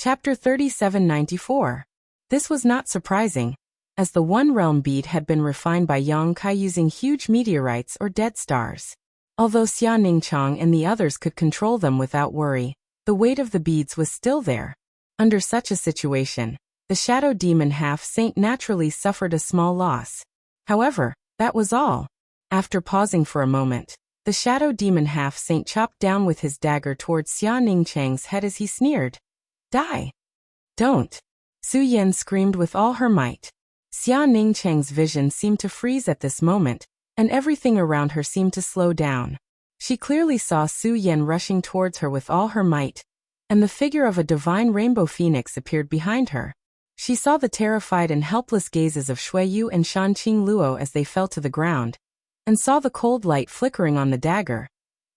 Chapter 3794. This was not surprising, as the One Realm bead had been refined by Yang Kai using huge meteorites or dead stars. Although Xia Ningchang and the others could control them without worry, the weight of the beads was still there. Under such a situation, the Shadow Demon Half-Saint naturally suffered a small loss. However, that was all. After pausing for a moment, the Shadow Demon Half-Saint chopped down with his dagger towards Xia Ningchang's head as he sneered. Die! Don't! Su Yan screamed with all her might. Xia Ningchang's vision seemed to freeze at this moment, and everything around her seemed to slow down. She clearly saw Su Yan rushing towards her with all her might, and the figure of a divine rainbow phoenix appeared behind her. She saw the terrified and helpless gazes of Shui Yu and Shanqing Luo as they fell to the ground, and saw the cold light flickering on the dagger.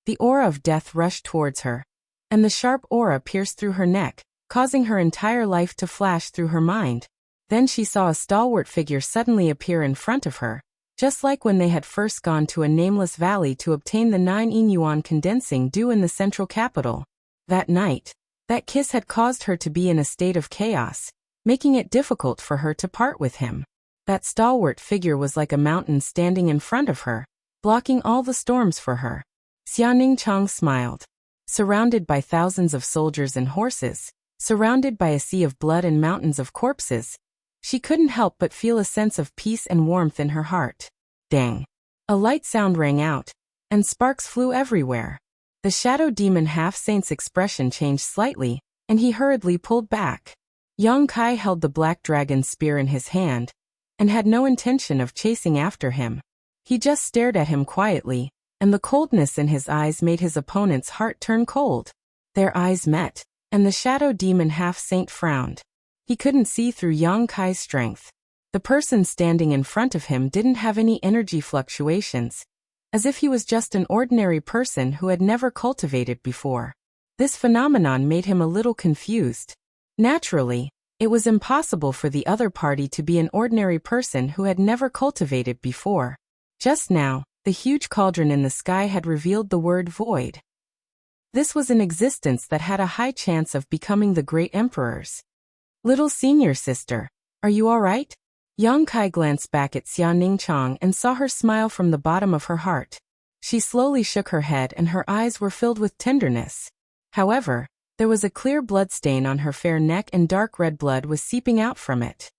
The aura of death rushed towards her, and the sharp aura pierced through her neck, causing her entire life to flash through her mind. Then she saw a stalwart figure suddenly appear in front of her, just like when they had first gone to a nameless valley to obtain the 9 yuan condensing dew in the central capital. That night, that kiss had caused her to be in a state of chaos, making it difficult for her to part with him. That stalwart figure was like a mountain standing in front of her, blocking all the storms for her. Xia Ningchang smiled. Surrounded by thousands of soldiers and horses, surrounded by a sea of blood and mountains of corpses, she couldn't help but feel a sense of peace and warmth in her heart. Dang! A light sound rang out, and sparks flew everywhere. The Shadow Demon Half-Saint's expression changed slightly, and he hurriedly pulled back. Yang Kai held the black dragon spear in his hand, and had no intention of chasing after him. He just stared at him quietly, and the coldness in his eyes made his opponent's heart turn cold. Their eyes met, and the Shadow Demon Half-Saint frowned. He couldn't see through Yang Kai's strength. The person standing in front of him didn't have any energy fluctuations, as if he was just an ordinary person who had never cultivated before. This phenomenon made him a little confused. Naturally, it was impossible for the other party to be an ordinary person who had never cultivated before. Just now, the huge cauldron in the sky had revealed the word void. This was an existence that had a high chance of becoming the great emperor's. Little senior sister, are you all right? Yang Kai glanced back at Xia Ningchang and saw her smile from the bottom of her heart. She slowly shook her head and her eyes were filled with tenderness. However, there was a clear bloodstain on her fair neck and dark red blood was seeping out from it.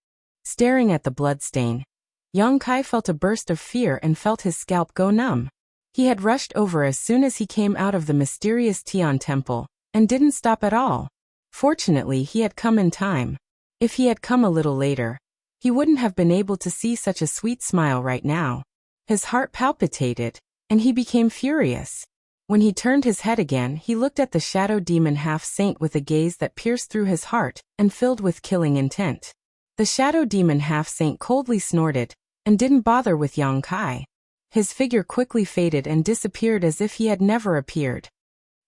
Staring at the bloodstain, Yang Kai felt a burst of fear and felt his scalp go numb. He had rushed over as soon as he came out of the mysterious Tian temple, and didn't stop at all. Fortunately, he had come in time. If he had come a little later, he wouldn't have been able to see such a sweet smile right now. His heart palpitated, and he became furious. When he turned his head again, he looked at the Shadow Demon Half-Saint with a gaze that pierced through his heart and filled with killing intent. The Shadow Demon Half-Saint coldly snorted, and didn't bother with Yang Kai. His figure quickly faded and disappeared as if he had never appeared.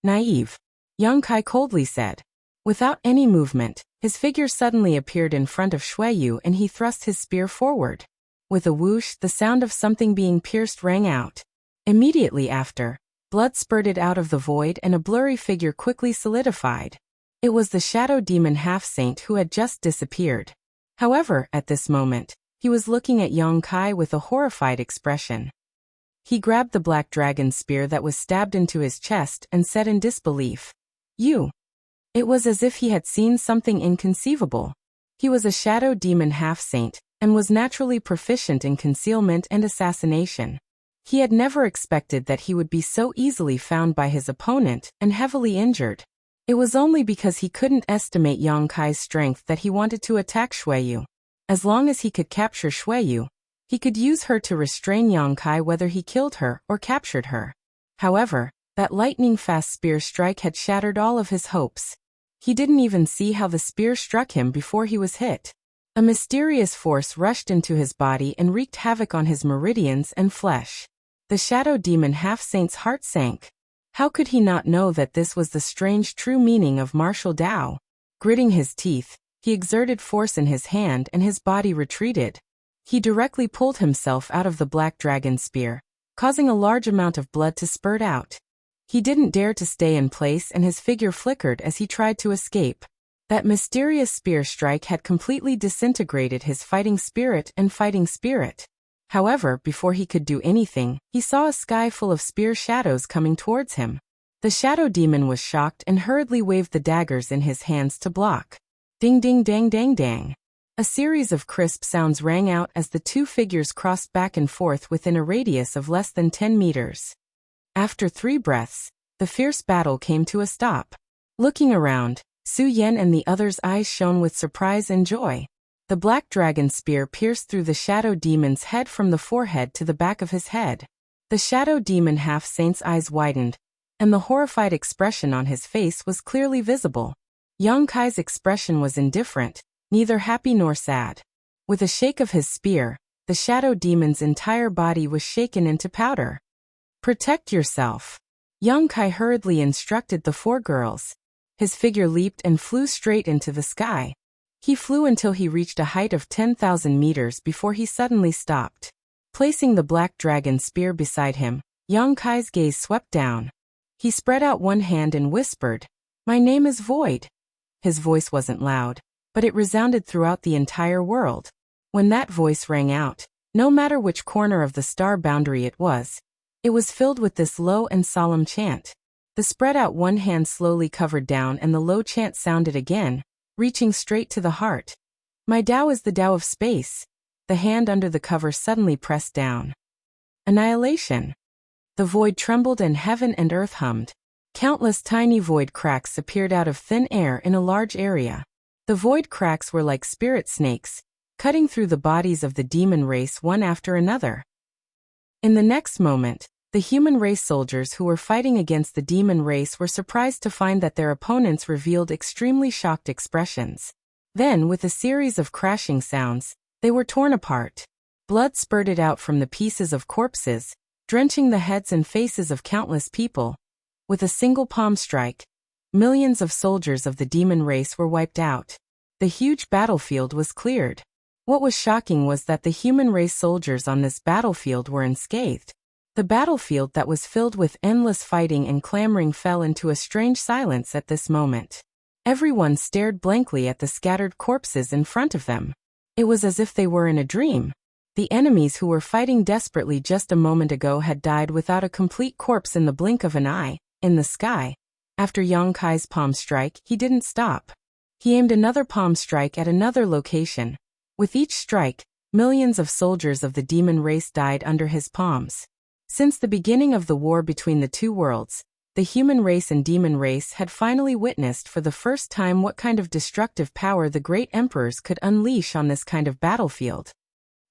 Naive, Yang Kai coldly said. Without any movement, his figure suddenly appeared in front of Shui Yu and he thrust his spear forward. With a whoosh, the sound of something being pierced rang out. Immediately after, blood spurted out of the void and a blurry figure quickly solidified. It was the Shadow Demon Half-Saint who had just disappeared. However, at this moment, he was looking at Yang Kai with a horrified expression. He grabbed the black dragon spear that was stabbed into his chest and said in disbelief, "You." It was as if he had seen something inconceivable. He was a Shadow Demon Half-Saint, and was naturally proficient in concealment and assassination. He had never expected that he would be so easily found by his opponent and heavily injured. It was only because he couldn't estimate Yang Kai's strength that he wanted to attack Shui Yu. As long as he could capture Shui Yu, he could use her to restrain Yang Kai whether he killed her or captured her. However, that lightning-fast spear strike had shattered all of his hopes. He didn't even see how the spear struck him before he was hit. A mysterious force rushed into his body and wreaked havoc on his meridians and flesh. The Shadow Demon Half-Saint's heart sank. How could he not know that this was the strange true meaning of martial Tao? Gritting his teeth, he exerted force in his hand and his body retreated. He directly pulled himself out of the black dragon spear, causing a large amount of blood to spurt out. He didn't dare to stay in place and his figure flickered as he tried to escape. That mysterious spear strike had completely disintegrated his fighting spirit. However, before he could do anything, he saw a sky full of spear shadows coming towards him. The shadow demon was shocked and hurriedly waved the daggers in his hands to block. Ding ding dang dang dang. A series of crisp sounds rang out as the two figures crossed back and forth within a radius of less than 10 meters. After 3 breaths, the fierce battle came to a stop. Looking around, Su Yan and the others' eyes shone with surprise and joy. The black dragon spear pierced through the shadow demon's head from the forehead to the back of his head. The shadow demon half-saint's eyes widened, and the horrified expression on his face was clearly visible. Yang Kai's expression was indifferent, neither happy nor sad. With a shake of his spear, the shadow demon's entire body was shaken into powder. Protect yourself. Yang Kai hurriedly instructed the 4 girls. His figure leaped and flew straight into the sky. He flew until he reached a height of 10,000 meters before he suddenly stopped. Placing the black dragon spear beside him, Yang Kai's gaze swept down. He spread out one hand and whispered, "My name is Void." His voice wasn't loud, but it resounded throughout the entire world. When that voice rang out, no matter which corner of the star boundary it was filled with this low and solemn chant. The spread out one hand slowly covered down and the low chant sounded again, reaching straight to the heart. "My Tao is the Tao of space." The hand under the cover suddenly pressed down. Annihilation. The void trembled and heaven and earth hummed. Countless tiny void cracks appeared out of thin air in a large area. The void cracks were like spirit snakes, cutting through the bodies of the demon race one after another. In the next moment, the human race soldiers who were fighting against the demon race were surprised to find that their opponents revealed extremely shocked expressions. Then, with a series of crashing sounds, they were torn apart. Blood spurted out from the pieces of corpses, drenching the heads and faces of countless people. With a single palm strike, millions of soldiers of the demon race were wiped out. The huge battlefield was cleared. What was shocking was that the human race soldiers on this battlefield were unscathed. The battlefield that was filled with endless fighting and clamoring fell into a strange silence at this moment. Everyone stared blankly at the scattered corpses in front of them. It was as if they were in a dream. The enemies who were fighting desperately just a moment ago had died without a complete corpse in the blink of an eye. In the sky, after Yang Kai's palm strike, he didn't stop. He aimed another palm strike at another location. With each strike, millions of soldiers of the demon race died under his palms. Since the beginning of the war between the two worlds, the human race and demon race had finally witnessed for the first time what kind of destructive power the great emperors could unleash on this kind of battlefield.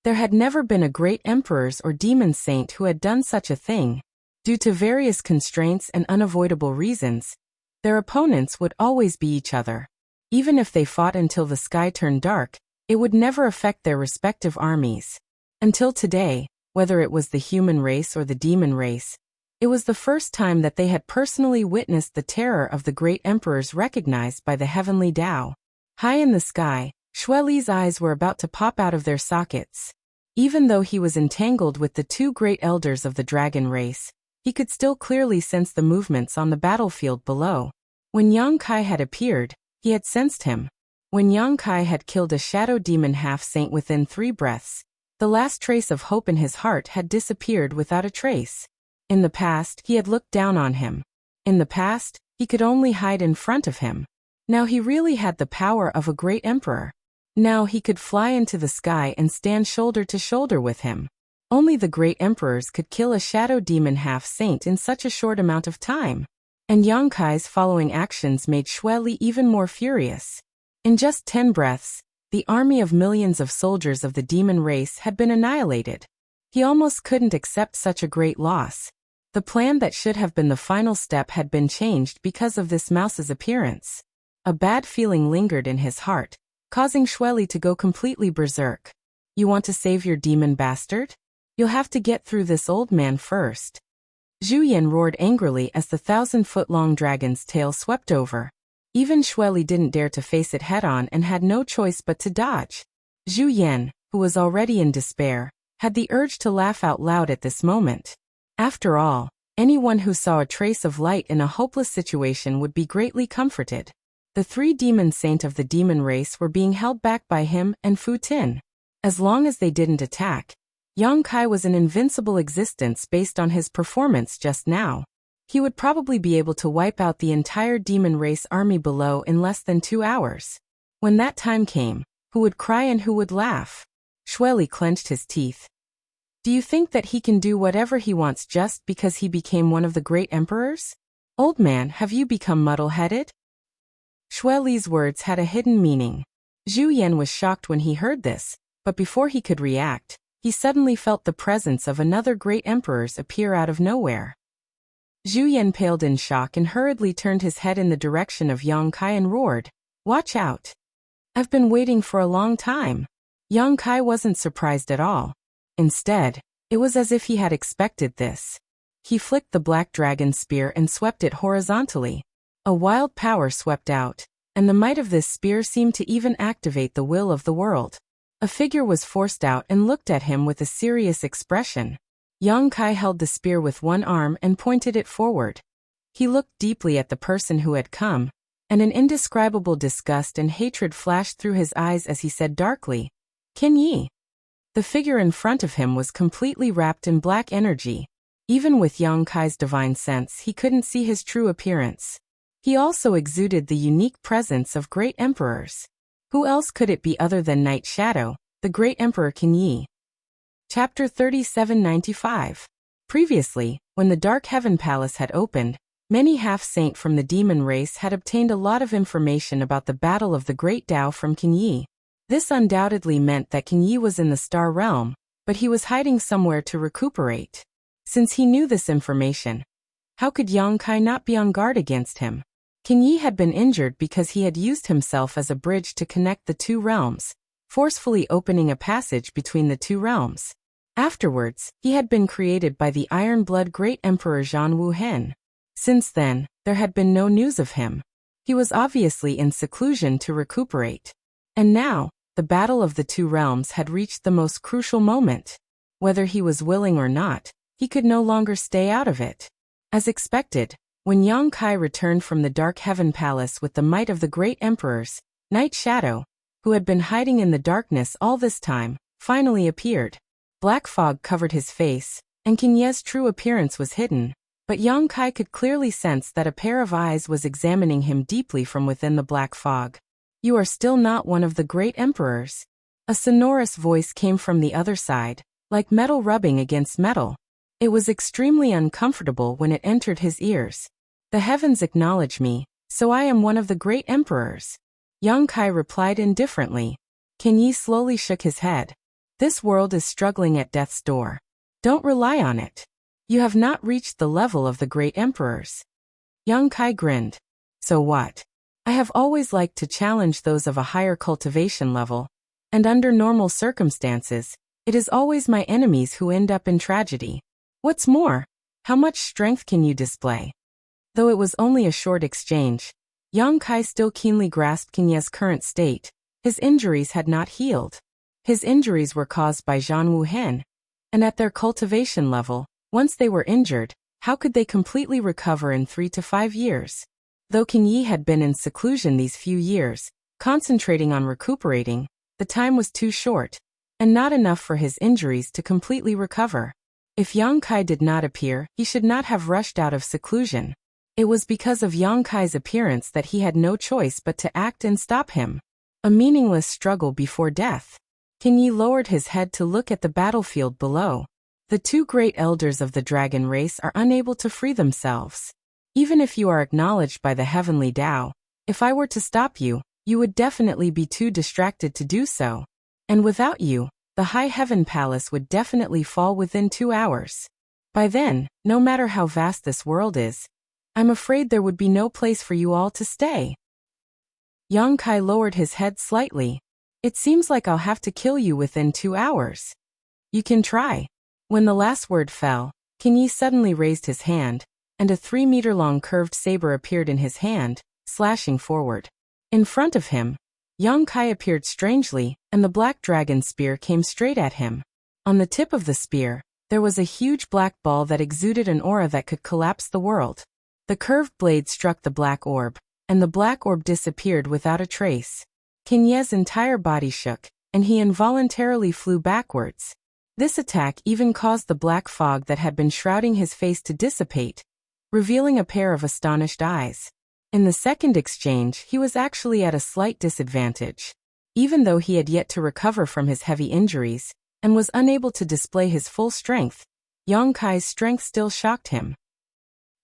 There had never been a great emperors or demon saint who had done such a thing. Due to various constraints and unavoidable reasons, their opponents would always be each other. Even if they fought until the sky turned dark, it would never affect their respective armies. Until today, whether it was the human race or the demon race, it was the first time that they had personally witnessed the terror of the great emperors recognized by the heavenly Tao. High in the sky, Xue Li's eyes were about to pop out of their sockets. Even though he was entangled with the 2 great elders of the dragon race, he could still clearly sense the movements on the battlefield below. When Yang Kai had appeared, he had sensed him. When Yang Kai had killed a shadow demon half-saint within 3 breaths, the last trace of hope in his heart had disappeared without a trace. In the past, he had looked down on him. In the past, he could only hide in front of him. Now he really had the power of a great emperor. Now he could fly into the sky and stand shoulder to shoulder with him. Only the great emperors could kill a shadow demon half-saint in such a short amount of time. And Yang Kai's following actions made Xue Li even more furious. In just 10 breaths, the army of millions of soldiers of the demon race had been annihilated. He almost couldn't accept such a great loss. The plan that should have been the final step had been changed because of this mouse's appearance. A bad feeling lingered in his heart, causing Xue Li to go completely berserk. "You want to save your demon bastard? You'll have to get through this old man first." Zhu Yan roared angrily as the 1,000-foot-long dragon's tail swept over. Even Xue Li didn't dare to face it head-on and had no choice but to dodge. Zhu Yan, who was already in despair, had the urge to laugh out loud at this moment. After all, anyone who saw a trace of light in a hopeless situation would be greatly comforted. The three demon saints of the demon race were being held back by him and Fu Tin. As long as they didn't attack, Yang Kai was an invincible existence based on his performance just now. He would probably be able to wipe out the entire demon race army below in less than 2 hours. When that time came, who would cry and who would laugh? Shueli clenched his teeth. Do you think that he can do whatever he wants just because he became one of the great emperors? Old man, have you become muddle-headed? Shueli's words had a hidden meaning. Zhu Yan was shocked when he heard this, but before he could react, he suddenly felt the presence of another great emperors appear out of nowhere. Zhu Yan paled in shock and hurriedly turned his head in the direction of Yang Kai and roared, "Watch out! I've been waiting for a long time." Yang Kai wasn't surprised at all. Instead, it was as if he had expected this. He flicked the black dragon spear and swept it horizontally. A wild power swept out, and the might of this spear seemed to even activate the will of the world. A figure was forced out and looked at him with a serious expression. Yang Kai held the spear with one arm and pointed it forward. He looked deeply at the person who had come, and an indescribable disgust and hatred flashed through his eyes as he said darkly, "Qin Yi." The figure in front of him was completely wrapped in black energy. Even with Yang Kai's divine sense, he couldn't see his true appearance. He also exuded the unique presence of great emperors. Who else could it be other than Night Shadow, the great emperor Qin Yi? Chapter 3795. Previously, when the Dark Heaven Palace had opened, many half-saint from the demon race had obtained a lot of information about the battle of the Great Tao from Qin Yi. This undoubtedly meant that Qin Yi was in the Star Realm, but he was hiding somewhere to recuperate. Since he knew this information, how could Yang Kai not be on guard against him? Qin Yi had been injured because he had used himself as a bridge to connect the two realms, forcefully opening a passage between the two realms. Afterwards, he had been created by the Iron Blood Great Emperor Zhan Wuhen. Since then, there had been no news of him. He was obviously in seclusion to recuperate. And now, the battle of the two realms had reached the most crucial moment. Whether he was willing or not, he could no longer stay out of it. As expected, when Yang Kai returned from the Dark Heaven Palace with the might of the great emperors, Night Shadow, who had been hiding in the darkness all this time, finally appeared. Black fog covered his face, and Qin Ye's true appearance was hidden, but Yang Kai could clearly sense that a pair of eyes was examining him deeply from within the black fog. "You are still not one of the great emperors." A sonorous voice came from the other side, like metal rubbing against metal. It was extremely uncomfortable when it entered his ears. "The heavens acknowledge me, so I am one of the great emperors." Yang Kai replied indifferently. Qin Yi slowly shook his head. "This world is struggling at death's door. Don't rely on it. You have not reached the level of the great emperors." Yang Kai grinned. "So what? I have always liked to challenge those of a higher cultivation level, and under normal circumstances, it is always my enemies who end up in tragedy. What's more, how much strength can you display?" Though it was only a short exchange, Yang Kai still keenly grasped Qin Ye's current state. His injuries had not healed. His injuries were caused by Zhan Wuhen, and at their cultivation level, once they were injured, how could they completely recover in 3 to 5 years? Though Qin Yi had been in seclusion these few years, concentrating on recuperating, the time was too short, and not enough for his injuries to completely recover. If Yang Kai did not appear, he should not have rushed out of seclusion. It was because of Yang Kai's appearance that he had no choice but to act and stop him. A meaningless struggle before death. Qin Yi lowered his head to look at the battlefield below. The two great elders of the dragon race are unable to free themselves. Even if you are acknowledged by the heavenly Tao, if I were to stop you, you would definitely be too distracted to do so. And without you, the High Heaven Palace would definitely fall within 2 hours. By then, no matter how vast this world is, I'm afraid there would be no place for you all to stay. Yang Kai lowered his head slightly. "It seems like I'll have to kill you within 2 hours. You can try." When the last word fell, Qin Yi suddenly raised his hand, and a 3-meter-long curved saber appeared in his hand, slashing forward. In front of him, Yang Kai appeared strangely, and the black dragon spear came straight at him. On the tip of the spear, there was a huge black ball that exuded an aura that could collapse the world. The curved blade struck the black orb, and the black orb disappeared without a trace. Qin Ye's entire body shook, and he involuntarily flew backwards. This attack even caused the black fog that had been shrouding his face to dissipate, revealing a pair of astonished eyes. In the second exchange, he was actually at a slight disadvantage. Even though he had yet to recover from his heavy injuries, and was unable to display his full strength, Yang Kai's strength still shocked him.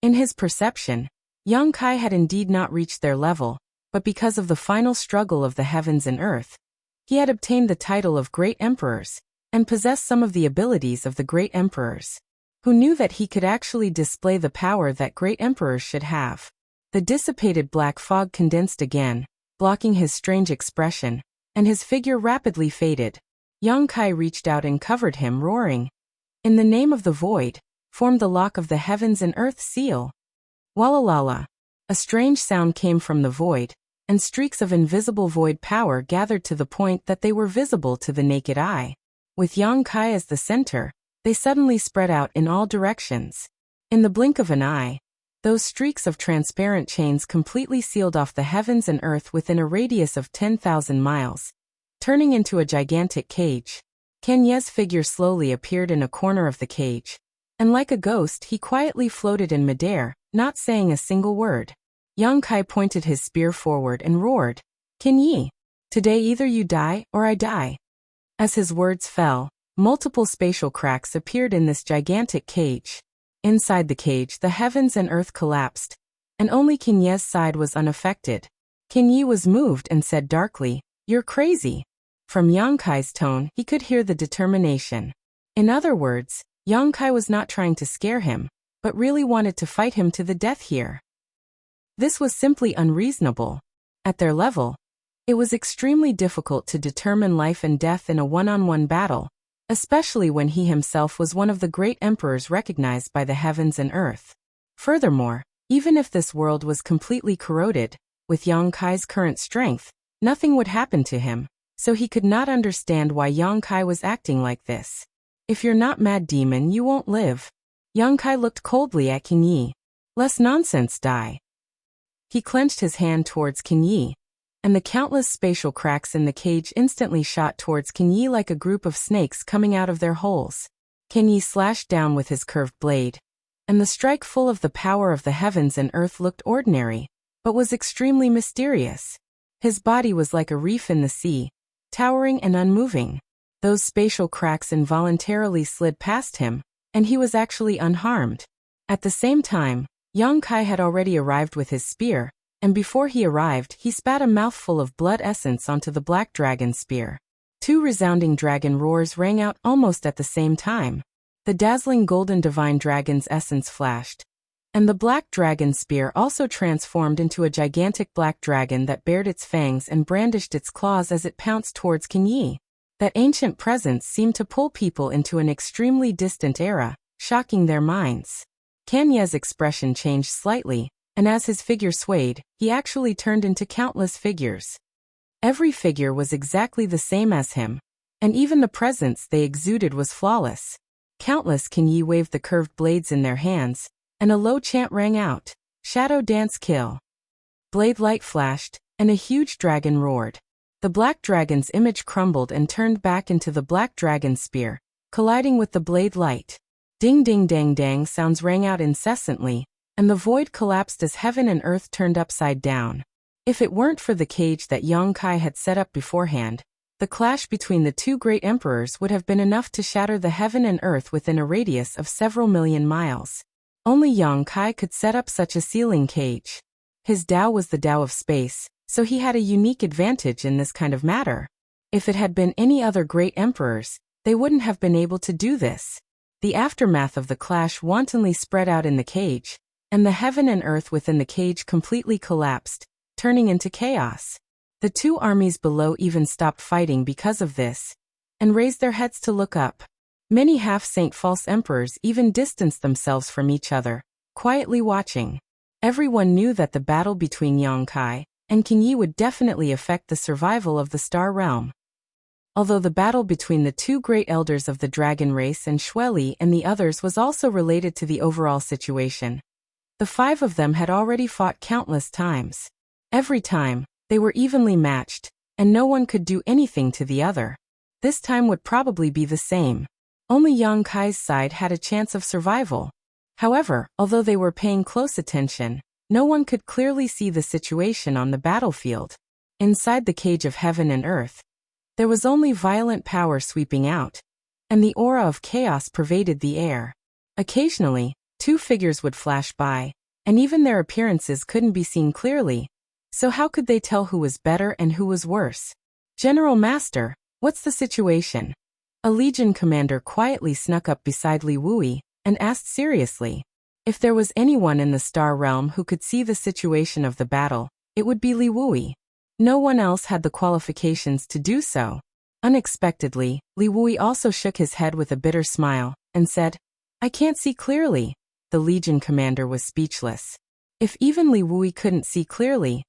In his perception, Yang Kai had indeed not reached their level, but because of the final struggle of the heavens and earth, he had obtained the title of Great Emperors, and possessed some of the abilities of the Great Emperors. Who knew that he could actually display the power that Great Emperors should have? The dissipated black fog condensed again, blocking his strange expression, and his figure rapidly faded. Yang Kai reached out and covered him, roaring, "In the name of the void, form the lock of the heavens and earth seal." Walalala. A strange sound came from the void, and streaks of invisible void power gathered to the point that they were visible to the naked eye. With Yang Kai as the center, they suddenly spread out in all directions. In the blink of an eye, those streaks of transparent chains completely sealed off the heavens and earth within a radius of 10,000 miles, turning into a gigantic cage. Qin Ye's figure slowly appeared in a corner of the cage, and like a ghost he quietly floated in midair, not saying a single word. Yang Kai pointed his spear forward and roared, "Qin Yi, today either you die or I die." As his words fell, multiple spatial cracks appeared in this gigantic cage. Inside the cage, the heavens and earth collapsed, and only Qin Ye's side was unaffected. Qin Yi was moved and said darkly, "You're crazy." From Yang Kai's tone, he could hear the determination. In other words, Yang Kai was not trying to scare him, but really wanted to fight him to the death here. This was simply unreasonable. At their level, it was extremely difficult to determine life and death in a one-on-one battle, especially when he himself was one of the great emperors recognized by the heavens and earth. Furthermore, even if this world was completely corroded, with Yang Kai's current strength, nothing would happen to him, so he could not understand why Yang Kai was acting like this. "If you're not mad demon, you won't live." Yang Kai looked coldly at Qin Yi. "Less nonsense, die." He clenched his hand towards Qin Yi, and the countless spatial cracks in the cage instantly shot towards Qin Yi like a group of snakes coming out of their holes. Qin Yi slashed down with his curved blade, and the strike, full of the power of the heavens and earth, looked ordinary, but was extremely mysterious. His body was like a reef in the sea, towering and unmoving. Those spatial cracks involuntarily slid past him, and he was actually unharmed. At the same time, Yang Kai had already arrived with his spear, and before he arrived, he spat a mouthful of blood essence onto the black dragon's spear. Two resounding dragon roars rang out almost at the same time. The dazzling golden divine dragon's essence flashed, and the black dragon spear also transformed into a gigantic black dragon that bared its fangs and brandished its claws as it pounced towards Qin Yi. That ancient presence seemed to pull people into an extremely distant era, shocking their minds. Qin Ye's expression changed slightly, and as his figure swayed, he actually turned into countless figures. Every figure was exactly the same as him, and even the presence they exuded was flawless. Countless Qin Yi waved the curved blades in their hands, and a low chant rang out, "Shadow dance kill." Blade light flashed, and a huge dragon roared. The black dragon's image crumbled and turned back into the black dragon spear, colliding with the blade light. Ding ding dang dang sounds rang out incessantly, and the void collapsed as heaven and earth turned upside down. If it weren't for the cage that Yang Kai had set up beforehand, the clash between the two great emperors would have been enough to shatter the heaven and earth within a radius of several million miles. Only Yang Kai could set up such a sealing cage. His Tao was the Tao of space, so he had a unique advantage in this kind of matter. If it had been any other great emperors, they wouldn't have been able to do this. The aftermath of the clash wantonly spread out in the cage, and the heaven and earth within the cage completely collapsed, turning into chaos. The two armies below even stopped fighting because of this, and raised their heads to look up. Many half-saint false emperors even distanced themselves from each other, quietly watching. Everyone knew that the battle between Yang Kai and Qin Yi would definitely affect the survival of the Star Realm. Although the battle between the two great elders of the dragon race and Xueli and the others was also related to the overall situation, the five of them had already fought countless times. Every time, they were evenly matched, and no one could do anything to the other. This time would probably be the same. Only Yang Kai's side had a chance of survival. However, although they were paying close attention, no one could clearly see the situation on the battlefield. Inside the cage of heaven and earth, there was only violent power sweeping out, and the aura of chaos pervaded the air. Occasionally, two figures would flash by, and even their appearances couldn't be seen clearly. So how could they tell who was better and who was worse? General Master, what's the situation? A Legion commander quietly snuck up beside Li Wui and asked seriously. If there was anyone in the Star Realm who could see the situation of the battle, it would be Li Wui. No one else had the qualifications to do so. Unexpectedly, Li Wui also shook his head with a bitter smile and said, "I can't see clearly." The Legion commander was speechless. If even Li Wui couldn't see clearly,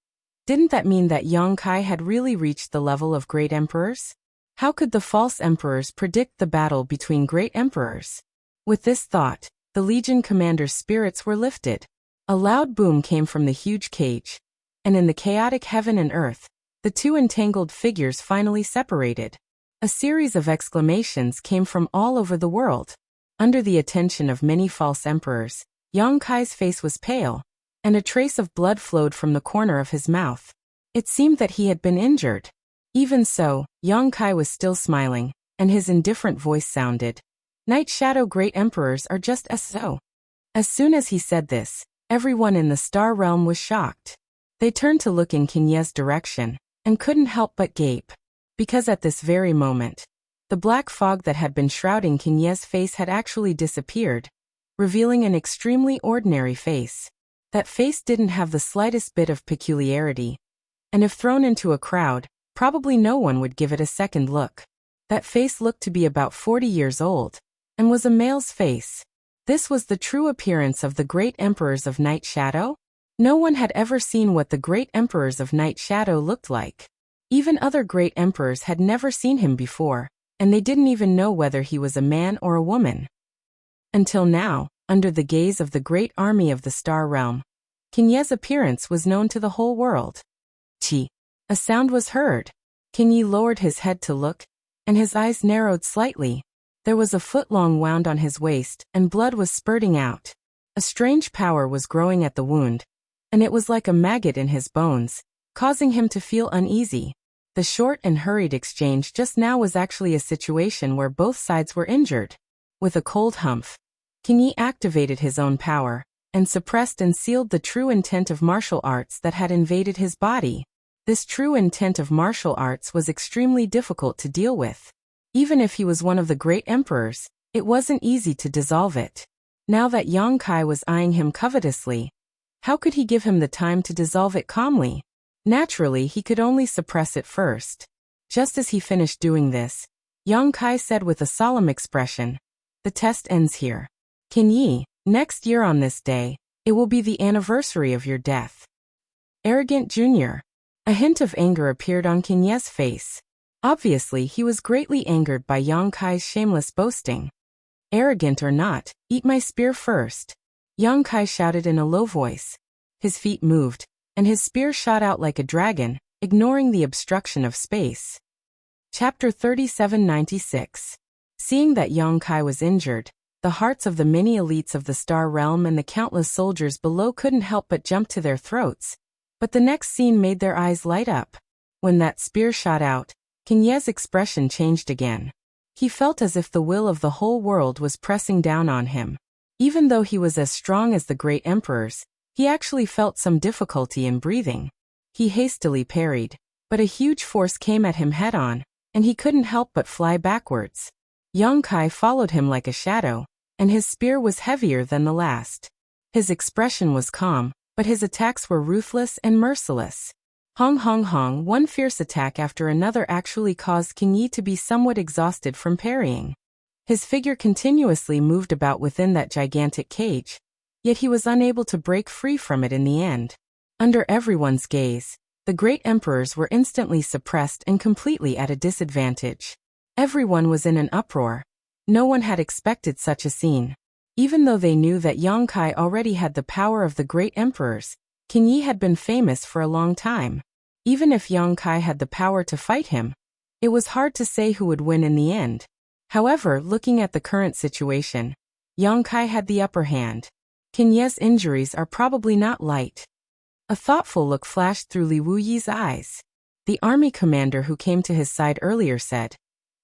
didn't that mean that Yang Kai had really reached the level of great emperors? How could the false emperors predict the battle between great emperors? With this thought, the Legion commander's spirits were lifted. A loud boom came from the huge cage, and in the chaotic heaven and earth, the two entangled figures finally separated. A series of exclamations came from all over the world. Under the attention of many false emperors, Yang Kai's face was pale, and a trace of blood flowed from the corner of his mouth. It seemed that he had been injured. Even so, Yang Kai was still smiling, and his indifferent voice sounded, "Night Shadow great emperors are just as so." As soon as he said this, everyone in the Star Realm was shocked. They turned to look in Qinye's direction, and couldn't help but gape. Because at this very moment, the black fog that had been shrouding Qinye's face had actually disappeared, revealing an extremely ordinary face. That face didn't have the slightest bit of peculiarity, and if thrown into a crowd, probably no one would give it a second look. That face looked to be about 40 years old, and was a male's face. This was the true appearance of the great emperors of Night Shadow? No one had ever seen what the great emperors of Night Shadow looked like. Even other great emperors had never seen him before, and they didn't even know whether he was a man or a woman. Until now, under the gaze of the great army of the Star Realm, Qinye's appearance was known to the whole world. Chi. A sound was heard. Qinye lowered his head to look, and his eyes narrowed slightly. There was a foot-long wound on his waist, and blood was spurting out. A strange power was growing at the wound, and it was like a maggot in his bones, causing him to feel uneasy. The short and hurried exchange just now was actually a situation where both sides were injured. With a cold humph, Qinye activated his own power, and suppressed and sealed the true intent of martial arts that had invaded his body. This true intent of martial arts was extremely difficult to deal with. Even if he was one of the great emperors, it wasn't easy to dissolve it. Now that Yang Kai was eyeing him covetously, how could he give him the time to dissolve it calmly? Naturally, he could only suppress it first. Just as he finished doing this, Yang Kai said with a solemn expression, "The test ends here. Qinye, next year on this day, it will be the anniversary of your death." Arrogant Junior. A hint of anger appeared on Qinye's face. Obviously, he was greatly angered by Yang Kai's shameless boasting. "Arrogant or not, eat my spear first," Yang Kai shouted in a low voice. His feet moved, and his spear shot out like a dragon, ignoring the obstruction of space. Chapter 3796. Seeing that Yang Kai was injured, the hearts of the many elites of the Star Realm and the countless soldiers below couldn't help but jump to their throats. But the next scene made their eyes light up. When that spear shot out, Qinye's expression changed again. He felt as if the will of the whole world was pressing down on him. Even though he was as strong as the great emperors, he actually felt some difficulty in breathing. He hastily parried, but a huge force came at him head-on, and he couldn't help but fly backwards. Yang Kai followed him like a shadow, and his spear was heavier than the last. His expression was calm, but his attacks were ruthless and merciless. Hong hong hong, one fierce attack after another actually caused Qinye to be somewhat exhausted from parrying. His figure continuously moved about within that gigantic cage, yet he was unable to break free from it in the end. Under everyone's gaze, the great emperors were instantly suppressed and completely at a disadvantage. Everyone was in an uproar. No one had expected such a scene. Even though they knew that Yang Kai already had the power of the great emperors, Qin Yi had been famous for a long time. Even if Yang Kai had the power to fight him, it was hard to say who would win in the end. However, looking at the current situation, Yang Kai had the upper hand. Qin Yi's injuries are probably not light. A thoughtful look flashed through Li Wuyi's eyes. The army commander who came to his side earlier said,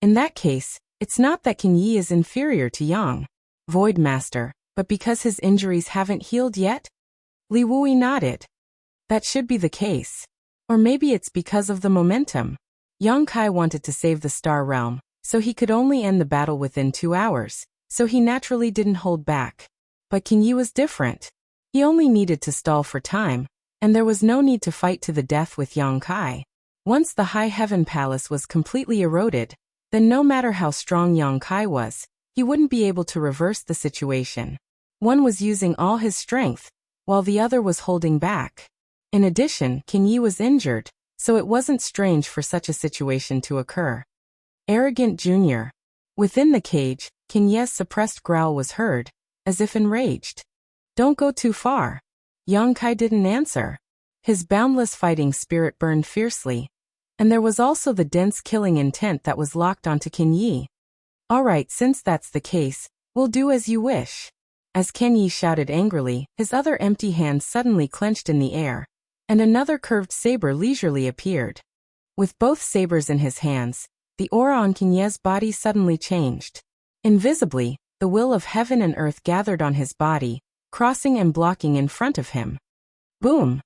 "In that case, it's not that Qin Yi is inferior to Yang Void Master, but because his injuries haven't healed yet?" Li Wuyi nodded. "That should be the case. Or maybe it's because of the momentum." Yang Kai wanted to save the Star Realm, so he could only end the battle within 2 hours, so he naturally didn't hold back. But Qin Yi was different. He only needed to stall for time, and there was no need to fight to the death with Yang Kai. Once the High Heaven Palace was completely eroded, then no matter how strong Yang Kai was, he wouldn't be able to reverse the situation. One was using all his strength, while the other was holding back. In addition, Qin Yi was injured, so it wasn't strange for such a situation to occur. Arrogant Jr. Within the cage, Qin Yi's suppressed growl was heard, as if enraged. "Don't go too far." Yang Kai didn't answer. His boundless fighting spirit burned fiercely, and there was also the dense killing intent that was locked onto Qin Yi. "All right, since that's the case, we'll do as you wish." As Qin Yi shouted angrily, his other empty hand suddenly clenched in the air, and another curved saber leisurely appeared. With both sabers in his hands, the aura on Qin Yi's body suddenly changed. Invisibly, the will of heaven and earth gathered on his body, crossing and blocking in front of him. Boom!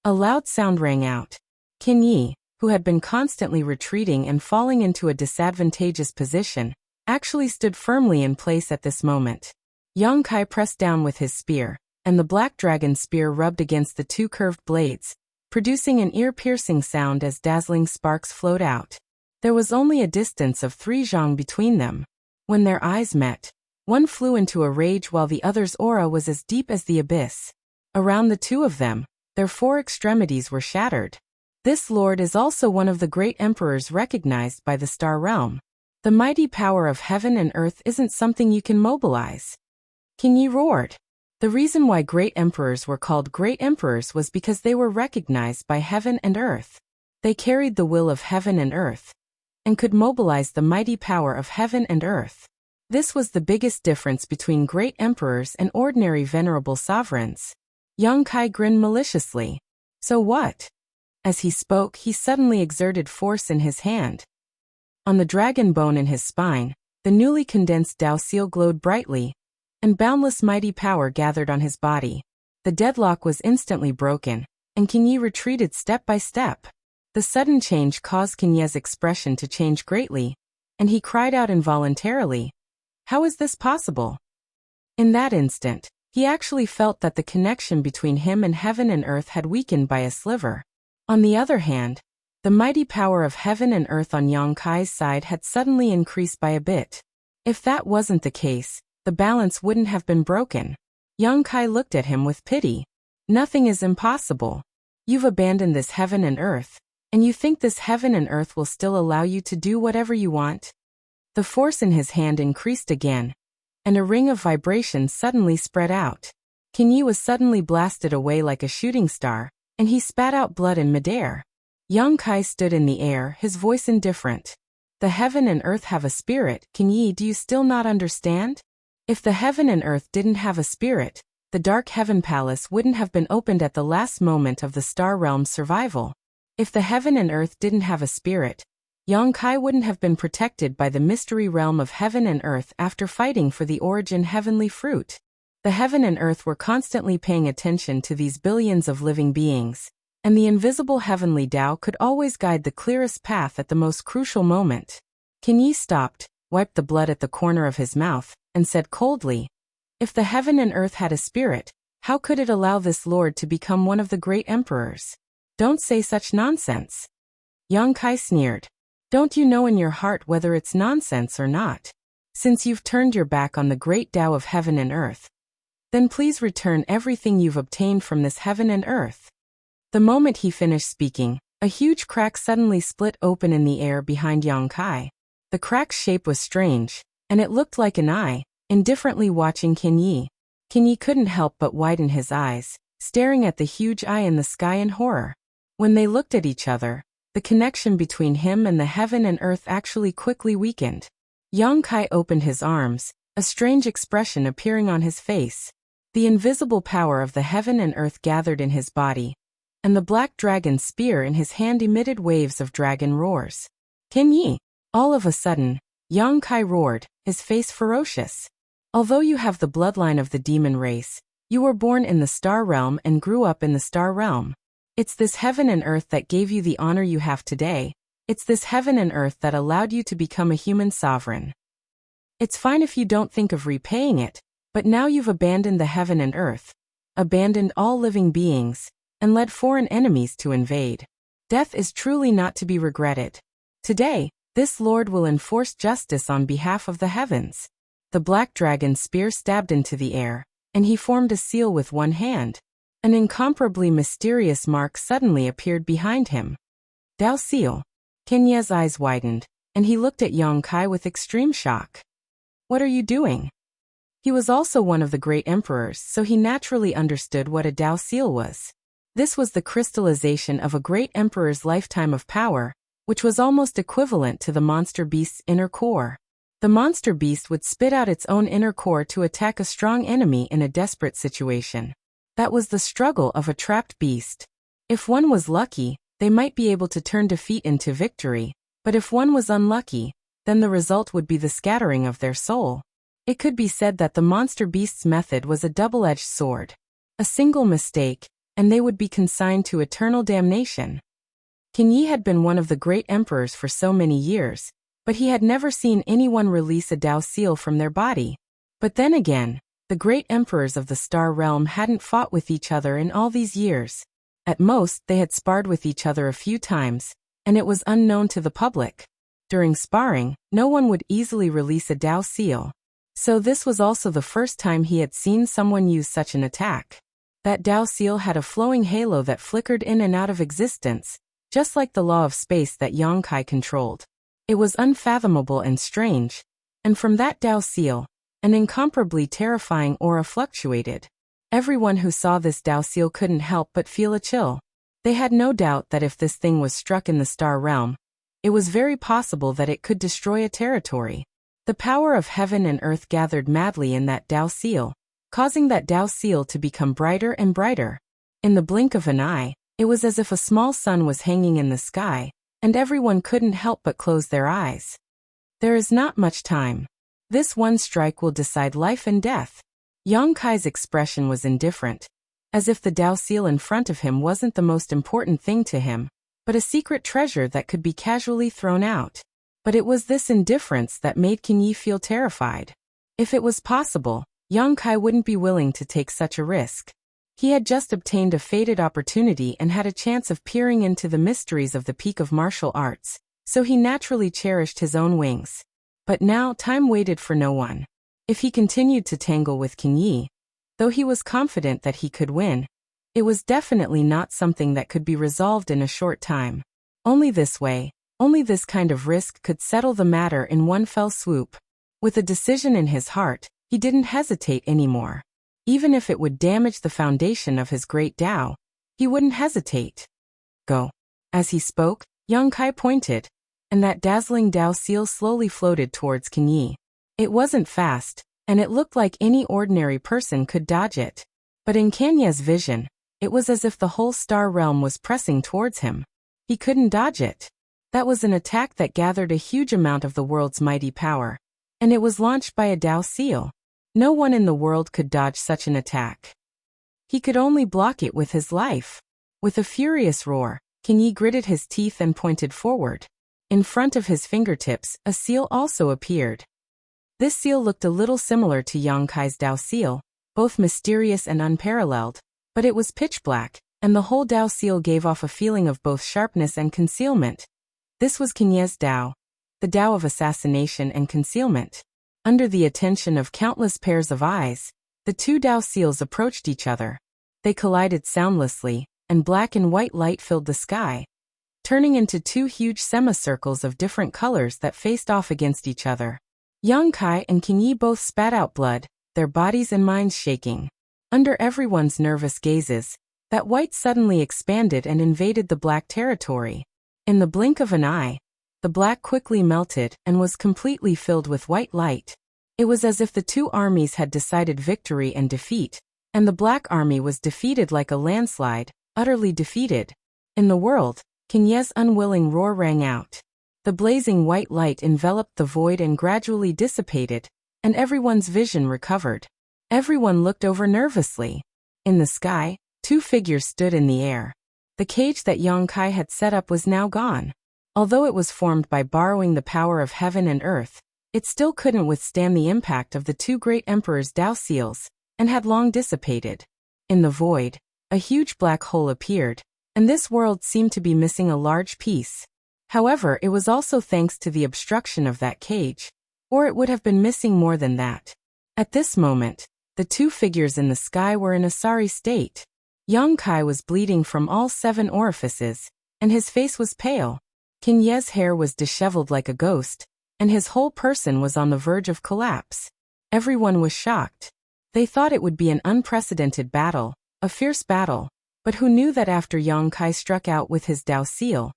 A loud sound rang out. Qin Yi, who had been constantly retreating and falling into a disadvantageous position, actually stood firmly in place at this moment. Yang Kai pressed down with his spear, and the black dragon spear rubbed against the two curved blades, producing an ear-piercing sound as dazzling sparks flowed out. There was only a distance of 3 zhang between them. When their eyes met, one flew into a rage while the other's aura was as deep as the abyss. Around the two of them, their 4 extremities were shattered. This lord is also one of the great emperors recognized by the Star Realm. The mighty power of heaven and earth isn't something you can mobilize. Qin Yi roared. The reason why great emperors were called great emperors was because they were recognized by heaven and earth. They carried the will of heaven and earth, and could mobilize the mighty power of heaven and earth. This was the biggest difference between great emperors and ordinary venerable sovereigns. Yang Kai grinned maliciously. "So what?" As he spoke, he suddenly exerted force in his hand. On the dragon bone in his spine, the newly condensed Dao seal glowed brightly, and boundless mighty power gathered on his body. The deadlock was instantly broken, and Qin Yi retreated step by step. The sudden change caused Qin Yi's expression to change greatly, and he cried out involuntarily, "How is this possible?" In that instant, he actually felt that the connection between him and heaven and earth had weakened by a sliver. On the other hand, the mighty power of heaven and earth on Yang Kai's side had suddenly increased by a bit. If that wasn't the case, the balance wouldn't have been broken. Yang Kai looked at him with pity. "Nothing is impossible. You've abandoned this heaven and earth, and you think this heaven and earth will still allow you to do whatever you want?" The force in his hand increased again, and a ring of vibration suddenly spread out. Qin Yi was suddenly blasted away like a shooting star, and he spat out blood in midair. Yang Kai stood in the air, his voice indifferent. "The heaven and earth have a spirit, Qin Yi, do you still not understand? If the heaven and earth didn't have a spirit, the Dark Heaven Palace wouldn't have been opened at the last moment of the Star Realm's survival. If the heaven and earth didn't have a spirit, Yang Kai wouldn't have been protected by the mystery realm of heaven and earth after fighting for the origin heavenly fruit. The heaven and earth were constantly paying attention to these billions of living beings, and the invisible heavenly Tao could always guide the clearest path at the most crucial moment." Qin Yi stopped, wiped the blood at the corner of his mouth, and said coldly, "If the heaven and earth had a spirit, how could it allow this lord to become one of the great emperors? Don't say such nonsense." Yang Kai sneered. "Don't you know in your heart whether it's nonsense or not? Since you've turned your back on the great Tao of heaven and earth, then please return everything you've obtained from this heaven and earth." The moment he finished speaking, a huge crack suddenly split open in the air behind Yang Kai. The crack's shape was strange, and it looked like an eye, indifferently watching Qin Yi. Qin Yi couldn't help but widen his eyes, staring at the huge eye in the sky in horror. When they looked at each other, the connection between him and the heaven and earth actually quickly weakened. Yang Kai opened his arms, a strange expression appearing on his face. The invisible power of the heaven and earth gathered in his body, and the black dragon spear in his hand emitted waves of dragon roars. Can ye? All of a sudden, Yang Kai roared, his face ferocious. Although you have the bloodline of the demon race, you were born in the star realm and grew up in the star realm. It's this heaven and earth that gave you the honor you have today. It's this heaven and earth that allowed you to become a human sovereign. It's fine if you don't think of repaying it, but now you've abandoned the heaven and earth, abandoned all living beings, and led foreign enemies to invade. Death is truly not to be regretted. Today, this Lord will enforce justice on behalf of the heavens. The black dragon spear stabbed into the air, and he formed a seal with one hand. An incomparably mysterious mark suddenly appeared behind him. Dao seal. Kenya's eyes widened, and he looked at Yang Kai with extreme shock. What are you doing? He was also one of the great emperors, so he naturally understood what a Dao seal was. This was the crystallization of a great emperor's lifetime of power, which was almost equivalent to the monster beast's inner core. The monster beast would spit out its own inner core to attack a strong enemy in a desperate situation. That was the struggle of a trapped beast. If one was lucky, they might be able to turn defeat into victory, but if one was unlucky, then the result would be the scattering of their soul. It could be said that the monster beast's method was a double-edged sword. A single mistake, and they would be consigned to eternal damnation. King Yi had been one of the great emperors for so many years, but he had never seen anyone release a Dao seal from their body. But then again, the great emperors of the star realm hadn't fought with each other in all these years. At most, they had sparred with each other a few times, and it was unknown to the public. During sparring, no one would easily release a Dao seal. So this was also the first time he had seen someone use such an attack. That Dao seal had a flowing halo that flickered in and out of existence, just like the law of space that Yang Kai controlled. It was unfathomable and strange, and from that Dao seal, an incomparably terrifying aura fluctuated. Everyone who saw this Dao seal couldn't help but feel a chill. They had no doubt that if this thing was struck in the star realm, it was very possible that it could destroy a territory. The power of heaven and earth gathered madly in that Dao seal, causing that Dao seal to become brighter and brighter. In the blink of an eye, it was as if a small sun was hanging in the sky, and everyone couldn't help but close their eyes. There is not much time. This one strike will decide life and death. Yang Kai's expression was indifferent, as if the Dao seal in front of him wasn't the most important thing to him, but a secret treasure that could be casually thrown out. But it was this indifference that made King Yi feel terrified. If it was possible, Yang Kai wouldn't be willing to take such a risk. He had just obtained a fated opportunity and had a chance of peering into the mysteries of the peak of martial arts, so he naturally cherished his own wings. But now time waited for no one. If he continued to tangle with King Yi, though he was confident that he could win, it was definitely not something that could be resolved in a short time. Only this way, only this kind of risk could settle the matter in one fell swoop. With a decision in his heart, he didn't hesitate anymore. Even if it would damage the foundation of his great Dao, he wouldn't hesitate. Go. As he spoke, Yang Kai pointed, and that dazzling Dao seal slowly floated towards King Yi. It wasn't fast, and it looked like any ordinary person could dodge it. But in Kanya's vision, it was as if the whole star realm was pressing towards him. He couldn't dodge it. That was an attack that gathered a huge amount of the world's mighty power, and it was launched by a Dao seal. No one in the world could dodge such an attack. He could only block it with his life. With a furious roar, King Yi gritted his teeth and pointed forward. In front of his fingertips, a seal also appeared. This seal looked a little similar to Yang Kai's Dao seal, both mysterious and unparalleled, but it was pitch black, and the whole Dao seal gave off a feeling of both sharpness and concealment. This was Kenya's Dao, the Dao of assassination and concealment. Under the attention of countless pairs of eyes, the two Dao seals approached each other. They collided soundlessly, and black and white light filled the sky, turning into two huge semicircles of different colors that faced off against each other. Yang Kai and King Yi both spat out blood, their bodies and minds shaking. Under everyone's nervous gazes, that white suddenly expanded and invaded the black territory. In the blink of an eye, the black quickly melted and was completely filled with white light. It was as if the two armies had decided victory and defeat, and the black army was defeated like a landslide, utterly defeated. In the world, King Ye's unwilling roar rang out. The blazing white light enveloped the void and gradually dissipated, and everyone's vision recovered. Everyone looked over nervously. In the sky, two figures stood in the air. The cage that Yang Kai had set up was now gone. Although it was formed by borrowing the power of heaven and earth, it still couldn't withstand the impact of the two great emperors' Dao seals, and had long dissipated. In the void, a huge black hole appeared, and this world seemed to be missing a large piece. However, it was also thanks to the obstruction of that cage, or it would have been missing more than that. At this moment, the two figures in the sky were in a sorry state. Yang Kai was bleeding from all 7 orifices, and his face was pale. King Ye's hair was disheveled like a ghost, and his whole person was on the verge of collapse. Everyone was shocked. They thought it would be an unprecedented battle, a fierce battle, but who knew that after Yang Kai struck out with his Dao seal,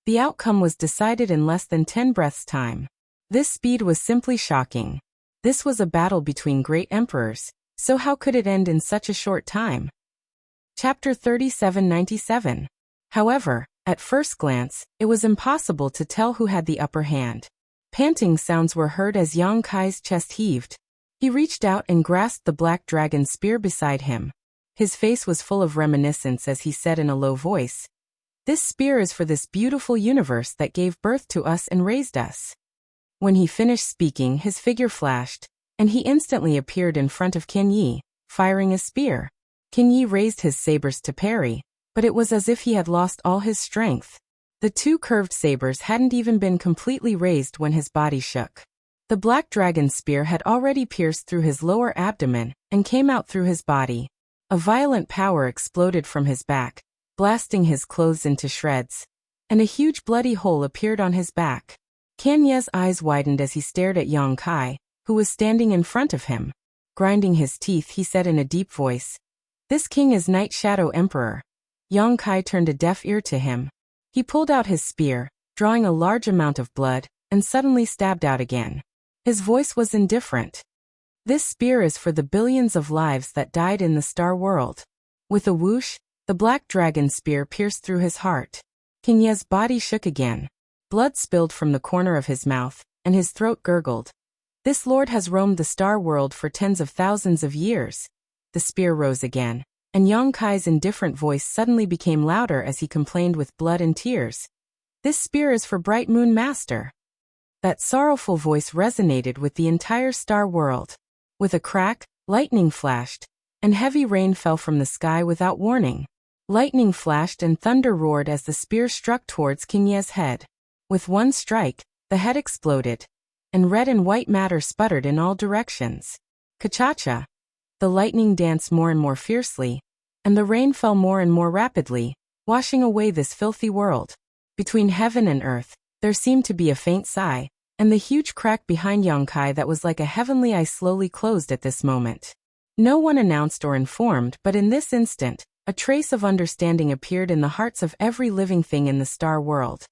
the outcome was decided in less than 10 breaths' time. This speed was simply shocking. This was a battle between great emperors, so how could it end in such a short time? Chapter 3797. However, at first glance, it was impossible to tell who had the upper hand. Panting sounds were heard as Yang Kai's chest heaved. He reached out and grasped the black dragon spear beside him. His face was full of reminiscence as he said in a low voice, "This spear is for this beautiful universe that gave birth to us and raised us." When he finished speaking, his figure flashed, and he instantly appeared in front of Qin Yi, firing a spear. Qin Yi raised his sabers to parry, but it was as if he had lost all his strength. The two curved sabers hadn't even been completely raised when his body shook. The black dragon spear had already pierced through his lower abdomen and came out through his body. A violent power exploded from his back, blasting his clothes into shreds, and a huge bloody hole appeared on his back. Qin Ye's eyes widened as he stared at Yang Kai, who was standing in front of him. Grinding his teeth, he said in a deep voice, "This king is Night Shadow Emperor." Yang Kai turned a deaf ear to him. He pulled out his spear, drawing a large amount of blood, and suddenly stabbed out again. His voice was indifferent. "This spear is for the billions of lives that died in the star world." With a whoosh, the black dragon spear pierced through his heart. King Ye's body shook again. Blood spilled from the corner of his mouth, and his throat gurgled. "This lord has roamed the star world for tens of thousands of years." The spear rose again, and Yang Kai's indifferent voice suddenly became louder as he complained with blood and tears. "This spear is for Bright Moon Master." That sorrowful voice resonated with the entire star world. With a crack, lightning flashed, and heavy rain fell from the sky without warning. Lightning flashed and thunder roared as the spear struck towards King Ye's head. With one strike, the head exploded, and red and white matter sputtered in all directions. Ka-cha-cha! The lightning danced more and more fiercely, and the rain fell more and more rapidly, washing away this filthy world. Between heaven and earth, there seemed to be a faint sigh, and the huge crack behind Yang Kai that was like a heavenly eye slowly closed at this moment. No one announced or informed, but in this instant, a trace of understanding appeared in the hearts of every living thing in the star world.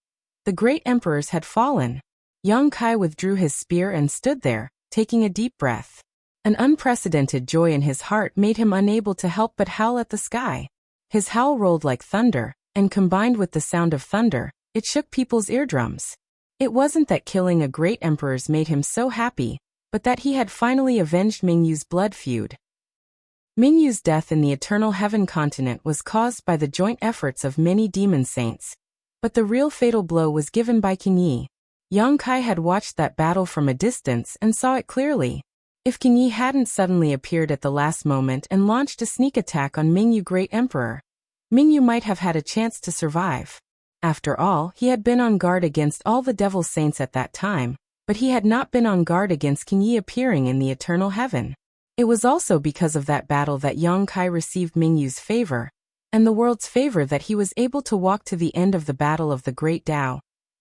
The great emperors had fallen. Yang Kai withdrew his spear and stood there, taking a deep breath. An unprecedented joy in his heart made him unable to help but howl at the sky. His howl rolled like thunder, and combined with the sound of thunder, it shook people's eardrums. It wasn't that killing a great emperor's made him so happy, but that he had finally avenged Mingyu's blood feud. Mingyu's death in the Eternal Heaven continent was caused by the joint efforts of many demon saints. But the real fatal blow was given by King Yi. Yang Kai had watched that battle from a distance and saw it clearly. If King Yi hadn't suddenly appeared at the last moment and launched a sneak attack on Mingyu Great Emperor, Mingyu might have had a chance to survive. After all, he had been on guard against all the devil saints at that time, but he had not been on guard against King Yi appearing in the Eternal Heaven. It was also because of that battle that Yang Kai received Mingyu's favor, and the world's favor, that he was able to walk to the end of the battle of the Great Tao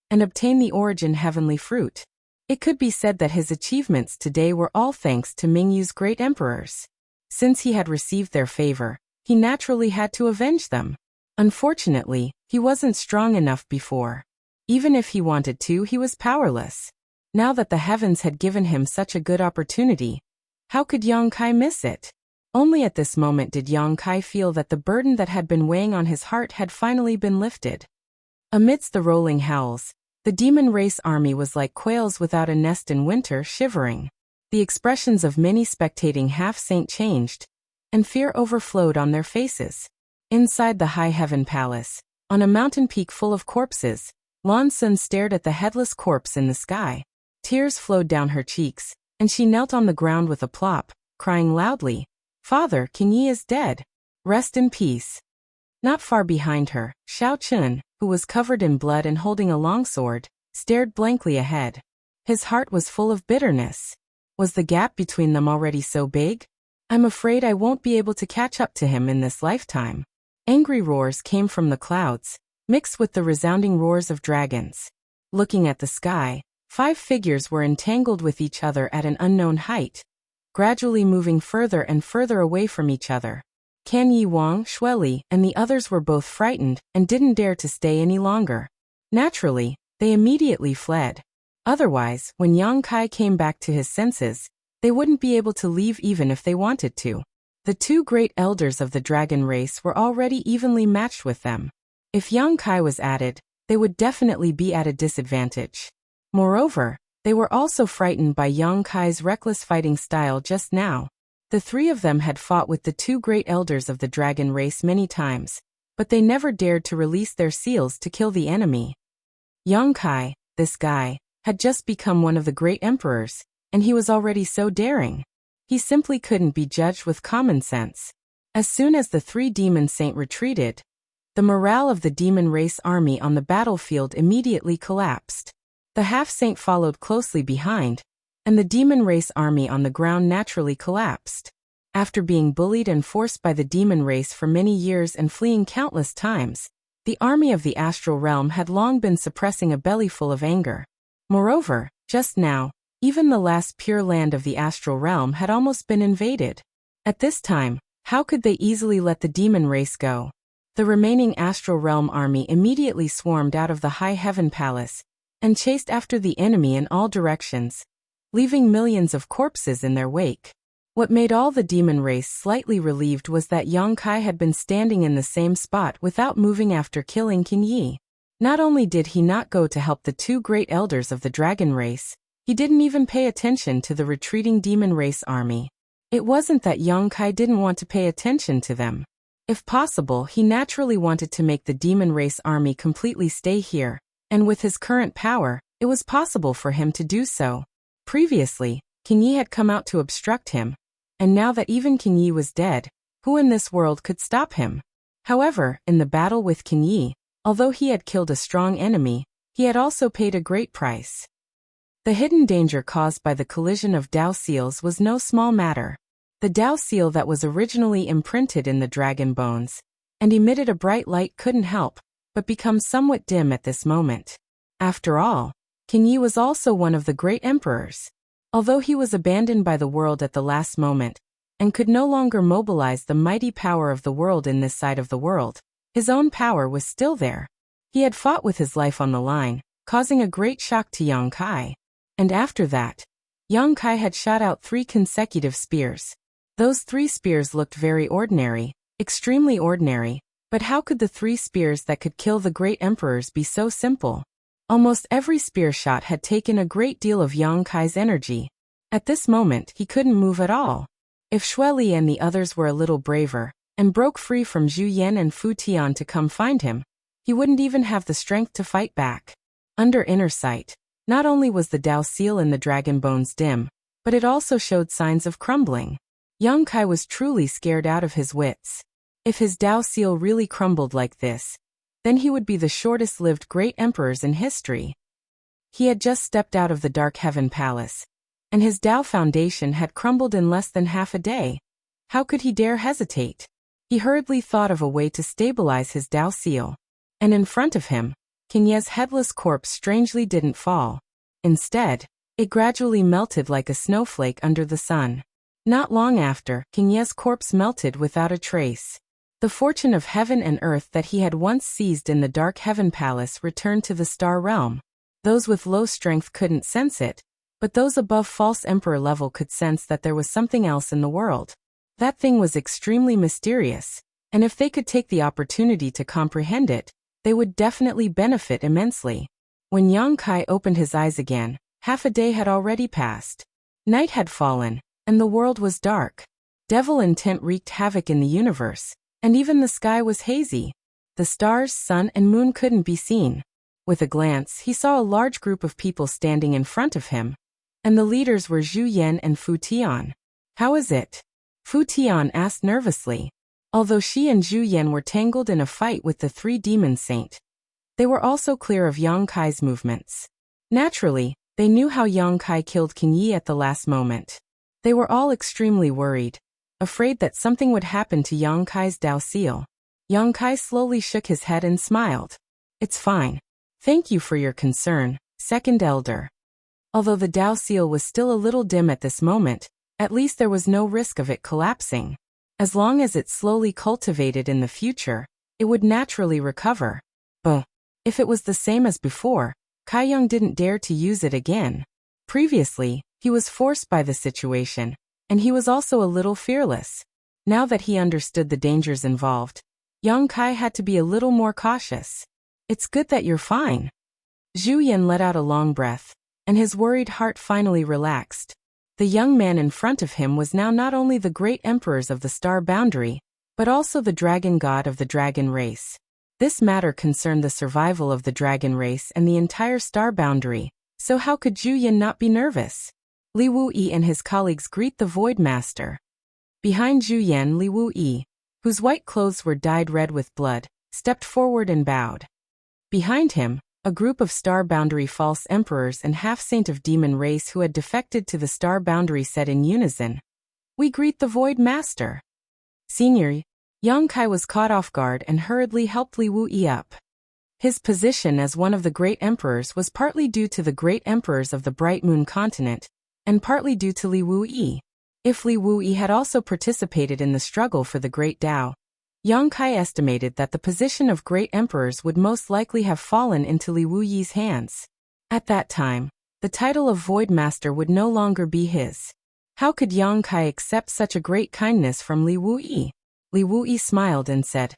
and obtain the origin heavenly fruit. It could be said that his achievements today were all thanks to Mingyu's great emperors. Since he had received their favor, he naturally had to avenge them. Unfortunately, he wasn't strong enough before. Even if he wanted to, he was powerless. Now that the heavens had given him such a good opportunity, how could Yang Kai miss it? Only at this moment did Yang Kai feel that the burden that had been weighing on his heart had finally been lifted. Amidst the rolling howls, the demon race army was like quails without a nest in winter, shivering. The expressions of many spectating half-saint changed, and fear overflowed on their faces. Inside the high heaven palace, on a mountain peak full of corpses, Lan Sun stared at the headless corpse in the sky. Tears flowed down her cheeks, and she knelt on the ground with a plop, crying loudly, "Father, King Yi is dead. Rest in peace." Not far behind her, Xiao Chun, who was covered in blood and holding a long sword, stared blankly ahead. His heart was full of bitterness. Was the gap between them already so big? "I'm afraid I won't be able to catch up to him in this lifetime." Angry roars came from the clouds, mixed with the resounding roars of dragons. Looking at the sky, 5 figures were entangled with each other at an unknown height, gradually moving further and further away from each other. Can Yi Wang, Shueli, and the others were both frightened and didn't dare to stay any longer. Naturally, they immediately fled. Otherwise, when Yang Kai came back to his senses, they wouldn't be able to leave even if they wanted to. The 2 great elders of the dragon race were already evenly matched with them. If Yang Kai was added, they would definitely be at a disadvantage. Moreover, they were also frightened by Yang Kai's reckless fighting style just now. The 3 of them had fought with the 2 great elders of the dragon race many times, but they never dared to release their seals to kill the enemy. Yang Kai, this guy, had just become one of the great emperors, and he was already so daring. He simply couldn't be judged with common sense. As soon as the 3 demon saints retreated, the morale of the demon race army on the battlefield immediately collapsed. The half-saint followed closely behind, and the demon race army on the ground naturally collapsed. After being bullied and forced by the demon race for many years and fleeing countless times, the army of the astral realm had long been suppressing a bellyful of anger. Moreover, just now, even the last pure land of the astral realm had almost been invaded. At this time, how could they easily let the demon race go? The remaining astral realm army immediately swarmed out of the high heaven palace and chased after the enemy in all directions, leaving millions of corpses in their wake. What made all the demon race slightly relieved was that Yang Kai had been standing in the same spot without moving after killing King Yi. Not only did he not go to help the 2 great elders of the dragon race, he didn't even pay attention to the retreating demon race army. It wasn't that Yang Kai didn't want to pay attention to them. If possible, he naturally wanted to make the demon race army completely stay here, and with his current power, it was possible for him to do so. Previously, King Yi had come out to obstruct him, and now that even King Yi was dead, who in this world could stop him? However, in the battle with King Yi, although he had killed a strong enemy, he had also paid a great price. The hidden danger caused by the collision of Dao seals was no small matter. The Dao seal that was originally imprinted in the dragon bones and emitted a bright light couldn't help but become somewhat dim at this moment. After all, King Yi was also one of the great emperors. Although he was abandoned by the world at the last moment and could no longer mobilize the mighty power of the world in this side of the world, his own power was still there. He had fought with his life on the line, causing a great shock to Yang Kai. And after that, Yang Kai had shot out 3 consecutive spears. Those 3 spears looked very ordinary, extremely ordinary, but how could the 3 spears that could kill the great emperors be so simple? Almost every spear shot had taken a great deal of Yang Kai's energy. At this moment, he couldn't move at all. If Shueli and the others were a little braver and broke free from Zhu Yan and Fu Tian to come find him, he wouldn't even have the strength to fight back. Under inner sight, not only was the Dao seal in the dragon bones dim, but it also showed signs of crumbling. Yang Kai was truly scared out of his wits. If his Dao seal really crumbled like this, then he would be the shortest-lived great emperors in history. He had just stepped out of the Dark Heaven Palace, and his Dao foundation had crumbled in less than half a day. How could he dare hesitate? He hurriedly thought of a way to stabilize his Dao seal. And in front of him, King Ye's headless corpse strangely didn't fall. Instead, it gradually melted like a snowflake under the sun. Not long after, King Ye's corpse melted without a trace. The fortune of heaven and earth that he had once seized in the dark heaven palace returned to the star realm. Those with low strength couldn't sense it, but those above false emperor level could sense that there was something else in the world. That thing was extremely mysterious, and if they could take the opportunity to comprehend it, they would definitely benefit immensely. When Yang Kai opened his eyes again, half a day had already passed. Night had fallen, and the world was dark. Devil intent wreaked havoc in the universe, and even the sky was hazy. The stars, sun, and moon couldn't be seen. With a glance, he saw a large group of people standing in front of him, and the leaders were Zhu Yan and Fu Tian. How is it? Fu Tian asked nervously. Although she and Zhu Yan were tangled in a fight with the three demon saint, they were also clear of Yang Kai's movements. Naturally, they knew how Yang Kai killed King Yi at the last moment. They were all extremely worried, afraid that something would happen to Yang Kai's Dao seal. Yang Kai slowly shook his head and smiled. It's fine. Thank you for your concern, second elder. Although the Dao seal was still a little dim at this moment, at least there was no risk of it collapsing. As long as it slowly cultivated in the future, it would naturally recover. But if it was the same as before, Kai Yang didn't dare to use it again. Previously, he was forced by the situation, and he was also a little fearless. Now that he understood the dangers involved, Yang Kai had to be a little more cautious. It's good that you're fine. Zhu Yan let out a long breath, and his worried heart finally relaxed. The young man in front of him was now not only the great emperors of the star boundary, but also the dragon god of the dragon race. This matter concerned the survival of the dragon race and the entire star boundary, so how could Zhu Yan not be nervous? Li Wuyi and his colleagues greet the Void Master. Behind Zhu Yan, Li Wuyi, whose white clothes were dyed red with blood, stepped forward and bowed. Behind him, a group of star boundary false emperors and half-saint of demon race who had defected to the star boundary said in unison, "We greet the Void Master." Senior, Yang Kai was caught off guard and hurriedly helped Li Wuyi up. His position as one of the great emperors was partly due to the great emperors of the Bright Moon continent, and partly due to Li Wuyi. If Li Wuyi had also participated in the struggle for the Great Tao, Yang Kai estimated that the position of great emperors would most likely have fallen into Li Wuyi's hands. At that time, the title of Void Master would no longer be his. How could Yang Kai accept such a great kindness from Li Wuyi? Li Wuyi smiled and said,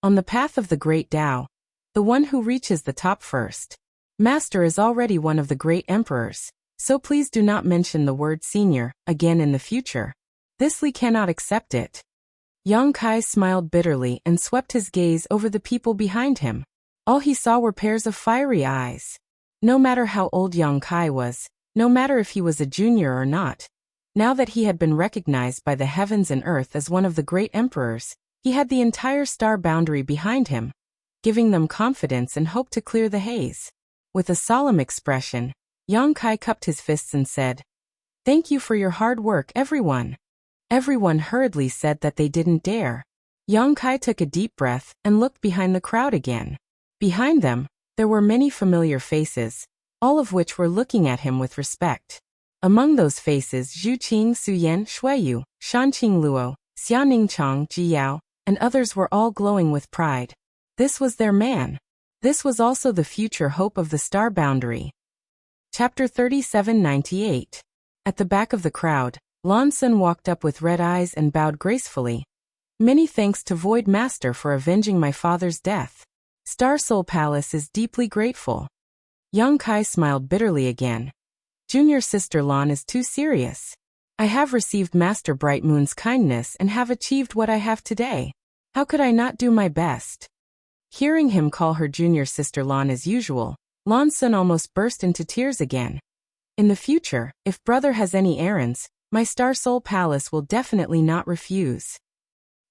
"On the path of the Great Tao, the one who reaches the top first. Master is already one of the great emperors, so please do not mention the word senior again in the future. This Li cannot accept it." Yang Kai smiled bitterly and swept his gaze over the people behind him. All he saw were pairs of fiery eyes. No matter how old Yang Kai was, no matter if he was a junior or not, now that he had been recognized by the heavens and earth as one of the great emperors, he had the entire star boundary behind him, giving them confidence and hope to clear the haze. With a solemn expression, Yang Kai cupped his fists and said, "Thank you for your hard work, everyone." Everyone hurriedly said that they didn't dare. Yang Kai took a deep breath and looked behind the crowd again. Behind them, there were many familiar faces, all of which were looking at him with respect. Among those faces, Zhu Qing, Su Yan, Shuiyu, Shanqing Luo, Xiaoning Chang, Ji Yao, and others were all glowing with pride. This was their man. This was also the future hope of the star boundary. Chapter 3798. At the back of the crowd, Lan Sun walked up with red eyes and bowed gracefully. "Many thanks to Void Master for avenging my father's death. Star Soul Palace is deeply grateful." Yang Kai smiled bitterly again. "Junior sister Lan is too serious. I have received Master Bright Moon's kindness and have achieved what I have today. How could I not do my best?" Hearing him call her junior sister Lan as usual, Lan Sun almost burst into tears again. "In the future, if brother has any errands, my Star Soul Palace will definitely not refuse."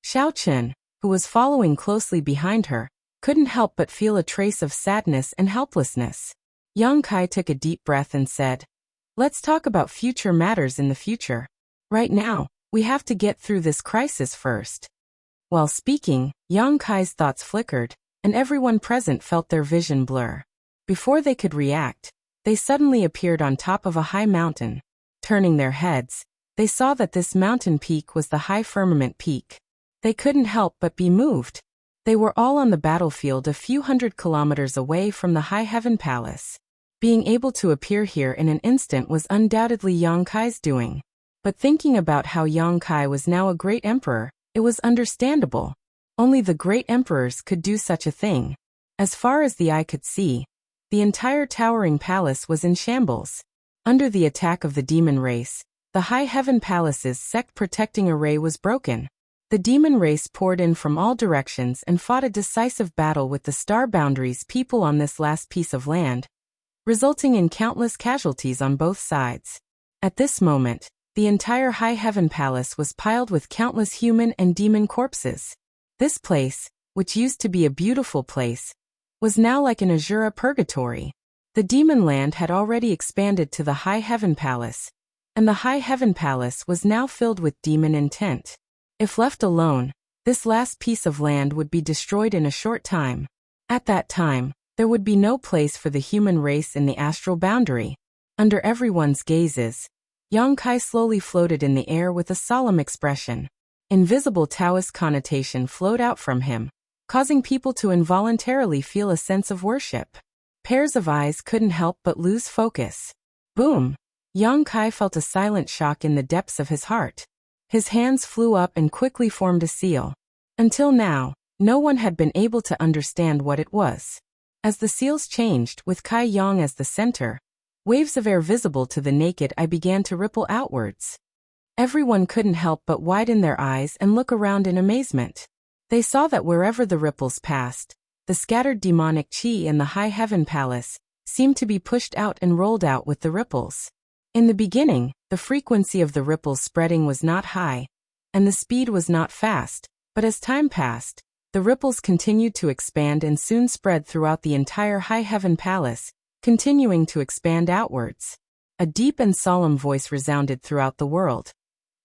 Xiao Chen, who was following closely behind her, couldn't help but feel a trace of sadness and helplessness. Yang Kai took a deep breath and said, "Let's talk about future matters in the future. Right now, we have to get through this crisis first." While speaking, Yang Kai's thoughts flickered, and everyone present felt their vision blur. Before they could react, they suddenly appeared on top of a high mountain. Turning their heads, They saw that this mountain peak was the high firmament peak. They couldn't help but be moved. They were all on the battlefield a few hundred kilometers away from the High Heaven Palace. Being able to appear here in an instant was undoubtedly Yang Kai's doing. But thinking about how Yang Kai was now a great emperor, it was understandable. Only the great emperors could do such a thing. As far as the eye could see, the entire towering palace was in shambles. Under the attack of the demon race, the High Heaven Palace's sect-protecting array was broken. The demon race poured in from all directions and fought a decisive battle with the Star Boundary's people on this last piece of land, resulting in countless casualties on both sides. At this moment, the entire High Heaven Palace was piled with countless human and demon corpses. This place, which used to be a beautiful place, was now like an Azura purgatory. The demon land had already expanded to the High Heaven Palace, and the High Heaven Palace was now filled with demon intent. If left alone, this last piece of land would be destroyed in a short time. At that time, there would be no place for the human race in the astral boundary. Under everyone's gazes, Yang Kai slowly floated in the air with a solemn expression. Invisible Taoist connotation flowed out from him, causing people to involuntarily feel a sense of worship. Pairs of eyes couldn't help but lose focus. Boom! Yang Kai felt a silent shock in the depths of his heart. His hands flew up and quickly formed a seal. Until now, no one had been able to understand what it was. As the seals changed, with Kai Yang as the center, waves of air visible to the naked eye began to ripple outwards. Everyone couldn't help but widen their eyes and look around in amazement. They saw that wherever the ripples passed, the scattered demonic chi in the High Heaven Palace seemed to be pushed out and rolled out with the ripples. In the beginning, the frequency of the ripples spreading was not high, and the speed was not fast, but as time passed, the ripples continued to expand and soon spread throughout the entire High Heaven Palace, continuing to expand outwards. A deep and solemn voice resounded throughout the world.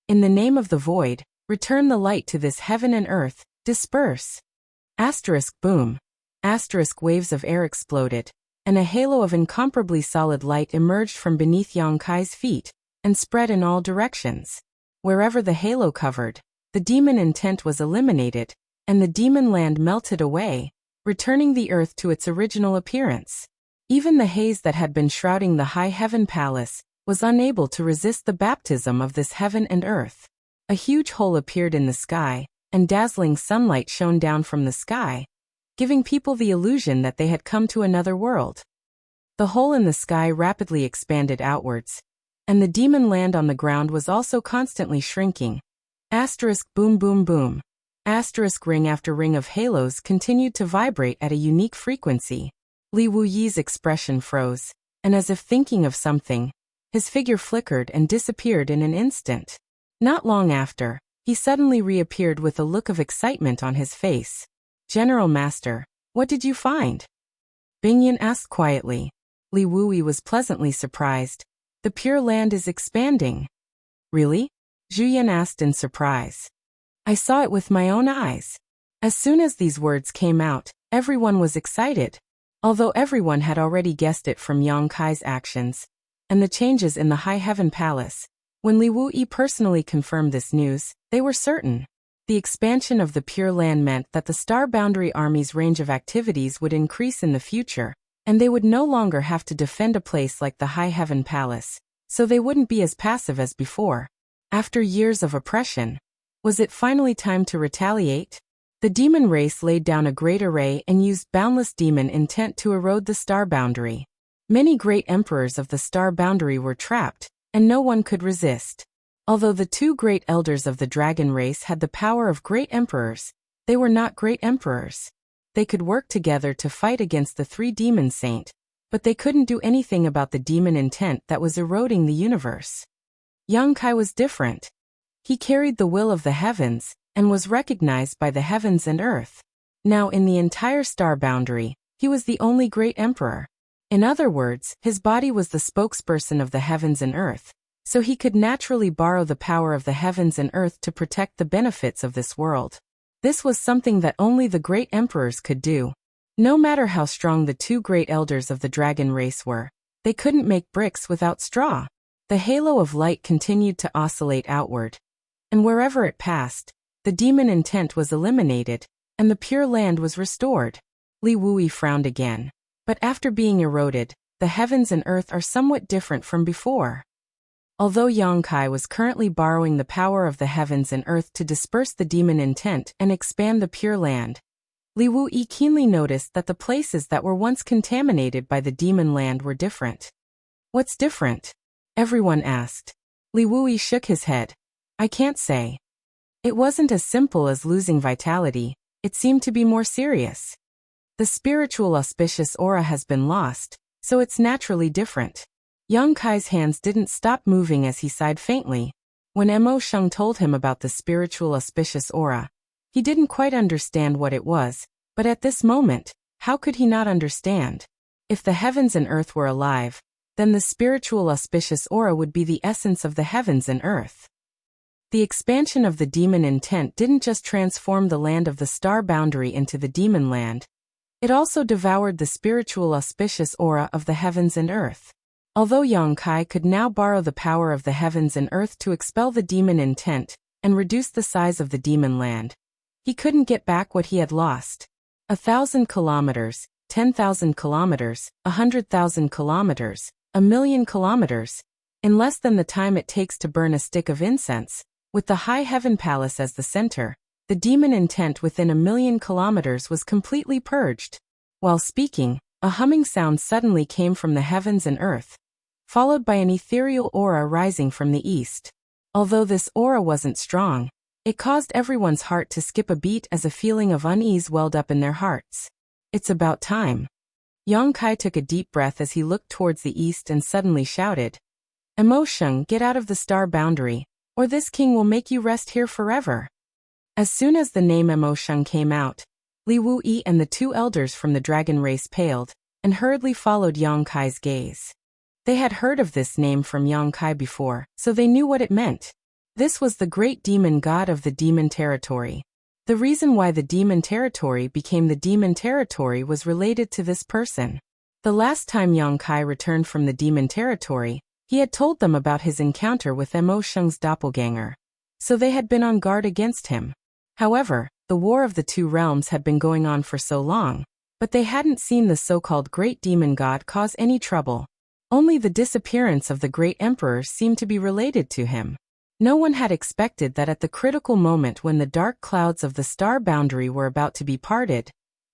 In the name of the void, return the light to this heaven and earth, disperse. Asterisk boom. Asterisk waves of air exploded, and a halo of incomparably solid light emerged from beneath Yang Kai's feet, and spread in all directions. Wherever the halo covered, the demon intent was eliminated, and the demon land melted away, returning the earth to its original appearance. Even the haze that had been shrouding the High Heaven Palace was unable to resist the baptism of this heaven and earth. A huge hole appeared in the sky, and dazzling sunlight shone down from the sky, giving people the illusion that they had come to another world. The hole in the sky rapidly expanded outwards, and the demon land on the ground was also constantly shrinking. Asterisk boom boom boom. Asterisk ring after ring of halos continued to vibrate at a unique frequency. Li Wuyi's expression froze, and as if thinking of something, his figure flickered and disappeared in an instant. Not long after, he suddenly reappeared with a look of excitement on his face. General Master, what did you find? Bingyan asked quietly. Li Wuyi was pleasantly surprised. The Pure Land is expanding. Really? Zhuyan asked in surprise. I saw it with my own eyes. As soon as these words came out, everyone was excited. Although everyone had already guessed it from Yang Kai's actions and the changes in the High Heaven Palace, when Li Wuyi personally confirmed this news, they were certain. The expansion of the Pure Land meant that the Star Boundary Army's range of activities would increase in the future, and they would no longer have to defend a place like the High Heaven Palace, so they wouldn't be as passive as before. After years of oppression, was it finally time to retaliate? The demon race laid down a great array and used boundless demon intent to erode the Star Boundary. Many great emperors of the Star Boundary were trapped, and no one could resist. Although the two great elders of the dragon race had the power of great emperors, they were not great emperors. They could work together to fight against the three demon saint, but they couldn't do anything about the demon intent that was eroding the universe. Yang Kai was different. He carried the will of the heavens, and was recognized by the heavens and earth. Now in the entire Star Boundary, he was the only great emperor. In other words, his body was the spokesperson of the heavens and earth, so he could naturally borrow the power of the heavens and earth to protect the benefits of this world. This was something that only the great emperors could do. No matter how strong the two great elders of the dragon race were, they couldn't make bricks without straw. The halo of light continued to oscillate outward, and wherever it passed, the demon intent was eliminated, and the Pure Land was restored. Li Wui frowned again. But after being eroded, the heavens and earth are somewhat different from before. Although Yang Kai was currently borrowing the power of the heavens and earth to disperse the demon intent and expand the Pure Land, Li Wui keenly noticed that the places that were once contaminated by the demon land were different. What's different? Everyone asked. Li Wui shook his head. I can't say. It wasn't as simple as losing vitality, it seemed to be more serious. The spiritual auspicious aura has been lost, so it's naturally different. Yang Kai's hands didn't stop moving as he sighed faintly. When Mo Sheng told him about the spiritual auspicious aura, he didn't quite understand what it was, but at this moment, how could he not understand? If the heavens and earth were alive, then the spiritual auspicious aura would be the essence of the heavens and earth. The expansion of the demon intent didn't just transform the land of the star boundary into the demon land, it also devoured the spiritual auspicious aura of the heavens and earth. Although Yang Kai could now borrow the power of the heavens and earth to expel the demon intent and reduce the size of the demon land, he couldn't get back what he had lost. 1,000 kilometers, 10,000 kilometers, 100,000 kilometers, 1,000,000 kilometers, in less than the time it takes to burn a stick of incense, with the High Heaven Palace as the center, the demon intent within 1,000,000 kilometers was completely purged. While speaking, a humming sound suddenly came from the heavens and earth, followed by an ethereal aura rising from the east. Although this aura wasn't strong, it caused everyone's heart to skip a beat as a feeling of unease welled up in their hearts. It's about time. Yang Kai took a deep breath as he looked towards the east and suddenly shouted, Mo Sheng, get out of the star boundary, or this king will make you rest here forever. As soon as the name Mo Sheng came out, Li Wui and the two elders from the dragon race paled, and hurriedly followed Yang Kai's gaze. They had heard of this name from Yang Kai before, so they knew what it meant. This was the great demon god of the demon territory. The reason why the demon territory became the demon territory was related to this person. The last time Yang Kai returned from the demon territory, he had told them about his encounter with Mo Sheng's doppelganger. So they had been on guard against him. However, the war of the two realms had been going on for so long, but they hadn't seen the so-called great demon god cause any trouble. Only the disappearance of the great emperor seemed to be related to him. No one had expected that at the critical moment when the dark clouds of the star boundary were about to be parted,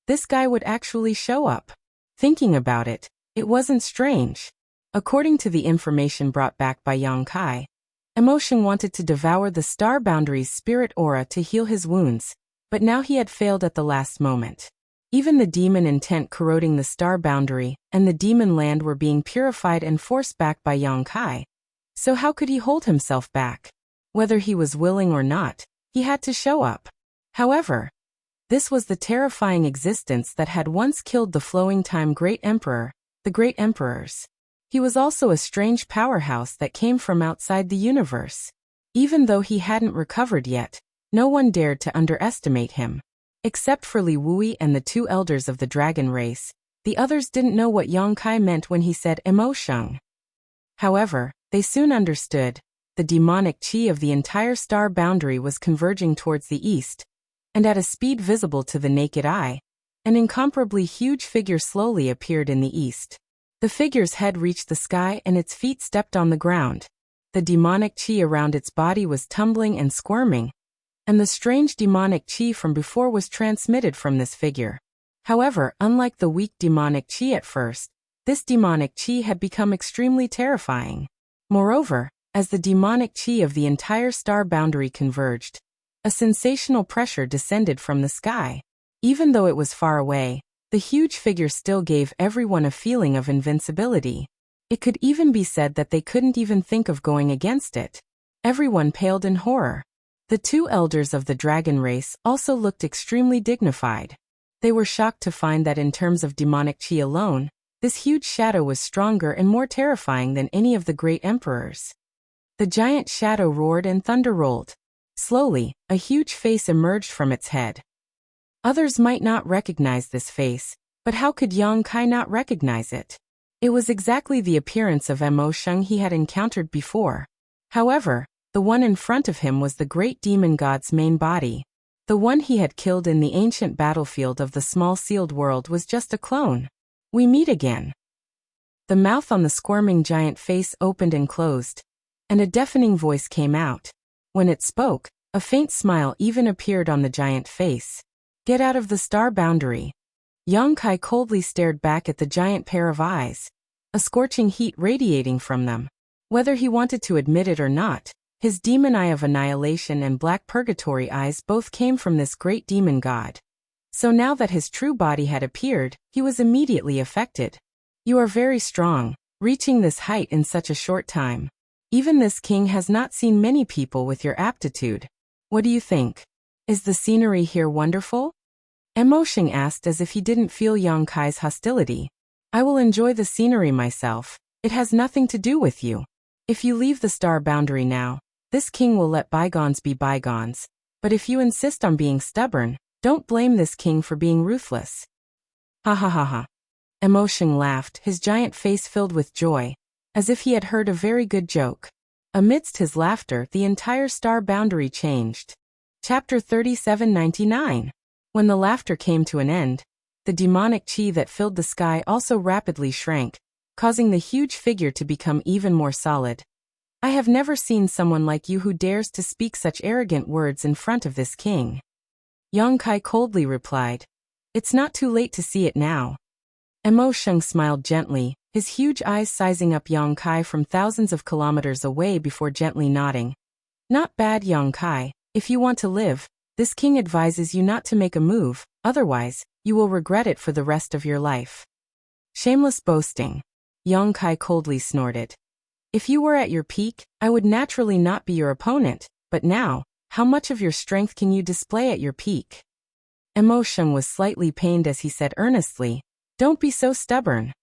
this guy would actually show up. Thinking about it, it wasn't strange. According to the information brought back by Yang Kai, Mo Sheng wanted to devour the star boundary's spirit aura to heal his wounds, but now he had failed at the last moment. Even the demon intent corroding the star boundary and the demon land were being purified and forced back by Yang Kai. So how could he hold himself back? Whether he was willing or not, he had to show up. However, this was the terrifying existence that had once killed the flowing time great emperor, the great emperors. He was also a strange powerhouse that came from outside the universe. Even though he hadn't recovered yet, no one dared to underestimate him. Except for Li Wui and the two elders of the dragon race, the others didn't know what Yang Kai meant when he said Mo Sheng. However, they soon understood. The demonic chi of the entire star boundary was converging towards the east, and at a speed visible to the naked eye, an incomparably huge figure slowly appeared in the east. The figure's head reached the sky and its feet stepped on the ground. The demonic chi around its body was tumbling and squirming, and the strange demonic chi from before was transmitted from this figure. However, unlike the weak demonic chi at first, this demonic chi had become extremely terrifying. Moreover, as the demonic chi of the entire star boundary converged, a sensational pressure descended from the sky. Even though it was far away, the huge figure still gave everyone a feeling of invincibility. It could even be said that they couldn't even think of going against it. Everyone paled in horror. The two elders of the dragon race also looked extremely dignified. They were shocked to find that in terms of demonic chi alone, this huge shadow was stronger and more terrifying than any of the great emperors. The giant shadow roared and thunder rolled. Slowly, a huge face emerged from its head. Others might not recognize this face, but how could Yang Kai not recognize it? It was exactly the appearance of Mo Sheng he had encountered before. However, the one in front of him was the great demon god's main body. The one he had killed in the ancient battlefield of the small sealed world was just a clone. We meet again. The mouth on the squirming giant face opened and closed, and a deafening voice came out. When it spoke, a faint smile even appeared on the giant face. Get out of the star boundary. Yang Kai coldly stared back at the giant pair of eyes, a scorching heat radiating from them. Whether he wanted to admit it or not, his demon eye of annihilation and black purgatory eyes both came from this great demon god. So now that his true body had appeared, he was immediately affected. You are very strong, reaching this height in such a short time. Even this king has not seen many people with your aptitude. What do you think? Is the scenery here wonderful? Mo Sheng asked as if he didn't feel Yang Kai's hostility. I will enjoy the scenery myself. It has nothing to do with you. If you leave the star boundary now, this king will let bygones be bygones. But if you insist on being stubborn, don't blame this king for being ruthless. Ha ha ha ha. Mo Sheng laughed, his giant face filled with joy, as if he had heard a very good joke. Amidst his laughter, the entire star boundary changed. Chapter 3799. When the laughter came to an end, the demonic chi that filled the sky also rapidly shrank, causing the huge figure to become even more solid. I have never seen someone like you who dares to speak such arrogant words in front of this king. Yang Kai coldly replied. It's not too late to see it now. Mo Sheng smiled gently, his huge eyes sizing up Yang Kai from thousands of kilometers away before gently nodding. Not bad, Yang Kai. If you want to live, this king advises you not to make a move, otherwise, you will regret it for the rest of your life. Shameless boasting. Yang Kai coldly snorted. If you were at your peak, I would naturally not be your opponent, but now, how much of your strength can you display at your peak? Mo Sheng was slightly pained as he said earnestly, don't be so stubborn.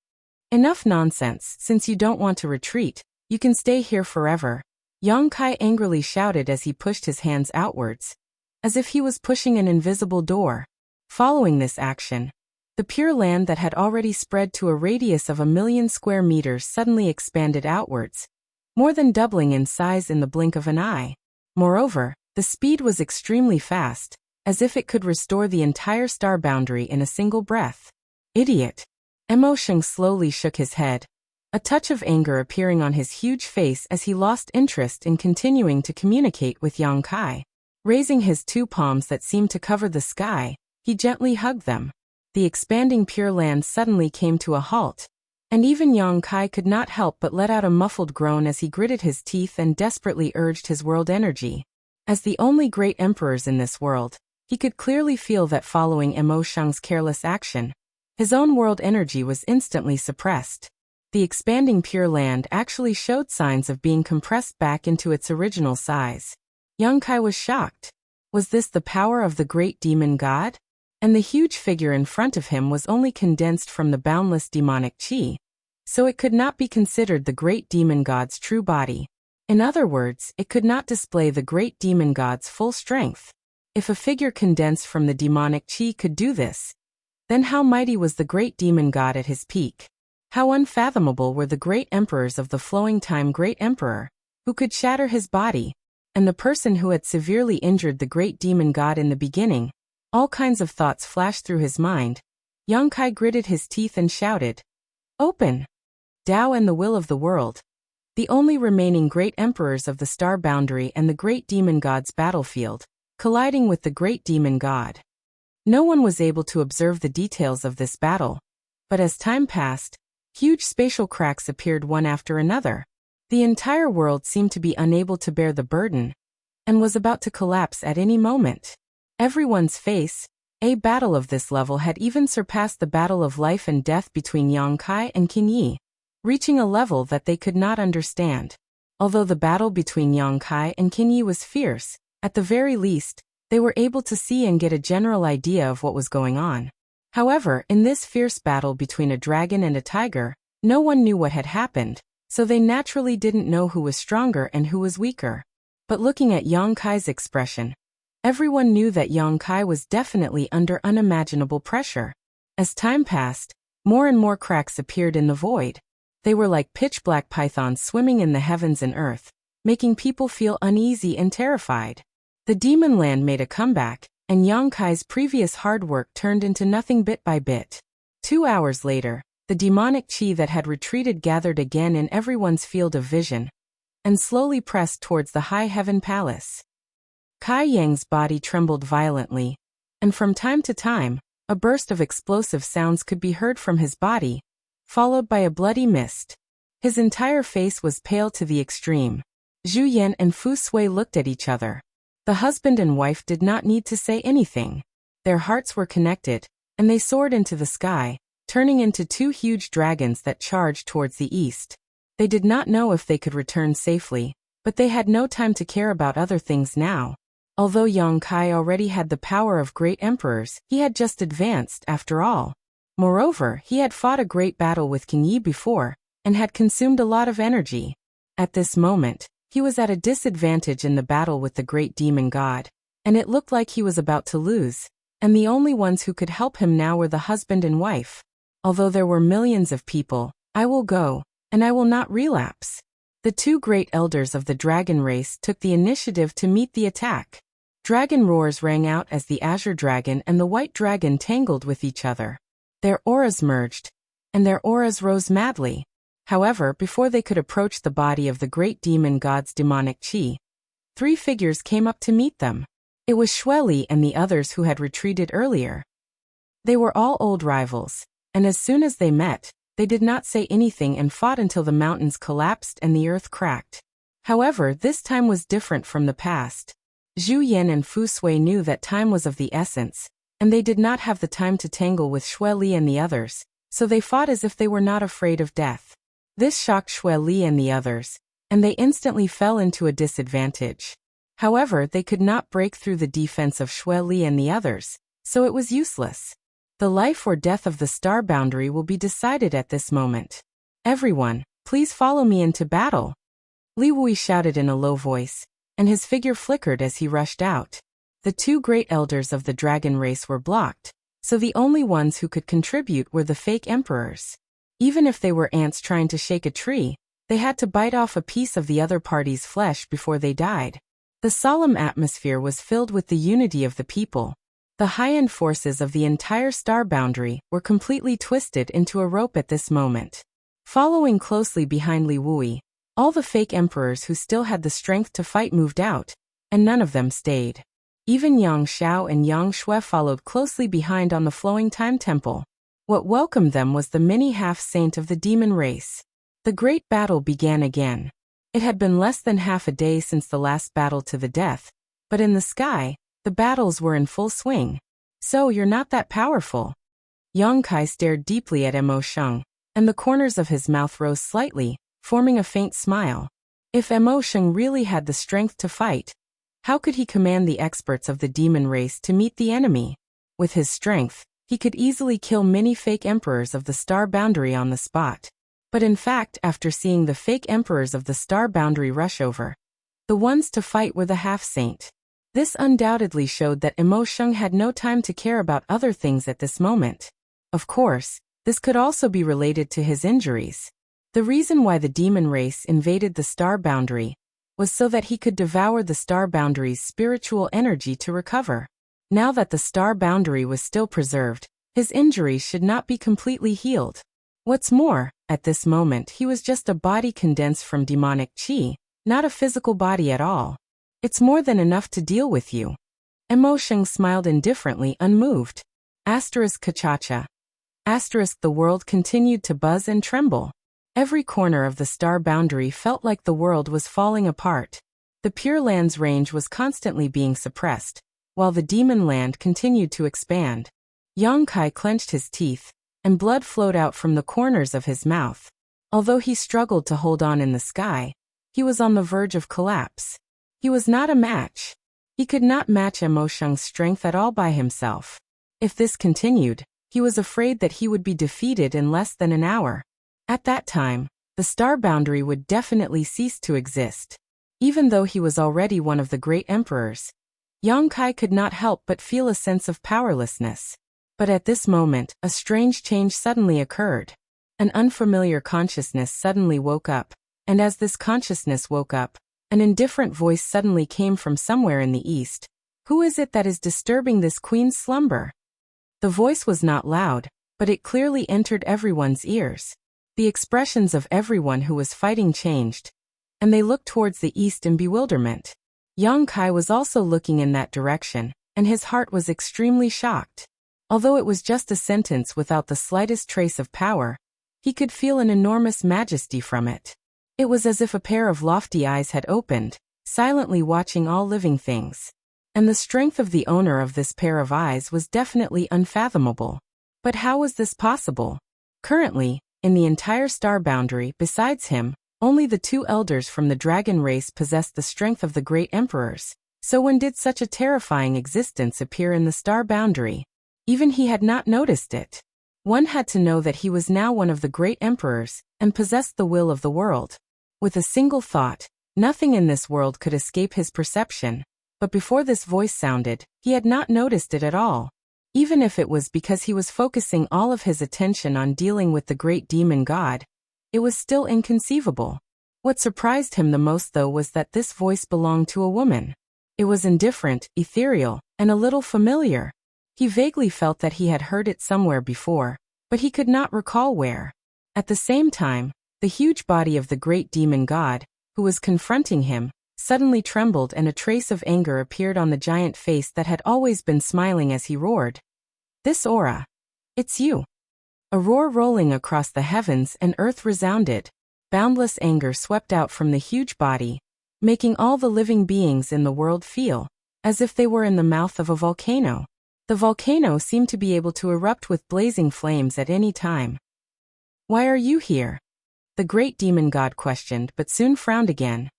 Enough nonsense, since you don't want to retreat, you can stay here forever. Yang Kai angrily shouted as he pushed his hands outwards, as if he was pushing an invisible door. Following this action, the pure land that had already spread to a radius of 1,000,000 square meters suddenly expanded outwards, more than doubling in size in the blink of an eye. Moreover, the speed was extremely fast, as if it could restore the entire star boundary in a single breath. Idiot. Mo Sheng slowly shook his head, a touch of anger appearing on his huge face as he lost interest in continuing to communicate with Yang Kai. Raising his two palms that seemed to cover the sky, he gently hugged them. The expanding pure land suddenly came to a halt, and even Yang Kai could not help but let out a muffled groan as he gritted his teeth and desperately urged his world energy. As the only great emperors in this world, he could clearly feel that following Mo Sheng's careless action, his own world energy was instantly suppressed. The expanding pure land actually showed signs of being compressed back into its original size. Yang Kai was shocked. Was this the power of the great demon god? And the huge figure in front of him was only condensed from the boundless demonic chi, so it could not be considered the great demon god's true body. In other words, it could not display the great demon god's full strength. If a figure condensed from the demonic chi could do this, then how mighty was the great demon god at his peak? How unfathomable were the great emperors of the flowing time great emperor, who could shatter his body, and the person who had severely injured the great demon god in the beginning? All kinds of thoughts flashed through his mind. Yang Kai gritted his teeth and shouted, Open! Tao and the will of the world. The only remaining great emperors of the star boundary and the great demon god's battlefield, colliding with the great demon god. No one was able to observe the details of this battle, but as time passed, huge spatial cracks appeared one after another. The entire world seemed to be unable to bear the burden, and was about to collapse at any moment. Everyone's face, a battle of this level had even surpassed the battle of life and death between Yang Kai and Qin Yi, reaching a level that they could not understand. Although the battle between Yang Kai and Qin Yi was fierce, at the very least, they were able to see and get a general idea of what was going on. However, in this fierce battle between a dragon and a tiger, no one knew what had happened, so they naturally didn't know who was stronger and who was weaker. But looking at Yang Kai's expression, everyone knew that Yang Kai was definitely under unimaginable pressure. As time passed, More and more cracks appeared in the void. They were like pitch-black pythons swimming in the heavens and earth, making people feel uneasy and terrified. The demon land made a comeback, and Yang Kai's previous hard work turned into nothing bit by bit. 2 hours later, the demonic chi that had retreated gathered again in everyone's field of vision, and slowly pressed towards the high heaven palace. Kai Yang's body trembled violently, and from time to time, a burst of explosive sounds could be heard from his body, followed by a bloody mist. His entire face was pale to the extreme. Zhu Yan and Fu Sui looked at each other. The husband and wife did not need to say anything. Their hearts were connected, and they soared into the sky, turning into 2 huge dragons that charged towards the east. They did not know if they could return safely, but they had no time to care about other things now. Although Yang Kai already had the power of great emperors, he had just advanced after all. Moreover, he had fought a great battle with King Yi before, and had consumed a lot of energy. At this moment, he was at a disadvantage in the battle with the great demon god, and it looked like he was about to lose, and the only ones who could help him now were the husband and wife. Although there were millions of people, I will go, and I will not relapse. The 2 great elders of the dragon race took the initiative to meet the attack. Dragon roars rang out as the azure dragon and the white dragon tangled with each other. Their auras merged, and their auras rose madly. However, before they could approach the body of the great demon god's demonic chi, 3 figures came up to meet them. It was Xue Li and the others who had retreated earlier. They were all old rivals, and as soon as they met, they did not say anything and fought until the mountains collapsed and the earth cracked. However, this time was different from the past. Zhu Yan and Fu Sui knew that time was of the essence, and they did not have the time to tangle with Xue Li and the others, so they fought as if they were not afraid of death. This shocked Xue Li and the others, and they instantly fell into a disadvantage. However, they could not break through the defense of Xue Li and the others, so it was useless. The life or death of the star boundary will be decided at this moment. Everyone, please follow me into battle. Li Wui shouted in a low voice, and his figure flickered as he rushed out. The 2 great elders of the dragon race were blocked, so the only ones who could contribute were the fake emperors. Even if they were ants trying to shake a tree, they had to bite off a piece of the other party's flesh before they died. The solemn atmosphere was filled with the unity of the people. The high-end forces of the entire star boundary were completely twisted into a rope at this moment. Following closely behind Li Wui, all the fake emperors who still had the strength to fight moved out, and none of them stayed. Even Yang Xiao and Yang Shui followed closely behind on the flowing time temple. What welcomed them was the mini half-saint of the demon race. The great battle began again. It had been less than half a day since the last battle to the death, but in the sky, the battles were in full swing. So you're not that powerful. Yang Kai stared deeply at Mo Sheng, and the corners of his mouth rose slightly, forming a faint smile. If Mo Sheng really had the strength to fight, how could he command the experts of the demon race to meet the enemy? With his strength, he could easily kill many fake emperors of the star boundary on the spot. But in fact, after seeing the fake emperors of the star boundary rush over, the ones to fight were the half-saint. This undoubtedly showed that Mo Sheng had no time to care about other things at this moment. Of course, this could also be related to his injuries. The reason why the demon race invaded the star boundary was so that he could devour the star boundary's spiritual energy to recover. Now that the star boundary was still preserved, his injuries should not be completely healed. What's more, at this moment he was just a body condensed from demonic chi, not a physical body at all. It's more than enough to deal with you. Mo Sheng smiled indifferently, unmoved. Kachacha. The world continued to buzz and tremble. Every corner of the star boundary felt like the world was falling apart. The Pure Land's range was constantly being suppressed, while the Demon Land continued to expand. Yang Kai clenched his teeth, and blood flowed out from the corners of his mouth. Although he struggled to hold on in the sky, he was on the verge of collapse. He was not a match. He could not match Mo Sheng's strength at all by himself. If this continued, he was afraid that he would be defeated in less than an hour. At that time, the star boundary would definitely cease to exist. Even though he was already one of the great emperors, Yang Kai could not help but feel a sense of powerlessness. But at this moment, a strange change suddenly occurred. An unfamiliar consciousness suddenly woke up, and as this consciousness woke up, an indifferent voice suddenly came from somewhere in the east. Who is it that is disturbing this queen's slumber? The voice was not loud, but it clearly entered everyone's ears. The expressions of everyone who was fighting changed, and they looked towards the east in bewilderment. Yang Kai was also looking in that direction, and his heart was extremely shocked. Although it was just a sentence without the slightest trace of power, he could feel an enormous majesty from it. It was as if a pair of lofty eyes had opened, silently watching all living things. And the strength of the owner of this pair of eyes was definitely unfathomable. But how was this possible? Currently, in the entire star boundary, besides him, only the two elders from the dragon race possessed the strength of the great emperors. So when did such a terrifying existence appear in the star boundary? Even he had not noticed it. One had to know that he was now one of the great emperors, and possessed the will of the world. With a single thought, nothing in this world could escape his perception. But before this voice sounded, he had not noticed it at all. Even if it was because he was focusing all of his attention on dealing with the great demon god, it was still inconceivable. What surprised him the most though was that this voice belonged to a woman. It was indifferent, ethereal, and a little familiar. He vaguely felt that he had heard it somewhere before, but he could not recall where. At the same time, the huge body of the great demon god, who was confronting him, suddenly trembled and a trace of anger appeared on the giant face that had always been smiling as he roared. "This aura. It's you." A roar rolling across the heavens and earth resounded. Boundless anger swept out from the huge body, making all the living beings in the world feel as if they were in the mouth of a volcano. The volcano seemed to be able to erupt with blazing flames at any time. "Why are you here?" the great demon god questioned, but soon frowned again.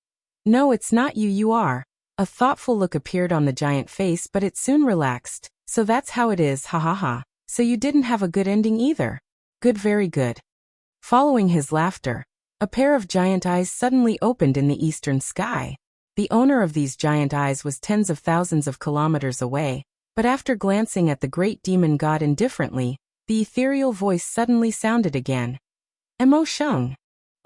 "No, it's not you, you are." A thoughtful look appeared on the giant face, but it soon relaxed. "So that's how it is, ha ha ha. So you didn't have a good ending either." "Good, very good." Following his laughter, a pair of giant eyes suddenly opened in the eastern sky. The owner of these giant eyes was tens of thousands of kilometers away, but after glancing at the great demon god indifferently, the ethereal voice suddenly sounded again. "Emo Sheng."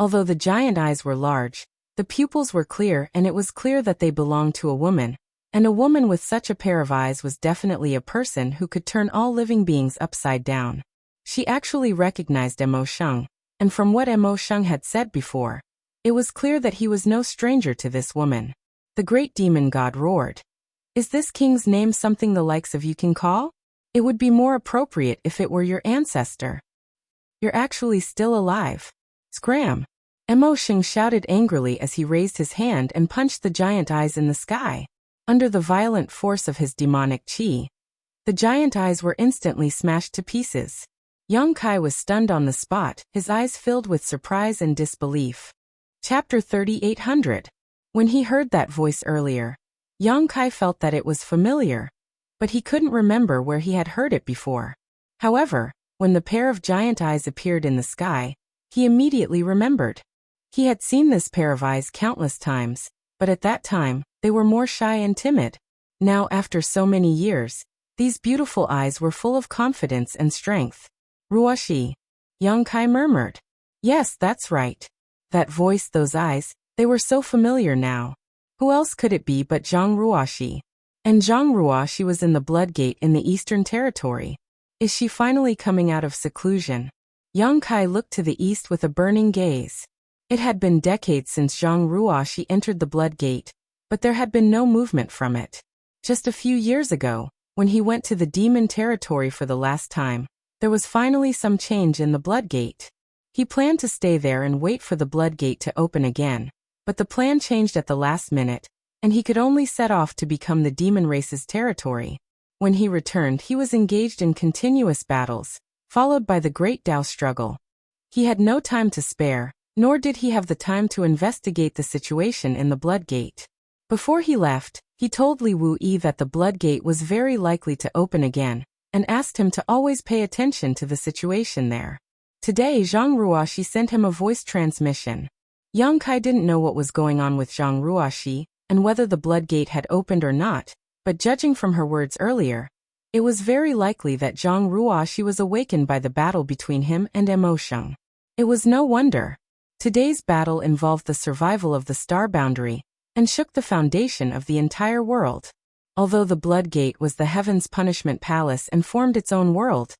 Although the giant eyes were large, the pupils were clear and it was clear that they belonged to a woman, and a woman with such a pair of eyes was definitely a person who could turn all living beings upside down. She actually recognized Emo Sheng, and from what Emo Sheng had said before, it was clear that he was no stranger to this woman. The great demon god roared. "Is this king's name something the likes of you can call? It would be more appropriate if it were your ancestor. You're actually still alive." "Scram!" Emo Sheng shouted angrily as he raised his hand and punched the giant eyes in the sky. Under the violent force of his demonic chi, the giant eyes were instantly smashed to pieces. Yang Kai was stunned on the spot, his eyes filled with surprise and disbelief. Chapter 3800. When he heard that voice earlier, Yang Kai felt that it was familiar, but he couldn't remember where he had heard it before. However, when the pair of giant eyes appeared in the sky, he immediately remembered. He had seen this pair of eyes countless times, but at that time, they were more shy and timid. Now, after so many years, these beautiful eyes were full of confidence and strength. "Ruoshi," Yang Kai murmured. "Yes, that's right. That voice, those eyes, they were so familiar now. Who else could it be but Zhang Ruoshi? And Zhang Ruoshi was in the Blood Gate in the Eastern Territory. Is she finally coming out of seclusion?" Yang Kai looked to the east with a burning gaze. It had been decades since Zhang Ruoshi entered the Blood Gate, but there had been no movement from it. Just a few years ago, when he went to the Demon Territory for the last time, there was finally some change in the Blood Gate. He planned to stay there and wait for the Blood Gate to open again, but the plan changed at the last minute, and he could only set off to become the demon race's territory. When he returned, he was engaged in continuous battles, followed by the Great Dao struggle. He had no time to spare, nor did he have the time to investigate the situation in the Blood Gate. Before he left, he told Li Wuyi that the Blood Gate was very likely to open again, and asked him to always pay attention to the situation there. Today Zhang Ruoshi sent him a voice transmission. Yang Kai didn't know what was going on with Zhang Ruoshi, and whether the Blood Gate had opened or not, but judging from her words earlier, It was very likely that Zhang Ruoxi was awakened by the battle between him and Emosheng. It was no wonder. Today's battle involved the survival of the star boundary and shook the foundation of the entire world. Although the Blood Gate was the Heaven's punishment palace and formed its own world,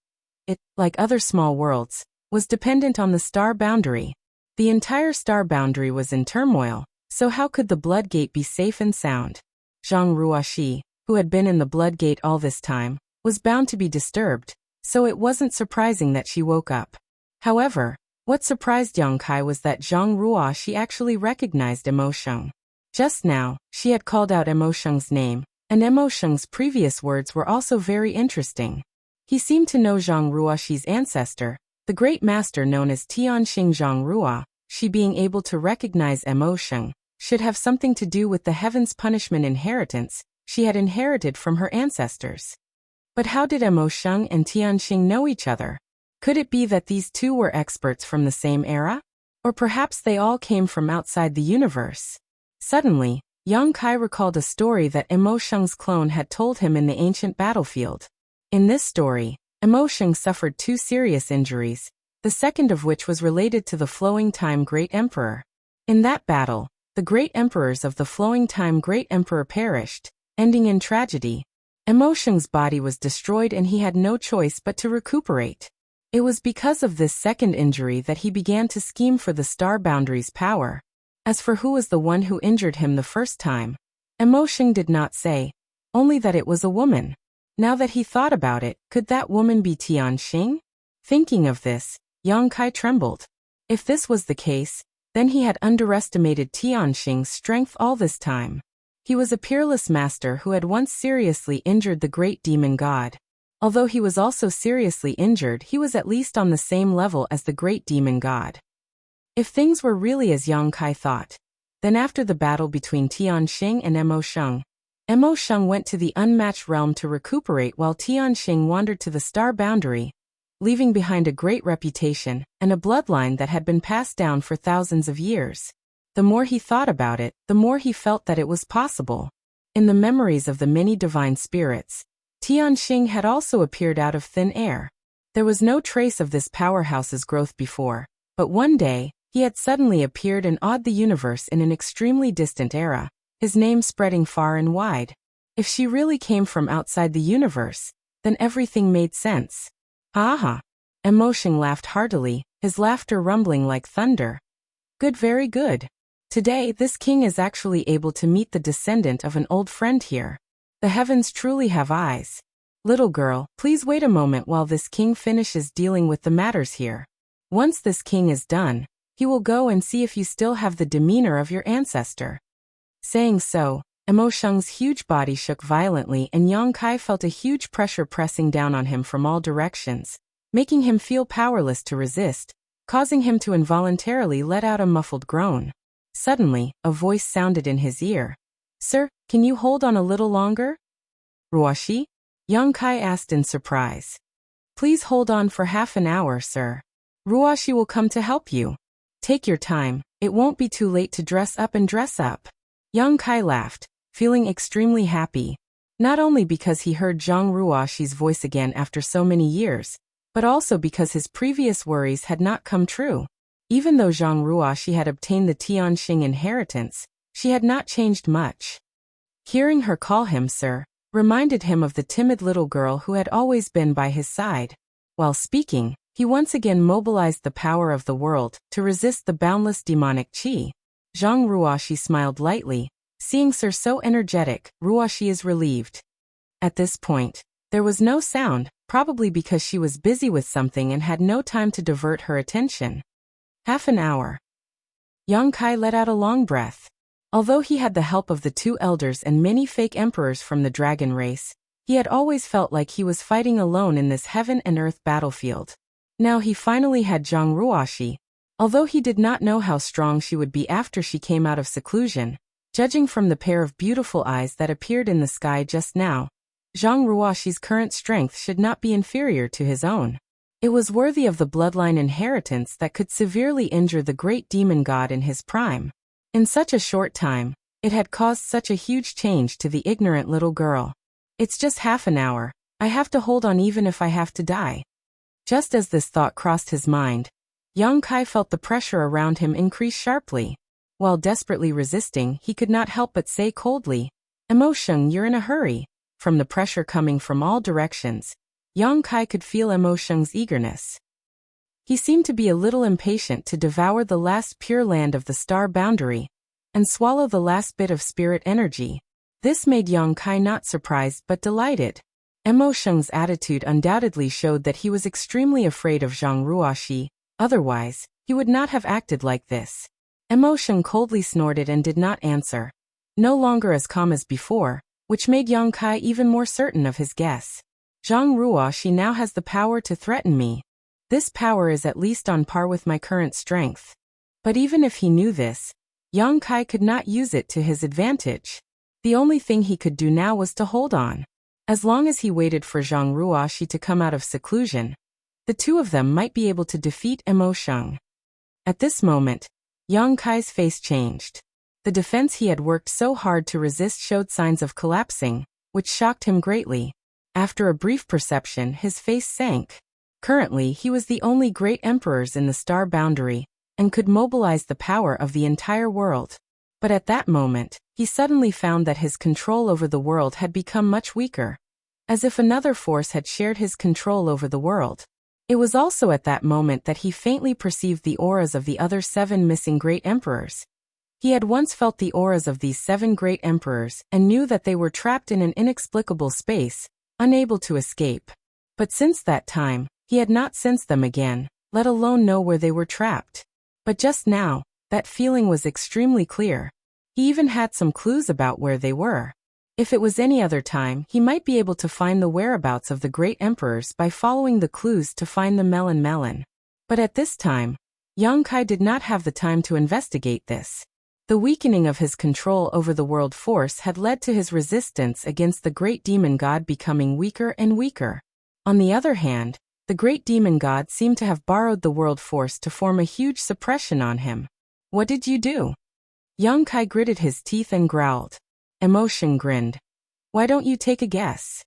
it, like other small worlds, was dependent on the star boundary. The entire star boundary was in turmoil, so how could the Blood Gate be safe and sound? Zhang Ruoxi, who had been in the Blood Gate all this time, was bound to be disturbed, so it wasn't surprising that she woke up. However, what surprised Yang Kai was that Zhang Ruoxi actually recognized Emosheng. Just now, she had called out Emosheng's name, and Emosheng's previous words were also very interesting. He seemed to know Zhang Ruoxi's ancestor, the great master known as Tianxing Zhang Ruo. She being able to recognize Emosheng should have something to do with the Heaven's punishment inheritance she had inherited from her ancestors. But how did Emosheng and Tianxing know each other? Could it be that these two were experts from the same era? Or perhaps they all came from outside the universe? Suddenly, Yang Kai recalled a story that Emosheng's clone had told him in the ancient battlefield. In this story, Emosheng suffered 2 serious injuries, the second of which was related to the Flowing Time Great Emperor. In that battle, the great emperors of the Flowing Time Great Emperor perished, ending in tragedy. Emosheng's body was destroyed and he had no choice but to recuperate. It was because of this second injury that he began to scheme for the star boundary's power. As for who was the one who injured him the first time, Emosheng did not say, only that it was a woman. Now that he thought about it, could that woman be Tianxing? Thinking of this, Yang Kai trembled. If this was the case, then he had underestimated Tianxing's strength all this time. He was a peerless master who had once seriously injured the great demon god. Although he was also seriously injured, he was at least on the same level as the great demon god. If things were really as Yang Kai thought, then after the battle between Tianxing and Emosheng went to the unmatched realm to recuperate while Tianxing wandered to the star boundary, leaving behind a great reputation and a bloodline that had been passed down for thousands of years. The more he thought about it, the more he felt that it was possible. In the memories of the many divine spirits, Tianxing had also appeared out of thin air. There was no trace of this powerhouse's growth before, but one day, he had suddenly appeared and awed the universe in an extremely distant era, his name spreading far and wide. If she really came from outside the universe, then everything made sense. Ha ha! Emosheng laughed heartily, his laughter rumbling like thunder. Good, very good. Today this king is actually able to meet the descendant of an old friend here. The heavens truly have eyes. Little girl, please wait a moment while this king finishes dealing with the matters here. Once this king is done, he will go and see if you still have the demeanor of your ancestor. Saying so, Emosheng's huge body shook violently and Yang Kai felt a huge pressure pressing down on him from all directions, making him feel powerless to resist, causing him to involuntarily let out a muffled groan. Suddenly, a voice sounded in his ear. Sir, can you hold on a little longer? Ruoxi? Yang Kai asked in surprise. Please hold on for half an hour, sir. Ruoxi will come to help you. Take your time, it won't be too late to dress up and dress up. Yang Kai laughed, feeling extremely happy. Not only because he heard Zhang Ruoxi's voice again after so many years, but also because his previous worries had not come true. Even though Zhang Ruoxi had obtained the Tianxing inheritance, she had not changed much. Hearing her call him sir, reminded him of the timid little girl who had always been by his side. While speaking, he once again mobilized the power of the world to resist the boundless demonic qi. Zhang Ruoxi smiled lightly. Seeing Sir so energetic, Ruoxi is relieved. At this point, there was no sound, probably because she was busy with something and had no time to divert her attention. Half an hour. Yang Kai let out a long breath. Although he had the help of the 2 elders and many fake emperors from the dragon race, he had always felt like he was fighting alone in this heaven and earth battlefield. Now he finally had Zhang Ruoxi. Although he did not know how strong she would be after she came out of seclusion, judging from the pair of beautiful eyes that appeared in the sky just now, Zhang Ruoxi's current strength should not be inferior to his own. It was worthy of the bloodline inheritance that could severely injure the great demon god in his prime. In such a short time, it had caused such a huge change to the ignorant little girl. It's just half an hour. I have to hold on even if I have to die. Just as this thought crossed his mind, Yang Kai felt the pressure around him increase sharply. While desperately resisting, he could not help but say coldly, "Emosheng, you're in a hurry." From the pressure coming from all directions, Yang Kai could feel Emosheng's eagerness. He seemed to be a little impatient to devour the last pure land of the star boundary and swallow the last bit of spirit energy. This made Yang Kai not surprised but delighted. Emosheng's attitude undoubtedly showed that he was extremely afraid of Zhang Ruoxi, otherwise, he would not have acted like this. Emosheng coldly snorted and did not answer, no longer as calm as before, which made Yang Kai even more certain of his guess. Zhang Ruoxi now has the power to threaten me. This power is at least on par with my current strength. But even if he knew this, Yang Kai could not use it to his advantage. The only thing he could do now was to hold on. As long as he waited for Zhang Ruoxi to come out of seclusion, the two of them might be able to defeat Emosheng. At this moment, Yang Kai's face changed. The defense he had worked so hard to resist showed signs of collapsing, which shocked him greatly. After a brief perception, his face sank. Currently, he was the only great emperors in the star boundary, and could mobilize the power of the entire world. But at that moment, he suddenly found that his control over the world had become much weaker, as if another force had shared his control over the world. It was also at that moment that he faintly perceived the auras of the other 7 missing great emperors. He had once felt the auras of these 7 great emperors and knew that they were trapped in an inexplicable space, unable to escape. But since that time, he had not sensed them again, let alone know where they were trapped. But just now, that feeling was extremely clear. He even had some clues about where they were. If it was any other time, he might be able to find the whereabouts of the great emperors by following the clues to find the melon. But at this time, Yang Kai did not have the time to investigate this. The weakening of his control over the world force had led to his resistance against the great demon god becoming weaker and weaker. On the other hand, the great demon god seemed to have borrowed the world force to form a huge suppression on him. What did you do? Yang Kai gritted his teeth and growled. Emosheng grinned. Why don't you take a guess?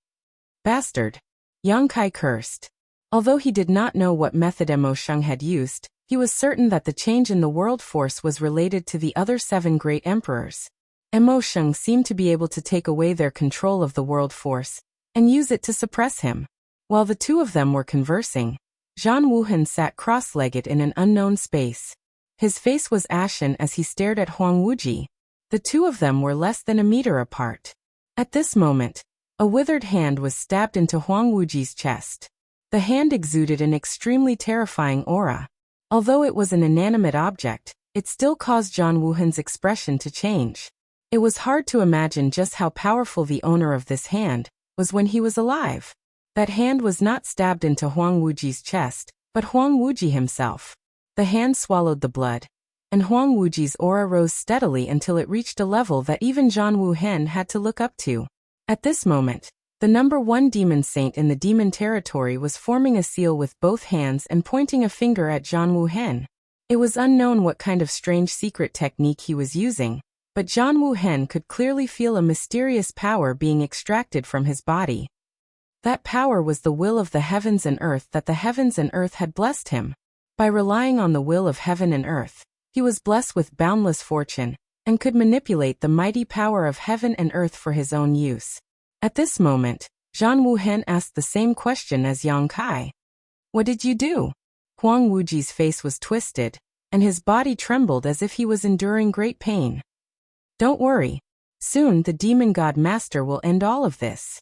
Bastard. Yang Kai cursed. Although he did not know what method Emosheng had used, he was certain that the change in the world force was related to the other 7 great emperors. Emosheng seemed to be able to take away their control of the world force and use it to suppress him. While the two of them were conversing, Zhan Wuhan sat cross-legged in an unknown space. His face was ashen as he stared at Huang Wuji. The two of them were less than a meter apart. At this moment, a withered hand was stabbed into Huang Wuji's chest. The hand exuded an extremely terrifying aura. Although it was an inanimate object, it still caused Zhan Wuhan's expression to change. It was hard to imagine just how powerful the owner of this hand was when he was alive. That hand was not stabbed into Huang Wuji's chest, but Huang Wuji himself. The hand swallowed the blood, and Huang Wuji's aura rose steadily until it reached a level that even Zhan Wuhen had to look up to. At this moment, the number 1 demon saint in the demon territory was forming a seal with both hands and pointing a finger at Zhan Wuhen. It was unknown what kind of strange secret technique he was using, but Zhan Wuhen could clearly feel a mysterious power being extracted from his body. That power was the will of the heavens and earth that the heavens and earth had blessed him. By relying on the will of heaven and earth, he was blessed with boundless fortune, and could manipulate the mighty power of heaven and earth for his own use. At this moment, Zhan Wuhen asked the same question as Yang Kai. What did you do? Huang Wuji's face was twisted, and his body trembled as if he was enduring great pain. Don't worry. Soon the demon god master will end all of this.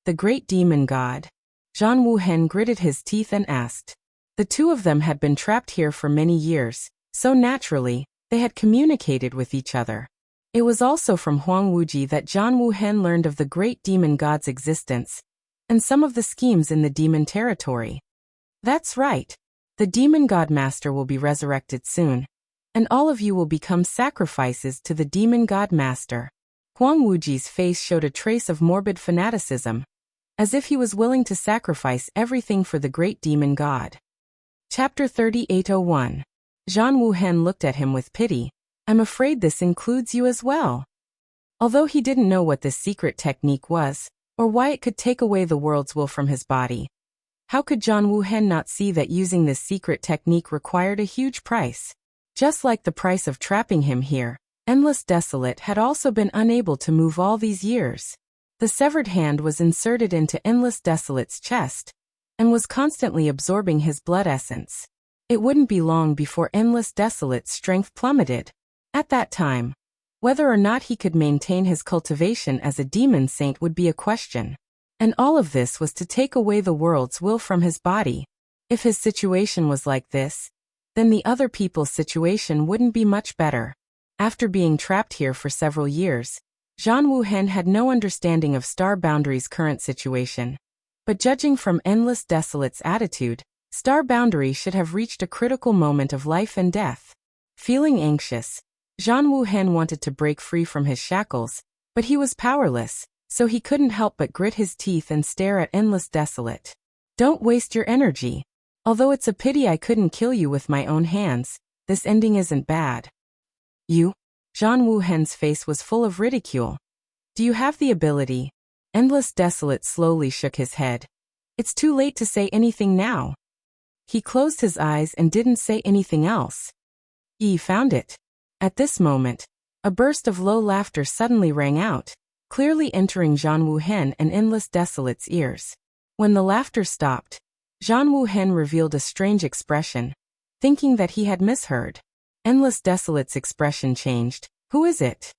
The great demon god. Zhan Wuhen gritted his teeth and asked. The two of them had been trapped here for many years, so naturally, they had communicated with each other. It was also from Huang Wuji that Zhan Wuhen learned of the great demon god's existence, and some of the schemes in the demon territory. That's right. The demon god master will be resurrected soon, and all of you will become sacrifices to the demon god master. Huang Wuji's face showed a trace of morbid fanaticism, as if he was willing to sacrifice everything for the great demon god. Chapter 3801. Zhan Wuhen looked at him with pity. I'm afraid this includes you as well. Although he didn't know what this secret technique was, or why it could take away the world's will from his body. How could Zhang Wuhen not see that using this secret technique required a huge price? Just like the price of trapping him here, Endless Desolate had also been unable to move all these years. The severed hand was inserted into Endless Desolate's chest, and was constantly absorbing his blood essence. It wouldn't be long before Endless Desolate's strength plummeted. At that time, whether or not he could maintain his cultivation as a demon saint would be a question. And all of this was to take away the world's will from his body. If his situation was like this, then the other people's situation wouldn't be much better. After being trapped here for several years, Zhang Wuhen had no understanding of Star Boundary's current situation. But judging from Endless Desolate's attitude, Star Boundary should have reached a critical moment of life and death. Feeling anxious, Zhang Wuhen wanted to break free from his shackles, but he was powerless, so he couldn't help but grit his teeth and stare at Endless Desolate. Don't waste your energy. Although it's a pity I couldn't kill you with my own hands, this ending isn't bad. You? Zhang Wuhen's face was full of ridicule. Do you have the ability? Endless Desolate slowly shook his head. It's too late to say anything now. He closed his eyes and didn't say anything else. He found it. At this moment, a burst of low laughter suddenly rang out, clearly entering Zhang Wuhen and Endless Desolate's ears. When the laughter stopped, Zhang Wuhen revealed a strange expression, thinking that he had misheard. Endless Desolate's expression changed. Who is it?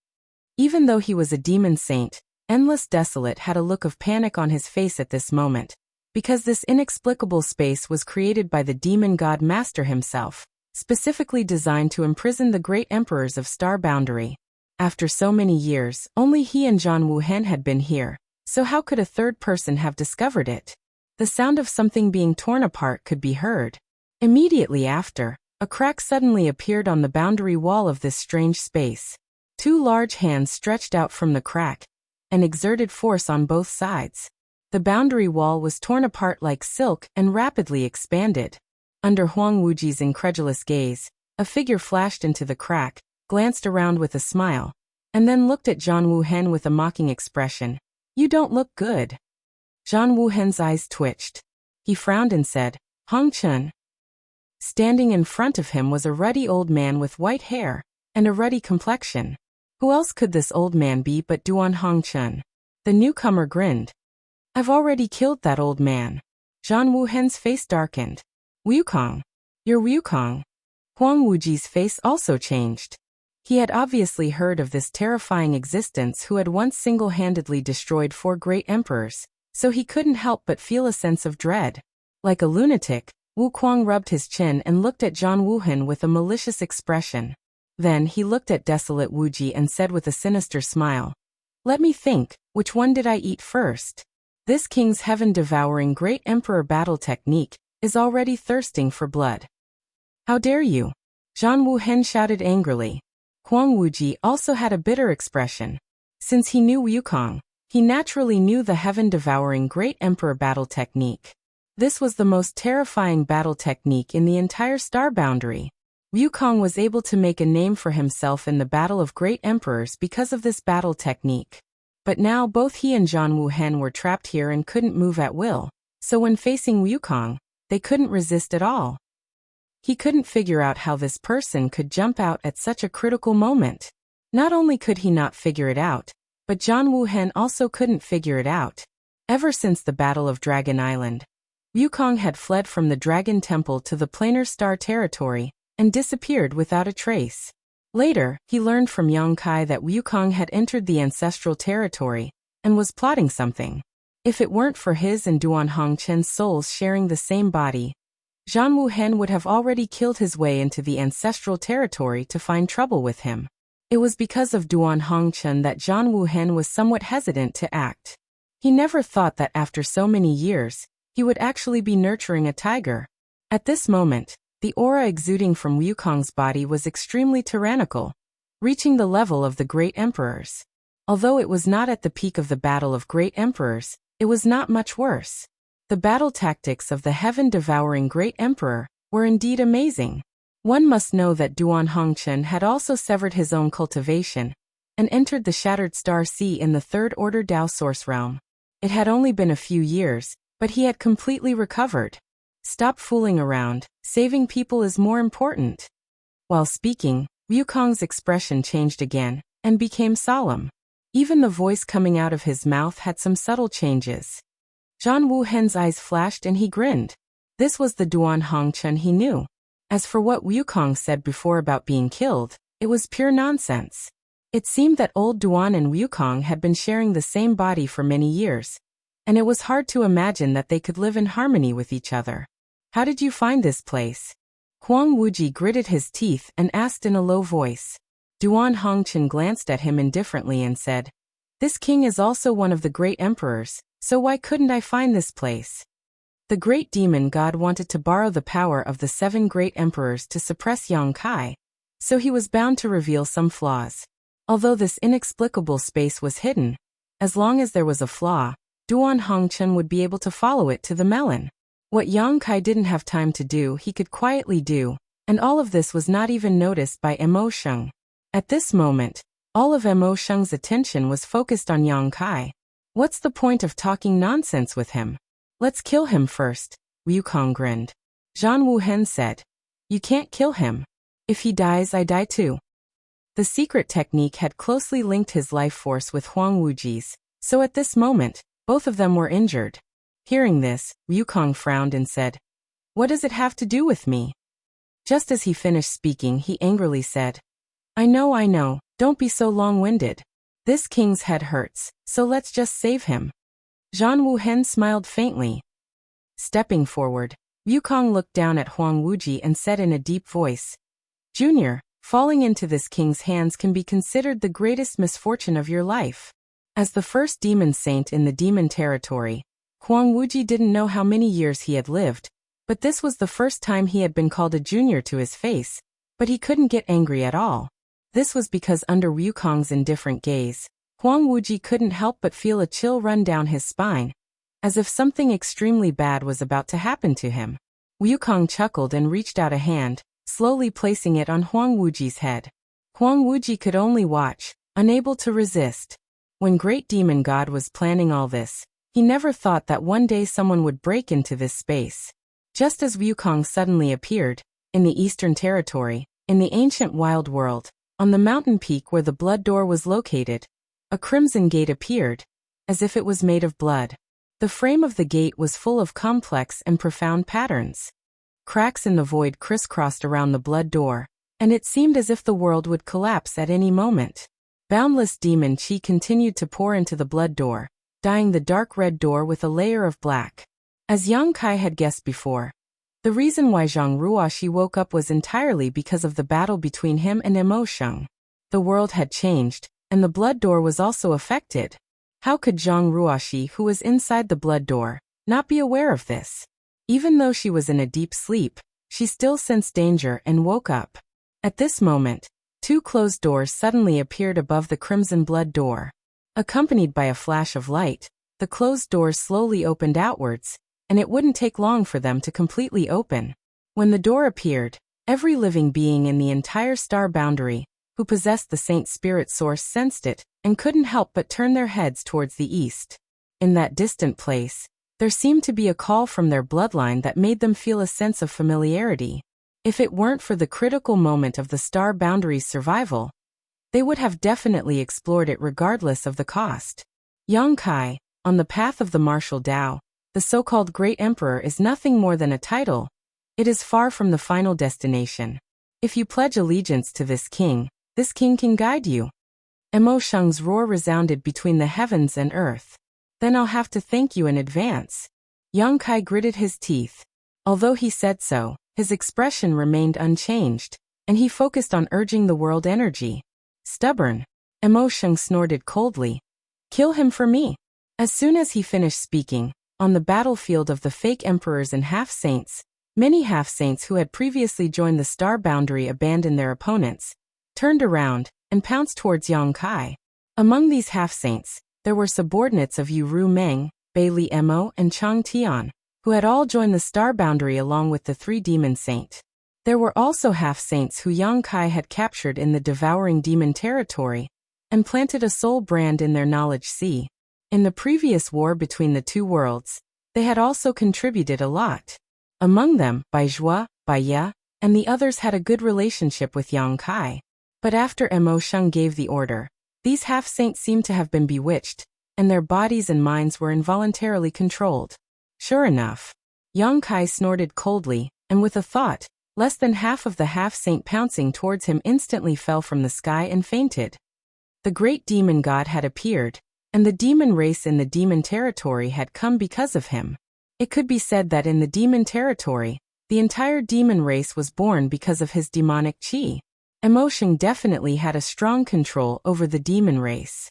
Even though he was a demon saint, Endless Desolate had a look of panic on his face at this moment, because this inexplicable space was created by the demon god master himself, specifically designed to imprison the great emperors of Star Boundary. After so many years, only he and Zhang Wuhen had been here, so how could a third person have discovered it? The sound of something being torn apart could be heard. Immediately after, a crack suddenly appeared on the boundary wall of this strange space. Two large hands stretched out from the crack and exerted force on both sides. The boundary wall was torn apart like silk and rapidly expanded. Under Huang Wuji's incredulous gaze, a figure flashed into the crack, glanced around with a smile, and then looked at Zhang Wuhen with a mocking expression. You don't look good. Zhang Wuhen's eyes twitched. He frowned and said, Hong Chun. Standing in front of him was a ruddy old man with white hair and a ruddy complexion. Who else could this old man be but Duan Hongchun? The newcomer grinned. I've already killed that old man. Zhang Wuhen's face darkened. Wukong. You're Wukong. Huang Wuji's face also changed. He had obviously heard of this terrifying existence who had once single-handedly destroyed 4 great emperors, so he couldn't help but feel a sense of dread. Like a lunatic, Wukong rubbed his chin and looked at Zhang Wuhen with a malicious expression. Then he looked at Desolate Wuji and said with a sinister smile, Let me think, which one did I eat first? This king's heaven-devouring great emperor battle technique is already thirsting for blood. How dare you? Zhang Wuhen shouted angrily. Huang Wuji also had a bitter expression. Since he knew Wukong, he naturally knew the heaven-devouring great emperor battle technique. This was the most terrifying battle technique in the entire Star Boundary. Wukong was able to make a name for himself in the Battle of Great Emperors because of this battle technique. But now both he and Zhang Wuhen were trapped here and couldn't move at will, so when facing Wukong, they couldn't resist at all. He couldn't figure out how this person could jump out at such a critical moment. Not only could he not figure it out, but Zhang Wuhen also couldn't figure it out. Ever since the Battle of Dragon Island, Wukong had fled from the Dragon Temple to the Planar Star territory and disappeared without a trace. Later, he learned from Yongkai that Wukong had entered the ancestral territory and was plotting something. If it weren't for his and Duan Hongchen's souls sharing the same body, Zhang Wuhen would have already killed his way into the ancestral territory to find trouble with him. It was because of Duan Hongchen that Zhang Wuhen was somewhat hesitant to act. He never thought that after so many years, he would actually be nurturing a tiger. At this moment, the aura exuding from Wukong's body was extremely tyrannical, reaching the level of the great emperors. Although it was not at the peak of the Battle of Great Emperors, it was not much worse. The battle tactics of the heaven-devouring great emperor were indeed amazing. One must know that Duan Hongchen had also severed his own cultivation and entered the Shattered Star Sea in the Third Order Dao Source Realm. It had only been a few years, but he had completely recovered. Stop fooling around, saving people is more important. While speaking, Wukong's expression changed again, and became solemn. Even the voice coming out of his mouth had some subtle changes. Zhang Wuhen's eyes flashed and he grinned. This was the Duan Hongchen he knew. As for what Wukong said before about being killed, it was pure nonsense. It seemed that old Duan and Wukong had been sharing the same body for many years, and it was hard to imagine that they could live in harmony with each other. How did you find this place? Huang Wuji gritted his teeth and asked in a low voice. Duan Hongchen glanced at him indifferently and said, This king is also one of the great emperors, so why couldn't I find this place? The great demon god wanted to borrow the power of the 7 great emperors to suppress Yang Kai, so he was bound to reveal some flaws. Although this inexplicable space was hidden, as long as there was a flaw, Duan Hongchen would be able to follow it to the melon. What Yang Kai didn't have time to do he could quietly do, and all of this was not even noticed by Mo Sheng. At this moment, all of Mo Sheng's attention was focused on Yang Kai. What's the point of talking nonsense with him? Let's kill him first, Wukong grinned. Zhang Wuhen said, You can't kill him. If he dies, I die too. The secret technique had closely linked his life force with Huang Wuji's, so at this moment, both of them were injured. Hearing this, Wukong frowned and said, What does it have to do with me? Just as he finished speaking, he angrily said, I know, don't be so long-winded. This king's head hurts, so let's just save him. Zhang Wuhen smiled faintly. Stepping forward, Wukong looked down at Huang Wuji and said in a deep voice, Junior, falling into this king's hands can be considered the greatest misfortune of your life. As the first demon saint in the demon territory, Huang Wuji didn't know how many years he had lived, but this was the first time he had been called a junior to his face, but he couldn't get angry at all. This was because under Wukong's indifferent gaze, Huang Wuji couldn't help but feel a chill run down his spine, as if something extremely bad was about to happen to him. Wukong chuckled and reached out a hand, slowly placing it on Huang Wuji's head. Huang Wuji could only watch, unable to resist. When Great Demon God was planning all this, he never thought that one day someone would break into this space. Just as Wukong suddenly appeared, in the Eastern Territory, in the ancient wild world, on the mountain peak where the blood door was located, a crimson gate appeared, as if it was made of blood. The frame of the gate was full of complex and profound patterns. Cracks in the void crisscrossed around the blood door, and it seemed as if the world would collapse at any moment. Boundless demon chi continued to pour into the blood door, dyeing the dark red door with a layer of black. As Yang Kai had guessed before, the reason why Zhang Ruoxi woke up was entirely because of the battle between him and Mo Sheng. The world had changed, and the blood door was also affected. How could Zhang Ruoxi, who was inside the blood door, not be aware of this? Even though she was in a deep sleep, she still sensed danger and woke up. At this moment, 2 closed doors suddenly appeared above the crimson blood door. Accompanied by a flash of light, the closed doors slowly opened outwards, and it wouldn't take long for them to completely open. When the door appeared, every living being in the entire star boundary, who possessed the Saint Spirit Source, sensed it, and couldn't help but turn their heads towards the east. In that distant place, there seemed to be a call from their bloodline that made them feel a sense of familiarity. If it weren't for the critical moment of the star boundary's survival, they would have definitely explored it regardless of the cost. Yang Kai, on the path of the martial Tao, the so-called Great Emperor is nothing more than a title. It is far from the final destination. If you pledge allegiance to this king can guide you. Mo Sheng's roar resounded between the heavens and earth. Then I'll have to thank you in advance. Yang Kai gritted his teeth. Although he said so, his expression remained unchanged, and he focused on urging the world energy. Stubborn. Mo Sheng snorted coldly. Kill him for me. As soon as he finished speaking, on the battlefield of the fake emperors and half-saints, many half-saints who had previously joined the star boundary abandoned their opponents, turned around, and pounced towards Yang Kai. Among these half-saints, there were subordinates of Yu Ru Meng, Bailey Mo, and Chang Tian, who had all joined the star boundary along with the 3 demon saint. There were also half-saints who Yang Kai had captured in the devouring demon territory, and planted a soul brand in their knowledge sea. In the previous war between the two worlds, they had also contributed a lot. Among them, Bai Zhua, Bai Ye, and the others had a good relationship with Yang Kai. But after Mo Sheng gave the order, these half-saints seemed to have been bewitched, and their bodies and minds were involuntarily controlled. Sure enough, Yang Kai snorted coldly, and with a thought, less than half of the half-saint pouncing towards him instantly fell from the sky and fainted. The great demon god had appeared, and the demon race in the demon territory had come because of him. It could be said that in the demon territory, the entire demon race was born because of his demonic chi. Mo Sheng definitely had a strong control over the demon race.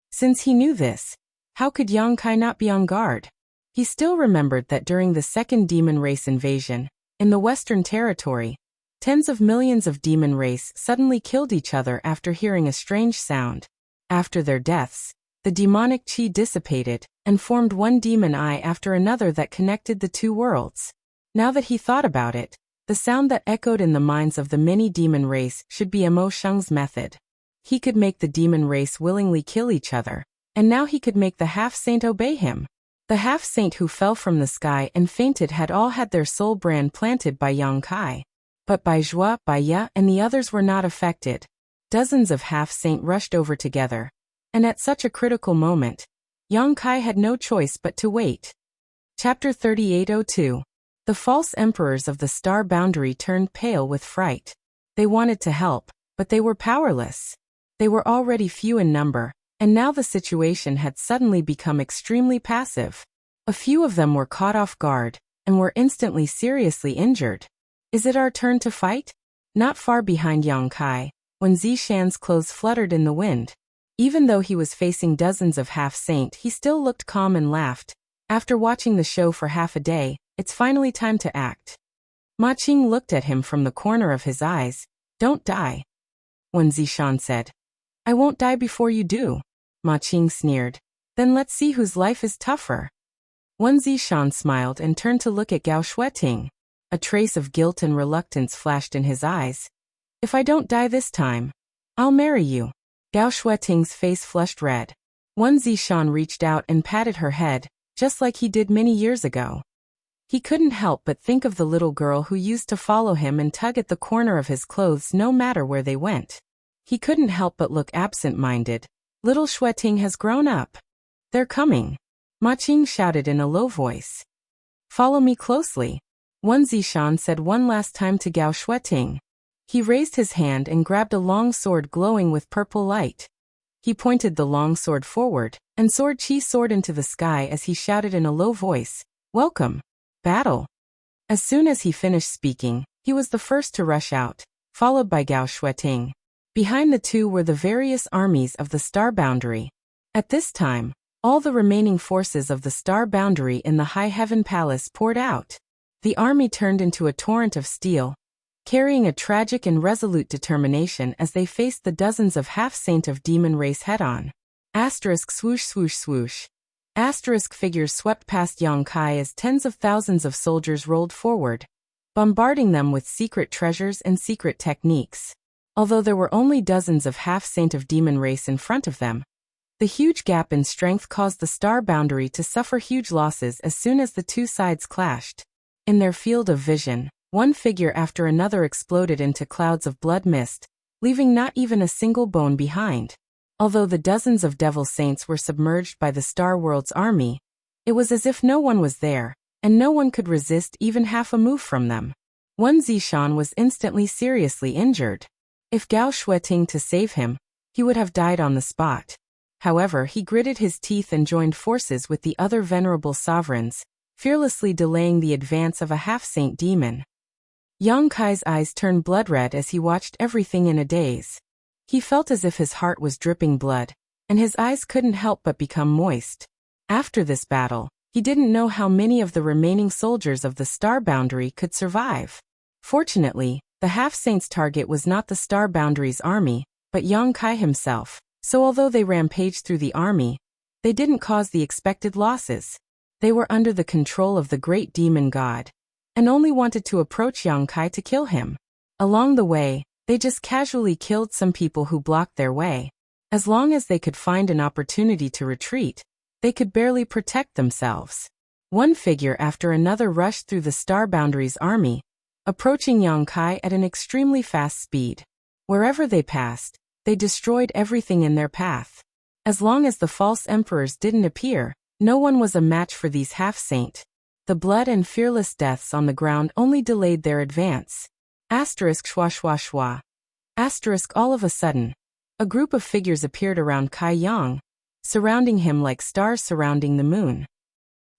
Since he knew this, how could Yang Kai not be on guard? He still remembered that during the second demon race invasion, in the Western Territory, tens of millions of demon race suddenly killed each other after hearing a strange sound. After their deaths, the demonic chi dissipated, and formed one demon eye after another that connected the two worlds. Now that he thought about it, the sound that echoed in the minds of the many demon race should be Mo Sheng's method. He could make the demon race willingly kill each other, and now he could make the half-saint obey him. The half-saint who fell from the sky and fainted had all had their soul brand planted by Yang Kai. But Bai Zhua, Bai Ye, and the others were not affected. Dozens of half-saint rushed over together, and at such a critical moment, Yang Kai had no choice but to wait. Chapter 3802. The false emperors of the star boundary turned pale with fright. They wanted to help, but they were powerless. They were already few in number, and now the situation had suddenly become extremely passive. A few of them were caught off guard, and were instantly seriously injured. Is it our turn to fight? Not far behind Yang Kai, when Zishan's clothes fluttered in the wind. Even though he was facing dozens of half-saint, he still looked calm and laughed. After watching the show for half a day, it's finally time to act. Ma Qing looked at him from the corner of his eyes. Don't die. When Zishan said, I won't die before you do. Ma Qing sneered. Then let's see whose life is tougher. Wen Zishan smiled and turned to look at Gao Shueting. A trace of guilt and reluctance flashed in his eyes. If I don't die this time, I'll marry you. Gao Shueting's face flushed red. Wen Zishan reached out and patted her head, just like he did many years ago. He couldn't help but think of the little girl who used to follow him and tug at the corner of his clothes no matter where they went. He couldn't help but look absent-minded. Little Shueting has grown up. They're coming. Ma Qing shouted in a low voice. Follow me closely. Wen Zishan said one last time to Gao Shueting. He raised his hand and grabbed a long sword glowing with purple light. He pointed the long sword forward, and sword chi soared into the sky as he shouted in a low voice, Welcome. Battle. As soon as he finished speaking, he was the first to rush out, followed by Gao Shueting. Behind the two were the various armies of the star boundary. At this time, all the remaining forces of the star boundary in the High Heaven Palace poured out. The army turned into a torrent of steel, carrying a tragic and resolute determination as they faced the dozens of half-saint of demon race head-on. Asterisk swoosh swoosh swoosh. Asterisk figures swept past Yang Kai as tens of thousands of soldiers rolled forward, bombarding them with secret treasures and secret techniques. Although there were only dozens of half-saint of demon race in front of them, the huge gap in strength caused the star boundary to suffer huge losses as soon as the two sides clashed. In their field of vision, one figure after another exploded into clouds of blood mist, leaving not even a single bone behind. Although the dozens of devil saints were submerged by the Star World's army, it was as if no one was there, and no one could resist even half a move from them. Wen Zishan was instantly seriously injured. If Gao Shueting to save him, he would have died on the spot. However, he gritted his teeth and joined forces with the other venerable sovereigns, fearlessly delaying the advance of a half-saint demon. Yang Kai's eyes turned blood-red as he watched everything in a daze. He felt as if his heart was dripping blood, and his eyes couldn't help but become moist. After this battle, he didn't know how many of the remaining soldiers of the star boundary could survive. Fortunately, the half-saint's target was not the star boundary's army, but Yang Kai himself, so although they rampaged through the army, they didn't cause the expected losses. They were under the control of the great demon god, and only wanted to approach Yang Kai to kill him. Along the way, they just casually killed some people who blocked their way. As long as they could find an opportunity to retreat, They could barely protect themselves. One figure after another rushed through the Star Boundary's army, approaching Yang Kai at an extremely fast speed. Wherever they passed, they destroyed everything in their path. As long as the false emperors didn't appear, no one was a match for these half-saint. The blood and fearless deaths on the ground only delayed their advance. Asterisk schwa schwa schwa. Asterisk all of a sudden, a group of figures appeared around Kai Yang, surrounding him like stars surrounding the moon.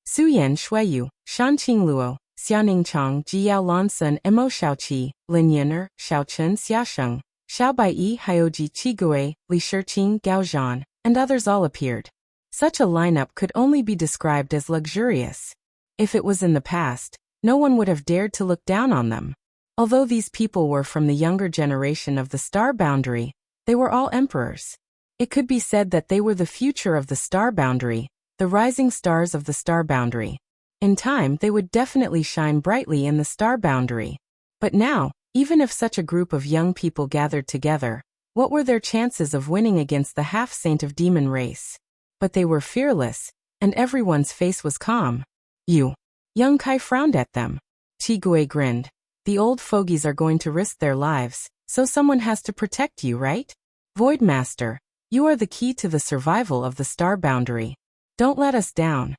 Suyan Shuiyu, Shanqing Luo, Xianing Chang, Jiyao Lansun, Mo Xiaoqi, Lin Yin'er, Xiaochen Xiaosheng, Xiaobai Hioji Qigui, Li Shiqing Gaozhan, and others all appeared. Such a lineup could only be described as luxurious. If it was in the past, no one would have dared to look down on them. Although these people were from the younger generation of the Star Boundary, they were all emperors. It could be said that they were the future of the Star Boundary, the rising stars of the Star Boundary. In time, they would definitely shine brightly in the Star Boundary. But now, even if such a group of young people gathered together, what were their chances of winning against the half-saint of demon race? But they were fearless, and everyone's face was calm. You. Young Kai frowned at them. Qigui grinned. The old fogies are going to risk their lives, so someone has to protect you, right? Void Master, you are the key to the survival of the Star Boundary. Don't let us down.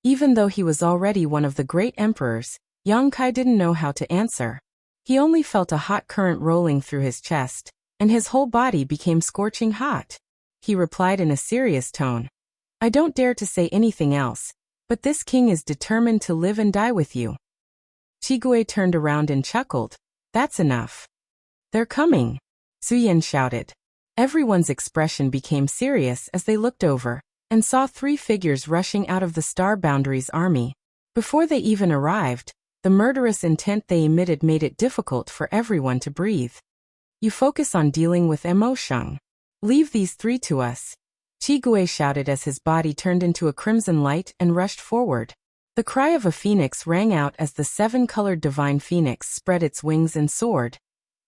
Even though he was already one of the great emperors, Yang Kai didn't know how to answer. He only felt a hot current rolling through his chest, and his whole body became scorching hot. He replied in a serious tone. I don't dare to say anything else, but this king is determined to live and die with you. Qigui turned around and chuckled. That's enough. They're coming. Suyan shouted. Everyone's expression became serious as they looked over and saw 3 figures rushing out of the Star Boundary's army. Before they even arrived, the murderous intent they emitted made it difficult for everyone to breathe. You focus on dealing with emotion. Leave these 3 to us. Qigui shouted as his body turned into a crimson light and rushed forward. The cry of a phoenix rang out as the 7-colored divine phoenix spread its wings and soared,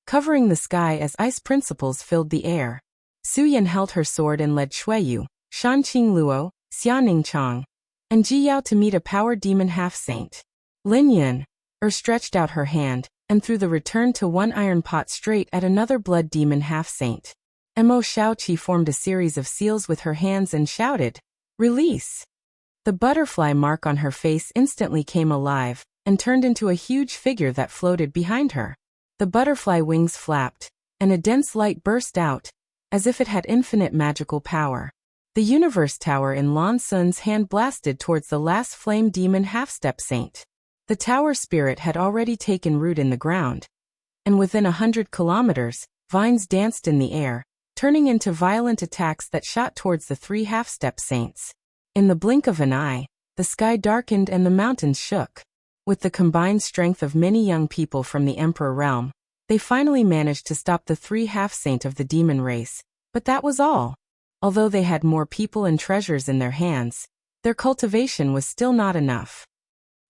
covering the sky as ice principles filled the air. Suyan held her sword and led Shuiyu, Shanqing Luo, Xianing Chang, and Jiyao to meet a power demon half-saint. Lin Yin'er stretched out her hand and threw the return to one iron pot straight at another blood demon half-saint. Mo Xiaoqi formed a series of seals with her hands and shouted, Release! The butterfly mark on her face instantly came alive and turned into a huge figure that floated behind her. The butterfly wings flapped, and a dense light burst out, as if it had infinite magical power. The universe tower in Lan Sun's hand blasted towards the last flame demon half-step saint. The tower spirit had already taken root in the ground, and within 100 kilometers, vines danced in the air, turning into violent attacks that shot towards the 3 half-step saints. In the blink of an eye, the sky darkened and the mountains shook. With the combined strength of many young people from the Emperor realm, they finally managed to stop the 3 half-saint of the demon race, but that was all. Although they had more people and treasures in their hands, their cultivation was still not enough.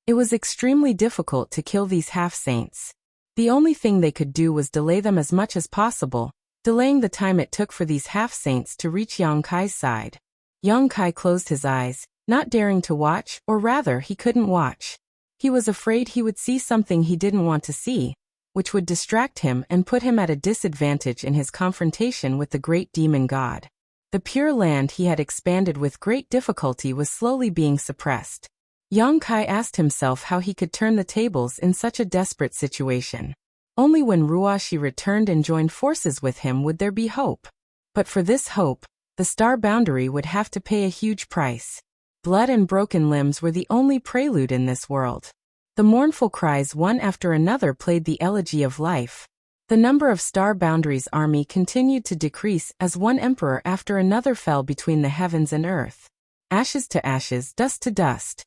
It was extremely difficult to kill these half-saints. The only thing they could do was delay them as much as possible, delaying the time it took for these half-saints to reach Yang Kai's side. Yang Kai closed his eyes, not daring to watch, or rather he couldn't watch. He was afraid he would see something he didn't want to see, which would distract him and put him at a disadvantage in his confrontation with the great demon god. The pure land he had expanded with great difficulty was slowly being suppressed. Yang Kai asked himself how he could turn the tables in such a desperate situation. Only when Ruashi returned and joined forces with him would there be hope. But for this hope, the Star Boundary would have to pay a huge price. Blood and broken limbs were the only prelude in this world. The mournful cries one after another played the elegy of life. The number of Star Boundary's army continued to decrease as one emperor after another fell between the heavens and earth. Ashes to ashes, dust to dust.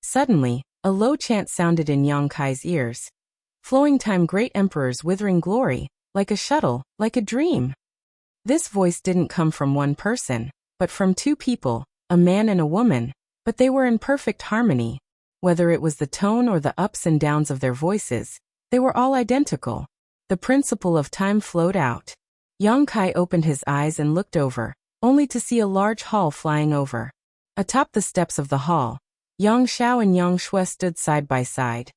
Suddenly, a low chant sounded in Yang Kai's ears. Flowing time, great emperor's withering glory, like a shuttle, like a dream. This voice didn't come from one person, but from 2 people, a man and a woman, but they were in perfect harmony. Whether it was the tone or the ups and downs of their voices, they were all identical. The principle of time flowed out. Yang Kai opened his eyes and looked over, only to see a large hall flying over. Atop the steps of the hall, Yang Xiao and Yang Shui stood side by side,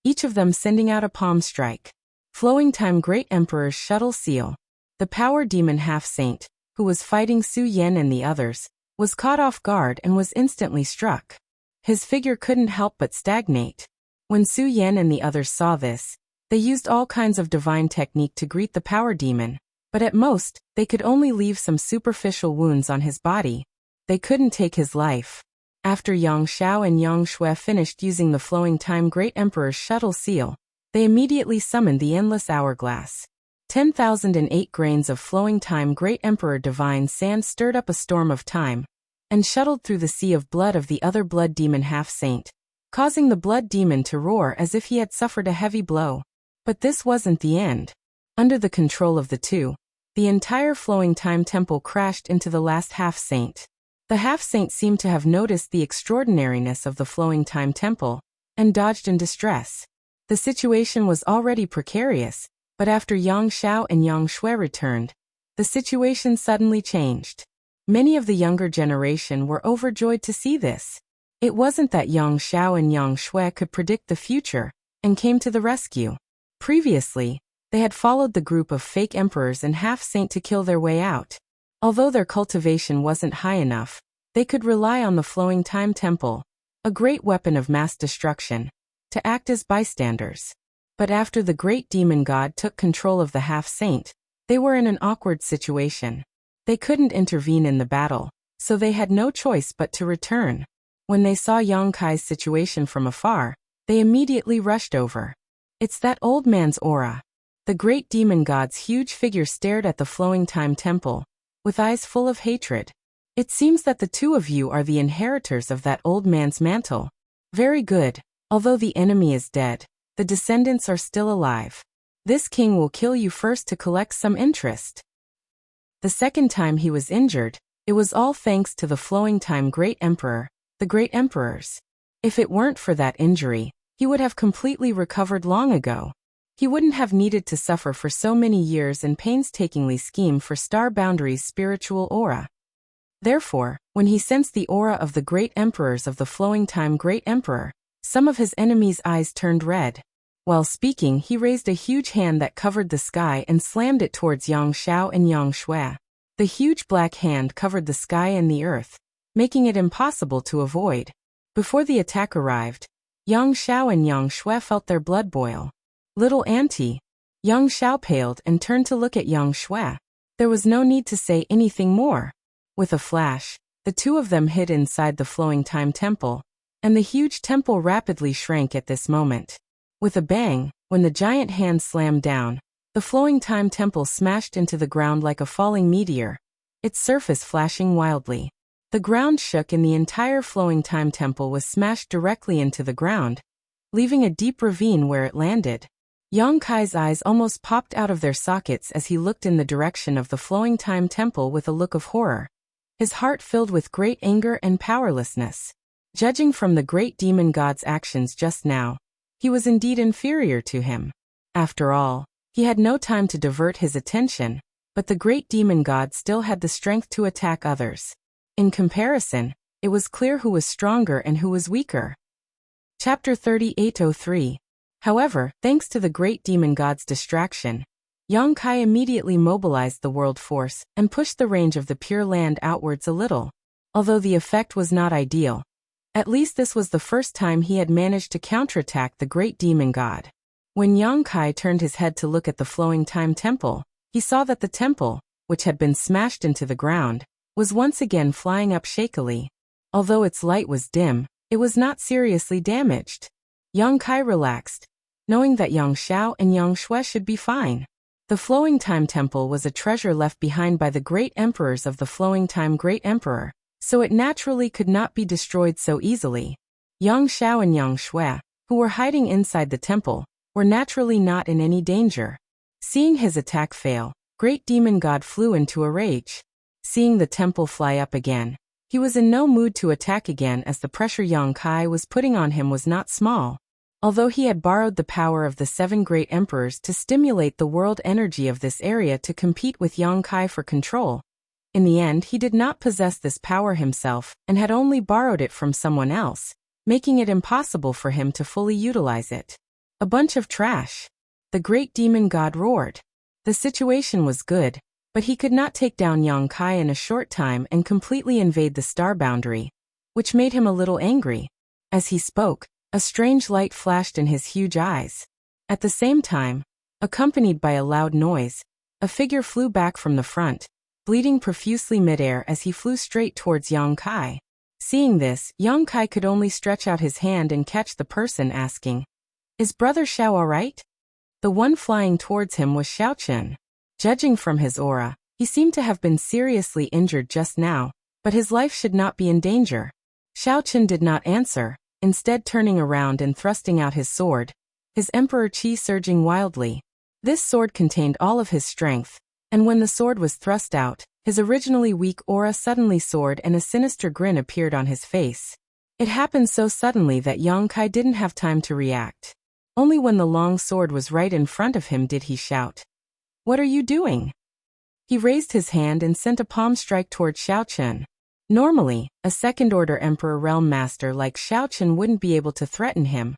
each of them sending out a palm strike. Flowing Time Great Emperor's shuttle seal. The power demon half-saint, who was fighting Su Yan and the others, was caught off guard and was instantly struck. His figure couldn't help but stagnate. When Su Yan and the others saw this, they used all kinds of divine technique to greet the power demon, but at most, they could only leave some superficial wounds on his body. They couldn't take his life. After Yang Xiao and Yang Shui finished using the Flowing Time Great Emperor's shuttle seal, they immediately summoned the Endless Hourglass. 10,008 grains of Flowing Time Great Emperor Divine Sand stirred up a storm of time, and shuttled through the sea of blood of the other blood demon half-saint, causing the blood demon to roar as if he had suffered a heavy blow. But this wasn't the end. Under the control of the two, the entire Flowing Time Temple crashed into the last half-saint. The half-saint seemed to have noticed the extraordinariness of the Flowing Time Temple, and dodged in distress. The situation was already precarious, but after Yang Xiao and Yang Shui returned, the situation suddenly changed. Many of the younger generation were overjoyed to see this. It wasn't that Yang Xiao and Yang Shui could predict the future, and came to the rescue. Previously, they had followed the group of fake emperors and half-saint to kill their way out. Although their cultivation wasn't high enough, they could rely on the Flowing Time Temple, a great weapon of mass destruction, to act as bystanders. But after the great demon god took control of the half-saint, they were in an awkward situation. They couldn't intervene in the battle, so they had no choice but to return. When they saw Yang Kai's situation from afar, they immediately rushed over. It's that old man's aura. The great demon god's huge figure stared at the Flowing Time Temple, with eyes full of hatred. It seems that the two of you are the inheritors of that old man's mantle. Very good. Although the enemy is dead, the descendants are still alive. This king will kill you first to collect some interest. The second time he was injured, it was all thanks to the Flowing Time Great Emperor, the Great Emperors. If it weren't for that injury, he would have completely recovered long ago. He wouldn't have needed to suffer for so many years and painstakingly scheme for Star Boundary's spiritual aura. Therefore, when he sensed the aura of the Great Emperors of the Flowing Time Great Emperor, some of his enemies' eyes turned red. While speaking, he raised a huge hand that covered the sky and slammed it towards Yang Xiao and Yang Shui. The huge black hand covered the sky and the earth, making it impossible to avoid. Before the attack arrived, Yang Xiao and Yang Shui felt their blood boil. Little auntie. Yang Xiao paled and turned to look at Yang Shui. There was no need to say anything more. With a flash, the two of them hid inside the Flowing Time Temple, and the huge temple rapidly shrank at this moment. With a bang, when the giant hand slammed down, the Flowing Time Temple smashed into the ground like a falling meteor, its surface flashing wildly. The ground shook and the entire Flowing Time Temple was smashed directly into the ground, leaving a deep ravine where it landed. Yang Kai's eyes almost popped out of their sockets as he looked in the direction of the Flowing Time Temple with a look of horror. His heart filled with great anger and powerlessness. Judging from the great demon god's actions just now, he was indeed inferior to him. After all, he had no time to divert his attention, but the great demon god still had the strength to attack others. In comparison, it was clear who was stronger and who was weaker. Chapter 3803. However, thanks to the great demon god's distraction, Yang Kai immediately mobilized the world force and pushed the range of the Pure Land outwards a little. Although the effect was not ideal, at least this was the first time he had managed to counterattack the great demon god. When Yang Kai turned his head to look at the Flowing Time Temple, he saw that the temple, which had been smashed into the ground, was once again flying up shakily. Although its light was dim, it was not seriously damaged. Yang Kai relaxed, knowing that Yang Xiao and Yang Shui should be fine. The Flowing Time Temple was a treasure left behind by the great emperors of the Flowing Time Great Emperor, so it naturally could not be destroyed so easily. Yang Xiao and Yang Shui, who were hiding inside the temple, were naturally not in any danger. Seeing his attack fail, Great Demon God flew into a rage. Seeing the temple fly up again, he was in no mood to attack again as the pressure Yang Kai was putting on him was not small. Although he had borrowed the power of the 7 great emperors to stimulate the world energy of this area to compete with Yang Kai for control, In the end, he did not possess this power himself and had only borrowed it from someone else, making it impossible for him to fully utilize it. A bunch of trash. The great demon god roared. The situation was good, but he could not take down Yang Kai in a short time and completely invade the star boundary, which made him a little angry. As he spoke, a strange light flashed in his huge eyes. At the same time, accompanied by a loud noise, a figure flew back from the front, bleeding profusely midair as he flew straight towards Yang Kai. Seeing this, Yang Kai could only stretch out his hand and catch the person, asking, "Is Brother Xiao all right?" The one flying towards him was Xiao Chen. Judging from his aura, he seemed to have been seriously injured just now, but his life should not be in danger. Xiao Chen did not answer, instead turning around and thrusting out his sword, his emperor qi surging wildly. This sword contained all of his strength, and when the sword was thrust out, his originally weak aura suddenly soared and a sinister grin appeared on his face. It happened so suddenly that Yang Kai didn't have time to react. Only when the long sword was right in front of him did he shout, "What are you doing?" He raised his hand and sent a palm strike toward Xiao Chen. Normally, a second-order Emperor Realm Master like Xiao Chen wouldn't be able to threaten him.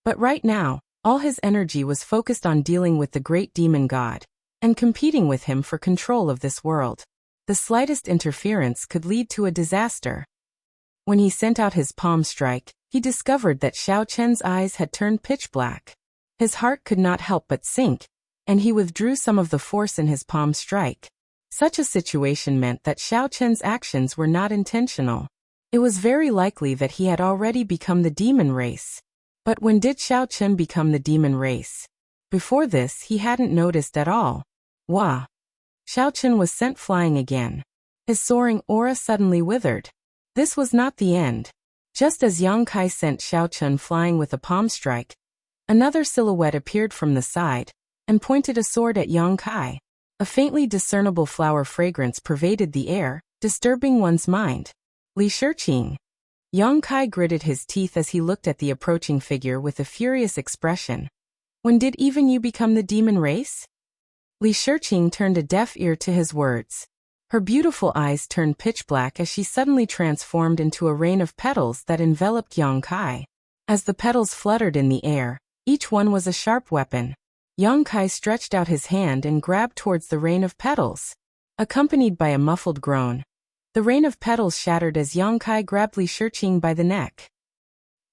But right now, all his energy was focused on dealing with the great demon god, and competing with him for control of this world. The slightest interference could lead to a disaster. When he sent out his palm strike, he discovered that Xiao Chen's eyes had turned pitch black. His heart could not help but sink, and he withdrew some of the force in his palm strike. Such a situation meant that Xiao Chen's actions were not intentional. It was very likely that he had already become the demon race. But when did Xiao Chen become the demon race? Before this, he hadn't noticed at all. Wah! Xiao Chen was sent flying again. His soaring aura suddenly withered. This was not the end. Just as Yang Kai sent Xiao Chen flying with a palm strike, another silhouette appeared from the side and pointed a sword at Yang Kai. A faintly discernible flower fragrance pervaded the air, disturbing one's mind. Li Shiqing. Yang Kai gritted his teeth as he looked at the approaching figure with a furious expression. When did even you become the demon race? Li Shiqing turned a deaf ear to his words. Her beautiful eyes turned pitch black as she suddenly transformed into a rain of petals that enveloped Yang Kai. As the petals fluttered in the air, each one was a sharp weapon. Yang Kai stretched out his hand and grabbed towards the rain of petals. Accompanied by a muffled groan, the rain of petals shattered as Yang Kai grabbed Li Shiqing by the neck.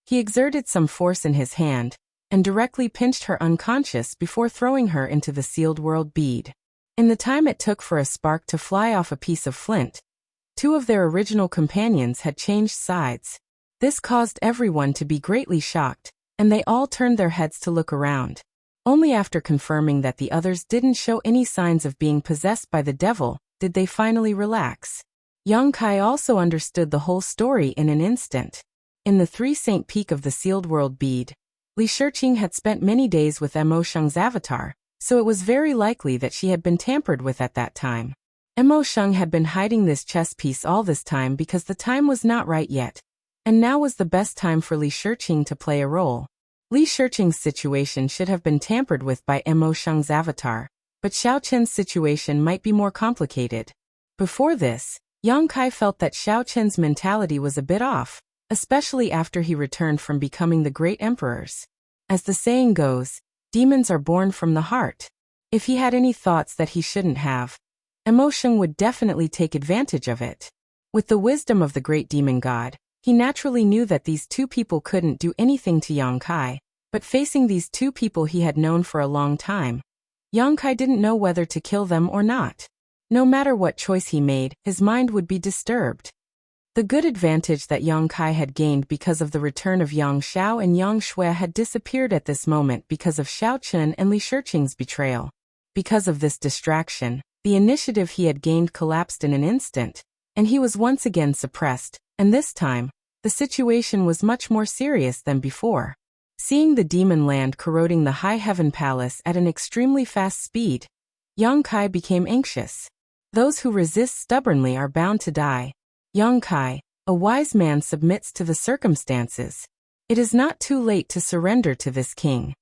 He exerted some force in his hand, and directly pinched her unconscious before throwing her into the sealed world bead. In the time it took for a spark to fly off a piece of flint, two of their original companions had changed sides. This caused everyone to be greatly shocked, and they all turned their heads to look around. Only after confirming that the others didn't show any signs of being possessed by the devil, did they finally relax. Yang Kai also understood the whole story in an instant. In the 3 Saint Peak of the sealed world bead, Li Shiqing had spent many days with Mo Sheng's avatar, so it was very likely that she had been tampered with at that time. Mo Sheng had been hiding this chess piece all this time because the time was not right yet, and now was the best time for Li Shiqing to play a role. Li Shiqing's situation should have been tampered with by Mo Sheng's avatar, but Xiao Chen's situation might be more complicated. Before this, Yang Kai felt that Xiao Chen's mentality was a bit off, especially after he returned from becoming the great emperors. As the saying goes, demons are born from the heart. If he had any thoughts that he shouldn't have, Mo Sheng would definitely take advantage of it. With the wisdom of the great demon god, he naturally knew that these two people couldn't do anything to Yang Kai, but facing these two people he had known for a long time, Yang Kai didn't know whether to kill them or not. No matter what choice he made, his mind would be disturbed. The good advantage that Yang Kai had gained because of the return of Yang Xiao and Yang Shui had disappeared at this moment because of Xiao Chen and Li Shiqing's betrayal. Because of this distraction, the initiative he had gained collapsed in an instant, and he was once again suppressed, and this time, the situation was much more serious than before. Seeing the demon land corroding the High Heaven Palace at an extremely fast speed, Yang Kai became anxious. Those who resist stubbornly are bound to die. Yang Kai, a wise man, submits to the circumstances. It is not too late to surrender to this king.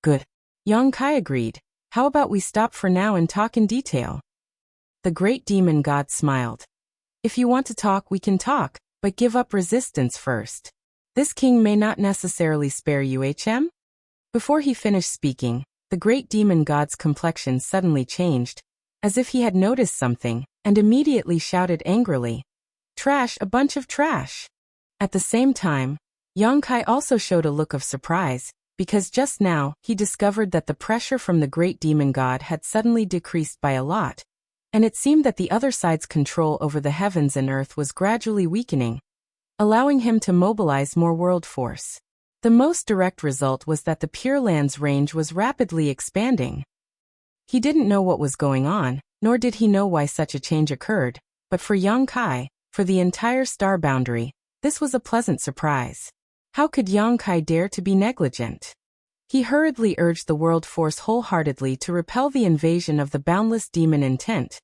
Good. Yang Kai agreed. How about we stop for now and talk in detail? The great demon god smiled. If you want to talk, we can talk, but give up resistance first. This king may not necessarily spare you, HM? Before he finished speaking, the great demon god's complexion suddenly changed, as if he had noticed something, and immediately shouted angrily, "Trash, a bunch of trash!" At the same time, Yongkai also showed a look of surprise, because just now, he discovered that the pressure from the great demon god had suddenly decreased by a lot, and it seemed that the other side's control over the heavens and earth was gradually weakening, allowing him to mobilize more world force. The most direct result was that the Pure Land's range was rapidly expanding. He didn't know what was going on, nor did he know why such a change occurred, but for Yongkai, for the entire star boundary, this was a pleasant surprise. How could Yongkai dare to be negligent? He hurriedly urged the world force wholeheartedly to repel the invasion of the boundless demon intent,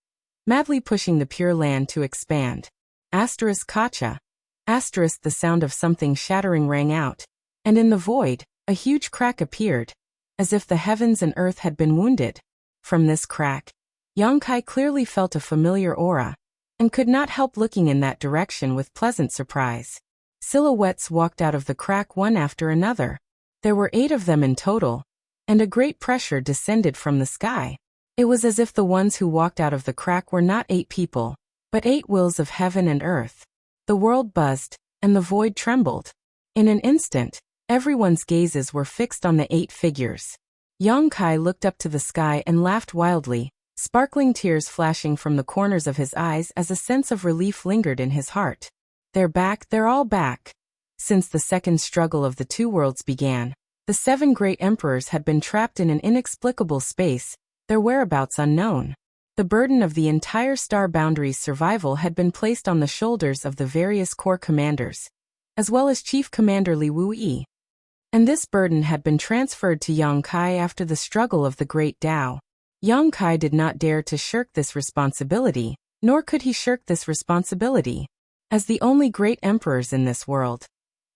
madly pushing the Pure Land to expand. Kacha. The sound of something shattering rang out, and in the void, a huge crack appeared, as if the heavens and earth had been wounded. From this crack, Yongkai clearly felt a familiar aura, and could not help looking in that direction with pleasant surprise. Silhouettes walked out of the crack one after another. There were 8 of them in total, and a great pressure descended from the sky. It was as if the ones who walked out of the crack were not 8 people, but 8 wills of heaven and earth. The world buzzed, and the void trembled. In an instant, everyone's gazes were fixed on the 8 figures. Yongkai looked up to the sky and laughed wildly, sparkling tears flashing from the corners of his eyes as a sense of relief lingered in his heart. They're back, they're all back. Since the second struggle of the 2 worlds began, the 7 great emperors had been trapped in an inexplicable space, their whereabouts unknown. The burden of the entire star boundary's survival had been placed on the shoulders of the various corps commanders, as well as Chief Commander Li Wuyi. And this burden had been transferred to Yongkai after the struggle of the Great Tao. Yongkai did not dare to shirk this responsibility, nor could he shirk this responsibility. As the only great emperors in this world,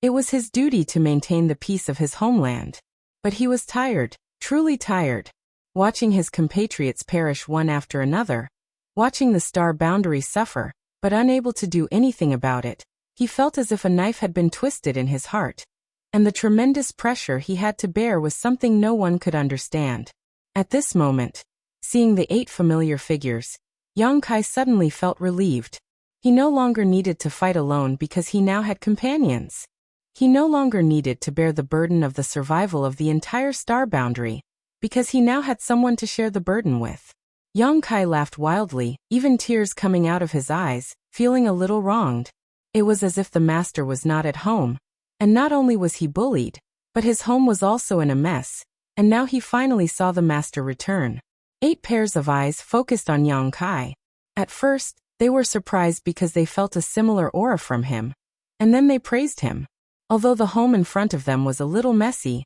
it was his duty to maintain the peace of his homeland. But he was tired, truly tired, watching his compatriots perish one after another, watching the star boundary suffer, but unable to do anything about it. He felt as if a knife had been twisted in his heart, and the tremendous pressure he had to bear was something no one could understand. At this moment, seeing the 8 familiar figures, Yongkai suddenly felt relieved. He no longer needed to fight alone because he now had companions. He no longer needed to bear the burden of the survival of the entire star boundary, because he now had someone to share the burden with. Yongkai laughed wildly, even tears coming out of his eyes, feeling a little wronged. It was as if the master was not at home, and not only was he bullied, but his home was also in a mess, and now he finally saw the master return. 8 pairs of eyes focused on Yongkai. At first, they were surprised because they felt a similar aura from him, and then they praised him. Although the home in front of them was a little messy,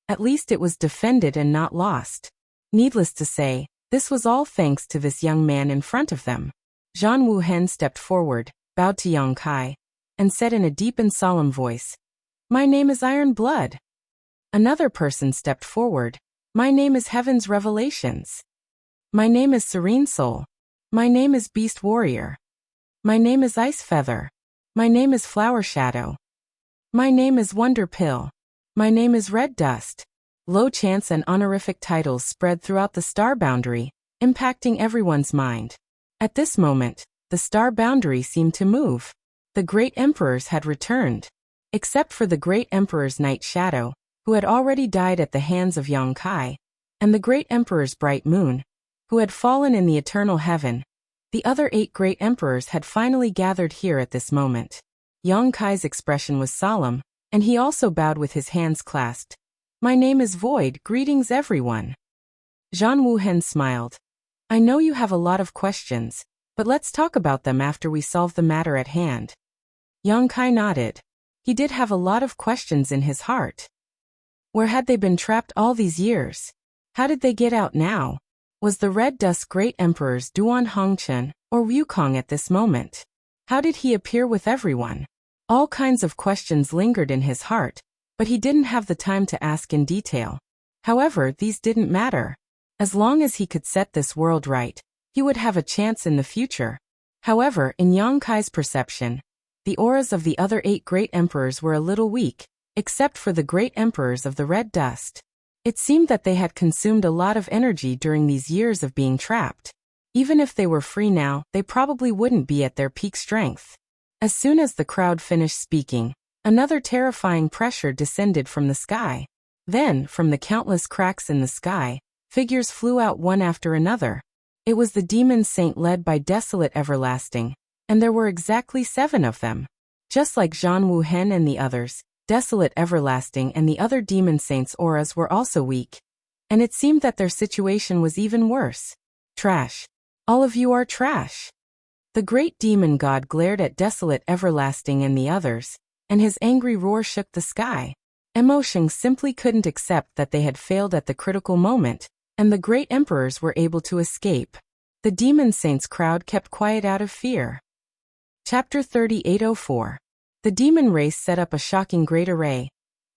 at least it was defended and not lost. Needless to say, this was all thanks to this young man in front of them. Zhan Wuhen stepped forward, bowed to Yongkai, and said in a deep and solemn voice, "My name is Iron Blood." Another person stepped forward, "My name is Heaven's Revelations. My name is Serene Soul. My name is Beast Warrior. My name is Ice Feather. My name is Flower Shadow. My name is Wonder Pill. My name is Red Dust." Low chants and honorific titles spread throughout the star boundary, impacting everyone's mind. At this moment, the star boundary seemed to move. The great emperors had returned. Except for the great emperor's Night Shadow, who had already died at the hands of Yongkai, and the great emperor's Bright Moon, who had fallen in the eternal heaven, the other 8 great emperors had finally gathered here at this moment. Yongkai's expression was solemn, and he also bowed with his hands clasped. "My name is Void, greetings everyone." Zhan Wuhen smiled. "I know you have a lot of questions, but let's talk about them after we solve the matter at hand." Yongkai nodded. He did have a lot of questions in his heart. Where had they been trapped all these years? How did they get out now? Was the Red Dust Great Emperors Duan Hongchen or Wukong at this moment? How did he appear with everyone? All kinds of questions lingered in his heart, but he didn't have the time to ask in detail. However, these didn't matter. As long as he could set this world right, he would have a chance in the future. However, in Yang Kai's perception, the auras of the other 8 great emperors were a little weak, except for the great emperors of the red dust. It seemed that they had consumed a lot of energy during these years of being trapped. Even if they were free now, they probably wouldn't be at their peak strength. As soon as the crowd finished speaking, another terrifying pressure descended from the sky. Then, from the countless cracks in the sky, figures flew out one after another. It was the demon saint led by Desolate Everlasting, and there were exactly 7 of them. Just like Zhan Wuhen and the others, Desolate Everlasting and the other demon saints' auras were also weak. And it seemed that their situation was even worse. Trash. All of you are trash. The great demon god glared at Desolate Everlasting and the others, and his angry roar shook the sky. Emotion simply couldn't accept that they had failed at the critical moment, and the great emperors were able to escape. The demon saints crowd kept quiet out of fear. Chapter 3804. The demon race set up a shocking great array,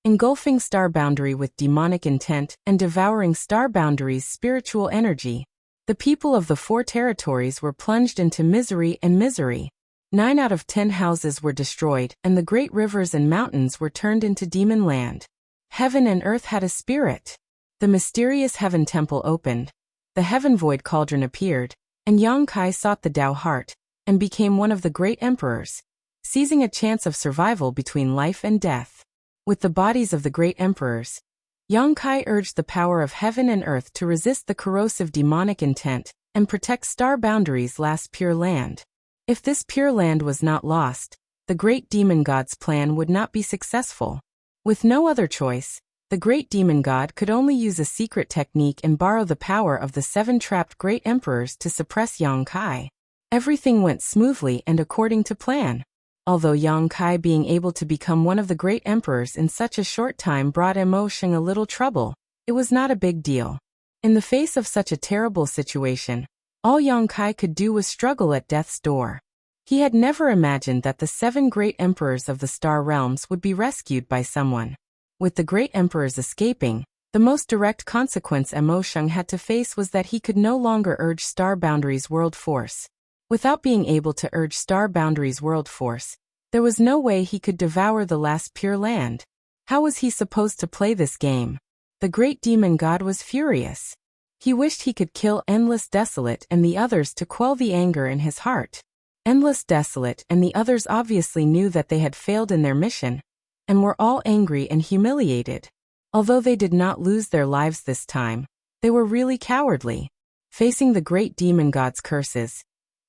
engulfing star boundary with demonic intent and devouring star boundary's spiritual energy. The people of the 4 territories were plunged into misery and misery. 9 out of 10 houses were destroyed, and the great rivers and mountains were turned into demon land. Heaven and earth had a spirit. The mysterious heaven temple opened. The heaven void cauldron appeared, and Yang Kai sought the Tao heart, and became one of the great emperors, seizing a chance of survival between life and death. With the bodies of the great emperors, Yang Kai urged the power of heaven and earth to resist the corrosive demonic intent and protect star boundary's last pure land. If this pure land was not lost, the great demon god's plan would not be successful. With no other choice, the great demon god could only use a secret technique and borrow the power of the 7 trapped great emperors to suppress Yang Kai. Everything went smoothly and according to plan. Although Yang Kai being able to become one of the great emperors in such a short time brought Emotion a little trouble, it was not a big deal. In the face of such a terrible situation, all Yang Kai could do was struggle at death's door. He had never imagined that the 7 great emperors of the star realms would be rescued by someone. With the great emperors escaping, the most direct consequence Emotion had to face was that he could no longer urge Star Boundary's world force. Without being able to urge Star Boundary's world force, there was no way he could devour the last pure land. How was he supposed to play this game? The great demon god was furious. He wished he could kill Endless Desolate and the others to quell the anger in his heart. Endless Desolate and the others obviously knew that they had failed in their mission, and were all angry and humiliated. Although they did not lose their lives this time, they were really cowardly. Facing the great demon god's curses,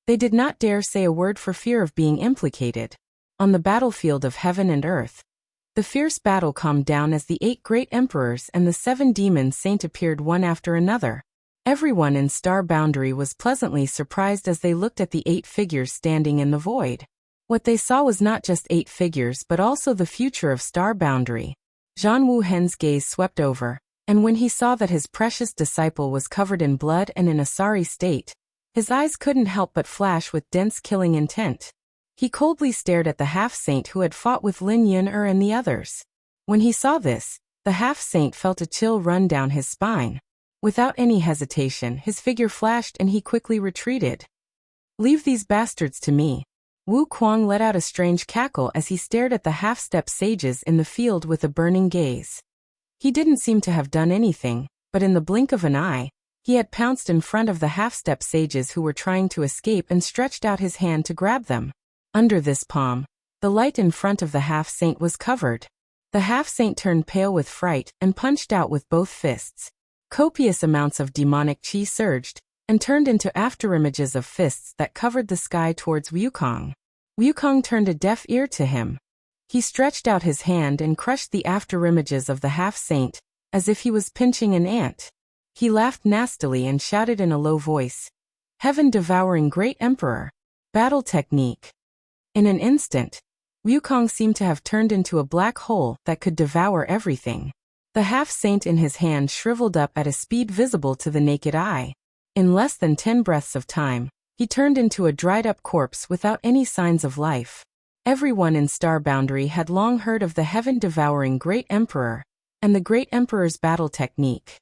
they did not dare say a word for fear of being implicated. On the battlefield of heaven and earth, the fierce battle calmed down as the 8 great emperors and the 7 demon saints appeared one after another. Everyone in Star Boundary was pleasantly surprised as they looked at the 8 figures standing in the void. What they saw was not just 8 figures but also the future of Star Boundary. Zhan Wuhen's gaze swept over, and when he saw that his precious disciple was covered in blood and in a sorry state, his eyes couldn't help but flash with dense killing intent. He coldly stared at the half-saint who had fought with Lin Yun'er and the others. When he saw this, the half-saint felt a chill run down his spine. Without any hesitation, his figure flashed and he quickly retreated. "Leave these bastards to me." Wu Kuang let out a strange cackle as he stared at the half-step sages in the field with a burning gaze. He didn't seem to have done anything, but in the blink of an eye, he had pounced in front of the half-step sages who were trying to escape and stretched out his hand to grab them. Under this palm, the light in front of the half-saint was covered. The half-saint turned pale with fright and punched out with both fists. Copious amounts of demonic chi surged and turned into afterimages of fists that covered the sky towards Wukong. Wukong turned a deaf ear to him. He stretched out his hand and crushed the afterimages of the half-saint, as if he was pinching an ant. He laughed nastily and shouted in a low voice, "Heaven-devouring great emperor! Battle technique!" In an instant, Wukong seemed to have turned into a black hole that could devour everything. The half-saint in his hand shriveled up at a speed visible to the naked eye. In less than 10 breaths of time, he turned into a dried-up corpse without any signs of life. Everyone in Star Boundary had long heard of the heaven-devouring Great Emperor, and the Great Emperor's battle technique.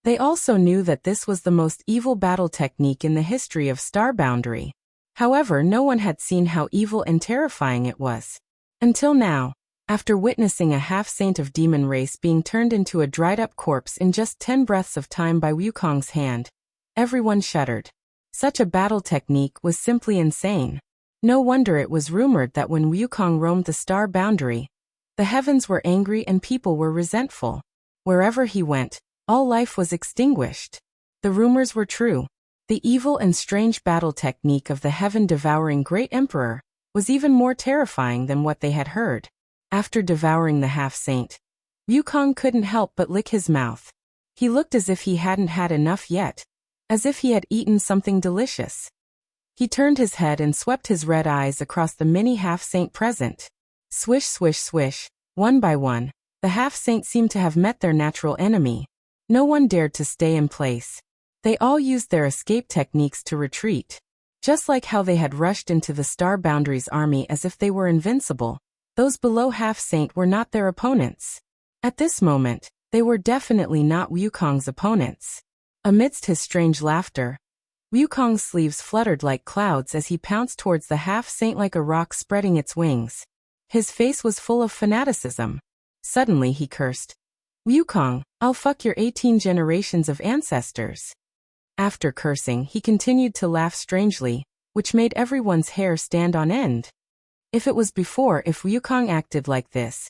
They also knew that this was the most evil battle technique in the history of Star Boundary. However, no one had seen how evil and terrifying it was. Until now, after witnessing a half-saint of demon race being turned into a dried-up corpse in just 10 breaths of time by Wukong's hand, everyone shuddered. Such a battle technique was simply insane. No wonder it was rumored that when Wukong roamed the Star Boundary, the heavens were angry and people were resentful. Wherever he went, all life was extinguished. The rumors were true. The evil and strange battle technique of the heaven-devouring Great Emperor was even more terrifying than what they had heard. After devouring the half-saint, Wukong couldn't help but lick his mouth. He looked as if he hadn't had enough yet, as if he had eaten something delicious. He turned his head and swept his red eyes across the many half-saint present. Swish, swish, swish, one by one, the half-saint seemed to have met their natural enemy. No one dared to stay in place. They all used their escape techniques to retreat. Just like how they had rushed into the Star Boundary's army as if they were invincible, those below half-saint were not their opponents. At this moment, they were definitely not Wukong's opponents. Amidst his strange laughter, Wukong's sleeves fluttered like clouds as he pounced towards the half-saint like a rock spreading its wings. His face was full of fanaticism. Suddenly he cursed, "Wukong, I'll fuck your 18 generations of ancestors." After cursing, he continued to laugh strangely, which made everyone's hair stand on end. If Wukong acted like this,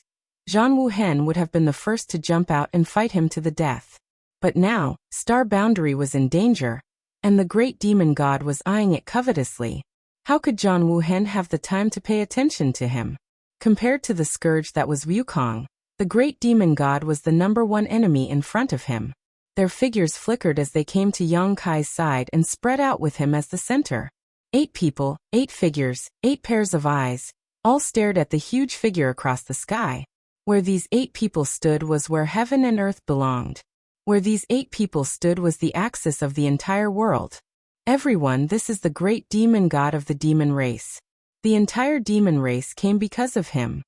Zhang Wuhen would have been the first to jump out and fight him to the death. But now, Star Boundary was in danger, and the great demon god was eyeing it covetously. How could Zhang Wuhen have the time to pay attention to him? Compared to the scourge that was Wukong, the great demon god was the #1 enemy in front of him. Their figures flickered as they came to Yang Kai's side and spread out with him as the center. 8 people, 8 figures, 8 pairs of eyes, all stared at the huge figure across the sky. Where these 8 people stood was where heaven and earth belonged. Where these 8 people stood was the axis of the entire world. Everyone, this is the great demon god of the demon race. The entire demon race came because of him.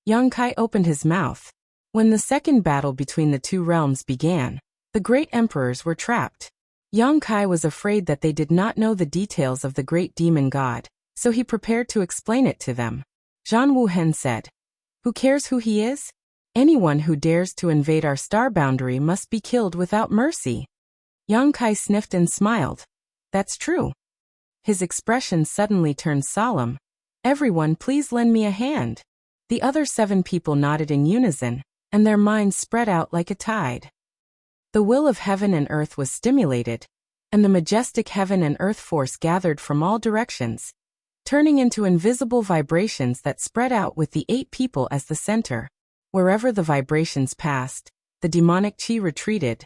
Yang Kai opened his mouth. When the second battle between the two realms began, the great emperors were trapped. Yang Kai was afraid that they did not know the details of the great demon god, so he prepared to explain it to them. Zhang Wuhen said, "Who cares who he is? Anyone who dares to invade our Star Boundary must be killed without mercy." Yang Kai sniffed and smiled. "That's true." His expression suddenly turned solemn. "Everyone, please lend me a hand." The other 7 people nodded in unison, and their minds spread out like a tide. The will of heaven and earth was stimulated, and the majestic heaven and earth force gathered from all directions, turning into invisible vibrations that spread out with the 8 people as the center. Wherever the vibrations passed, the demonic chi retreated.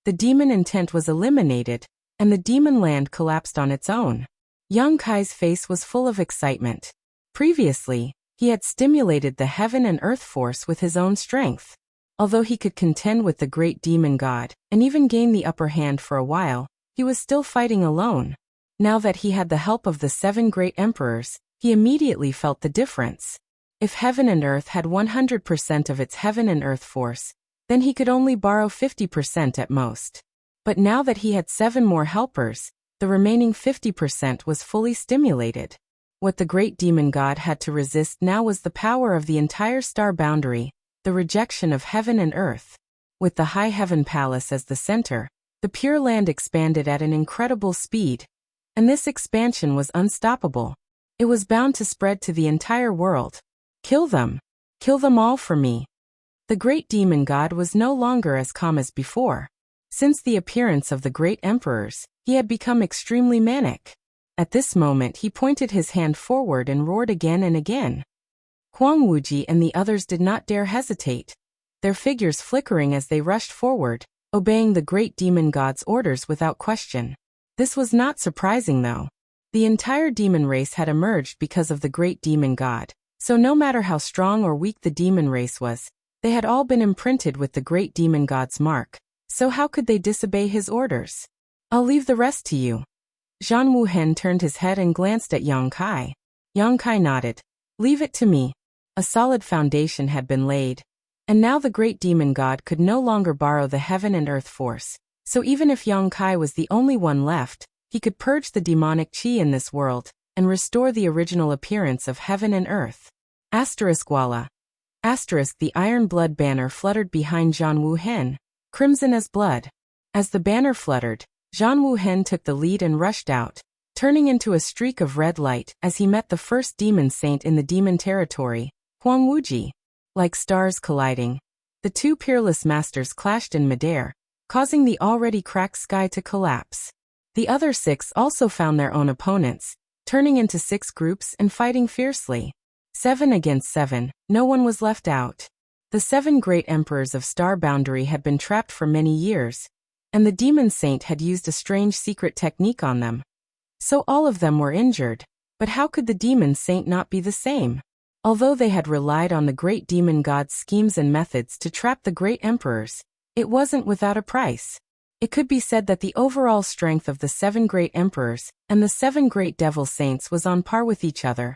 The demon intent was eliminated, and the demon land collapsed on its own. Yang Kai's face was full of excitement. Previously, he had stimulated the heaven and earth force with his own strength. Although he could contend with the great demon god, and even gain the upper hand for a while, he was still fighting alone. Now that he had the help of the 7 great emperors, he immediately felt the difference. If heaven and earth had 100% of its heaven and earth force, then he could only borrow 50% at most. But now that he had 7 more helpers, the remaining 50% was fully stimulated. What the great demon god had to resist now was the power of the entire Star Boundary, the rejection of heaven and earth. With the High Heaven Palace as the center, the Pure Land expanded at an incredible speed, and this expansion was unstoppable. It was bound to spread to the entire world. Kill them! Kill them all for me! The great demon god was no longer as calm as before. Since the appearance of the great emperors, he had become extremely manic. At this moment he pointed his hand forward and roared again and again. Huang Wuji and the others did not dare hesitate, their figures flickering as they rushed forward, obeying the great demon god's orders without question. This was not surprising though. The entire demon race had emerged because of the great demon god, so no matter how strong or weak the demon race was, they had all been imprinted with the great demon god's mark, so how could they disobey his orders? "I'll leave the rest to you." Zhang Wuhen turned his head and glanced at Yang Kai. Yang Kai nodded. "Leave it to me." A solid foundation had been laid, and now the great demon god could no longer borrow the heaven and earth force, So even if Yang Kai was the only one left, he could purge the demonic qi in this world and restore the original appearance of heaven and earth. Voila. The iron blood banner fluttered behind Zhang Wuhen, crimson as blood. As the banner fluttered, Zhang Wuhen took the lead and rushed out, turning into a streak of red light as he met the first demon saint in the demon territory, Huang Wuji. Like stars colliding, the two peerless masters clashed in midair, causing the already cracked sky to collapse. The other 6 also found their own opponents, turning into 6 groups and fighting fiercely. 7 against 7, no one was left out. The 7 great emperors of Star Boundary had been trapped for many years, and the demon saint had used a strange secret technique on them. So all of them were injured, but how could the demon saint not be the same? Although they had relied on the great demon god's schemes and methods to trap the great emperors, it wasn't without a price. It could be said that the overall strength of the 7 great emperors and the 7 great devil saints was on par with each other,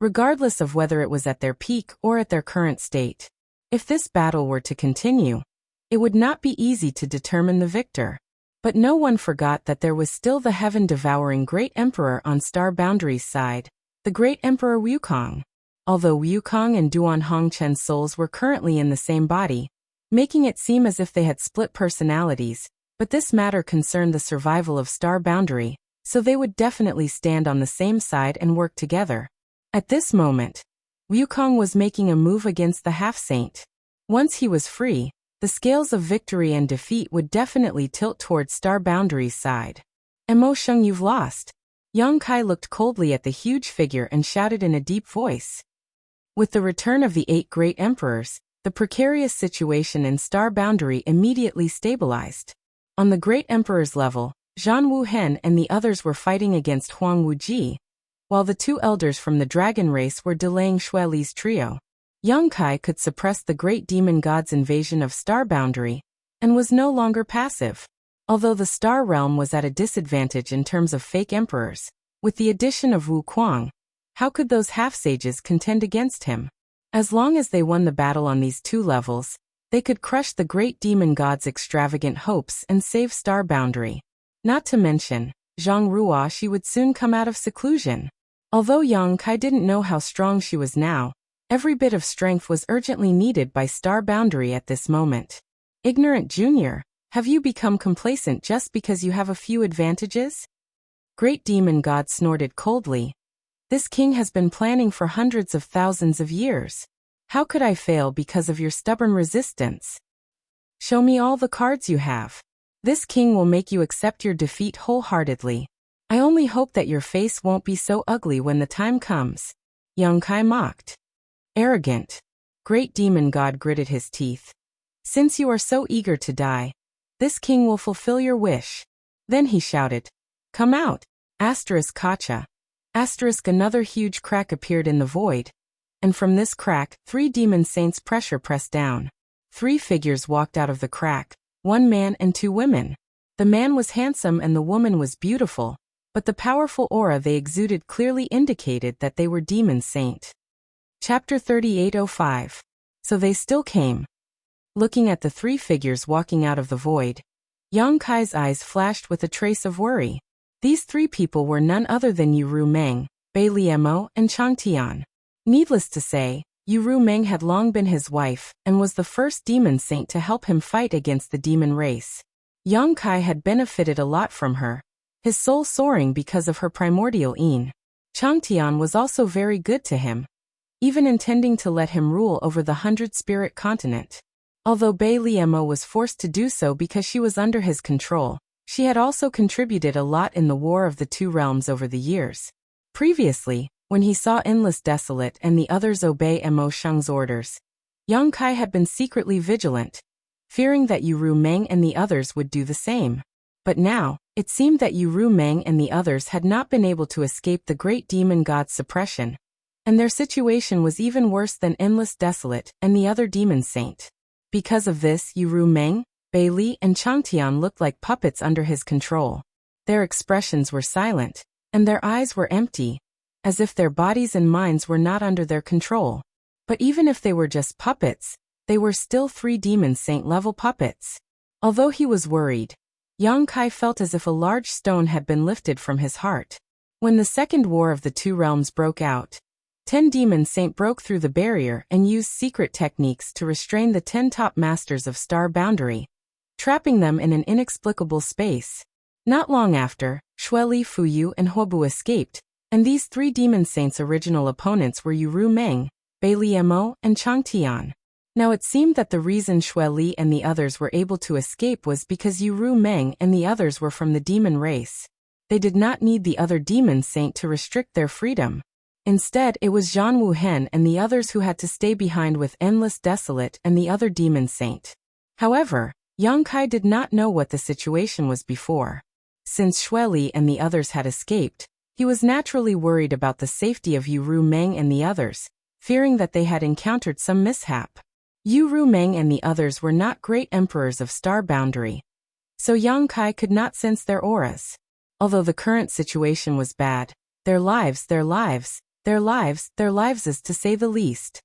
regardless of whether it was at their peak or at their current state. If this battle were to continue, it would not be easy to determine the victor. But no one forgot that there was still the heaven-devouring great emperor on Star Boundary's side, the great emperor Wukong. Although Wukong and Duan Hongchen's souls were currently in the same body, making it seem as if they had split personalities, but this matter concerned the survival of Star Boundary, so they would definitely stand on the same side and work together. At this moment, Wukong was making a move against the half-saint. Once he was free, the scales of victory and defeat would definitely tilt towards Star Boundary's side. Mo Sheng, you've lost. Yang Kai looked coldly at the huge figure and shouted in a deep voice. With the return of the 8 great emperors, the precarious situation in Star Boundary immediately stabilized. On the great emperor's level, Zhang Wuhen and the others were fighting against Huang Wuji, while the 2 elders from the dragon race were delaying Xue Li's trio. Yang Kai could suppress the great demon god's invasion of Star Boundary, and was no longer passive. Although the Star Realm was at a disadvantage in terms of fake emperors, with the addition of Wu Kuang, how could those half-sages contend against him? As long as they won the battle on these 2 levels, they could crush the great demon god's extravagant hopes and save Star Boundary. Not to mention, Zhang Ruo, she would soon come out of seclusion. Although Yang Kai didn't know how strong she was now, every bit of strength was urgently needed by Star Boundary at this moment. Ignorant Junior, have you become complacent just because you have a few advantages? Great demon god snorted coldly. This king has been planning for hundreds of thousands of years. How could I fail because of your stubborn resistance? Show me all the cards you have. This king will make you accept your defeat wholeheartedly. I only hope that your face won't be so ugly when the time comes. Yang Kai mocked. Arrogant. Great demon god gritted his teeth. Since you are so eager to die, this king will fulfill your wish. Then he shouted, come out. Kacha. Another huge crack appeared in the void, and from this crack, 3 demon saints' pressure pressed down. 3 figures walked out of the crack, 1 man and 2 women. The man was handsome and the woman was beautiful, but the powerful aura they exuded clearly indicated that they were demon saint. Chapter 3805. So they still came. Looking at the 3 figures walking out of the void, Yang Kai's eyes flashed with a trace of worry. These 3 people were none other than Yu Meng, Bai Liemo, and Chang Tian. Needless to say, Yu Meng had long been his wife and was the first demon saint to help him fight against the demon race. Yang Kai had benefited a lot from her, his soul soaring because of her primordial yin. Chang Tian was also very good to him, even intending to let him rule over the 100-spirit continent. Although Bai Liemo was forced to do so because she was under his control, she had also contributed a lot in the War of the 2 Realms over the years. Previously, when he saw Endless Desolate and the others obey Mo Sheng's orders, Yang Kai had been secretly vigilant, fearing that Yu Meng and the others would do the same. But now, it seemed that Yu Meng and the others had not been able to escape the great demon god's suppression, and their situation was even worse than Endless Desolate and the other demon saint. Because of this, Yu Meng, Bai Li, and Changtian looked like puppets under his control. Their expressions were silent, and their eyes were empty, as if their bodies and minds were not under their control. But even if they were just puppets, they were still 3 demon saint level puppets. Although he was worried, Yang Kai felt as if a large stone had been lifted from his heart. When the Second War of the Two Realms broke out, 10 demon saints broke through the barrier and used secret techniques to restrain the 10 top masters of Star Boundary, trapping them in an inexplicable space. Not long after, Xueli Fuyu and Huobu escaped, and these 3 demon saints' original opponents were Yu Meng, Bai Liemo, and Chang Tian. Now it seemed that the reason Xueli and the others were able to escape was because Yu Meng and the others were from the demon race. They did not need the other demon saint to restrict their freedom. Instead, it was Zhan Wuhen and the others who had to stay behind with Endless Desolate and the other demon saint. However, Yang Kai did not know what the situation was before. Since Xueli and the others had escaped, he was naturally worried about the safety of Yu Meng and the others, fearing that they had encountered some mishap. Yu Meng and the others were not great emperors of Star Boundary, so Yang Kai could not sense their auras. Although the current situation was bad, their lives is to say the least.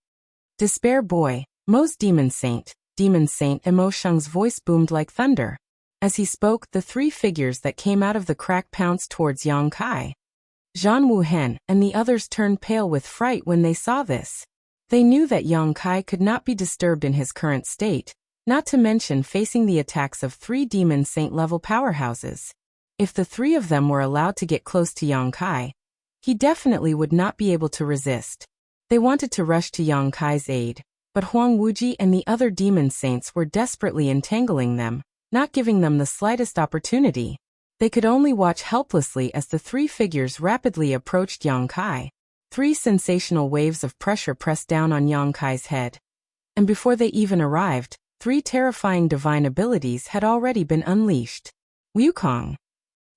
Despair boy, Mo's Demon Saint Mo Sheng's voice boomed like thunder. As he spoke, the 3 figures that came out of the crack pounced towards Yang Kai. Zhan Wuhen and the others turned pale with fright when they saw this. They knew that Yang Kai could not be disturbed in his current state, not to mention facing the attacks of 3 demon saint-level powerhouses. If the 3 of them were allowed to get close to Yang Kai, he definitely would not be able to resist. They wanted to rush to Yang Kai's aid, but Huang Wuji and the other demon saints were desperately entangling them, not giving them the slightest opportunity. They could only watch helplessly as the 3 figures rapidly approached Yang Kai. 3 sensational waves of pressure pressed down on Yang Kai's head. And before they even arrived, 3 terrifying divine abilities had already been unleashed. Wukong!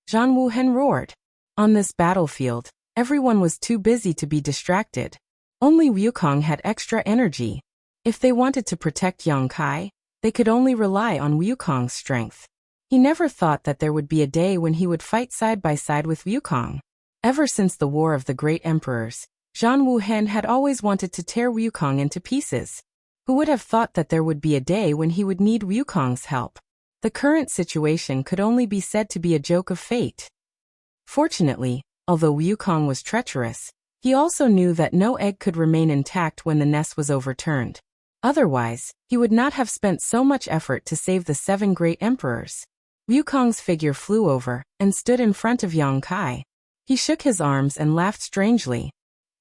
Zhan Wuhen roared. On this battlefield, everyone was too busy to be distracted. Only Wukong had extra energy. If they wanted to protect Yang Kai, they could only rely on Wukong's strength. He never thought that there would be a day when he would fight side by side with Wukong. Ever since the War of the Great Emperors, Zhan Wuhen had always wanted to tear Wukong into pieces. Who would have thought that there would be a day when he would need Wukong's help? The current situation could only be said to be a joke of fate. Fortunately, although Wukong was treacherous, he also knew that no egg could remain intact when the nest was overturned. Otherwise, he would not have spent so much effort to save the 7 great emperors. Wukong's figure flew over and stood in front of Yang Kai. He shook his arms and laughed strangely.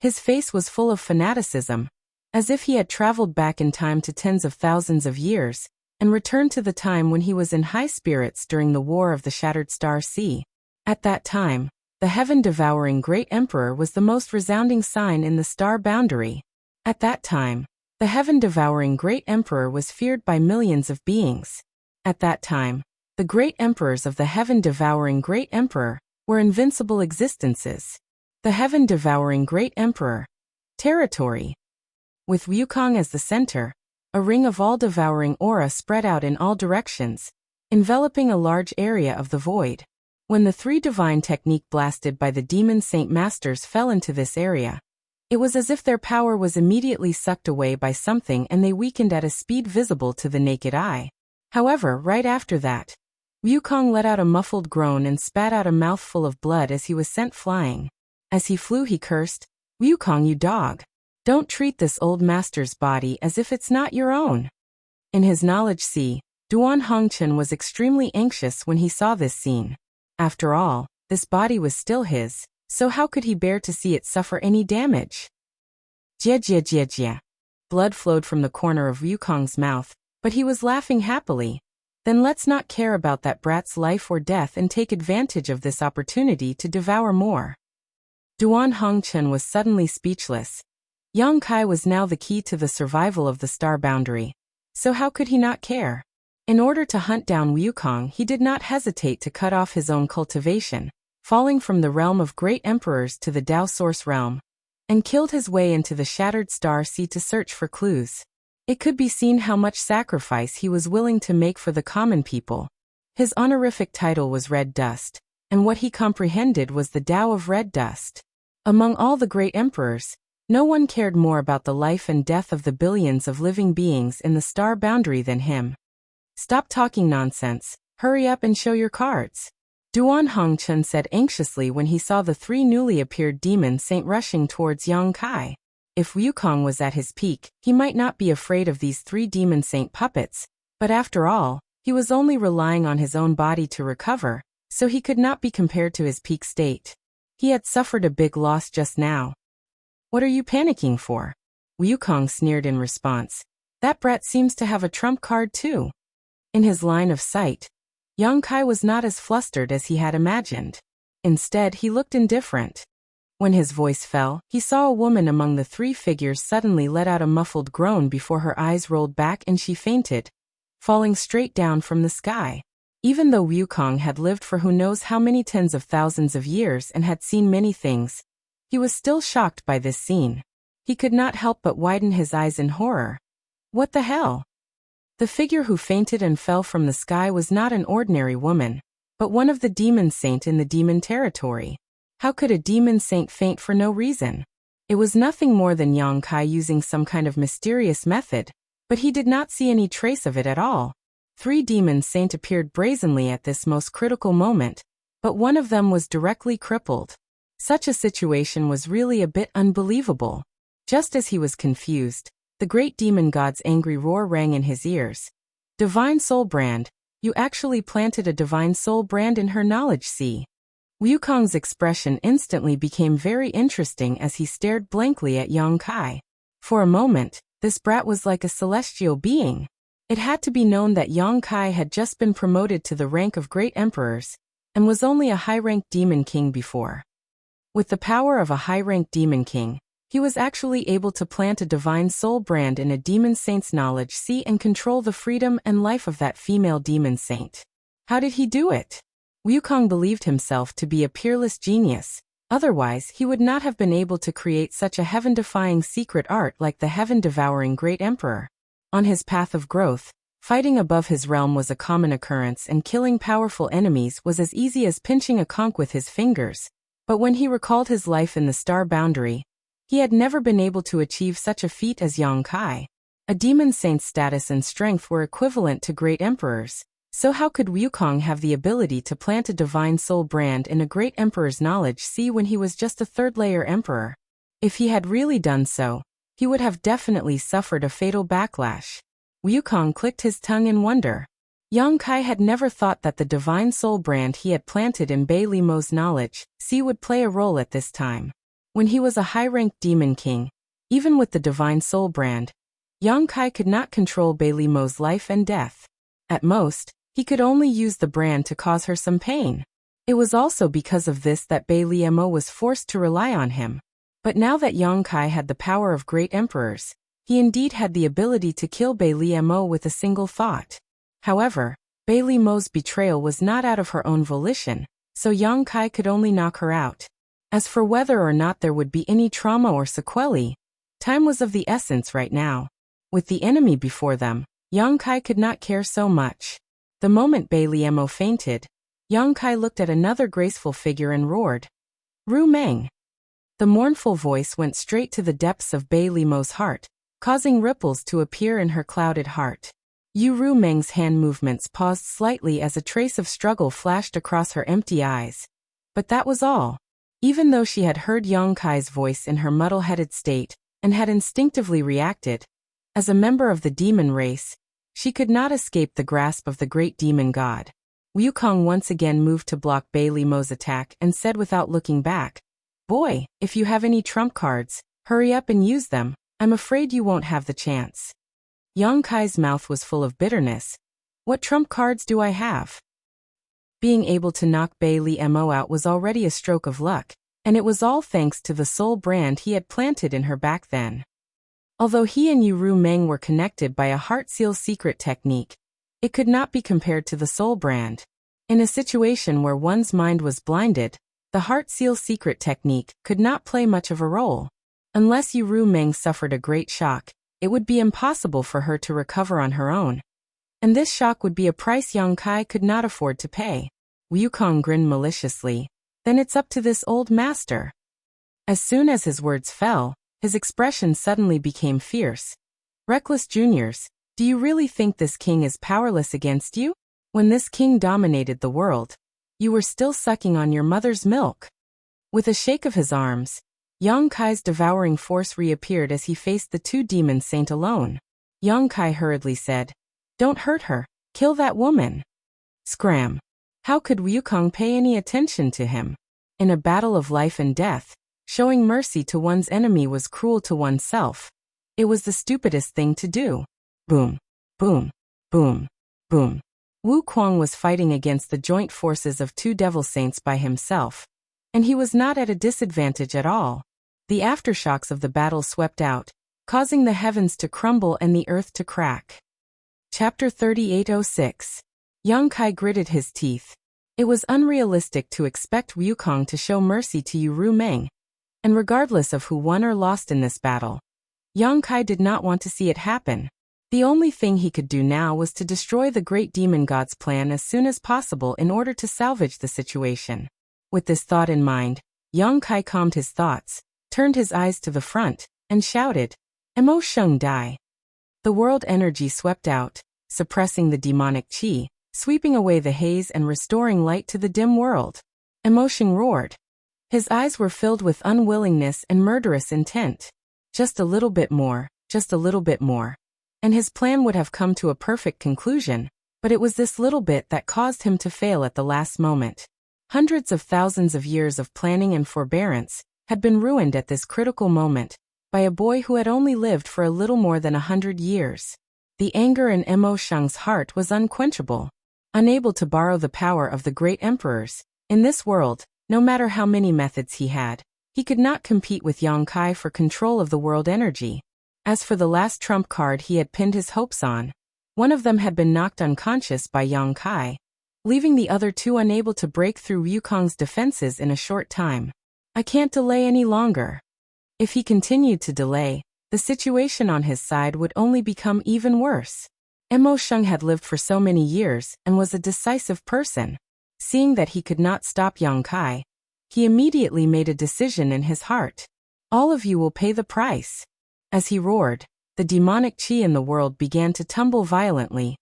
His face was full of fanaticism, as if he had traveled back in time to tens of thousands of years, and returned to the time when he was in high spirits during the War of the Shattered Star Sea. At that time, the heaven-devouring Great Emperor was the most resounding sign in the Star Boundary. At that time, the heaven-devouring Great Emperor was feared by millions of beings. At that time, the Great Emperors of the heaven-devouring Great Emperor were invincible existences. The heaven-devouring Great Emperor. Territory. With Wukong as the center, a ring of all-devouring aura spread out in all directions, enveloping a large area of the void. When the 3 divine technique blasted by the demon saint masters fell into this area, it was as if their power was immediately sucked away by something and they weakened at a speed visible to the naked eye. However, right after that, Wukong let out a muffled groan and spat out a mouthful of blood as he was sent flying. As he flew, he cursed, "Wukong, you dog! Don't treat this old master's body as if it's not your own." In his knowledge sea, Duan Hongchen was extremely anxious when he saw this scene. After all, this body was still his, so how could he bear to see it suffer any damage? Jia jia jia jia. Blood flowed from the corner of Wukong's mouth, but he was laughing happily. Then let's not care about that brat's life or death and take advantage of this opportunity to devour more. Duan Hongchen was suddenly speechless. Yang Kai was now the key to the survival of the Star Boundary, so how could he not care? In order to hunt down Wukong, he did not hesitate to cut off his own cultivation, falling from the realm of great emperors to the Dao Source realm, and killed his way into the Shattered Star Sea to search for clues. It could be seen how much sacrifice he was willing to make for the common people. His honorific title was Red Dust, and what he comprehended was the Tao of Red Dust. Among all the great emperors, no one cared more about the life and death of the billions of living beings in the Star Boundary than him. Stop talking nonsense, Hurry up and show your cards. Duan Hongchun said anxiously when he saw the three newly appeared demon saint rushing towards Yang Kai. If Wukong was at his peak, he might not be afraid of these three demon saint puppets, but after all, he was only relying on his own body to recover, so he could not be compared to his peak state. He had suffered a big loss just now. What are you panicking for? Wukong sneered in response. That brat seems to have a trump card too. In his line of sight, Yang Kai was not as flustered as he had imagined. Instead, he looked indifferent. When his voice fell, he saw a woman among the three figures suddenly let out a muffled groan before her eyes rolled back and she fainted, falling straight down from the sky. Even though Wukong had lived for who knows how many tens of thousands of years and had seen many things, he was still shocked by this scene. He could not help but widen his eyes in horror. What the hell? The figure who fainted and fell from the sky was not an ordinary woman, but one of the demon saint in the demon territory. How could a demon saint faint for no reason? It was nothing more than Yang Kai using some kind of mysterious method, but he did not see any trace of it at all. Three demon saint appeared brazenly at this most critical moment, but one of them was directly crippled. Such a situation was really a bit unbelievable. Just as he was confused, the great demon god's angry roar rang in his ears. Divine Soul Brand, you actually planted a Divine Soul Brand in her knowledge sea. Wukong's expression instantly became very interesting as he stared blankly at Yang Kai. For a moment, this brat was like a celestial being. It had to be known that Yang Kai had just been promoted to the rank of great emperors, and was only a high-ranked demon king before. With the power of a high-ranked demon king, he was actually able to plant a divine soul brand in a demon saint's knowledge sea and control the freedom and life of that female demon saint. How did he do it? Wukong believed himself to be a peerless genius, otherwise he would not have been able to create such a heaven-defying secret art like the heaven-devouring great emperor. On his path of growth, fighting above his realm was a common occurrence and killing powerful enemies was as easy as pinching a conch with his fingers, but when he recalled his life in the star boundary, he had never been able to achieve such a feat as Yang Kai. A demon saint's status and strength were equivalent to great emperors, so how could Wukong have the ability to plant a divine soul brand in a great emperor's knowledge sea when he was just a third-layer emperor? If he had really done so, he would have definitely suffered a fatal backlash. Wukong clicked his tongue in wonder. Yang Kai had never thought that the divine soul brand he had planted in Bei Li Mo's knowledge sea would play a role at this time. When he was a high-ranked demon king, even with the divine soul brand, Yang Kai could not control Bei Li Mo's life and death. At most, he could only use the brand to cause her some pain. It was also because of this that Bei Li Mo was forced to rely on him. But now that Yang Kai had the power of great emperors, he indeed had the ability to kill Bei Li Mo with a single thought. However, Bei Li Mo's betrayal was not out of her own volition, so Yang Kai could only knock her out. As for whether or not there would be any trauma or sequelae, time was of the essence right now. With the enemy before them, Yang Kai could not care so much. The moment Bei Li Mo fainted, Yang Kai looked at another graceful figure and roared, "Ru Meng!" The mournful voice went straight to the depths of Bei Li Mo's heart, causing ripples to appear in her clouded heart. Ru Meng's hand movements paused slightly as a trace of struggle flashed across her empty eyes. But that was all. Even though she had heard Yang Kai's voice in her muddle-headed state, and had instinctively reacted, as a member of the demon race, she could not escape the grasp of the great demon god. Wukong once again moved to block Bei Li Mo's attack and said without looking back, "Boy, if you have any trump cards, hurry up and use them. I'm afraid you won't have the chance." Yang Kai's mouth was full of bitterness. What trump cards do I have? Being able to knock Bei Li Mo out was already a stroke of luck, and it was all thanks to the soul brand he had planted in her back then. Although he and Ru Meng were connected by a heart seal secret technique, it could not be compared to the soul brand. In a situation where one's mind was blinded, the heart seal secret technique could not play much of a role. Unless Ru Meng suffered a great shock, it would be impossible for her to recover on her own. And this shock would be a price Yang Kai could not afford to pay. Wukong grinned maliciously. Then it's up to this old master. As soon as his words fell, his expression suddenly became fierce. Reckless juniors, do you really think this king is powerless against you? When this king dominated the world, you were still sucking on your mother's milk. With a shake of his arms, Yang Kai's devouring force reappeared as he faced the two demon saint alone. Yang Kai hurriedly said, "Don't hurt her, kill that woman." Scram! How could Wukong pay any attention to him? In a battle of life and death, showing mercy to one's enemy was cruel to oneself. It was the stupidest thing to do. Boom, boom, boom, boom. Wukong was fighting against the joint forces of two devil saints by himself, and he was not at a disadvantage at all. The aftershocks of the battle swept out, causing the heavens to crumble and the earth to crack. Chapter 3806. Yang Kai gritted his teeth. It was unrealistic to expect Wukong to show mercy to Yu Meng, and regardless of who won or lost in this battle, Yang Kai did not want to see it happen. The only thing he could do now was to destroy the great demon god's plan as soon as possible in order to salvage the situation. With this thought in mind, Yang Kai calmed his thoughts, turned his eyes to the front, and shouted, "Emo Sheng Dai." The world energy swept out, suppressing the demonic qi, sweeping away the haze and restoring light to the dim world. Emo Sheng roared. His eyes were filled with unwillingness and murderous intent. Just a little bit more, just a little bit more, and his plan would have come to a perfect conclusion, but it was this little bit that caused him to fail at the last moment. Hundreds of thousands of years of planning and forbearance had been ruined at this critical moment by a boy who had only lived for a little more than 100 years. The anger in Emo Sheng's heart was unquenchable. Unable to borrow the power of the great emperors, in this world, no matter how many methods he had, he could not compete with Yang Kai for control of the world energy. As for the last trump card he had pinned his hopes on, one of them had been knocked unconscious by Yang Kai, leaving the other two unable to break through Wukong's defenses in a short time. I can't delay any longer. If he continued to delay, the situation on his side would only become even worse. Emo Sheng had lived for so many years and was a decisive person. Seeing that he could not stop Yang Kai, he immediately made a decision in his heart. All of you will pay the price. As he roared, the demonic qi in the world began to tumble violently,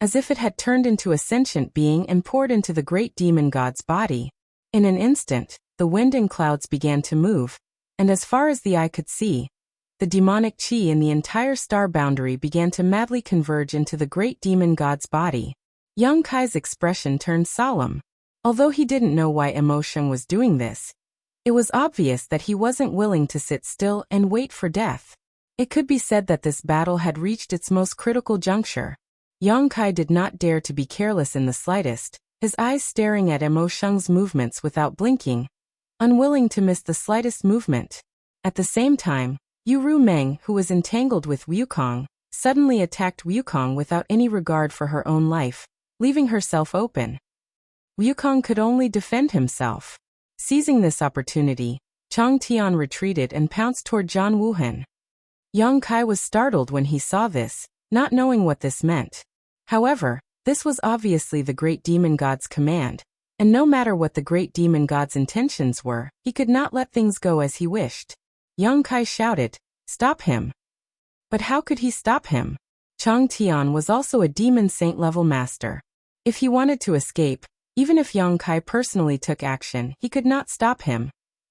as if it had turned into a sentient being and poured into the great demon god's body. In an instant, the wind and clouds began to move, and as far as the eye could see, the demonic qi in the entire star boundary began to madly converge into the great demon god's body. Yang Kai's expression turned solemn. Although he didn't know why Emo Sheng was doing this, it was obvious that he wasn't willing to sit still and wait for death. It could be said that this battle had reached its most critical juncture. Yang Kai did not dare to be careless in the slightest, his eyes staring at Emo Sheng's movements without blinking, unwilling to miss the slightest movement. At the same time, Yu Meng, who was entangled with Wukong, suddenly attacked Wukong without any regard for her own life, leaving herself open. Wukong could only defend himself. Seizing this opportunity, Chang Tian retreated and pounced toward Zhan Wuhen. Yang Kai was startled when he saw this, not knowing what this meant. However, this was obviously the great demon god's command, and no matter what the great demon god's intentions were, he could not let things go as he wished. Yang Kai shouted, "Stop him!" But how could he stop him? Chang Tian was also a demon saint-level master. If he wanted to escape, even if Yang Kai personally took action, he could not stop him.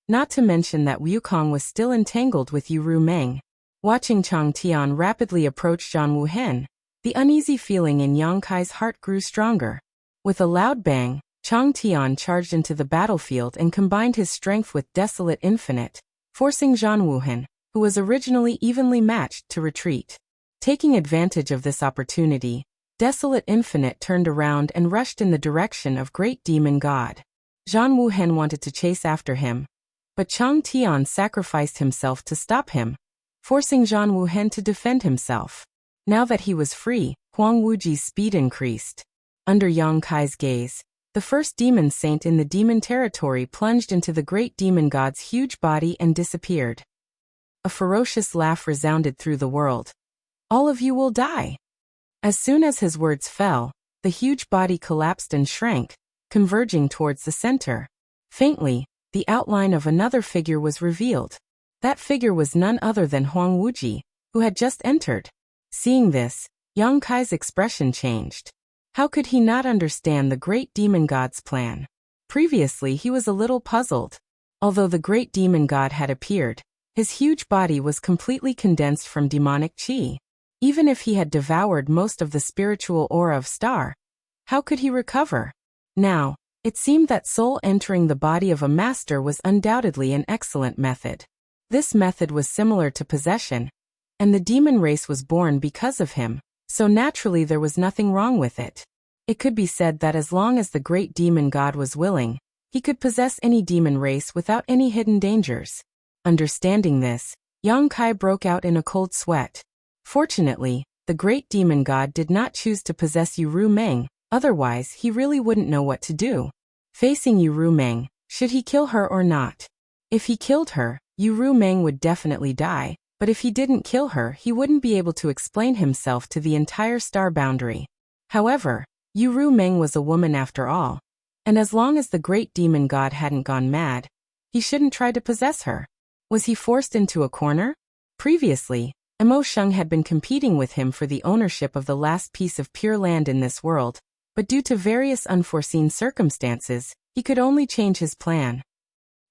Not to mention that Wukong was still entangled with Yu Meng. Watching Chang Tian rapidly approach Zhan Wuhen, the uneasy feeling in Yang Kai's heart grew stronger. With a loud bang, Chang Tian charged into the battlefield and combined his strength with Desolate Infinite, forcing Zhan Wuhen, who was originally evenly matched, to retreat. Taking advantage of this opportunity, Desolate Infinite turned around and rushed in the direction of Great Demon God. Zhan Wuhen wanted to chase after him, but Chang Tian sacrificed himself to stop him, forcing Zhan Wuhen to defend himself. Now that he was free, Huang Wuji's speed increased. Under Yang Kai's gaze, the first demon saint in the demon territory plunged into the great demon god's huge body and disappeared. A ferocious laugh resounded through the world. "All of you will die." As soon as his words fell, the huge body collapsed and shrank, converging towards the center. Faintly, the outline of another figure was revealed. That figure was none other than Huang Wuji, who had just entered. Seeing this, Yang Kai's expression changed. How could he not understand the great demon god's plan? Previously he was a little puzzled. Although the great demon god had appeared, his huge body was completely condensed from demonic chi. Even if he had devoured most of the spiritual aura of Star, how could he recover? Now, it seemed that soul entering the body of a master was undoubtedly an excellent method. This method was similar to possession, and the demon race was born because of him, so naturally there was nothing wrong with it. It could be said that as long as the great demon god was willing, he could possess any demon race without any hidden dangers. Understanding this, Yang Kai broke out in a cold sweat. Fortunately, the great demon god did not choose to possess Yu Meng, otherwise he really wouldn't know what to do. Facing Yu Meng, should he kill her or not? If he killed her, Yu Meng would definitely die, but if he didn't kill her he wouldn't be able to explain himself to the entire star boundary. However, Yu Meng was a woman after all, and as long as the great demon god hadn't gone mad, he shouldn't try to possess her. Was he forced into a corner? Previously, Mo Sheng had been competing with him for the ownership of the last piece of pure land in this world, but due to various unforeseen circumstances, he could only change his plan.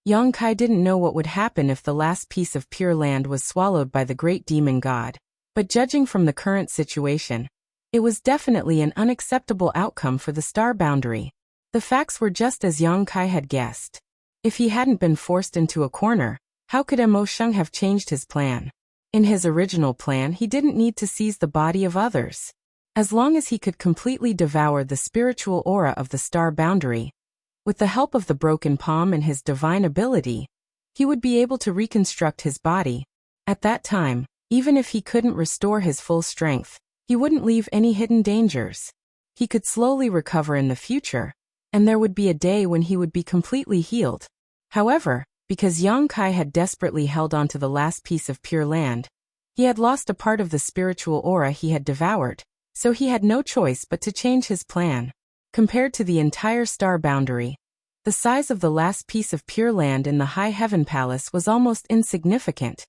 Yang Kai didn't know what would happen if the last piece of pure land was swallowed by the great demon god, but judging from the current situation, it was definitely an unacceptable outcome for the star boundary. The facts were just as Yang Kai had guessed. If he hadn't been forced into a corner, how could Mo Sheng have changed his plan? In his original plan he didn't need to seize the body of others. As long as he could completely devour the spiritual aura of the star boundary, with the help of the broken palm and his divine ability, he would be able to reconstruct his body. At that time, even if he couldn't restore his full strength, he wouldn't leave any hidden dangers. He could slowly recover in the future, and there would be a day when he would be completely healed. However, because Yang Kai had desperately held on to the last piece of pure land, he had lost a part of the spiritual aura he had devoured, so he had no choice but to change his plan. Compared to the entire star boundary, the size of the last piece of pure land in the High Heaven Palace was almost insignificant,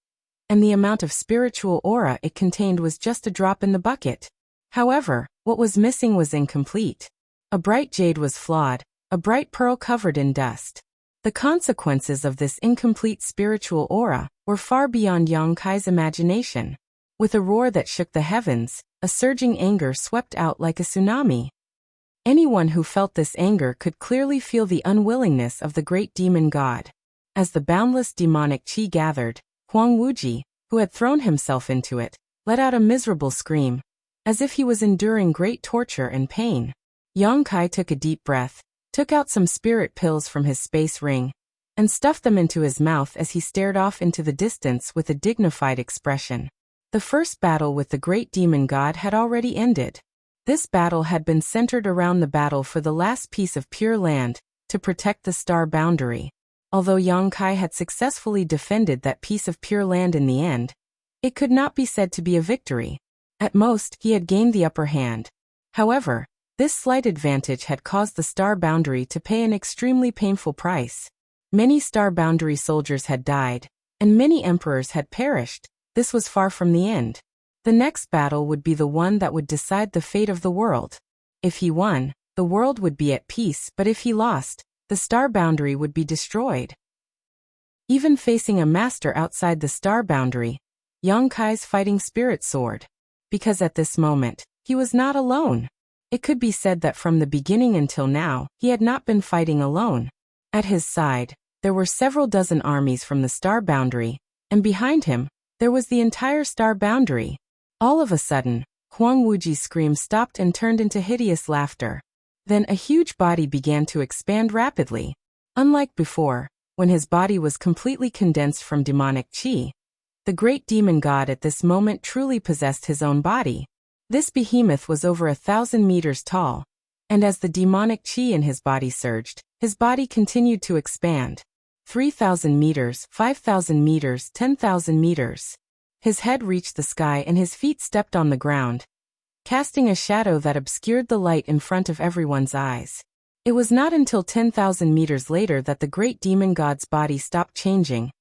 and the amount of spiritual aura it contained was just a drop in the bucket. However, what was missing was incomplete. A bright jade was flawed, a bright pearl covered in dust. The consequences of this incomplete spiritual aura were far beyond Yang Kai's imagination. With a roar that shook the heavens, a surging anger swept out like a tsunami. Anyone who felt this anger could clearly feel the unwillingness of the great demon god. As the boundless demonic chi gathered, Huang Wuji, who had thrown himself into it, let out a miserable scream, as if he was enduring great torture and pain. Yang Kai took a deep breath, took out some spirit pills from his space ring, and stuffed them into his mouth as he stared off into the distance with a dignified expression. The first battle with the great demon god had already ended. This battle had been centered around the battle for the last piece of pure land, to protect the star boundary. Although Yang Kai had successfully defended that piece of pure land in the end, it could not be said to be a victory. At most, he had gained the upper hand. However, this slight advantage had caused the star boundary to pay an extremely painful price. Many star boundary soldiers had died, and many emperors had perished. This was far from the end. The next battle would be the one that would decide the fate of the world. If he won, the world would be at peace, but if he lost, the star boundary would be destroyed. Even facing a master outside the star boundary, Yang Kai's fighting spirit soared. Because at this moment, he was not alone. It could be said that from the beginning until now, he had not been fighting alone. At his side, there were several dozen armies from the star boundary, and behind him, there was the entire star boundary. All of a sudden, Huang Wuji's scream stopped and turned into hideous laughter. Then a huge body began to expand rapidly. Unlike before, when his body was completely condensed from demonic chi, the great demon god at this moment truly possessed his own body. This behemoth was over 1,000 meters tall, and as the demonic chi in his body surged, his body continued to expand. 3,000 meters, 5,000 meters, 10,000 meters. His head reached the sky and his feet stepped on the ground, casting a shadow that obscured the light in front of everyone's eyes. It was not until 10,000 meters later that the great demon god's body stopped changing,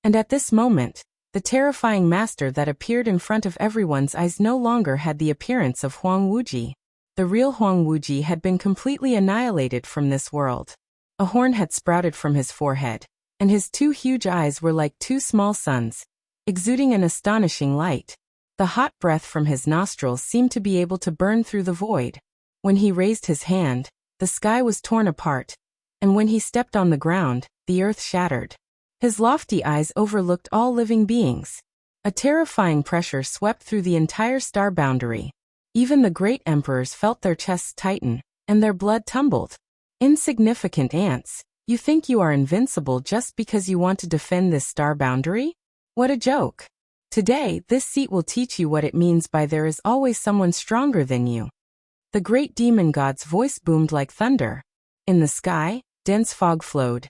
and at this moment, the terrifying master that appeared in front of everyone's eyes no longer had the appearance of Huang Wuji. The real Huang Wuji had been completely annihilated from this world. A horn had sprouted from his forehead, and his two huge eyes were like two small suns, exuding an astonishing light. The hot breath from his nostrils seemed to be able to burn through the void. When he raised his hand, the sky was torn apart, and when he stepped on the ground, the earth shattered. His lofty eyes overlooked all living beings. A terrifying pressure swept through the entire star boundary. Even the great emperors felt their chests tighten, and their blood tumbled. Insignificant ants, you think you are invincible just because you want to defend this star boundary? What a joke. Today, this seat will teach you what it means by there is always someone stronger than you. The great demon god's voice boomed like thunder. In the sky, dense fog flowed,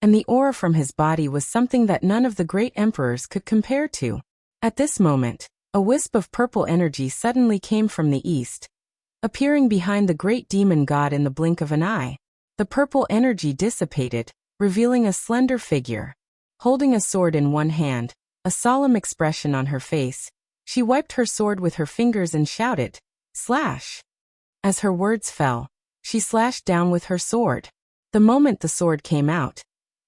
and the aura from his body was something that none of the great emperors could compare to. At this moment, a wisp of purple energy suddenly came from the east, appearing behind the great demon god in the blink of an eye. The purple energy dissipated, revealing a slender figure. Holding a sword in one hand, a solemn expression on her face, she wiped her sword with her fingers and shouted, "Slash!" As her words fell, she slashed down with her sword. The moment the sword came out,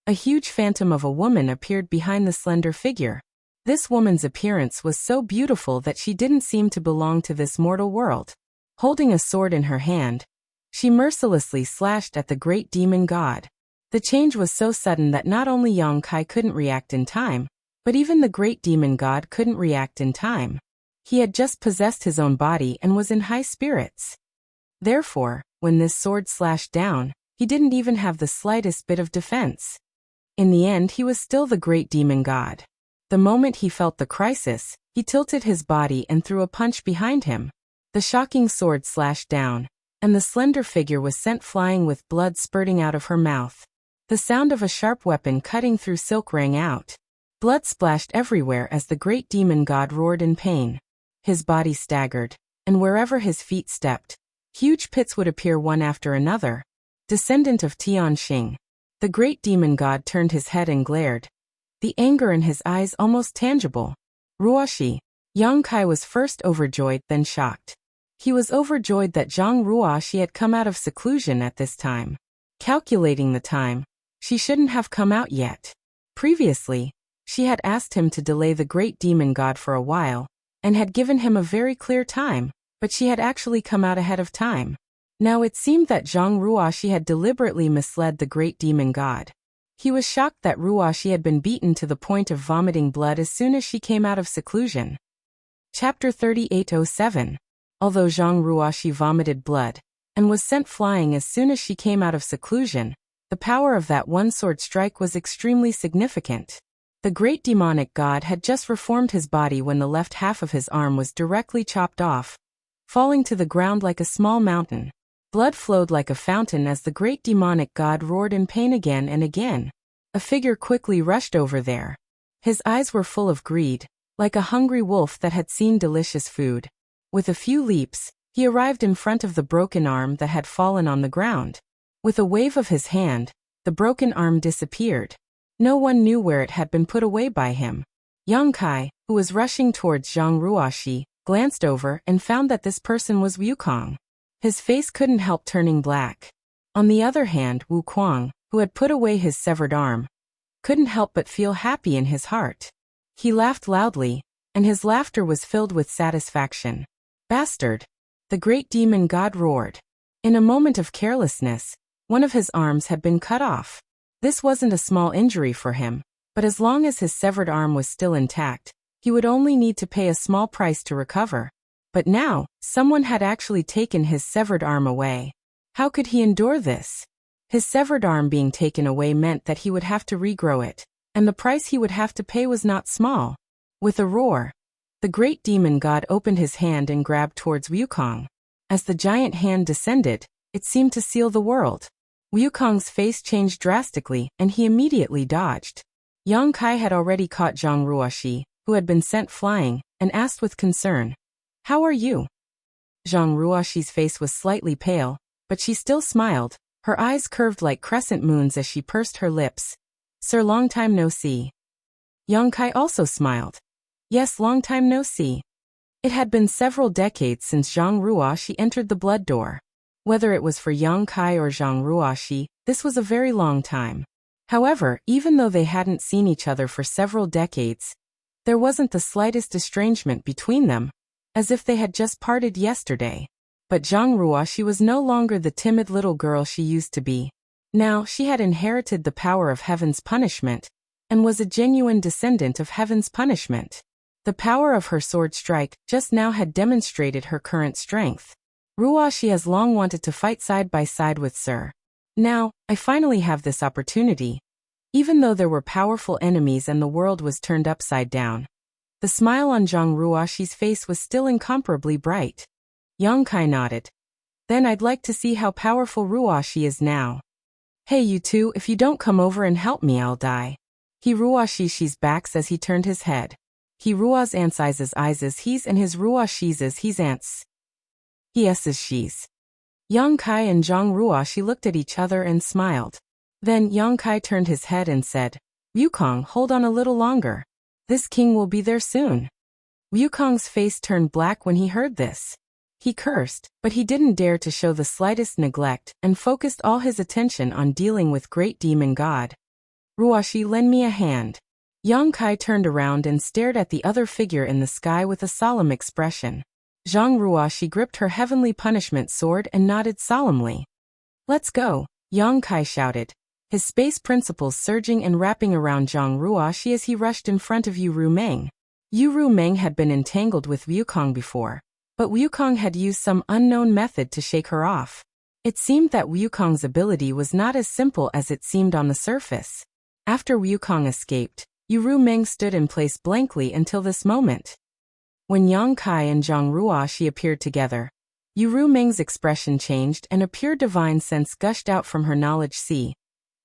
a huge phantom of a woman appeared behind the slender figure. This woman's appearance was so beautiful that she didn't seem to belong to this mortal world. Holding a sword in her hand, she mercilessly slashed at the great demon god. The change was so sudden that not only Yang Kai couldn't react in time, but even the great demon god couldn't react in time. He had just possessed his own body and was in high spirits. Therefore, when this sword slashed down, he didn't even have the slightest bit of defense. In the end, he was still the great demon god. The moment he felt the crisis, he tilted his body and threw a punch behind him. The shocking sword slashed down, and the slender figure was sent flying with blood spurting out of her mouth. The sound of a sharp weapon cutting through silk rang out. Blood splashed everywhere as the great demon god roared in pain. His body staggered, and wherever his feet stepped, huge pits would appear one after another. Descendant of Tian Xing, the great demon god turned his head and glared, the anger in his eyes almost tangible. Ruoshi. Yang Kai was first overjoyed, then shocked. He was overjoyed that Zhang Ruoshi had come out of seclusion at this time. Calculating the time, she shouldn't have come out yet. Previously, she had asked him to delay the great demon god for a while, and had given him a very clear time, but she had actually come out ahead of time. Now it seemed that Zhang Ruoshi had deliberately misled the great demon god. He was shocked that Ruoshi had been beaten to the point of vomiting blood as soon as she came out of seclusion. Chapter 3807. Although Zhang Ruoshi vomited blood, and was sent flying as soon as she came out of seclusion, the power of that one sword strike was extremely significant. The great demonic god had just reformed his body when the left half of his arm was directly chopped off, falling to the ground like a small mountain. Blood flowed like a fountain as the great demonic god roared in pain again and again. A figure quickly rushed over there. His eyes were full of greed, like a hungry wolf that had seen delicious food. With a few leaps, he arrived in front of the broken arm that had fallen on the ground. With a wave of his hand, the broken arm disappeared. No one knew where it had been put away by him. Yang Kai, who was rushing towards Zhang Ruoshi, glanced over and found that this person was Wukong. His face couldn't help turning black. On the other hand, Wu Kuang, who had put away his severed arm, couldn't help but feel happy in his heart. He laughed loudly, and his laughter was filled with satisfaction. "Bastard!" the great demon god roared. In a moment of carelessness, one of his arms had been cut off. This wasn't a small injury for him, but as long as his severed arm was still intact, he would only need to pay a small price to recover. But now, someone had actually taken his severed arm away. How could he endure this? His severed arm being taken away meant that he would have to regrow it, and the price he would have to pay was not small. With a roar, the great demon god opened his hand and grabbed towards Wukong. As the giant hand descended, it seemed to seal the world. Wukong's face changed drastically, and he immediately dodged. Yang Kai had already caught Zhang Ruoshi, who had been sent flying, and asked with concern, "How are you?" Zhang Ruoshi's face was slightly pale, but she still smiled, her eyes curved like crescent moons as she pursed her lips. "Sir, long time no see." Yang Kai also smiled. "Yes, long time no see." It had been several decades since Zhang Ruoxi entered the blood door. Whether it was for Yang Kai or Zhang Ruoxi, this was a very long time. However, even though they hadn't seen each other for several decades, there wasn't the slightest estrangement between them, as if they had just parted yesterday. But Zhang Ruoxi was no longer the timid little girl she used to be. Now, she had inherited the power of heaven's punishment, and was a genuine descendant of heaven's punishment. The power of her sword strike just now had demonstrated her current strength. Ruoxi has long wanted to fight side by side with Sir. Now, I finally have this opportunity. Even though there were powerful enemies and the world was turned upside down, the smile on Zhang Ruoxi's face was still incomparably bright. Yang Kai nodded. Then I'd like to see how powerful Ruoxi is now. Hey you two, if you don't come over and help me, I'll die. He Ruoxi's backs as he turned his head. He Ruo's ansizes eyes he's and his Ruoxi's he's ants. He s's she's. Yang Kai and Zhang Ruoxi looked at each other and smiled. Then Yang Kai turned his head and said, Wukong, hold on a little longer. This king will be there soon. Wukong's face turned black when he heard this. He cursed, but he didn't dare to show the slightest neglect and focused all his attention on dealing with Great Demon God. Ruoxi, lend me a hand. Yang Kai turned around and stared at the other figure in the sky with a solemn expression. Zhang Ruoxi gripped her heavenly punishment sword and nodded solemnly. Let's go, Yang Kai shouted, his space principles surging and wrapping around Zhang Ruoxi as he rushed in front of Yu Rumeng. Yu Rumeng had been entangled with Wukong before, but Wukong had used some unknown method to shake her off. It seemed that Wukong's ability was not as simple as it seemed on the surface. After Wukong escaped, Yu Rumeng stood in place blankly until this moment. When Yang Kai and Zhang Ruoxi appeared together, Yu Rumeng's expression changed and a pure divine sense gushed out from her knowledge sea,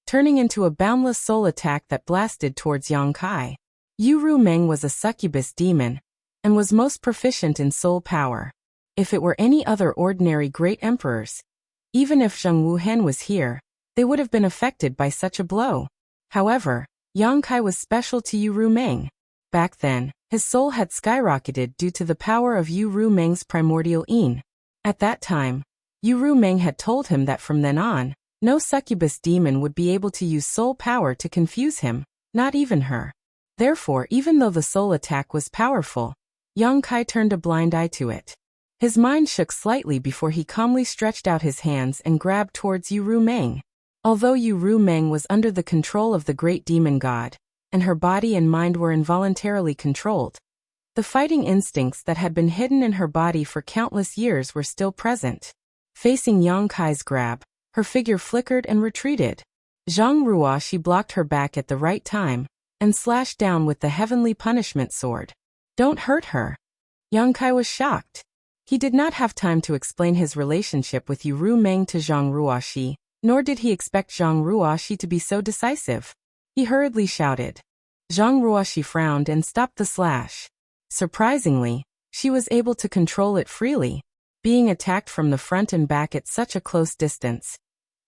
turning into a boundless soul attack that blasted towards Yang Kai. Yu Rumeng was a succubus demon, and was most proficient in soul power. If it were any other ordinary great emperors, even if Zheng Wuhen was here, they would have been affected by such a blow. However, Yang Kai was special to Yu Rumeng. Back then, his soul had skyrocketed due to the power of Yu Rumeng's primordial yin. At that time, Yu Rumeng had told him that from then on, no succubus demon would be able to use soul power to confuse him, not even her. Therefore, even though the soul attack was powerful, Yang Kai turned a blind eye to it. His mind shook slightly before he calmly stretched out his hands and grabbed towards Yu Rumeng. Although Yu Rumeng was under the control of the great demon god, and her body and mind were involuntarily controlled, the fighting instincts that had been hidden in her body for countless years were still present. Facing Yang Kai's grab, her figure flickered and retreated. Zhang Ruoxi blocked her back at the right time, and slashed down with the heavenly punishment sword. Don't hurt her. Yang Kai was shocked. He did not have time to explain his relationship with Yu Rumeng to Zhang Ruoxi, nor did he expect Zhang Ruoxi to be so decisive. He hurriedly shouted. Zhang Ruoxi frowned and stopped the slash. Surprisingly, she was able to control it freely, being attacked from the front and back at such a close distance.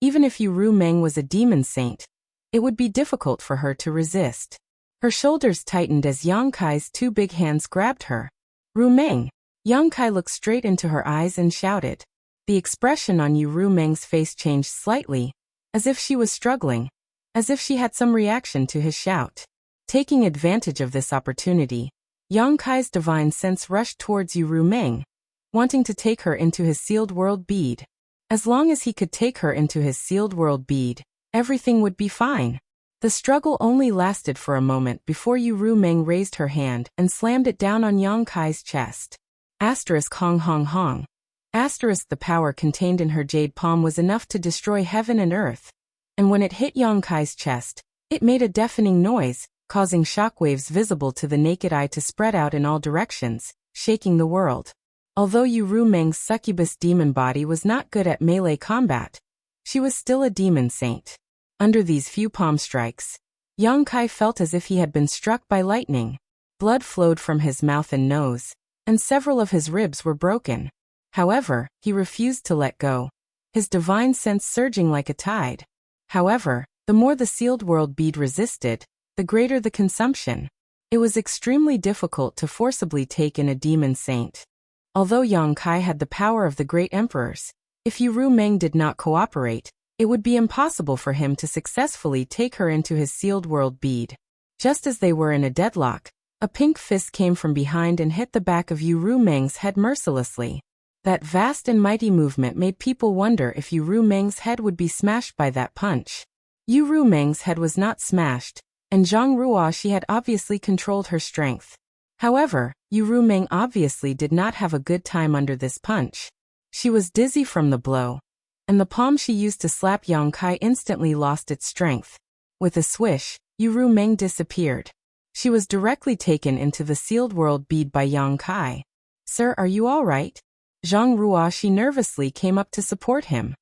Even if Yu Rumeng was a demon saint, it would be difficult for her to resist. Her shoulders tightened as Yang Kai's two big hands grabbed her. Rumeng! Yang Kai looked straight into her eyes and shouted. The expression on Yu Rumeng's face changed slightly, as if she was struggling, as if she had some reaction to his shout. Taking advantage of this opportunity, Yang Kai's divine sense rushed towards Yu Rumeng, wanting to take her into his sealed world bead. As long as he could take her into his sealed world bead, everything would be fine. The struggle only lasted for a moment before Yu Rumeng raised her hand and slammed it down on Yang Kai's chest. Asterisk hong hong hong. Asterisk the power contained in her jade palm was enough to destroy heaven and earth. And when it hit Yang Kai's chest, it made a deafening noise, causing shockwaves visible to the naked eye to spread out in all directions, shaking the world. Although Yu Rumeng's succubus demon body was not good at melee combat, she was still a demon saint. Under these few palm strikes, Yang Kai felt as if he had been struck by lightning. Blood flowed from his mouth and nose, and several of his ribs were broken. However, he refused to let go, his divine sense surging like a tide. However, the more the sealed world bead resisted, the greater the consumption. It was extremely difficult to forcibly take in a demon saint. Although Yang Kai had the power of the great emperors, if Yu Meng did not cooperate, it would be impossible for him to successfully take her into his sealed world bead. Just as they were in a deadlock, a pink fist came from behind and hit the back of Yu Meng's head mercilessly. That vast and mighty movement made people wonder if Yu Meng's head would be smashed by that punch. Yu Meng's head was not smashed, and Zhang Ruoxi had obviously controlled her strength. However, Yu Meng obviously did not have a good time under this punch. She was dizzy from the blow, and the palm she used to slap Yang Kai instantly lost its strength. With a swish, Yu Meng disappeared. She was directly taken into the sealed world bead by Yang Kai. "Sir, are you all right?" Zhang Ruoxi nervously came up to support him.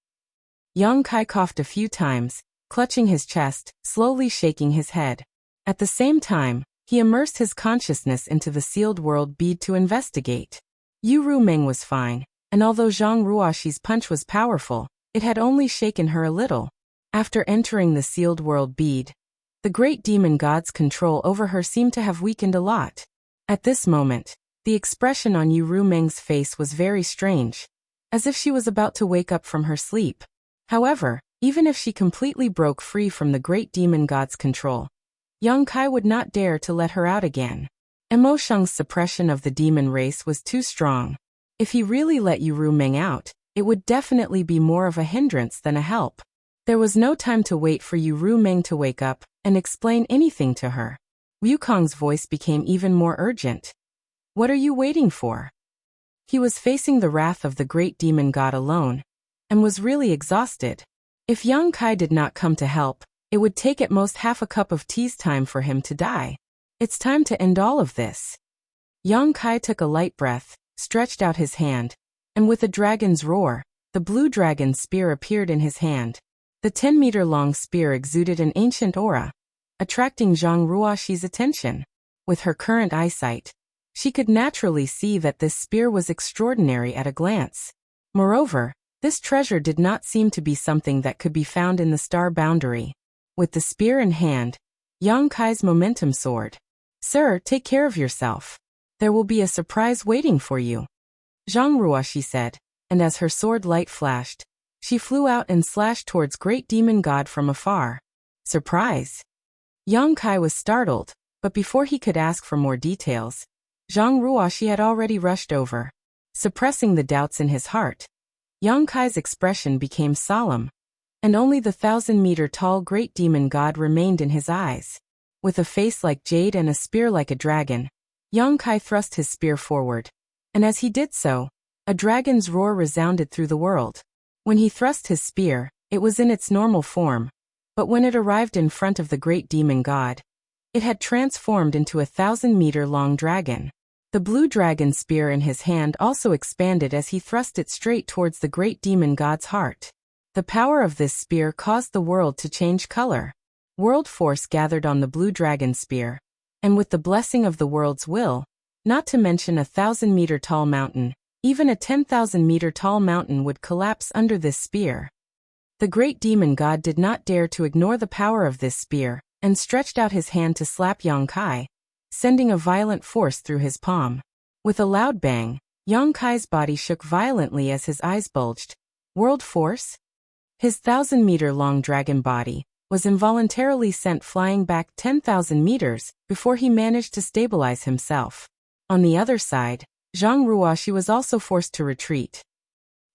Yang Kai coughed a few times, clutching his chest, slowly shaking his head. At the same time, he immersed his consciousness into the sealed world bead to investigate. Yu Meng was fine, and although Zhang Ruoxi's punch was powerful, it had only shaken her a little. After entering the sealed world bead, the great demon god's control over her seemed to have weakened a lot. At this moment, the expression on Yu Meng's face was very strange, as if she was about to wake up from her sleep. However, even if she completely broke free from the great demon god's control, Yang Kai would not dare to let her out again. Mo Sheng's suppression of the demon race was too strong. If he really let Yu Meng out, it would definitely be more of a hindrance than a help. There was no time to wait for Yu Meng to wake up and explain anything to her. Wukong's voice became even more urgent. "What are you waiting for?" He was facing the wrath of the great demon god alone, and was really exhausted. If Yang Kai did not come to help, it would take at most half a cup of tea's time for him to die. It's time to end all of this. Yang Kai took a light breath, stretched out his hand, and with a dragon's roar, the blue dragon spear appeared in his hand. The 10-meter-long spear exuded an ancient aura, attracting Zhang Ruoxi's attention. With her current eyesight, she could naturally see that this spear was extraordinary at a glance. Moreover, this treasure did not seem to be something that could be found in the star boundary. With the spear in hand, Yang Kai's momentum soared. "Sir, take care of yourself. There will be a surprise waiting for you," Zhang Ruoxi said, and as her sword light flashed, she flew out and slashed towards Great Demon God from afar. Surprise! Yang Kai was startled, but before he could ask for more details, Zhang Ruoxi had already rushed over. Suppressing the doubts in his heart, Yang Kai's expression became solemn, and only the 1,000-meter-tall Great Demon God remained in his eyes. With a face like jade and a spear like a dragon, Yang Kai thrust his spear forward, and as he did so, a dragon's roar resounded through the world. When he thrust his spear, it was in its normal form, but when it arrived in front of the Great Demon God, it had transformed into a 1,000-meter-long dragon. The blue dragon spear in his hand also expanded as he thrust it straight towards the Great Demon God's heart. The power of this spear caused the world to change color. World force gathered on the blue dragon spear, and with the blessing of the world's will, not to mention a 1,000-meter-tall mountain, even a 10,000-meter-tall mountain would collapse under this spear. The Great Demon God did not dare to ignore the power of this spear, and stretched out his hand to slap Yang Kai, sending a violent force through his palm. With a loud bang, Yang Kai's body shook violently as his eyes bulged. World force? His 1,000-meter-long dragon body was involuntarily sent flying back 10,000 meters before he managed to stabilize himself. On the other side, Zhang Ruoxi was also forced to retreat.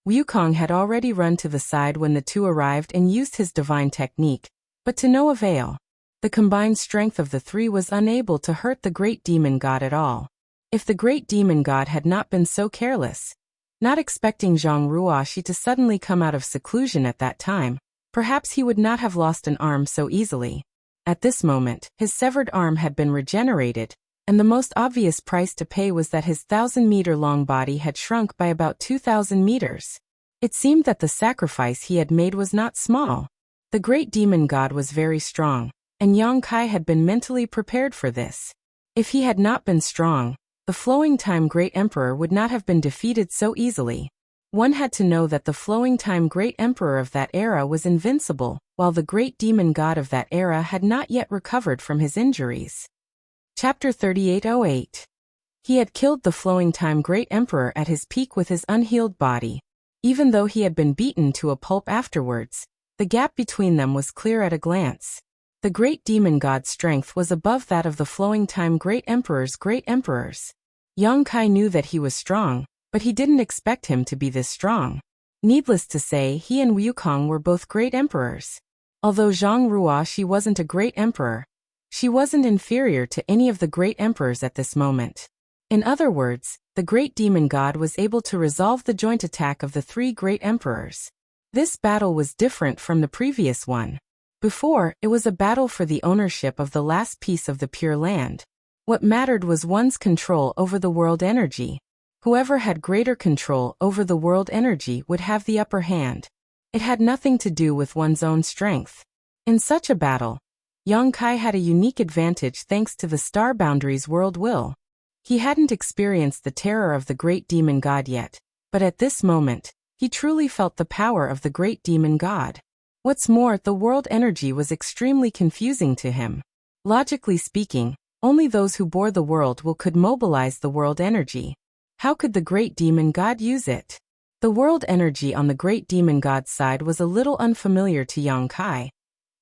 Wukong had already run to the side when the two arrived and used his divine technique, but to no avail. The combined strength of the three was unable to hurt the Great Demon God at all. If the Great Demon God had not been so careless, not expecting Zhang Ruoxi to suddenly come out of seclusion at that time, perhaps he would not have lost an arm so easily. At this moment, his severed arm had been regenerated, and the most obvious price to pay was that his 1,000-meter-long body had shrunk by about 2,000 meters. It seemed that the sacrifice he had made was not small. The Great Demon God was very strong, and Yang Kai had been mentally prepared for this. If he had not been strong, the Flowing Time Great Emperor would not have been defeated so easily. One had to know that the Flowing Time Great Emperor of that era was invincible, while the Great Demon God of that era had not yet recovered from his injuries. Chapter 3808. He had killed the flowing time great emperor at his peak with his unhealed body. Even though he had been beaten to a pulp afterwards, the gap between them was clear at a glance. The great demon god's strength was above that of the flowing time great emperor's great emperors. Yang Kai knew that he was strong, but he didn't expect him to be this strong. Needless to say, he and Wukong were both great emperors. Although Zhang Ruoxi wasn't a great emperor, she wasn't inferior to any of the great emperors at this moment. In other words, the great demon god was able to resolve the joint attack of the three great emperors. This battle was different from the previous one. Before, it was a battle for the ownership of the last piece of the Pure Land. What mattered was one's control over the world energy. Whoever had greater control over the world energy would have the upper hand. It had nothing to do with one's own strength. In such a battle, Yang Kai had a unique advantage thanks to the Star Boundaries world will. He hadn't experienced the terror of the great demon god yet, but at this moment, he truly felt the power of the great demon god. What's more, the world energy was extremely confusing to him. Logically speaking, only those who bore the world will could mobilize the world energy. How could the great demon god use it? The world energy on the great demon god's side was a little unfamiliar to Yang Kai,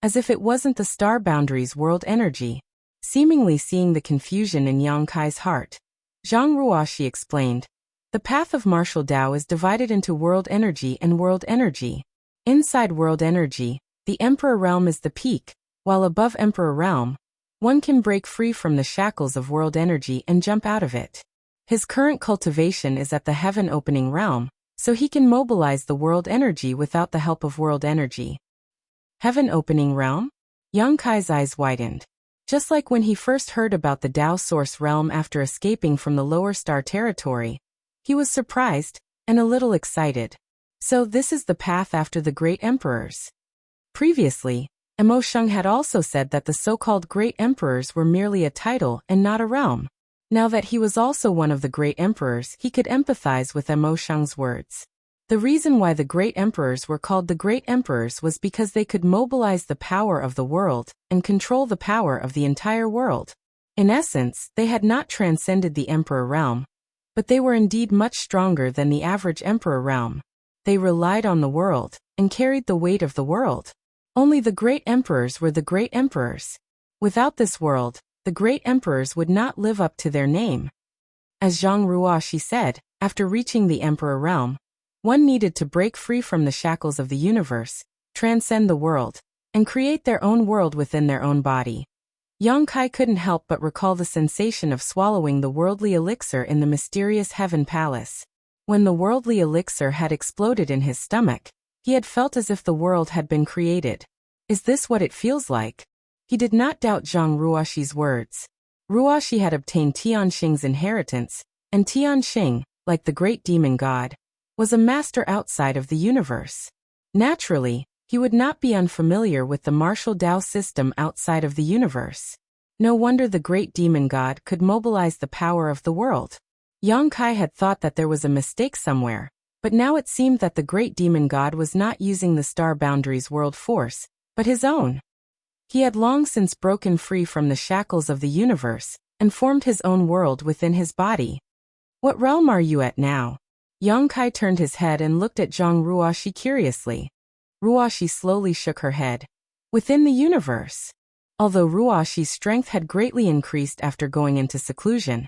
as if it wasn't the Star Boundaries world energy. Seemingly seeing the confusion in Yang Kai's heart, Zhang Ruoxi explained, "The path of martial Tao is divided into world energy and world energy. Inside world energy, the Emperor Realm is the peak, while above Emperor Realm, one can break free from the shackles of world energy and jump out of it. His current cultivation is at the Heaven Opening Realm, so he can mobilize the world energy without the help of world energy." Heaven Opening Realm? Yang Kai's eyes widened. Just like when he first heard about the Tao Source Realm after escaping from the Lower Star Territory, he was surprised and a little excited. So this is the path after the great emperors. Previously, Emo Sheng had also said that the so-called great emperors were merely a title and not a realm. Now that he was also one of the great emperors, he could empathize with Emo Sheng's words. The reason why the great emperors were called the great emperors was because they could mobilize the power of the world and control the power of the entire world. In essence, they had not transcended the emperor realm, but they were indeed much stronger than the average emperor realm. They relied on the world and carried the weight of the world. Only the great emperors were the great emperors. Without this world, the great emperors would not live up to their name. As Zhang Ruoxi said, after reaching the emperor realm, one needed to break free from the shackles of the universe, transcend the world, and create their own world within their own body. Yang Kai couldn't help but recall the sensation of swallowing the worldly elixir in the mysterious Heaven Palace. When the worldly elixir had exploded in his stomach, he had felt as if the world had been created. Is this what it feels like? He did not doubt Zhang Ruoxi's words. Ruoxi had obtained Tianxing's inheritance, and Tianxing, like the great demon god, was a master outside of the universe. Naturally, he would not be unfamiliar with the martial Tao system outside of the universe. No wonder the great demon god could mobilize the power of the world. Yang Kai had thought that there was a mistake somewhere, but now it seemed that the great demon god was not using the Star Boundaries world force, but his own. He had long since broken free from the shackles of the universe and formed his own world within his body. What realm are you at now? Yang Kai turned his head and looked at Zhang Ruoxi curiously. Ruoxi slowly shook her head. Within the universe. Although Ruoxi's strength had greatly increased after going into seclusion,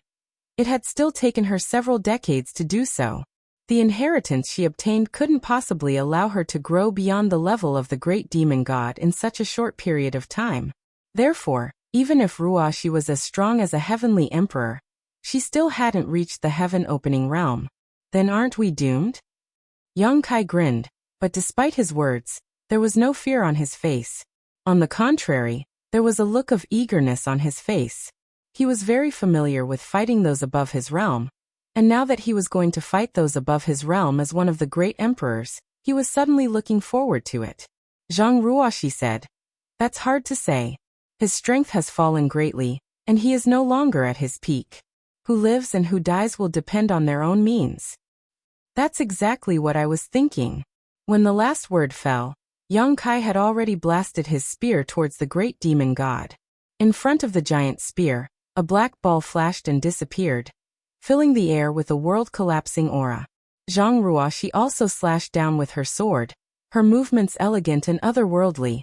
it had still taken her several decades to do so. The inheritance she obtained couldn't possibly allow her to grow beyond the level of the great demon god in such a short period of time. Therefore, even if Ruoxi was as strong as a heavenly emperor, she still hadn't reached the Heaven Opening Realm. Then aren't we doomed? Yang Kai grinned, but despite his words, there was no fear on his face. On the contrary, there was a look of eagerness on his face. He was very familiar with fighting those above his realm, and now that he was going to fight those above his realm as one of the great emperors, he was suddenly looking forward to it. Zhang Ruoxi said, "That's hard to say. His strength has fallen greatly, and he is no longer at his peak. Who lives and who dies will depend on their own means." That's exactly what I was thinking. When the last word fell, Yang Kai had already blasted his spear towards the great demon god. In front of the giant spear, A black ball flashed and disappeared, filling the air with a world-collapsing aura. Zhang Ruoxi also slashed down with her sword, her movements elegant and otherworldly,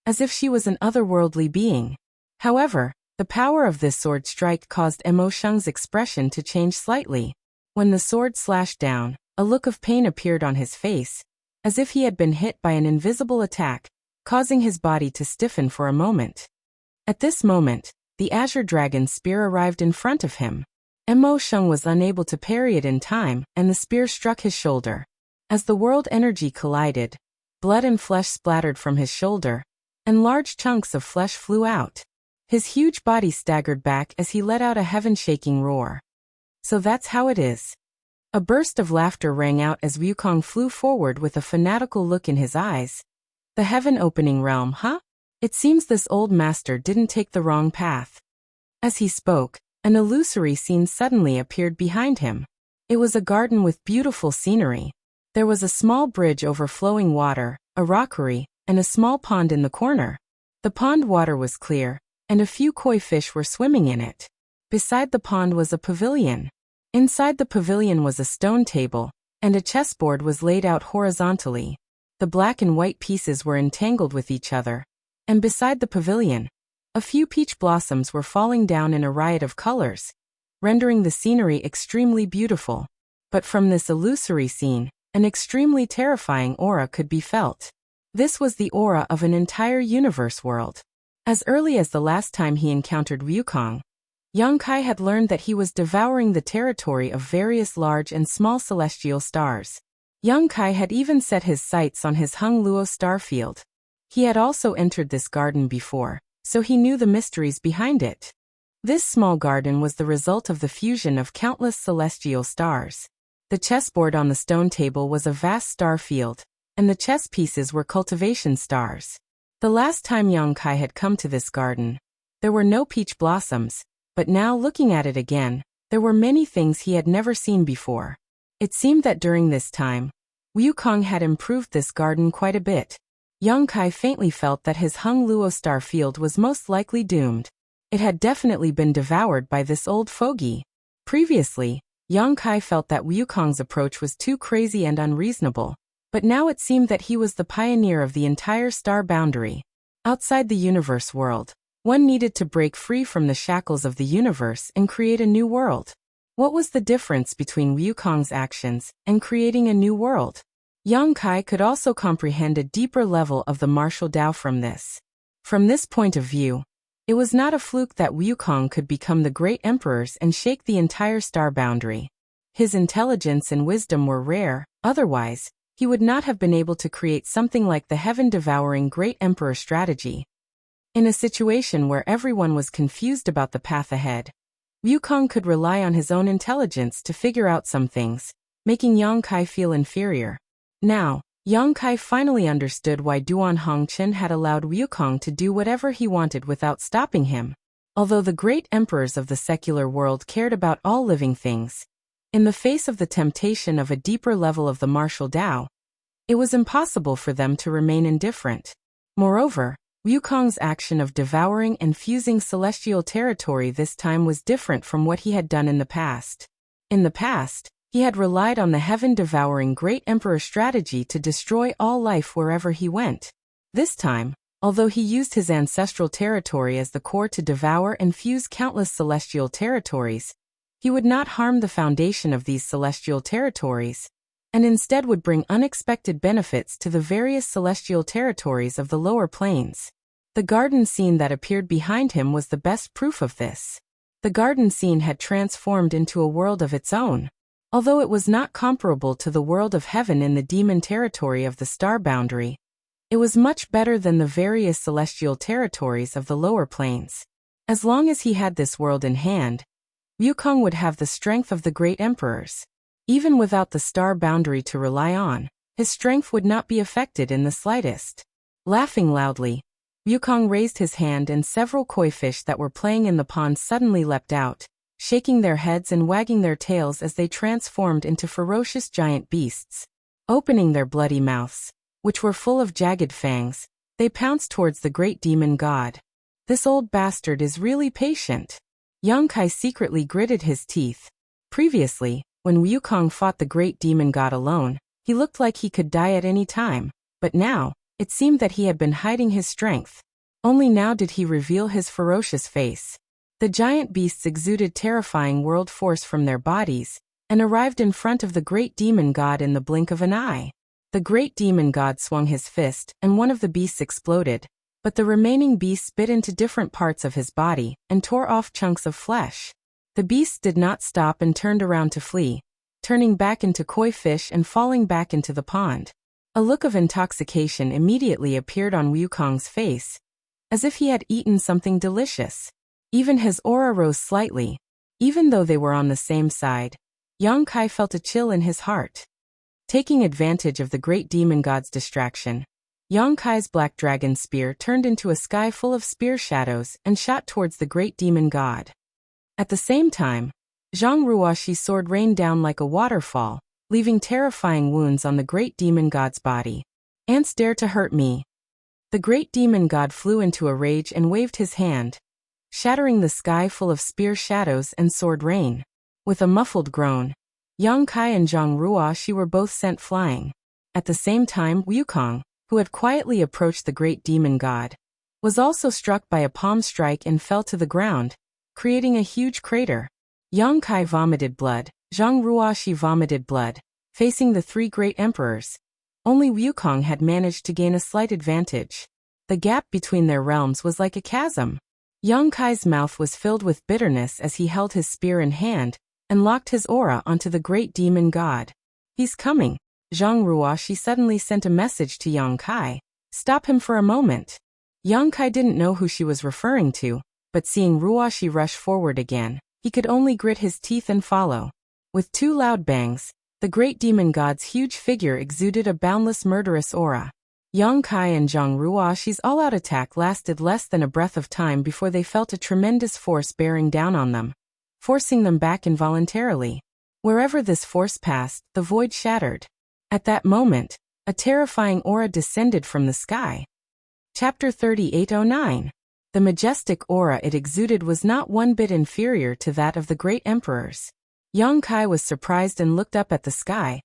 as if she was an otherworldly being. However, the power of this sword strike caused Mo Sheng's expression to change slightly. When the sword slashed down, a look of pain appeared on his face, as if he had been hit by an invisible attack, causing his body to stiffen for a moment. At this moment, the Azure Dragon's spear arrived in front of him. Mo Sheng was unable to parry it in time, and the spear struck his shoulder. As the world energy collided, blood and flesh splattered from his shoulder, and large chunks of flesh flew out. His huge body staggered back as he let out a heaven-shaking roar. So that's how it is. A burst of laughter rang out as Wukong flew forward with a fanatical look in his eyes. The heaven-opening realm, huh? It seems this old master didn't take the wrong path. As he spoke, an illusory scene suddenly appeared behind him. It was a garden with beautiful scenery. There was a small bridge over flowing water, a rockery, and a small pond in the corner. The pond water was clear, and a few koi fish were swimming in it. Beside the pond was a pavilion. Inside the pavilion was a stone table, and a chessboard was laid out horizontally. The black and white pieces were entangled with each other, and beside the pavilion, a few peach blossoms were falling down in a riot of colors, rendering the scenery extremely beautiful. But from this illusory scene, an extremely terrifying aura could be felt. This was the aura of an entire universe world. As early as the last time he encountered Wukong, Yang Kai had learned that he was devouring the territory of various large and small celestial stars. Yang Kai had even set his sights on his Hung Luo star field. He had also entered this garden before, so he knew the mysteries behind it. This small garden was the result of the fusion of countless celestial stars. The chessboard on the stone table was a vast star field, and the chess pieces were cultivation stars. The last time Yang Kai had come to this garden, there were no peach blossoms, but now looking at it again, there were many things he had never seen before. It seemed that during this time, Wukong had improved this garden quite a bit. Yang Kai faintly felt that his Hung Luo star field was most likely doomed. It had definitely been devoured by this old fogey. Previously, Yang Kai felt that Wukong's approach was too crazy and unreasonable, but now it seemed that he was the pioneer of the entire star boundary. Outside the universe world, one needed to break free from the shackles of the universe and create a new world. What was the difference between Wukong's actions and creating a new world? Yang Kai could also comprehend a deeper level of the martial Tao from this. From this point of view, it was not a fluke that Wukong could become the great emperors and shake the entire star boundary. His intelligence and wisdom were rare, otherwise, he would not have been able to create something like the heaven-devouring great emperor strategy. In a situation where everyone was confused about the path ahead, Wukong could rely on his own intelligence to figure out some things, making Yang Kai feel inferior. Now, Yang Kai finally understood why Duan Hongqian had allowed Wukong to do whatever he wanted without stopping him. Although the great emperors of the secular world cared about all living things, in the face of the temptation of a deeper level of the martial Tao, it was impossible for them to remain indifferent. Moreover, Wukong's action of devouring and fusing celestial territory this time was different from what he had done in the past. In the past, he had relied on the heaven-devouring great emperor strategy to destroy all life wherever he went. This time, although he used his ancestral territory as the core to devour and fuse countless celestial territories, he would not harm the foundation of these celestial territories, and instead would bring unexpected benefits to the various celestial territories of the lower planes. The garden scene that appeared behind him was the best proof of this. The garden scene had transformed into a world of its own. Although it was not comparable to the world of heaven in the demon territory of the star boundary, it was much better than the various celestial territories of the lower planes. As long as he had this world in hand, Wukong would have the strength of the great emperors. Even without the star boundary to rely on, his strength would not be affected in the slightest. Laughing loudly, Wukong raised his hand and several koi fish that were playing in the pond suddenly leapt out, shaking their heads and wagging their tails as they transformed into ferocious giant beasts. Opening their bloody mouths, which were full of jagged fangs, they pounced towards the great demon god. This old bastard is really patient. Yang Kai secretly gritted his teeth. Previously, when Wukong fought the great demon god alone, he looked like he could die at any time, but now, it seemed that he had been hiding his strength. Only now did he reveal his ferocious face. The giant beasts exuded terrifying world force from their bodies, and arrived in front of the great demon god in the blink of an eye. The great demon god swung his fist, and one of the beasts exploded, but the remaining beasts bit into different parts of his body, and tore off chunks of flesh. The beasts did not stop and turned around to flee, turning back into koi fish and falling back into the pond. A look of intoxication immediately appeared on Wukong's face, as if he had eaten something delicious. Even his aura rose slightly. Even though they were on the same side, Yang Kai felt a chill in his heart. Taking advantage of the great demon god's distraction, Yang Kai's black dragon spear turned into a sky full of spear shadows and shot towards the great demon god. At the same time, Zhang Ruoxi's sword rained down like a waterfall, leaving terrifying wounds on the great demon god's body. "Ants dare to hurt me." The great demon god flew into a rage and waved his hand, shattering the sky full of spear shadows and sword rain. With a muffled groan, Yang Kai and Zhang Ruoxi were both sent flying. At the same time, Wukong, who had quietly approached the great demon god, was also struck by a palm strike and fell to the ground, creating a huge crater. Yang Kai vomited blood, Zhang Ruoxi vomited blood, facing the three great emperors. Only Wukong had managed to gain a slight advantage. The gap between their realms was like a chasm. Yang Kai's mouth was filled with bitterness as he held his spear in hand and locked his aura onto the great demon god. "He's coming." Zhang Ruoxi suddenly sent a message to Yang Kai. "Stop him for a moment." Yang Kai didn't know who she was referring to, but seeing Ruoxi rush forward again, he could only grit his teeth and follow. With two loud bangs, the great demon god's huge figure exuded a boundless murderous aura. Yang Kai and Zhang Ruoxi's all-out attack lasted less than a breath of time before they felt a tremendous force bearing down on them, forcing them back involuntarily. Wherever this force passed, the void shattered. At that moment, a terrifying aura descended from the sky. Chapter 3809. The majestic aura it exuded was not one bit inferior to that of the great emperors. Yang Kai was surprised and looked up at the sky,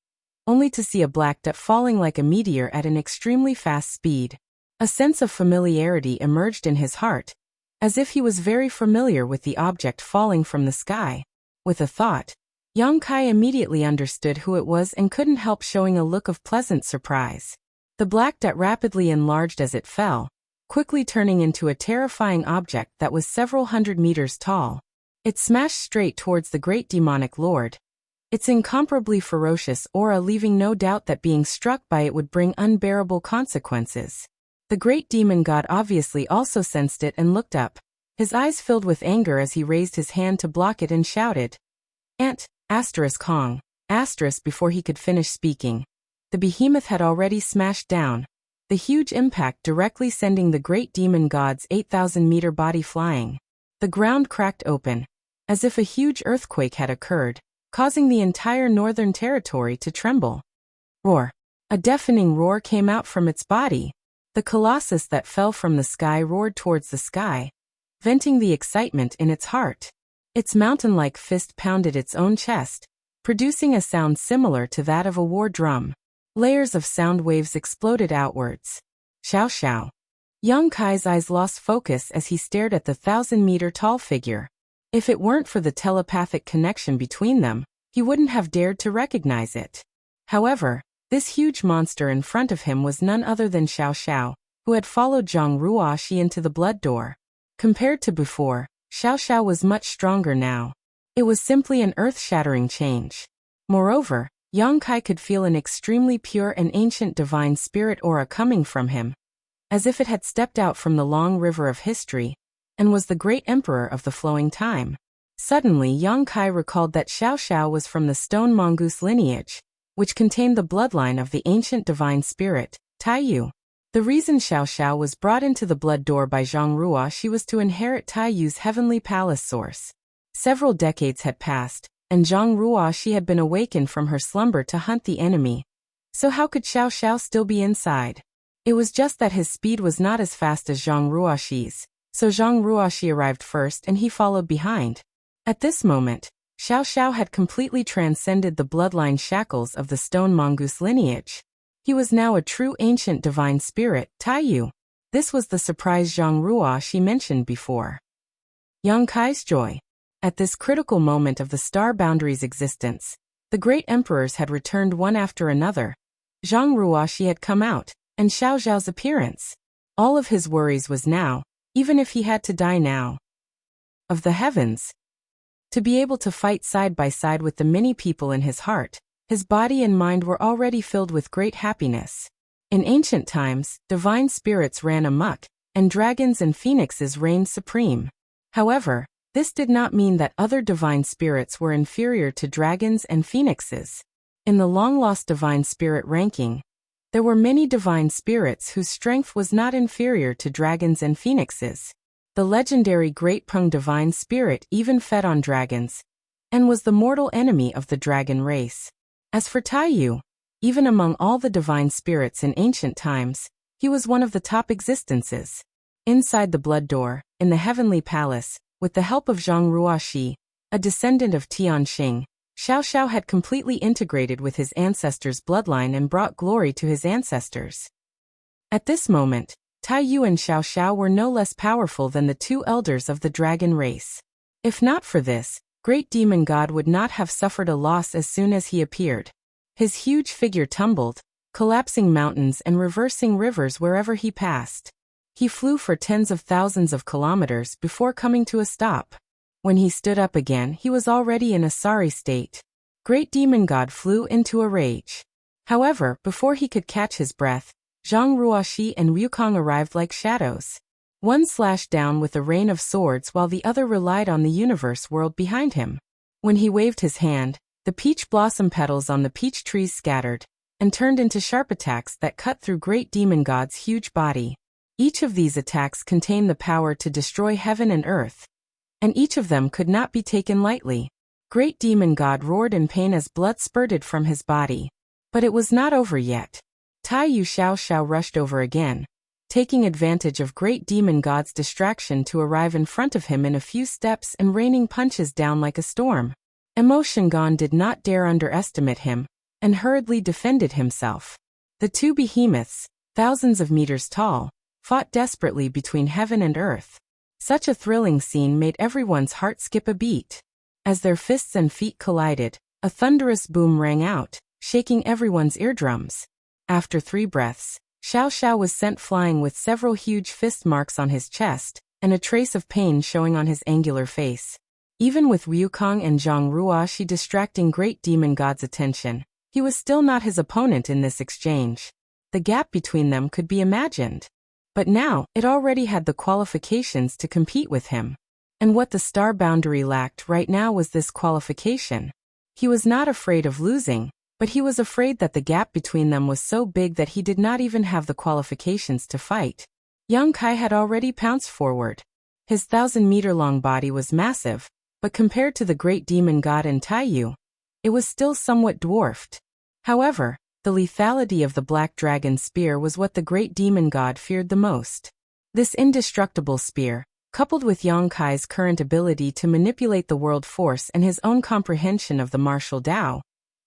only to see a black dot falling like a meteor at an extremely fast speed. A sense of familiarity emerged in his heart, as if he was very familiar with the object falling from the sky. With a thought, Yang Kai immediately understood who it was and couldn't help showing a look of pleasant surprise. The black dot rapidly enlarged as it fell, quickly turning into a terrifying object that was several hundred meters tall. It smashed straight towards the great demonic lord, its incomparably ferocious aura leaving no doubt that being struck by it would bring unbearable consequences. The great demon god obviously also sensed it and looked up, his eyes filled with anger as he raised his hand to block it and shouted, "Ant, Kong, *" before he could finish speaking. The behemoth had already smashed down, the huge impact directly sending the great demon god's 8,000-meter body flying. The ground cracked open, as if a huge earthquake had occurred, causing the entire northern territory to tremble. Roar! A deafening roar came out from its body. The colossus that fell from the sky roared towards the sky, venting the excitement in its heart. Its mountain-like fist pounded its own chest, producing a sound similar to that of a war drum. Layers of sound waves exploded outwards. Xiao xiao. Yang Kai's eyes lost focus as he stared at the 1,000-meter-tall figure. If it weren't for the telepathic connection between them, he wouldn't have dared to recognize it. However, this huge monster in front of him was none other than Xiao Xiao, who had followed Zhang Ruoxi into the blood door. Compared to before, Xiao Xiao was much stronger now. It was simply an earth-shattering change. Moreover, Yang Kai could feel an extremely pure and ancient divine spirit aura coming from him, as if it had stepped out from the long river of history, and was the great emperor of the flowing time. Suddenly Yang Kai recalled that Xiao Xiao was from the stone mongoose lineage, which contained the bloodline of the ancient divine spirit, Taiyu. The reason Xiao Xiao was brought into the blood door by Zhang Ruoxi was to inherit Taiyu's heavenly palace source. Several decades had passed, and Zhang Ruoxi had been awakened from her slumber to hunt the enemy. So how could Xiao Xiao still be inside? It was just that his speed was not as fast as Zhang Ruoxi's, so Zhang Ruoxi arrived first and he followed behind. At this moment, Xiao Xiao had completely transcended the bloodline shackles of the stone mongoose lineage. He was now a true ancient divine spirit, Taiyu. This was the surprise Zhang Ruoxi mentioned before. Yang Kai's joy. At this critical moment of the star boundary's existence, the great emperors had returned one after another. Zhang Ruoxi had come out, and Xiao Xiao's appearance. All of his worries was now, even if he had to die now. Of the heavens. To be able to fight side by side with the many people in his heart, his body and mind were already filled with great happiness. In ancient times, divine spirits ran amok, and dragons and phoenixes reigned supreme. However, this did not mean that other divine spirits were inferior to dragons and phoenixes. In the long-lost divine spirit ranking, there were many divine spirits whose strength was not inferior to dragons and phoenixes. The legendary Great Peng divine spirit even fed on dragons, and was the mortal enemy of the dragon race. As for Taiyu, even among all the divine spirits in ancient times, he was one of the top existences. Inside the blood door, in the heavenly palace, with the help of Zhang Ruoxi, a descendant of Tianxing, Xiao Xiao had completely integrated with his ancestors' bloodline and brought glory to his ancestors. At this moment, Taiyu and Xiao Xiao were no less powerful than the two elders of the dragon race. If not for this, Great Demon God would not have suffered a loss as soon as he appeared. His huge figure tumbled, collapsing mountains and reversing rivers wherever he passed. He flew for tens of thousands of kilometers before coming to a stop. When he stood up again, he was already in a sorry state. Great Demon God flew into a rage. However, before he could catch his breath, Zhang Ruoxi and Wukong arrived like shadows. One slashed down with a rain of swords while the other relied on the universe world behind him. When he waved his hand, the peach blossom petals on the peach trees scattered, and turned into sharp attacks that cut through Great Demon God's huge body. Each of these attacks contained the power to destroy heaven and earth, and each of them could not be taken lightly. Great Demon God roared in pain as blood spurted from his body. But it was not over yet. Taiyu Xiao Xiao rushed over again, taking advantage of Great Demon God's distraction to arrive in front of him in a few steps and raining punches down like a storm. Emotion Gon did not dare underestimate him, and hurriedly defended himself. The two behemoths, thousands of meters tall, fought desperately between heaven and earth. Such a thrilling scene made everyone's heart skip a beat. As their fists and feet collided, a thunderous boom rang out, shaking everyone's eardrums. After 3 breaths, Xiao Xiao was sent flying with several huge fist marks on his chest, and a trace of pain showing on his angular face. Even with Wukong and Zhang Ruoxi distracting Great Demon God's attention, he was still not his opponent in this exchange. The gap between them could be imagined. But now, it already had the qualifications to compete with him. And what the star boundary lacked right now was this qualification. He was not afraid of losing, but he was afraid that the gap between them was so big that he did not even have the qualifications to fight. Yang Kai had already pounced forward. His 1,000-meter-long body was massive, but compared to the Great Demon God and Taiyu, it was still somewhat dwarfed. However, the lethality of the Black Dragon Spear was what the Great Demon God feared the most. This indestructible spear, coupled with Yang Kai's current ability to manipulate the world force and his own comprehension of the martial Tao,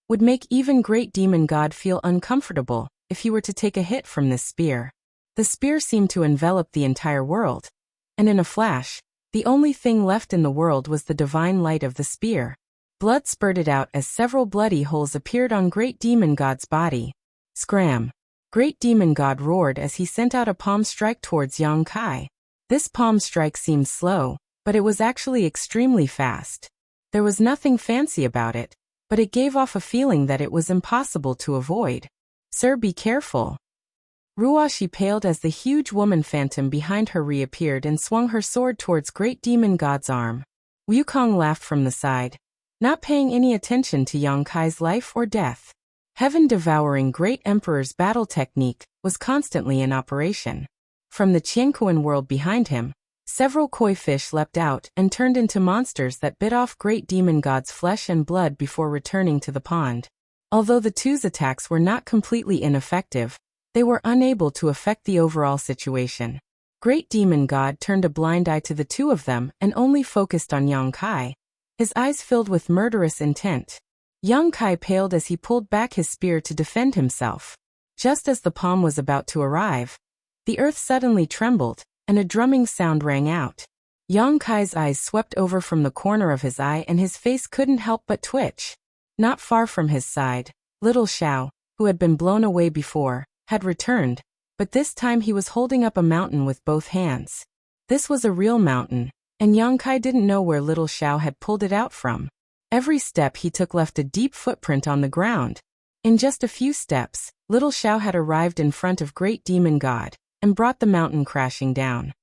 would make even Great Demon God feel uncomfortable if he were to take a hit from this spear. The spear seemed to envelop the entire world, and in a flash, the only thing left in the world was the divine light of the spear. Blood spurted out as several bloody holes appeared on Great Demon God's body. Scram! Great Demon God roared as he sent out a palm strike towards Yang Kai. This palm strike seemed slow, but it was actually extremely fast. There was nothing fancy about it, but it gave off a feeling that it was impossible to avoid. Sir, be careful. Ruoxi paled as the huge woman phantom behind her reappeared and swung her sword towards Great Demon God's arm. Wukong laughed from the side, not paying any attention to Yang Kai's life or death. Heaven-devouring Great Emperor's battle technique was constantly in operation. From the Qiankuan world behind him, several koi fish leapt out and turned into monsters that bit off Great Demon God's flesh and blood before returning to the pond. Although the two's attacks were not completely ineffective, they were unable to affect the overall situation. Great Demon God turned a blind eye to the two of them and only focused on Yang Kai, his eyes filled with murderous intent. Yang Kai paled as he pulled back his spear to defend himself. Just as the palm was about to arrive, the earth suddenly trembled, and a drumming sound rang out. Yang Kai's eyes swept over from the corner of his eye and his face couldn't help but twitch. Not far from his side, little Xiao, who had been blown away before, had returned, but this time he was holding up a mountain with both hands. This was a real mountain, and Yang Kai didn't know where little Xiao had pulled it out from. Every step he took left a deep footprint on the ground. In just a few steps, little Xiao had arrived in front of Great Demon God, and brought the mountain crashing down.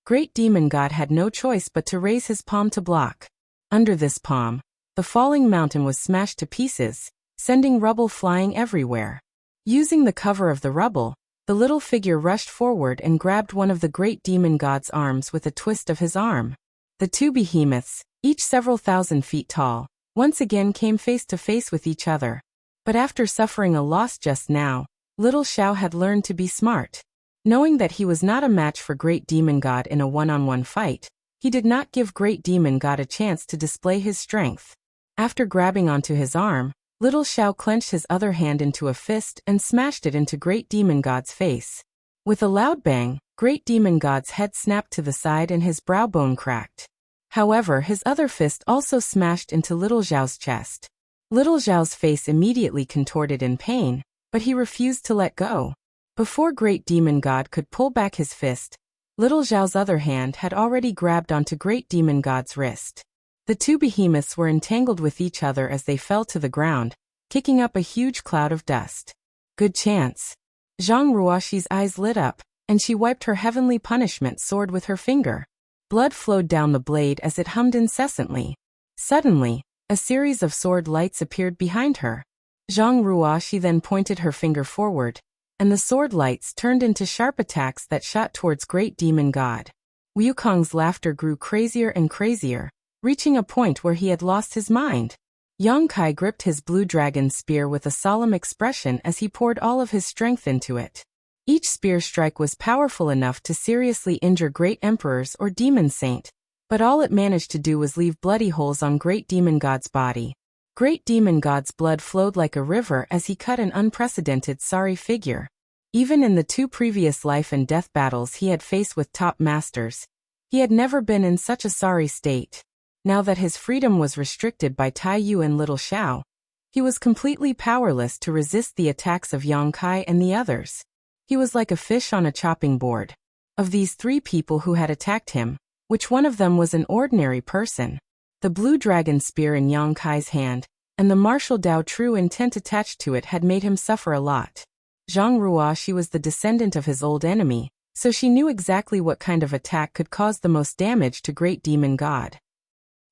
Great Demon God had no choice but to raise his palm to block. Under this palm, the falling mountain was smashed to pieces, sending rubble flying everywhere. Using the cover of the rubble, the little figure rushed forward and grabbed one of the Great Demon God's arms with a twist of his arm. The two behemoths, each several thousand feet tall, once again came face to face with each other. But after suffering a loss just now, little Xiao had learned to be smart. Knowing that he was not a match for Great Demon God in a one-on-one fight, he did not give Great Demon God a chance to display his strength. After grabbing onto his arm, little Xiao clenched his other hand into a fist and smashed it into Great Demon God's face. With a loud bang, Great Demon God's head snapped to the side and his brow bone cracked. However, his other fist also smashed into little Xiao's chest. Little Xiao's face immediately contorted in pain, but he refused to let go. Before Great Demon God could pull back his fist, little Xiao's other hand had already grabbed onto Great Demon God's wrist. The two behemoths were entangled with each other as they fell to the ground, kicking up a huge cloud of dust. Good chance. Zhang Ruoxi's eyes lit up, and she wiped her heavenly punishment sword with her finger. Blood flowed down the blade as it hummed incessantly. Suddenly, a series of sword lights appeared behind her. Zhang Ruoxi then pointed her finger forward, and the sword lights turned into sharp attacks that shot towards Great Demon God. Wukong's laughter grew crazier and crazier, reaching a point where he had lost his mind. Yang Kai gripped his blue dragon spear with a solemn expression as he poured all of his strength into it. Each spear strike was powerful enough to seriously injure Great Emperors or Demon Saint, but all it managed to do was leave bloody holes on Great Demon God's body. Great Demon God's blood flowed like a river as he cut an unprecedented sorry figure. Even in the two previous life and death battles he had faced with top masters, he had never been in such a sorry state. Now that his freedom was restricted by Tai Yu and little Xiao, he was completely powerless to resist the attacks of Yang Kai and the others. He was like a fish on a chopping board. Of these three people who had attacked him, which one of them was an ordinary person? The blue dragon spear in Yang Kai's hand, and the martial Dao true intent attached to it had made him suffer a lot. Zhang Ruoxi was the descendant of his old enemy, so she knew exactly what kind of attack could cause the most damage to Great Demon God.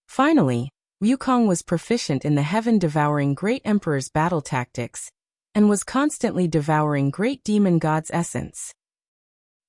Finally, Wukong was proficient in the heaven-devouring Great Emperor's battle tactics, and was constantly devouring Great Demon God's essence.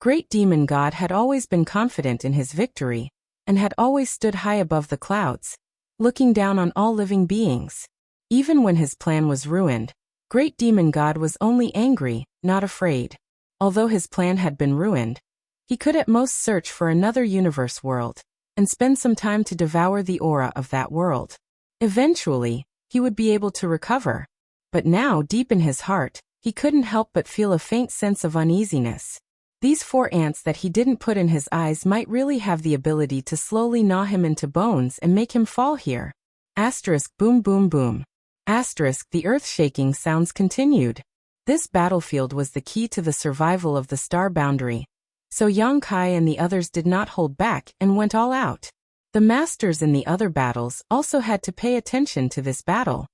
Great Demon God had always been confident in his victory, and had always stood high above the clouds, looking down on all living beings. Even when his plan was ruined, Great Demon God was only angry, not afraid. Although his plan had been ruined, he could at most search for another universe world, and spend some time to devour the aura of that world. Eventually, he would be able to recover. But now, deep in his heart, he couldn't help but feel a faint sense of uneasiness. These 4 ants that he didn't put in his eyes might really have the ability to slowly gnaw him into bones and make him fall here. Asterisk boom boom boom. Asterisk the earth-shaking sounds continued. This battlefield was the key to the survival of the star boundary. So Yang Kai and the others did not hold back and went all out. The masters in the other battles also had to pay attention to this battle.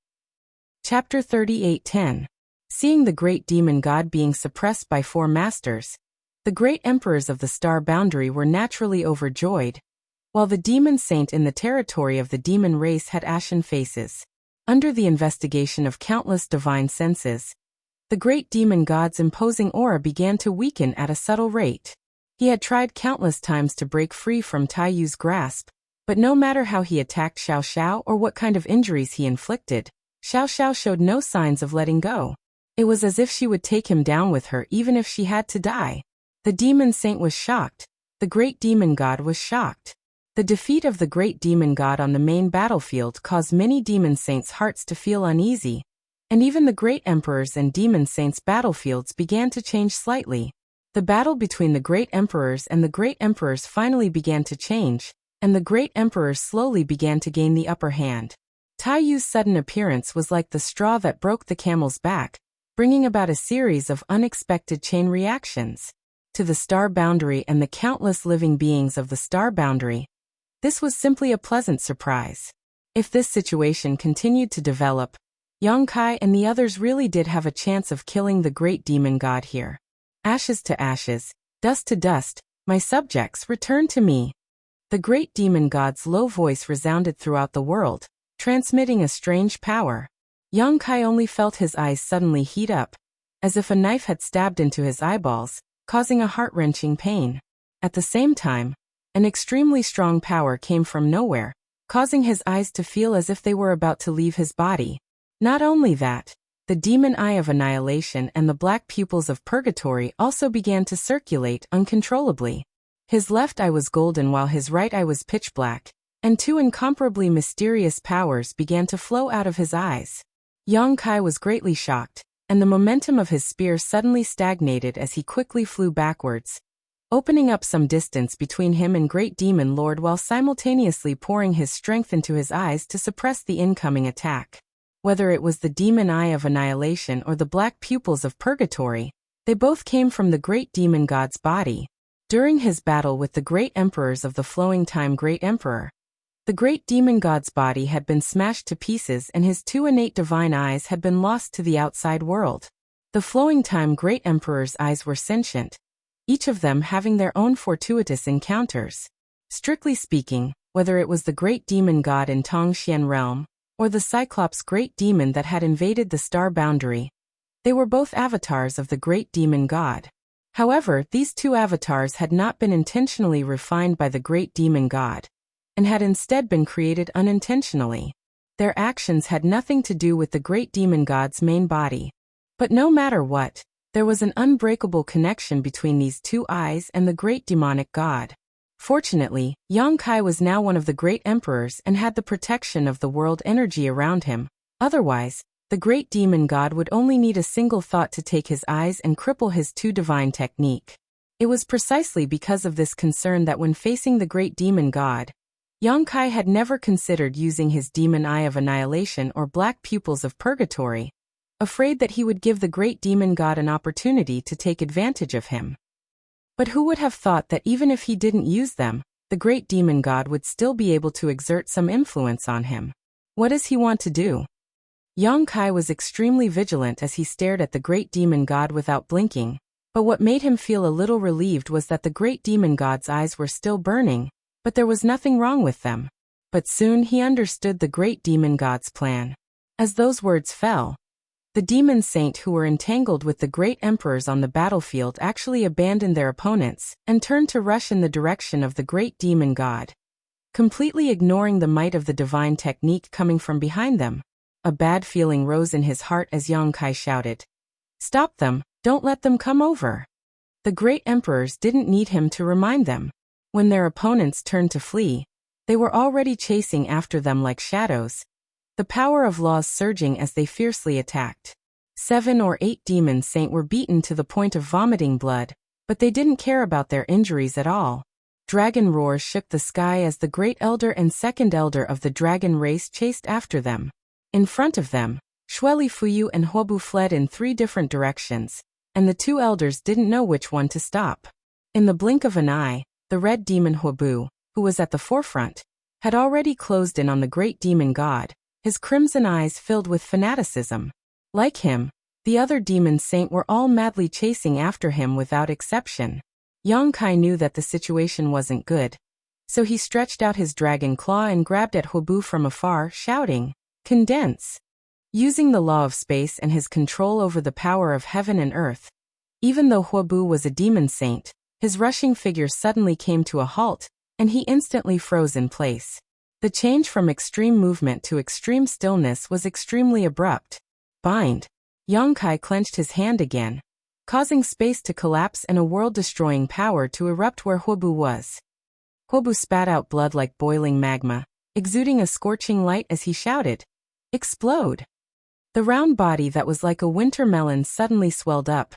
Chapter 38:10. Seeing the Great Demon God being suppressed by 4 masters, the great emperors of the star boundary were naturally overjoyed, while the demon saint in the territory of the demon race had ashen faces. Under the investigation of countless divine senses, the great demon god's imposing aura began to weaken at a subtle rate. He had tried countless times to break free from Tai Yu's grasp, but no matter how he attacked Xiao Xiao or what kind of injuries he inflicted, Xiao Xiao showed no signs of letting go. It was as if she would take him down with her even if she had to die. The demon saint was shocked, The great demon god was shocked. The defeat of the great demon god on the main battlefield caused many demon saints' hearts to feel uneasy, and even the great emperors and demon saints' battlefields began to change slightly. The battle between the great emperors and the great emperors finally began to change, and the great emperors slowly began to gain the upper hand. Tai Yu's sudden appearance was like the straw that broke the camel's back, bringing about a series of unexpected chain reactions. To the star boundary and the countless living beings of the star boundary, this was simply a pleasant surprise. If this situation continued to develop, Yang Kai and the others really did have a chance of killing the great demon god here. Ashes to ashes, dust to dust, my subjects, return to me. The great demon god's low voice resounded throughout the world, transmitting a strange power. Yang Kai only felt his eyes suddenly heat up, as if a knife had stabbed into his eyeballs, causing a heart-wrenching pain. At the same time, an extremely strong power came from nowhere, causing his eyes to feel as if they were about to leave his body. Not only that, the demon eye of annihilation and the black pupils of purgatory also began to circulate uncontrollably. His left eye was golden while his right eye was pitch black, and two incomparably mysterious powers began to flow out of his eyes. Yang Kai was greatly shocked, and the momentum of his spear suddenly stagnated as he quickly flew backwards, opening up some distance between him and Great Demon Lord while simultaneously pouring his strength into his eyes to suppress the incoming attack. Whether it was the demon eye of annihilation or the black pupils of purgatory, they both came from the great demon god's body. During his battle with the great emperors of the flowing time Great Emperor, the great demon god's body had been smashed to pieces and his two innate divine eyes had been lost to the outside world. The flowing time Great Emperor's eyes were sentient, each of them having their own fortuitous encounters. Strictly speaking, whether it was the great demon god in Tongxian realm, or the Cyclops great demon that had invaded the star boundary, they were both avatars of the great demon god. However, these two avatars had not been intentionally refined by the great demon god, and had instead been created unintentionally. Their actions had nothing to do with the great demon god's main body. But no matter what, there was an unbreakable connection between these two eyes and the great demonic god. Fortunately, Yang Kai was now one of the great emperors and had the protection of the world energy around him. Otherwise, the great demon god would only need a single thought to take his eyes and cripple his two divine technique. It was precisely because of this concern that when facing the great demon god, Yang Kai had never considered using his demon eye of annihilation or black pupils of purgatory, afraid that he would give the great demon god an opportunity to take advantage of him. But who would have thought that even if he didn't use them, the great demon god would still be able to exert some influence on him? What does he want to do? Yang Kai was extremely vigilant as he stared at the great demon god without blinking, but what made him feel a little relieved was that the great demon god's eyes were still burning, but there was nothing wrong with them. But soon he understood the great demon god's plan. As those words fell, the demon saint who were entangled with the great emperors on the battlefield actually abandoned their opponents and turned to rush in the direction of the great demon god, completely ignoring the might of the divine technique coming from behind them. A bad feeling rose in his heart as Yang Kai shouted, "Stop them, don't let them come over." The great emperors didn't need him to remind them. When their opponents turned to flee, they were already chasing after them like shadows, the power of laws surging as they fiercely attacked. 7 or 8 demon saints were beaten to the point of vomiting blood, but they didn't care about their injuries at all. Dragon roars shook the sky as the great elder and second elder of the dragon race chased after them. In front of them, Shueli Fuyu and Huobu fled in 3 different directions, and the 2 elders didn't know which one to stop. In the blink of an eye, the red demon Huobu, who was at the forefront, had already closed in on the great demon god, his crimson eyes filled with fanaticism. Like him, the other demon saint were all madly chasing after him without exception. Yang Kai knew that the situation wasn't good, so he stretched out his dragon claw and grabbed at Huobu from afar, shouting, "Condense!" Using the law of space and his control over the power of heaven and earth, even though Huobu was a demon saint, his rushing figure suddenly came to a halt, and he instantly froze in place. The change from extreme movement to extreme stillness was extremely abrupt. Bind! Yang Kai clenched his hand again, causing space to collapse and a world-destroying power to erupt where Huobu was. Huobu spat out blood like boiling magma, exuding a scorching light as he shouted, "Explode!" The round body that was like a winter melon suddenly swelled up,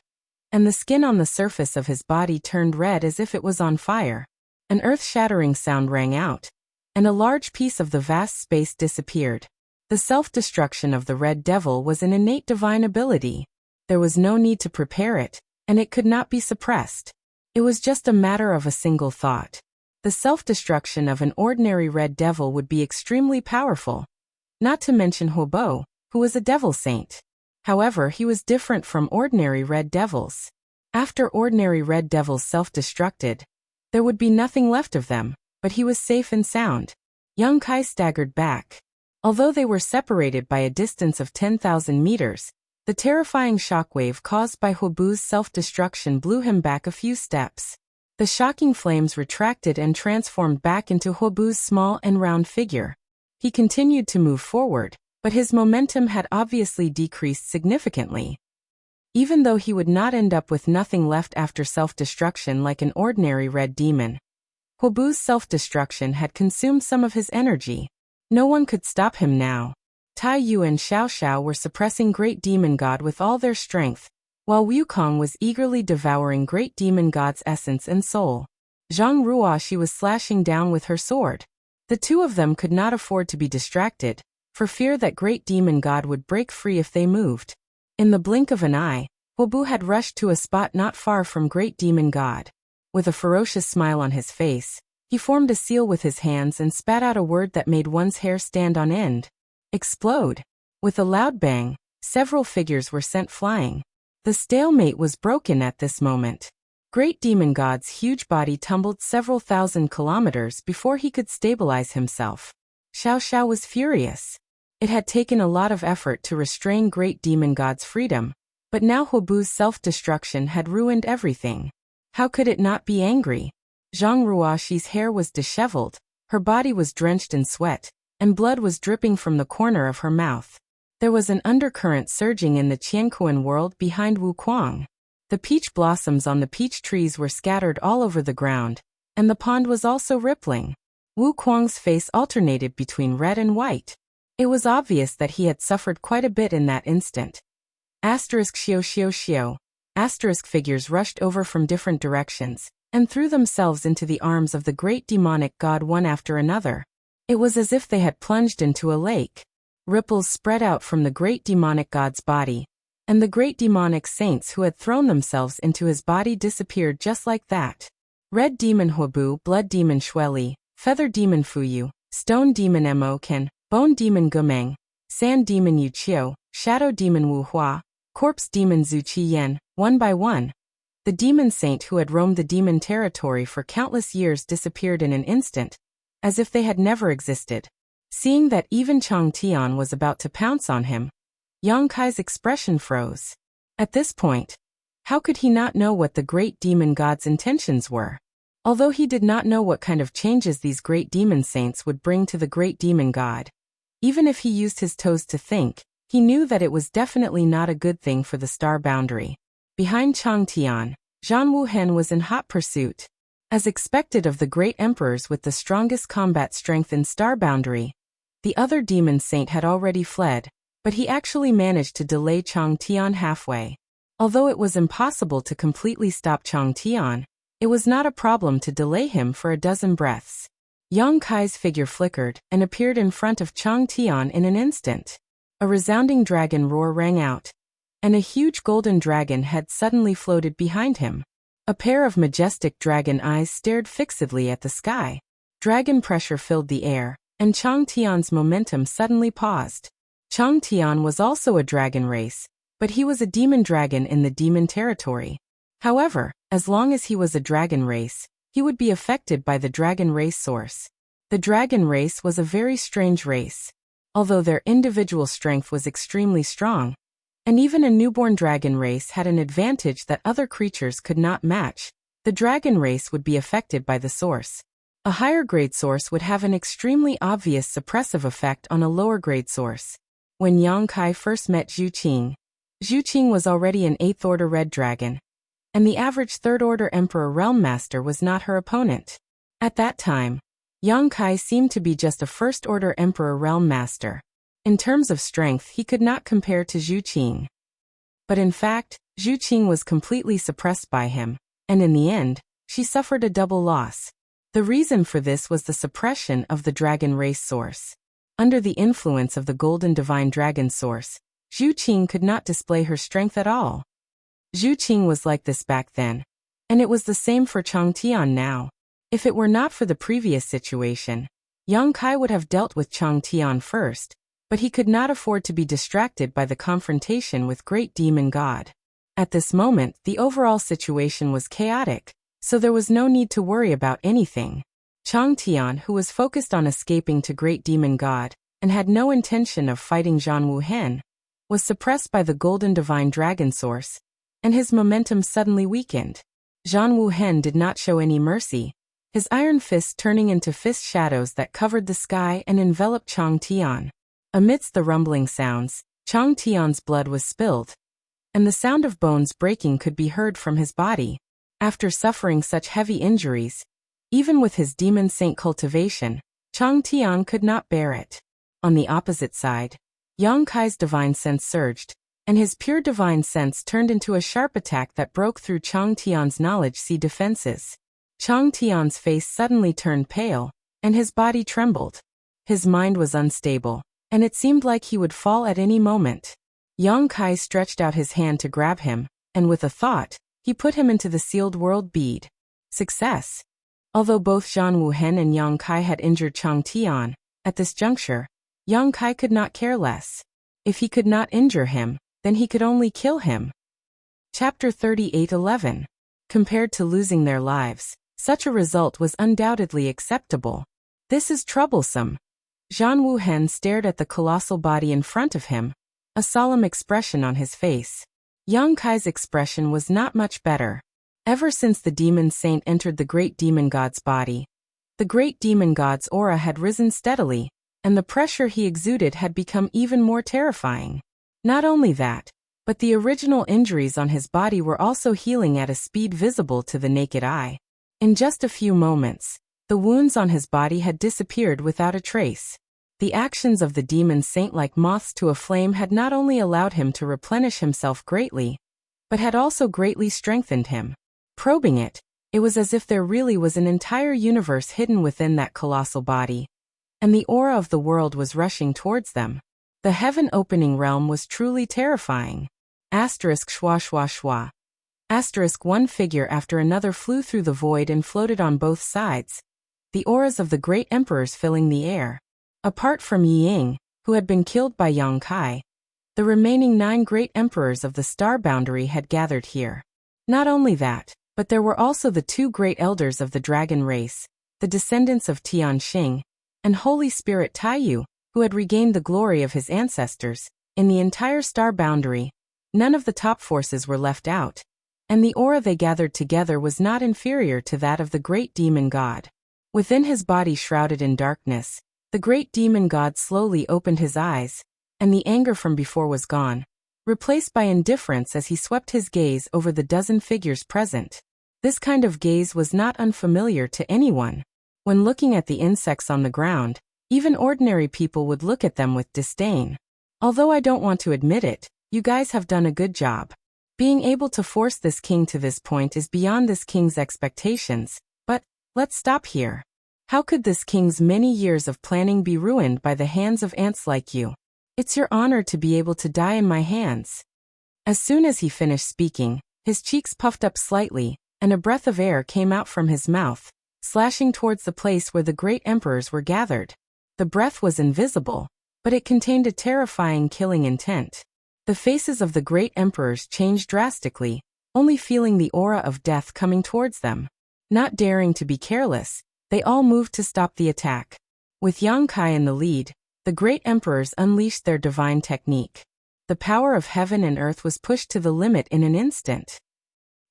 and the skin on the surface of his body turned red as if it was on fire. An earth-shattering sound rang out, and a large piece of the vast space disappeared. The self-destruction of the Red Devil was an innate divine ability. There was no need to prepare it, and it could not be suppressed. It was just a matter of a single thought. The self-destruction of an ordinary Red Devil would be extremely powerful, not to mention Huobo, who was a devil saint. However, he was different from ordinary Red Devils. After ordinary Red Devils self-destructed, there would be nothing left of them, but he was safe and sound. Young Kai staggered back. Although they were separated by a distance of 10,000 meters, the terrifying shockwave caused by Huobu's self-destruction blew him back a few steps. The shocking flames retracted and transformed back into Huobu's small and round figure. He continued to move forward, but his momentum had obviously decreased significantly. Even though he would not end up with nothing left after self-destruction like an ordinary red demon, Huobu's self-destruction had consumed some of his energy. No one could stop him now. Tai Yu and Xiao Xiao were suppressing Great Demon God with all their strength, while Wukong was eagerly devouring Great Demon God's essence and soul. Zhang Ruoxi was slashing down with her sword. The two of them could not afford to be distracted, for fear that Great Demon God would break free if they moved. In the blink of an eye, Huobu had rushed to a spot not far from Great Demon God. With a ferocious smile on his face, he formed a seal with his hands and spat out a word that made one's hair stand on end. Explode! With a loud bang, several figures were sent flying. The stalemate was broken at this moment. Great Demon God's huge body tumbled several thousand kilometers before he could stabilize himself. Xiao Xiao was furious. It had taken a lot of effort to restrain Great Demon God's freedom, but now Huobu's self-destruction had ruined everything. How could it not be angry? Zhang Ruoxi's hair was disheveled, her body was drenched in sweat, and blood was dripping from the corner of her mouth. There was an undercurrent surging in the Qianquan world behind Wukong. The peach blossoms on the peach trees were scattered all over the ground, and the pond was also rippling. Wukong's face alternated between red and white. It was obvious that he had suffered quite a bit in that instant. Asterisk xiao xiao xiao. Asterisk figures rushed over from different directions, and threw themselves into the arms of the great demonic god one after another. It was as if they had plunged into a lake. Ripples spread out from the great demonic god's body, and the great demonic saints who had thrown themselves into his body disappeared just like that. Red Demon Huobu, Blood Demon Shueli, Feather Demon Fuyu, Stone Demon Mo Ken, Bone Demon Gumeng, Sand Demon Yu Qiu, Shadow Demon Wu Hua, Corpse Demon Zhu Qiyan, one by one. The demon saint who had roamed the demon territory for countless years disappeared in an instant, as if they had never existed. Seeing that even Chang Tian was about to pounce on him, Yang Kai's expression froze. At this point, how could he not know what the great demon god's intentions were? Although he did not know what kind of changes these great demon saints would bring to the great demon god, even if he used his toes to think, he knew that it was definitely not a good thing for the star boundary. Behind Chang Tian, Zhan Wuhen was in hot pursuit. As expected of the great emperors with the strongest combat strength in star boundary, the other demon saint had already fled, but he actually managed to delay Chang Tian halfway. Although it was impossible to completely stop Chang Tian, it was not a problem to delay him for a dozen breaths. Yang Kai's figure flickered and appeared in front of Chang Tian in an instant. A resounding dragon roar rang out, and a huge golden dragon head suddenly floated behind him. A pair of majestic dragon eyes stared fixedly at the sky. Dragon pressure filled the air, and Chang Tian's momentum suddenly paused. Chang Tian was also a dragon race, but he was a demon dragon in the demon territory. However, as long as he was a dragon race, he would be affected by the dragon race source. The dragon race was a very strange race. Although their individual strength was extremely strong, and even a newborn dragon race had an advantage that other creatures could not match, the dragon race would be affected by the source. A higher grade source would have an extremely obvious suppressive effect on a lower grade source. When Yang Kai first met Zhu Qing, Zhu Qing was already an 8th Order Red Dragon, and the average 3rd Order Emperor Realm Master was not her opponent. At that time, Yang Kai seemed to be just a 1st Order Emperor Realm Master. In terms of strength, he could not compare to Zhu Qing. But in fact, Zhu Qing was completely suppressed by him, and in the end, she suffered a double loss. The reason for this was the suppression of the dragon race source. Under the influence of the golden divine dragon source, Zhu Qing could not display her strength at all. Zhu Qing was like this back then, and it was the same for Chang Tian now. If it were not for the previous situation, Yang Kai would have dealt with Chang Tian first, but he could not afford to be distracted by the confrontation with Great Demon God. At this moment, the overall situation was chaotic, so there was no need to worry about anything. Chang Tian, who was focused on escaping to Great Demon God, and had no intention of fighting Zhan Wuhen, was suppressed by the golden divine dragon source, and his momentum suddenly weakened. Zhan Wuhen did not show any mercy, his iron fist turning into fist shadows that covered the sky and enveloped Chang Tian. Amidst the rumbling sounds, Chang Tian's blood was spilled, and the sound of bones breaking could be heard from his body. After suffering such heavy injuries, even with his demon saint cultivation, Chang Tian could not bear it. On the opposite side, Yang Kai's divine sense surged, and his pure divine sense turned into a sharp attack that broke through Chang Tian's knowledge-sea defenses. Chang Tian's face suddenly turned pale, and his body trembled. His mind was unstable, and it seemed like he would fall at any moment. Yang Kai stretched out his hand to grab him, and with a thought, he put him into the sealed world bead. Success! Although both Zhan Wuhen and Yang Kai had injured Chang Tian, at this juncture, Yang Kai could not care less. If he could not injure him, then he could only kill him. Chapter 38:11. Compared to losing their lives, such a result was undoubtedly acceptable. This is troublesome. Zhan Wuhen stared at the colossal body in front of him, a solemn expression on his face. Yang Kai's expression was not much better. Ever since the demon saint entered the great demon god's body, the great demon god's aura had risen steadily, and the pressure he exuded had become even more terrifying. Not only that, but the original injuries on his body were also healing at a speed visible to the naked eye. In just a few moments, the wounds on his body had disappeared without a trace. The actions of the demon saint like moths to a flame had not only allowed him to replenish himself greatly, but had also greatly strengthened him. Probing it, it was as if there really was an entire universe hidden within that colossal body, and the aura of the world was rushing towards them. The heaven-opening realm was truly terrifying. Asterisk schwa schwa schwa. Asterisk one figure after another flew through the void and floated on both sides, the auras of the great emperors filling the air. Apart from Yi Ying, who had been killed by Yang Kai, the remaining 9 great emperors of the star boundary had gathered here. Not only that, but there were also the 2 great elders of the dragon race, the descendants of Tianxing, and Holy Spirit Taiyu, who had regained the glory of his ancestors. In the entire star boundary, none of the top forces were left out, and the aura they gathered together was not inferior to that of the great demon god. Within his body shrouded in darkness, the great demon god slowly opened his eyes, and the anger from before was gone, replaced by indifference as he swept his gaze over the dozen figures present. This kind of gaze was not unfamiliar to anyone. When looking at the insects on the ground, even ordinary people would look at them with disdain. Although I don't want to admit it, you guys have done a good job. Being able to force this king to this point is beyond this king's expectations, but let's stop here. How could this king's many years of planning be ruined by the hands of ants like you? It's your honor to be able to die in my hands. As soon as he finished speaking, his cheeks puffed up slightly, and a breath of air came out from his mouth, slashing towards the place where the great emperors were gathered. The breath was invisible, but it contained a terrifying killing intent. The faces of the great emperors changed drastically, only feeling the aura of death coming towards them. Not daring to be careless, they all moved to stop the attack. With Yang Kai in the lead, the great emperors unleashed their divine technique. The power of heaven and earth was pushed to the limit in an instant.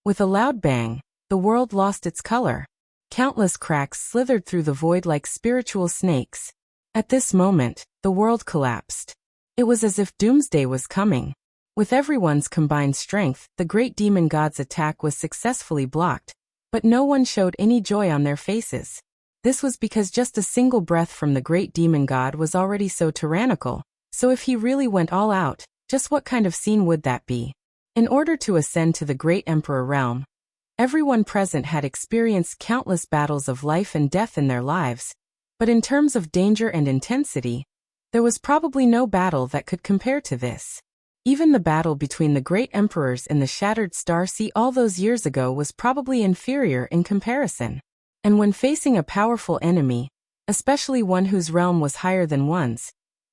With a loud bang, the world lost its color. Countless cracks slithered through the void like spiritual snakes. At this moment, the world collapsed. It was as if doomsday was coming. With everyone's combined strength, the great demon god's attack was successfully blocked, but no one showed any joy on their faces. This was because just a single breath from the great demon god was already so tyrannical, so if he really went all out, just what kind of scene would that be? In order to ascend to the great emperor realm, everyone present had experienced countless battles of life and death in their lives, but in terms of danger and intensity, there was probably no battle that could compare to this. Even the battle between the great emperors in the Shattered Star Sea all those years ago was probably inferior in comparison. And when facing a powerful enemy, especially one whose realm was higher than one's,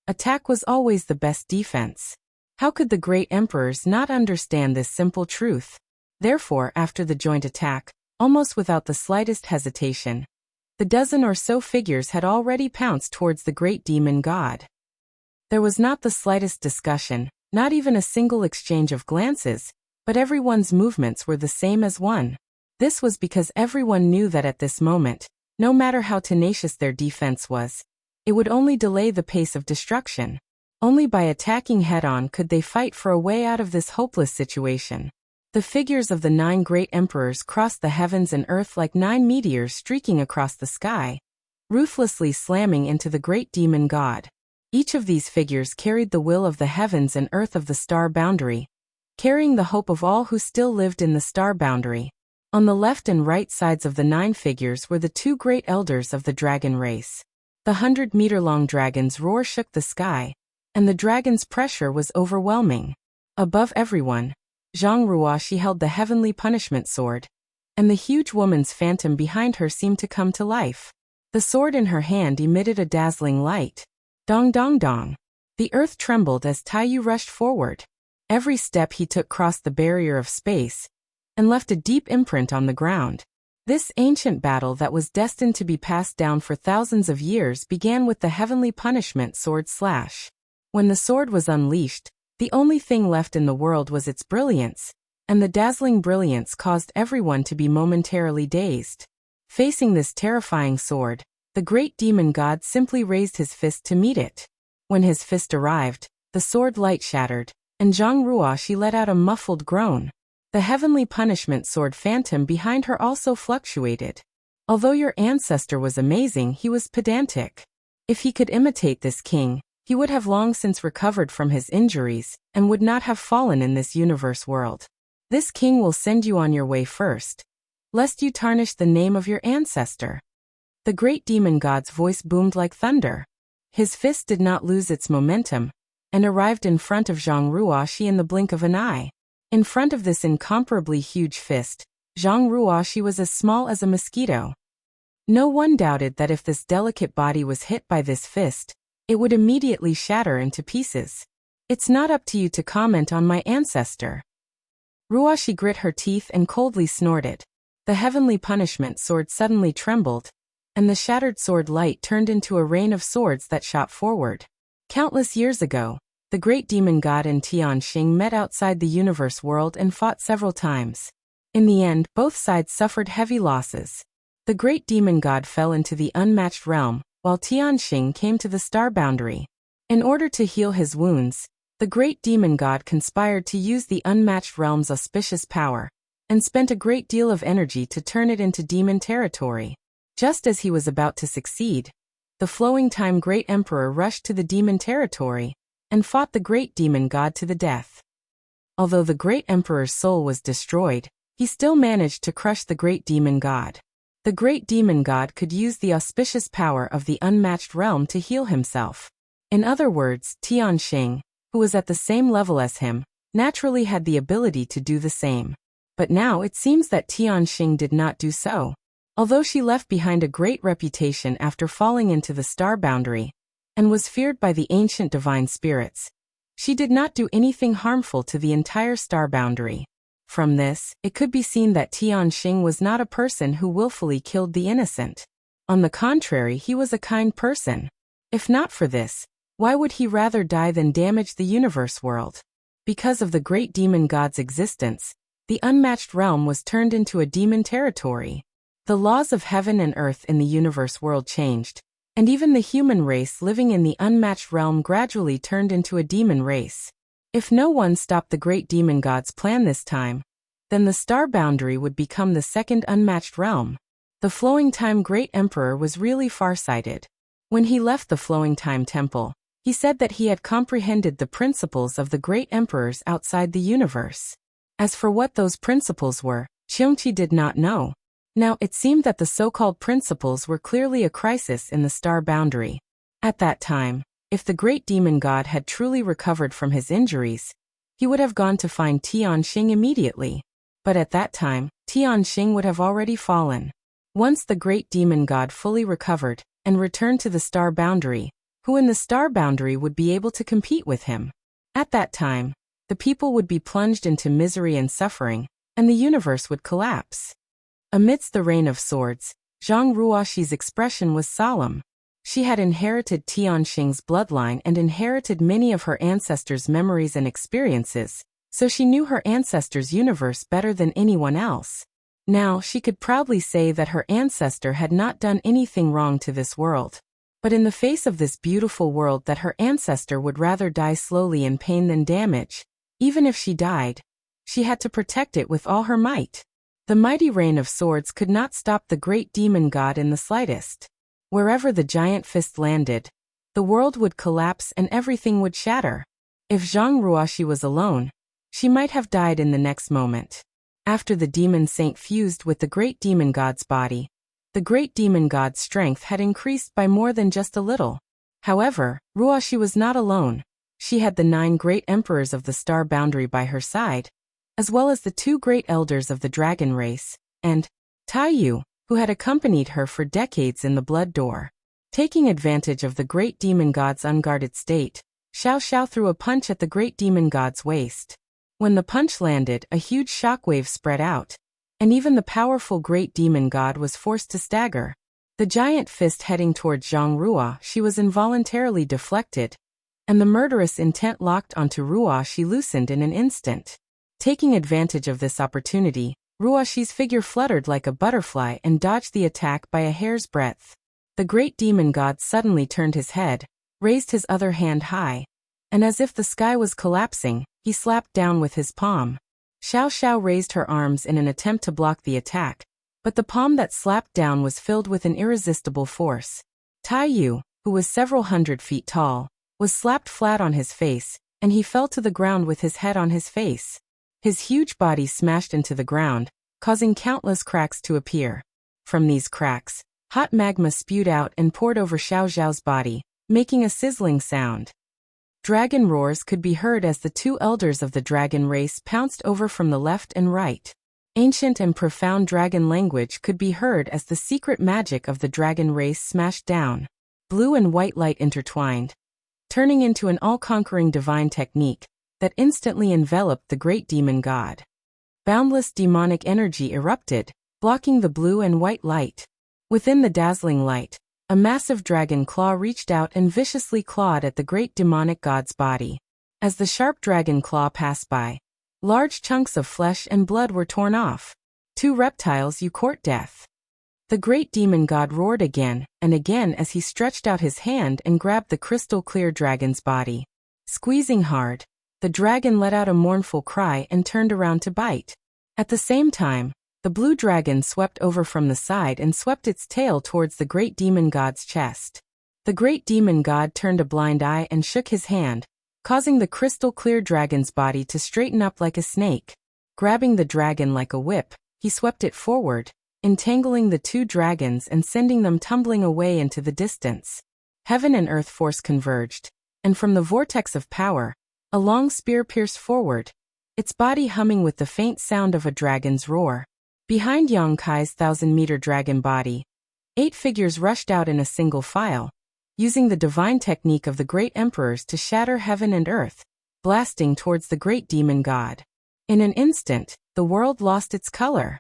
attack was always the best defense. How could the great emperors not understand this simple truth? Therefore, after the joint attack, almost without the slightest hesitation, the dozen or so figures had already pounced towards the great demon god. There was not the slightest discussion, not even a single exchange of glances, but everyone's movements were the same as one. This was because everyone knew that at this moment, no matter how tenacious their defense was, it would only delay the pace of destruction. Only by attacking head-on could they fight for a way out of this hopeless situation. The figures of the 9 great emperors crossed the heavens and earth like 9 meteors streaking across the sky, ruthlessly slamming into the great demon god. Each of these figures carried the will of the heavens and earth of the star boundary, carrying the hope of all who still lived in the star boundary. On the left and right sides of the 9 figures were the 2 great elders of the dragon race. The 100-meter-long dragon's roar shook the sky, and the dragon's pressure was overwhelming. Above everyone, Zhang Ruoxi held the heavenly punishment sword, and the huge woman's phantom behind her seemed to come to life. The sword in her hand emitted a dazzling light. Dong dong dong. The earth trembled as Taiyu rushed forward. Every step he took crossed the barrier of space, and left a deep imprint on the ground. This ancient battle that was destined to be passed down for thousands of years began with the heavenly punishment sword slash. When the sword was unleashed, the only thing left in the world was its brilliance, and the dazzling brilliance caused everyone to be momentarily dazed. Facing this terrifying sword, the great demon god simply raised his fist to meet it. When his fist arrived, the sword light shattered, and Zhang Ruoxi let out a muffled groan. The heavenly punishment sword phantom behind her also fluctuated. Although your ancestor was amazing, he was pedantic. If he could imitate this king, he would have long since recovered from his injuries, and would not have fallen in this universe world. This king will send you on your way first, lest you tarnish the name of your ancestor. The great demon god's voice boomed like thunder. His fist did not lose its momentum, and arrived in front of Zhang Ruoxi in the blink of an eye. In front of this incomparably huge fist, Zhang Ruoxi was as small as a mosquito. No one doubted that if this delicate body was hit by this fist, it would immediately shatter into pieces. It's not up to you to comment on my ancestor. Ruoxi grit her teeth and coldly snorted. The heavenly punishment sword suddenly trembled, and the shattered sword light turned into a rain of swords that shot forward. Countless years ago, the great demon god and Tianxing met outside the universe world and fought several times. In the end, both sides suffered heavy losses. The great demon god fell into the unmatched realm, while Tianxing came to the star boundary. In order to heal his wounds, the great demon god conspired to use the unmatched realm's auspicious power, and spent a great deal of energy to turn it into demon territory. Just as he was about to succeed, the flowing time great emperor rushed to the demon territory, and fought the great demon god to the death. Although the great emperor's soul was destroyed, he still managed to crush the great demon god. The great demon god could use the auspicious power of the unmatched realm to heal himself. In other words, Tianxing, who was at the same level as him, naturally had the ability to do the same. But now it seems that Tianxing did not do so. Although she left behind a great reputation after falling into the star boundary, and was feared by the ancient divine spirits, she did not do anything harmful to the entire star boundary. From this, it could be seen that Tianxing was not a person who willfully killed the innocent. On the contrary, he was a kind person. If not for this, why would he rather die than damage the universe world? Because of the great demon god's existence, the unmatched realm was turned into a demon territory. The laws of heaven and earth in the universe world changed, and even the human race living in the unmatched realm gradually turned into a demon race. If no one stopped the great demon god's plan this time, then the star boundary would become the second unmatched realm. The Flowing Time Great Emperor was really farsighted. When he left the Flowing Time Temple, he said that he had comprehended the principles of the great emperors outside the universe. As for what those principles were, Xiongqi did not know. Now it seemed that the so-called principles were clearly a crisis in the star boundary. At that time, if the great demon god had truly recovered from his injuries, he would have gone to find Tianxing immediately. But at that time, Tianxing would have already fallen. Once the great demon god fully recovered and returned to the star boundary, who in the star boundary would be able to compete with him? At that time, the people would be plunged into misery and suffering, and the universe would collapse. Amidst the rain of swords, Zhang Ruoxi's expression was solemn. She had inherited Tianxing's bloodline and inherited many of her ancestors' memories and experiences, so she knew her ancestors' universe better than anyone else. Now she could proudly say that her ancestor had not done anything wrong to this world. But in the face of this beautiful world that her ancestor would rather die slowly in pain than damage, even if she died, she had to protect it with all her might. The mighty rain of swords could not stop the great demon god in the slightest. Wherever the giant fist landed, the world would collapse and everything would shatter. If Zhang Ruoxi was alone, she might have died in the next moment. After the demon saint fused with the great demon god's body, the great demon god's strength had increased by more than just a little. However, Ruoxi was not alone. She had the 9 great emperors of the star boundary by her side, as well as the 2 great elders of the dragon race, and Taiyu, who had accompanied her for decades in the blood door. Taking advantage of the great demon god's unguarded state, Xiao Xiao threw a punch at the great demon god's waist. When the punch landed, a huge shockwave spread out, and even the powerful great demon god was forced to stagger. The giant fist heading toward Zhang Ruoxi was involuntarily deflected, and the murderous intent locked onto Ruoxi loosened in an instant. Taking advantage of this opportunity, Ruoxi's figure fluttered like a butterfly and dodged the attack by a hair's breadth. The great demon god suddenly turned his head, raised his other hand high, and as if the sky was collapsing, he slapped down with his palm. Xiao Xiao raised her arms in an attempt to block the attack, but the palm that slapped down was filled with an irresistible force. Taiyu, who was several hundred feet tall, was slapped flat on his face, and he fell to the ground with his head on his face. His huge body smashed into the ground, causing countless cracks to appear. From these cracks, hot magma spewed out and poured over Xiao Xiao's body, making a sizzling sound. Dragon roars could be heard as the 2 elders of the dragon race pounced over from the left and right. Ancient and profound dragon language could be heard as the secret magic of the dragon race smashed down. Blue and white light intertwined, turning into an all-conquering divine technique that instantly enveloped the great demon god. Boundless demonic energy erupted, blocking the blue and white light. Within the dazzling light, a massive dragon claw reached out and viciously clawed at the great demonic god's body. As the sharp dragon claw passed by, large chunks of flesh and blood were torn off. 2 reptiles, you court death. The great demon god roared again and again as he stretched out his hand and grabbed the crystal-clear dragon's body. Squeezing hard, the dragon let out a mournful cry and turned around to bite. At the same time, the blue dragon swept over from the side and swept its tail towards the great demon god's chest. The great demon god turned a blind eye and shook his hand, causing the crystal-clear dragon's body to straighten up like a snake. Grabbing the dragon like a whip, he swept it forward, entangling the 2 dragons and sending them tumbling away into the distance. Heaven and earth force converged, and from the vortex of power, a long spear pierced forward, its body humming with the faint sound of a dragon's roar. Behind Yang Kai's 1,000-meter dragon body, 8 figures rushed out in a single file, using the divine technique of the great emperors to shatter heaven and earth, blasting towards the great demon god. In an instant, the world lost its color.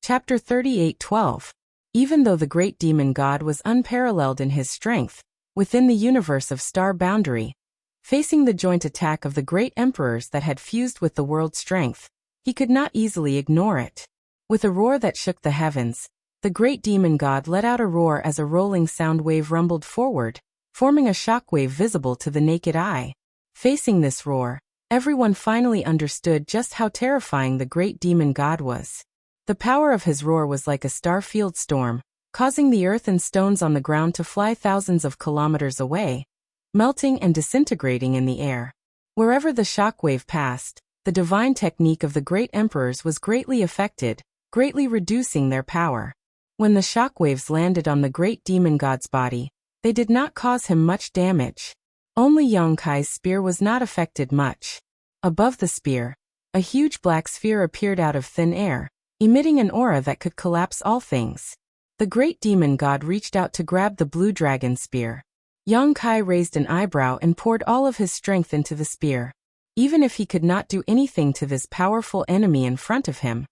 Chapter 38:12. Even though the great demon god was unparalleled in his strength, within the universe of star boundary, facing the joint attack of the great emperors that had fused with the world's strength, he could not easily ignore it. With a roar that shook the heavens, the great demon god let out a roar as a rolling sound wave rumbled forward, forming a shockwave visible to the naked eye. Facing this roar, Everyone finally understood just how terrifying the great demon god was. The power of his roar was like a star-field storm, causing the earth and stones on the ground to fly thousands of kilometers away, melting and disintegrating in the air. Wherever the shockwave passed, the divine technique of the great emperors was greatly affected, greatly reducing their power. When the shockwaves landed on the great demon god's body, they did not cause him much damage. Only Yongkai's spear was not affected much. Above the spear, a huge black sphere appeared out of thin air, emitting an aura that could collapse all things. The great demon god reached out to grab the blue dragon spear. Yongkai raised an eyebrow and poured all of his strength into the spear. Even if he could not do anything to this powerful enemy in front of him,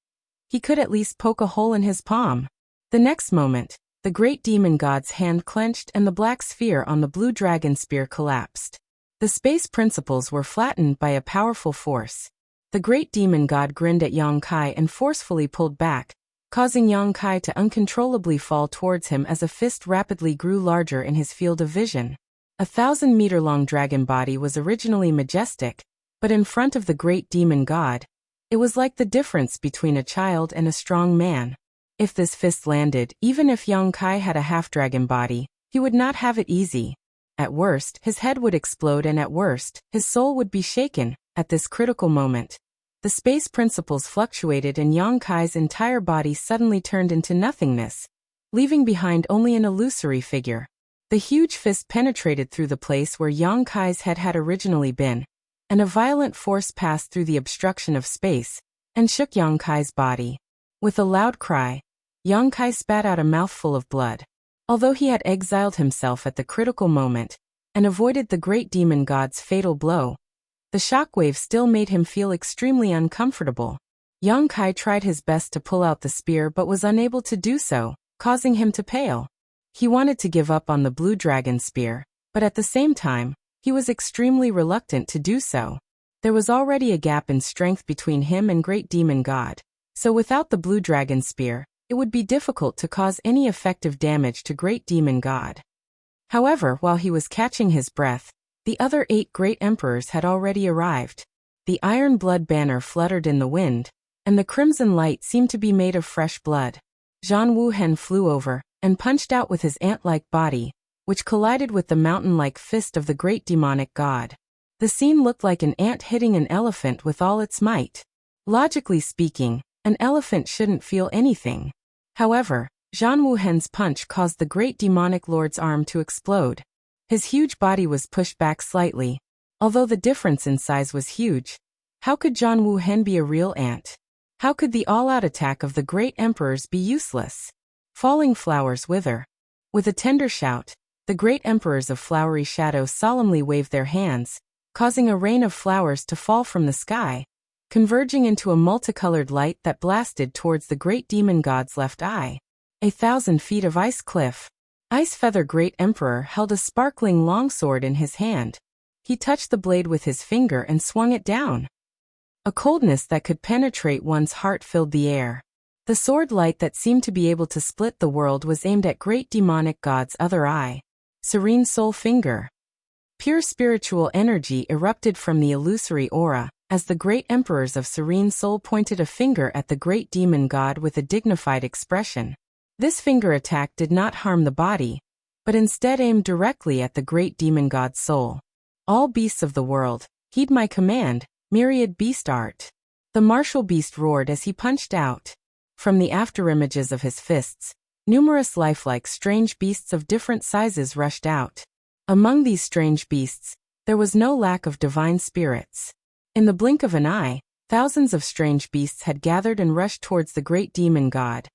he could at least poke a hole in his palm. The next moment, the great demon god's hand clenched and the black sphere on the blue dragon spear collapsed. The space principles were flattened by a powerful force. The great demon god grinned at Yongkai and forcefully pulled back, causing Yongkai to uncontrollably fall towards him as a fist rapidly grew larger in his field of vision. A 1,000-meter-long dragon body was originally majestic, but in front of the great demon god, it was like the difference between a child and a strong man. If this fist landed, even if Yongkai had a half-dragon body, he would not have it easy. At worst, his head would explode and at worst, his soul would be shaken. At this critical moment, the space principles fluctuated and Yongkai's entire body suddenly turned into nothingness, leaving behind only an illusory figure. The huge fist penetrated through the place where Yongkai's head had originally been, and a violent force passed through the obstruction of space, and shook Yongkai's body. With a loud cry, Yongkai spat out a mouthful of blood. Although he had exiled himself at the critical moment, and avoided the great demon god's fatal blow, the shockwave still made him feel extremely uncomfortable. Yongkai tried his best to pull out the spear but was unable to do so, causing him to pale. He wanted to give up on the blue dragon spear, but at the same time, he was extremely reluctant to do so. There was already a gap in strength between him and great demon god, so without the blue dragon spear, it would be difficult to cause any effective damage to great demon god. However, while he was catching his breath, the other 8 great emperors had already arrived. The iron blood banner fluttered in the wind, and the crimson light seemed to be made of fresh blood. Zhang Wuhen flew over, and punched out with his ant-like body, which collided with the mountain-like fist of the great demonic god. The scene looked like an ant hitting an elephant with all its might. Logically speaking, an elephant shouldn't feel anything. However, Zhang Wuhen's punch caused the great demonic lord's arm to explode. His huge body was pushed back slightly. Although the difference in size was huge, how could Zhang Wuhen be a real ant? How could the all-out attack of the great emperors be useless? Falling flowers wither. With a tender shout, the great emperors of flowery shadow solemnly waved their hands, causing a rain of flowers to fall from the sky, converging into a multicolored light that blasted towards the great demon god's left eye. 1,000 feet of ice cliff. Ice Feather Great Emperor held a sparkling longsword in his hand. He touched the blade with his finger and swung it down. A coldness that could penetrate one's heart filled the air. The sword light that seemed to be able to split the world was aimed at great demonic god's other eye. Serene Soul Finger. Pure spiritual energy erupted from the illusory aura, as the great emperors of Serene Soul pointed a finger at the great demon god with a dignified expression. This finger attack did not harm the body, but instead aimed directly at the great demon god's soul. All beasts of the world, heed my command, myriad beast art. The martial beast roared as he punched out. From the afterimages of his fists, numerous lifelike strange beasts of different sizes rushed out. Among these strange beasts, there was no lack of divine spirits. In the blink of an eye, thousands of strange beasts had gathered and rushed towards the great demon god,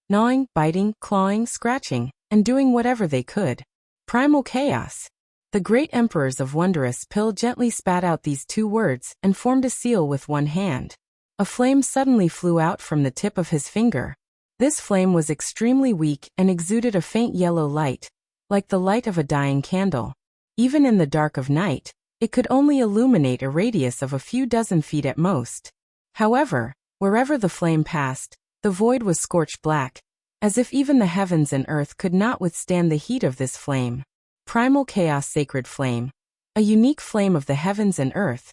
gnawing, biting, clawing, scratching, and doing whatever they could. Primal chaos. The great emperors of Wondrous Pill gently spat out these 2 words and formed a seal with one hand. A flame suddenly flew out from the tip of his finger. This flame was extremely weak and exuded a faint yellow light, like the light of a dying candle. Even in the dark of night, it could only illuminate a radius of a few dozen feet at most. However, wherever the flame passed, the void was scorched black, as if even the heavens and earth could not withstand the heat of this flame. Primal Chaos Sacred Flame. A unique flame of the heavens and earth.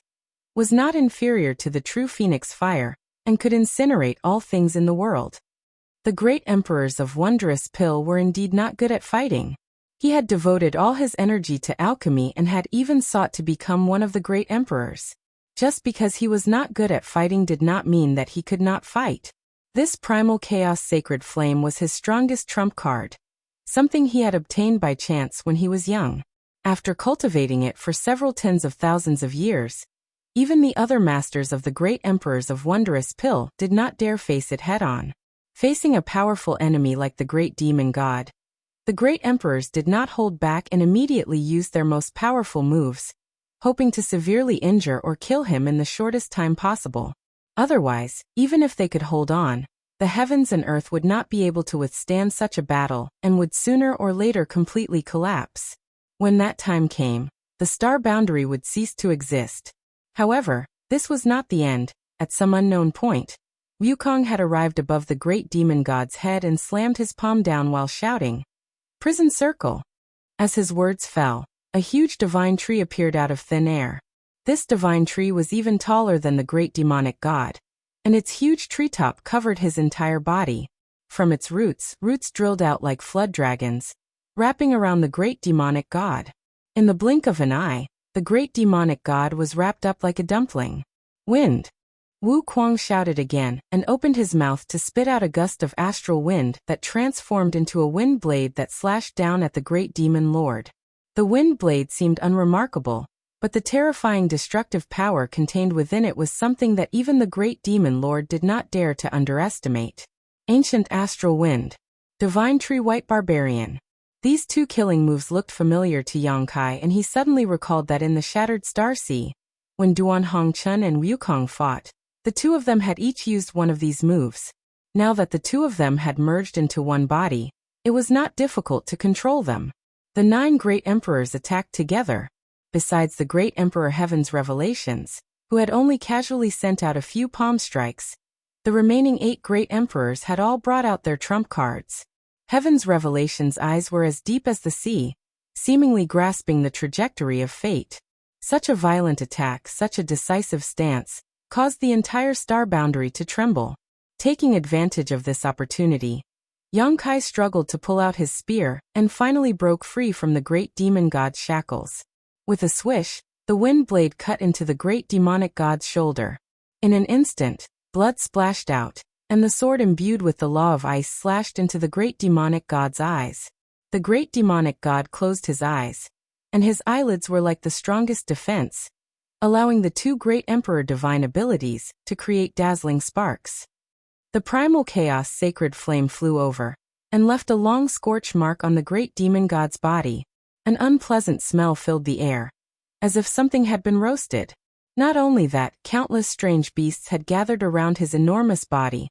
was not inferior to the true phoenix fire, and could incinerate all things in the world. The great emperors of Wondrous Pill were indeed not good at fighting. He had devoted all his energy to alchemy and had even sought to become one of the great emperors. Just because he was not good at fighting did not mean that he could not fight. This primal chaos sacred flame was his strongest trump card, something he had obtained by chance when he was young. After cultivating it for several tens of thousands of years, even the other masters of the great emperors of Wondrous Pill did not dare face it head-on. Facing a powerful enemy like the great demon god, the great emperors did not hold back and immediately used their most powerful moves, hoping to severely injure or kill him in the shortest time possible. Otherwise, even if they could hold on, the heavens and earth would not be able to withstand such a battle and would sooner or later completely collapse. When that time came, the star boundary would cease to exist. However, this was not the end. At some unknown point, Wukong had arrived above the great demon god's head and slammed his palm down while shouting, "Prison circle!" As his words fell, a huge divine tree appeared out of thin air. This divine tree was even taller than the great demonic god, and its huge treetop covered his entire body. From its roots drilled out like flood dragons, wrapping around the great demonic god. In the blink of an eye, the great demonic god was wrapped up like a dumpling. "Wind!" Wukong shouted again and opened his mouth to spit out a gust of astral wind that transformed into a wind blade that slashed down at the great demon lord. The wind blade seemed unremarkable, but the terrifying destructive power contained within it was something that even the great demon lord did not dare to underestimate. Ancient astral wind. Divine tree white barbarian. These two killing moves looked familiar to Yang Kai, and he suddenly recalled that in the Shattered Star Sea, when Duan Hongchun and Wukong fought, the two of them had each used one of these moves. Now that the two of them had merged into one body, it was not difficult to control them. The 9 great emperors attacked together. Besides the great emperor Heaven's Revelations, who had only casually sent out a few palm strikes, the remaining 8 great emperors had all brought out their trump cards. Heaven's Revelations' eyes were as deep as the sea, seemingly grasping the trajectory of fate. Such a violent attack, such a decisive stance, caused the entire star boundary to tremble. Taking advantage of this opportunity, Yang Kai struggled to pull out his spear and finally broke free from the great demon god's shackles. With a swish, the wind blade cut into the great demonic god's shoulder. In an instant, blood splashed out, and the sword imbued with the law of ice slashed into the great demonic god's eyes. The great demonic god closed his eyes, and his eyelids were like the strongest defense, allowing the 2 great emperor divine abilities to create dazzling sparks. The primal chaos sacred flame flew over, and left a long scorch mark on the great demon god's body. An unpleasant smell filled the air, as if something had been roasted. Not only that, countless strange beasts had gathered around his enormous body,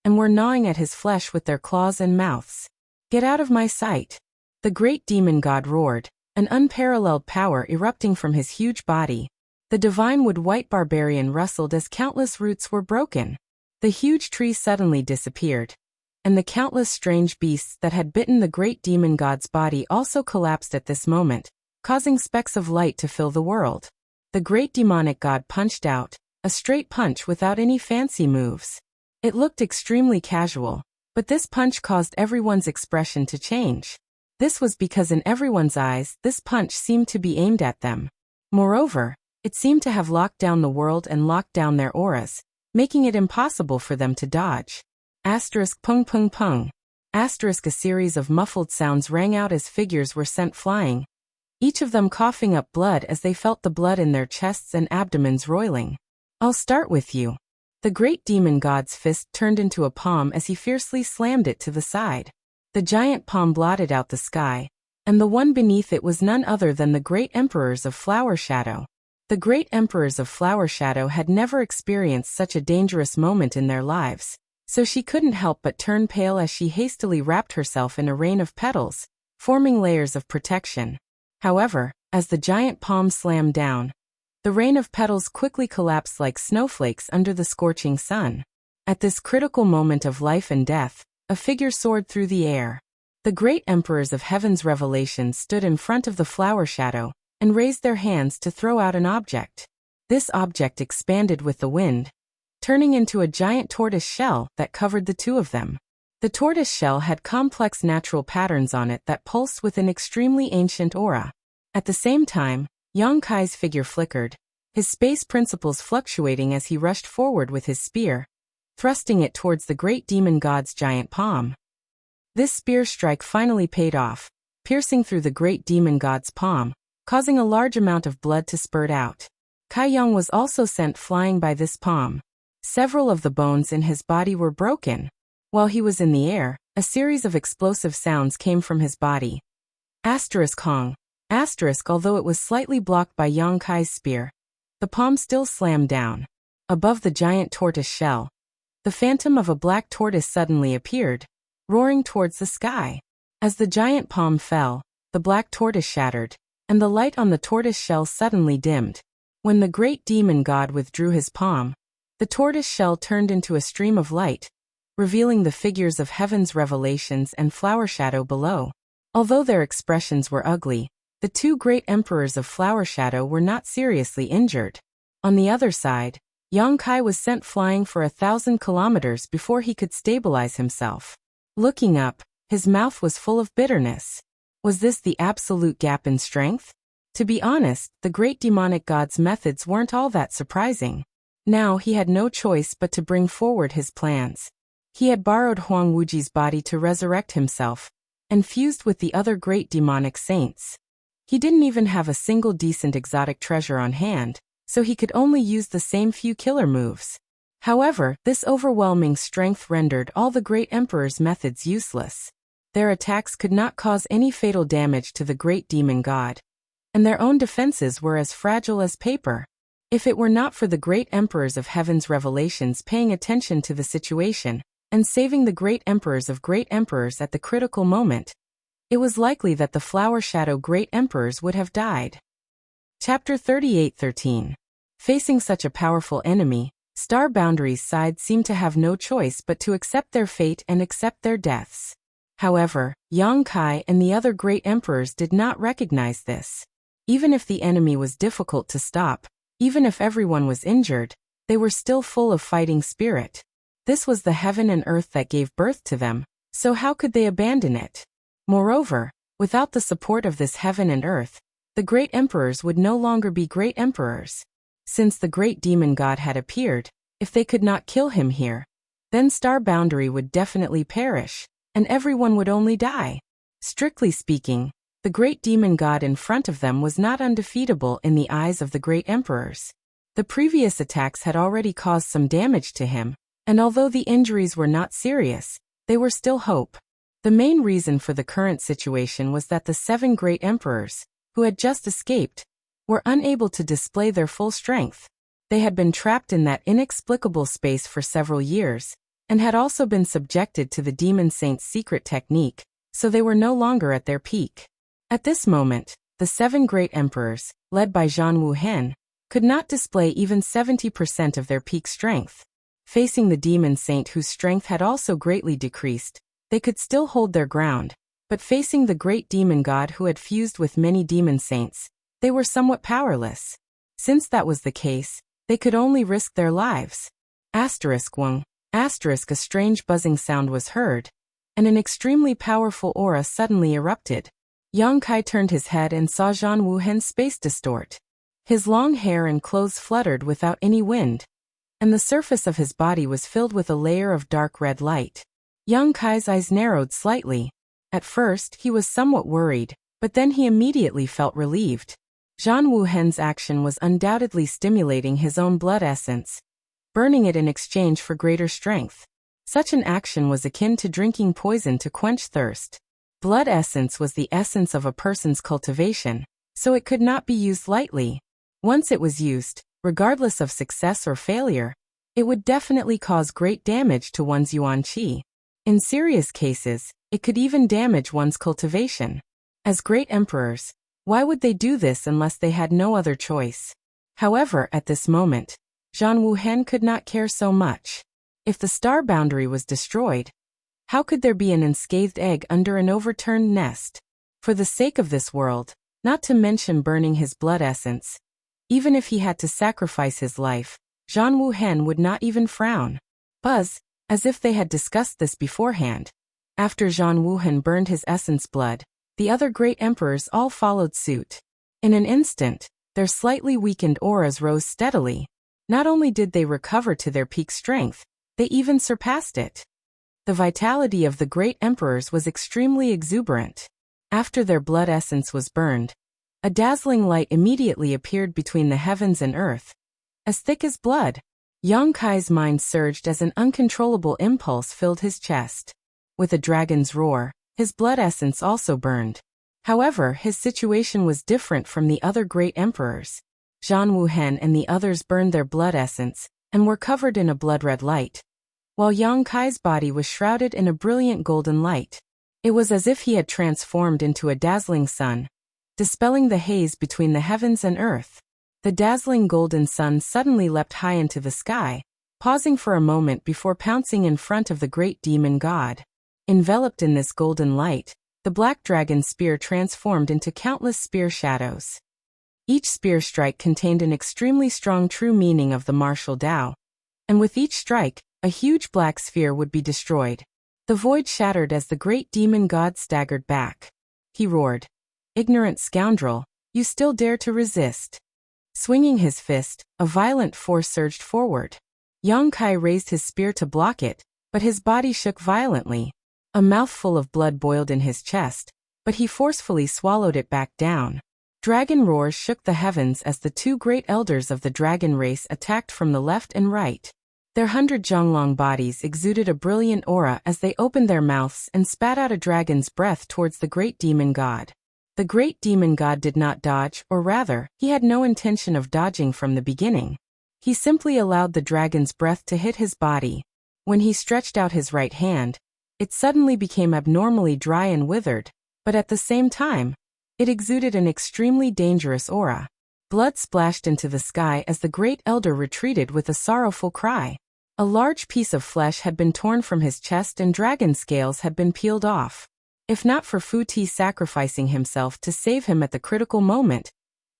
and were gnawing at his flesh with their claws and mouths. "Get out of my sight!" The great demon god roared, an unparalleled power erupting from his huge body. The divine wood-white barbarian rustled as countless roots were broken. The huge tree suddenly disappeared, and the countless strange beasts that had bitten the great demon god's body also collapsed at this moment, causing specks of light to fill the world. The great demonic god punched out, a straight punch without any fancy moves. It looked extremely casual, but this punch caused everyone's expression to change. This was because in everyone's eyes, this punch seemed to be aimed at them. Moreover, it seemed to have locked down the world and locked down their auras, making it impossible for them to dodge. Asterisk pung pung pung. Asterisk a series of muffled sounds rang out as figures were sent flying, each of them coughing up blood as they felt the blood in their chests and abdomens roiling. "I'll start with you." The great demon god's fist turned into a palm as he fiercely slammed it to the side. The giant palm blotted out the sky, and the one beneath it was none other than the great emperors of Flower Shadow. The great emperors of Flower Shadow had never experienced such a dangerous moment in their lives, so she couldn't help but turn pale as she hastily wrapped herself in a rain of petals, forming layers of protection. However, as the giant palm slammed down, the rain of petals quickly collapsed like snowflakes under the scorching sun. At this critical moment of life and death, a figure soared through the air. The great emperors of Heaven's Revelation stood in front of the Flower Shadow and raised their hands to throw out an object. This object expanded with the wind, turning into a giant tortoise shell that covered the two of them. The tortoise shell had complex natural patterns on it that pulsed with an extremely ancient aura. At the same time, Yang Kai's figure flickered, his space principles fluctuating as he rushed forward with his spear, thrusting it towards the great demon god's giant palm. This spear strike finally paid off, piercing through the great demon god's palm, causing a large amount of blood to spurt out. Kai Yang was also sent flying by this palm. Several of the bones in his body were broken. While he was in the air, a series of explosive sounds came from his body. Hong. Although it was slightly blocked by Yang Kai's spear, the palm still slammed down. Above the giant tortoise shell, the phantom of a black tortoise suddenly appeared, roaring towards the sky. As the giant palm fell, the black tortoise shattered, and the light on the tortoise shell suddenly dimmed. When the great demon god withdrew his palm, the tortoise shell turned into a stream of light, revealing the figures of heaven's revelations and flower shadow below. Although their expressions were ugly, the two great emperors of flower shadow were not seriously injured. On the other side, Yang Kai was sent flying for 1,000 kilometers before he could stabilize himself. Looking up, his mouth was full of bitterness. Was this the absolute gap in strength? To be honest, the great demonic god's methods weren't all that surprising. Now he had no choice but to bring forward his plans. He had borrowed Huang Wuji's body to resurrect himself, and fused with the other great demonic saints. He didn't even have a single decent exotic treasure on hand, so he could only use the same few killer moves. However, this overwhelming strength rendered all the great emperor's methods useless. Their attacks could not cause any fatal damage to the great demon god, and their own defenses were as fragile as paper. If it were not for the great emperors of heaven's revelations paying attention to the situation, and saving the great emperors of great emperors at the critical moment, it was likely that the flower shadow great emperors would have died. Chapter 38:13. Facing such a powerful enemy, Star Boundary's side seemed to have no choice but to accept their fate and accept their deaths. However, Yang Kai and the other great emperors did not recognize this. Even if the enemy was difficult to stop, even if everyone was injured, they were still full of fighting spirit. This was the heaven and earth that gave birth to them, so how could they abandon it? Moreover, without the support of this heaven and earth, the great emperors would no longer be great emperors. Since the great demon god had appeared, if they could not kill him here, then Star Boundary would definitely perish, and everyone would only die. Strictly speaking, the great demon god in front of them was not undefeatable in the eyes of the great emperors. The previous attacks had already caused some damage to him, and although the injuries were not serious, they were still hope. The main reason for the current situation was that the 7 great emperors, who had just escaped, were unable to display their full strength. They had been trapped in that inexplicable space for several years, and had also been subjected to the demon saint's secret technique, so they were no longer at their peak. At this moment, the 7 great emperors, led by Zhan Wuhen, could not display even 70% of their peak strength. Facing the demon saint whose strength had also greatly decreased, they could still hold their ground, but facing the great demon god who had fused with many demon saints, they were somewhat powerless. Since that was the case, they could only risk their lives. Wang. A strange buzzing sound was heard, and an extremely powerful aura suddenly erupted. Yang Kai turned his head and saw Zhan Wuhen's space distort. His long hair and clothes fluttered without any wind, and the surface of his body was filled with a layer of dark red light. Yang Kai's eyes narrowed slightly. At first, he was somewhat worried, but then he immediately felt relieved. Zhan Wuhen's action was undoubtedly stimulating his own blood essence, burning it in exchange for greater strength. Such an action was akin to drinking poison to quench thirst. Blood essence was the essence of a person's cultivation, so it could not be used lightly. Once it was used, regardless of success or failure, it would definitely cause great damage to one's yuan qi. In serious cases, it could even damage one's cultivation. As great emperors, why would they do this unless they had no other choice? However, at this moment, Zhan Wuhen could not care so much. If the star boundary was destroyed, how could there be an unscathed egg under an overturned nest? For the sake of this world, not to mention burning his blood essence, Even if he had to sacrifice his life, Zhang Wuhen would not even frown. Buzz, as if they had discussed this beforehand. After Zhang Wuhen burned his essence blood, the other great emperors all followed suit. In an instant, their slightly weakened auras rose steadily. Not only did they recover to their peak strength, they even surpassed it. The vitality of the great emperors was extremely exuberant. After their blood essence was burned, a dazzling light immediately appeared between the heavens and earth. As thick as blood, Yang Kai's mind surged as an uncontrollable impulse filled his chest. With a dragon's roar, his blood essence also burned. However, his situation was different from the other great emperors. Zhang Wuhen and the others burned their blood essence and were covered in a blood-red light, while Yang Kai's body was shrouded in a brilliant golden light. It was as if he had transformed into a dazzling sun, dispelling the haze between the heavens and earth. The dazzling golden sun suddenly leapt high into the sky, pausing for a moment before pouncing in front of the great demon god. Enveloped in this golden light, the black dragon spear transformed into countless spear shadows. Each spear strike contained an extremely strong true meaning of the martial Tao, and with each strike, a huge black sphere would be destroyed. The void shattered as the great demon god staggered back. He roared, "Ignorant scoundrel, you still dare to resist." Swinging his fist, a violent force surged forward. Yang Kai raised his spear to block it, but his body shook violently. A mouthful of blood boiled in his chest, but he forcefully swallowed it back down. Dragon roars shook the heavens as the two great elders of the dragon race attacked from the left and right. Their 100 Zhonglong bodies exuded a brilliant aura as they opened their mouths and spat out a dragon's breath towards the great demon god. The great demon god did not dodge, or rather, he had no intention of dodging from the beginning. He simply allowed the dragon's breath to hit his body. When he stretched out his right hand, it suddenly became abnormally dry and withered, but at the same time, it exuded an extremely dangerous aura. Blood splashed into the sky as the great elder retreated with a sorrowful cry. A large piece of flesh had been torn from his chest and dragon scales had been peeled off. If not for Fu Ti sacrificing himself to save him at the critical moment,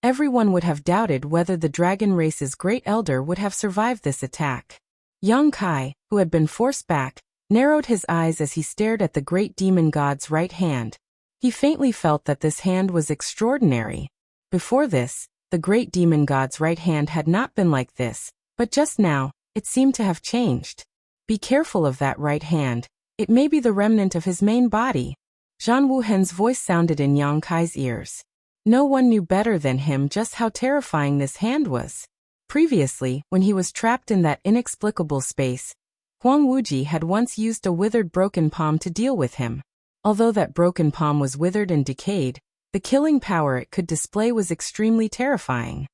everyone would have doubted whether the dragon race's great elder would have survived this attack. Yang Kai, who had been forced back, narrowed his eyes as he stared at the great demon god's right hand. He faintly felt that this hand was extraordinary. Before this, the great demon god's right hand had not been like this, but just now, it seemed to have changed. Be careful of that right hand, it may be the remnant of his main body. Zhang Wuhen's voice sounded in Yang Kai's ears. No one knew better than him just how terrifying this hand was. Previously, when he was trapped in that inexplicable space, Huang Wuji had once used a withered broken palm to deal with him. Although that broken palm was withered and decayed, the killing power it could display was extremely terrifying.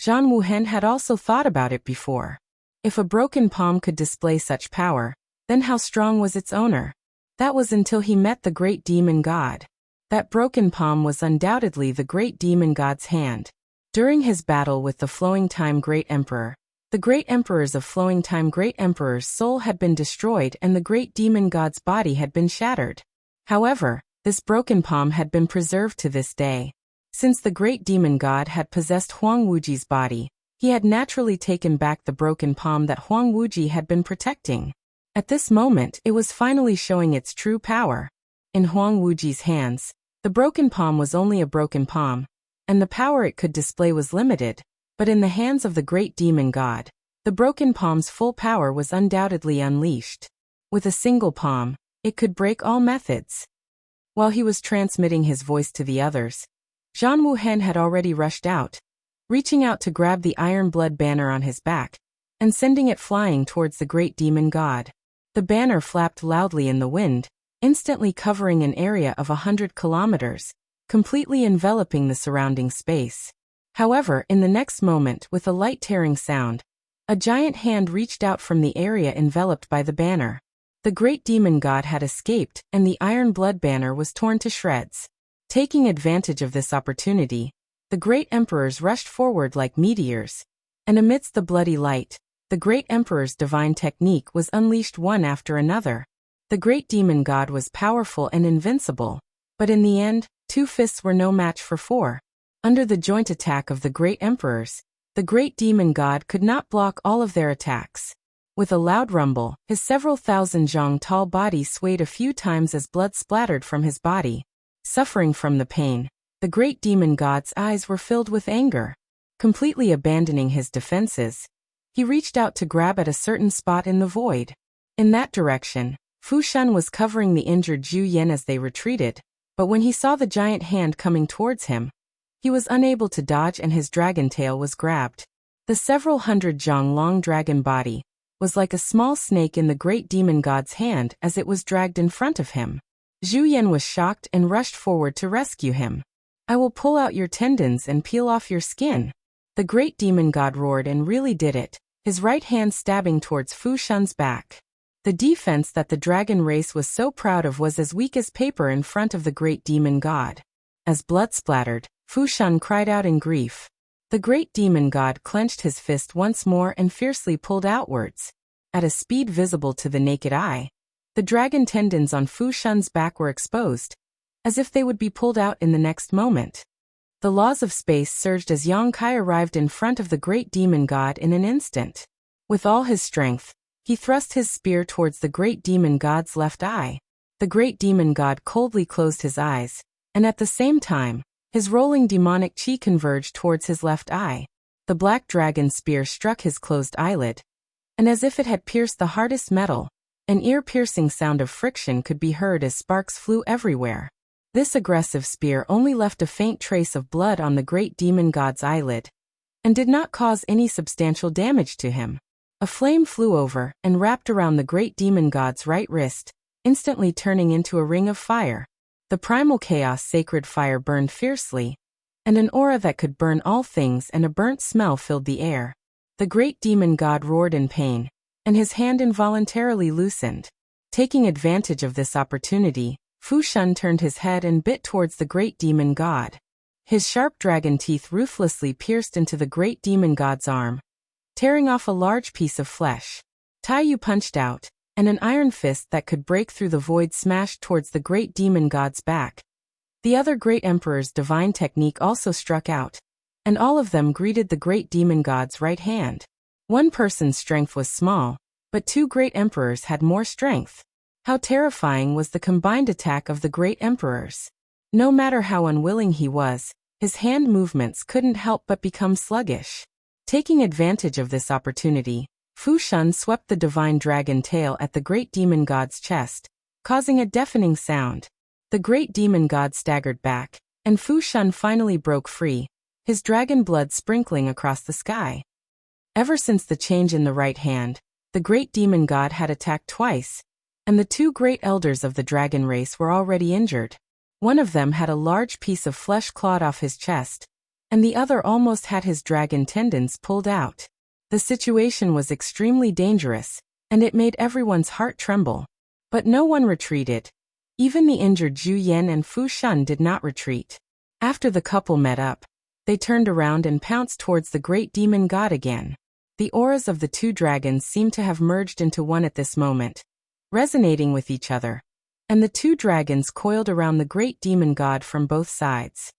Zhang Wuhen had also thought about it before. If a broken palm could display such power, then how strong was its owner? That was until he met the great demon god. That broken palm was undoubtedly the great demon god's hand. During his battle with the Flowing Time Great Emperor, the great emperors of Flowing Time Great Emperor's soul had been destroyed and the great demon god's body had been shattered. However, this broken palm had been preserved to this day. Since the great demon god had possessed Huang Wuji's body, he had naturally taken back the broken palm that Huang Wuji had been protecting. At this moment, it was finally showing its true power. In Huang Wuji's hands, the broken palm was only a broken palm, and the power it could display was limited, but in the hands of the great demon god, the broken palm's full power was undoubtedly unleashed. With a single palm, it could break all methods. While he was transmitting his voice to the others, Zhang Wuhen had already rushed out, reaching out to grab the iron blood banner on his back, and sending it flying towards the great demon god. The banner flapped loudly in the wind, instantly covering an area of 100 kilometers, completely enveloping the surrounding space. However, in the next moment, with a light-tearing sound, a giant hand reached out from the area enveloped by the banner. The great demon god had escaped, and the iron blood banner was torn to shreds. Taking advantage of this opportunity, the great emperors rushed forward like meteors, and amidst the bloody light, the great emperor's divine technique was unleashed one after another. The great demon god was powerful and invincible, but in the end, 2 fists were no match for 4. Under the joint attack of the great emperors, the great demon god could not block all of their attacks. With a loud rumble, his several thousand zhang tall body swayed a few times as blood splattered from his body. Suffering from the pain, the great demon god's eyes were filled with anger. Completely abandoning his defenses, he reached out to grab at a certain spot in the void. In that direction, Fu Shun was covering the injured Zhu Yan as they retreated, but when he saw the giant hand coming towards him, he was unable to dodge and his dragon tail was grabbed. The several hundred zhang long dragon body was like a small snake in the great demon god's hand as it was dragged in front of him. Zhu Yan was shocked and rushed forward to rescue him. "I will pull out your tendons and peel off your skin." The great demon god roared and really did it, his right hand stabbing towards Fu Shun's back. The defense that the dragon race was so proud of was as weak as paper in front of the great demon god. As blood splattered, Fu Shun cried out in grief. The great demon god clenched his fist once more and fiercely pulled outwards. At a speed visible to the naked eye, the dragon tendons on Fu Shun's back were exposed, as if they would be pulled out in the next moment. The laws of space surged as Yang Kai arrived in front of the great demon god in an instant. With all his strength, he thrust his spear towards the great demon god's left eye. The great demon god coldly closed his eyes, and at the same time, his rolling demonic chi converged towards his left eye. The black dragon spear struck his closed eyelid, and as if it had pierced the hardest metal, an ear-piercing sound of friction could be heard as sparks flew everywhere. This aggressive spear only left a faint trace of blood on the great demon god's eyelid, and did not cause any substantial damage to him. A flame flew over and wrapped around the great demon god's right wrist, instantly turning into a ring of fire. The primal chaos sacred fire burned fiercely, and an aura that could burn all things and a burnt smell filled the air. The great demon god roared in pain, and his hand involuntarily loosened. Taking advantage of this opportunity, Fu Shun turned his head and bit towards the great demon god. His sharp dragon teeth ruthlessly pierced into the great demon god's arm, tearing off a large piece of flesh. Taiyu punched out, and an iron fist that could break through the void smashed towards the great demon god's back. The other great emperor's divine technique also struck out, and all of them greeted the great demon god's right hand. One person's strength was small, but two great emperors had more strength. How terrifying was the combined attack of the great emperors. No matter how unwilling he was, his hand movements couldn't help but become sluggish. Taking advantage of this opportunity, Fu Shun swept the divine dragon tail at the great demon god's chest, causing a deafening sound. The great demon god staggered back, and Fu Shun finally broke free, his dragon blood sprinkling across the sky. Ever since the change in the right hand, the great demon god had attacked twice, and the two great elders of the dragon race were already injured. One of them had a large piece of flesh clawed off his chest, and the other almost had his dragon tendons pulled out. The situation was extremely dangerous, and it made everyone's heart tremble. But no one retreated. Even the injured Zhu Yan and Fu Shun did not retreat. After the couple met up, they turned around and pounced towards the great demon god again. The auras of the two dragons seemed to have merged into one at this moment, resonating with each other, and the two dragons coiled around the great demon god from both sides.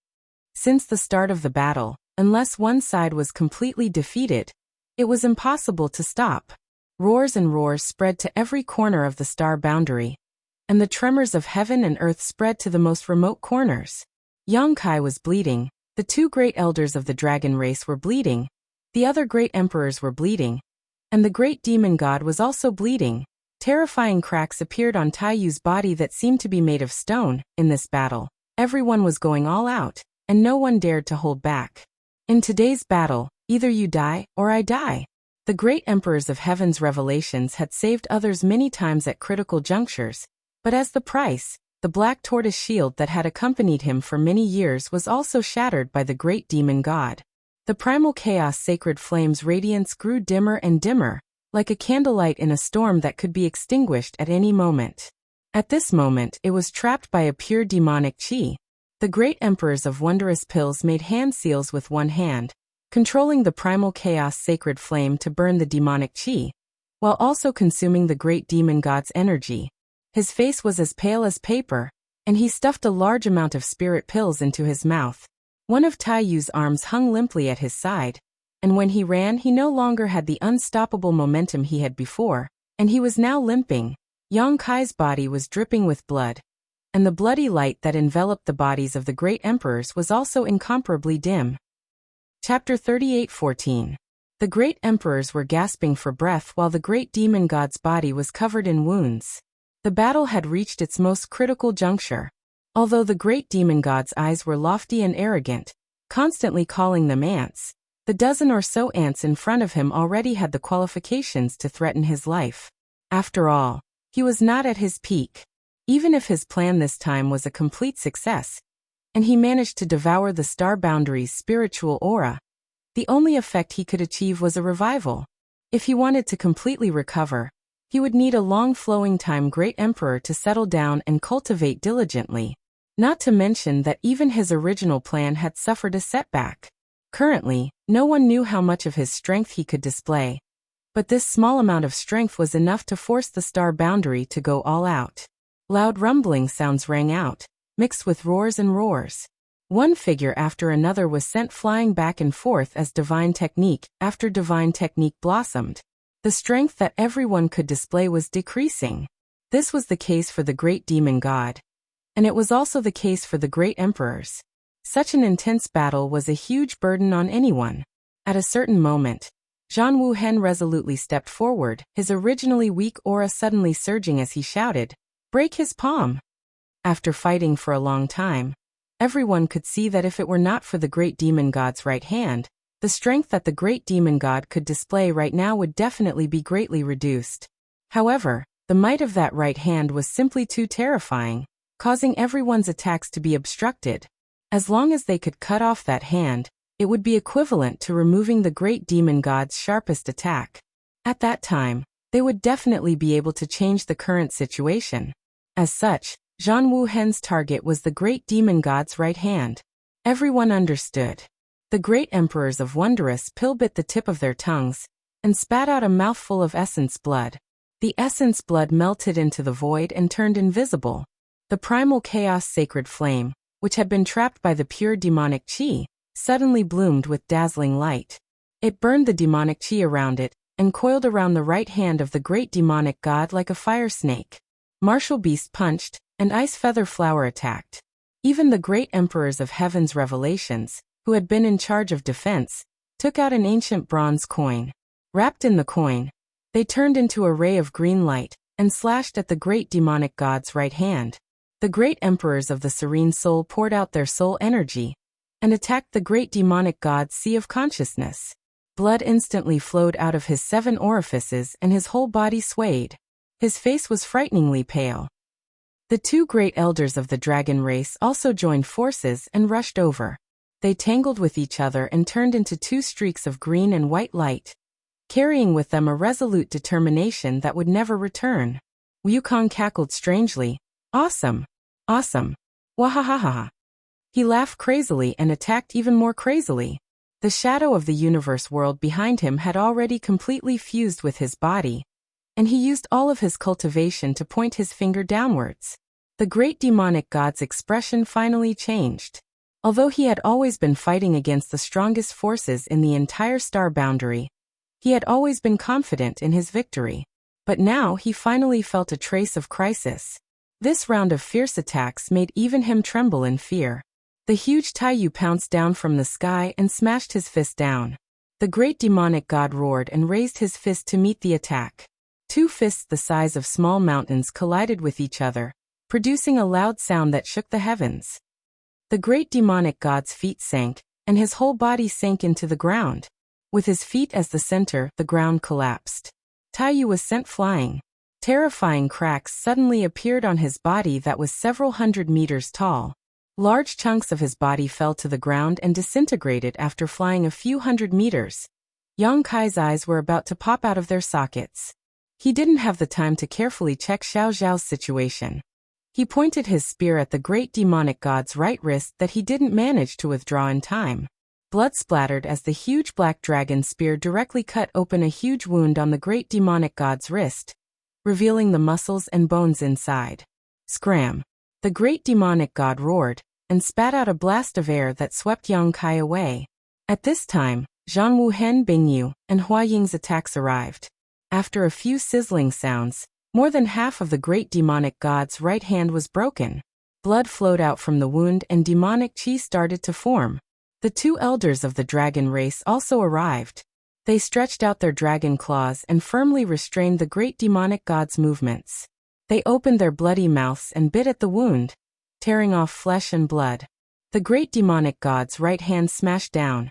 Since the start of the battle, unless one side was completely defeated, it was impossible to stop. Roars and roars spread to every corner of the star boundary, and the tremors of heaven and earth spread to the most remote corners. Yang Kai was bleeding, the two great elders of the dragon race were bleeding, the other great emperors were bleeding, and the great demon god was also bleeding. Terrifying cracks appeared on Taiyu's body that seemed to be made of stone. In this battle, everyone was going all out, and no one dared to hold back. In today's battle, either you die or I die. The great emperors of heaven's revelations had saved others many times at critical junctures, but as the price, the black tortoise shield that had accompanied him for many years was also shattered by the great demon god. The primal chaos sacred flame's radiance grew dimmer and dimmer, like a candlelight in a storm that could be extinguished at any moment. At this moment it was trapped by a pure demonic chi. The great emperors of wondrous pills made hand seals with one hand, controlling the primal chaos sacred flame to burn the demonic chi, while also consuming the great demon god's energy. His face was as pale as paper, and he stuffed a large amount of spirit pills into his mouth. One of Taiyu's arms hung limply at his side, and when he ran he no longer had the unstoppable momentum he had before, and he was now limping. Yang Kai's body was dripping with blood, and the bloody light that enveloped the bodies of the great emperors was also incomparably dim. Chapter 38:14. The great emperors were gasping for breath while the great demon god's body was covered in wounds. The battle had reached its most critical juncture. Although the great demon god's eyes were lofty and arrogant, constantly calling them ants, the dozen or so ants in front of him already had the qualifications to threaten his life. After all, he was not at his peak. Even if his plan this time was a complete success, and he managed to devour the star boundary's spiritual aura, the only effect he could achieve was a revival. If he wanted to completely recover, he would need a long flowing time great emperor to settle down and cultivate diligently, not to mention that even his original plan had suffered a setback. Currently, no one knew how much of his strength he could display, but this small amount of strength was enough to force the star boundary to go all out. Loud rumbling sounds rang out, mixed with roars and roars. One figure after another was sent flying back and forth as divine technique after divine technique blossomed. The strength that everyone could display was decreasing. This was the case for the great demon god, and it was also the case for the great emperors. Such an intense battle was a huge burden on anyone. At a certain moment, Zhang Wuhen resolutely stepped forward, his originally weak aura suddenly surging as he shouted, "Break his palm!" After fighting for a long time, everyone could see that if it were not for the great demon god's right hand, the strength that the great demon god could display right now would definitely be greatly reduced. However, the might of that right hand was simply too terrifying, causing everyone's attacks to be obstructed. As long as they could cut off that hand, it would be equivalent to removing the great demon god's sharpest attack. At that time, they would definitely be able to change the current situation. As such, Zhang Wuhen's target was the great demon god's right hand. Everyone understood. The great emperors of Wondrous Pill bit the tip of their tongues and spat out a mouthful of essence blood. The essence blood melted into the void and turned invisible. The primal chaos sacred flame, which had been trapped by the pure demonic chi, suddenly bloomed with dazzling light. It burned the demonic chi around it and coiled around the right hand of the great demonic god like a fire snake. Martial Beast punched, and Ice Feather Flower attacked. Even the great emperors of Heaven's Revelations, who had been in charge of defense, took out an ancient bronze coin. Wrapped in the coin, they turned into a ray of green light and slashed at the great demonic god's right hand. The great emperors of the Serene Soul poured out their soul energy and attacked the great demonic god's sea of consciousness. Blood instantly flowed out of his 7 orifices and his whole body swayed. His face was frighteningly pale. The 2 great elders of the dragon race also joined forces and rushed over. They tangled with each other and turned into 2 streaks of green and white light, carrying with them a resolute determination that would never return. Wukong cackled strangely. Awesome! Awesome! Wahahaha! He laughed crazily and attacked even more crazily. The shadow of the universe world behind him had already completely fused with his body, and he used all of his cultivation to point his finger downwards. The great demonic god's expression finally changed. Although he had always been fighting against the strongest forces in the entire star boundary, he had always been confident in his victory. But now he finally felt a trace of crisis. This round of fierce attacks made even him tremble in fear. The huge Taiyu pounced down from the sky and smashed his fist down. The great demonic god roared and raised his fist to meet the attack. 2 fists the size of small mountains collided with each other, producing a loud sound that shook the heavens. The great demonic god's feet sank, and his whole body sank into the ground. With his feet as the center, the ground collapsed. Taiyu was sent flying. Terrifying cracks suddenly appeared on his body that was several hundred meters tall. Large chunks of his body fell to the ground and disintegrated after flying a few hundred meters. Yang Kai's eyes were about to pop out of their sockets. He didn't have the time to carefully check Xiao Zhao's situation. He pointed his spear at the great demonic god's right wrist that he didn't manage to withdraw in time. Blood splattered as the huge black dragon spear directly cut open a huge wound on the great demonic god's wrist, revealing the muscles and bones inside. Scram! The great demonic god roared and spat out a blast of air that swept Yang Kai away. At this time, Zhang Wuhen Bingyu and Hua Ying's attacks arrived. After a few sizzling sounds, more than half of the great demonic god's right hand was broken. Blood flowed out from the wound and demonic chi started to form. The two elders of the dragon race also arrived. They stretched out their dragon claws and firmly restrained the great demonic god's movements. They opened their bloody mouths and bit at the wound, tearing off flesh and blood. The great demonic god's right hand smashed down,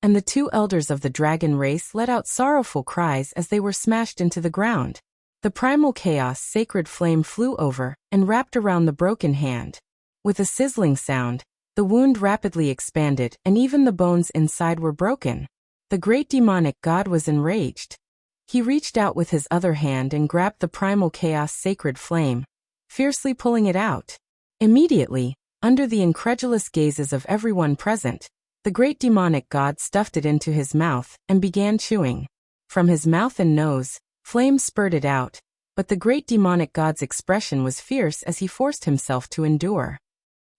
and the two elders of the dragon race let out sorrowful cries as they were smashed into the ground. The primal chaos sacred flame flew over and wrapped around the broken hand. With a sizzling sound, the wound rapidly expanded and even the bones inside were broken. The great demonic god was enraged. He reached out with his other hand and grabbed the primal chaos sacred flame, fiercely pulling it out. Immediately, under the incredulous gazes of everyone present, the great demonic god stuffed it into his mouth and began chewing. From his mouth and nose, flame spurted out, but the great demonic god's expression was fierce as he forced himself to endure.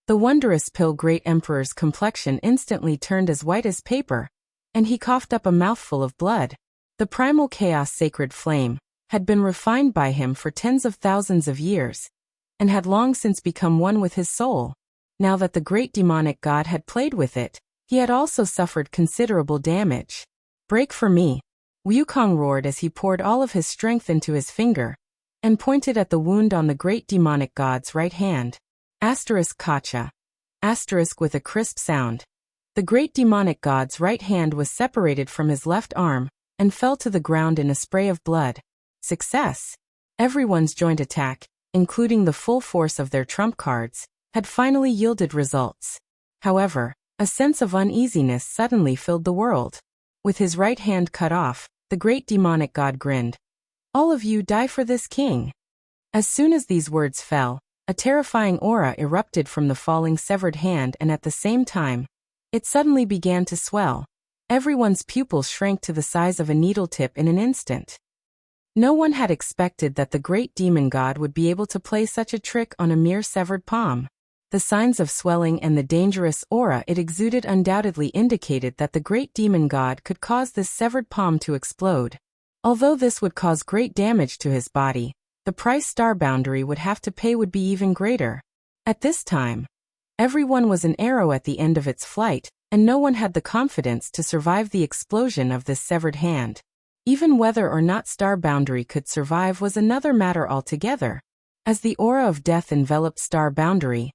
The wondrous pill great emperor's complexion instantly turned as white as paper, and he coughed up a mouthful of blood. The primal chaos sacred flame had been refined by him for tens of thousands of years, and had long since become one with his soul. Now that the great demonic god had played with it, he had also suffered considerable damage. "Break for me," Wukong roared as he poured all of his strength into his finger, and pointed at the wound on the great demonic god's right hand. Asterisk Kacha. Asterisk with a crisp sound. The great demonic god's right hand was separated from his left arm, and fell to the ground in a spray of blood. Success! Everyone's joint attack, including the full force of their trump cards, had finally yielded results. However, a sense of uneasiness suddenly filled the world. With his right hand cut off, the great demonic god grinned. "All of you die for this king." As soon as these words fell, a terrifying aura erupted from the falling severed hand, and at the same time, it suddenly began to swell. Everyone's pupils shrank to the size of a needle tip in an instant. No one had expected that the great demon god would be able to play such a trick on a mere severed palm. The signs of swelling and the dangerous aura it exuded undoubtedly indicated that the great demon god could cause this severed palm to explode. Although this would cause great damage to his body, the price star boundary would have to pay would be even greater. At this time, everyone was an arrow at the end of its flight, and no one had the confidence to survive the explosion of this severed hand. Even whether or not star boundary could survive was another matter altogether. As the aura of death enveloped star boundary,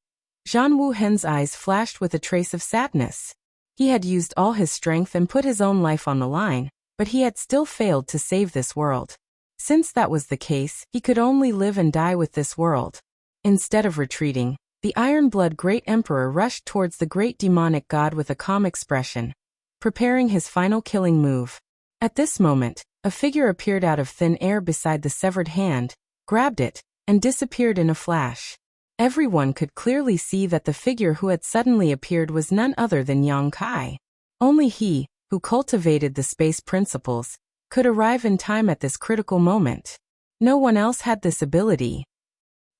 Zhang Wuhen's eyes flashed with a trace of sadness. He had used all his strength and put his own life on the line, but he had still failed to save this world. Since that was the case, he could only live and die with this world. Instead of retreating, the Iron-Blood Great Emperor rushed towards the great demonic god with a calm expression, preparing his final killing move. At this moment, a figure appeared out of thin air beside the severed hand, grabbed it, and disappeared in a flash. Everyone could clearly see that the figure who had suddenly appeared was none other than Yang Kai. Only he, who cultivated the space principles, could arrive in time at this critical moment. No one else had this ability.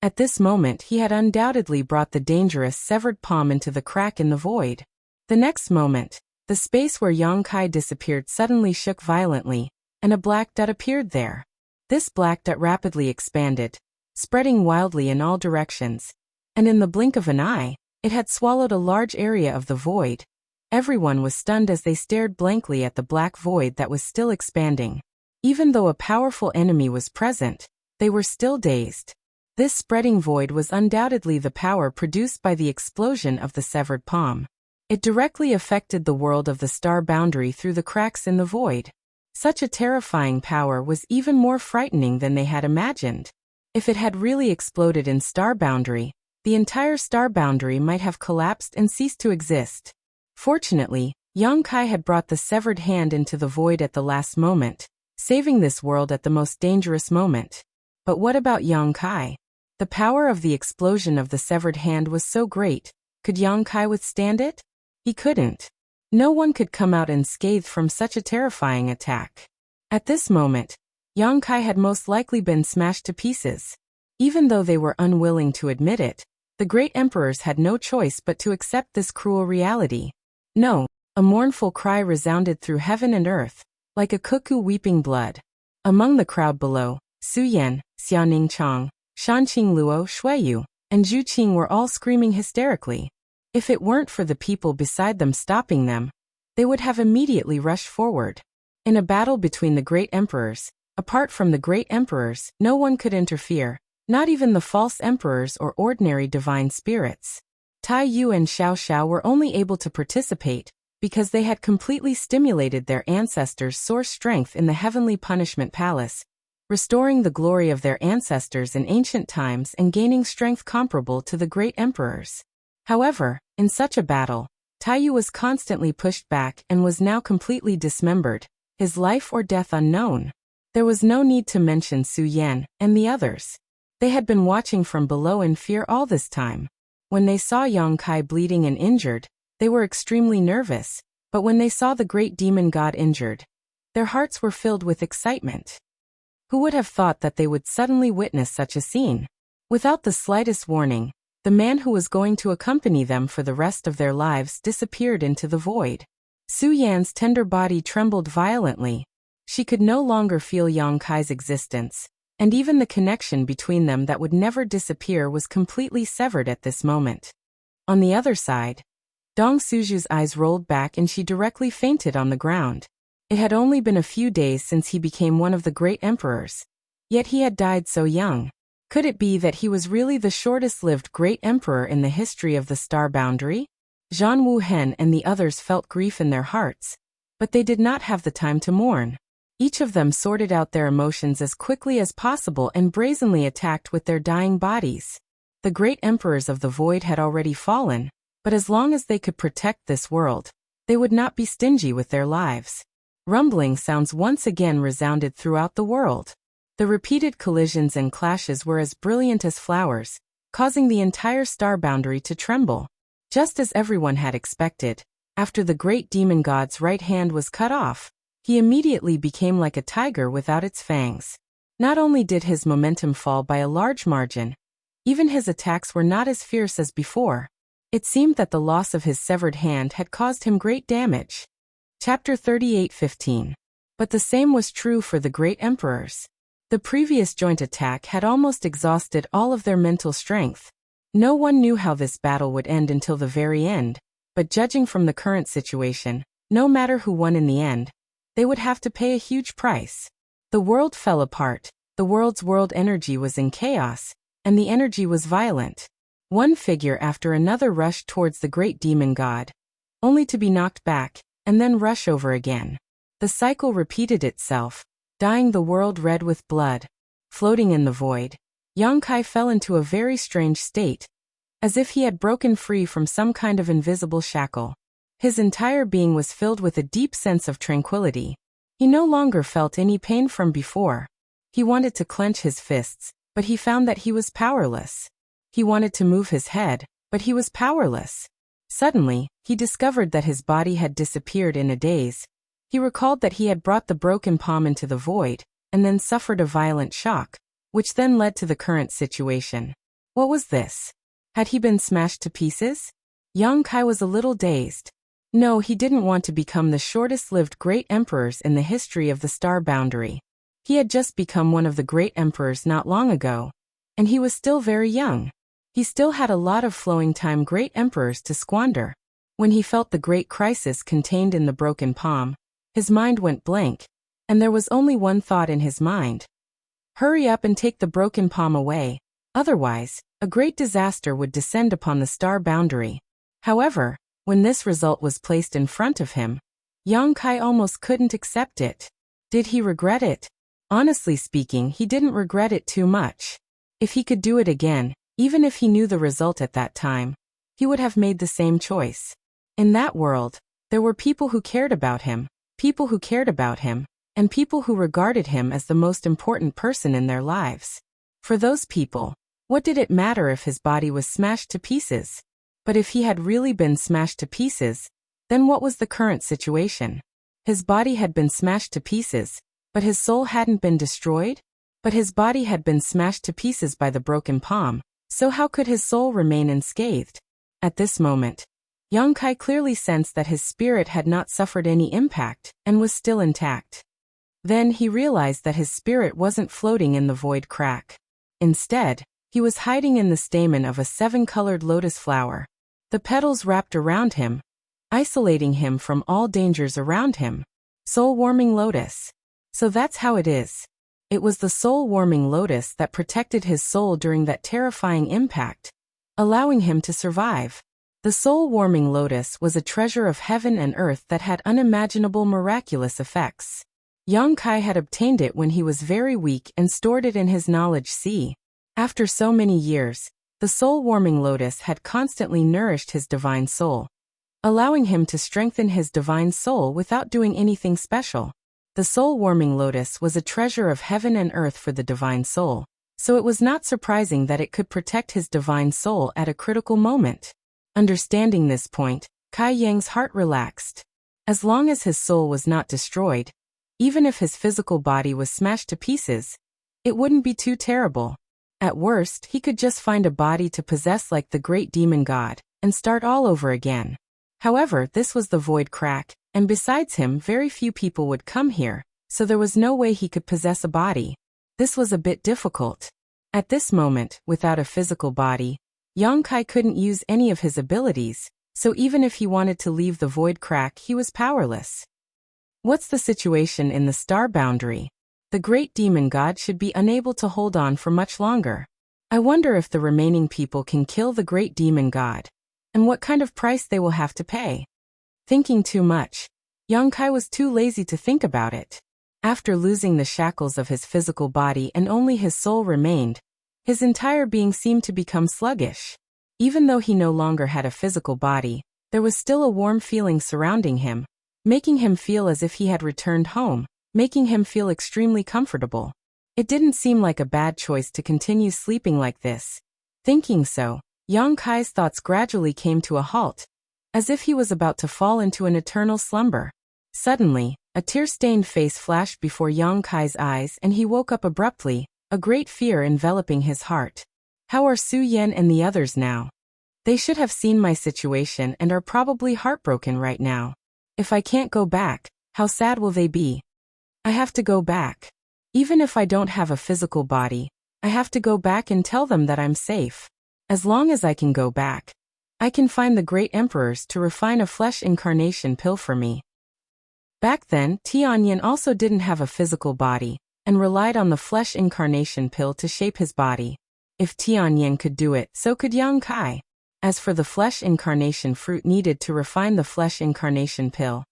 At this moment he had undoubtedly brought the dangerous severed palm into the crack in the void. The next moment, the space where Yang Kai disappeared suddenly shook violently, and a black dot appeared there. This black dot rapidly expanded, spreading wildly in all directions, and in the blink of an eye, it had swallowed a large area of the void. Everyone was stunned as they stared blankly at the black void that was still expanding. Even though a powerful enemy was present, they were still dazed. This spreading void was undoubtedly the power produced by the explosion of the severed palm. It directly affected the world of the star boundary through the cracks in the void. Such a terrifying power was even more frightening than they had imagined. If it had really exploded in star boundary, the entire star boundary might have collapsed and ceased to exist. Fortunately, Yang Kai had brought the severed hand into the void at the last moment, saving this world at the most dangerous moment. But what about Yang Kai? The power of the explosion of the severed hand was so great, could Yang Kai withstand it? He couldn't. No one could come out unscathed from such a terrifying attack. At this moment, Yang Kai had most likely been smashed to pieces. Even though they were unwilling to admit it, the great emperors had no choice but to accept this cruel reality. No, A mournful cry resounded through heaven and earth, like a cuckoo weeping blood. Among the crowd below, Su Yan, Xiaoning Chang, Shanqing Luo Shuiyu, and Zhu Qing were all screaming hysterically. If it weren't for the people beside them stopping them, they would have immediately rushed forward. In a battle between the great emperors, apart from the great emperors, no one could interfere, not even the false emperors or ordinary divine spirits. Tai Yu and Xiao Xiao were only able to participate because they had completely stimulated their ancestors' source strength in the heavenly punishment palace, restoring the glory of their ancestors in ancient times and gaining strength comparable to the great emperors. However, in such a battle, Tai Yu was constantly pushed back and was now completely dismembered, his life or death unknown. There was no need to mention Su Yan and the others. They had been watching from below in fear all this time. When they saw Yang Kai bleeding and injured, they were extremely nervous, but when they saw the great demon god injured, their hearts were filled with excitement. Who would have thought that they would suddenly witness such a scene? Without the slightest warning, the man who was going to accompany them for the rest of their lives disappeared into the void. Su Yan's tender body trembled violently. She could no longer feel Yang Kai's existence, and even the connection between them that would never disappear was completely severed at this moment. On the other side, Dong Suju's eyes rolled back and she directly fainted on the ground. It had only been a few days since he became one of the great emperors, yet he had died so young. Could it be that he was really the shortest-lived great emperor in the history of the star boundary? Zhan Wuhen and the others felt grief in their hearts, but they did not have the time to mourn. Each of them sorted out their emotions as quickly as possible and brazenly attacked with their dying bodies. The great emperors of the void had already fallen, but as long as they could protect this world, they would not be stingy with their lives. Rumbling sounds once again resounded throughout the world. The repeated collisions and clashes were as brilliant as flowers, causing the entire star boundary to tremble. Just as everyone had expected, after the great demon god's right hand was cut off, he immediately became like a tiger without its fangs. Not only did his momentum fall by a large margin, even his attacks were not as fierce as before. It seemed that the loss of his severed hand had caused him great damage. Chapter 38:15. But the same was true for the great emperors. The previous joint attack had almost exhausted all of their mental strength. No one knew how this battle would end until the very end, but judging from the current situation, no matter who won in the end, they would have to pay a huge price. The world fell apart, the world's world energy was in chaos, and the energy was violent. One figure after another rushed towards the great demon god, only to be knocked back, and then rush over again. The cycle repeated itself, dyeing the world red with blood. Floating in the void, Yang Kai fell into a very strange state, as if he had broken free from some kind of invisible shackle. His entire being was filled with a deep sense of tranquility. He no longer felt any pain from before. He wanted to clench his fists, but he found that he was powerless. He wanted to move his head, but he was powerless. Suddenly, he discovered that his body had disappeared in a daze. He recalled that he had brought the broken palm into the void, and then suffered a violent shock, which then led to the current situation. What was this? Had he been smashed to pieces? Yang Kai was a little dazed. No, he didn't want to become the shortest-lived great emperors in the history of the star boundary. He had just become one of the great emperors not long ago, and he was still very young. He still had a lot of flowing time great emperors to squander. When he felt the great crisis contained in the broken palm, his mind went blank, and there was only one thought in his mind. Hurry up and take the broken palm away, otherwise, a great disaster would descend upon the star boundary. However, when this result was placed in front of him, Yang Kai almost couldn't accept it. Did he regret it? Honestly speaking, he didn't regret it too much. If he could do it again, even if he knew the result at that time, he would have made the same choice. In that world, there were people who cared about him, and people who regarded him as the most important person in their lives. For those people, what did it matter if his body was smashed to pieces? But if he had really been smashed to pieces, then what was the current situation? His body had been smashed to pieces, but his soul hadn't been destroyed? But his body had been smashed to pieces by the broken palm, so how could his soul remain unscathed? At this moment, Yang Kai clearly sensed that his spirit had not suffered any impact and was still intact. Then he realized that his spirit wasn't floating in the void crack. Instead, he was hiding in the stamen of a 7-colored lotus flower. The petals wrapped around him, isolating him from all dangers around him. Soul-warming lotus. So that's how it is. It was the soul-warming lotus that protected his soul during that terrifying impact, allowing him to survive. The soul-warming lotus was a treasure of heaven and earth that had unimaginable miraculous effects. Yang Kai had obtained it when he was very weak and stored it in his knowledge sea. After so many years, the soul-warming lotus had constantly nourished his divine soul, allowing him to strengthen his divine soul without doing anything special. The soul-warming lotus was a treasure of heaven and earth for the divine soul, so it was not surprising that it could protect his divine soul at a critical moment. Understanding this point, Kai Yang's heart relaxed. As long as his soul was not destroyed, even if his physical body was smashed to pieces, it wouldn't be too terrible. At worst, he could just find a body to possess like the great demon god, and start all over again. However, this was the void crack, and besides him very few people would come here, so there was no way he could possess a body. This was a bit difficult. At this moment, without a physical body, Yang Kai couldn't use any of his abilities, so even if he wanted to leave the void crack he was powerless. What's the situation in the star boundary? The great demon god should be unable to hold on for much longer. I wonder if the remaining people can kill the great demon god, and what kind of price they will have to pay. Thinking too much, Yang Kai was too lazy to think about it. After losing the shackles of his physical body and only his soul remained, his entire being seemed to become sluggish. Even though he no longer had a physical body, there was still a warm feeling surrounding him, making him feel as if he had returned home, making him feel extremely comfortable. It didn't seem like a bad choice to continue sleeping like this. Thinking so, Yang Kai's thoughts gradually came to a halt, as if he was about to fall into an eternal slumber. Suddenly, a tear-stained face flashed before Yang Kai's eyes and he woke up abruptly, a great fear enveloping his heart. How are Su Yan and the others now? They should have seen my situation and are probably heartbroken right now. If I can't go back, how sad will they be? I have to go back. Even if I don't have a physical body, I have to go back and tell them that I'm safe. As long as I can go back, I can find the great emperors to refine a flesh incarnation pill for me. Back then, Tianyan also didn't have a physical body, and relied on the flesh incarnation pill to shape his body. If Tianyan could do it, so could Yang Kai. As for the flesh incarnation fruit needed to refine the flesh incarnation pill,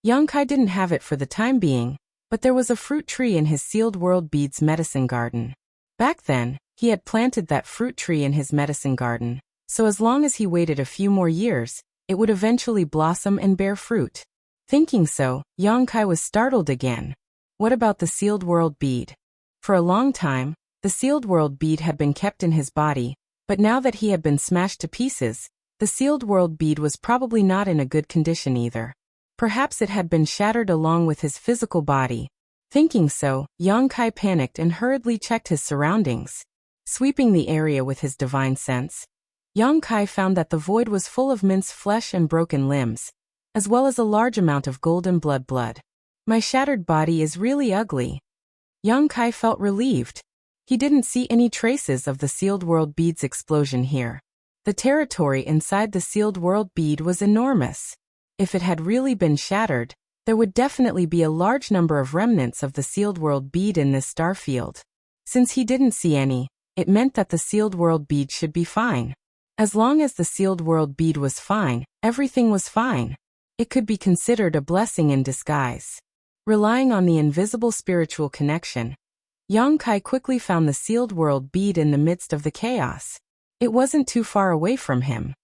Yang Kai didn't have it for the time being, but there was a fruit tree in his sealed world beads medicine garden. Back then, he had planted that fruit tree in his medicine garden, so as long as he waited a few more years, it would eventually blossom and bear fruit. Thinking so, Yang Kai was startled again. What about the sealed world bead? For a long time, the sealed world bead had been kept in his body, but now that he had been smashed to pieces, the sealed world bead was probably not in a good condition either. Perhaps it had been shattered along with his physical body. Thinking so, Yang Kai panicked and hurriedly checked his surroundings. Sweeping the area with his divine sense, Yang Kai found that the void was full of minced flesh and broken limbs, as well as a large amount of golden blood. My shattered body is really ugly. Yang Kai felt relieved. He didn't see any traces of the sealed world bead's explosion here. The territory inside the sealed world bead was enormous. If it had really been shattered, there would definitely be a large number of remnants of the sealed world bead in this star field. Since he didn't see any, it meant that the sealed world bead should be fine. As long as the sealed world bead was fine, everything was fine. It could be considered a blessing in disguise. Relying on the invisible spiritual connection, Yang Kai quickly found the sealed world bead in the midst of the chaos. It wasn't too far away from him.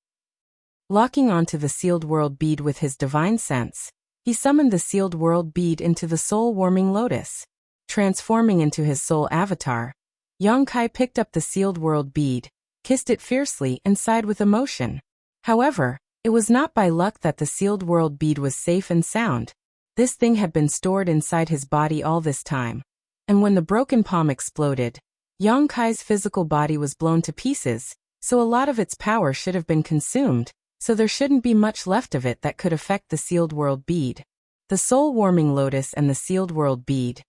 Locking onto the sealed world bead with his divine sense, he summoned the sealed world bead into the soul-warming lotus. Transforming into his soul avatar, Yang Kai picked up the sealed world bead, kissed it fiercely and sighed with emotion. However, it was not by luck that the sealed world bead was safe and sound. This thing had been stored inside his body all this time. And when the broken palm exploded, Yang Kai's physical body was blown to pieces, so a lot of its power should have been consumed, so there shouldn't be much left of it that could affect the sealed world bead. The soul-warming lotus and the sealed world bead.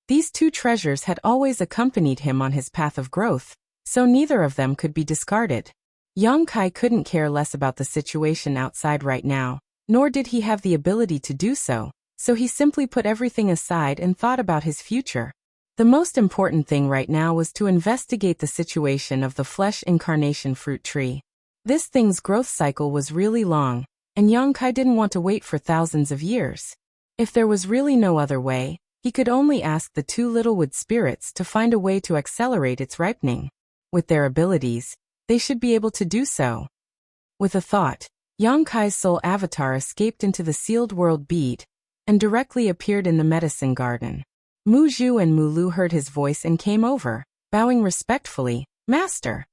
These two treasures had always accompanied him on his path of growth, so neither of them could be discarded. Yang Kai couldn't care less about the situation outside right now, nor did he have the ability to do so he simply put everything aside and thought about his future. The most important thing right now was to investigate the situation of the flesh incarnation fruit tree. This thing's growth cycle was really long, and Yang Kai didn't want to wait for thousands of years. If there was really no other way, he could only ask the two little wood spirits to find a way to accelerate its ripening. With their abilities, they should be able to do so. With a thought, Yang Kai's soul avatar escaped into the sealed world bead and directly appeared in the medicine garden. Mu Zhu and Mu Lu heard his voice and came over, bowing respectfully, "Master."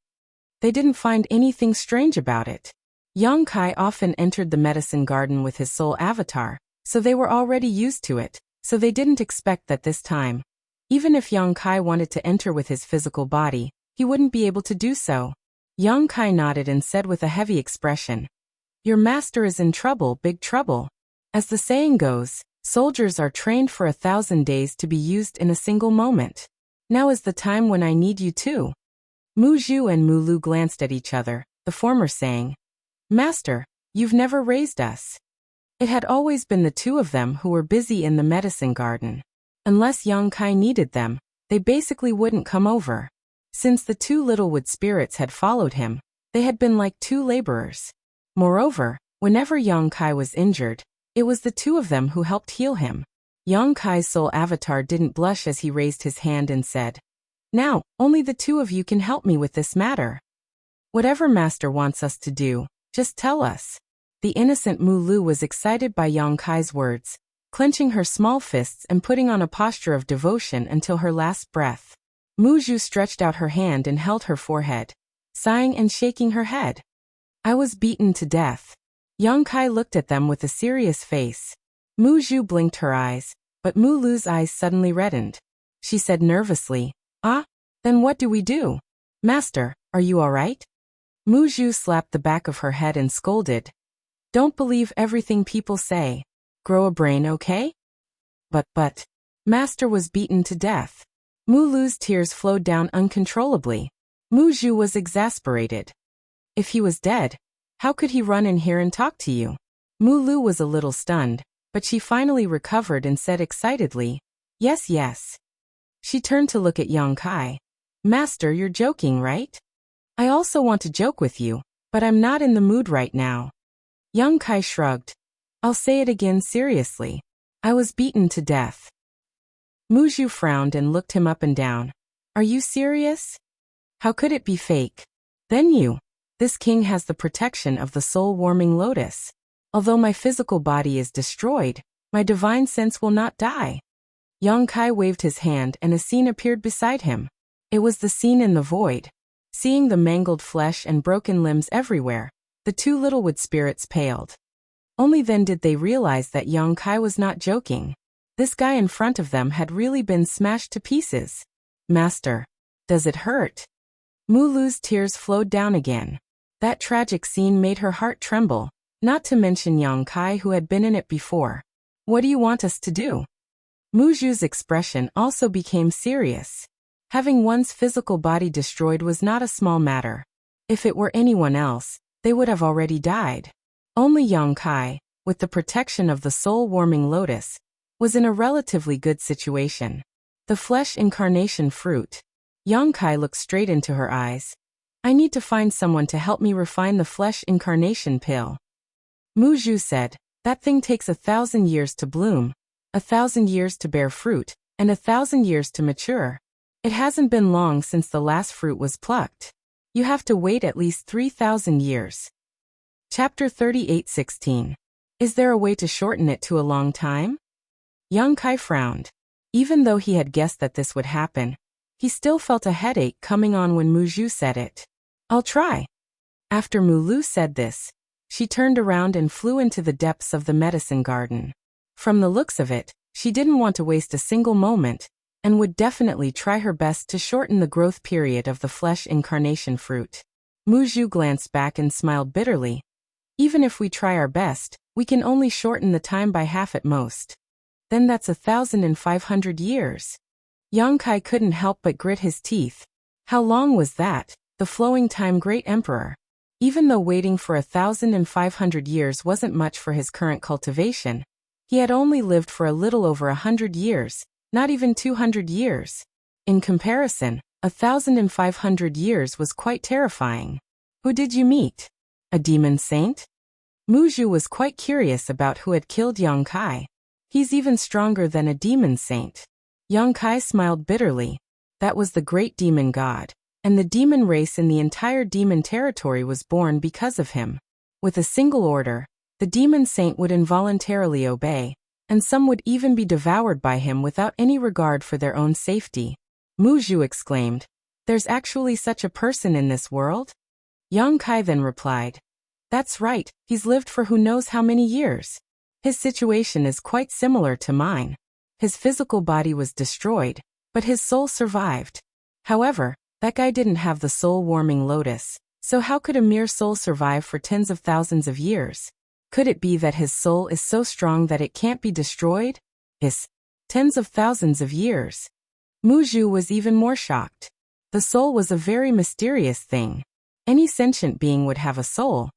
They didn't find anything strange about it. Yang Kai often entered the medicine garden with his soul avatar, so they were already used to it, so they didn't expect that this time. Even if Yang Kai wanted to enter with his physical body, he wouldn't be able to do so. Yang Kai nodded and said with a heavy expression, "Your master is in trouble, big trouble. As the saying goes, soldiers are trained for 1,000 days to be used in a single moment. Now is the time when I need you too." Mu Zhu and Mu Lu glanced at each other, the former saying, "Master, you've never raised us." It had always been the two of them who were busy in the medicine garden. Unless Yang Kai needed them, they basically wouldn't come over. Since the two little wood spirits had followed him, they had been like two laborers. Moreover, whenever Yang Kai was injured, it was the two of them who helped heal him. Yang Kai's soul avatar didn't blush as he raised his hand and said, "Now, only the two of you can help me with this matter. Whatever Master wants us to do, just tell us." The innocent Mu Lu was excited by Yang Kai's words, clenching her small fists and putting on a posture of devotion until her last breath. Mu Zhu stretched out her hand and held her forehead, sighing and shaking her head. "I was beaten to death." Yang Kai looked at them with a serious face. Mu Zhu blinked her eyes, but Mu Lu's eyes suddenly reddened. She said nervously, "Ah, then what do we do? Master, are you all right?" Mu Zhu slapped the back of her head and scolded, "Don't believe everything people say. Grow a brain, okay?" But, Master was beaten to death." Mu Lu's tears flowed down uncontrollably. Mu Zhu was exasperated. "If he was dead, how could he run in here and talk to you?" Mu Lu was a little stunned, but she finally recovered and said excitedly, "Yes, yes." She turned to look at Yang Kai. "Master, you're joking, right? I also want to joke with you, but I'm not in the mood right now." Yang Kai shrugged. "I'll say it again seriously. I was beaten to death." Mu Zhu frowned and looked him up and down. "Are you serious? How could it be fake? Then this king has the protection of the soul-warming lotus. Although my physical body is destroyed, my divine sense will not die." Yang Kai waved his hand and a scene appeared beside him. It was the scene in the void. Seeing the mangled flesh and broken limbs everywhere, the two little wood spirits paled. Only then did they realize that Yang Kai was not joking. This guy in front of them had really been smashed to pieces. "Master, does it hurt?" Mu Lu's tears flowed down again. That tragic scene made her heart tremble, not to mention Yang Kai who had been in it before. "What do you want us to do?" Mu Zhu's expression also became serious. Having one's physical body destroyed was not a small matter. If it were anyone else, they would have already died. Only Yang Kai, with the protection of the soul-warming lotus, was in a relatively good situation. The flesh incarnation fruit. Yang Kai looked straight into her eyes. "I need to find someone to help me refine the flesh incarnation pill." Mu Zhu said, "That thing takes 1,000 years to bloom, 1,000 years to bear fruit, and 1,000 years to mature. It hasn't been long since the last fruit was plucked. You have to wait at least 3,000 years. Chapter 38:16. Is there a way to shorten it to a long time? Yang Kai frowned. Even though he had guessed that this would happen, he still felt a headache coming on when Mu Zhu said it. I'll try. After Mu Lu said this, she turned around and flew into the depths of the medicine garden. From the looks of it, she didn't want to waste a single moment, and would definitely try her best to shorten the growth period of the flesh incarnation fruit. Mu Zhu glanced back and smiled bitterly. Even if we try our best, we can only shorten the time by half at most. Then that's 1,500 years. Yang Kai couldn't help but grit his teeth. How long was that, the flowing time, great emperor? Even though waiting for 1,500 years wasn't much for his current cultivation, he had only lived for a little over 100 years, not even 200 years. In comparison, 1,500 years was quite terrifying. Who did you meet? A demon saint? Muzhu was quite curious about who had killed Yang Kai. He's even stronger than a demon saint. Yang Kai smiled bitterly. That was the great demon god, and the demon race in the entire demon territory was born because of him. With a single order, the demon saint would involuntarily obey, and some would even be devoured by him without any regard for their own safety. Muzhu exclaimed, "There's actually such a person in this world?" Yang Kai then replied, "That's right, he's lived for who knows how many years. His situation is quite similar to mine. His physical body was destroyed, but his soul survived. However, that guy didn't have the soul-warming lotus, so how could a mere soul survive for tens of thousands of years? Could it be that his soul is so strong that it can't be destroyed? Yes, tens of thousands of years." Muzhu was even more shocked. The soul was a very mysterious thing. Any sentient being would have a soul,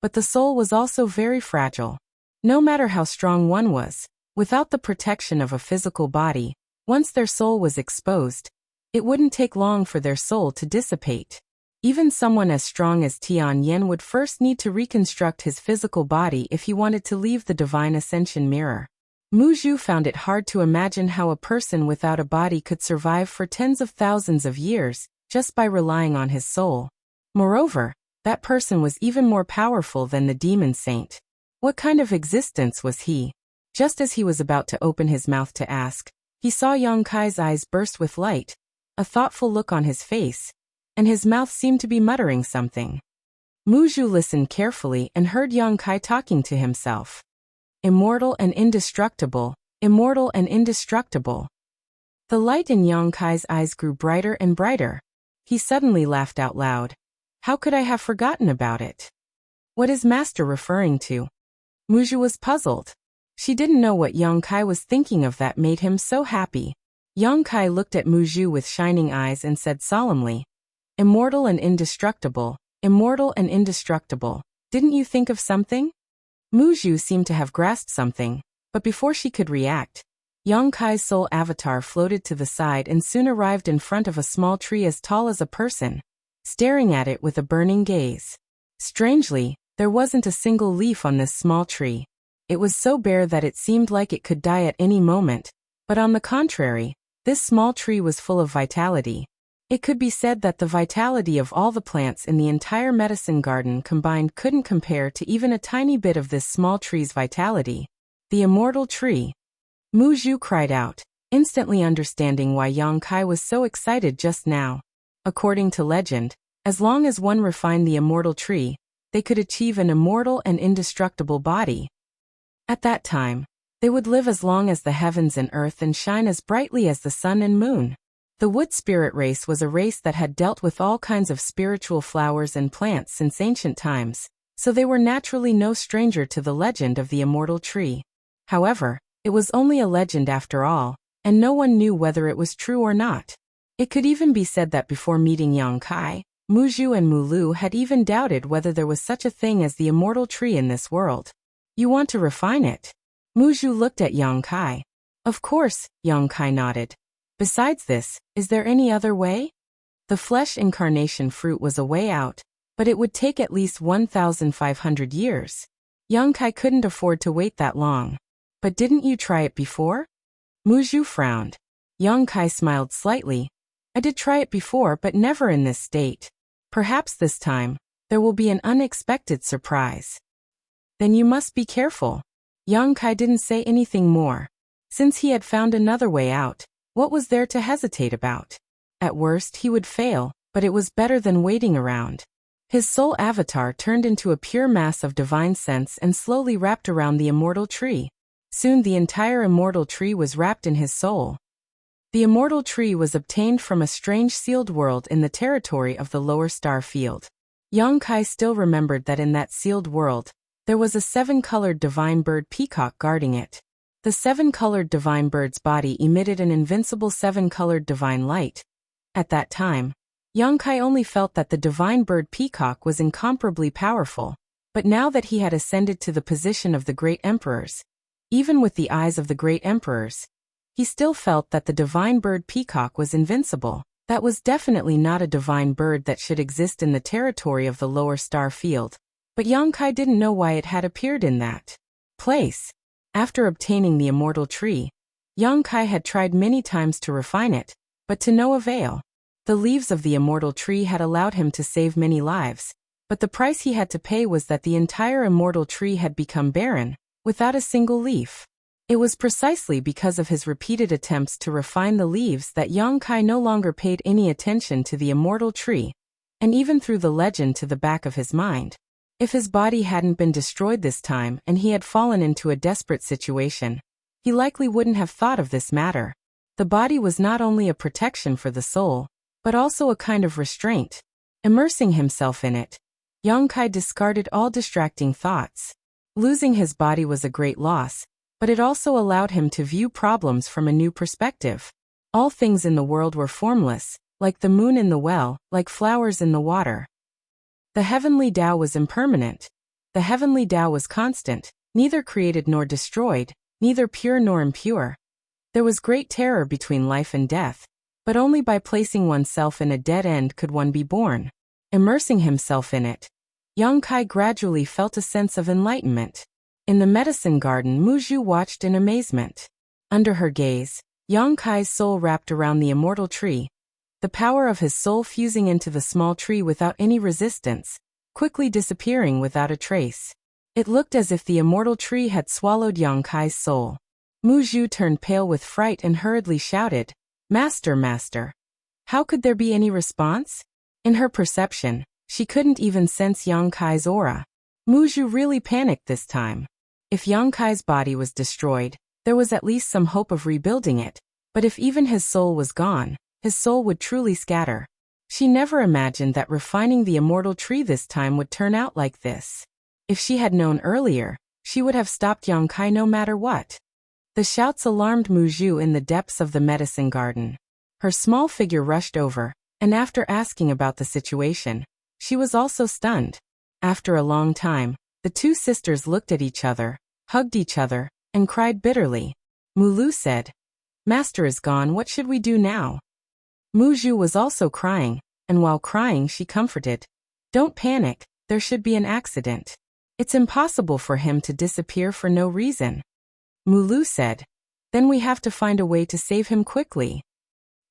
but the soul was also very fragile. No matter how strong one was, without the protection of a physical body, once their soul was exposed, it wouldn't take long for their soul to dissipate. Even someone as strong as Tian Yen would first need to reconstruct his physical body if he wanted to leave the divine ascension mirror. Muzhu found it hard to imagine how a person without a body could survive for tens of thousands of years, just by relying on his soul. Moreover, that person was even more powerful than the demon saint. What kind of existence was he? Just as he was about to open his mouth to ask, he saw Yang Kai's eyes burst with light, a thoughtful look on his face, and his mouth seemed to be muttering something. Muzhu listened carefully and heard Yang Kai talking to himself. Immortal and indestructible, immortal and indestructible. The light in Yang Kai's eyes grew brighter and brighter. He suddenly laughed out loud. How could I have forgotten about it? What is Master referring to? Muzhu was puzzled. She didn't know what Yang Kai was thinking of that made him so happy. Yang Kai looked at Muzhu with shining eyes and said solemnly, "Immortal and indestructible, immortal and indestructible. Didn't you think of something?" Muzhu seemed to have grasped something, but before she could react, Yang Kai's soul avatar floated to the side and soon arrived in front of a small tree as tall as a person, staring at it with a burning gaze. Strangely, there wasn't a single leaf on this small tree. It was so bare that it seemed like it could die at any moment, but on the contrary, this small tree was full of vitality. It could be said that the vitality of all the plants in the entire medicine garden combined couldn't compare to even a tiny bit of this small tree's vitality. The immortal tree. Muzhu cried out, instantly understanding why Yang Kai was so excited just now. According to legend, as long as one refined the immortal tree, they could achieve an immortal and indestructible body. At that time, they would live as long as the heavens and earth and shine as brightly as the sun and moon. The wood spirit race was a race that had dealt with all kinds of spiritual flowers and plants since ancient times, so they were naturally no stranger to the legend of the immortal tree. However, it was only a legend after all, and no one knew whether it was true or not. It could even be said that before meeting Yang Kai, Muzhu and Mulu had even doubted whether there was such a thing as the immortal tree in this world. You want to refine it? Muzhu looked at Yang Kai. Of course, Yang Kai nodded. Besides this, is there any other way? The flesh incarnation fruit was a way out, but it would take at least 1,500 years. Yang Kai couldn't afford to wait that long. But didn't you try it before? Muzhu frowned. Yang Kai smiled slightly. I did try it before, but never in this state. Perhaps this time, there will be an unexpected surprise. Then you must be careful. Yang Kai didn't say anything more. Since he had found another way out, what was there to hesitate about? At worst he would fail, but it was better than waiting around. His soul avatar turned into a pure mass of divine sense and slowly wrapped around the immortal tree. Soon the entire immortal tree was wrapped in his soul. The immortal tree was obtained from a strange sealed world in the territory of the lower star field. Yang Kai still remembered that in that sealed world, There was a seven-colored divine bird peacock guarding it. The seven-colored divine bird's body emitted an invincible seven-colored divine light. At that time, Yongkai only felt that the divine bird peacock was incomparably powerful, but now that he had ascended to the position of the great emperors, even with the eyes of the great emperors, he still felt that the divine bird peacock was invincible. That was definitely not a divine bird that should exist in the territory of the lower star field, but Yongkai didn't know why it had appeared in that place. After obtaining the immortal tree, Yongkai had tried many times to refine it, but to no avail. The leaves of the immortal tree had allowed him to save many lives, but the price he had to pay was that the entire immortal tree had become barren, without a single leaf. It was precisely because of his repeated attempts to refine the leaves that Yongkai no longer paid any attention to the immortal tree, and even threw the legend to the back of his mind. If his body hadn't been destroyed this time and he had fallen into a desperate situation, he likely wouldn't have thought of this matter. The body was not only a protection for the soul, but also a kind of restraint. Immersing himself in it, Yongkai discarded all distracting thoughts. Losing his body was a great loss, but it also allowed him to view problems from a new perspective. All things in the world were formless, like the moon in the well, like flowers in the water. The heavenly Tao was impermanent. The heavenly Tao was constant, neither created nor destroyed, neither pure nor impure. There was great terror between life and death, but only by placing oneself in a dead end could one be born. Immersing himself in it, Yongkai gradually felt a sense of enlightenment. In the medicine garden, Muzhu watched in amazement. Under her gaze, Yongkai's soul wrapped around the immortal tree, the power of his soul fusing into the small tree without any resistance, quickly disappearing without a trace. It looked as if the immortal tree had swallowed Yongkai's soul. Muzhu turned pale with fright and hurriedly shouted, "Master, master!" How could there be any response? In her perception, she couldn't even sense Yongkai's aura. Muzhu really panicked this time. If Yongkai's body was destroyed, there was at least some hope of rebuilding it, but if even his soul was gone, his soul would truly scatter. She never imagined that refining the immortal tree this time would turn out like this. If she had known earlier, she would have stopped Yongkai no matter what. The shouts alarmed Muzhu in the depths of the medicine garden. Her small figure rushed over, and after asking about the situation, she was also stunned. After a long time, the two sisters looked at each other, hugged each other, and cried bitterly. Mulu said, "Master is gone, what should we do now?" Muzhu was also crying, and while crying she comforted. "Don't panic, there should be an accident. It's impossible for him to disappear for no reason." Mulu said, "Then we have to find a way to save him quickly."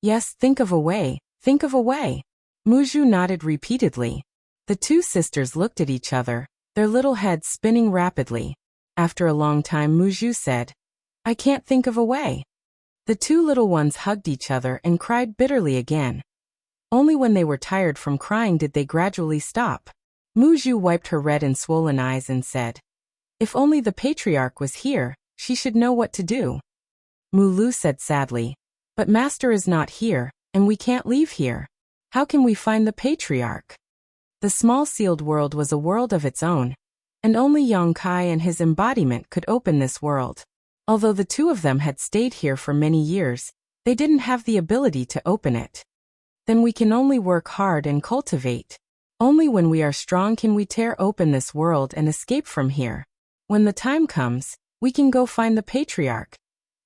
"Yes, think of a way, think of a way." Muzhu nodded repeatedly. The two sisters looked at each other, their little heads spinning rapidly. After a long time Muzhu said, "I can't think of a way." The two little ones hugged each other and cried bitterly again. Only when they were tired from crying did they gradually stop. Muzhu wiped her red and swollen eyes and said, "If only the patriarch was here, she should know what to do." Mulu said sadly, "But master is not here, and we can't leave here. How can we find the patriarch?" The small sealed world was a world of its own, and only Yongkai and his embodiment could open this world. Although the two of them had stayed here for many years, they didn't have the ability to open it. Then we can only work hard and cultivate. Only when we are strong can we tear open this world and escape from here. When the time comes, we can go find the patriarch.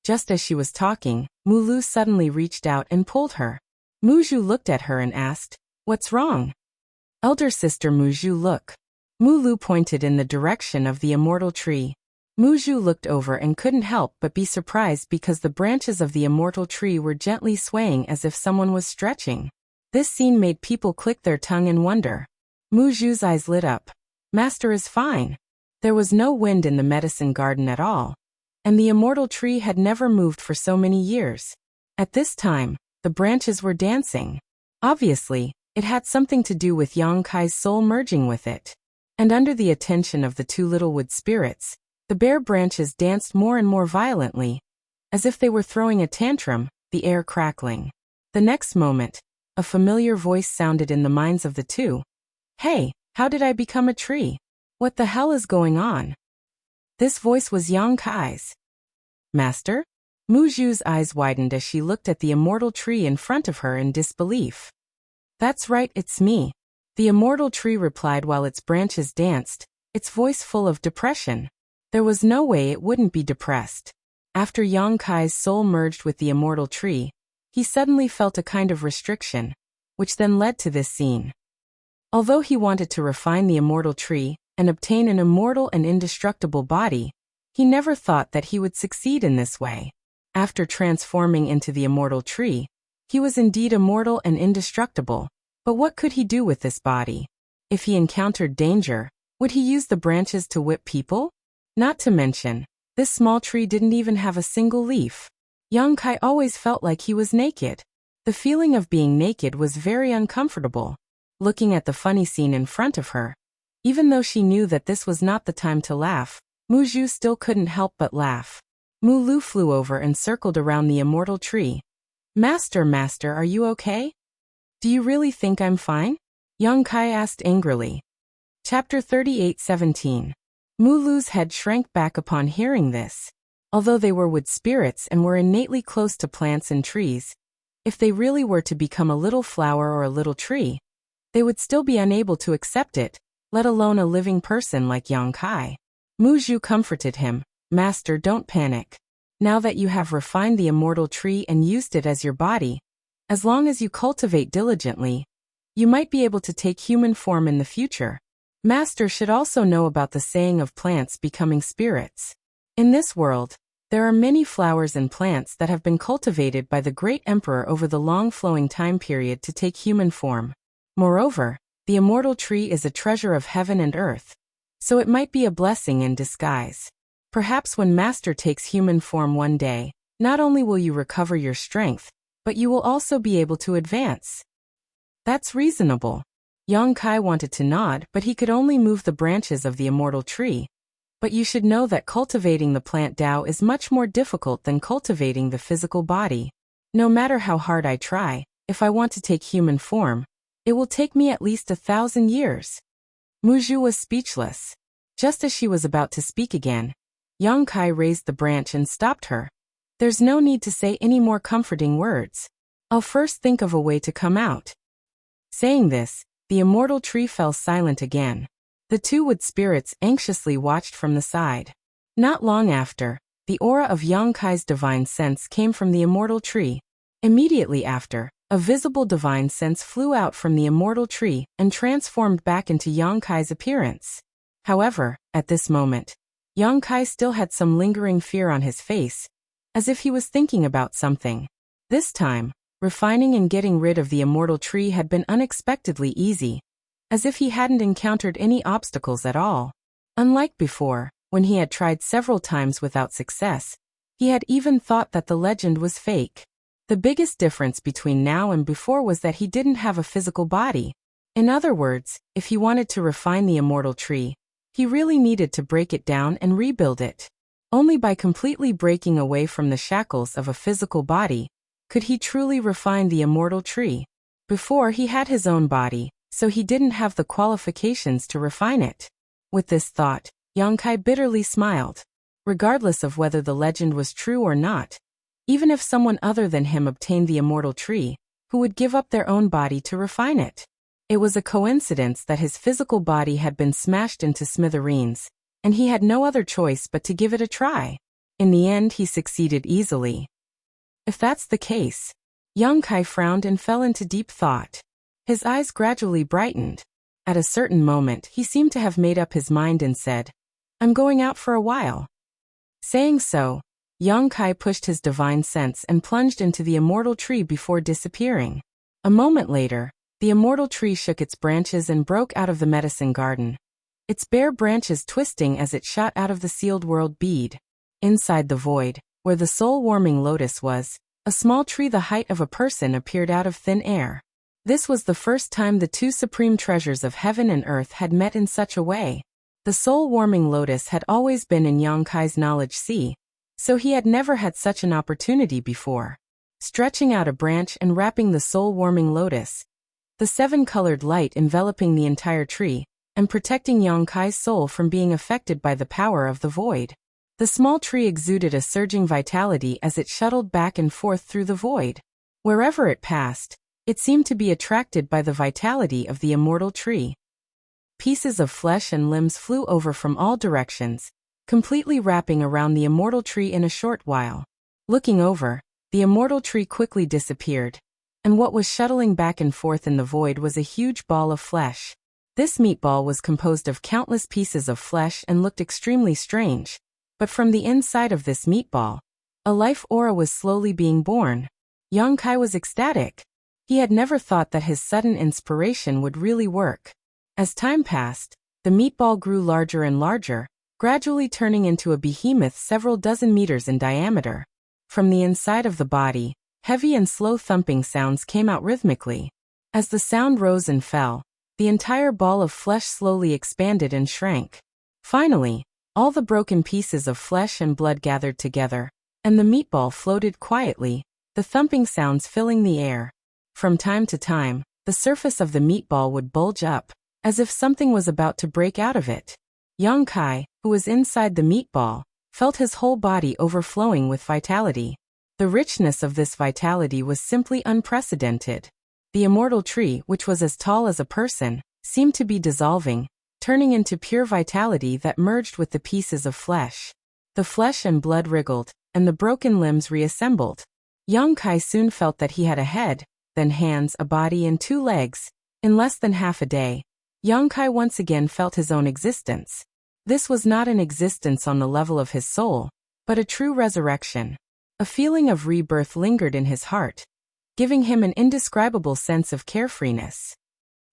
Just as she was talking, Mulu suddenly reached out and pulled her. Muzhu looked at her and asked, "What's wrong?" "Elder sister Muzhu, look." Mulu pointed in the direction of the immortal tree. Muzhu looked over and couldn't help but be surprised because the branches of the immortal tree were gently swaying as if someone was stretching. This scene made people click their tongue in wonder. Muzhu's eyes lit up. Master is fine. There was no wind in the medicine garden at all, and the immortal tree had never moved for so many years. At this time, the branches were dancing. Obviously, it had something to do with Yongkai's soul merging with it. And under the attention of the two little wood spirits, the bare branches danced more and more violently, as if they were throwing a tantrum, the air crackling. The next moment, a familiar voice sounded in the minds of the two. "Hey, how did I become a tree?" What the hell is going on? This voice was Yang Kai's. Master? Mu Zhu's eyes widened as she looked at the immortal tree in front of her in disbelief. That's right, it's me. The immortal tree replied while its branches danced, its voice full of depression. There was no way it wouldn't be depressed. After Yang Kai's soul merged with the immortal tree, he suddenly felt a kind of restriction, which then led to this scene. Although he wanted to refine the immortal tree and obtain an immortal and indestructible body, he never thought that he would succeed in this way. After transforming into the immortal tree, he was indeed immortal and indestructible, but what could he do with this body? If he encountered danger, would he use the branches to whip people? Not to mention, this small tree didn't even have a single leaf. Yang Kai always felt like he was naked. The feeling of being naked was very uncomfortable. Looking at the funny scene in front of her, even though she knew that this was not the time to laugh, Mu Zhu still couldn't help but laugh. Mu Lu flew over and circled around the immortal tree. Master, are you okay? Do you really think I'm fine? Yang Kai asked angrily. Chapter 38:17. Mu Lu's head shrank back upon hearing this. Although they were wood spirits and were innately close to plants and trees, if they really were to become a little flower or a little tree, they would still be unable to accept it, let alone a living person like Yang Kai. Mu Zhu comforted him. Master, don't panic. Now that you have refined the immortal tree and used it as your body, as long as you cultivate diligently, you might be able to take human form in the future. Master should also know about the saying of plants becoming spirits. In this world, there are many flowers and plants that have been cultivated by the great emperor over the long flowing time period to take human form. Moreover, the immortal tree is a treasure of heaven and earth, so it might be a blessing in disguise. Perhaps when Master takes human form one day, not only will you recover your strength, but you will also be able to advance. That's reasonable. Yang Kai wanted to nod, but he could only move the branches of the immortal tree. But you should know that cultivating the plant Tao is much more difficult than cultivating the physical body. No matter how hard I try, if I want to take human form, it will take me at least 1,000 years. Mu Zhu was speechless. Just as she was about to speak again, Yang Kai raised the branch and stopped her. There's no need to say any more comforting words. I'll first think of a way to come out. Saying this, the immortal tree fell silent again. The two wood spirits anxiously watched from the side. Not long after, the aura of Yang Kai's divine sense came from the immortal tree. Immediately after, a visible divine sense flew out from the immortal tree and transformed back into Yang Kai's appearance. However, at this moment, Yang Kai still had some lingering fear on his face, as if he was thinking about something. This time, refining and getting rid of the immortal tree had been unexpectedly easy, as if he hadn't encountered any obstacles at all. Unlike before, when he had tried several times without success, he had even thought that the legend was fake. The biggest difference between now and before was that he didn't have a physical body. In other words, if he wanted to refine the immortal tree, he really needed to break it down and rebuild it. Only by completely breaking away from the shackles of a physical body could he truly refine the immortal tree. Before, he had his own body, so he didn't have the qualifications to refine it. With this thought, Yang Kai bitterly smiled. Regardless of whether the legend was true or not, even if someone other than him obtained the immortal tree, who would give up their own body to refine it? It was a coincidence that his physical body had been smashed into smithereens, and he had no other choice but to give it a try. In the end, he succeeded easily. If that's the case, Yang Kai frowned and fell into deep thought. His eyes gradually brightened. At a certain moment, he seemed to have made up his mind and said, "I'm going out for a while." Saying so, Yang Kai pushed his divine sense and plunged into the immortal tree before disappearing. A moment later, the immortal tree shook its branches and broke out of the medicine garden, its bare branches twisting as it shot out of the sealed world bead. Inside the void, where the soul-warming lotus was, a small tree the height of a person appeared out of thin air. This was the first time the two supreme treasures of heaven and earth had met in such a way. The soul-warming lotus had always been in Yang Kai's knowledge sea, so he had never had such an opportunity before. Stretching out a branch and wrapping the soul-warming lotus, the seven-colored light enveloping the entire tree, and protecting Yang Kai's soul from being affected by the power of the void. The small tree exuded a surging vitality as it shuttled back and forth through the void. Wherever it passed, it seemed to be attracted by the vitality of the immortal tree. Pieces of flesh and limbs flew over from all directions, completely wrapping around the immortal tree in a short while. Looking over, the immortal tree quickly disappeared, and what was shuttling back and forth in the void was a huge ball of flesh. This meatball was composed of countless pieces of flesh and looked extremely strange, but from the inside of this meatball, a life aura was slowly being born. Yang Kai was ecstatic. He had never thought that his sudden inspiration would really work. As time passed, the meatball grew larger and larger, gradually turning into a behemoth several dozen meters in diameter. From the inside of the body, heavy and slow thumping sounds came out rhythmically. As the sound rose and fell, the entire ball of flesh slowly expanded and shrank. Finally, all the broken pieces of flesh and blood gathered together, and the meatball floated quietly, the thumping sounds filling the air. From time to time, the surface of the meatball would bulge up, as if something was about to break out of it. Yang Kai, who was inside the meatball, felt his whole body overflowing with vitality. The richness of this vitality was simply unprecedented. The immortal tree, which was as tall as a person, seemed to be dissolving, turning into pure vitality that merged with the pieces of flesh. The flesh and blood wriggled, and the broken limbs reassembled. Yang Kai soon felt that he had a head, then hands, a body, and 2 legs. In less than half a day, Yang Kai once again felt his own existence. This was not an existence on the level of his soul, but a true resurrection. A feeling of rebirth lingered in his heart, giving him an indescribable sense of carefreeness.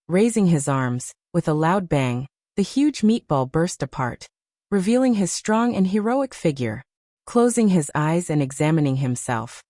Raising his arms, with a loud bang, the huge meatball burst apart, revealing his strong and heroic figure. Closing his eyes and examining himself,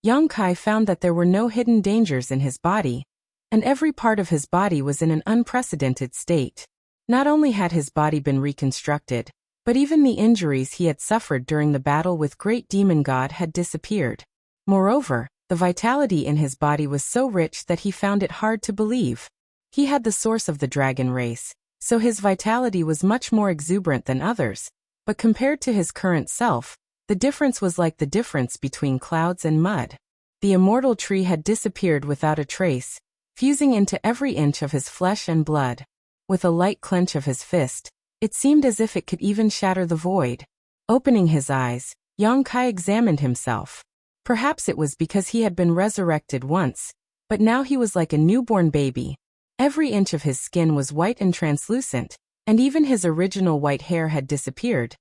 Yang Kai found that there were no hidden dangers in his body, and every part of his body was in an unprecedented state. Not only had his body been reconstructed, but even the injuries he had suffered during the battle with Great Demon God had disappeared. Moreover, the vitality in his body was so rich that he found it hard to believe. He had the source of the dragon race, so his vitality was much more exuberant than others, but compared to his current self, the difference was like the difference between clouds and mud. The immortal tree had disappeared without a trace, fusing into every inch of his flesh and blood. With a light clench of his fist, it seemed as if it could even shatter the void. Opening his eyes, Yang Kai examined himself. Perhaps it was because he had been resurrected once, but now he was like a newborn baby. Every inch of his skin was white and translucent, and even his original white hair had disappeared,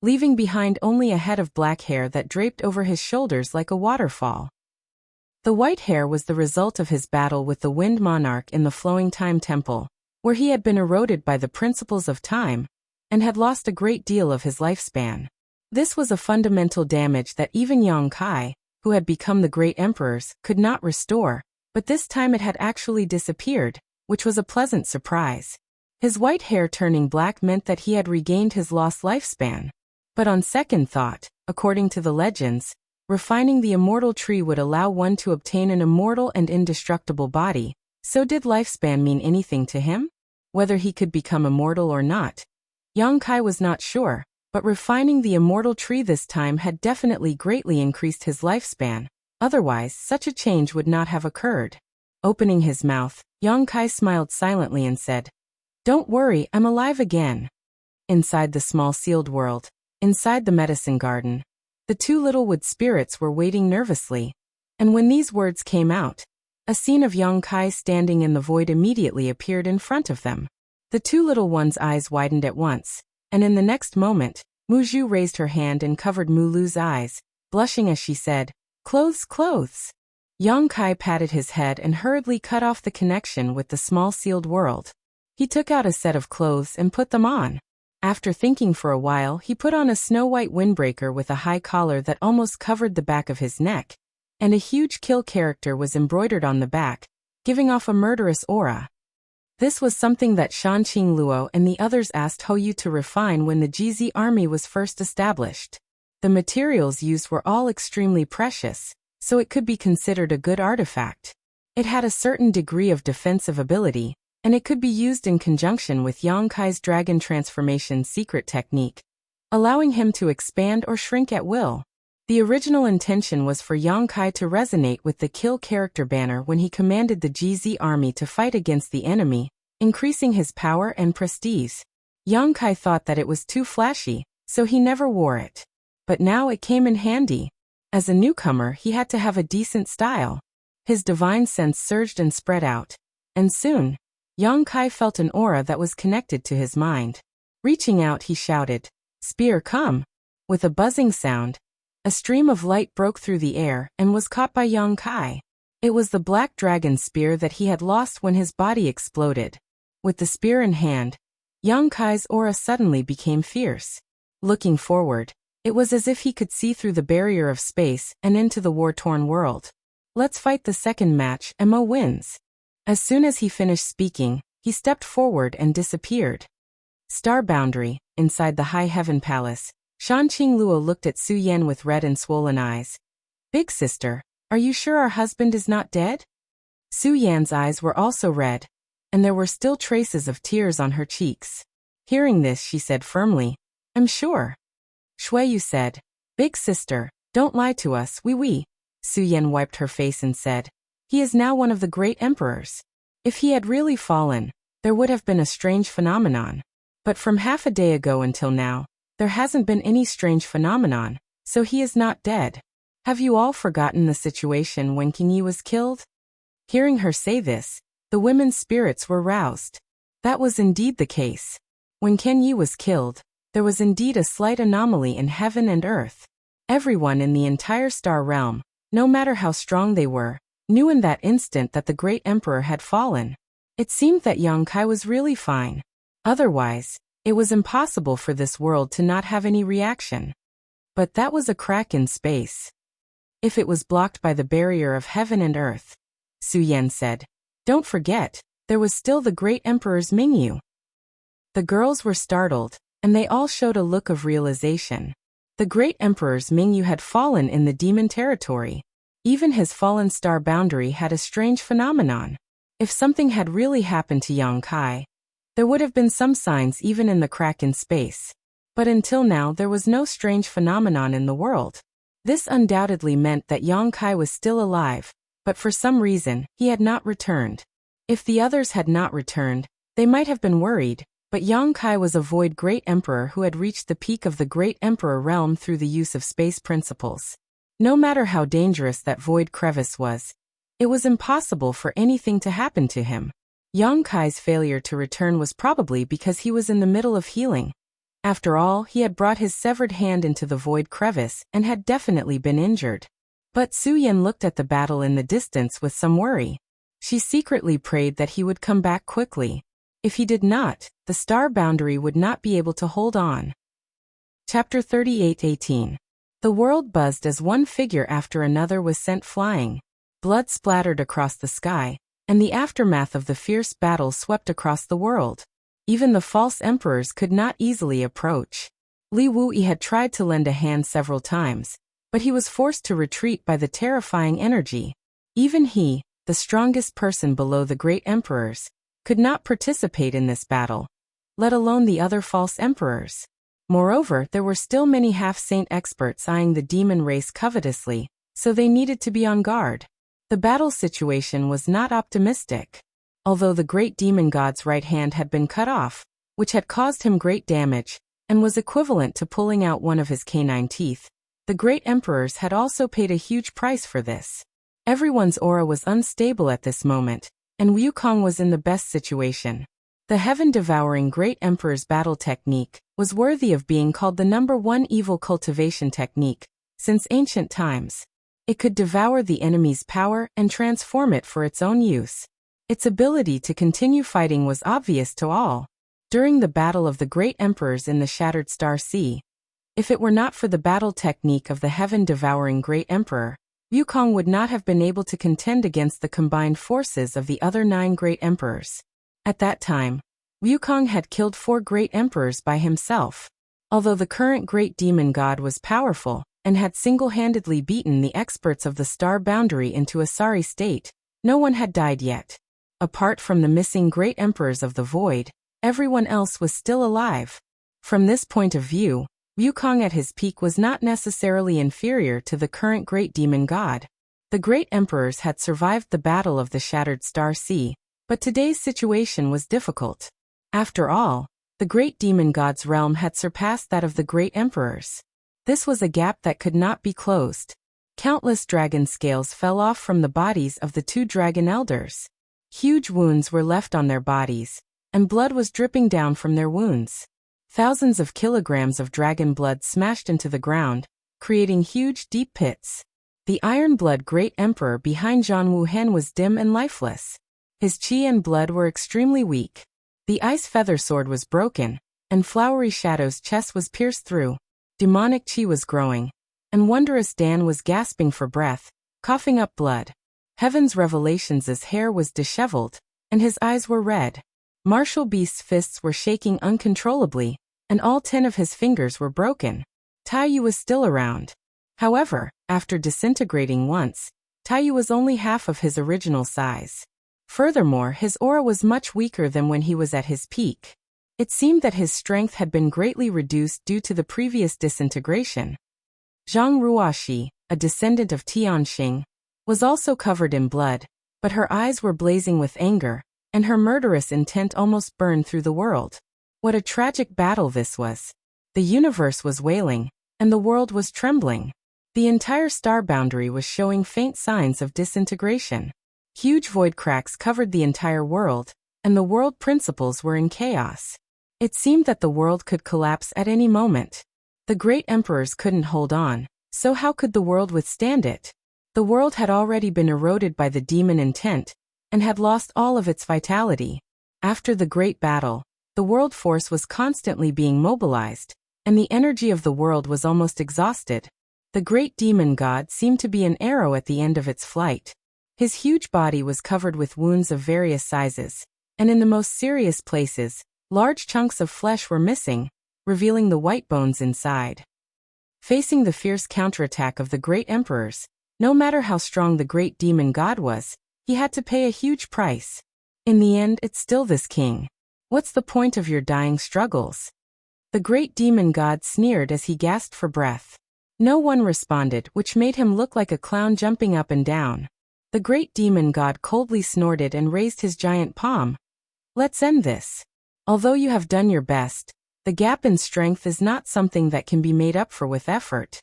leaving behind only a head of black hair that draped over his shoulders like a waterfall. The white hair was the result of his battle with the Wind Monarch in the Flowing Time Temple, where he had been eroded by the principles of time, and had lost a great deal of his lifespan. This was a fundamental damage that even Yang Kai, who had become the great emperors, could not restore, but this time it had actually disappeared, which was a pleasant surprise. His white hair turning black meant that he had regained his lost lifespan. But on second thought, according to the legends, refining the immortal tree would allow one to obtain an immortal and indestructible body. So did lifespan mean anything to him? Whether he could become immortal or not, Yang Kai was not sure, but refining the immortal tree this time had definitely greatly increased his lifespan. Otherwise, such a change would not have occurred. Opening his mouth, Yang Kai smiled silently and said, "Don't worry, I'm alive again." Inside the small sealed world, inside the medicine garden, the 2 little wood spirits were waiting nervously. And when these words came out, a scene of Yang Kai standing in the void immediately appeared in front of them. The 2 little ones' eyes widened at once, and in the next moment, Muzhu raised her hand and covered Mulu's eyes, blushing as she said, "Clothes, clothes." Yang Kai patted his head and hurriedly cut off the connection with the small sealed world. He took out a set of clothes and put them on. After thinking for a while, he put on a snow-white windbreaker with a high collar that almost covered the back of his neck, and a huge kill character was embroidered on the back, giving off a murderous aura. This was something that Shanqing Luo and the others asked Hou to refine when the Jizi army was first established. The materials used were all extremely precious, so it could be considered a good artifact. It had a certain degree of defensive ability, and it could be used in conjunction with Yang Kai's dragon transformation secret technique, allowing him to expand or shrink at will. The original intention was for Yang Kai to resonate with the kill character banner when he commanded the GZ army to fight against the enemy, increasing his power and prestige. Yang Kai thought that it was too flashy, so he never wore it. But now it came in handy. As a newcomer, he had to have a decent style. His divine sense surged and spread out. And soon, Yang Kai felt an aura that was connected to his mind. Reaching out, he shouted, "Spear, come!" With a buzzing sound, a stream of light broke through the air and was caught by Yang Kai. It was the black dragon spear that he had lost when his body exploded. With the spear in hand, Yang Kai's aura suddenly became fierce. Looking forward, it was as if he could see through the barrier of space and into the war-torn world. "Let's fight the second match, and Mo wins." As soon as he finished speaking, he stepped forward and disappeared. Star Boundary, inside the High Heaven Palace, Shan Qingluo looked at Su Yan with red and swollen eyes. "Big sister, are you sure our husband is not dead?" Su Yan's eyes were also red, and there were still traces of tears on her cheeks. Hearing this, she said firmly, "I'm sure." Shuiyu said, "Big sister, don't lie to us, oui. Su Yan wiped her face and said, "He is now one of the great emperors. If he had really fallen, there would have been a strange phenomenon. But from half a day ago until now, there hasn't been any strange phenomenon, so he is not dead. Have you all forgotten the situation when King Yi was killed?" Hearing her say this, the women's spirits were roused. That was indeed the case. When Ken Yi was killed, there was indeed a slight anomaly in heaven and earth. Everyone in the entire star realm, no matter how strong they were, knew in that instant that the great emperor had fallen. It seemed that Yang Kai was really fine. Otherwise, it was impossible for this world to not have any reaction. But that was a crack in space. If it was blocked by the barrier of heaven and earth, Su Yan said, "Don't forget, there was still the great emperor's Mingyu." The girls were startled, and they all showed a look of realization. The great emperor's Mingyu had fallen in the demon territory. Even his fallen star boundary had a strange phenomenon. If something had really happened to Yang Kai, there would have been some signs even in the crack in space. But until now there was no strange phenomenon in the world. This undoubtedly meant that Yang Kai was still alive, but for some reason, he had not returned. If the others had not returned, they might have been worried, but Yang Kai was a void great emperor who had reached the peak of the great emperor realm through the use of space principles. No matter how dangerous that void crevice was, it was impossible for anything to happen to him. Yang Kai's failure to return was probably because he was in the middle of healing. After all, he had brought his severed hand into the void crevice and had definitely been injured. But Su Yan looked at the battle in the distance with some worry. She secretly prayed that he would come back quickly. If he did not, the star boundary would not be able to hold on. Chapter 38:18. The world buzzed as one figure after another was sent flying. Blood splattered across the sky, and the aftermath of the fierce battle swept across the world. Even the false emperors could not easily approach. Li Wuyi had tried to lend a hand several times, but he was forced to retreat by the terrifying energy. Even he, the strongest person below the great emperors, could not participate in this battle, let alone the other false emperors. Moreover, there were still many half-saint experts eyeing the demon race covetously, so they needed to be on guard. The battle situation was not optimistic. Although the great demon god's right hand had been cut off, which had caused him great damage, and was equivalent to pulling out one of his canine teeth, the great emperors had also paid a huge price for this. Everyone's aura was unstable at this moment, and Wukong was in the best situation. The heaven-devouring great emperor's battle technique was worthy of being called the #1 evil cultivation technique since ancient times. It could devour the enemy's power and transform it for its own use. Its ability to continue fighting was obvious to all. During the battle of the great emperors in the Shattered Star Sea, if it were not for the battle technique of the heaven-devouring great emperor, Wukong would not have been able to contend against the combined forces of the other 9 great emperors. At that time, Wukong had killed 4 great emperors by himself. Although the current great demon god was powerful and had single-handedly beaten the experts of the star boundary into a sorry state, no one had died yet. Apart from the missing great emperors of the void, everyone else was still alive. From this point of view, Wukong at his peak was not necessarily inferior to the current great demon god. The great emperors had survived the battle of the Shattered Star Sea, but today's situation was difficult. After all, the great demon god's realm had surpassed that of the great emperors. This was a gap that could not be closed. Countless dragon scales fell off from the bodies of the two dragon elders. Huge wounds were left on their bodies, and blood was dripping down from their wounds. Thousands of kilograms of dragon blood smashed into the ground, creating huge, deep pits. The iron-blood great emperor behind Zhang Wuhen was dim and lifeless. His qi and blood were extremely weak. The ice feather sword was broken, and Flowery Shadow's chest was pierced through. Demonic qi was growing, and Wondrous Dan was gasping for breath, coughing up blood. Heaven's Revelations's hair was disheveled, and his eyes were red. Martial Beast's fists were shaking uncontrollably, and all 10 of his fingers were broken. Taiyu was still around. However, after disintegrating once, Taiyu was only half of his original size. Furthermore, his aura was much weaker than when he was at his peak. It seemed that his strength had been greatly reduced due to the previous disintegration. Zhang Ruoxi, a descendant of Tianxing, was also covered in blood, but her eyes were blazing with anger, and her murderous intent almost burned through the world. What a tragic battle this was. The universe was wailing, and the world was trembling. The entire star boundary was showing faint signs of disintegration. Huge void cracks covered the entire world, and the world principles were in chaos. It seemed that the world could collapse at any moment. The great emperors couldn't hold on, so how could the world withstand it? The world had already been eroded by the demon intent, and had lost all of its vitality. After the great battle, the world force was constantly being mobilized, and the energy of the world was almost exhausted. The great demon god seemed to be an arrow at the end of its flight. His huge body was covered with wounds of various sizes, and in the most serious places, large chunks of flesh were missing, revealing the white bones inside. Facing the fierce counterattack of the great emperors, no matter how strong the great demon god was, he had to pay a huge price. In the end, it's still this king. What's the point of your dying struggles? The great demon god sneered as he gasped for breath. No one responded, which made him look like a clown jumping up and down. The great demon god coldly snorted and raised his giant palm. Let's end this. Although you have done your best, the gap in strength is not something that can be made up for with effort.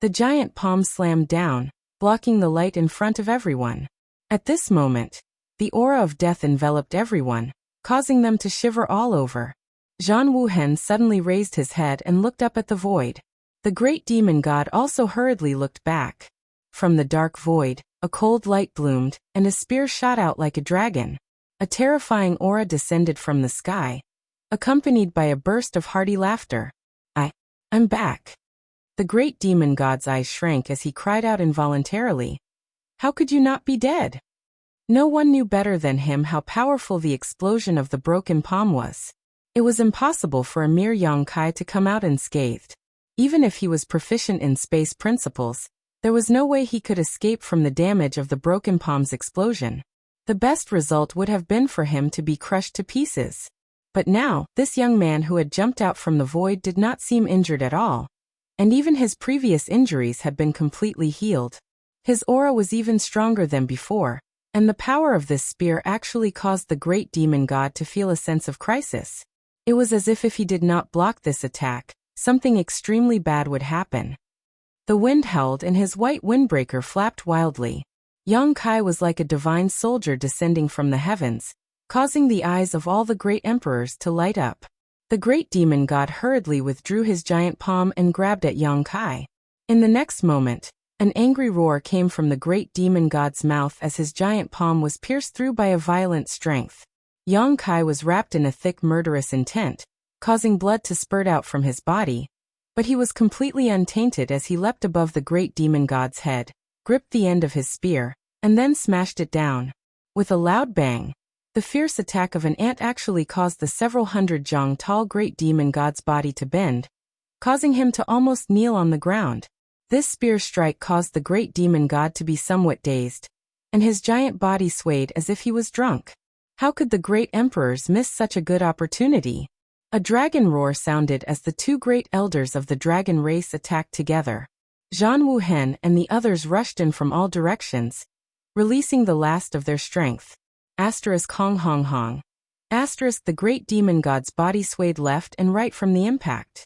The giant palm slammed down, blocking the light in front of everyone. At this moment, the aura of death enveloped everyone, causing them to shiver all over. Zhang Wuhen suddenly raised his head and looked up at the void. The great demon god also hurriedly looked back. From the dark void, a cold light bloomed, and a spear shot out like a dragon. A terrifying aura descended from the sky, accompanied by a burst of hearty laughter. I'm back. The great demon god's eyes shrank as he cried out involuntarily. How could you not be dead? No one knew better than him how powerful the explosion of the broken palm was. It was impossible for a mere Yongkai to come out unscathed. Even if he was proficient in space principles, there was no way he could escape from the damage of the broken palm's explosion. The best result would have been for him to be crushed to pieces. But now, this young man who had jumped out from the void did not seem injured at all. And even his previous injuries had been completely healed. His aura was even stronger than before, and the power of this spear actually caused the great demon god to feel a sense of crisis. It was as if he did not block this attack, something extremely bad would happen. The wind howled and his white windbreaker flapped wildly. Yang Kai was like a divine soldier descending from the heavens, causing the eyes of all the great emperors to light up. The great demon god hurriedly withdrew his giant palm and grabbed at Yang Kai. In the next moment, an angry roar came from the great demon god's mouth as his giant palm was pierced through by a violent strength. Yang Kai was wrapped in a thick murderous intent, causing blood to spurt out from his body, but he was completely untainted as he leapt above the great demon god's head, gripped the end of his spear, and then smashed it down. With a loud bang, the fierce attack of an ant actually caused the several hundred jong tall great demon god's body to bend, causing him to almost kneel on the ground. This spear strike caused the great demon god to be somewhat dazed, and his giant body swayed as if he was drunk. How could the great emperors miss such a good opportunity? A dragon roar sounded as the two great elders of the dragon race attacked together. Zhan Wuhen and the others rushed in from all directions, releasing the last of their strength. Hong Hong Hong. The great demon god's body swayed left and right from the impact.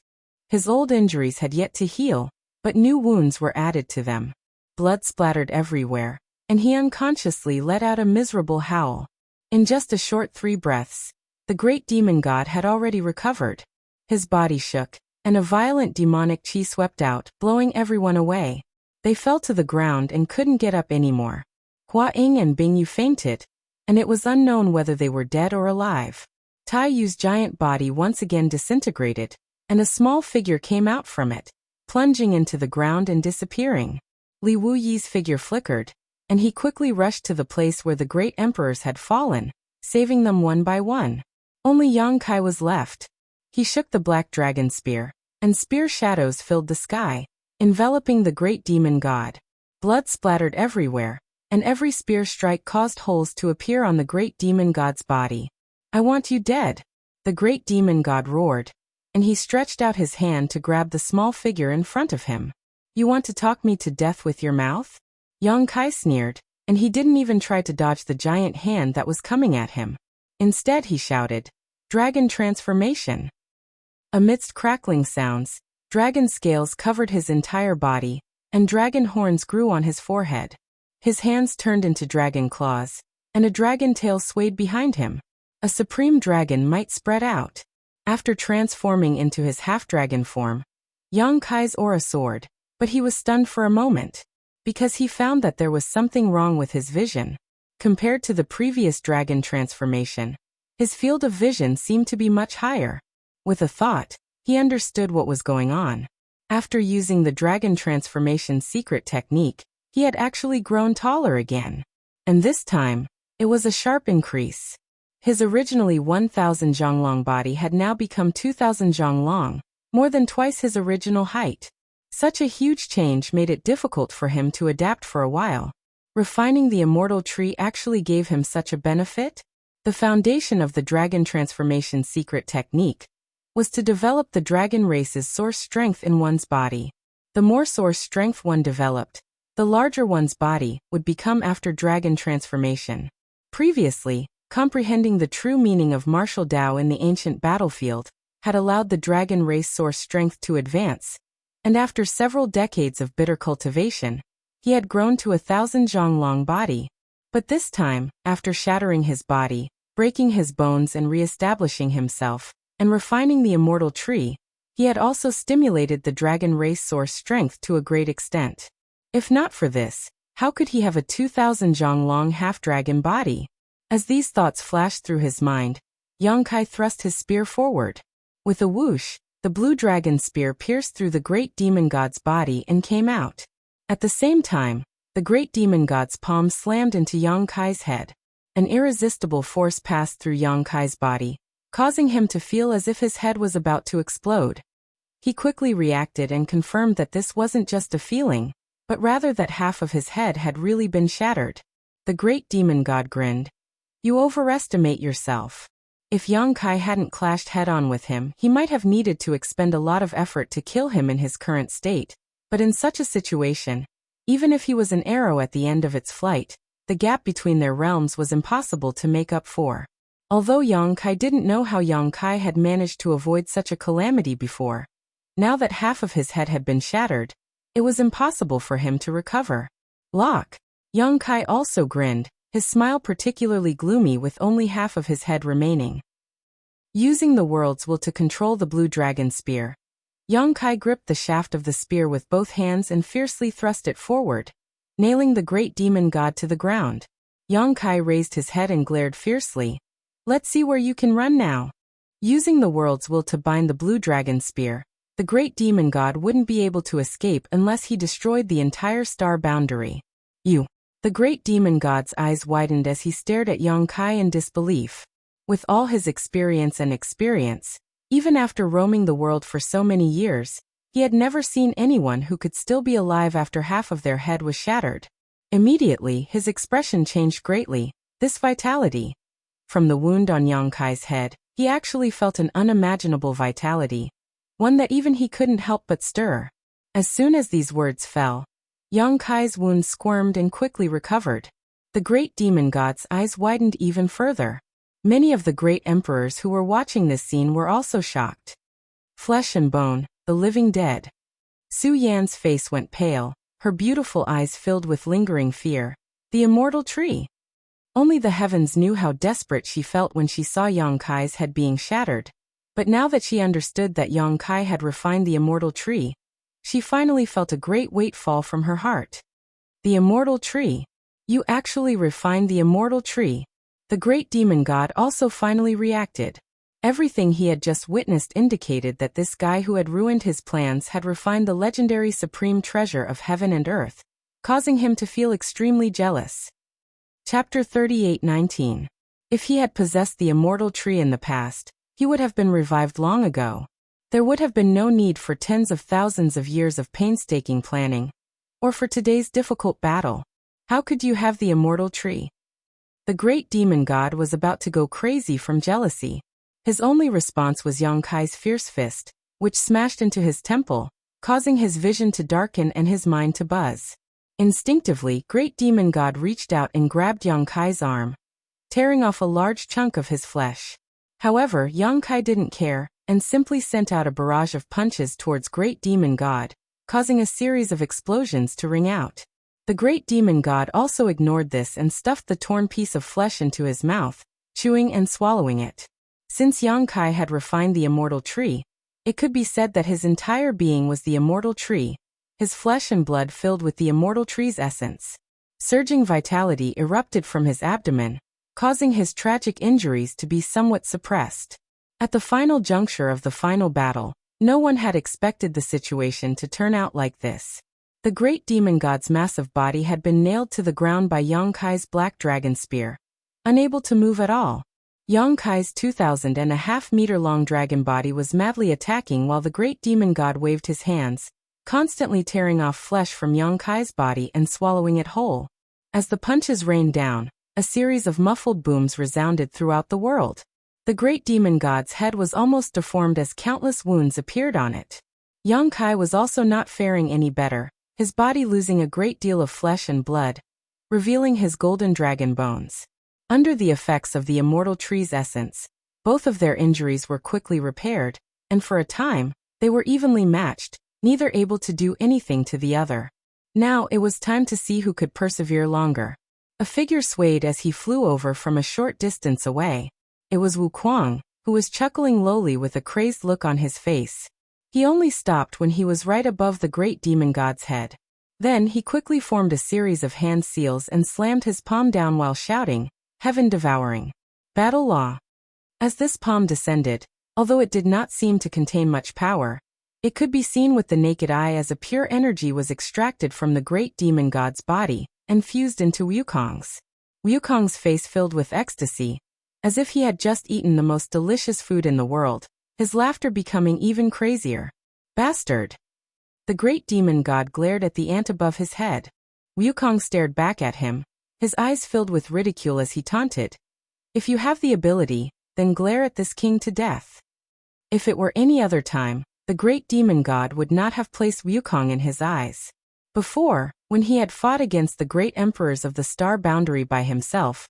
His old injuries had yet to heal, but new wounds were added to them. Blood splattered everywhere, and he unconsciously let out a miserable howl. In just a short 3 breaths, the great demon god had already recovered. His body shook, and a violent demonic chi swept out, blowing everyone away. They fell to the ground and couldn't get up anymore. Hua Ying and Bing Yu fainted, and it was unknown whether they were dead or alive. Tai Yu's giant body once again disintegrated, and a small figure came out from it, plunging into the ground and disappearing. Li Wuyi's figure flickered, and he quickly rushed to the place where the great emperors had fallen, saving them one by one. Only Yang Kai was left. He shook the black dragon spear, and spear shadows filled the sky, enveloping the great demon god. Blood splattered everywhere, and every spear strike caused holes to appear on the great demon god's body. "I want you dead," the great demon god roared, and he stretched out his hand to grab the small figure in front of him. "You want to talk me to death with your mouth?" Yang Kai sneered, and he didn't even try to dodge the giant hand that was coming at him. Instead he shouted, "Dragon transformation!" Amidst crackling sounds, dragon scales covered his entire body, and dragon horns grew on his forehead. His hands turned into dragon claws, and a dragon tail swayed behind him. A supreme dragon might spread out. After transforming into his half-dragon form, Yang Kai's aura soared, but he was stunned for a moment, because he found that there was something wrong with his vision. Compared to the previous dragon transformation, his field of vision seemed to be much higher. With a thought, he understood what was going on. After using the dragon transformation secret technique, he had actually grown taller again. And this time, it was a sharp increase. His originally 1,000 zhonglong body had now become 2,000 zhonglong, more than twice his original height. Such a huge change made it difficult for him to adapt for a while. Refining the immortal tree actually gave him such a benefit? The foundation of the dragon transformation secret technique was to develop the dragon race's source strength in one's body. The more source strength one developed, the larger one's body would become after dragon transformation. Previously, comprehending the true meaning of martial Tao in the ancient battlefield had allowed the dragon race source strength to advance, and after several decades of bitter cultivation, he had grown to 1,000 zhonglong body. But this time, after shattering his body, breaking his bones and re-establishing himself, and refining the immortal tree, he had also stimulated the dragon race source strength to a great extent. If not for this, how could he have a 2,000 zhonglong half-dragon body? As these thoughts flashed through his mind, Yang Kai thrust his spear forward. With a whoosh, the blue dragon spear pierced through the great demon god's body and came out. At the same time, the great demon god's palm slammed into Yang Kai's head. An irresistible force passed through Yang Kai's body, causing him to feel as if his head was about to explode. He quickly reacted and confirmed that this wasn't just a feeling, but rather that half of his head had really been shattered. The great demon god grinned. "You overestimate yourself." If Yang Kai hadn't clashed head-on with him, he might have needed to expend a lot of effort to kill him in his current state. But in such a situation, even if he was an arrow at the end of its flight, the gap between their realms was impossible to make up for. Although Yang Kai didn't know how Yang Kai had managed to avoid such a calamity before, now that half of his head had been shattered, it was impossible for him to recover. "Lock!" Yang Kai also grinned, his smile particularly gloomy with only half of his head remaining. Using the world's will to control the blue dragon spear, Yang Kai gripped the shaft of the spear with both hands and fiercely thrust it forward, nailing the great demon god to the ground. Yang Kai raised his head and glared fiercely. "Let's see where you can run now." Using the world's will to bind the blue dragon spear, the great demon god wouldn't be able to escape unless he destroyed the entire star boundary. "You!" The great demon god's eyes widened as he stared at Yang Kai in disbelief. With all his experience, even after roaming the world for so many years, he had never seen anyone who could still be alive after half of their head was shattered. Immediately, his expression changed greatly. This vitality. From the wound on Yang Kai's head, he actually felt an unimaginable vitality, one that even he couldn't help but stir. As soon as these words fell, Yang Kai's wound squirmed and quickly recovered. The great demon god's eyes widened even further. Many of the great emperors who were watching this scene were also shocked. Flesh and bone, the living dead. Su Yan's face went pale, her beautiful eyes filled with lingering fear. The immortal tree. Only the heavens knew how desperate she felt when she saw Yang Kai's head being shattered. But now that she understood that Yang Kai had refined the immortal tree, she finally felt a great weight fall from her heart. The immortal tree. You actually refined the immortal tree. The great demon god also finally reacted. Everything he had just witnessed indicated that this guy who had ruined his plans had refined the legendary supreme treasure of heaven and earth, causing him to feel extremely jealous. Chapter 38:19. If he had possessed the immortal tree in the past, he would have been revived long ago. There would have been no need for tens of thousands of years of painstaking planning, or for today's difficult battle. How could you have the immortal tree? The great demon god was about to go crazy from jealousy. His only response was Yang Kai's fierce fist, which smashed into his temple, causing his vision to darken and his mind to buzz. Instinctively, great demon god reached out and grabbed Yang Kai's arm, tearing off a large chunk of his flesh. However, Yang Kai didn't care, and simply sent out a barrage of punches towards great demon god, causing a series of explosions to ring out. The great demon god also ignored this and stuffed the torn piece of flesh into his mouth, chewing and swallowing it. Since Yang Kai had refined the immortal tree, it could be said that his entire being was the immortal tree, his flesh and blood filled with the immortal tree's essence. Surging vitality erupted from his abdomen, causing his tragic injuries to be somewhat suppressed. At the final juncture of the final battle, no one had expected the situation to turn out like this. The great demon god's massive body had been nailed to the ground by Yang Kai's black dragon spear, unable to move at all. Yang Kai's 2,500-meter-long dragon body was madly attacking while the great demon god waved his hands, constantly tearing off flesh from Yang Kai's body and swallowing it whole. As the punches rained down, a series of muffled booms resounded throughout the world. The great demon god's head was almost deformed as countless wounds appeared on it. Yang Kai was also not faring any better, his body losing a great deal of flesh and blood, revealing his golden dragon bones. Under the effects of the immortal tree's essence, both of their injuries were quickly repaired, and for a time, they were evenly matched, neither able to do anything to the other. Now it was time to see who could persevere longer. A figure swayed as he flew over from a short distance away. It was Wuxia, who was chuckling lowly with a crazed look on his face. He only stopped when he was right above the great demon god's head. Then he quickly formed a series of hand seals and slammed his palm down while shouting, "Heaven devouring. Battle law." As this palm descended, although it did not seem to contain much power, it could be seen with the naked eye as a pure energy was extracted from the great demon god's body and fused into Wuxia's. Wuxia's face filled with ecstasy, as if he had just eaten the most delicious food in the world, his laughter becoming even crazier. "Bastard!" The great demon god glared at the ant above his head. Wuxia stared back at him, his eyes filled with ridicule as he taunted. "If you have the ability, then glare at this king to death." If it were any other time, the great demon god would not have placed Wuxia in his eyes. Before, when he had fought against the great emperors of the star boundary by himself,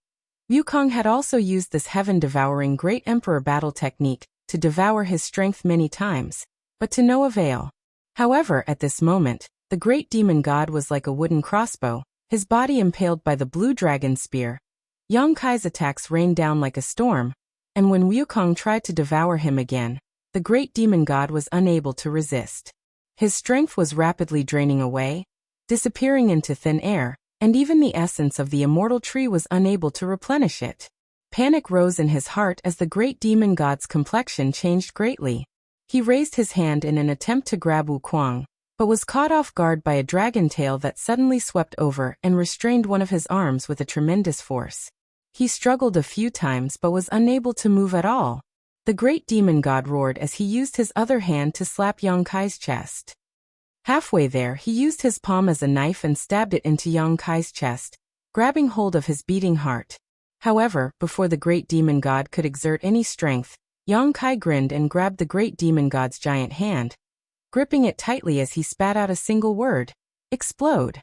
Wuxia had also used this heaven-devouring great emperor battle technique to devour his strength many times, but to no avail. However, at this moment, the great demon god was like a wooden crossbow, his body impaled by the blue dragon spear. Yang Kai's attacks rained down like a storm, and when Wuxia tried to devour him again, the great demon god was unable to resist. His strength was rapidly draining away, disappearing into thin air, and even the essence of the immortal tree was unable to replenish it. Panic rose in his heart as the great demon god's complexion changed greatly. He raised his hand in an attempt to grab Wuxia, but was caught off guard by a dragon tail that suddenly swept over and restrained one of his arms with a tremendous force. He struggled a few times but was unable to move at all. The great demon god roared as he used his other hand to slap Yang Kai's chest. Halfway there, he used his palm as a knife and stabbed it into Yang Kai's chest, grabbing hold of his beating heart. However, before the great demon god could exert any strength, Yang Kai grinned and grabbed the great demon god's giant hand, gripping it tightly as he spat out a single word: explode.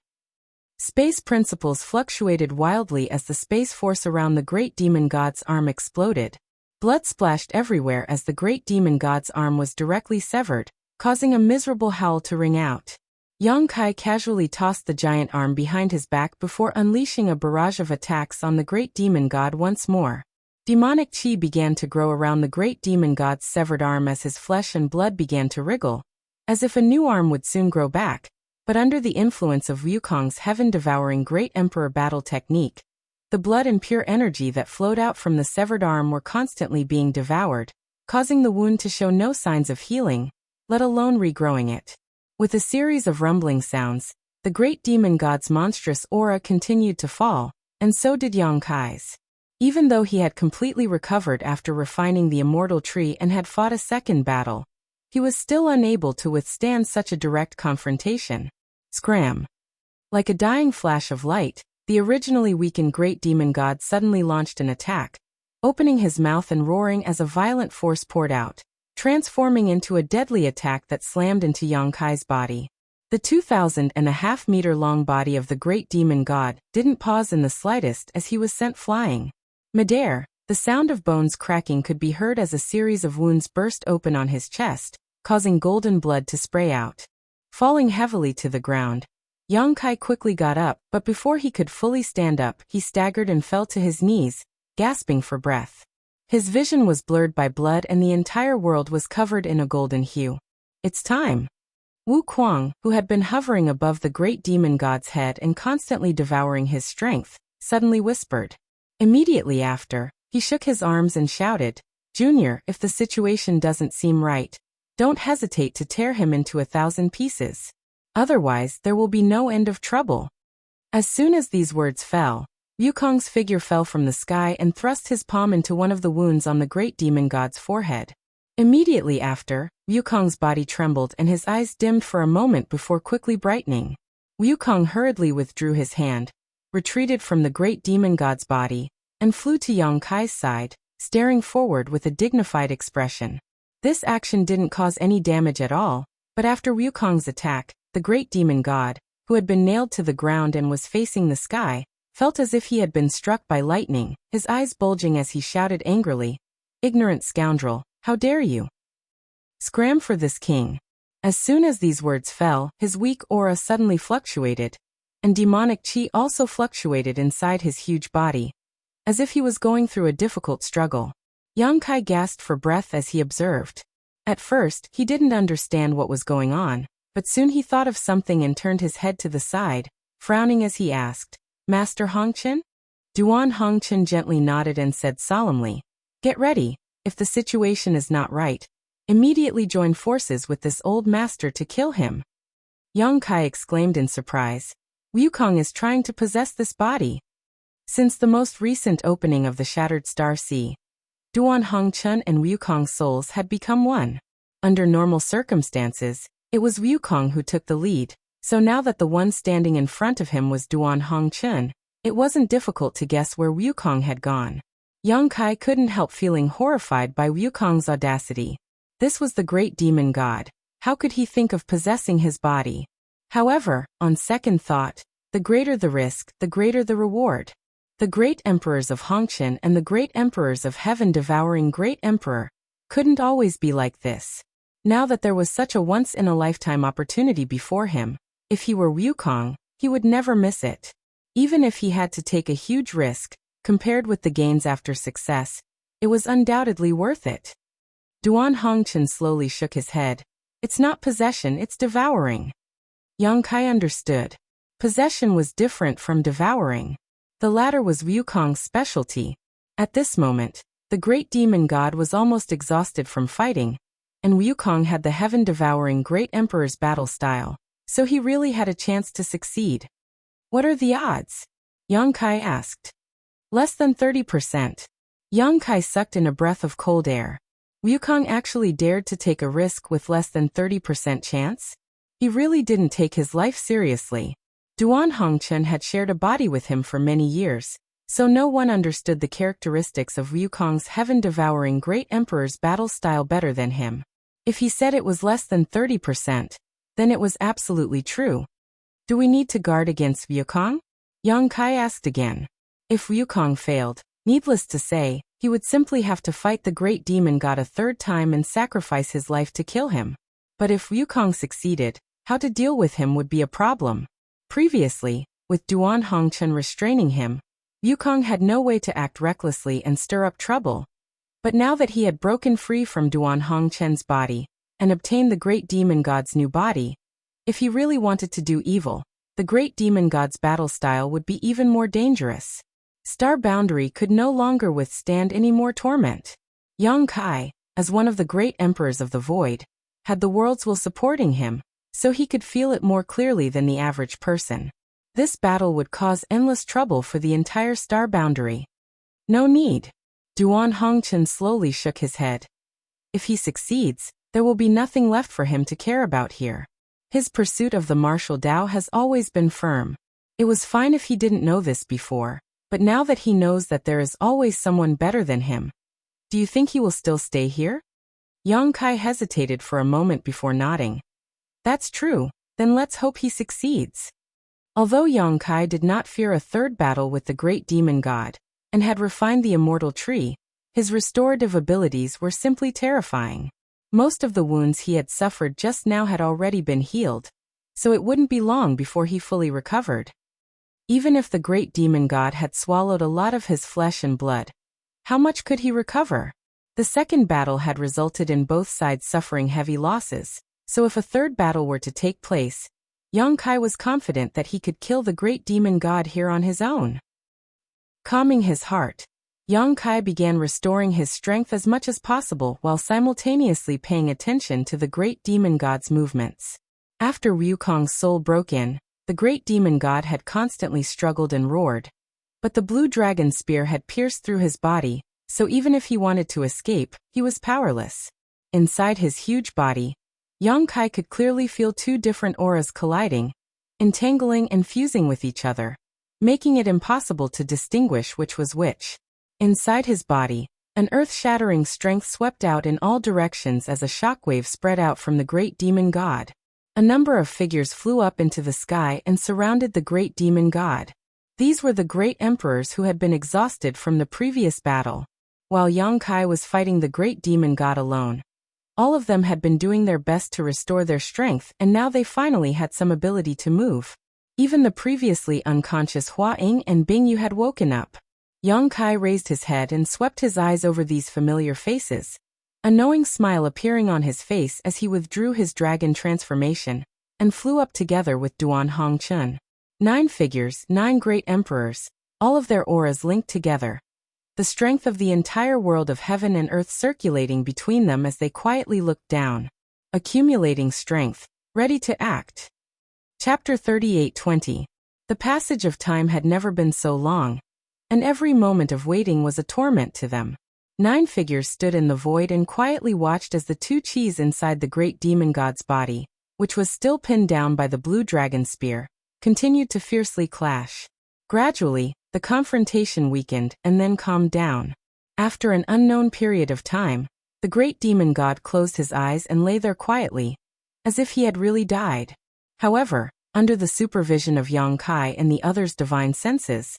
Space principles fluctuated wildly as the space force around the great demon god's arm exploded. Blood splashed everywhere as the great demon god's arm was directly severed, causing a miserable howl to ring out. Yang Kai casually tossed the giant arm behind his back before unleashing a barrage of attacks on the great demon god once more. Demonic chi began to grow around the great demon god's severed arm as his flesh and blood began to wriggle, as if a new arm would soon grow back. But under the influence of Wukong's heaven-devouring Great Emperor battle technique, the blood and pure energy that flowed out from the severed arm were constantly being devoured, causing the wound to show no signs of healing, let alone regrowing it. With a series of rumbling sounds, the great demon god's monstrous aura continued to fall, and so did Yang Kai's. Even though he had completely recovered after refining the immortal tree and had fought a second battle, he was still unable to withstand such a direct confrontation. Scram! Like a dying flash of light, the originally weakened great demon god suddenly launched an attack, opening his mouth and roaring as a violent force poured out, transforming into a deadly attack that slammed into Yang Kai's body. The 2,500-meter-long body of the great demon god didn't pause in the slightest as he was sent flying. Midair, the sound of bones cracking could be heard as a series of wounds burst open on his chest, causing golden blood to spray out. Falling heavily to the ground, Yang Kai quickly got up, but before he could fully stand up, he staggered and fell to his knees, gasping for breath. His vision was blurred by blood and the entire world was covered in a golden hue. It's time! Wu Kuang, who had been hovering above the great demon god's head and constantly devouring his strength, suddenly whispered. Immediately after, he shook his arms and shouted, "Junior, if the situation doesn't seem right, don't hesitate to tear him into 1,000 pieces. Otherwise, there will be no end of trouble." As soon as these words fell, Wukong's figure fell from the sky and thrust his palm into one of the wounds on the great demon god's forehead. Immediately after, Wukong's body trembled and his eyes dimmed for a moment before quickly brightening. Wukong hurriedly withdrew his hand, retreated from the great demon god's body, and flew to Yang Kai's side, staring forward with a dignified expression. This action didn't cause any damage at all, but after Wukong's attack, the great demon god, who had been nailed to the ground and was facing the sky, felt as if he had been struck by lightning, his eyes bulging as he shouted angrily, "Ignorant scoundrel, how dare you! Scram for this king." As soon as these words fell, his weak aura suddenly fluctuated, and demonic chi also fluctuated inside his huge body, as if he was going through a difficult struggle. Yang Kai gasped for breath as he observed. At first, he didn't understand what was going on, but soon he thought of something and turned his head to the side, frowning as he asked, "Master Hongchen?" Duan Hongchen gently nodded and said solemnly, "Get ready. If the situation is not right, immediately join forces with this old master to kill him." Yang Kai exclaimed in surprise, "Wukong is trying to possess this body." Since the most recent opening of the Shattered Star Sea, Duan Hongchen and Wukong's souls had become one. Under normal circumstances, it was Wukong who took the lead, so now that the one standing in front of him was Duan Hongchen, it wasn't difficult to guess where Wukong had gone. Yang Kai couldn't help feeling horrified by Wukong's audacity. This was the great demon god. How could he think of possessing his body? However, on second thought, the greater the risk, the greater the reward. The great emperors of Hongchen and the great emperors of heaven-devouring great emperor couldn't always be like this. Now that there was such a once-in-a-lifetime opportunity before him, if he were Wukong, he would never miss it. Even if he had to take a huge risk, compared with the gains after success, it was undoubtedly worth it. Duan Hongchen slowly shook his head. "It's not possession, it's devouring." Yang Kai understood. Possession was different from devouring. The latter was Wukong's specialty. At this moment, the great demon god was almost exhausted from fighting, and Wukong had the heaven-devouring great emperor's battle style, so he really had a chance to succeed. "What are the odds?" Yang Kai asked. "Less than 30%. Yang Kai sucked in a breath of cold air. Wukong actually dared to take a risk with less than 30% chance? He really didn't take his life seriously. Duan Hongchen had shared a body with him for many years, so no one understood the characteristics of Wukong's heaven-devouring great emperor's battle style better than him. If he said it was less than 30%, then it was absolutely true. Do we need to guard against Wukong? Yang Kai asked again. If Wukong failed, needless to say, he would simply have to fight the great demon god a third time and sacrifice his life to kill him. But if Wukong succeeded, how to deal with him would be a problem. Previously, with Duan Hongchen restraining him, Wukong had no way to act recklessly and stir up trouble. But now that he had broken free from Duan Hongchen's body and obtained the great demon god's new body, if he really wanted to do evil, the great demon god's battle style would be even more dangerous. Star Boundary could no longer withstand any more torment. Yang Kai, as one of the great emperors of the void, had the world's will supporting him, so he could feel it more clearly than the average person. This battle would cause endless trouble for the entire Star Boundary. No need. Duan Hongchen slowly shook his head. If he succeeds, there will be nothing left for him to care about here. His pursuit of the martial Tao has always been firm. It was fine if he didn't know this before, but now that he knows that there is always someone better than him, do you think he will still stay here? Yang Kai hesitated for a moment before nodding. That's true, then let's hope he succeeds. Although Yang Kai did not fear a third battle with the great demon god, and had refined the immortal tree, his restorative abilities were simply terrifying. Most of the wounds he had suffered just now had already been healed, so it wouldn't be long before he fully recovered. Even if the great demon god had swallowed a lot of his flesh and blood, how much could he recover? The second battle had resulted in both sides suffering heavy losses, so if a third battle were to take place, Yang Kai was confident that he could kill the great demon god here on his own. Calming his heart, Yang Kai began restoring his strength as much as possible while simultaneously paying attention to the great demon god's movements. After Wukong's soul broke in, the great demon god had constantly struggled and roared, but the blue dragon spear had pierced through his body, so even if he wanted to escape, he was powerless. Inside his huge body, Yang Kai could clearly feel two different auras colliding, entangling and fusing with each other, making it impossible to distinguish which was which. Inside his body, an earth-shattering strength swept out in all directions as a shockwave spread out from the great demon god. A number of figures flew up into the sky and surrounded the great demon god. These were the great emperors who had been exhausted from the previous battle, while Yang Kai was fighting the great demon god alone. All of them had been doing their best to restore their strength, and now they finally had some ability to move. Even the previously unconscious Hua Ying and Bing Yu had woken up. Yang Kai raised his head and swept his eyes over these familiar faces, a knowing smile appearing on his face as he withdrew his dragon transformation and flew up together with Duan Hongchen. 9 figures, 9 great emperors, all of their auras linked together. The strength of the entire world of heaven and earth circulating between them as they quietly looked down, accumulating strength, ready to act. Chapter 38:20. The passage of time had never been so long, and every moment of waiting was a torment to them. 9 figures stood in the void and quietly watched as the 2 chis inside the great demon god's body, which was still pinned down by the blue dragon spear, continued to fiercely clash. Gradually, the confrontation weakened and then calmed down. After an unknown period of time, the great demon god closed his eyes and lay there quietly, as if he had really died. However, under the supervision of Yang Kai and the others' divine senses,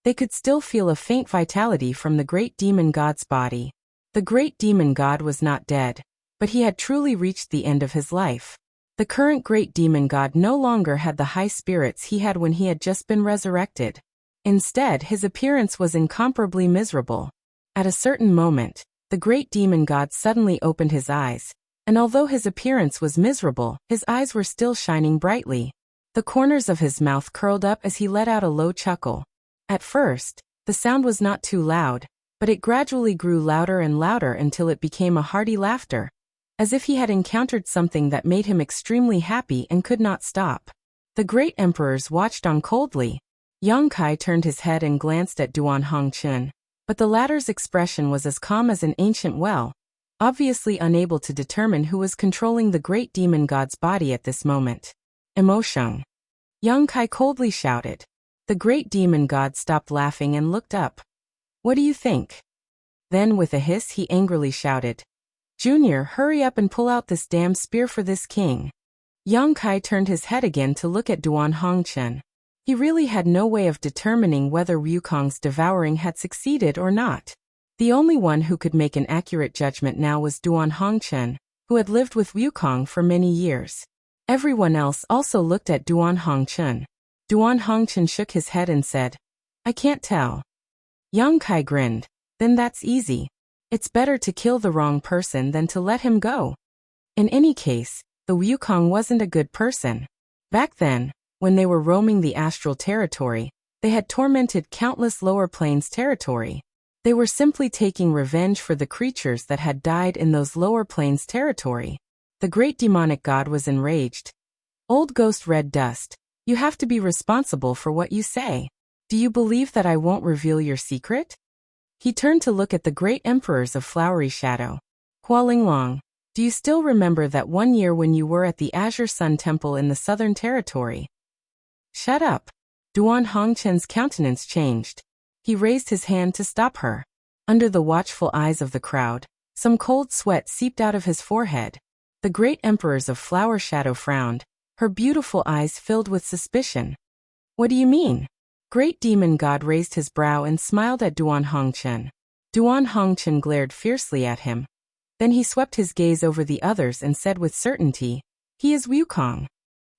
they could still feel a faint vitality from the great demon god's body. The great demon god was not dead, but he had truly reached the end of his life. The current great demon god no longer had the high spirits he had when he had just been resurrected. Instead, his appearance was incomparably miserable. At a certain moment, the great demon god suddenly opened his eyes, and although his appearance was miserable, his eyes were still shining brightly. The corners of his mouth curled up as he let out a low chuckle. At first, the sound was not too loud, but it gradually grew louder and louder until it became a hearty laughter, as if he had encountered something that made him extremely happy and could not stop. The great emperors watched on coldly. Yang Kai turned his head and glanced at Duan Hongchen, but the latter's expression was as calm as an ancient well, obviously unable to determine who was controlling the great demon god's body at this moment. Emotion. Yang Kai coldly shouted. The great demon god stopped laughing and looked up. What do you think? Then with a hiss he angrily shouted. Junior, hurry up and pull out this damn spear for this king. Yang Kai turned his head again to look at Duan Hongchen. He really had no way of determining whether Wukong's devouring had succeeded or not. The only one who could make an accurate judgment now was Duan Hongchen, who had lived with Wukong for many years. Everyone else also looked at Duan Hongchen. Duan Hongchen shook his head and said, I can't tell. Yang Kai grinned. Then that's easy. It's better to kill the wrong person than to let him go. In any case, the Wukong wasn't a good person. Back then, when they were roaming the astral territory, they had tormented countless lower planes territory. They were simply taking revenge for the creatures that had died in those lower planes territory. The great demonic god was enraged. Old ghost red dust, you have to be responsible for what you say. Do you believe that I won't reveal your secret? He turned to look at the great emperors of Flowery Shadow. Hualinglong, do you still remember that one year when you were at the Azure Sun Temple in the Southern Territory? Shut up. Duan Hongchen's countenance changed. He raised his hand to stop her. Under the watchful eyes of the crowd, some cold sweat seeped out of his forehead. The great emperors of Flower Shadow frowned, her beautiful eyes filled with suspicion. What do you mean? Great demon god raised his brow and smiled at Duan Hongchen. Duan Hongchen glared fiercely at him. Then he swept his gaze over the others and said with certainty, he is Wukong.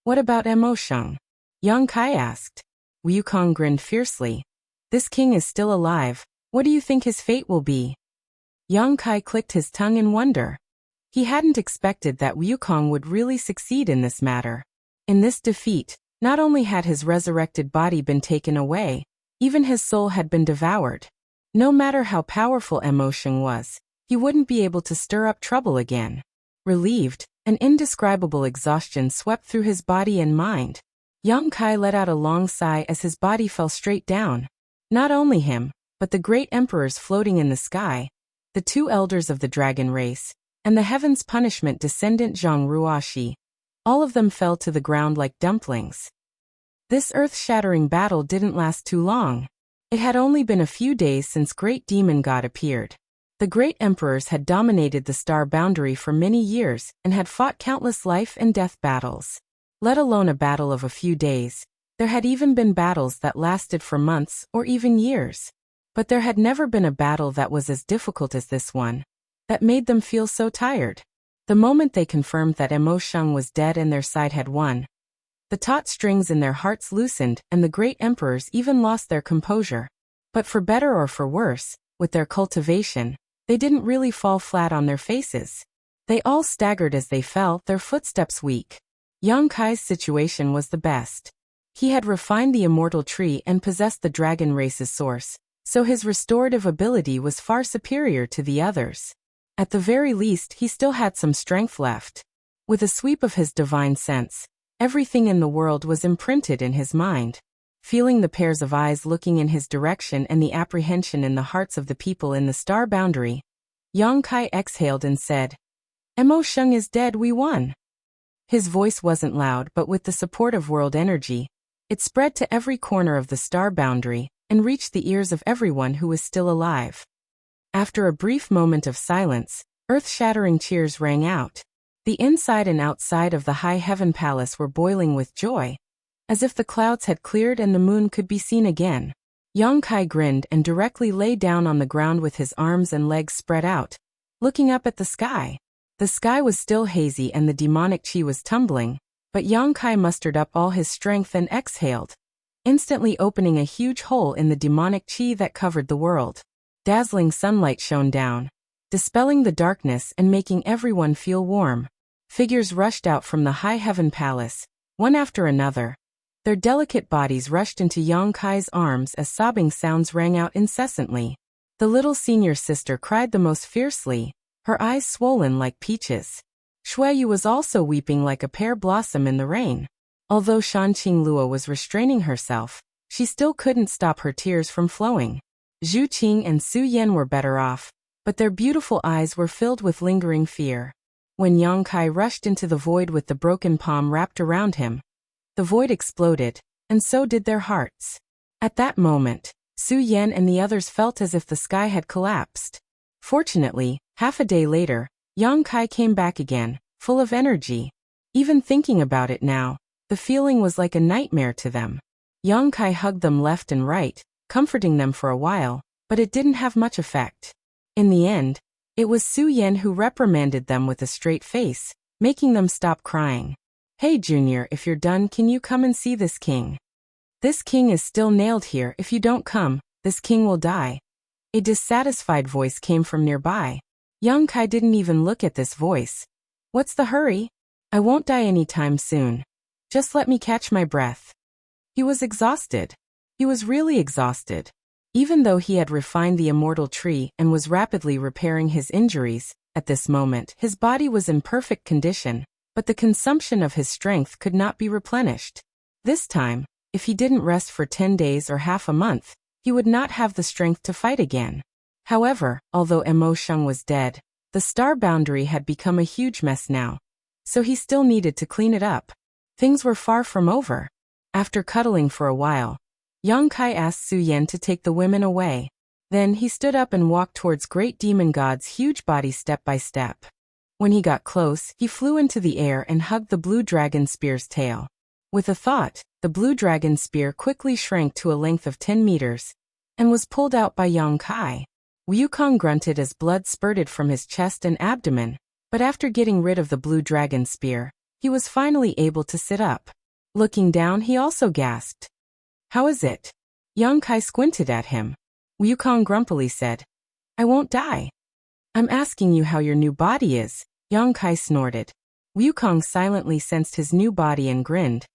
What about Mo Sheng? Yang Kai asked. Wukong grinned fiercely. This king is still alive. What do you think his fate will be? Yang Kai clicked his tongue in wonder. He hadn't expected that Wukong would really succeed in this matter. In this defeat, not only had his resurrected body been taken away, even his soul had been devoured. No matter how powerful Mo Sheng was, he wouldn't be able to stir up trouble again. Relieved, an indescribable exhaustion swept through his body and mind. Yang Kai let out a long sigh as his body fell straight down. Not only him, but the great emperors floating in the sky, the two elders of the dragon race, and the heaven's punishment descendant Zhang Ruoxi. All of them fell to the ground like dumplings. This earth-shattering battle didn't last too long. It had only been a few days since Great Demon God appeared. The great emperors had dominated the star boundary for many years and had fought countless life and death battles. Let alone a battle of a few days, there had even been battles that lasted for months or even years. But there had never been a battle that was as difficult as this one, that made them feel so tired. The moment they confirmed that Mo Sheng was dead and their side had won, the taut strings in their hearts loosened and the great emperors even lost their composure. But for better or for worse, with their cultivation, they didn't really fall flat on their faces. They all staggered as they fell, their footsteps weak. Yang Kai's situation was the best. He had refined the immortal tree and possessed the dragon race's source, so his restorative ability was far superior to the others. At the very least, he still had some strength left. With a sweep of his divine sense, everything in the world was imprinted in his mind. Feeling the pairs of eyes looking in his direction and the apprehension in the hearts of the people in the star boundary, Yang Kai exhaled and said, Mo Sheng is dead, we won. His voice wasn't loud, but with the support of world energy, it spread to every corner of the star boundary and reached the ears of everyone who was still alive. After a brief moment of silence, earth-shattering cheers rang out. The inside and outside of the high heaven palace were boiling with joy, as if the clouds had cleared and the moon could be seen again. Yang Kai grinned and directly lay down on the ground with his arms and legs spread out, looking up at the sky. The sky was still hazy and the demonic chi was tumbling, but Yang Kai mustered up all his strength and exhaled, instantly opening a huge hole in the demonic chi that covered the world. Dazzling sunlight shone down, dispelling the darkness and making everyone feel warm. Figures rushed out from the high heaven palace, one after another. Their delicate bodies rushed into Yang Kai's arms as sobbing sounds rang out incessantly. The little senior sister cried the most fiercely, her eyes swollen like peaches. Shuiyu was also weeping like a pear blossom in the rain. Although Shan Qinglua was restraining herself, she still couldn't stop her tears from flowing. Zhu Qing and Su Yan were better off, but their beautiful eyes were filled with lingering fear. When Yang Kai rushed into the void with the broken palm wrapped around him, the void exploded, and so did their hearts. At that moment, Su Yan and the others felt as if the sky had collapsed. Fortunately, half a day later, Yang Kai came back again, full of energy. Even thinking about it now, the feeling was like a nightmare to them. Yang Kai hugged them left and right, comforting them for a while, but it didn't have much effect. In the end, it was Su Yan who reprimanded them with a straight face, making them stop crying. "Hey Junior, if you're done, can you come and see this king? This king is still nailed here. If you don't come, this king will die." A dissatisfied voice came from nearby. Yang Kai didn't even look at this voice. "What's the hurry? I won't die anytime soon. Just let me catch my breath." He was exhausted. He was really exhausted. Even though he had refined the immortal tree and was rapidly repairing his injuries, at this moment his body was in perfect condition, but the consumption of his strength could not be replenished. This time, if he didn't rest for 10 days or half a month, he would not have the strength to fight again. However, although Mo Sheng was dead, the star boundary had become a huge mess now, so he still needed to clean it up. Things were far from over. After cuddling for a while, Yang Kai asked Su Yan to take the women away. Then he stood up and walked towards Great Demon God's huge body step by step. When he got close, he flew into the air and hugged the blue dragon spear's tail. With a thought, the blue dragon spear quickly shrank to a length of 10 meters and was pulled out by Yang Kai. Wukong grunted as blood spurted from his chest and abdomen, but after getting rid of the blue dragon spear, he was finally able to sit up. Looking down, he also gasped. "How is it?" Yang Kai squinted at him. Wukong grumpily said, "I won't die." "I'm asking you how your new body is," Yang Kai snorted. Wukong silently sensed his new body and grinned.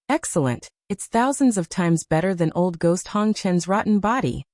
"Excellent, it's thousands of times better than old ghost Hong Chen's rotten body.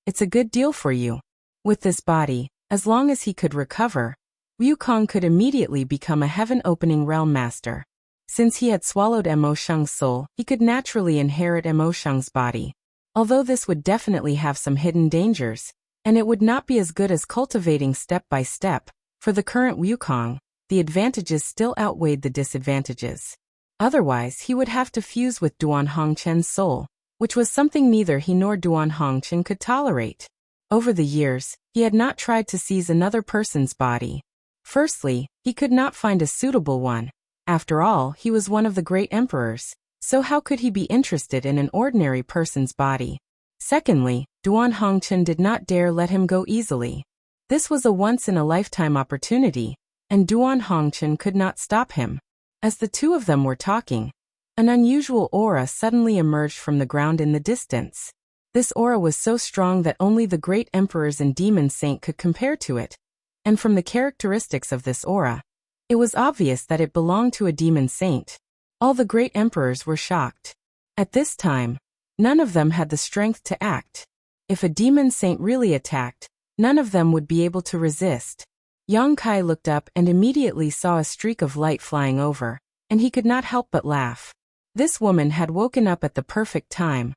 It's a good deal for you." With this body, as long as he could recover, Wukong could immediately become a heaven-opening realm master. Since he had swallowed Mo Sheng's soul, he could naturally inherit Mo Sheng's body. Although this would definitely have some hidden dangers, and it would not be as good as cultivating step by step, for the current Wukong, the advantages still outweighed the disadvantages. Otherwise, he would have to fuse with Duan Hongchen's soul, which was something neither he nor Duan Hongchen could tolerate. Over the years, he had not tried to seize another person's body. Firstly, he could not find a suitable one. After all, he was one of the great emperors, so how could he be interested in an ordinary person's body? Secondly, Duan Hongchen did not dare let him go easily. This was a once-in-a-lifetime opportunity, and Duan Hongchen could not stop him. As the two of them were talking, an unusual aura suddenly emerged from the ground in the distance. This aura was so strong that only the great emperors and demon saint could compare to it, and from the characteristics of this aura, it was obvious that it belonged to a demon saint. All the great emperors were shocked. At this time, none of them had the strength to act. If a demon saint really attacked, none of them would be able to resist. Yang Kai looked up and immediately saw a streak of light flying over, and he could not help but laugh. This woman had woken up at the perfect time,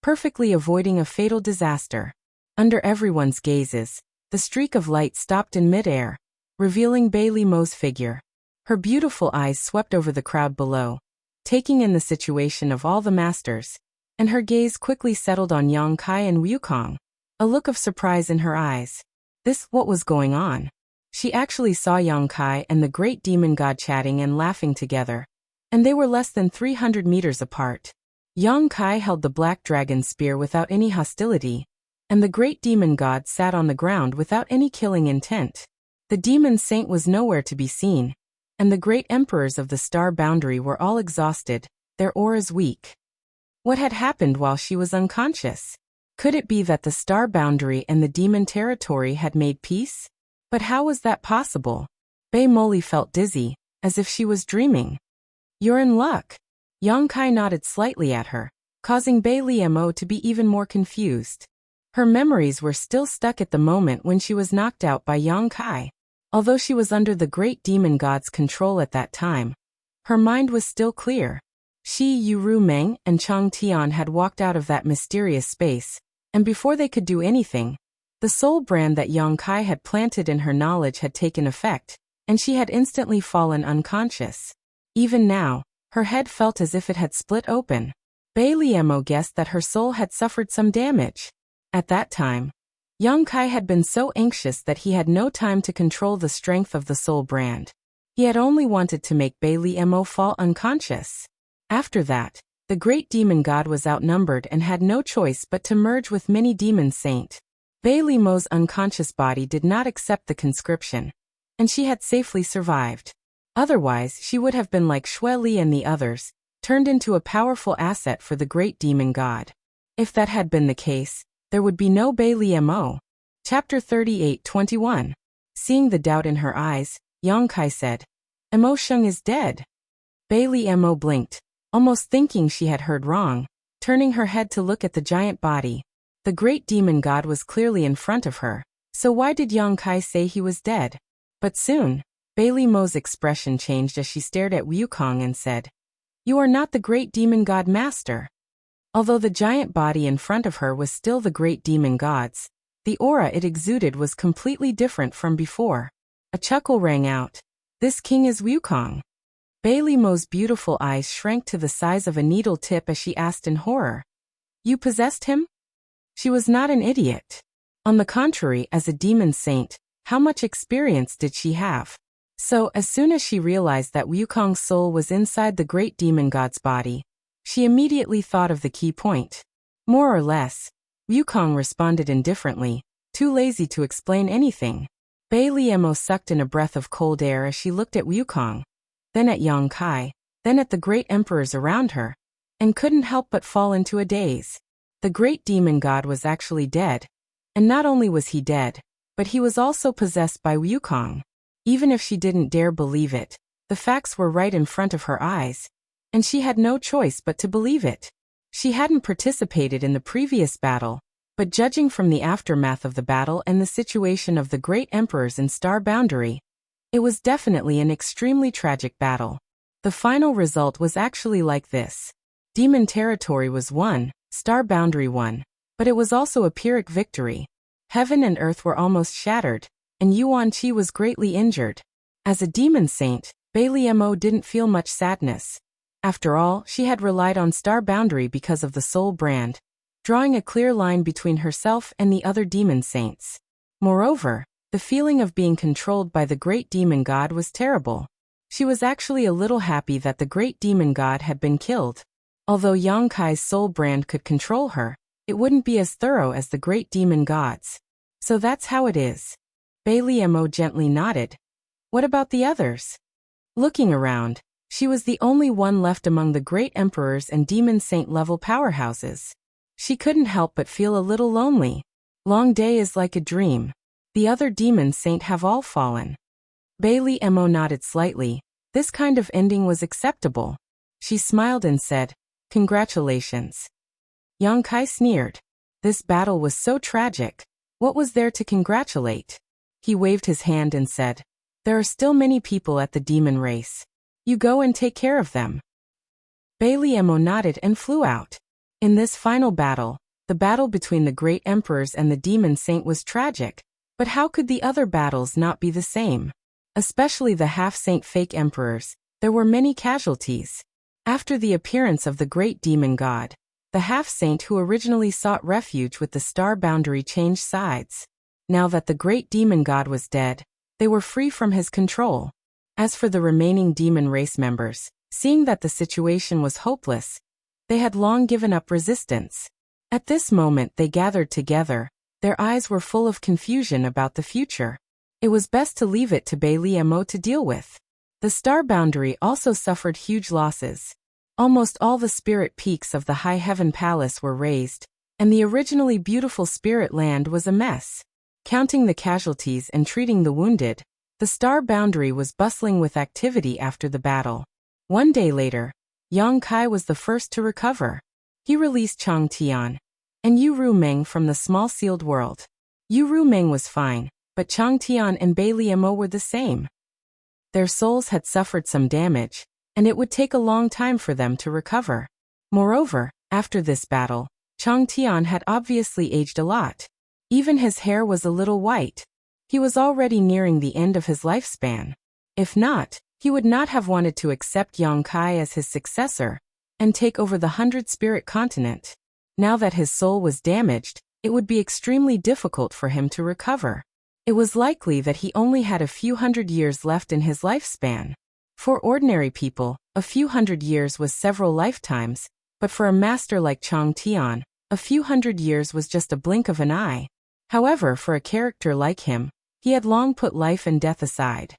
perfectly avoiding a fatal disaster. Under everyone's gazes, the streak of light stopped in midair, revealing Bailey Mo's figure. Her beautiful eyes swept over the crowd below, taking in the situation of all the masters, and her gaze quickly settled on Yang Kai and Wukong, a look of surprise in her eyes. What was going on? She actually saw Yang Kai and the great demon god chatting and laughing together, and they were less than 300 meters apart. Yang Kai held the black dragon spear without any hostility, and the great demon god sat on the ground without any killing intent. The demon saint was nowhere to be seen, and the great emperors of the star boundary were all exhausted, their auras weak. What had happened while she was unconscious? Could it be that the star boundary and the demon territory had made peace? But how was that possible? Bei Moli felt dizzy, as if she was dreaming. "You're in luck." Yang Kai nodded slightly at her, causing Bei Mo to be even more confused. Her memories were still stuck at the moment when she was knocked out by Yang Kai. Although she was under the great demon god's control at that time, her mind was still clear. Shi Yu Meng and Chang Tian had walked out of that mysterious space, and before they could do anything, the soul brand that Yang Kai had planted in her knowledge had taken effect, and she had instantly fallen unconscious. Even now, her head felt as if it had split open. Bailey Mo guessed that her soul had suffered some damage. At that time, Yang Kai had been so anxious that he had no time to control the strength of the soul brand. He had only wanted to make Bailey Mo fall unconscious. After that, the great demon god was outnumbered and had no choice but to merge with many demon saint. Bailey Mo's unconscious body did not accept the conscription, and she had safely survived. Otherwise, she would have been like Xue Li and the others, turned into a powerful asset for the great demon god. If that had been the case, there would be no Bailey Mo. Chapter 38:21. Seeing the doubt in her eyes, Yang Kai said, "Mo Sheng is dead." Bailey Mo blinked, almost thinking she had heard wrong, turning her head to look at the giant body. The great demon god was clearly in front of her, so why did Yang Kai say he was dead? But soon, Bailey Mo's expression changed as she stared at Wukong and said, "You are not the great demon god master." Although the giant body in front of her was still the great demon god's, the aura it exuded was completely different from before. A chuckle rang out. "This king is Wukong." Bailey Mo's beautiful eyes shrank to the size of a needle tip as she asked in horror, "You possessed him?" She was not an idiot. On the contrary, as a demon saint, how much experience did she have? So, as soon as she realized that Wukong's soul was inside the great demon god's body, she immediately thought of the key point. More or less, Wukong responded indifferently, too lazy to explain anything. Bailey Mo sucked in a breath of cold air as she looked at Wukong, then at Yang Kai, then at the great emperors around her, and couldn't help but fall into a daze. The great demon god was actually dead, and not only was he dead, but he was also possessed by Wukong. Even if she didn't dare believe it, the facts were right in front of her eyes, and she had no choice but to believe it. She hadn't participated in the previous battle, but judging from the aftermath of the battle and the situation of the great emperors in Star Boundary, it was definitely an extremely tragic battle. The final result was actually like this. Demon territory was won, Star Boundary won, but it was also a Pyrrhic victory. Heaven and earth were almost shattered, and Yuan Qi was greatly injured. As a demon saint, Bailey Mo didn't feel much sadness. After all, she had relied on Star Boundary because of the soul brand, drawing a clear line between herself and the other demon saints. Moreover, the feeling of being controlled by the great demon god was terrible. She was actually a little happy that the great demon god had been killed. Although Yang Kai's soul brand could control her, it wouldn't be as thorough as the great demon god's. So that's how it is. Bailey Mo gently nodded. What about the others? Looking around, she was the only one left among the great emperors and demon saint level powerhouses. She couldn't help but feel a little lonely. Long day is like a dream. The other demon saint have all fallen. Bailey Mo nodded slightly. This kind of ending was acceptable. She smiled and said, "Congratulations." Yang Kai sneered. This battle was so tragic. What was there to congratulate? He waved his hand and said, "There are still many people at the demon race. You go and take care of them." Bailey Mo nodded and flew out. In this final battle, the battle between the great emperors and the demon saint was tragic, but how could the other battles not be the same? Especially the half-saint fake emperors, there were many casualties. After the appearance of the great demon god, the half-saint who originally sought refuge with the Star Boundary changed sides. Now that the great demon god was dead, they were free from his control. As for the remaining demon race members, seeing that the situation was hopeless, they had long given up resistance. At this moment they gathered together, their eyes were full of confusion about the future. It was best to leave it to Bailey Mo to deal with. The Star Boundary also suffered huge losses. Almost all the spirit peaks of the High Heaven Palace were razed, and the originally beautiful Spirit Land was a mess. Counting the casualties and treating the wounded, the Star Boundary was bustling with activity after the battle. One day later, Yang Kai was the first to recover. He released Chang Tian and Yu Ru Meng from the small sealed world. Yu Ru Meng was fine, but Chang Tian and Bailey Mo were the same. Their souls had suffered some damage, and it would take a long time for them to recover. Moreover, after this battle, Chang Tian had obviously aged a lot. Even his hair was a little white. He was already nearing the end of his lifespan. If not, he would not have wanted to accept Yang Kai as his successor, and take over the 100-spirit continent. Now that his soul was damaged, it would be extremely difficult for him to recover. It was likely that he only had a few hundred years left in his lifespan. For ordinary people, a few hundred years was several lifetimes, but for a master like Chang Tian, a few hundred years was just a blink of an eye. However, for a character like him, he had long put life and death aside.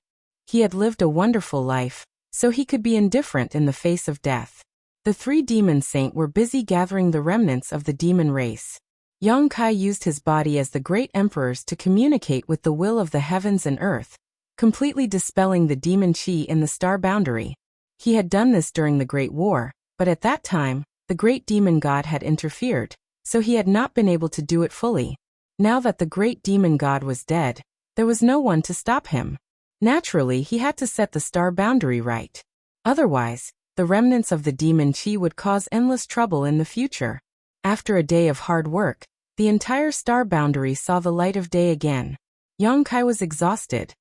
He had lived a wonderful life, so he could be indifferent in the face of death. The three demon saints were busy gathering the remnants of the demon race. Yang Kai used his body as the great emperors to communicate with the will of the heavens and earth, completely dispelling the demon qi in the star boundary. He had done this during the Great War, but at that time, the great demon god had interfered, so he had not been able to do it fully. Now that the great demon god was dead, there was no one to stop him. Naturally, he had to set the star boundary right. Otherwise, the remnants of the demon qi would cause endless trouble in the future. After a day of hard work, the entire star boundary saw the light of day again. Yang Kai was exhausted.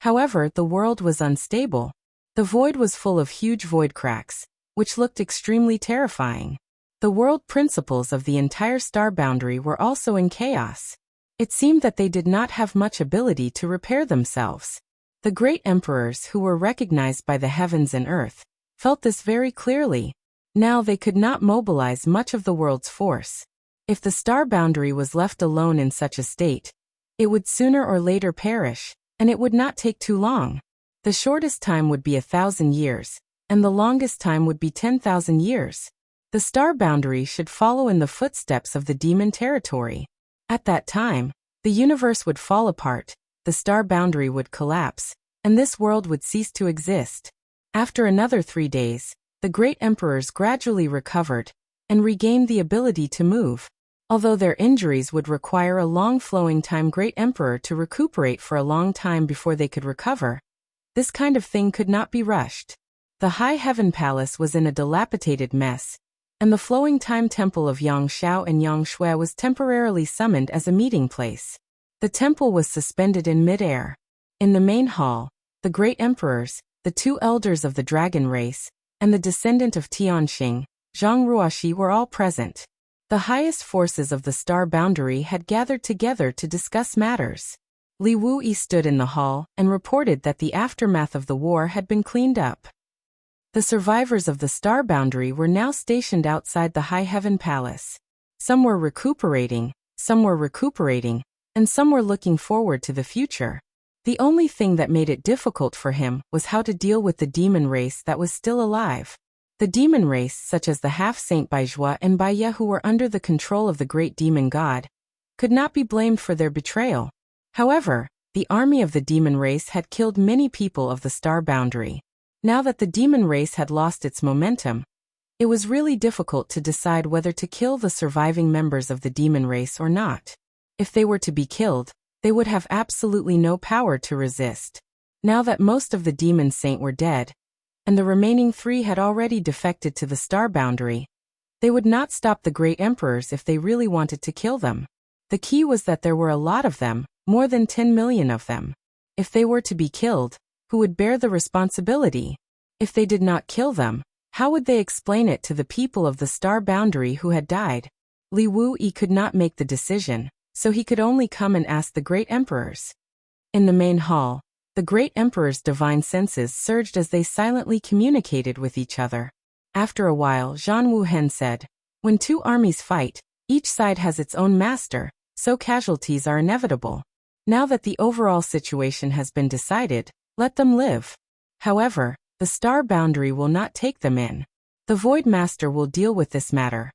However, the world was unstable. The void was full of huge void cracks, which looked extremely terrifying. The world principles of the entire star boundary were also in chaos. It seemed that they did not have much ability to repair themselves. The great emperors who were recognized by the heavens and earth felt this very clearly. Now they could not mobilize much of the world's force. If the star boundary was left alone in such a state, it would sooner or later perish, and it would not take too long. The shortest time would be 1,000 years, and the longest time would be 10,000 years. The star boundary should follow in the footsteps of the demon territory. At that time, the universe would fall apart, the star boundary would collapse, and this world would cease to exist. After another 3 days, the great emperors gradually recovered and regained the ability to move. Although their injuries would require a long flowing time great emperor to recuperate for a long time before they could recover, this kind of thing could not be rushed. The High Heaven Palace was in a dilapidated mess, and the flowing time temple of Yang Shao and Yang Shui was temporarily summoned as a meeting place. The temple was suspended in mid-air. In the main hall, the great emperors, the 2 elders of the dragon race, and the descendant of Tianxing, Zhang Ruoxi were all present. The highest forces of the star boundary had gathered together to discuss matters. Li Wuyi stood in the hall and reported that the aftermath of the war had been cleaned up. The survivors of the star boundary were now stationed outside the High Heaven Palace. Some were recuperating, and some were looking forward to the future. The only thing that made it difficult for him was how to deal with the demon race that was still alive. The demon race, such as the half-saint Baizhua and Baiye who were under the control of the great demon god, could not be blamed for their betrayal. However, the army of the demon race had killed many people of the star boundary. Now that the demon race had lost its momentum, it was really difficult to decide whether to kill the surviving members of the demon race or not. If they were to be killed, they would have absolutely no power to resist. Now that most of the demon saint were dead, and the remaining 3 had already defected to the star boundary, they would not stop the great emperors if they really wanted to kill them. The key was that there were a lot of them, more than 10 million of them. If they were to be killed, who would bear the responsibility? If they did not kill them, how would they explain it to the people of the star boundary who had died? Li Wuyi could not make the decision, so he could only come and ask the great emperors. In the main hall, the great emperor's divine senses surged as they silently communicated with each other. After a while, Zhan Wuhen said, "When 2 armies fight, each side has its own master, so casualties are inevitable. Now that the overall situation has been decided, let them live. However, the star boundary will not take them in. The Void Master will deal with this matter."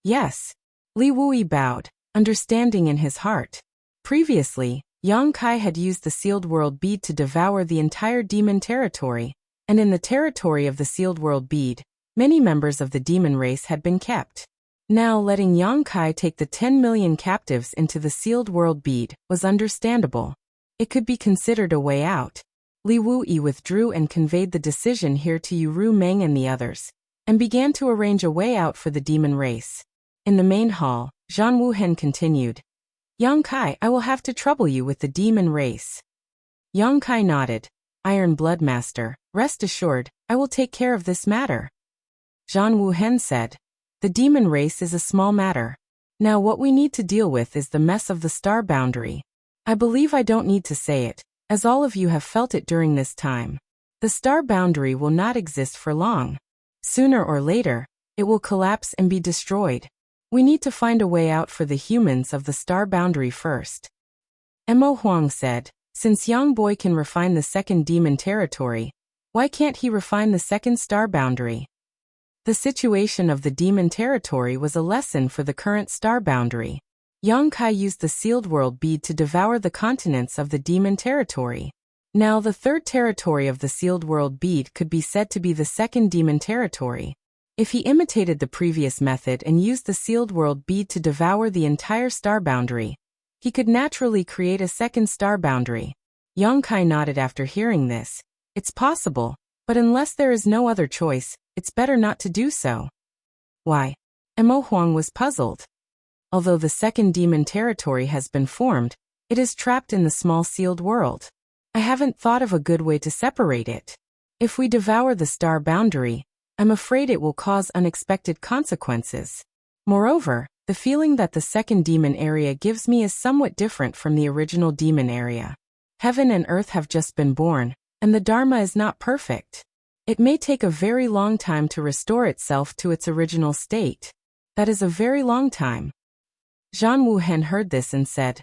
Yes. Li Wuyi bowed, understanding in his heart. Previously, Yang Kai had used the sealed world bead to devour the entire demon territory, and in the territory of the sealed world bead, many members of the demon race had been kept. Now letting Yang Kai take the 10 million captives into the sealed world bead was understandable. It could be considered a way out. Li Wuyi withdrew and conveyed the decision here to Yu Meng and the others, and began to arrange a way out for the demon race. In the main hall, Zhan Wuhen continued, "Yang Kai, I will have to trouble you with the demon race." Yang Kai nodded. "Iron Blood Master, rest assured, I will take care of this matter." Zhang Wuhen said. The demon race is a small matter. Now what we need to deal with is the mess of the star boundary. I believe I don't need to say it, as all of you have felt it during this time. The star boundary will not exist for long. Sooner or later, it will collapse and be destroyed. We need to find a way out for the humans of the star boundary first. Mo Huang said, since Yang Boy can refine the second demon territory, why can't he refine the second star boundary? The situation of the demon territory was a lesson for the current star boundary. Yang Kai used the sealed world bead to devour the continents of the demon territory. Now the third territory of the sealed world bead could be said to be the second demon territory. If he imitated the previous method and used the sealed world bead to devour the entire star boundary, he could naturally create a second star boundary. Yang Kai nodded after hearing this. It's possible, but unless there is no other choice, it's better not to do so. Why? Mo Huang was puzzled. Although the second demon territory has been formed, it is trapped in the small sealed world. I haven't thought of a good way to separate it. If we devour the star boundary, I'm afraid it will cause unexpected consequences. Moreover, the feeling that the second demon area gives me is somewhat different from the original demon area. Heaven and earth have just been born, and the Dharma is not perfect. It may take a very long time to restore itself to its original state. That is a very long time. Zhang Wuhen heard this and said,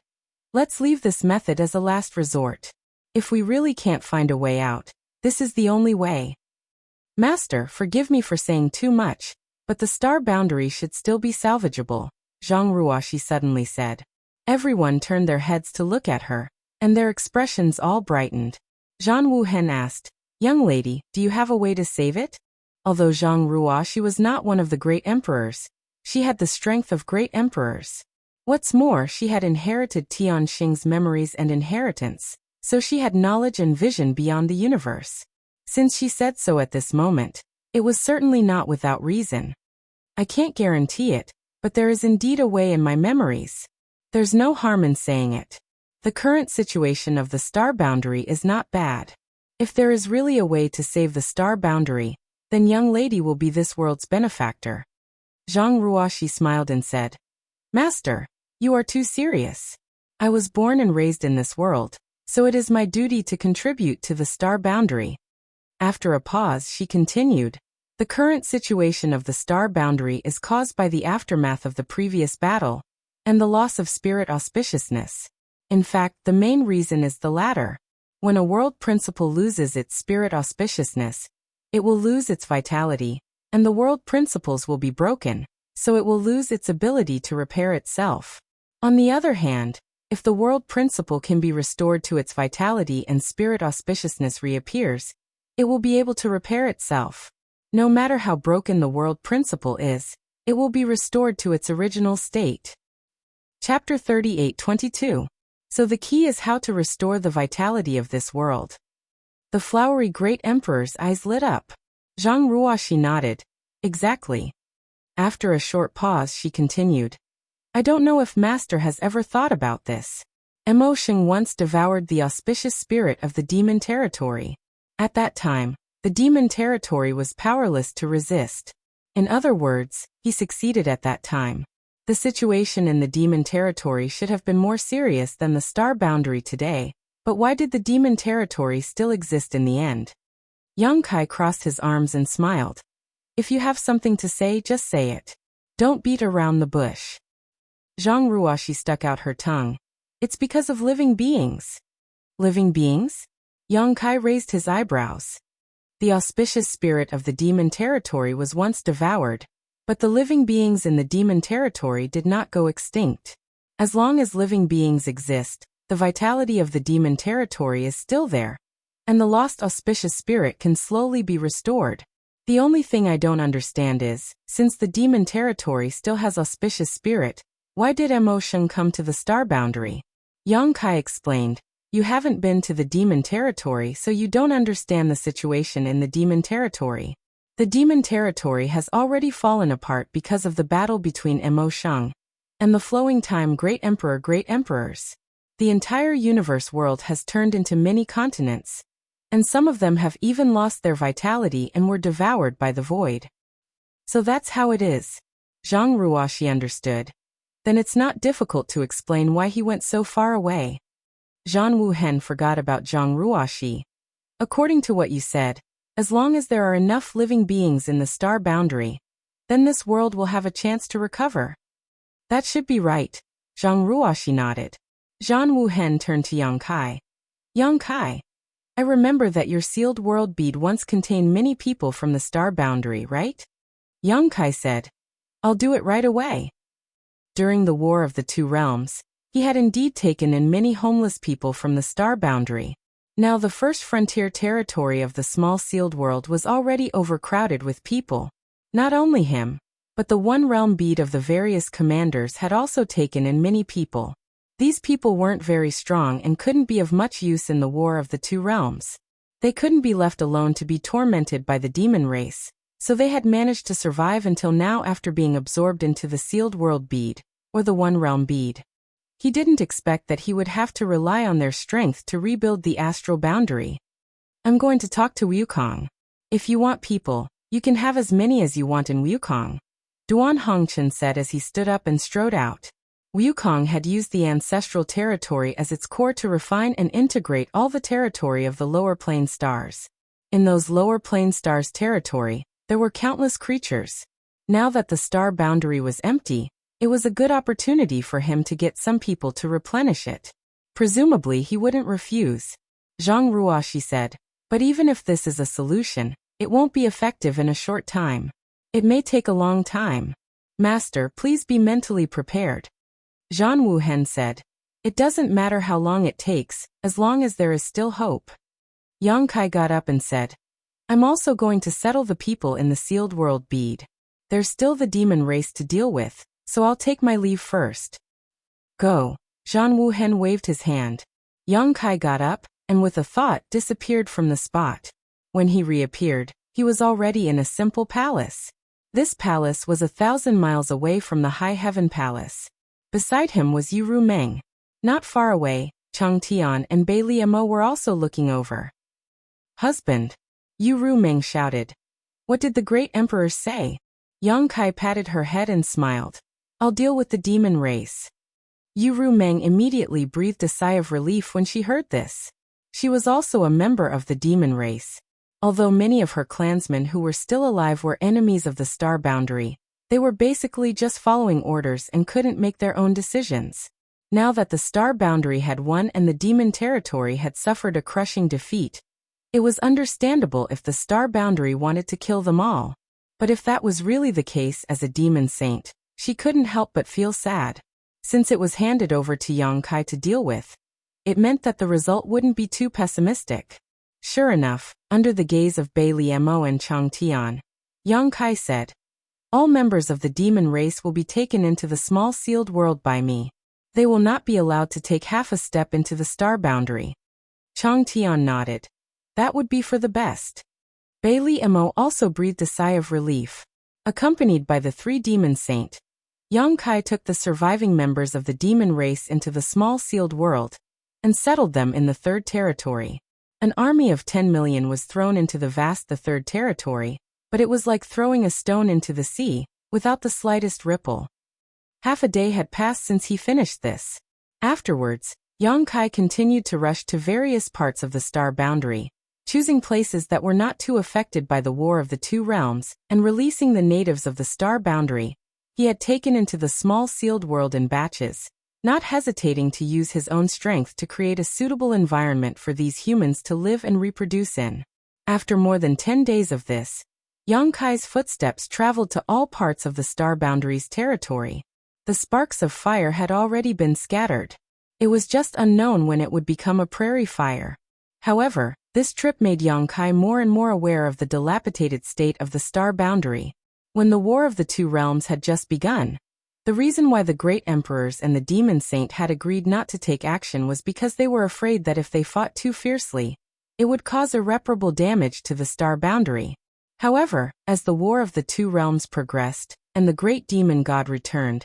let's leave this method as a last resort. If we really can't find a way out, this is the only way. Master, forgive me for saying too much, but the star boundary should still be salvageable, Zhang Ruoxi suddenly said. Everyone turned their heads to look at her, and their expressions all brightened. Zhang Wuhen asked, young lady, do you have a way to save it? Although Zhang Ruoxi was not one of the great emperors, she had the strength of great emperors. What's more, she had inherited Tianxing's memories and inheritance, so she had knowledge and vision beyond the universe. Since she said so at this moment, it was certainly not without reason. I can't guarantee it, but there is indeed a way in my memories. There's no harm in saying it. The current situation of the star boundary is not bad. If there is really a way to save the star boundary, then young lady will be this world's benefactor. Zhang Ruoxi smiled and said, Master, you are too serious. I was born and raised in this world, so it is my duty to contribute to the star boundary. After a pause, she continued, the current situation of the star boundary is caused by the aftermath of the previous battle, and the loss of spirit auspiciousness. In fact, the main reason is the latter. When a world principle loses its spirit auspiciousness, it will lose its vitality, and the world principles will be broken, so it will lose its ability to repair itself. On the other hand, if the world principle can be restored to its vitality and spirit auspiciousness reappears, it will be able to repair itself. No matter how broken the world principle is, it will be restored to its original state. Chapter 38:22. So the key is how to restore the vitality of this world. The flowery great emperor's eyes lit up. Zhang Ruoxi nodded. Exactly. After a short pause, she continued. I don't know if Master has ever thought about this. Mo Sheng once devoured the auspicious spirit of the demon territory. At that time, the demon territory was powerless to resist. In other words, he succeeded at that time. The situation in the demon territory should have been more serious than the star boundary today, but why did the demon territory still exist in the end? Yang Kai crossed his arms and smiled. If you have something to say, just say it. Don't beat around the bush. Zhang Ruoxi stuck out her tongue. It's because of living beings. Living beings? Yang Kai raised his eyebrows. The auspicious spirit of the demon territory was once devoured, but the living beings in the demon territory did not go extinct. As long as living beings exist, the vitality of the demon territory is still there, and the lost auspicious spirit can slowly be restored. The only thing I don't understand is, since the demon territory still has auspicious spirit, why did Mo Sheng come to the star boundary? Yang Kai explained, you haven't been to the demon territory, so you don't understand the situation in the demon territory. The demon territory has already fallen apart because of the battle between Mo Sheng and the flowing time great emperors. The entire universe world has turned into many continents, and some of them have even lost their vitality and were devoured by the void. So that's how it is. Zhang Ruoxi understood. Then it's not difficult to explain why he went so far away. Zhan Wuhen forgot about Zhang Ruoxi. According to what you said, as long as there are enough living beings in the star boundary, then this world will have a chance to recover. That should be right. Zhang Ruoxi nodded. Zhan Wuhen turned to Yang Kai. Yang Kai, I remember that your sealed world bead once contained many people from the star boundary, right? Yang Kai said, I'll do it right away. During the War of the Two Realms, he had indeed taken in many homeless people from the star boundary. Now the first frontier territory of the small sealed world was already overcrowded with people. Not only him, but the one realm bead of the various commanders had also taken in many people. These people weren't very strong and couldn't be of much use in the War of the Two Realms. They couldn't be left alone to be tormented by the demon race, so they had managed to survive until now after being absorbed into the sealed world bead, or the one realm bead. He didn't expect that he would have to rely on their strength to rebuild the astral boundary. I'm going to talk to Wukong. If you want people, you can have as many as you want in Wukong, Duan Hongchen said as he stood up and strode out. Wukong had used the ancestral territory as its core to refine and integrate all the territory of the lower plane stars. In those lower plane stars' territory, there were countless creatures. Now that the star boundary was empty, it was a good opportunity for him to get some people to replenish it. Presumably he wouldn't refuse. Zhang Ruoxi said, but even if this is a solution, it won't be effective in a short time. It may take a long time. Master, please be mentally prepared. Zhan Wuhen said, it doesn't matter how long it takes, as long as there is still hope. Yang Kai got up and said, I'm also going to settle the people in the sealed world bead. There's still the demon race to deal with, so I'll take my leave first. Go. Zhan Wuhen waved his hand. Yang Kai got up, and with a thought disappeared from the spot. When he reappeared, he was already in a simple palace. This palace was 1,000 miles away from the High Heaven Palace. Beside him was Yu Rumeng. Not far away, Chang Tian and Bai Liamo were also looking over. Husband. Yu Rumeng shouted. What did the great emperor say? Yang Kai patted her head and smiled. I'll deal with the demon race. Yu Rumeng immediately breathed a sigh of relief when she heard this. She was also a member of the demon race. Although many of her clansmen who were still alive were enemies of the star boundary, they were basically just following orders and couldn't make their own decisions. Now that the star boundary had won and the demon territory had suffered a crushing defeat, it was understandable if the star boundary wanted to kill them all. But if that was really the case as a demon saint, she couldn't help but feel sad. Since it was handed over to Yang Kai to deal with, it meant that the result wouldn't be too pessimistic. Sure enough, under the gaze of Bai Liamo and Chang Tian, Yang Kai said, all members of the demon race will be taken into the small sealed world by me. They will not be allowed to take half a step into the star boundary. Chang Tian nodded. That would be for the best. Bai Liamo also breathed a sigh of relief. Accompanied by the three demon saint, Yang Kai took the surviving members of the demon race into the small sealed world and settled them in the third territory. An army of 10 million was thrown into the vast the third territory, but it was like throwing a stone into the sea, without the slightest ripple. Half a day had passed since he finished this. Afterwards, Yang Kai continued to rush to various parts of the star boundary, choosing places that were not too affected by the War of the Two Realms, and releasing the natives of the star boundary he had taken into the small sealed world in batches, not hesitating to use his own strength to create a suitable environment for these humans to live and reproduce in. After more than 10 days of this, Yang Kai's footsteps traveled to all parts of the star boundary's territory. The sparks of fire had already been scattered. It was just unknown when it would become a prairie fire. However, this trip made Yang Kai more and more aware of the dilapidated state of the star boundary. When the War of the Two Realms had just begun, the reason why the great emperors and the demon saint had agreed not to take action was because they were afraid that if they fought too fiercely, it would cause irreparable damage to the star boundary. However, as the War of the Two Realms progressed, and the great demon god returned,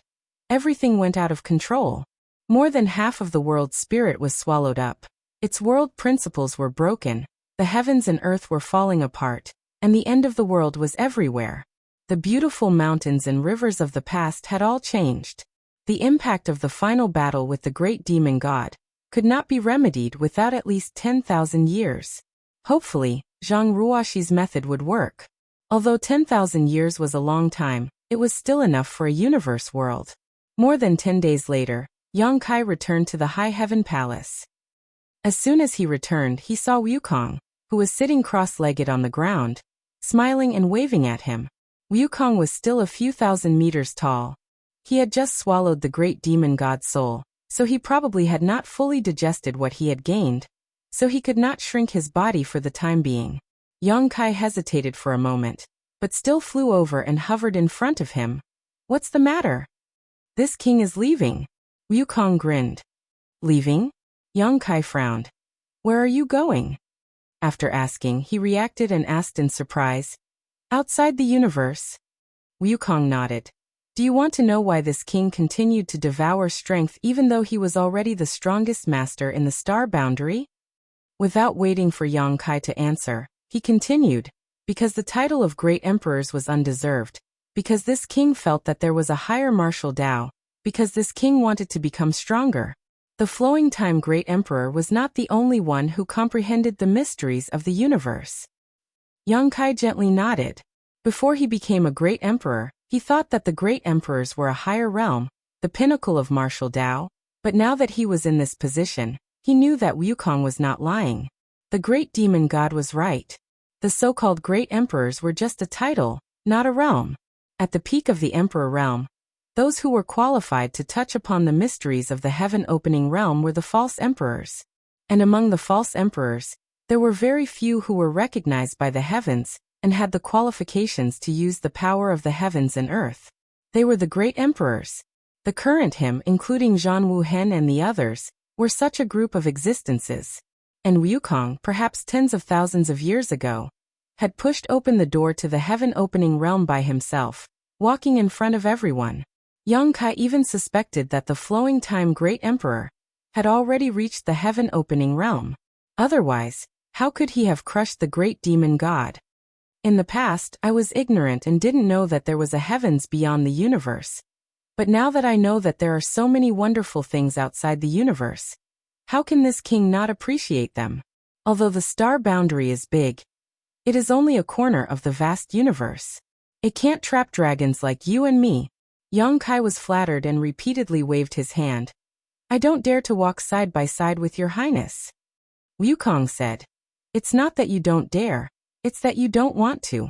everything went out of control. More than half of the world's spirit was swallowed up. Its world principles were broken, the heavens and earth were falling apart, and the end of the world was everywhere. The beautiful mountains and rivers of the past had all changed. The impact of the final battle with the great demon god could not be remedied without at least 10,000 years. Hopefully, Zhang Ruoxi's method would work. Although 10,000 years was a long time, it was still enough for a universe world. More than 10 days later, Yang Kai returned to the High Heaven Palace. As soon as he returned, he saw Wukong, who was sitting cross-legged on the ground, smiling and waving at him. Wukong was still a few thousand meters tall. He had just swallowed the great demon god's soul, so he probably had not fully digested what he had gained, so he could not shrink his body for the time being. Yang Kai hesitated for a moment, but still flew over and hovered in front of him. What's the matter? This king is leaving. Wukong grinned. Leaving? Yang Kai frowned. Where are you going? After asking, he reacted and asked in surprise. Outside the universe? Wukong nodded. Do you want to know why this king continued to devour strength even though he was already the strongest master in the star boundary? Without waiting for Yang Kai to answer, he continued, because the title of great emperors was undeserved, because this king felt that there was a higher martial Tao, because this king wanted to become stronger. The flowing time great emperor was not the only one who comprehended the mysteries of the universe. Yang Kai gently nodded. Before he became a great emperor, he thought that the great emperors were a higher realm, the pinnacle of martial Tao, but now that he was in this position, he knew that Wukong was not lying. The great demon god was right. The so-called great emperors were just a title, not a realm. At the peak of the emperor realm, those who were qualified to touch upon the mysteries of the heaven-opening realm were the false emperors. And among the false emperors, there were very few who were recognized by the heavens and had the qualifications to use the power of the heavens and earth. They were the great emperors. The current him, including Zhan Wuhen and the others, were such a group of existences. And Wukong, perhaps tens of thousands of years ago, had pushed open the door to the heaven-opening realm by himself, walking in front of everyone. Yang Kai even suspected that the flowing time great emperor had already reached the heaven-opening realm. Otherwise, how could he have crushed the great demon god? In the past, I was ignorant and didn't know that there was a heavens beyond the universe. But now that I know that there are so many wonderful things outside the universe, how can this king not appreciate them? Although the star boundary is big, it is only a corner of the vast universe. It can't trap dragons like you and me. Yang Kai was flattered and repeatedly waved his hand. I don't dare to walk side by side with your highness. Wukong said. It's not that you don't dare, it's that you don't want to.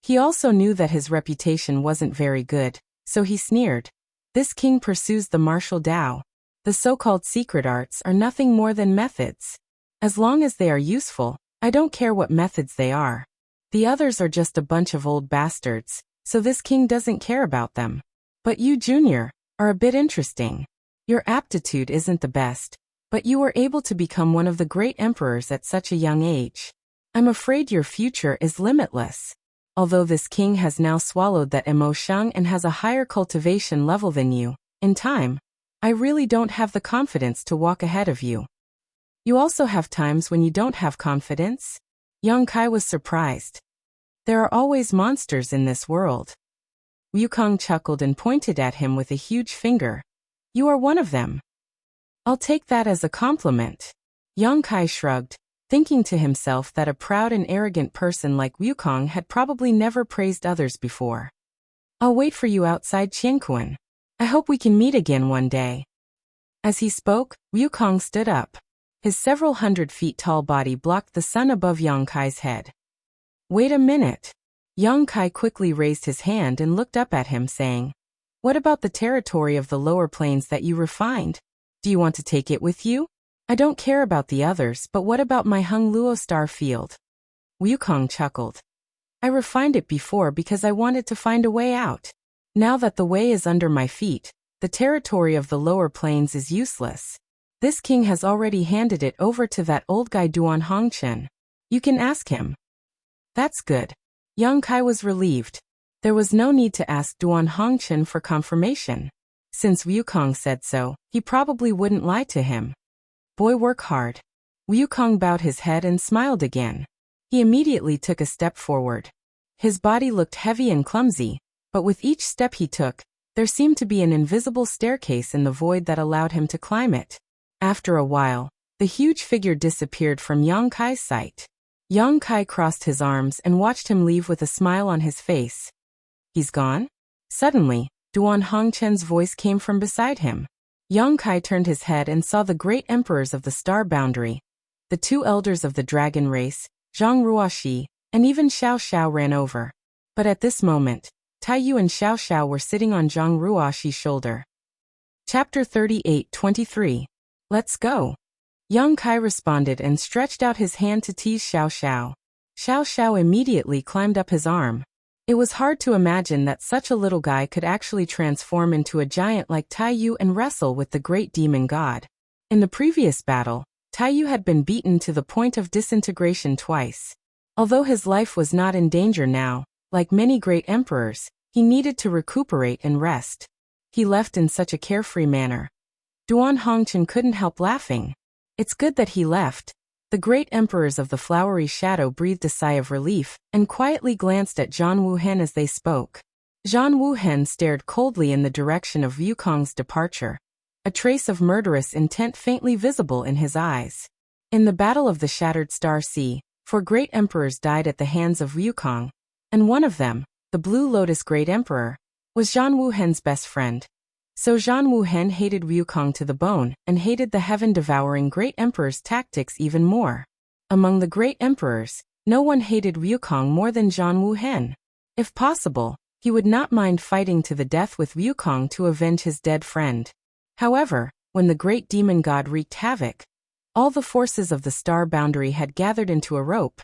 He also knew that his reputation wasn't very good, so he sneered. This king pursues the martial Tao. The so-called secret arts are nothing more than methods. As long as they are useful, I don't care what methods they are. The others are just a bunch of old bastards, so this king doesn't care about them. But you, Junior, are a bit interesting. Your aptitude isn't the best, but you were able to become one of the great emperors at such a young age. I'm afraid your future is limitless. Although this king has now swallowed that emotion and has a higher cultivation level than you, in time, I really don't have the confidence to walk ahead of you. You also have times when you don't have confidence? Yang Kai was surprised. There are always monsters in this world. Wukong chuckled and pointed at him with a huge finger. You are one of them. I'll take that as a compliment. Yang Kai shrugged, thinking to himself that a proud and arrogant person like Wukong had probably never praised others before. I'll wait for you outside Qianquan. I hope we can meet again one day. As he spoke, Wukong stood up. His several hundred feet tall body blocked the sun above Yang Kai's head. Wait a minute. Yang Kai quickly raised his hand and looked up at him, saying, What about the territory of the lower plains that you refined? Do you want to take it with you? I don't care about the others, but what about my Hung Luo star field? Wukong chuckled. I refined it before because I wanted to find a way out. Now that the way is under my feet, the territory of the lower plains is useless. This king has already handed it over to that old guy Duan Hongchen. You can ask him. That's good. Yang Kai was relieved. There was no need to ask Duan Hongchen for confirmation. Since Wukong said so, he probably wouldn't lie to him. Boy, work hard. Wukong bowed his head and smiled again. He immediately took a step forward. His body looked heavy and clumsy, but with each step he took, there seemed to be an invisible staircase in the void that allowed him to climb it. After a while, the huge figure disappeared from Yang Kai's sight. Yang Kai crossed his arms and watched him leave with a smile on his face. He's gone? Suddenly, Duan Hongchen's voice came from beside him. Yang Kai turned his head and saw the great emperors of the star boundary. The two elders of the dragon race, Zhang Ruoxi, and even Xiao Xiao ran over. But at this moment, Tai Yu and Xiao Xiao were sitting on Zhang Ruoxi's shoulder. Chapter 38-23. Let's go. Yang Kai responded and stretched out his hand to tease Xiao Xiao. Xiao Xiao immediately climbed up his arm. It was hard to imagine that such a little guy could actually transform into a giant like Tai Yu and wrestle with the great demon god. In the previous battle, Tai Yu had been beaten to the point of disintegration twice. Although his life was not in danger now, like many great emperors, he needed to recuperate and rest. He left in such a carefree manner. Duan Hongchen couldn't help laughing. It's good that he left. The great emperors of the flowery shadow breathed a sigh of relief and quietly glanced at Zhan Wuhen as they spoke. Zhan Wuhen stared coldly in the direction of Wukong's departure, a trace of murderous intent faintly visible in his eyes. In the Battle of the Shattered Star Sea, 4 great emperors died at the hands of Wukong, and one of them, the Blue Lotus Great Emperor, was Zhan Wuhen's best friend. So Zhan Wuhen hated Wukong to the bone and hated the heaven-devouring Great Emperor's tactics even more. Among the Great Emperors, no one hated Wukong more than Zhan Wuhen. If possible, he would not mind fighting to the death with Wukong to avenge his dead friend. However, when the great demon god wreaked havoc, all the forces of the star boundary had gathered into a rope,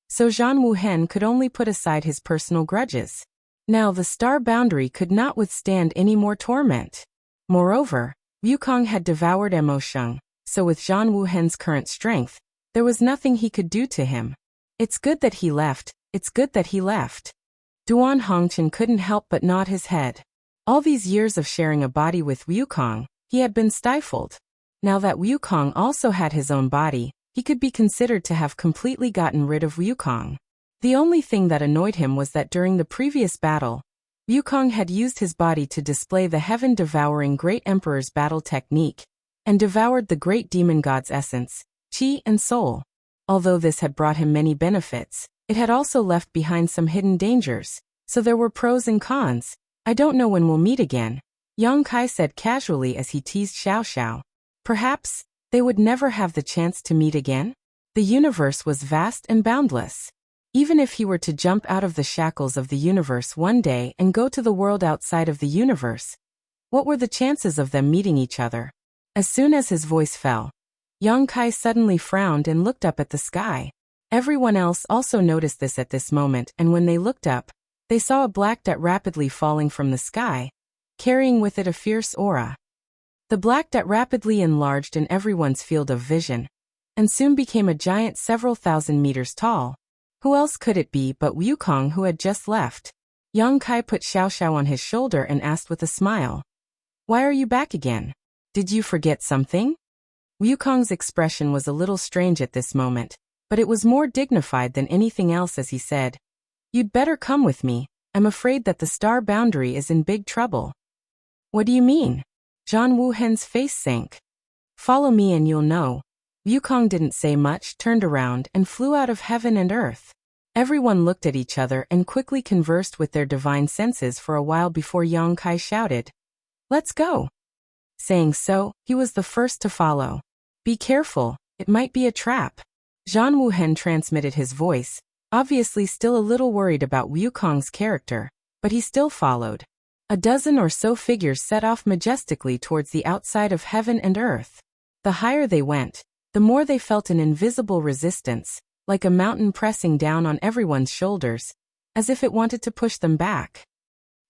so Zhan Wuhen could only put aside his personal grudges. Now the star boundary could not withstand any more torment. Moreover, Wukong had devoured Mo Sheng, so with Zhan Wuhen's current strength, there was nothing he could do to him. It's good that he left, it's good that he left. Duan Hongchen couldn't help but nod his head. All these years of sharing a body with Wukong, he had been stifled. Now that Wukong also had his own body, he could be considered to have completely gotten rid of Wukong. The only thing that annoyed him was that during the previous battle, Wukong had used his body to display the heaven-devouring Great Emperor's battle technique, and devoured the great demon god's essence, chi and soul. Although this had brought him many benefits, it had also left behind some hidden dangers, so there were pros and cons. I don't know when we'll meet again, Yang Kai said casually as he teased Xiao Xiao. Perhaps they would never have the chance to meet again? The universe was vast and boundless. Even if he were to jump out of the shackles of the universe one day and go to the world outside of the universe, what were the chances of them meeting each other? As soon as his voice fell, Yang Kai suddenly frowned and looked up at the sky. Everyone else also noticed this at this moment, and when they looked up, they saw a black dot rapidly falling from the sky, carrying with it a fierce aura. The black dot rapidly enlarged in everyone's field of vision, and soon became a giant several thousand meters tall. Who else could it be but Wukong, who had just left? Yang Kai put Xiao Xiao on his shoulder and asked with a smile, "Why are you back again? Did you forget something?" Wukong's expression was a little strange at this moment, but it was more dignified than anything else as he said, "You'd better come with me. I'm afraid that the star boundary is in big trouble." "What do you mean?" Zhan Wuhen's face sank. "Follow me and you'll know." Wukong didn't say much, turned around, and flew out of heaven and earth. Everyone looked at each other and quickly conversed with their divine senses for a while before Yang Kai shouted, "Let's go." Saying so, he was the first to follow. "Be careful, it might be a trap." Zhan Wuhen transmitted his voice, obviously still a little worried about Wukong's character, but he still followed. A dozen or so figures set off majestically towards the outside of heaven and earth. The higher they went, the more they felt an invisible resistance, like a mountain pressing down on everyone's shoulders, as if it wanted to push them back.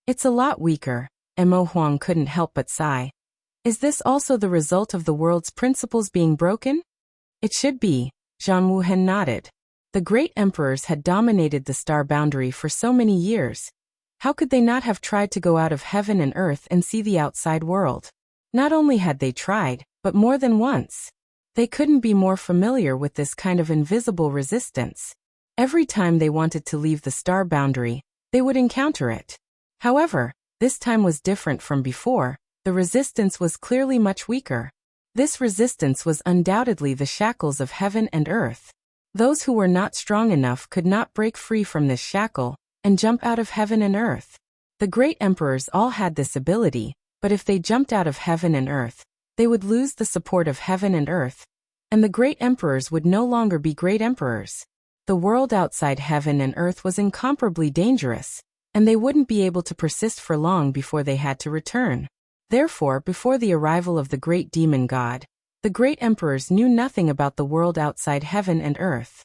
"It's a lot weaker," Mo Huang couldn't help but sigh. "Is this also the result of the world's principles being broken?" "It should be," Zhan Wuhen nodded. The great emperors had dominated the star boundary for so many years. How could they not have tried to go out of heaven and earth and see the outside world? Not only had they tried, but more than once. They couldn't be more familiar with this kind of invisible resistance. Every time they wanted to leave the star boundary, they would encounter it. However, this time was different from before. The resistance was clearly much weaker. This resistance was undoubtedly the shackles of heaven and earth. Those who were not strong enough could not break free from this shackle and jump out of heaven and earth. The great emperors all had this ability, but if they jumped out of heaven and earth, they would lose the support of heaven and earth, and the great emperors would no longer be great emperors. The world outside heaven and earth was incomparably dangerous, and they wouldn't be able to persist for long before they had to return. Therefore, before the arrival of the great demon god, the great emperors knew nothing about the world outside heaven and earth.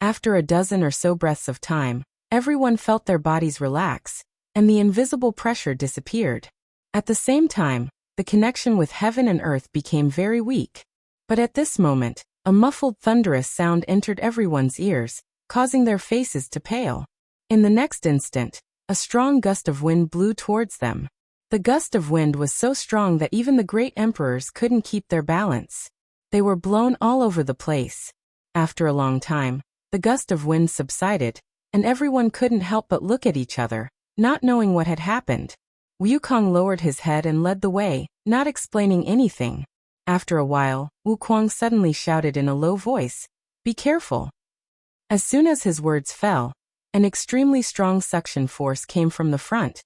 After a dozen or so breaths of time, everyone felt their bodies relax, and the invisible pressure disappeared. At the same time, the connection with heaven and earth became very weak. But at this moment, a muffled thunderous sound entered everyone's ears, causing their faces to pale. In the next instant, a strong gust of wind blew towards them. The gust of wind was so strong that even the great emperors couldn't keep their balance. They were blown all over the place. After a long time, the gust of wind subsided, and everyone couldn't help but look at each other, not knowing what had happened. Wukong lowered his head and led the way, not explaining anything. After a while, Wukong suddenly shouted in a low voice, "Be careful." As soon as his words fell, an extremely strong suction force came from the front,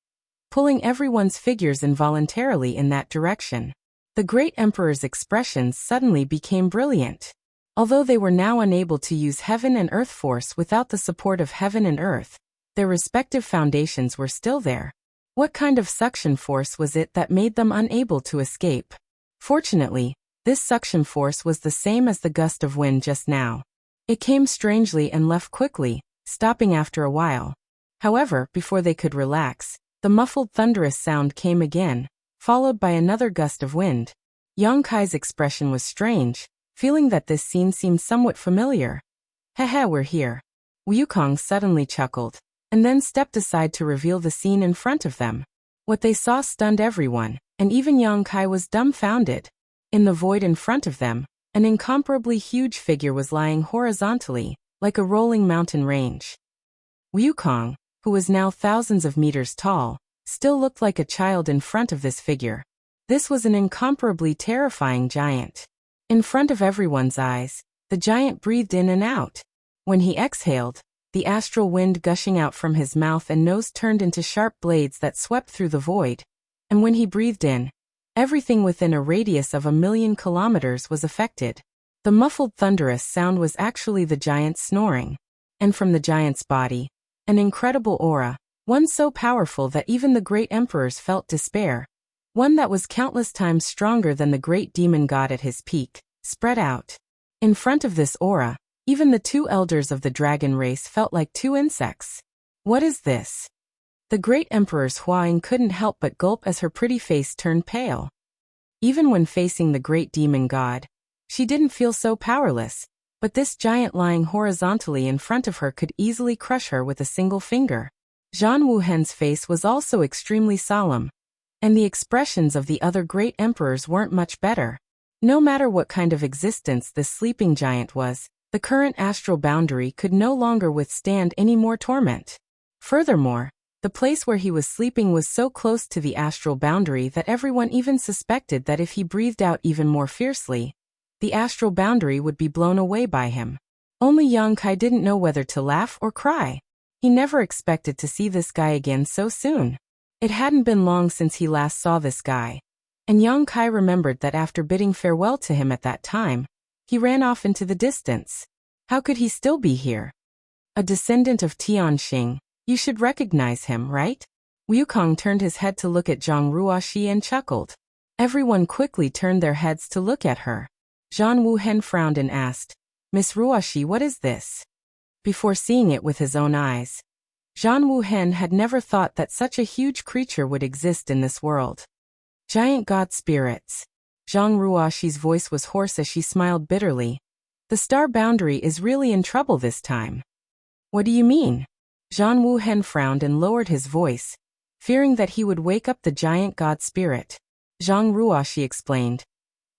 pulling everyone's figures involuntarily in that direction. The great emperor's expressions suddenly became brilliant. Although they were now unable to use heaven and earth force without the support of heaven and earth, their respective foundations were still there. What kind of suction force was it that made them unable to escape? Fortunately, this suction force was the same as the gust of wind just now. It came strangely and left quickly, stopping after a while. However, before they could relax, the muffled thunderous sound came again, followed by another gust of wind. Yang Kai's expression was strange, feeling that this scene seemed somewhat familiar. "Hehe, we're here." Wukong suddenly chuckled, and then stepped aside to reveal the scene in front of them. What they saw stunned everyone, and even Yang Kai was dumbfounded. In the void in front of them, an incomparably huge figure was lying horizontally, like a rolling mountain range. Wukong, who was now thousands of meters tall, still looked like a child in front of this figure. This was an incomparably terrifying giant. In front of everyone's eyes, the giant breathed in and out. When he exhaled, the astral wind gushing out from his mouth and nose turned into sharp blades that swept through the void. And when he breathed in, everything within a radius of 1,000,000 kilometers was affected. The muffled thunderous sound was actually the giant snoring. And from the giant's body, an incredible aura, one so powerful that even the great emperors felt despair, one that was countless times stronger than the great demon god at his peak, spread out. In front of this aura, even the two elders of the dragon race felt like two insects. What is this? The great emperor's Huang couldn't help but gulp as her pretty face turned pale. Even when facing the great demon god, she didn't feel so powerless, but this giant lying horizontally in front of her could easily crush her with a single finger. Zhang Wuhen's face was also extremely solemn, and the expressions of the other great emperors weren't much better. No matter what kind of existence this sleeping giant was, the current astral boundary could no longer withstand any more torment. Furthermore, the place where he was sleeping was so close to the astral boundary that everyone even suspected that if he breathed out even more fiercely, the astral boundary would be blown away by him. Only Yang Kai didn't know whether to laugh or cry. He never expected to see this guy again so soon. It hadn't been long since he last saw this guy, and Yang Kai remembered that after bidding farewell to him at that time, he ran off into the distance. How could he still be here? A descendant of Tianxing, you should recognize him, right? Wukong turned his head to look at Zhang Ruoxi and chuckled. Everyone quickly turned their heads to look at her. Zhang Wuhen frowned and asked, "Miss Ruoxi, what is this?" Before seeing it with his own eyes, Zhang Wuhen had never thought that such a huge creature would exist in this world. Giant god spirits. Zhang Ruoxi's voice was hoarse as she smiled bitterly. The star boundary is really in trouble this time. What do you mean? Zhang Wuhen frowned and lowered his voice, fearing that he would wake up the giant god spirit. Zhang Ruoxi explained.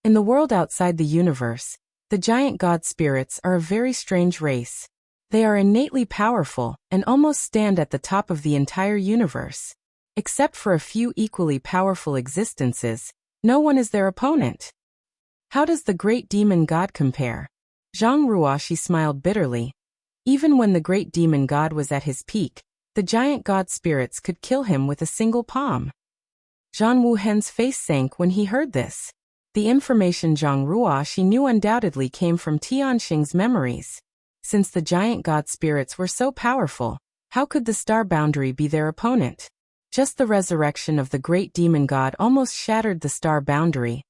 In the world outside the universe, the giant god spirits are a very strange race. They are innately powerful and almost stand at the top of the entire universe. Except for a few equally powerful existences, no one is their opponent. How does the great demon god compare? Zhang Ruoxi smiled bitterly. Even when the great demon god was at his peak, the giant god spirits could kill him with a single palm. Zhang Wuhen's face sank when he heard this. The information Zhang Ruoxi knew undoubtedly came from Tianxing's memories. Since the giant god spirits were so powerful, how could the star boundary be their opponent? Just the resurrection of the great demon god almost shattered the star boundary.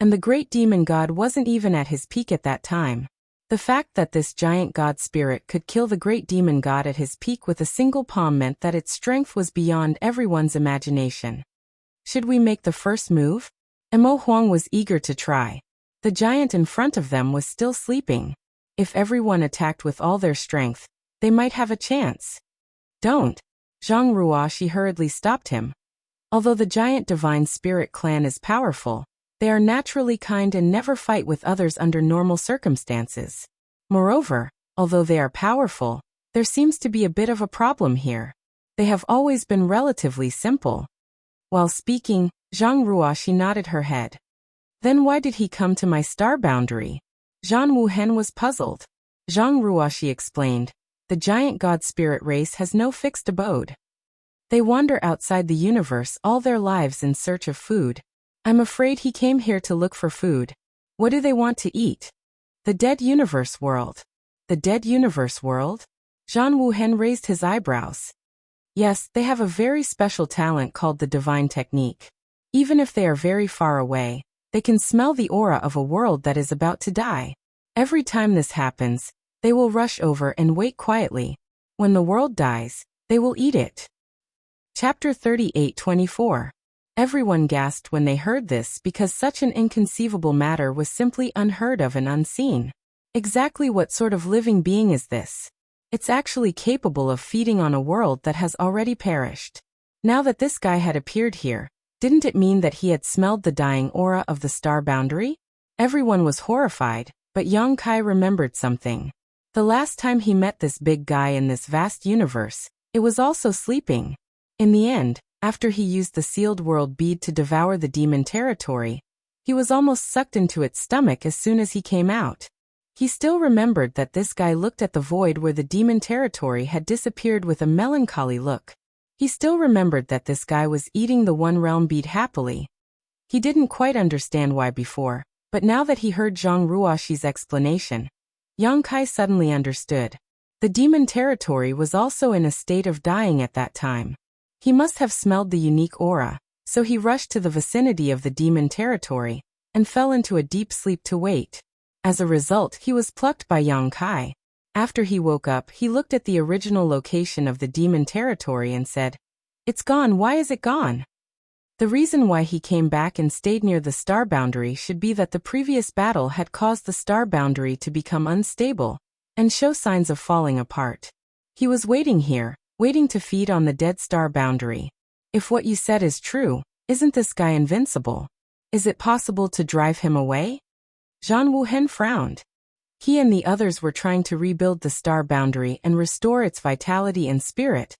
And the great demon god wasn't even at his peak at that time. The fact that this giant god spirit could kill the great demon god at his peak with a single palm meant that its strength was beyond everyone's imagination. Should we make the first move? Mo Huang was eager to try. The giant in front of them was still sleeping. If everyone attacked with all their strength, they might have a chance. Don't. Zhang Ruoxi hurriedly stopped him. Although the giant divine spirit clan is powerful, they are naturally kind and never fight with others under normal circumstances. Moreover, although they are powerful, there seems to be a bit of a problem here. They have always been relatively simple. While speaking, Zhang Ruoxi nodded her head. Then why did he come to my star boundary? Zhang Wuhen was puzzled. Zhang Ruoxi explained, the giant god spirit race has no fixed abode. They wander outside the universe all their lives in search of food. I'm afraid he came here to look for food. What do they want to eat? The dead universe world. The dead universe world? Zhang Wuhen raised his eyebrows. Yes, they have a very special talent called the divine technique. Even if they are very far away, they can smell the aura of a world that is about to die. Every time this happens, they will rush over and wait quietly. When the world dies, they will eat it. Chapter 38:24. Everyone gasped when they heard this because such an inconceivable matter was simply unheard of and unseen. Exactly what sort of living being is this? It's actually capable of feeding on a world that has already perished. Now that this guy had appeared here, didn't it mean that he had smelled the dying aura of the star boundary? Everyone was horrified, but Yang Kai remembered something. The last time he met this big guy in this vast universe, it was also sleeping. In the end, after he used the sealed world bead to devour the demon territory, he was almost sucked into its stomach as soon as he came out. He still remembered that this guy looked at the void where the demon territory had disappeared with a melancholy look. He still remembered that this guy was eating the one realm bead happily. He didn't quite understand why before, but now that he heard Zhang Ruoxi's explanation, Yang Kai suddenly understood. The demon territory was also in a state of dying at that time. He must have smelled the unique aura, so he rushed to the vicinity of the demon territory and fell into a deep sleep to wait. As a result, he was plucked by Yang Kai. After he woke up, he looked at the original location of the demon territory and said, "It's gone. Why is it gone?" The reason why he came back and stayed near the star boundary should be that the previous battle had caused the star boundary to become unstable and show signs of falling apart. He was waiting here, waiting to feed on the dead star boundary. If what you said is true, isn't this guy invincible? Is it possible to drive him away? Zhang Wuhen frowned. He and the others were trying to rebuild the star boundary and restore its vitality and spirit.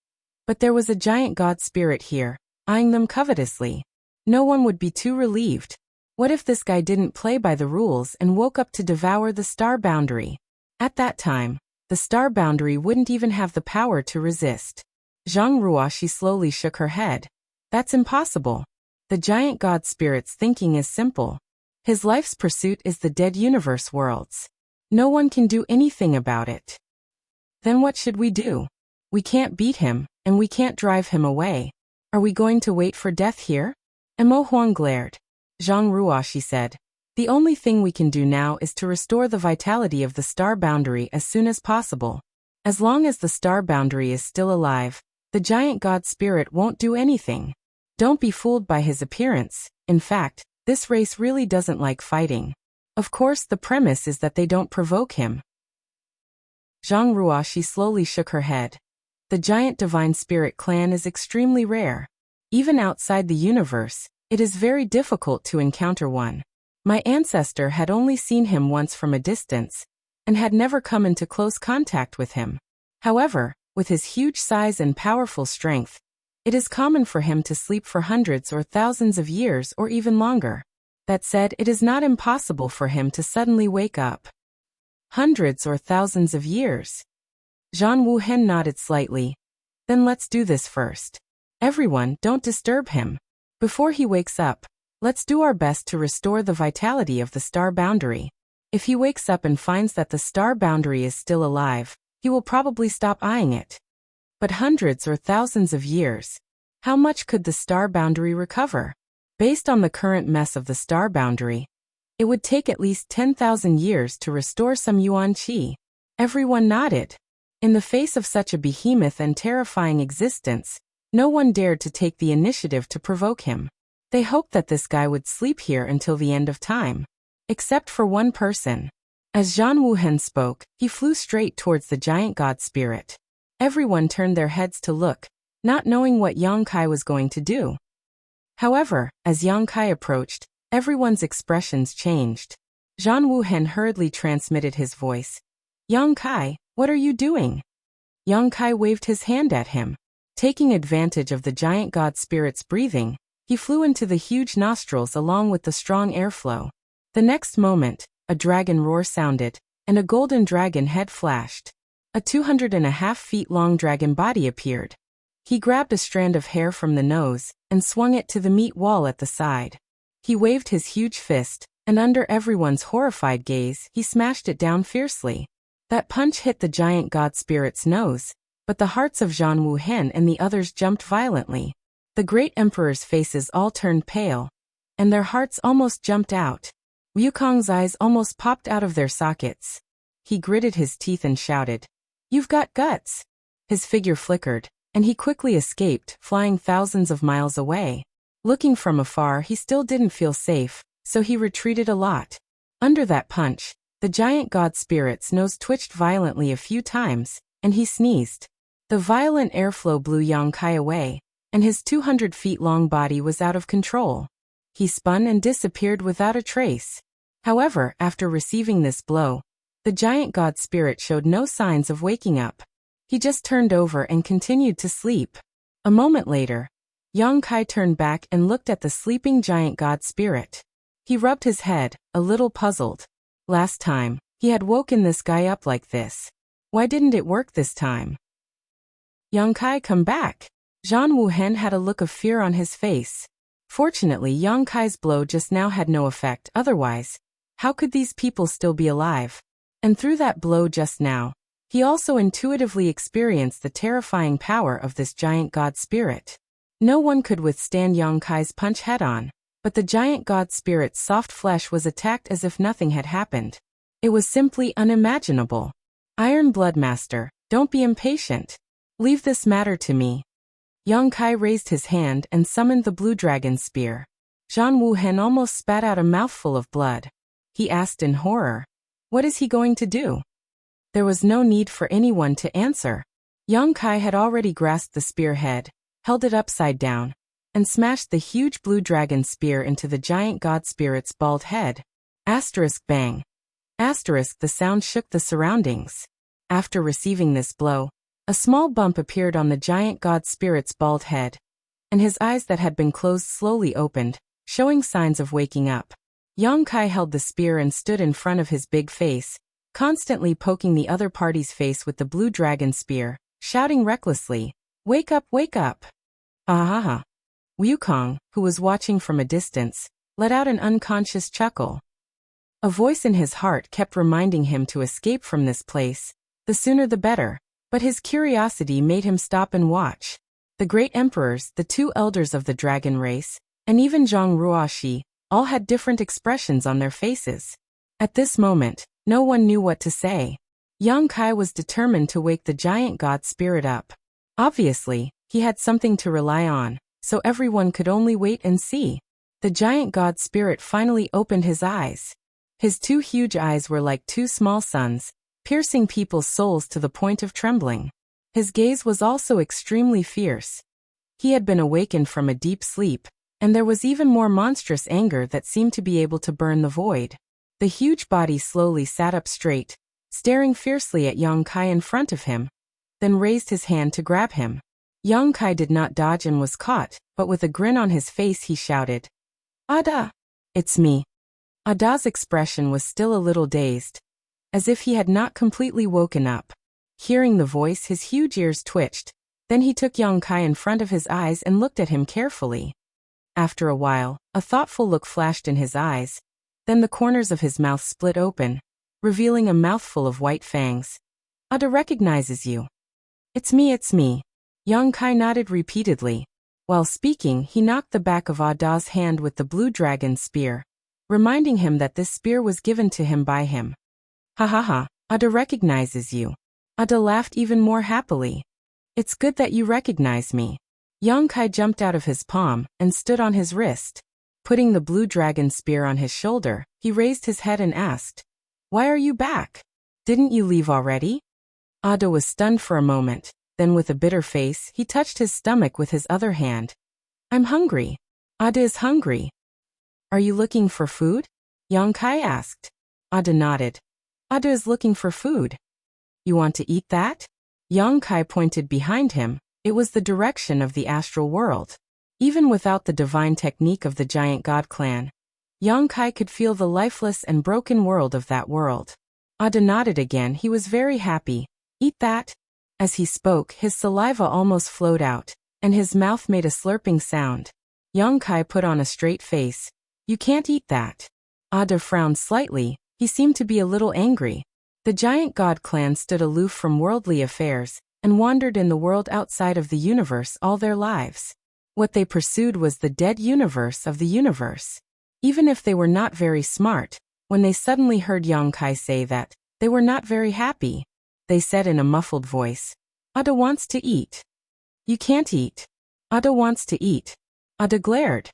But there was a giant god spirit here, eyeing them covetously. No one would be too relieved. What if this guy didn't play by the rules and woke up to devour the star boundary? At that time, the star boundary wouldn't even have the power to resist. Zhang Ruoxi slowly shook her head. That's impossible. The giant god spirit's thinking is simple. His life's pursuit is the dead universe worlds. No one can do anything about it. Then what should we do? We can't beat him, and we can't drive him away. Are we going to wait for death here? Mo Huang glared. Zhang Ruoxi said, the only thing we can do now is to restore the vitality of the star boundary as soon as possible. As long as the star boundary is still alive, the giant god spirit won't do anything. Don't be fooled by his appearance. In fact, this race really doesn't like fighting. Of course, the premise is that they don't provoke him. Zhang Ruoxi slowly shook her head. The giant divine spirit clan is extremely rare. Even outside the universe, it is very difficult to encounter one. My ancestor had only seen him once from a distance, and had never come into close contact with him. However, with his huge size and powerful strength, it is common for him to sleep for hundreds or thousands of years or even longer. That said, it is not impossible for him to suddenly wake up. Hundreds or thousands of years? Zhang Wuhen nodded slightly. Then let's do this first. Everyone, don't disturb him. Before he wakes up, let's do our best to restore the vitality of the star boundary. If he wakes up and finds that the star boundary is still alive, he will probably stop eyeing it. But hundreds or thousands of years, how much could the star boundary recover? Based on the current mess of the star boundary, it would take at least 10,000 years to restore some yuan qi. Everyone nodded. In the face of such a behemoth and terrifying existence, no one dared to take the initiative to provoke him. They hoped that this guy would sleep here until the end of time. Except for one person. As Zhang Wuhen spoke, he flew straight towards the giant god spirit. Everyone turned their heads to look, not knowing what Yang Kai was going to do. However, as Yang Kai approached, everyone's expressions changed. Zhang Wuhen hurriedly transmitted his voice. Yang Kai, what are you doing? Yang Kai waved his hand at him. Taking advantage of the giant god spirit's breathing, he flew into the huge nostrils along with the strong airflow. The next moment, a dragon roar sounded, and a golden dragon head flashed. A 2.5 feet long dragon body appeared. He grabbed a strand of hair from the nose and swung it to the meat wall at the side. He waved his huge fist, and under everyone's horrified gaze, he smashed it down fiercely. That punch hit the giant god spirit's nose, but the hearts of Zhang Wuhen and the others jumped violently. The great emperor's faces all turned pale, and their hearts almost jumped out. Wukong's eyes almost popped out of their sockets. He gritted his teeth and shouted, "You've got guts!" His figure flickered, and he quickly escaped, flying thousands of miles away. Looking from afar, he still didn't feel safe, so he retreated a lot. Under that punch, the giant god spirit's nose twitched violently a few times, and he sneezed. The violent airflow blew Yang Kai away, and his 200 feet long body was out of control. He spun and disappeared without a trace. However, after receiving this blow, the giant god spirit showed no signs of waking up. He just turned over and continued to sleep. A moment later, Yang Kai turned back and looked at the sleeping giant god spirit. He rubbed his head, a little puzzled. Last time, he had woken this guy up like this. Why didn't it work this time? Yang Kai, come back. Zhang Wuhen had a look of fear on his face. Fortunately, Yang Kai's blow just now had no effect, otherwise, how could these people still be alive? And through that blow just now, he also intuitively experienced the terrifying power of this giant god spirit. No one could withstand Yang Kai's punch head-on, but the giant god spirit's soft flesh was attacked as if nothing had happened. It was simply unimaginable. Iron Blood Master, don't be impatient. Leave this matter to me. Yang Kai raised his hand and summoned the blue dragon spear. Zhang Wuhen almost spat out a mouthful of blood. He asked in horror, what is he going to do? There was no need for anyone to answer. Yang Kai had already grasped the spearhead, held it upside down, and smashed the huge blue dragon spear into the giant god spirit's bald head. Asterisk bang. Asterisk, the sound shook the surroundings. After receiving this blow, a small bump appeared on the giant god spirit's bald head, and his eyes that had been closed slowly opened, showing signs of waking up. Yang Kai held the spear and stood in front of his big face, constantly poking the other party's face with the blue dragon spear, shouting recklessly, "Wake up, wake up!" Ah! Wukong, who was watching from a distance, let out an unconscious chuckle. A voice in his heart kept reminding him to escape from this place, the sooner the better, but his curiosity made him stop and watch. The great emperors, the two elders of the dragon race, and even Zhang Ruoxi, all had different expressions on their faces. At this moment, no one knew what to say. Yang Kai was determined to wake the giant god spirit up. Obviously, he had something to rely on, so everyone could only wait and see. The giant god spirit finally opened his eyes. His two huge eyes were like two small suns, piercing people's souls to the point of trembling. His gaze was also extremely fierce. He had been awakened from a deep sleep, and there was even more monstrous anger that seemed to be able to burn the void. The huge body slowly sat up straight, staring fiercely at Yang Kai in front of him, then raised his hand to grab him. Yang Kai did not dodge and was caught, but with a grin on his face he shouted, "Ada!" "It's me." Ada's expression was still a little dazed, as if he had not completely woken up. Hearing the voice, his huge ears twitched. Then he took Yang Kai in front of his eyes and looked at him carefully. After a while, a thoughtful look flashed in his eyes. Then the corners of his mouth split open, revealing a mouthful of white fangs. "Ada recognizes you." It's me." Yang Kai nodded repeatedly. While speaking, he knocked the back of Ada's hand with the blue dragon spear, reminding him that this spear was given to him by him. "Ha ha ha, Ada recognizes you." Ada laughed even more happily. "It's good that you recognize me." Yang Kai jumped out of his palm and stood on his wrist. Putting the blue dragon spear on his shoulder, he raised his head and asked, "Why are you back? Didn't you leave already?" Ada was stunned for a moment. Then with a bitter face, he touched his stomach with his other hand. "I'm hungry." "Ada is hungry." "Are you looking for food?" Yang Kai asked. Ada nodded. "Ada is looking for food." "You want to eat that?" Yang Kai pointed behind him. It was the direction of the astral world. Even without the divine technique of the giant god clan, Yang Kai could feel the lifeless and broken world of that world. Ada nodded again. He was very happy. "Eat that." As he spoke, his saliva almost flowed out, and his mouth made a slurping sound. Yang Kai put on a straight face. "You can't eat that." Ada frowned slightly. He seemed to be a little angry. The giant god clan stood aloof from worldly affairs, and wandered in the world outside of the universe all their lives. What they pursued was the dead universe of the universe. Even if they were not very smart, when they suddenly heard Yang Kai say that, they were not very happy. They said in a muffled voice, "Ada wants to eat." "You can't eat." "Ada wants to eat." Ada glared.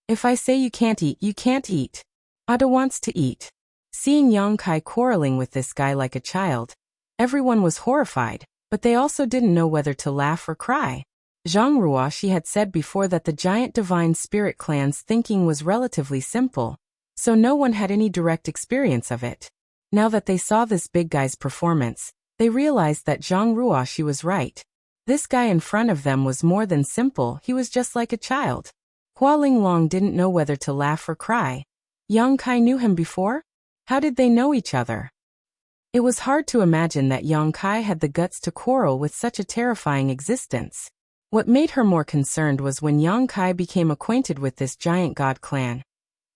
"If I say you can't eat, you can't eat." "Ada wants to eat." Seeing Yang Kai quarreling with this guy like a child, everyone was horrified, but they also didn't know whether to laugh or cry. Zhang Ruoshi had said before that the giant divine spirit clan's thinking was relatively simple, so no one had any direct experience of it. Now that they saw this big guy's performance, they realized that Zhang Ruoshi was right. This guy in front of them was more than simple, he was just like a child. Hua Linglong didn't know whether to laugh or cry. Yang Kai knew him before? How did they know each other? It was hard to imagine that Yang Kai had the guts to quarrel with such a terrifying existence. What made her more concerned was when Yang Kai became acquainted with this giant god clan.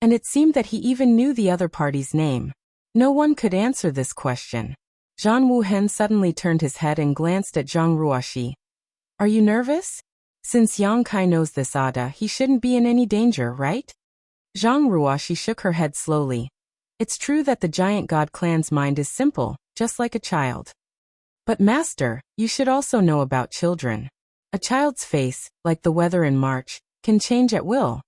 And it seemed that he even knew the other party's name. No one could answer this question. Zhang Wuhen suddenly turned his head and glanced at Zhang Ruoshi. "Are you nervous? Since Yang Kai knows this Ada, he shouldn't be in any danger, right?" Zhang Ruoshi shook her head slowly. "It's true that the giant god clan's mind is simple, just like a child. But master, you should also know about children. A child's face, like the weather in March, can change at will."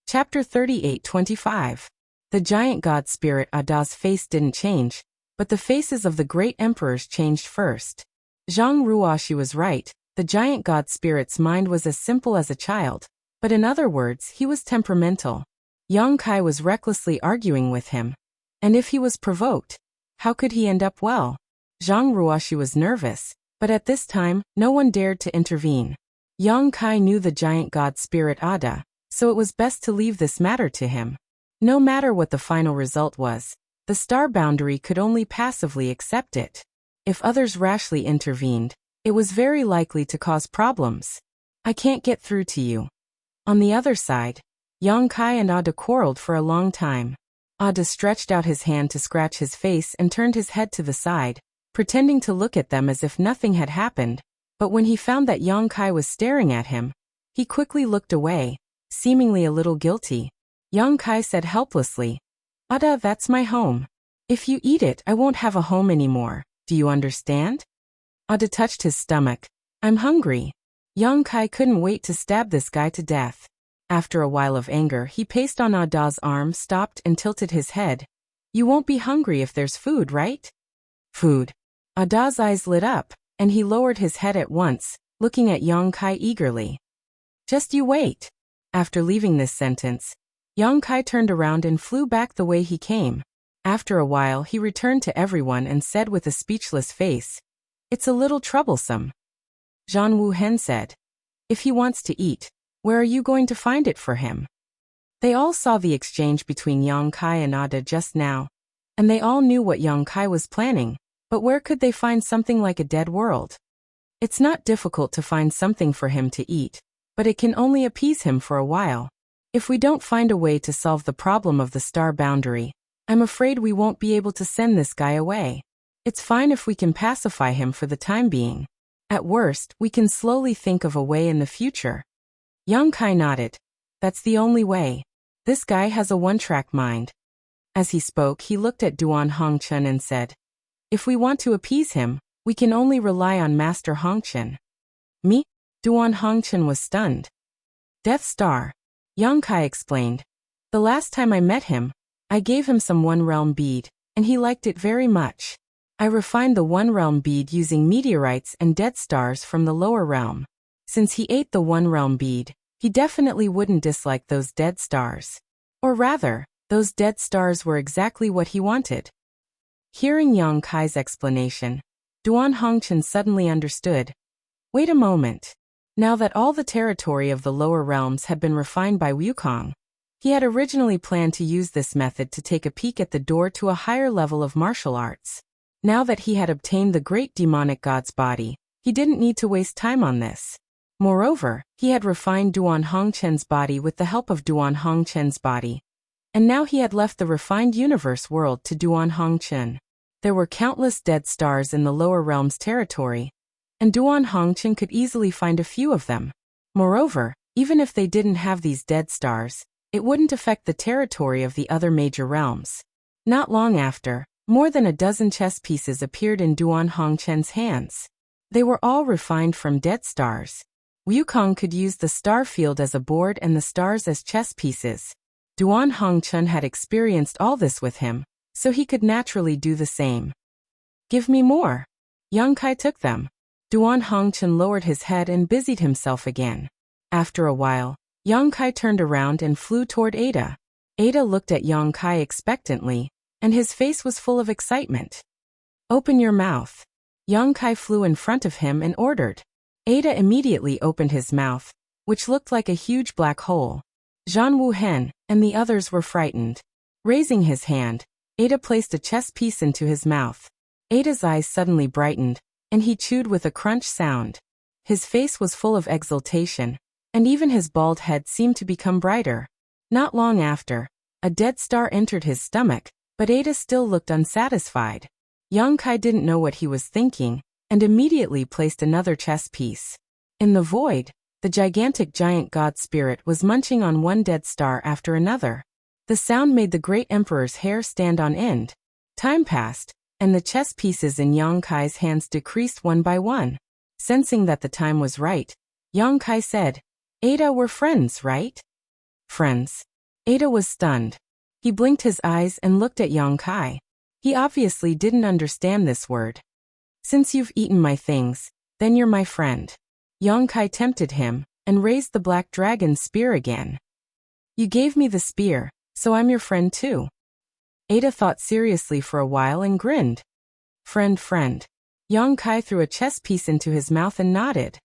Chapter 38-25. The giant god spirit Ada's face didn't change, but the faces of the great emperors changed first. Zhang Ruoshi was right, the giant god spirit's mind was as simple as a child, but in other words, he was temperamental. Yang Kai was recklessly arguing with him. And if he was provoked, how could he end up well? Zhang Ruoshi was nervous, but at this time, no one dared to intervene. Yang Kai knew the giant god spirit Ada, so it was best to leave this matter to him. No matter what the final result was, the star boundary could only passively accept it. If others rashly intervened, it was very likely to cause problems. "I can't get through to you." On the other side, Yang Kai and Ada quarreled for a long time. Ada stretched out his hand to scratch his face and turned his head to the side, pretending to look at them as if nothing had happened, but when he found that Yang Kai was staring at him, he quickly looked away, seemingly a little guilty. Yang Kai said helplessly, "Ada, that's my home. If you eat it, I won't have a home anymore. Do you understand?" Ada touched his stomach. "I'm hungry." Yang Kai couldn't wait to stab this guy to death. After a while of anger, he paced on Ada's arm, stopped and tilted his head. "You won't be hungry if there's food, right?" "Food." Ada's eyes lit up, and he lowered his head at once, looking at Yang Kai eagerly. "Just you wait." After leaving this sentence, Yang Kai turned around and flew back the way he came. After a while he returned to everyone and said with a speechless face, "It's a little troublesome." Zhang Wuhen said, "If he wants to eat, where are you going to find it for him?" They all saw the exchange between Yang Kai and Ada just now, and they all knew what Yang Kai was planning, but where could they find something like a dead world? It's not difficult to find something for him to eat, but it can only appease him for a while. If we don't find a way to solve the problem of the star boundary, I'm afraid we won't be able to send this guy away. It's fine if we can pacify him for the time being. At worst, we can slowly think of a way in the future. Yang Kai nodded. That's the only way. This guy has a one-track mind. As he spoke, he looked at Duan Hongchen and said, "If we want to appease him, we can only rely on Master Hongchen." Me? Duan Hongchen was stunned. Death Star. Yang Kai explained. The last time I met him, I gave him some one-realm bead, and he liked it very much. I refined the one-realm bead using meteorites and dead stars from the lower realm. Since he ate the one-realm bead, he definitely wouldn't dislike those dead stars. Or rather, those dead stars were exactly what he wanted. Hearing Yang Kai's explanation, Duan Hongchen suddenly understood. Wait a moment. Now that all the territory of the lower realms had been refined by Wukong, he had originally planned to use this method to take a peek at the door to a higher level of martial arts. Now that he had obtained the great demonic god's body, he didn't need to waste time on this. Moreover, he had refined Duan Hongchen's body with the help of Duan Hongchen's body. And now he had left the refined universe world to Duan Hongchen. There were countless dead stars in the lower realms territory, and Duan Hongchen could easily find a few of them. Moreover, even if they didn't have these dead stars, it wouldn't affect the territory of the other major realms. Not long after, more than a dozen chess pieces appeared in Duan Hongchen's hands. They were all refined from dead stars. Wukong could use the star field as a board and the stars as chess pieces. Duan Hongchen had experienced all this with him, so he could naturally do the same. Give me more. Yang Kai took them. Duan Hongchen lowered his head and busied himself again. After a while, Yang Kai turned around and flew toward Ada. Ada looked at Yang Kai expectantly, and his face was full of excitement. Open your mouth. Yang Kai flew in front of him and ordered. Ada immediately opened his mouth, which looked like a huge black hole. Zhang Wuhen and the others were frightened. Raising his hand, Ada placed a chess piece into his mouth. Ada's eyes suddenly brightened, and he chewed with a crunch sound. His face was full of exultation, and even his bald head seemed to become brighter. Not long after, a dead star entered his stomach, but Ada still looked unsatisfied. Yang Kai didn't know what he was thinking, and immediately placed another chess piece. In the void, the gigantic giant god spirit was munching on one dead star after another. The sound made the great emperor's hair stand on end. Time passed, and the chess pieces in Yang Kai's hands decreased one by one. Sensing that the time was right, Yang Kai said, Ada, we're friends, right? Friends. Ada was stunned. He blinked his eyes and looked at Yang Kai. He obviously didn't understand this word. Since you've eaten my things, then you're my friend. Yang Kai tempted him, and raised the black dragon spear again. You gave me the spear, so I'm your friend too. Ada thought seriously for a while and grinned. Friend. Yang Kai threw a chess piece into his mouth and nodded.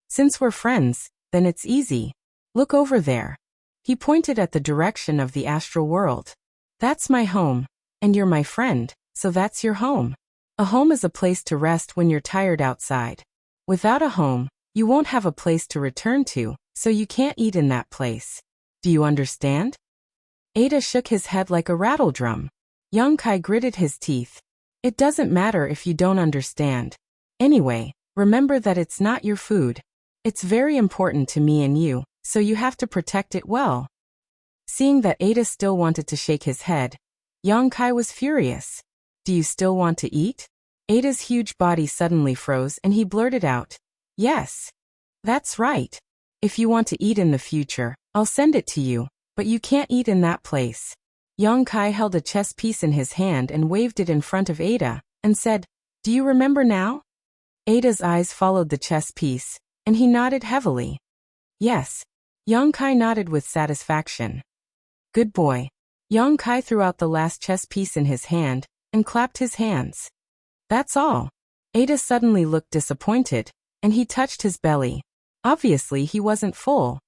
Since we're friends, then it's easy. Look over there. He pointed at the direction of the astral world. That's my home, and you're my friend, so that's your home. A home is a place to rest when you're tired outside. Without a home, you won't have a place to return to, so you can't eat in that place. Do you understand? Ada shook his head like a rattle drum. Yang Kai gritted his teeth. It doesn't matter if you don't understand. Anyway, remember that it's not your food. It's very important to me and you, so you have to protect it well. Seeing that Ada still wanted to shake his head, Yang Kai was furious. Do you still want to eat? Ada's huge body suddenly froze and he blurted out, Yes. That's right. If you want to eat in the future, I'll send it to you, but you can't eat in that place. Yang Kai held a chess piece in his hand and waved it in front of Ada, and said, Do you remember now? Ada's eyes followed the chess piece, and he nodded heavily. Yes. Yang Kai nodded with satisfaction. Good boy. Yang Kai threw out the last chess piece in his hand and clapped his hands. That's all. Ada suddenly looked disappointed, and he touched his belly. Obviously he wasn't full.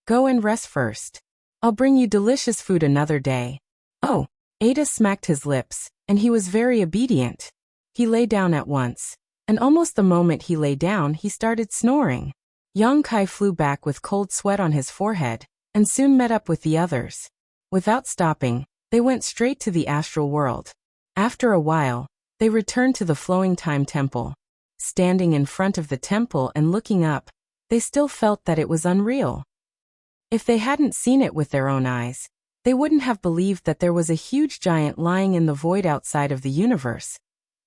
Go and rest first. I'll bring you delicious food another day. Oh. Ada smacked his lips, and he was very obedient. He lay down at once, and almost the moment he lay down he started snoring. Yang Kai flew back with cold sweat on his forehead, and soon met up with the others. Without stopping, they went straight to the astral world. After a while, they returned to the Flowing Time Temple. Standing in front of the temple and looking up, they still felt that it was unreal. If they hadn't seen it with their own eyes, they wouldn't have believed that there was a huge giant lying in the void outside of the universe,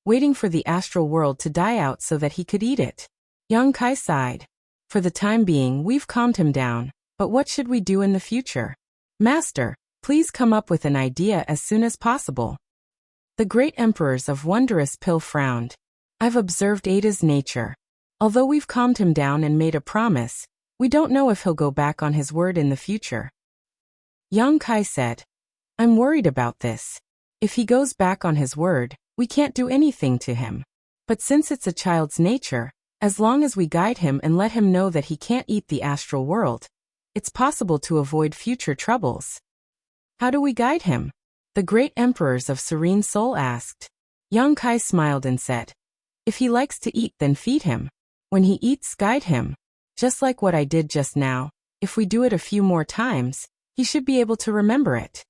waiting for the astral world to die out so that he could eat it. Yang Kai sighed. For the time being, we've calmed him down, but what should we do in the future? Master, please come up with an idea as soon as possible. The great emperors of Wondrous Pill frowned. I've observed Ada's nature. Although we've calmed him down and made a promise, we don't know if he'll go back on his word in the future. Yang Kai said, I'm worried about this. If he goes back on his word, we can't do anything to him. But since it's a child's nature, as long as we guide him and let him know that he can't eat the astral world, it's possible to avoid future troubles. How do we guide him? The great emperors of Serene Soul asked. Yang Kai smiled and said, if he likes to eat, then feed him. When he eats, guide him. Just like what I did just now, if we do it a few more times, he should be able to remember it.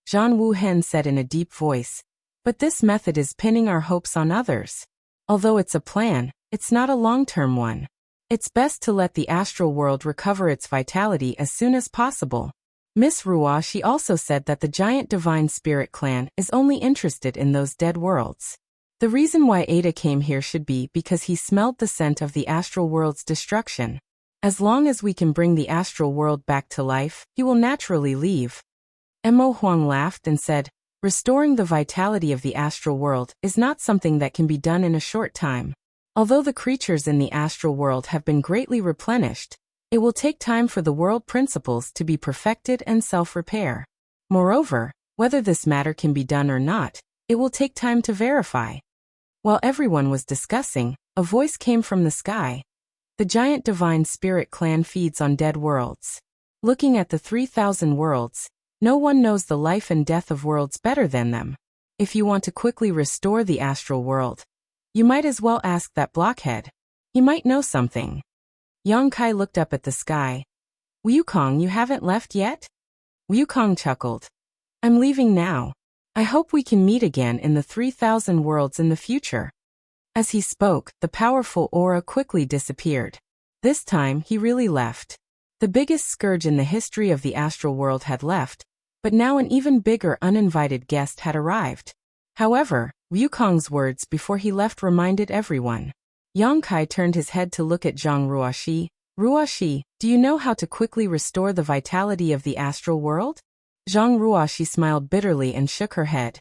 Zhang Wuhen said in a deep voice, but this method is pinning our hopes on others. Although it's a plan, it's not a long-term one. It's best to let the astral world recover its vitality as soon as possible. Miss Ruoshi she also said that the giant divine spirit clan is only interested in those dead worlds. The reason why Ada came here should be because he smelled the scent of the astral world's destruction. As long as we can bring the astral world back to life, he will naturally leave. Mo Huang laughed and said, restoring the vitality of the astral world is not something that can be done in a short time. Although the creatures in the astral world have been greatly replenished, it will take time for the world principles to be perfected and self-repair. Moreover, whether this matter can be done or not, it will take time to verify. While everyone was discussing, a voice came from the sky. The giant divine spirit clan feeds on dead worlds. Looking at the 3,000 worlds, no one knows the life and death of worlds better than them. If you want to quickly restore the astral world, you might as well ask that blockhead. He might know something. Yang Kai looked up at the sky. Wukong, you haven't left yet? Wukong chuckled. I'm leaving now. I hope we can meet again in the 3,000 worlds in the future. As he spoke, the powerful aura quickly disappeared. This time, he really left. The biggest scourge in the history of the astral world had left, but now an even bigger uninvited guest had arrived. However, Wukong's words before he left reminded everyone. Yang Kai turned his head to look at Zhang Ruoshi. Ruoshi, do you know how to quickly restore the vitality of the astral world? Zhang Ruoshi smiled bitterly and shook her head.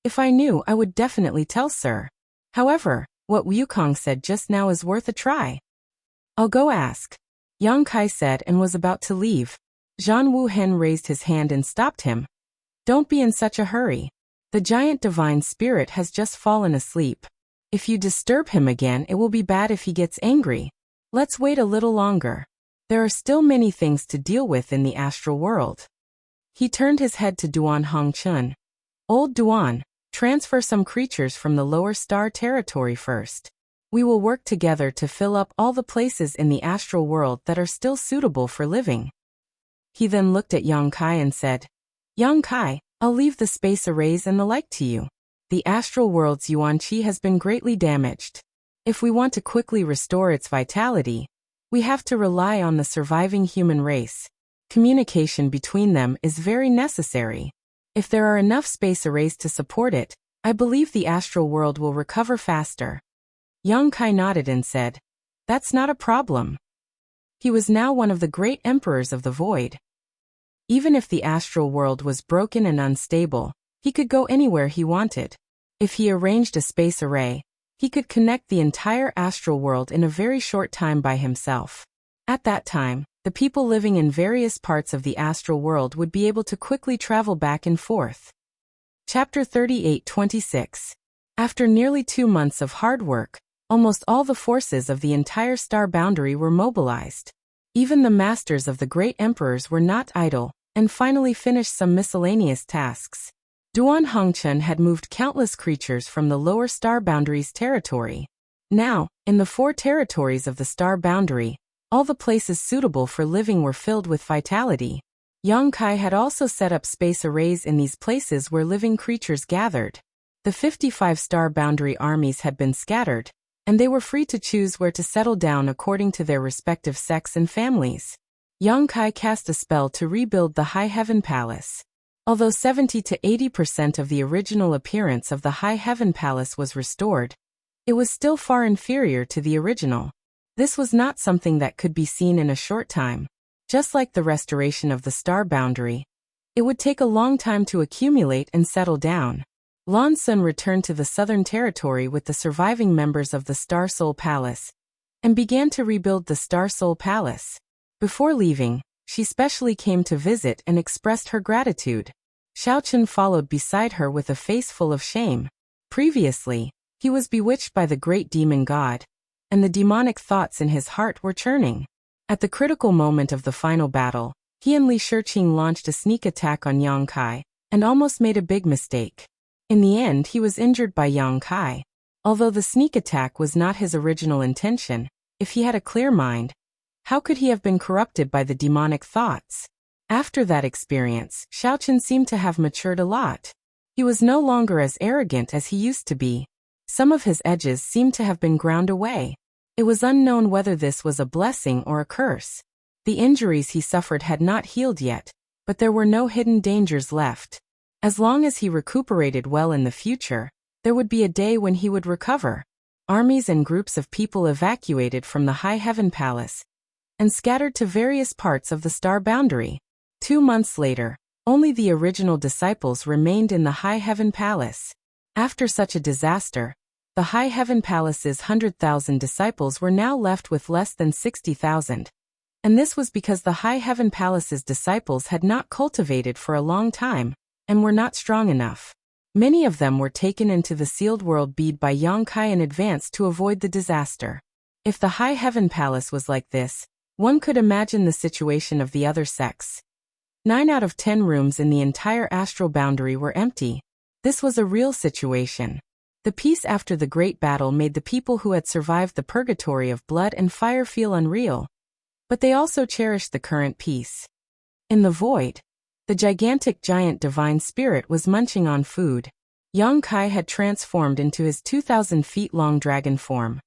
If I knew, I would definitely tell sir. However, what Wukong said just now is worth a try. I'll go ask. Yang Kai said and was about to leave. Zhang Wuhen raised his hand and stopped him. Don't be in such a hurry. The giant divine spirit has just fallen asleep. If you disturb him again, it will be bad if he gets angry. Let's wait a little longer. There are still many things to deal with in the astral world. He turned his head to Duan Hongchun. Old Duan, transfer some creatures from the lower star territory first. We will work together to fill up all the places in the astral world that are still suitable for living. He then looked at Yang Kai and said, Yang Kai, I'll leave the space arrays and the like to you. The astral world's Yuan Qi has been greatly damaged. If we want to quickly restore its vitality, we have to rely on the surviving human race. Communication between them is very necessary. If there are enough space arrays to support it, I believe the astral world will recover faster. Yang Kai nodded and said, that's not a problem. He was now one of the great emperors of the void. Even if the astral world was broken and unstable, he could go anywhere he wanted. If he arranged a space array, he could connect the entire astral world in a very short time by himself. At that time, the people living in various parts of the astral world would be able to quickly travel back and forth. Chapter 38-26. After nearly 2 months of hard work, almost all the forces of the entire star boundary were mobilized. Even the masters of the great emperors were not idle, and finally finished some miscellaneous tasks. Duan Hongchen had moved countless creatures from the lower star boundary's territory. Now, in the 4 territories of the star boundary, all the places suitable for living were filled with vitality. Yang Kai had also set up space arrays in these places where living creatures gathered. The 55 star boundary armies had been scattered, and they were free to choose where to settle down according to their respective sects and families. Yang Kai cast a spell to rebuild the High Heaven Palace. Although 70 to 80% of the original appearance of the High Heaven Palace was restored, it was still far inferior to the original. This was not something that could be seen in a short time. Just like the restoration of the star boundary, it would take a long time to accumulate and settle down. Lan Sun returned to the Southern Territory with the surviving members of the Star Soul Palace and began to rebuild the Star Soul Palace. Before leaving, she specially came to visit and expressed her gratitude. Xiaochen followed beside her with a face full of shame. Previously, he was bewitched by the great demon god, and the demonic thoughts in his heart were churning. At the critical moment of the final battle, he and Li Shiqing launched a sneak attack on Yang Kai, and almost made a big mistake. In the end, he was injured by Yang Kai. Although the sneak attack was not his original intention, if he had a clear mind, how could he have been corrupted by the demonic thoughts? After that experience, Xiaochen seemed to have matured a lot. He was no longer as arrogant as he used to be. Some of his edges seemed to have been ground away. It was unknown whether this was a blessing or a curse. The injuries he suffered had not healed yet, but there were no hidden dangers left. As long as he recuperated well in the future, there would be a day when he would recover. Armies and groups of people evacuated from the High Heaven Palace and scattered to various parts of the star boundary. 2 months later, only the original disciples remained in the High Heaven Palace. After such a disaster, the High Heaven Palace's 100,000 disciples were now left with less than 60,000. And this was because the High Heaven Palace's disciples had not cultivated for a long time, and were not strong enough. Many of them were taken into the sealed world bead by Yang Kai in advance to avoid the disaster. If the High Heaven Palace was like this, one could imagine the situation of the other sects. 9 out of 10 rooms in the entire astral boundary were empty. This was a real situation. The peace after the great battle made the people who had survived the purgatory of blood and fire feel unreal. But they also cherished the current peace. In the void, the gigantic giant divine spirit was munching on food. Yang Kai had transformed into his 2,000 feet long dragon form.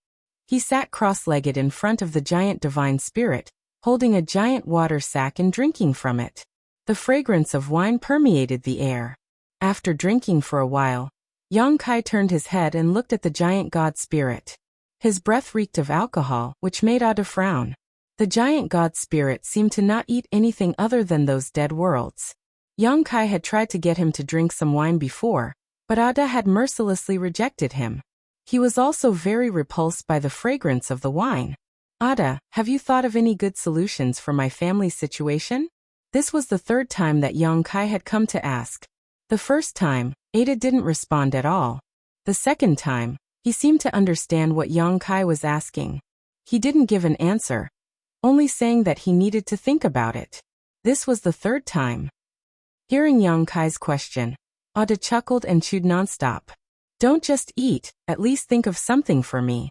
He sat cross-legged in front of the giant divine spirit, holding a giant water sack and drinking from it. The fragrance of wine permeated the air. After drinking for a while, Yang Kai turned his head and looked at the giant god spirit. His breath reeked of alcohol, which made Ada frown. The giant god spirit seemed to not eat anything other than those dead worlds. Yang Kai had tried to get him to drink some wine before, but Ada had mercilessly rejected him. He was also very repulsed by the fragrance of the wine. Ada, have you thought of any good solutions for my family's situation? This was the 3rd time that Yang Kai had come to ask. The first time, Ada didn't respond at all. The second time, he seemed to understand what Yang Kai was asking. He didn't give an answer, only saying that he needed to think about it. This was the 3rd time. Hearing Yang Kai's question, Ada chuckled and chewed nonstop. Don't just eat, at least think of something for me.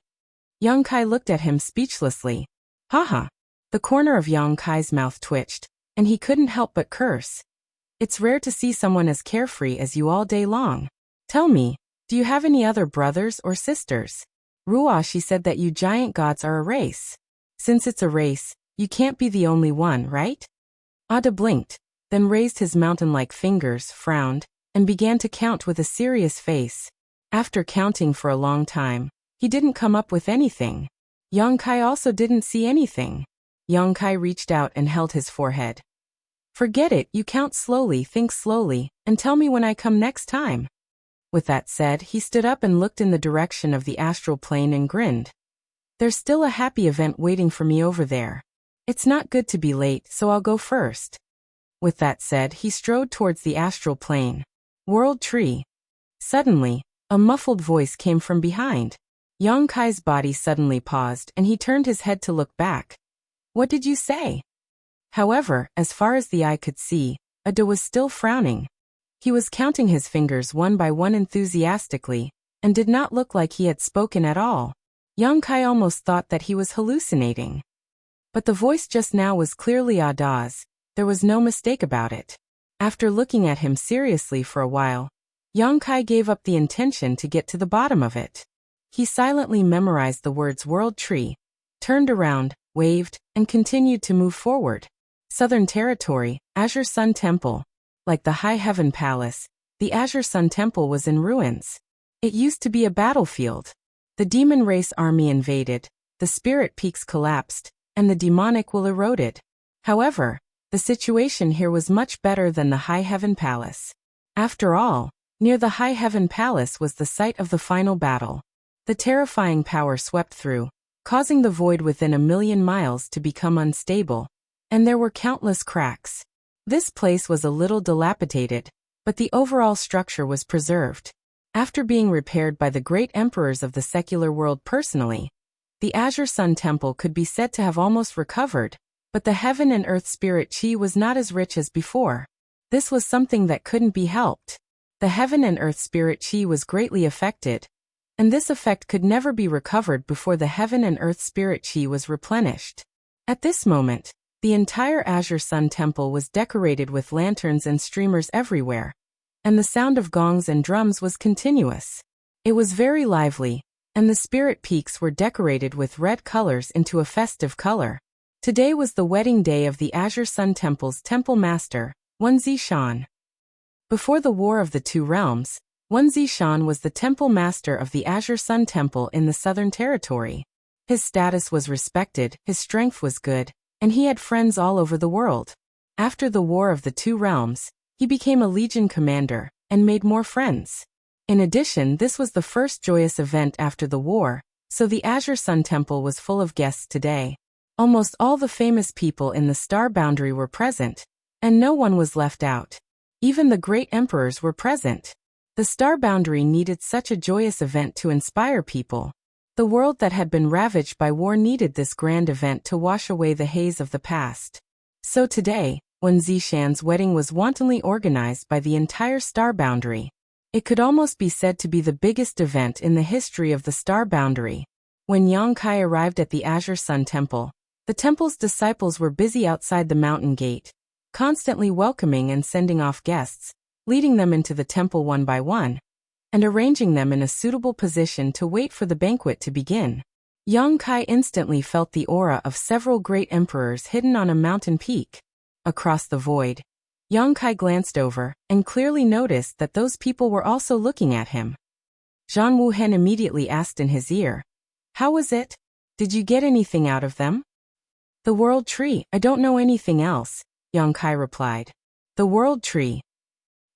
Yang Kai looked at him speechlessly. Haha. The corner of Yang Kai's mouth twitched, and he couldn't help but curse. It's rare to see someone as carefree as you all day long. Tell me, do you have any other brothers or sisters? Ruashi said that you giant gods are a race. Since it's a race, you can't be the only one, right? Ada blinked, then raised his mountain-like fingers, frowned, and began to count with a serious face. After counting for a long time, he didn't come up with anything. Yang Kai also didn't see anything. Yang Kai reached out and held his forehead. Forget it, you count slowly, think slowly, and tell me when I come next time. With that said, he stood up and looked in the direction of the astral plane and grinned. There's still a happy event waiting for me over there. It's not good to be late, so I'll go first. With that said, he strode towards the astral plane. World Tree. Suddenly, a muffled voice came from behind. Yang Kai's body suddenly paused and he turned his head to look back. What did you say? However, as far as the eye could see, Ada was still frowning. He was counting his fingers one by one enthusiastically, and did not look like he had spoken at all. Yang Kai almost thought that he was hallucinating. But the voice just now was clearly Ada's. There was no mistake about it. After looking at him seriously for a while, Yang Kai gave up the intention to get to the bottom of it. He silently memorized the words World Tree, turned around, waved, and continued to move forward. Southern Territory, Azure Sun Temple. Like the High Heaven Palace, the Azure Sun Temple was in ruins. It used to be a battlefield. The demon race army invaded, the spirit peaks collapsed, and the demonic will eroded. However, the situation here was much better than the High Heaven Palace. After all, near the High Heaven Palace was the site of the final battle. The terrifying power swept through, causing the void within 1,000,000 miles to become unstable, and there were countless cracks. This place was a little dilapidated, but the overall structure was preserved. After being repaired by the great emperors of the secular world personally, the Azure Sun Temple could be said to have almost recovered, but the heaven and earth spirit chi was not as rich as before. This was something that couldn't be helped. The heaven and earth spirit chi was greatly affected, and this effect could never be recovered before the heaven and earth spirit chi was replenished. At this moment, the entire Azure Sun Temple was decorated with lanterns and streamers everywhere, and the sound of gongs and drums was continuous. It was very lively, and the spirit peaks were decorated with red colors into a festive color. Today was the wedding day of the Azure Sun Temple's temple master, Wen Zishan. Before the War of the Two Realms, Wen Zishan was the temple master of the Azure Sun Temple in the Southern Territory. His status was respected, his strength was good, and he had friends all over the world. After the War of the Two Realms, he became a legion commander, and made more friends. In addition, this was the first joyous event after the war, so the Azure Sun Temple was full of guests today. Almost all the famous people in the Star Boundary were present, and no one was left out. Even the great emperors were present. The Star Boundary needed such a joyous event to inspire people. The world that had been ravaged by war needed this grand event to wash away the haze of the past. So today, when Zishan's wedding was wantonly organized by the entire Star Boundary, it could almost be said to be the biggest event in the history of the Star Boundary. When Yang Kai arrived at the Azure Sun Temple, the temple's disciples were busy outside the mountain gate, constantly welcoming and sending off guests, leading them into the temple one by one, and arranging them in a suitable position to wait for the banquet to begin. Yang Kai instantly felt the aura of several great emperors hidden on a mountain peak. Across the void, Yang Kai glanced over, and clearly noticed that those people were also looking at him. Zhang Wuhen immediately asked in his ear, "How was it? Did you get anything out of them?" "The World Tree, I don't know anything else," Yang Kai replied. "The World Tree."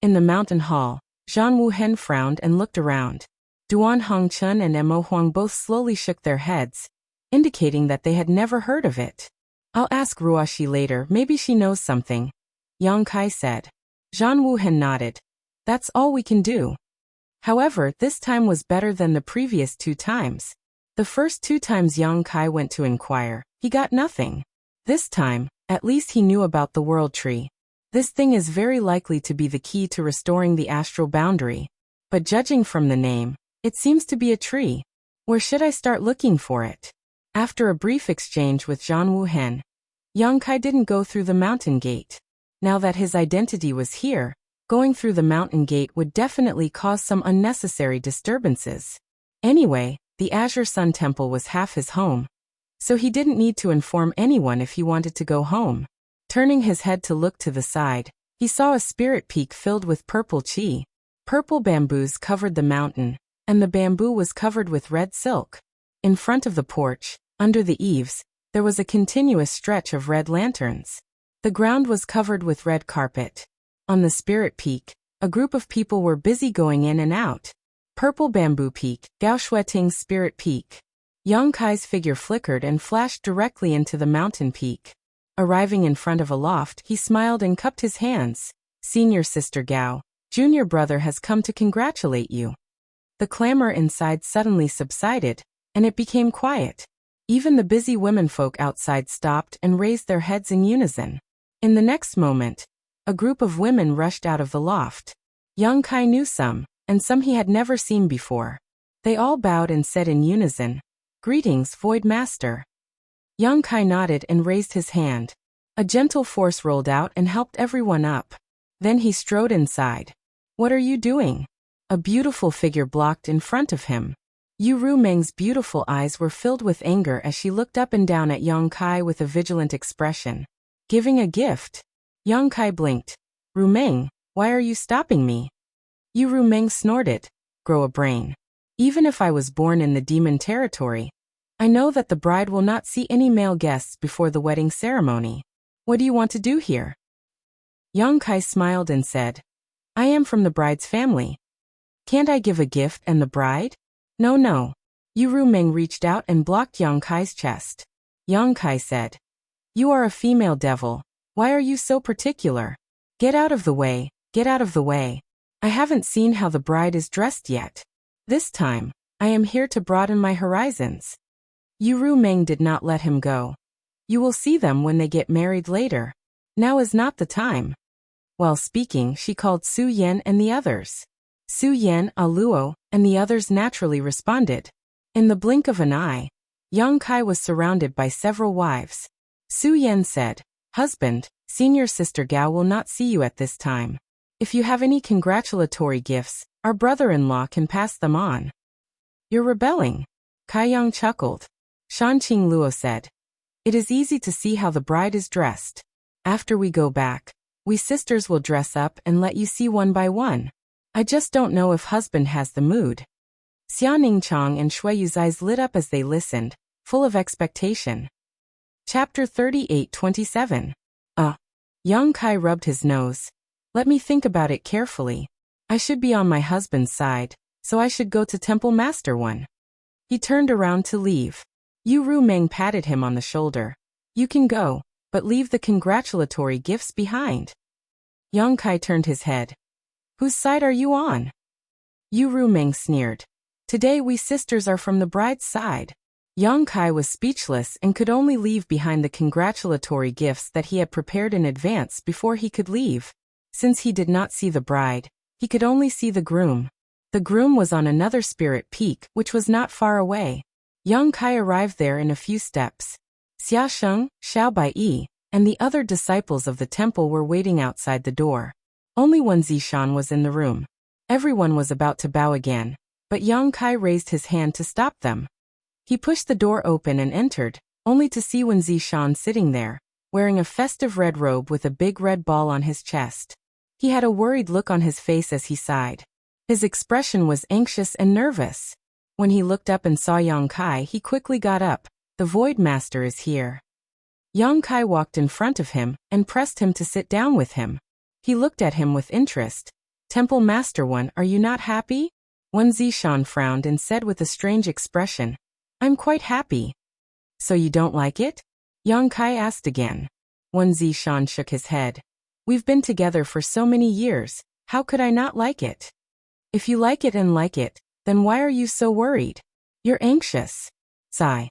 In the mountain hall, Zhang Wuhen frowned and looked around. Duan Hongchun and Mo Huang both slowly shook their heads, indicating that they had never heard of it. "I'll ask Ruoxi later, maybe she knows something," Yang Kai said. Zhang Wuhen nodded. "That's all we can do." However, this time was better than the previous 2 times. The first 2 times Yang Kai went to inquire, he got nothing. This time, at least he knew about the World Tree. This thing is very likely to be the key to restoring the astral boundary. But judging from the name, it seems to be a tree. Where should I start looking for it? After a brief exchange with Zhang Wuhen, Yang Kai didn't go through the mountain gate. Now that his identity was here, going through the mountain gate would definitely cause some unnecessary disturbances. Anyway, the Azure Sun Temple was half his home, so he didn't need to inform anyone if he wanted to go home. Turning his head to look to the side, he saw a spirit peak filled with purple chi. Purple bamboos covered the mountain, and the bamboo was covered with red silk. In front of the porch, under the eaves, there was a continuous stretch of red lanterns. The ground was covered with red carpet. On the spirit peak, a group of people were busy going in and out. Purple Bamboo Peak, Gao Shueting's Spirit Peak. Yang Kai's figure flickered and flashed directly into the mountain peak. Arriving in front of a loft, he smiled and cupped his hands. Senior Sister Gao, junior brother has come to congratulate you. The clamor inside suddenly subsided, and it became quiet. Even the busy womenfolk outside stopped and raised their heads in unison. In the next moment, a group of women rushed out of the loft. Young Kai knew some, and some he had never seen before. They all bowed and said in unison, "Greetings, Void Master." Young Kai nodded and raised his hand. A gentle force rolled out and helped everyone up. Then he strode inside. "What are you doing?" A beautiful figure blocked in front of him. Yu Rumeng's beautiful eyes were filled with anger as she looked up and down at Young Kai with a vigilant expression. "Giving a gift?" Young Kai blinked. "Rumeng, why are you stopping me?" Yu Rumeng snorted. "Grow a brain. Even if I was born in the demon territory, I know that the bride will not see any male guests before the wedding ceremony. What do you want to do here?" Young Kai smiled and said, "I am from the bride's family. Can't I give a gift and the bride?" No. Yu Rumeng reached out and blocked Young Kai's chest. Young Kai said, "You are a female devil. Why are you so particular? Get out of the way, get out of the way. I haven't seen how the bride is dressed yet. This time, I am here to broaden my horizons." Yu Rumeng did not let him go. "You will see them when they get married later. Now is not the time." While speaking, she called Su Yan and the others. Su Yan, Aluo, and the others naturally responded. In the blink of an eye, Young Kai was surrounded by several wives. Su Yan said, "Husband, Senior Sister Gao will not see you at this time. If you have any congratulatory gifts, our brother-in-law can pass them on." "You're rebelling." Kai Yang chuckled. Shanqing Luo said, "It is easy to see how the bride is dressed. After we go back, we sisters will dress up and let you see one by one. I just don't know if husband has the mood." Xia Ningchang and Shuiyu's eyes lit up as they listened, full of expectation. Chapter 38-27. Young Kai rubbed his nose. "Let me think about it carefully. I should be on my husband's side, so I should go to Temple Master 1. He turned around to leave. Yu Rumeng patted him on the shoulder. "You can go, but leave the congratulatory gifts behind." Young Kai turned his head. "Whose side are you on?" Yu Rumeng sneered. "Today we sisters are from the bride's side." Young Kai was speechless and could only leave behind the congratulatory gifts that he had prepared in advance before he could leave. Since he did not see the bride, he could only see the groom. The groom was on another spirit peak, which was not far away. Young Kai arrived there in a few steps. Xia Sheng, Xiao Baiyi, and the other disciples of the temple were waiting outside the door. Only Wen Zishan was in the room. Everyone was about to bow again, but Young Kai raised his hand to stop them. He pushed the door open and entered, only to see Wen Zishan sitting there, wearing a festive red robe with a big red ball on his chest. He had a worried look on his face as he sighed. His expression was anxious and nervous. When he looked up and saw Young Kai, he quickly got up. "The Void Master is here." Young Kai walked in front of him and pressed him to sit down with him. He looked at him with interest. "Temple Master 1, are you not happy?" Wen Zishan frowned and said with a strange expression, "I'm quite happy." "So you don't like it?" Young Kai asked again. Wen Zishan shook his head. "We've been together for so many years, how could I not like it?" "If you like it and like it, then why are you so worried? You're anxious." Sigh.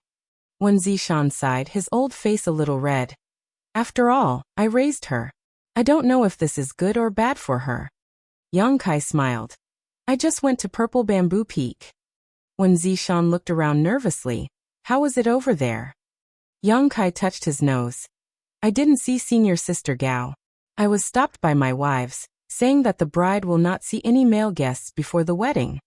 Wen Zishan sighed, his old face a little red. "After all, I raised her. I don't know if this is good or bad for her." Young Kai smiled. "I just went to Purple Bamboo Peak." Wen Zishan looked around nervously. "How was it over there?" Young Kai touched his nose. "I didn't see Senior Sister Gao. I was stopped by my wives, saying that the bride will not see any male guests before the wedding."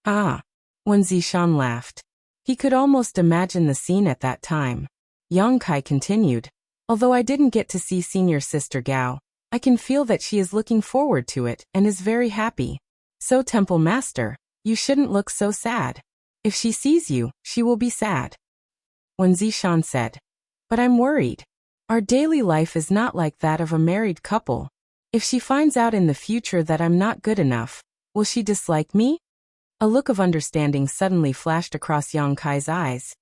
"Ah." Wen Zishan laughed. He could almost imagine the scene at that time. Young Kai continued. "Although I didn't get to see Senior Sister Gao, I can feel that she is looking forward to it and is very happy. So Temple Master, you shouldn't look so sad. If she sees you, she will be sad." Wen Zishan said, "But I'm worried. Our daily life is not like that of a married couple. If she finds out in the future that I'm not good enough, will she dislike me?" A look of understanding suddenly flashed across Young Kai's eyes.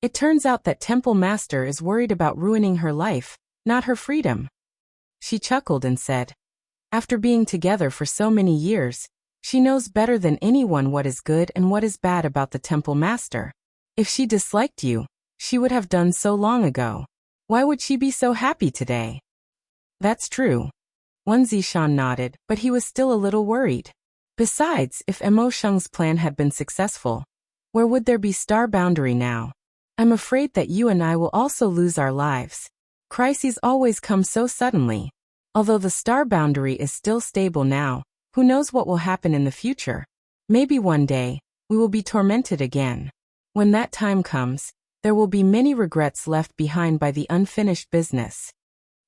It turns out that Temple Master is worried about ruining her life, not her freedom. She chuckled and said, after being together for so many years, she knows better than anyone what is good and what is bad about the temple master. If she disliked you, she would have done so long ago. Why would she be so happy today? That's true. Wen Zishan nodded, but he was still a little worried. Besides, if Mo Sheng's plan had been successful, where would there be star boundary now? I'm afraid that you and I will also lose our lives. Crises always come so suddenly. Although the star boundary is still stable now, who knows what will happen in the future? Maybe one day, we will be tormented again. When that time comes, there will be many regrets left behind by the unfinished business.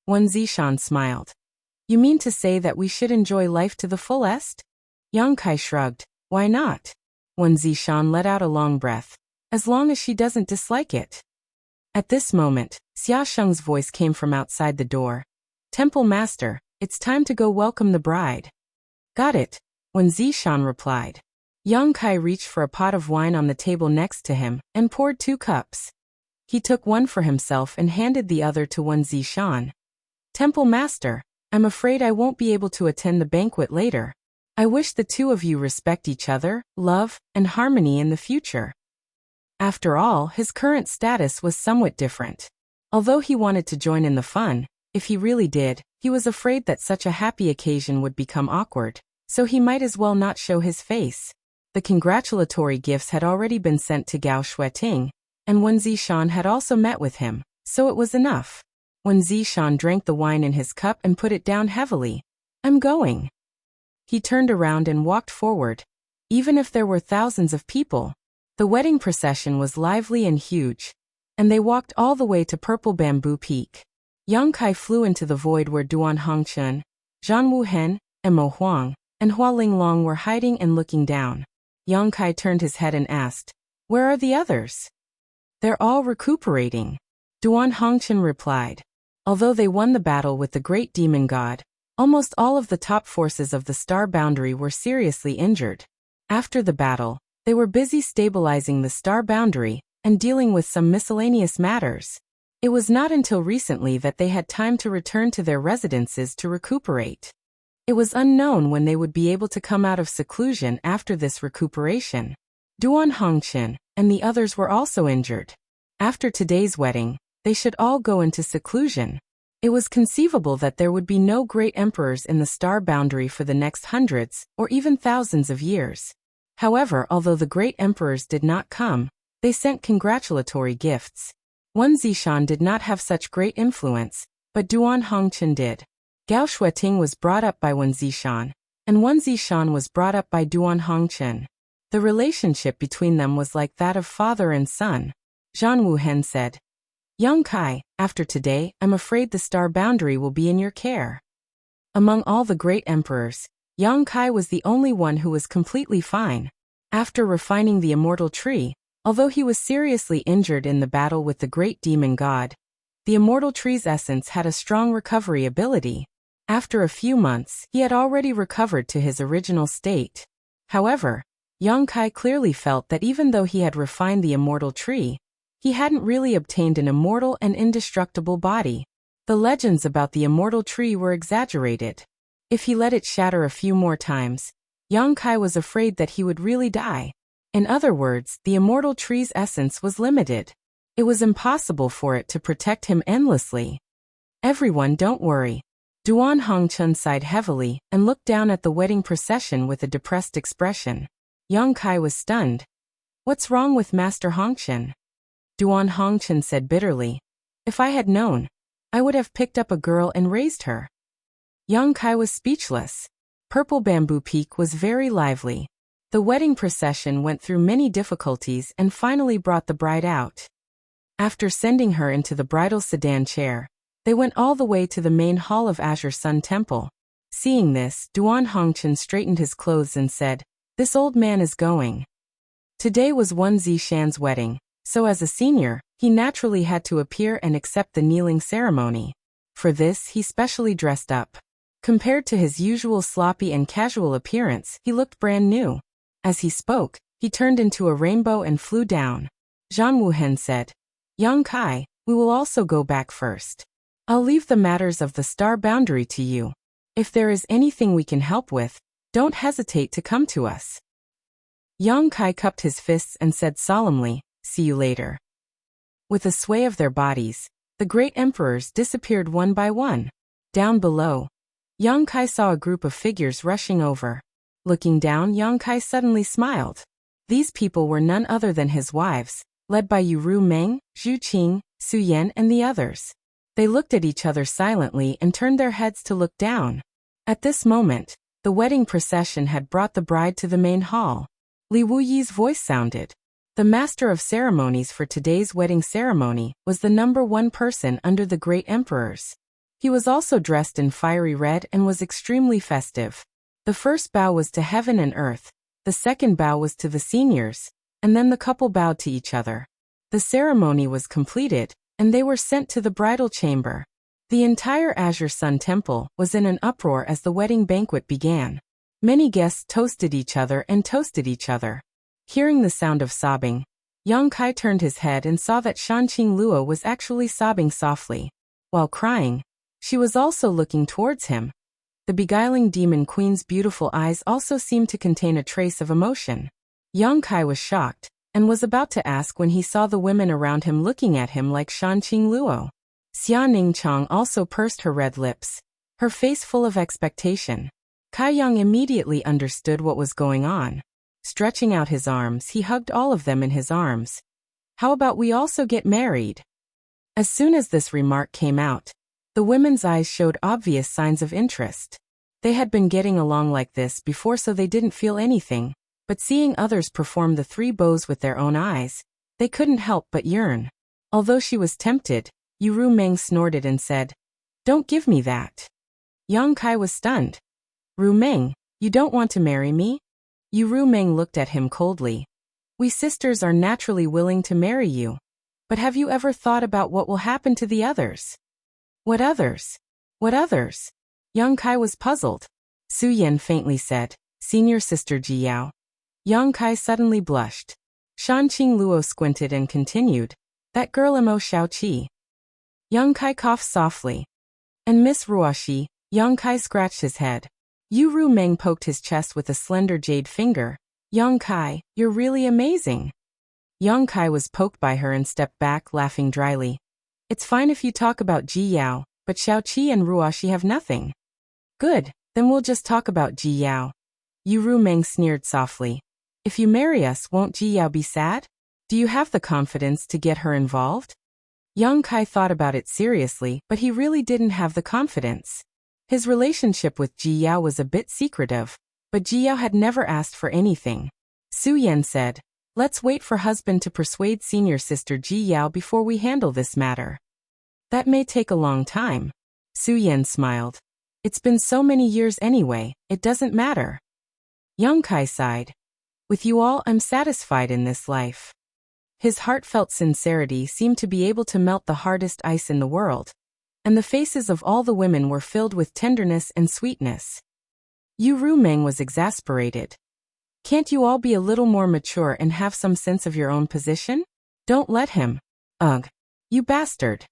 Wen Zishan smiled. You mean to say that we should enjoy life to the fullest? Yang Kai shrugged. Why not? Wen Zishan let out a long breath. As long as she doesn't dislike it. At this moment, Xia Sheng's voice came from outside the door. Temple Master, it's time to go welcome the bride. Got it, Wen Zishan replied. Yang Kai reached for a pot of wine on the table next to him and poured 2 cups. He took one for himself and handed the other to Wen Zishan. Temple Master, I'm afraid I won't be able to attend the banquet later. I wish the two of you respect each other, love, and harmony in the future. After all, his current status was somewhat different. Although he wanted to join in the fun, if he really did, he was afraid that such a happy occasion would become awkward, so he might as well not show his face. The congratulatory gifts had already been sent to Gao Shueting, and Wen Zishan had also met with him, so it was enough. Wen Zishan drank the wine in his cup and put it down heavily. I'm going. He turned around and walked forward. Even if there were thousands of people, the wedding procession was lively and huge, and they walked all the way to Purple Bamboo Peak. Yang Kai flew into the void where Duan Hongchen, Zhang Wuhen, and Mo Huang, and Hua Linglong were hiding and looking down. Yang Kai turned his head and asked, Where are the others? They're all recuperating. Duan Hongchen replied. Although they won the battle with the great demon god, almost all of the top forces of the star boundary were seriously injured. After the battle, they were busy stabilizing the star boundary and dealing with some miscellaneous matters. It was not until recently that they had time to return to their residences to recuperate. It was unknown when they would be able to come out of seclusion after this recuperation. Duan Hongchen and the others were also injured. After today's wedding, they should all go into seclusion. It was conceivable that there would be no great emperors in the star boundary for the next hundreds or even thousands of years. However, although the great emperors did not come, they sent congratulatory gifts. Wen Zishan did not have such great influence, but Duan Hongchen did. Gao Shueting was brought up by Wen Zishan, and Wen Zishan was brought up by Duan Hongchen. The relationship between them was like that of father and son. Zhang Wuhen said, Yang Kai, after today, I'm afraid the star boundary will be in your care. Among all the great emperors, Yang Kai was the only one who was completely fine. After refining the immortal tree, although he was seriously injured in the battle with the great demon god, the immortal tree's essence had a strong recovery ability. After a few months, he had already recovered to his original state. However, Yang Kai clearly felt that even though he had refined the immortal tree, he hadn't really obtained an immortal and indestructible body. The legends about the immortal tree were exaggerated. If he let it shatter a few more times, Yang Kai was afraid that he would really die. In other words, the immortal tree's essence was limited. It was impossible for it to protect him endlessly. Everyone, don't worry. Duan Hongchen sighed heavily and looked down at the wedding procession with a depressed expression. Yang Kai was stunned. What's wrong with Master Hongchen? Duan Hongchen said bitterly. If I had known, I would have picked up a girl and raised her. Yang Kai was speechless. Purple Bamboo Peak was very lively. The wedding procession went through many difficulties and finally brought the bride out. After sending her into the bridal sedan chair, they went all the way to the main hall of Azure Sun Temple. Seeing this, Duan Hongchen straightened his clothes and said, This old man is going. Today was Wen Zishan's wedding, so as a senior, he naturally had to appear and accept the kneeling ceremony. For this, he specially dressed up. Compared to his usual sloppy and casual appearance, he looked brand new. As he spoke, he turned into a rainbow and flew down. Zhang Wuhen said, Yang Kai, we will also go back first. I'll leave the matters of the star boundary to you. If there is anything we can help with, don't hesitate to come to us. Yang Kai cupped his fists and said solemnly, see you later. With a sway of their bodies, the great emperors disappeared one by one. Down below, Yang Kai saw a group of figures rushing over. Looking down, Yang Kai suddenly smiled. These people were none other than his wives, led by Yu Meng, Zhu Qing, Su Yan and the others. They looked at each other silently and turned their heads to look down. At this moment, the wedding procession had brought the bride to the main hall. Li Wuyi's voice sounded. The master of ceremonies for today's wedding ceremony was the #1 person under the great emperors. He was also dressed in fiery red and was extremely festive. The first bow was to heaven and earth, the second bow was to the seniors, and then the couple bowed to each other. The ceremony was completed, and they were sent to the bridal chamber. The entire Azure Sun Temple was in an uproar as the wedding banquet began. Many guests toasted each other and toasted each other. Hearing the sound of sobbing, Yang Kai turned his head and saw that Shanqing Luo was actually sobbing softly. While crying, she was also looking towards him. The beguiling demon queen's beautiful eyes also seemed to contain a trace of emotion. Yang Kai was shocked, and was about to ask when he saw the women around him looking at him like Shanqing Luo. Xia Ningchang also pursed her red lips, her face full of expectation. Kai Yang immediately understood what was going on. Stretching out his arms, he hugged all of them in his arms. How about we also get married? As soon as this remark came out, the women's eyes showed obvious signs of interest. They had been getting along like this before, so they didn't feel anything, but seeing others perform the 3 bows with their own eyes, they couldn't help but yearn. Although she was tempted, Yu Meng snorted and said, "Don't give me that." Yang Kai was stunned. "Ru Meng, you don't want to marry me?" Yu Meng looked at him coldly. "We sisters are naturally willing to marry you. But have you ever thought about what will happen to the others?" "What others? What others?" Yang Kai was puzzled. Su Yan faintly said, "Senior sister Ji Yao." Yang Kai suddenly blushed. Shanqing Luo squinted and continued, "That girl Mo Xiaoqi." Yang Kai coughed softly. "And Miss Ruoxi." Yang Kai scratched his head. Yu Meng poked his chest with a slender jade finger. "Yang Kai, you're really amazing." Yang Kai was poked by her and stepped back, laughing dryly. "It's fine if you talk about Ji Yao, but Xiaoqi and Ruoxi have nothing." "Good, then we'll just talk about Ji Yao." Yu Meng sneered softly. "If you marry us, won't Ji Yao be sad? Do you have the confidence to get her involved?" Yang Kai thought about it seriously, but he really didn't have the confidence. His relationship with Ji Yao was a bit secretive, but Ji Yao had never asked for anything. Su Yan said, "Let's wait for husband to persuade senior sister Ji Yao before we handle this matter." "That may take a long time." Su Yan smiled. "It's been so many years anyway, it doesn't matter." Yang Kai sighed. "With you all, I'm satisfied in this life." His heartfelt sincerity seemed to be able to melt the hardest ice in the world, and the faces of all the women were filled with tenderness and sweetness. Yu Meng was exasperated. "Can't you all be a little more mature and have some sense of your own position? Don't let him. Ugh. You bastard."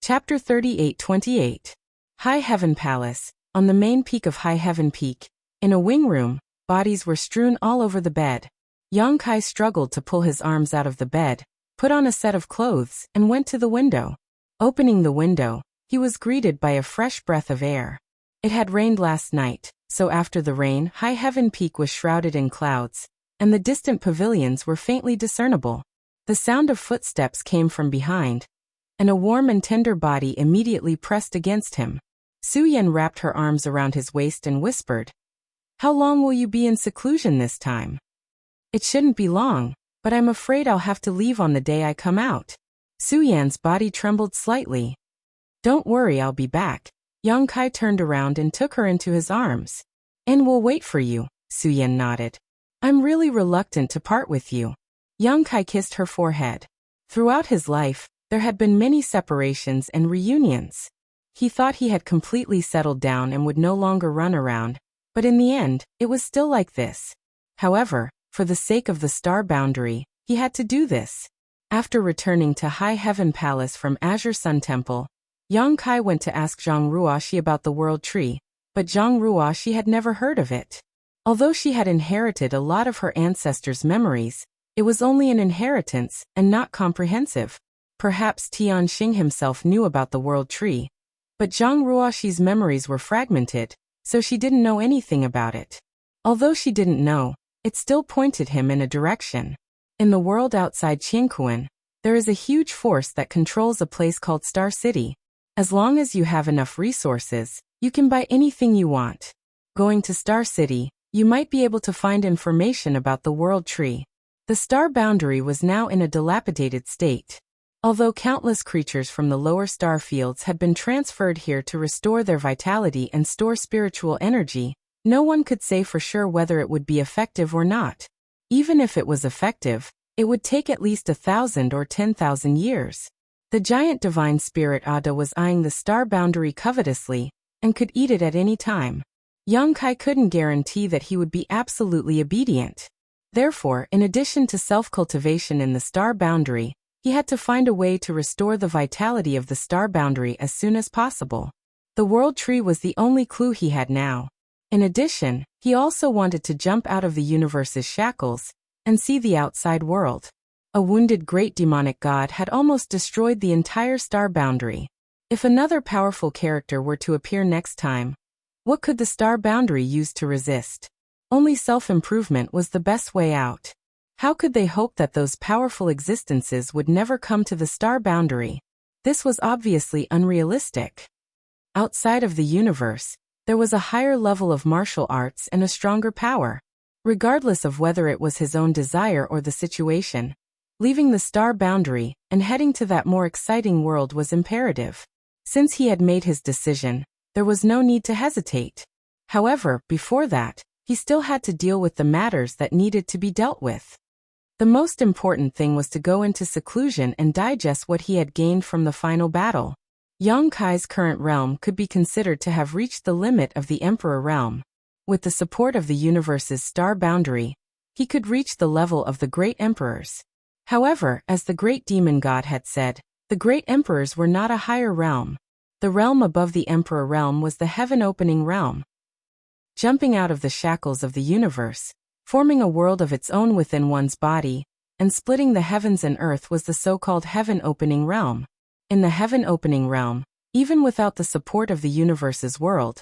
Chapter 38-28. High Heaven Palace. On the main peak of High Heaven Peak, in a wing room, bodies were strewn all over the bed. Yang Kai struggled to pull his arms out of the bed, put on a set of clothes, and went to the window. Opening the window, he was greeted by a fresh breath of air. It had rained last night, so after the rain, High Heaven Peak was shrouded in clouds, and the distant pavilions were faintly discernible. The sound of footsteps came from behind, and a warm and tender body immediately pressed against him. Su Yan wrapped her arms around his waist and whispered, "How long will you be in seclusion this time?" "It shouldn't be long, but I'm afraid I'll have to leave on the day I come out." Su Yan's body trembled slightly. "Don't worry, I'll be back." Yang Kai turned around and took her into his arms. "And we'll wait for you," Su Yan nodded. "I'm really reluctant to part with you." Yang Kai kissed her forehead. Throughout his life, there had been many separations and reunions. He thought he had completely settled down and would no longer run around, but in the end, it was still like this. However, for the sake of the star boundary, he had to do this. After returning to High Heaven Palace from Azure Sun Temple, Yang Kai went to ask Zhang Ruoxi about the world tree, but Zhang Ruoxi had never heard of it. Although she had inherited a lot of her ancestors' memories, it was only an inheritance and not comprehensive. Perhaps Tianxing himself knew about the world tree, but Zhang Ruoxi's memories were fragmented, so she didn't know anything about it. Although she didn't know, it still pointed him in a direction. In the world outside Qingquan, there is a huge force that controls a place called Star City. As long as you have enough resources, you can buy anything you want. Going to Star City, you might be able to find information about the world tree. The star boundary was now in a dilapidated state. Although countless creatures from the lower star fields had been transferred here to restore their vitality and store spiritual energy, no one could say for sure whether it would be effective or not. Even if it was effective, it would take at least 1,000 or 10,000 years. The giant divine spirit Ada was eyeing the star boundary covetously, and could eat it at any time. Yang Kai couldn't guarantee that he would be absolutely obedient. Therefore, in addition to self-cultivation in the star boundary, he had to find a way to restore the vitality of the star boundary as soon as possible. The world tree was the only clue he had now. In addition, he also wanted to jump out of the universe's shackles and see the outside world. A wounded great demonic god had almost destroyed the entire star boundary. If another powerful character were to appear next time, what could the star boundary use to resist? Only self-improvement was the best way out. How could they hope that those powerful existences would never come to the star boundary? This was obviously unrealistic. Outside of the universe, there was a higher level of martial arts and a stronger power. Regardless of whether it was his own desire or the situation, leaving the star boundary and heading to that more exciting world was imperative. Since he had made his decision, there was no need to hesitate. However, before that, he still had to deal with the matters that needed to be dealt with. The most important thing was to go into seclusion and digest what he had gained from the final battle. Yang Kai's current realm could be considered to have reached the limit of the Emperor realm. With the support of the universe's star boundary, he could reach the level of the great emperors. However, as the great demon god had said, the great emperors were not a higher realm. The realm above the emperor realm was the heaven-opening realm. Jumping out of the shackles of the universe, forming a world of its own within one's body, and splitting the heavens and earth was the so-called heaven-opening realm. In the heaven-opening realm, even without the support of the universe's world,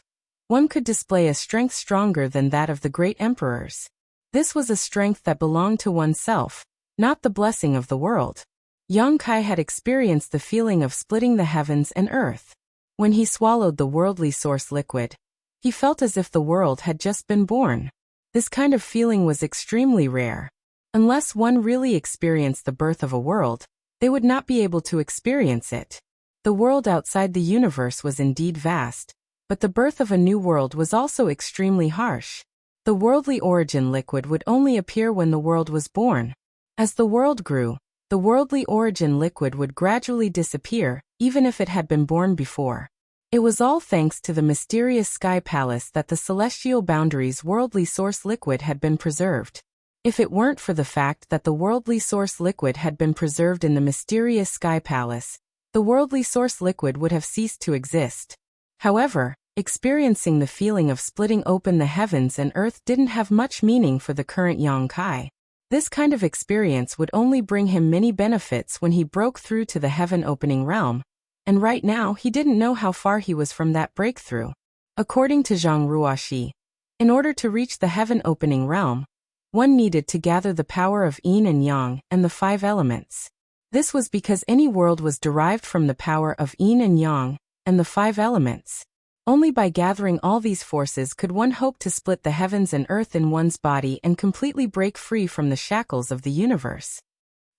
one could display a strength stronger than that of the great emperors. This was a strength that belonged to oneself, not the blessing of the world. Yang Kai had experienced the feeling of splitting the heavens and earth. When he swallowed the worldly source liquid, he felt as if the world had just been born. This kind of feeling was extremely rare. Unless one really experienced the birth of a world, they would not be able to experience it. The world outside the universe was indeed vast, but the birth of a new world was also extremely harsh. The worldly origin liquid would only appear when the world was born. As the world grew, the worldly origin liquid would gradually disappear, even if it had been born before. It was all thanks to the mysterious sky palace that the celestial boundary's worldly source liquid had been preserved. If it weren't for the fact that the worldly source liquid had been preserved in the mysterious sky palace, the worldly source liquid would have ceased to exist. However, experiencing the feeling of splitting open the heavens and earth didn't have much meaning for the current Yang Kai. This kind of experience would only bring him many benefits when he broke through to the heaven-opening realm, and right now he didn't know how far he was from that breakthrough. According to Zhang Ruoxi, in order to reach the heaven-opening realm, one needed to gather the power of yin and yang and the 5 elements. This was because any world was derived from the power of yin and yang and the 5 elements. Only by gathering all these forces could one hope to split the heavens and earth in one's body and completely break free from the shackles of the universe.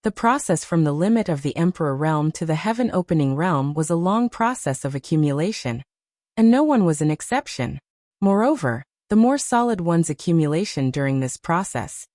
The process from the limit of the Emperor realm to the heaven-opening realm was a long process of accumulation, and no one was an exception. Moreover, the more solid one's accumulation during this process,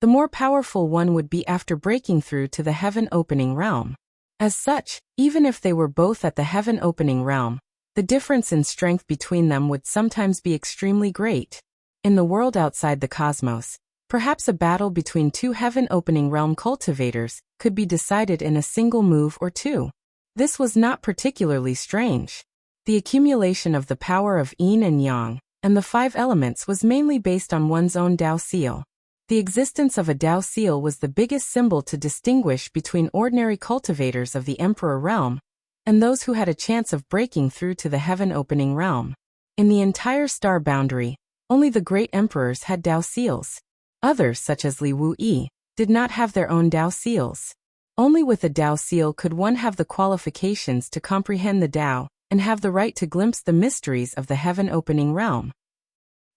the more powerful one would be after breaking through to the heaven-opening realm. As such, even if they were both at the heaven-opening realm, the difference in strength between them would sometimes be extremely great. In the world outside the cosmos, perhaps a battle between 2 heaven-opening realm cultivators could be decided in a single move or 2. This was not particularly strange. The accumulation of the power of yin and yang, and the 5 elements was mainly based on one's own Dao seal. The existence of a Dao seal was the biggest symbol to distinguish between ordinary cultivators of the Emperor realm and those who had a chance of breaking through to the heaven-opening realm. In the entire star boundary, only the great emperors had Dao seals. Others, such as Li Wuyi, did not have their own Dao seals. Only with a Dao seal could one have the qualifications to comprehend the Dao and have the right to glimpse the mysteries of the heaven-opening realm.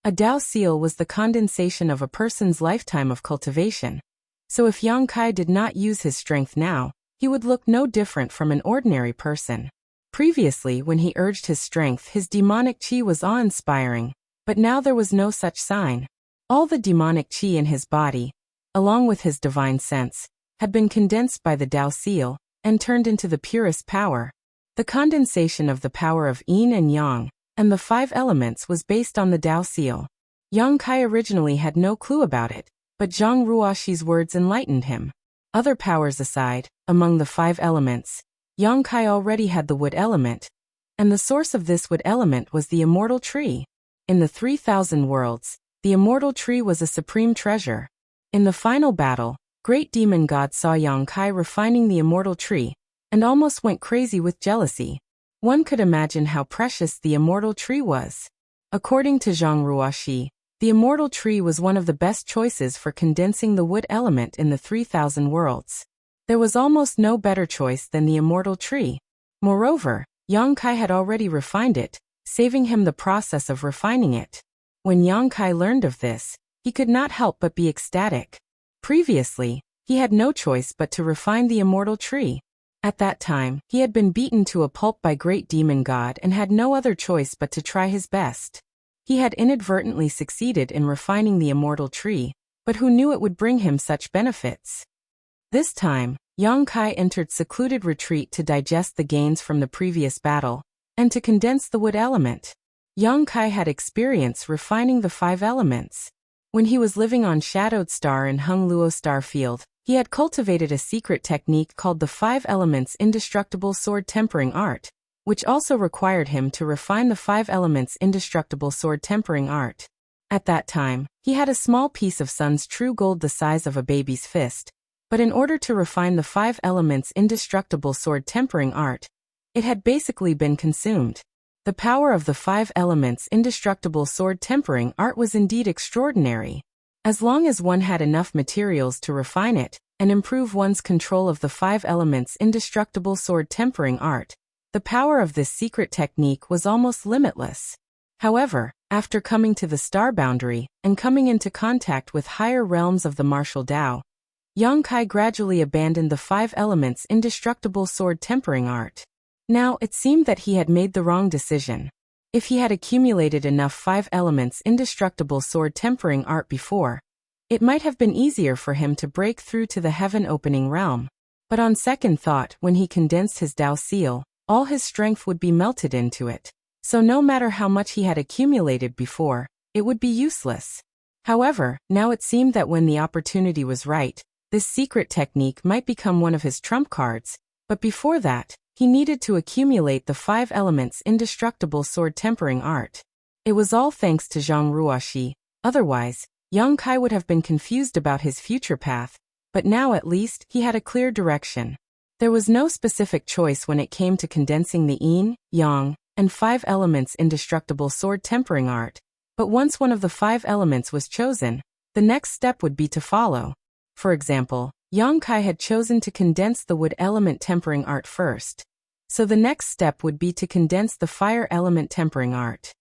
A Dao seal was the condensation of a person's lifetime of cultivation. So if Yang Kai did not use his strength now, he would look no different from an ordinary person. Previously, when he urged his strength, his demonic qi was awe-inspiring, but now there was no such sign. All the demonic qi in his body, along with his divine sense, had been condensed by the Dao seal and turned into the purest power. The condensation of the power of yin and yang and the 5 elements was based on the Dao seal. Yang Kai originally had no clue about it, but Zhang Ruoxi's words enlightened him. Other powers aside, among the 5 elements, Yang Kai already had the wood element, and the source of this wood element was the immortal tree. In the 3,000 worlds, the immortal tree was a supreme treasure. In the final battle, great demon god saw Yang Kai refining the immortal tree and almost went crazy with jealousy. One could imagine how precious the immortal tree was. According to Zhang Ruoxi, the immortal tree was one of the best choices for condensing the wood element in the 3,000 worlds. There was almost no better choice than the immortal tree. Moreover, Yang Kai had already refined it, saving him the process of refining it. When Yang Kai learned of this, he could not help but be ecstatic. Previously, he had no choice but to refine the immortal tree. At that time, he had been beaten to a pulp by great demon god and had no other choice but to try his best. He had inadvertently succeeded in refining the immortal tree, but who knew it would bring him such benefits? This time, Yang Kai entered secluded retreat to digest the gains from the previous battle, and to condense the wood element. Yang Kai had experience refining the 5 elements. When he was living on Shadowed Star in Hung Luo Star Field, he had cultivated a secret technique called the 5 elements indestructible sword tempering art, which also required him to refine the 5 elements indestructible sword tempering art. At that time, he had a small piece of sun's true gold the size of a baby's fist, but in order to refine the 5 elements indestructible sword tempering art, it had basically been consumed. The power of the 5 elements indestructible sword tempering art was indeed extraordinary. As long as one had enough materials to refine it and improve one's control of the 5 elements indestructible sword tempering art, the power of this secret technique was almost limitless. However, after coming to the star boundary and coming into contact with higher realms of the martial Dao, Yang Kai gradually abandoned the 5 elements indestructible sword tempering art. Now, it seemed that he had made the wrong decision. If he had accumulated enough 5 elements indestructible sword tempering art before, it might have been easier for him to break through to the heaven-opening realm. But on second thought, when he condensed his Dao seal, all his strength would be melted into it. So no matter how much he had accumulated before, it would be useless. However, now it seemed that when the opportunity was right, this secret technique might become one of his trump cards, but before that, he needed to accumulate the 5 elements indestructible sword tempering art. It was all thanks to Zhang Ruoxi, otherwise, Yang Kai would have been confused about his future path, but now at least he had a clear direction. There was no specific choice when it came to condensing the yin, yang, and 5 elements indestructible sword tempering art, but once one of the 5 elements was chosen, the next step would be to follow. For example, Yang Kai had chosen to condense the wood element tempering art first. So the next step would be to condense the fire element tempering art.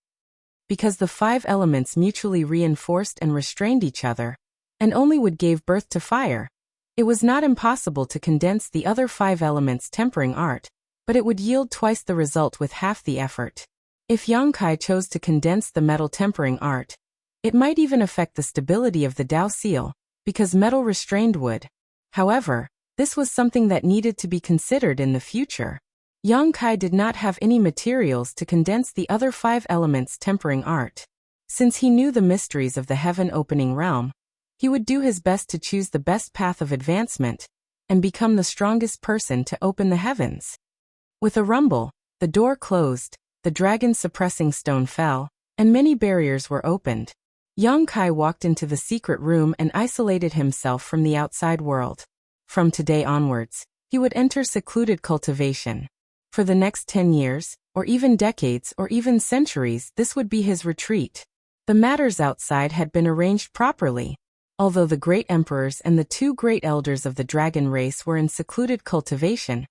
Because the 5 elements mutually reinforced and restrained each other, and only wood gave birth to fire, it was not impossible to condense the other 5 elements tempering art, but it would yield twice the result with half the effort. If Yang Kai chose to condense the metal tempering art, it might even affect the stability of the Dao seal, because metal restrained wood. However, this was something that needed to be considered in the future. Yang Kai did not have any materials to condense the other 5 elements tempering art. Since he knew the mysteries of the heaven-opening realm, he would do his best to choose the best path of advancement and become the strongest person to open the heavens. With a rumble, the door closed, the dragon's suppressing stone fell, and many barriers were opened. Yang Kai walked into the secret room and isolated himself from the outside world. From today onwards, he would enter secluded cultivation. For the next 10 years, or even decades or even centuries, this would be his retreat. The matters outside had been arranged properly. Although the great emperors and the 2 great elders of the dragon race were in secluded cultivation,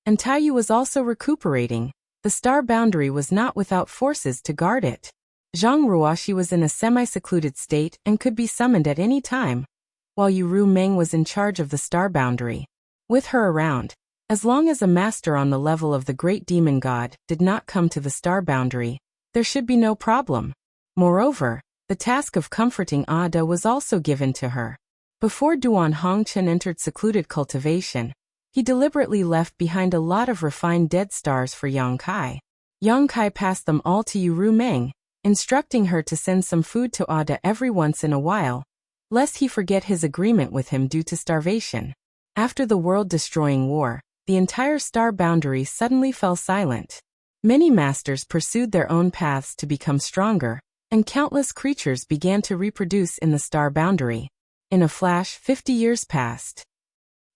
and Taiyu was also recuperating, the star boundary was not without forces to guard it. Zhang Ruoxi was in a semi-secluded state and could be summoned at any time, while Yu Meng was in charge of the star boundary. With her around, as long as a master on the level of the great demon god did not come to the star boundary, there should be no problem. Moreover, the task of comforting Ada was also given to her. Before Duan Hongchen entered secluded cultivation, he deliberately left behind a lot of refined dead stars for Yang Kai. Yang Kai passed them all to Yu Meng, instructing her to send some food to Ada every once in a while, lest he forget his agreement with him due to starvation. After the world-destroying war, the entire star boundary suddenly fell silent. Many masters pursued their own paths to become stronger, and countless creatures began to reproduce in the star boundary. In a flash, 50 years passed.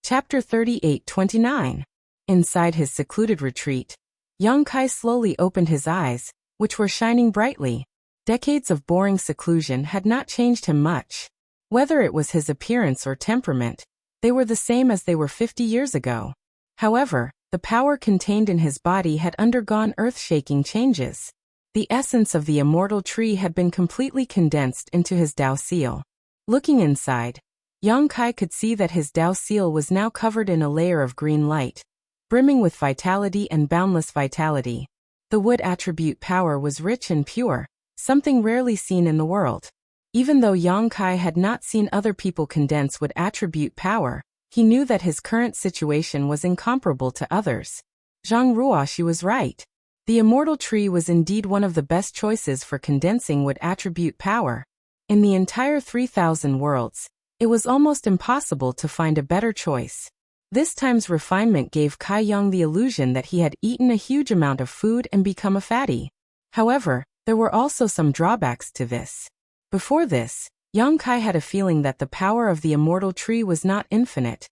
Chapter 38-29. Inside his secluded retreat, Yang Kai slowly opened his eyes, which were shining brightly. Decades of boring seclusion had not changed him much. Whether it was his appearance or temperament, they were the same as they were 50 years ago. However, the power contained in his body had undergone earth-shaking changes. The essence of the immortal tree had been completely condensed into his Dao seal. Looking inside, Yang Kai could see that his Dao seal was now covered in a layer of green light, brimming with vitality and boundless vitality. The wood attribute power was rich and pure, something rarely seen in the world. Even though Yang Kai had not seen other people condense wood attribute power, he knew that his current situation was incomparable to others. Zhang Ruoxi was right. The immortal tree was indeed one of the best choices for condensing wood attribute power. In the entire 3,000 worlds, it was almost impossible to find a better choice. This time's refinement gave Kai Yang the illusion that he had eaten a huge amount of food and become a fatty. However, there were also some drawbacks to this. Before this, Yang Kai had a feeling that the power of the immortal tree was not infinite,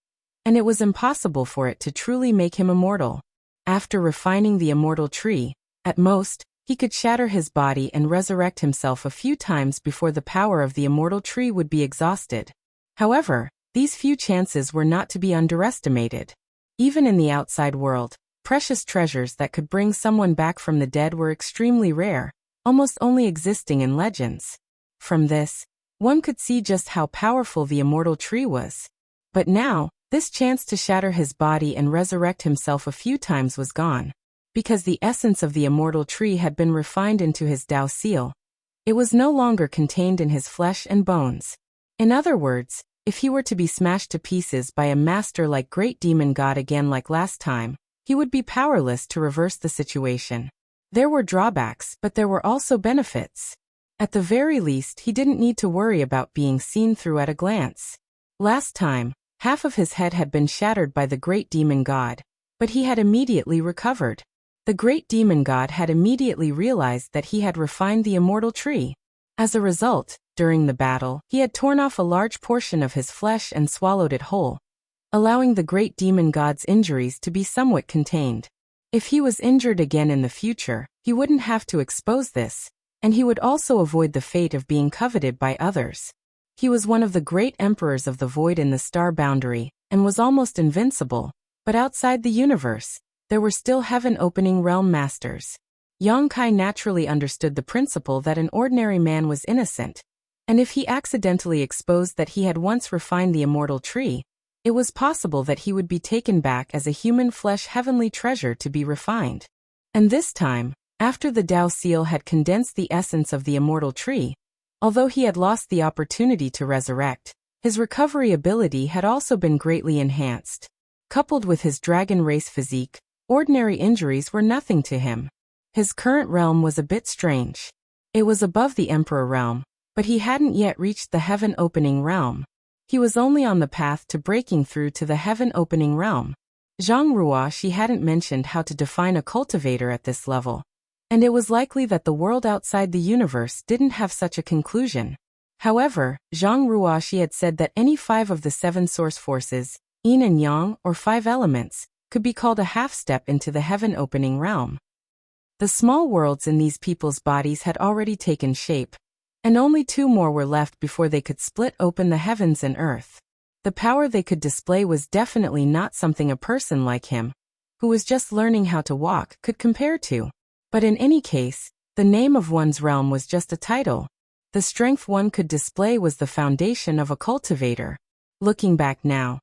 and it was impossible for it to truly make him immortal. After refining the immortal tree, at most, he could shatter his body and resurrect himself a few times before the power of the immortal tree would be exhausted. However, these few chances were not to be underestimated. Even in the outside world, precious treasures that could bring someone back from the dead were extremely rare, almost only existing in legends. From this, one could see just how powerful the immortal tree was. But now, this chance to shatter his body and resurrect himself a few times was gone. Because the essence of the immortal tree had been refined into his Dao seal, it was no longer contained in his flesh and bones. In other words, if he were to be smashed to pieces by a master like Great Demon God again like last time, he would be powerless to reverse the situation. There were drawbacks, but there were also benefits. At the very least, he didn't need to worry about being seen through at a glance. Last time, half of his head had been shattered by the Great Demon God, but he had immediately recovered. The Great Demon God had immediately realized that he had refined the immortal tree. As a result, during the battle, he had torn off a large portion of his flesh and swallowed it whole, allowing the Great Demon God's injuries to be somewhat contained. If he was injured again in the future, he wouldn't have to expose this, and he would also avoid the fate of being coveted by others. He was one of the great emperors of the void in the star boundary, and was almost invincible, but outside the universe, there were still heaven-opening realm masters. Yang Kai naturally understood the principle that an ordinary man was innocent, and if he accidentally exposed that he had once refined the immortal tree, it was possible that he would be taken back as a human flesh heavenly treasure to be refined. And this time, after the Dao seal had condensed the essence of the immortal tree, although he had lost the opportunity to resurrect, his recovery ability had also been greatly enhanced. Coupled with his dragon race physique, ordinary injuries were nothing to him. His current realm was a bit strange. It was above the Emperor realm, but he hadn't yet reached the heaven-opening realm. He was only on the path to breaking through to the heaven-opening realm. Zhang Ruo she hadn't mentioned how to define a cultivator at this level, and it was likely that the world outside the universe didn't have such a conclusion. However, Zhang Ruo she had said that any 5 of the 7 source forces, yin and yang or 5 elements, could be called a half-step into the heaven-opening realm. The small worlds in these people's bodies had already taken shape, and only 2 more were left before they could split open the heavens and earth. The power they could display was definitely not something a person like him, who was just learning how to walk, could compare to. But in any case, the name of one's realm was just a title. The strength one could display was the foundation of a cultivator. Looking back now,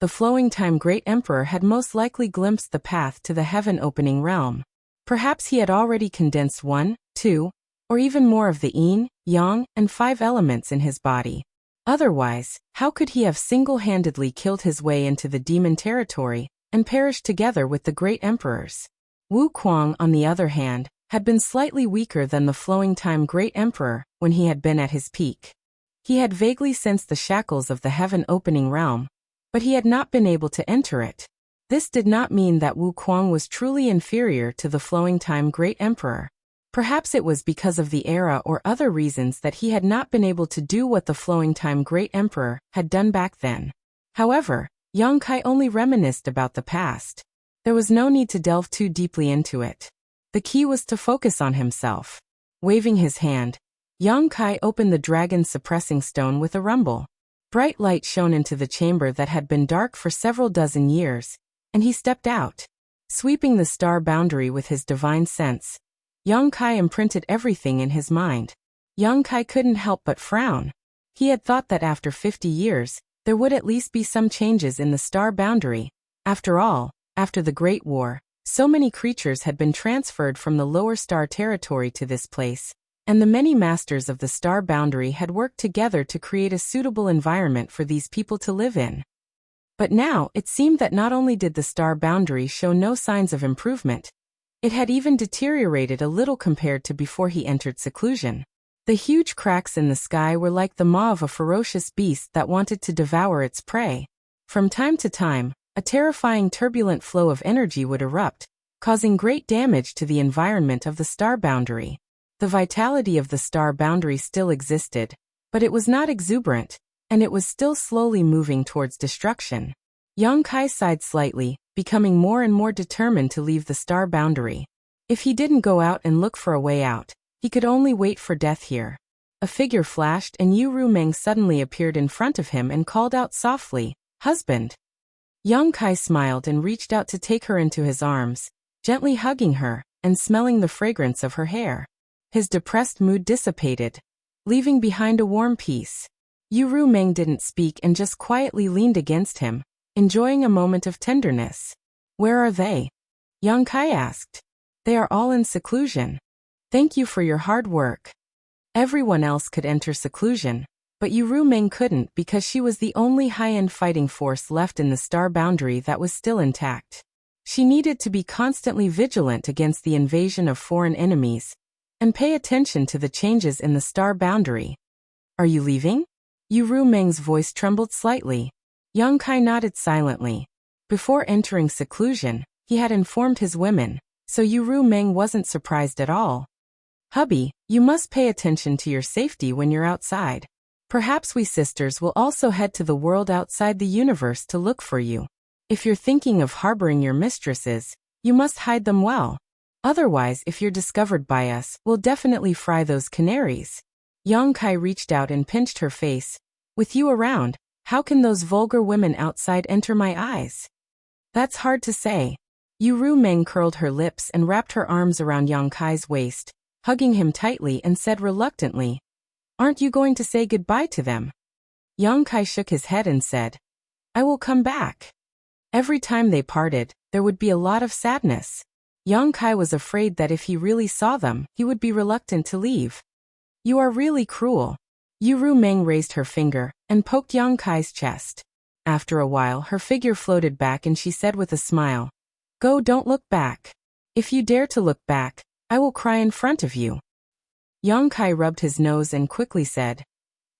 the Flowing Time Great Emperor had most likely glimpsed the path to the heaven-opening realm. Perhaps he had already condensed 1, 2, or even more of the yin, yang, and 5 elements in his body. Otherwise, how could he have single-handedly killed his way into the demon territory and perished together with the great emperors? Wu Kuang, on the other hand, had been slightly weaker than the Flowing Time Great Emperor when he had been at his peak. He had vaguely sensed the shackles of the heaven-opening realm, but he had not been able to enter it. This did not mean that Wu Kuang was truly inferior to the Flowing Time Great Emperor. Perhaps it was because of the era or other reasons that he had not been able to do what the Flowing Time Great Emperor had done back then. However, Yang Kai only reminisced about the past. There was no need to delve too deeply into it. The key was to focus on himself. Waving his hand, Yang Kai opened the dragon's suppressing stone with a rumble. Bright light shone into the chamber that had been dark for several dozen years, and he stepped out. Sweeping the star boundary with his divine sense, Yang Kai imprinted everything in his mind. Yang Kai couldn't help but frown. He had thought that after 50 years, there would at least be some changes in the star boundary. After all, after the Great War, so many creatures had been transferred from the lower star territory to this place, and the many masters of the star boundary had worked together to create a suitable environment for these people to live in. But now, it seemed that not only did the star boundary show no signs of improvement, it had even deteriorated a little compared to before he entered seclusion. The huge cracks in the sky were like the maw of a ferocious beast that wanted to devour its prey. From time to time, a terrifying turbulent flow of energy would erupt, causing great damage to the environment of the star boundary. The vitality of the star boundary still existed, but it was not exuberant, and it was still slowly moving towards destruction. Yang Kai sighed slightly, becoming more and more determined to leave the star boundary. If he didn't go out and look for a way out, he could only wait for death here. A figure flashed and Yu Rumeng suddenly appeared in front of him and called out softly, "Husband." Yang Kai smiled and reached out to take her into his arms, gently hugging her and smelling the fragrance of her hair. His depressed mood dissipated, leaving behind a warm peace. Yu Rumeng didn't speak and just quietly leaned against him, enjoying a moment of tenderness. "Where are they?" Yang Kai asked. "They are all in seclusion. Thank you for your hard work." Everyone else could enter seclusion, but Yu Rumeng couldn't because she was the only high-end fighting force left in the star boundary that was still intact. She needed to be constantly vigilant against the invasion of foreign enemies, and pay attention to the changes in the star boundary. "Are you leaving?" Yu Rumeng's voice trembled slightly. Yang Kai nodded silently. Before entering seclusion, he had informed his women, so Yu Rumeng wasn't surprised at all. "Hubby, you must pay attention to your safety when you're outside. Perhaps we sisters will also head to the world outside the universe to look for you. If you're thinking of harboring your mistresses, you must hide them well. Otherwise, if you're discovered by us, we'll definitely fry those canaries." Yang Kai reached out and pinched her face. "With you around, how can those vulgar women outside enter my eyes?" "That's hard to say." Yu Rumeng curled her lips and wrapped her arms around Yang Kai's waist, hugging him tightly and said reluctantly, "Aren't you going to say goodbye to them?" Yang Kai shook his head and said, "I will come back." Every time they parted, there would be a lot of sadness. Yang Kai was afraid that if he really saw them, he would be reluctant to leave. "You are really cruel." Yu Rumeng raised her finger and poked Yang Kai's chest. After a while, her figure floated back and she said with a smile, "Go, don't look back. If you dare to look back, I will cry in front of you." Yang Kai rubbed his nose and quickly said,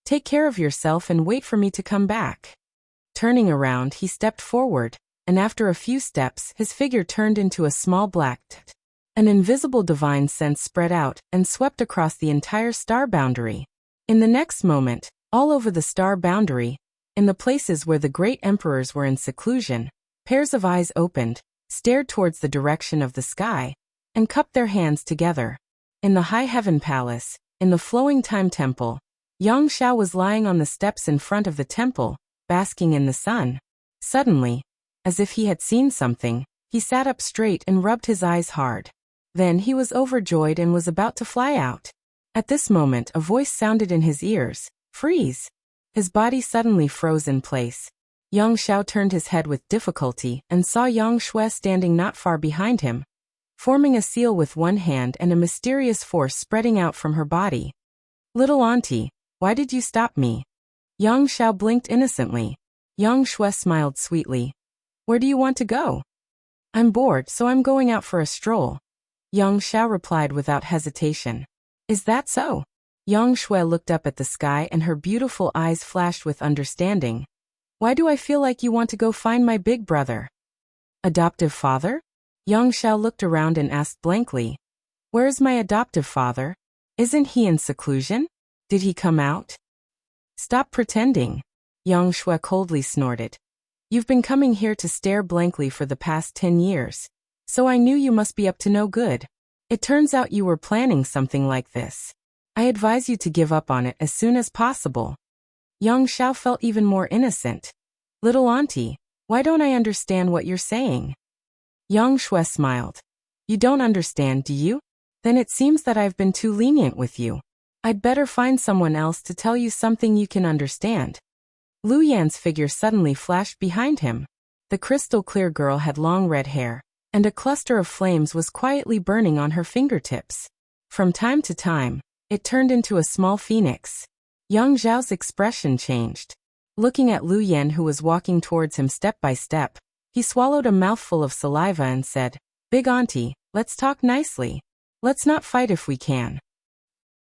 "Take care of yourself and wait for me to come back." Turning around, he stepped forward, and after a few steps his figure turned into a small black t. An invisible divine sense spread out and swept across the entire star boundary. In the next moment, all over the star boundary, in the places where the great emperors were in seclusion, pairs of eyes opened, stared towards the direction of the sky, and cupped their hands together. In the High Heaven Palace, in the Flowing Time Temple, Yang Xiao was lying on the steps in front of the temple, basking in the sun. Suddenly, as if he had seen something, he sat up straight and rubbed his eyes hard. Then he was overjoyed and was about to fly out. At this moment a voice sounded in his ears, "Freeze!" His body suddenly froze in place. Yang Xiao turned his head with difficulty and saw Yang Shui standing not far behind him, forming a seal with one hand and a mysterious force spreading out from her body. "Little auntie, why did you stop me?" Yang Xiao blinked innocently. Yang Shui smiled sweetly. "Where do you want to go?" "I'm bored, so I'm going out for a stroll." Yang Xiao replied without hesitation. "Is that so?" Yang Shui looked up at the sky and her beautiful eyes flashed with understanding. "Why do I feel like you want to go find my big brother?" "Adoptive father?" Yang Xiao looked around and asked blankly. "Where is my adoptive father? Isn't he in seclusion? Did he come out?" "Stop pretending," Yang Shui coldly snorted. "You've been coming here to stare blankly for the past 10 years. So I knew you must be up to no good. It turns out you were planning something like this. I advise you to give up on it as soon as possible." Yang Xiao felt even more innocent. "Little auntie, why don't I understand what you're saying?" Yang Shui smiled. "You don't understand, do you? Then it seems that I've been too lenient with you. I'd better find someone else to tell you something you can understand." Lu Yan's figure suddenly flashed behind him. The crystal-clear girl had long red hair, and a cluster of flames was quietly burning on her fingertips. From time to time, it turned into a small phoenix. Yang Zhao's expression changed. Looking at Lu Yan who was walking towards him step by step, he swallowed a mouthful of saliva and said, "Big auntie, let's talk nicely. Let's not fight if we can."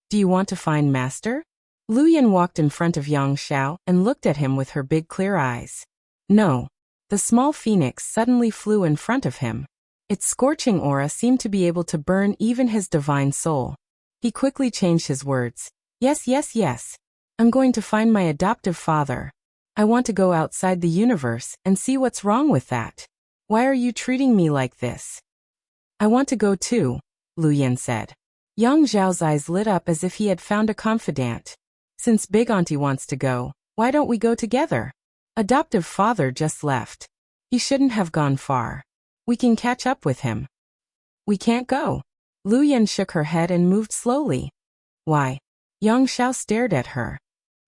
"Do you want to find master?" Lu Yan walked in front of Yang Xiao and looked at him with her big clear eyes. "No." The small phoenix suddenly flew in front of him. Its scorching aura seemed to be able to burn even his divine soul. He quickly changed his words. Yes. I'm going to find my adoptive father. I want to go outside the universe and see what's wrong with that. Why are you treating me like this?" "I want to go too," Lu Yan said. Yang Zhao's eyes lit up as if he had found a confidant. "Since Big Auntie wants to go, why don't we go together? Adoptive father just left. He shouldn't have gone far. We can catch up with him." "We can't go." Lu Yan shook her head and moved slowly. "Why?" Yang Xiao stared at her.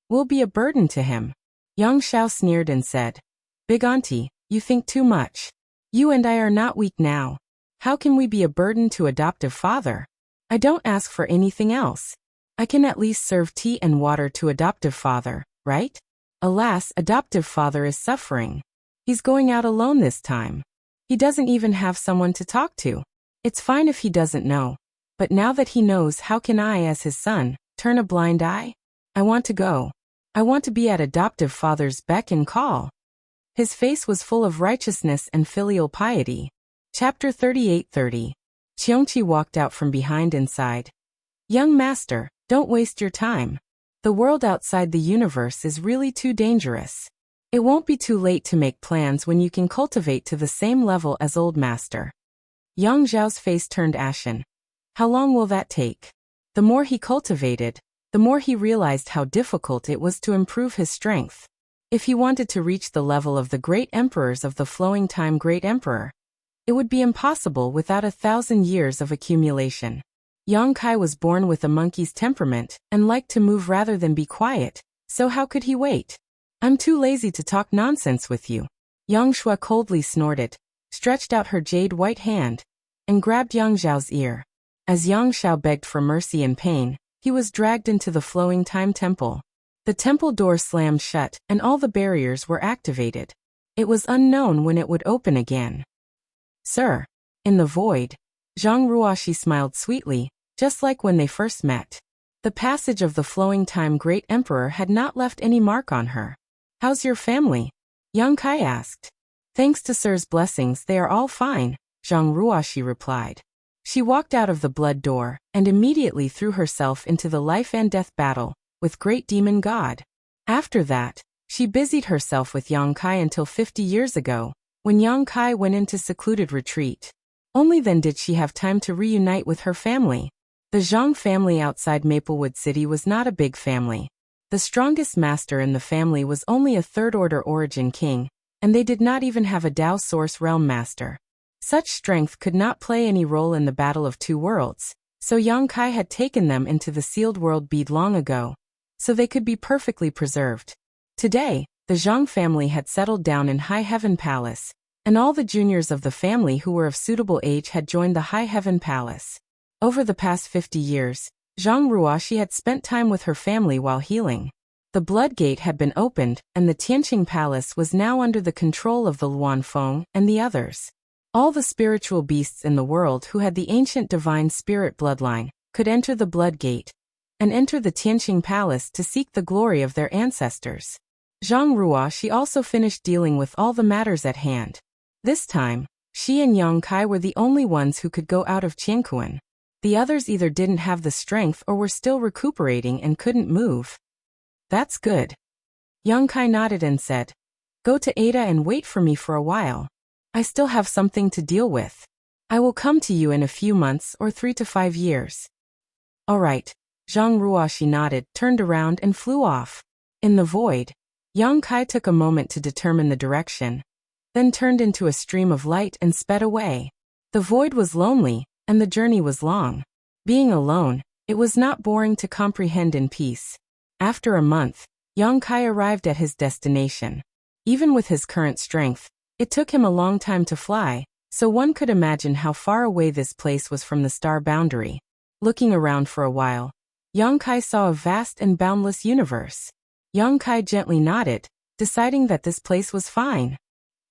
"We'll be a burden to him." Yang Xiao sneered and said, "Big auntie, you think too much. You and I are not weak now. How can we be a burden to adoptive father? I don't ask for anything else. I can at least serve tea and water to adoptive father, right? Alas, adoptive father is suffering. He's going out alone this time. He doesn't even have someone to talk to. It's fine if he doesn't know. But now that he knows, how can I, as his son, turn a blind eye? I want to go. I want to be at adoptive father's beck and call." His face was full of righteousness and filial piety. Chapter 38:30. Qiongqi walked out from behind and sighed. "Young master, don't waste your time. The world outside the universe is really too dangerous. It won't be too late to make plans when you can cultivate to the same level as old master." Yang Zhao's face turned ashen. How long will that take? The more he cultivated, the more he realized how difficult it was to improve his strength. If he wanted to reach the level of the great emperors of the Flowing Time Great Emperor, it would be impossible without 1,000 years of accumulation. Yang Kai was born with a monkey's temperament and liked to move rather than be quiet, so how could he wait? "I'm too lazy to talk nonsense with you." Yang Shui coldly snorted, stretched out her jade white hand, and grabbed Yang Zhao's ear. As Yang Xiao begged for mercy and pain, he was dragged into the Flowing Time Temple. The temple door slammed shut and all the barriers were activated. It was unknown when it would open again. "Sir." In the void, Zhang Ruoxi smiled sweetly, just like when they first met. The passage of the Flowing Time Great Emperor had not left any mark on her. "How's your family?" Yang Kai asked. Thanks to Sir's blessings they are all fine, Zhang Ruoxi replied. She walked out of the blood door, and immediately threw herself into the life and death battle, with great demon god. After that, she busied herself with Yang Kai until 50 years ago, when Yang Kai went into secluded retreat. Only then did she have time to reunite with her family. The Zhang family outside Maplewood City was not a big family. The strongest master in the family was only a third-order origin king, and they did not even have a Dao Source Realm master. Such strength could not play any role in the Battle of Two Worlds, so Yang Kai had taken them into the sealed world bead long ago, so they could be perfectly preserved. Today, the Zhang family had settled down in High Heaven Palace, and all the juniors of the family who were of suitable age had joined the High Heaven Palace. Over the past 50 years, Zhang Ruoxi had spent time with her family while healing. The Blood Gate had been opened, and the Tianqing Palace was now under the control of the Luanfeng and the others. All the spiritual beasts in the world who had the ancient divine spirit bloodline could enter the Blood Gate and enter the Tianqing Palace to seek the glory of their ancestors. Zhang Ruoxi also finished dealing with all the matters at hand. This time, she and Yang Kai were the only ones who could go out of Qianquan. The others either didn't have the strength or were still recuperating and couldn't move. That's good. Yang Kai nodded and said, "Go to Ada and wait for me for a while. I still have something to deal with. I will come to you in a few months or 3 to 5 years." All right. Zhang Ruoxi nodded, turned around and flew off. In the void, Yang Kai took a moment to determine the direction, then turned into a stream of light and sped away. The void was lonely, and the journey was long. Being alone, it was not boring to comprehend in peace. After a month, Yang Kai arrived at his destination. Even with his current strength, it took him a long time to fly, so one could imagine how far away this place was from the star boundary. Looking around for a while, Yang Kai saw a vast and boundless universe. Yang Kai gently nodded, deciding that this place was fine.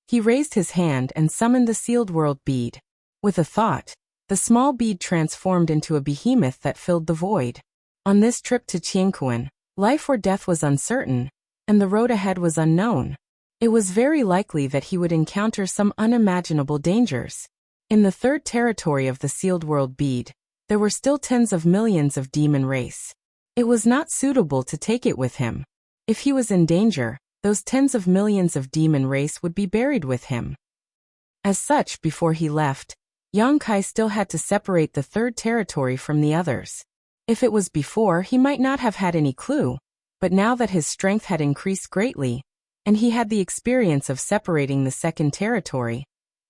He raised his hand and summoned the sealed world bead. With a thought, the small bead transformed into a behemoth that filled the void. On this trip to Qianquan, life or death was uncertain, and the road ahead was unknown. It was very likely that he would encounter some unimaginable dangers. In the third territory of the sealed world bead, there were still tens of millions of demon race. It was not suitable to take it with him. If he was in danger, those tens of millions of demon race would be buried with him. As such, before he left, Yang Kai still had to separate the third territory from the others. If it was before, he might not have had any clue, but now that his strength had increased greatly, and he had the experience of separating the second territory,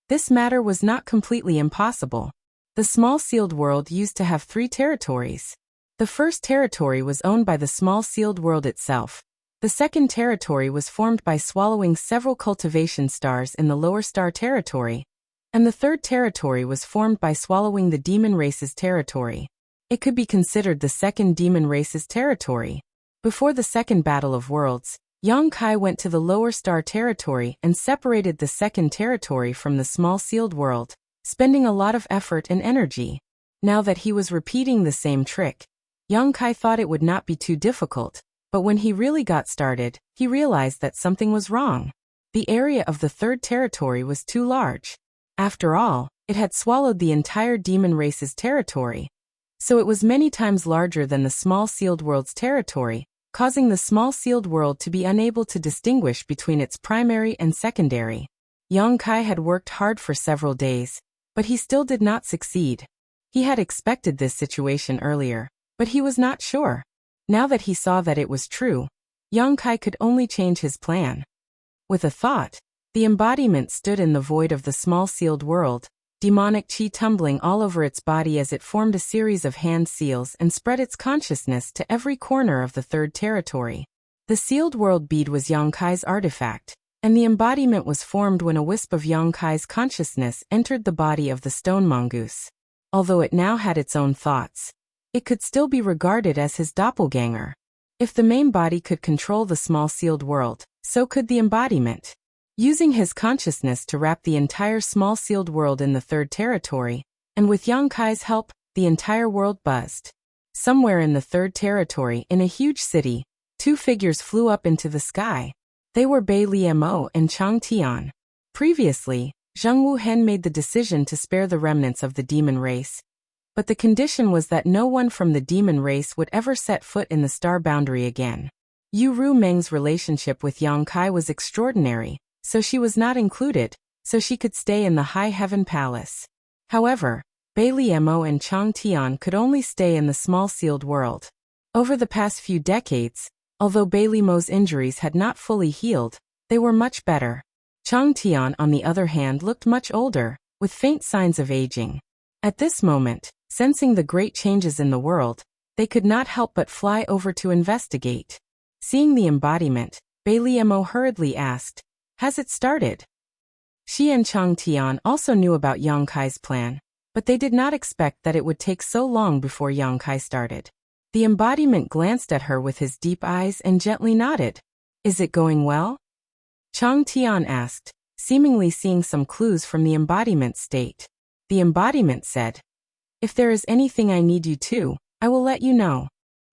this matter was not completely impossible. The small sealed world used to have 3 territories. The first territory was owned by the small sealed world itself. The second territory was formed by swallowing several cultivation stars in the lower star territory, and the third territory was formed by swallowing the demon race's territory. It could be considered the second demon race's territory. Before the second Battle of Worlds, Yang Kai went to the lower star territory and separated the second territory from the small sealed world, spending a lot of effort and energy. Now that he was repeating the same trick, Yang Kai thought it would not be too difficult, but when he really got started, he realized that something was wrong. The area of the third territory was too large. After all, it had swallowed the entire demon race's territory, so it was many times larger than the small sealed world's territory, causing the small sealed world to be unable to distinguish between its primary and secondary. Yang Kai had worked hard for several days, but he still did not succeed. He had expected this situation earlier, but he was not sure. Now that he saw that it was true, Yang Kai could only change his plan. With a thought, the embodiment stood in the void of the small sealed world, demonic chi tumbling all over its body as it formed a series of hand seals and spread its consciousness to every corner of the third territory. The sealed world bead was Yang Kai's artifact, and the embodiment was formed when a wisp of Yang Kai's consciousness entered the body of the stone mongoose. Although it now had its own thoughts, it could still be regarded as his doppelganger. If the main body could control the small sealed world, so could the embodiment. Using his consciousness to wrap the entire small sealed world in the third territory, and with Yang Kai's help, the entire world buzzed. Somewhere in the third territory, in a huge city, 2 figures flew up into the sky. They were Bai Liemo and Chang Tian. Previously, Zheng Wuhen made the decision to spare the remnants of the demon race, but the condition was that no one from the demon race would ever set foot in the star boundary again. Yu Ru Meng's relationship with Yang Kai was extraordinary, so she was not included, so she could stay in the High Heaven Palace. However, Bai Liemo and Chang Tian could only stay in the small sealed world. Over the past few decades, although Bai Liemo's injuries had not fully healed, they were much better. Chang Tian, on the other hand, looked much older, with faint signs of aging. At this moment, sensing the great changes in the world, they could not help but fly over to investigate. Seeing the embodiment, Bai Liemo hurriedly asked, "Has it started?" She and Chang Tian also knew about Yang Kai's plan, but they did not expect that it would take so long before Yang Kai started. The embodiment glanced at her with his deep eyes and gently nodded. "Is it going well?" Chang Tian asked, seemingly seeing some clues from the embodiment's state. The embodiment said, "If there is anything I need you to, I will let you know.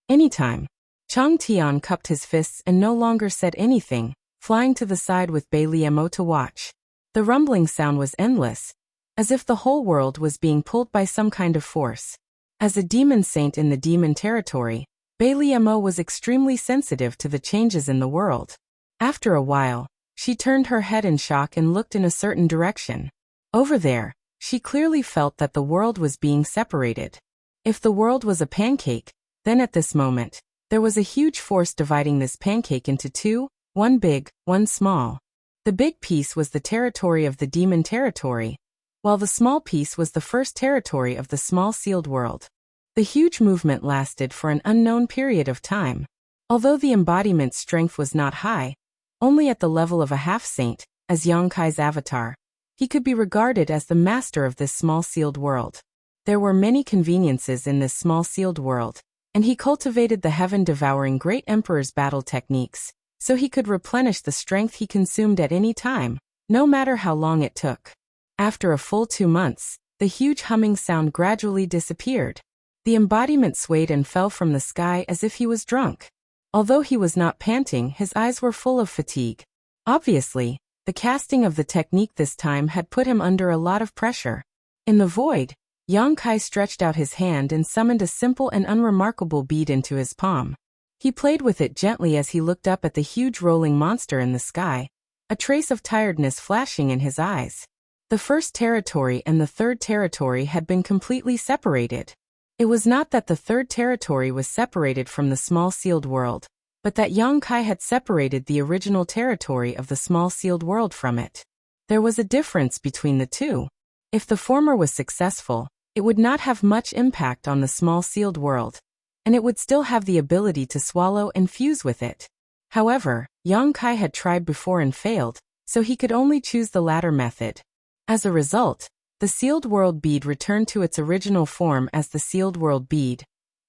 Anytime." Chang Tian cupped his fists and no longer said anything, flying to the side with Bai Liemo to watch. The rumbling sound was endless, as if the whole world was being pulled by some kind of force. As a demon saint in the demon territory, Bai Liemo was extremely sensitive to the changes in the world. After a while, she turned her head in shock and looked in a certain direction. Over there, she clearly felt that the world was being separated. If the world was a pancake, then at this moment, there was a huge force dividing this pancake into two, one big, one small. The big piece was the territory of the demon territory, while the small piece was the first territory of the small sealed world. The huge movement lasted for an unknown period of time. Although the embodiment's strength was not high, only at the level of a half-saint, as Yang Kai's avatar, he could be regarded as the master of this small sealed world. There were many conveniences in this small sealed world, and he cultivated the heaven-devouring Great Emperor's battle techniques, so he could replenish the strength he consumed at any time, no matter how long it took. After a full 2 months, the huge humming sound gradually disappeared. The embodiment swayed and fell from the sky as if he was drunk. Although he was not panting, his eyes were full of fatigue. Obviously, the casting of the technique this time had put him under a lot of pressure. In the void, Yang Kai stretched out his hand and summoned a simple and unremarkable bead into his palm. He played with it gently as he looked up at the huge rolling monster in the sky, a trace of tiredness flashing in his eyes. The first territory and the third territory had been completely separated. It was not that the third territory was separated from the small sealed world, but that Yang Kai had separated the original territory of the small sealed world from it. There was a difference between the two. If the former was successful, it would not have much impact on the small sealed world, and it would still have the ability to swallow and fuse with it. However, Yang Kai had tried before and failed, so he could only choose the latter method. As a result, the sealed world bead returned to its original form as the sealed world bead,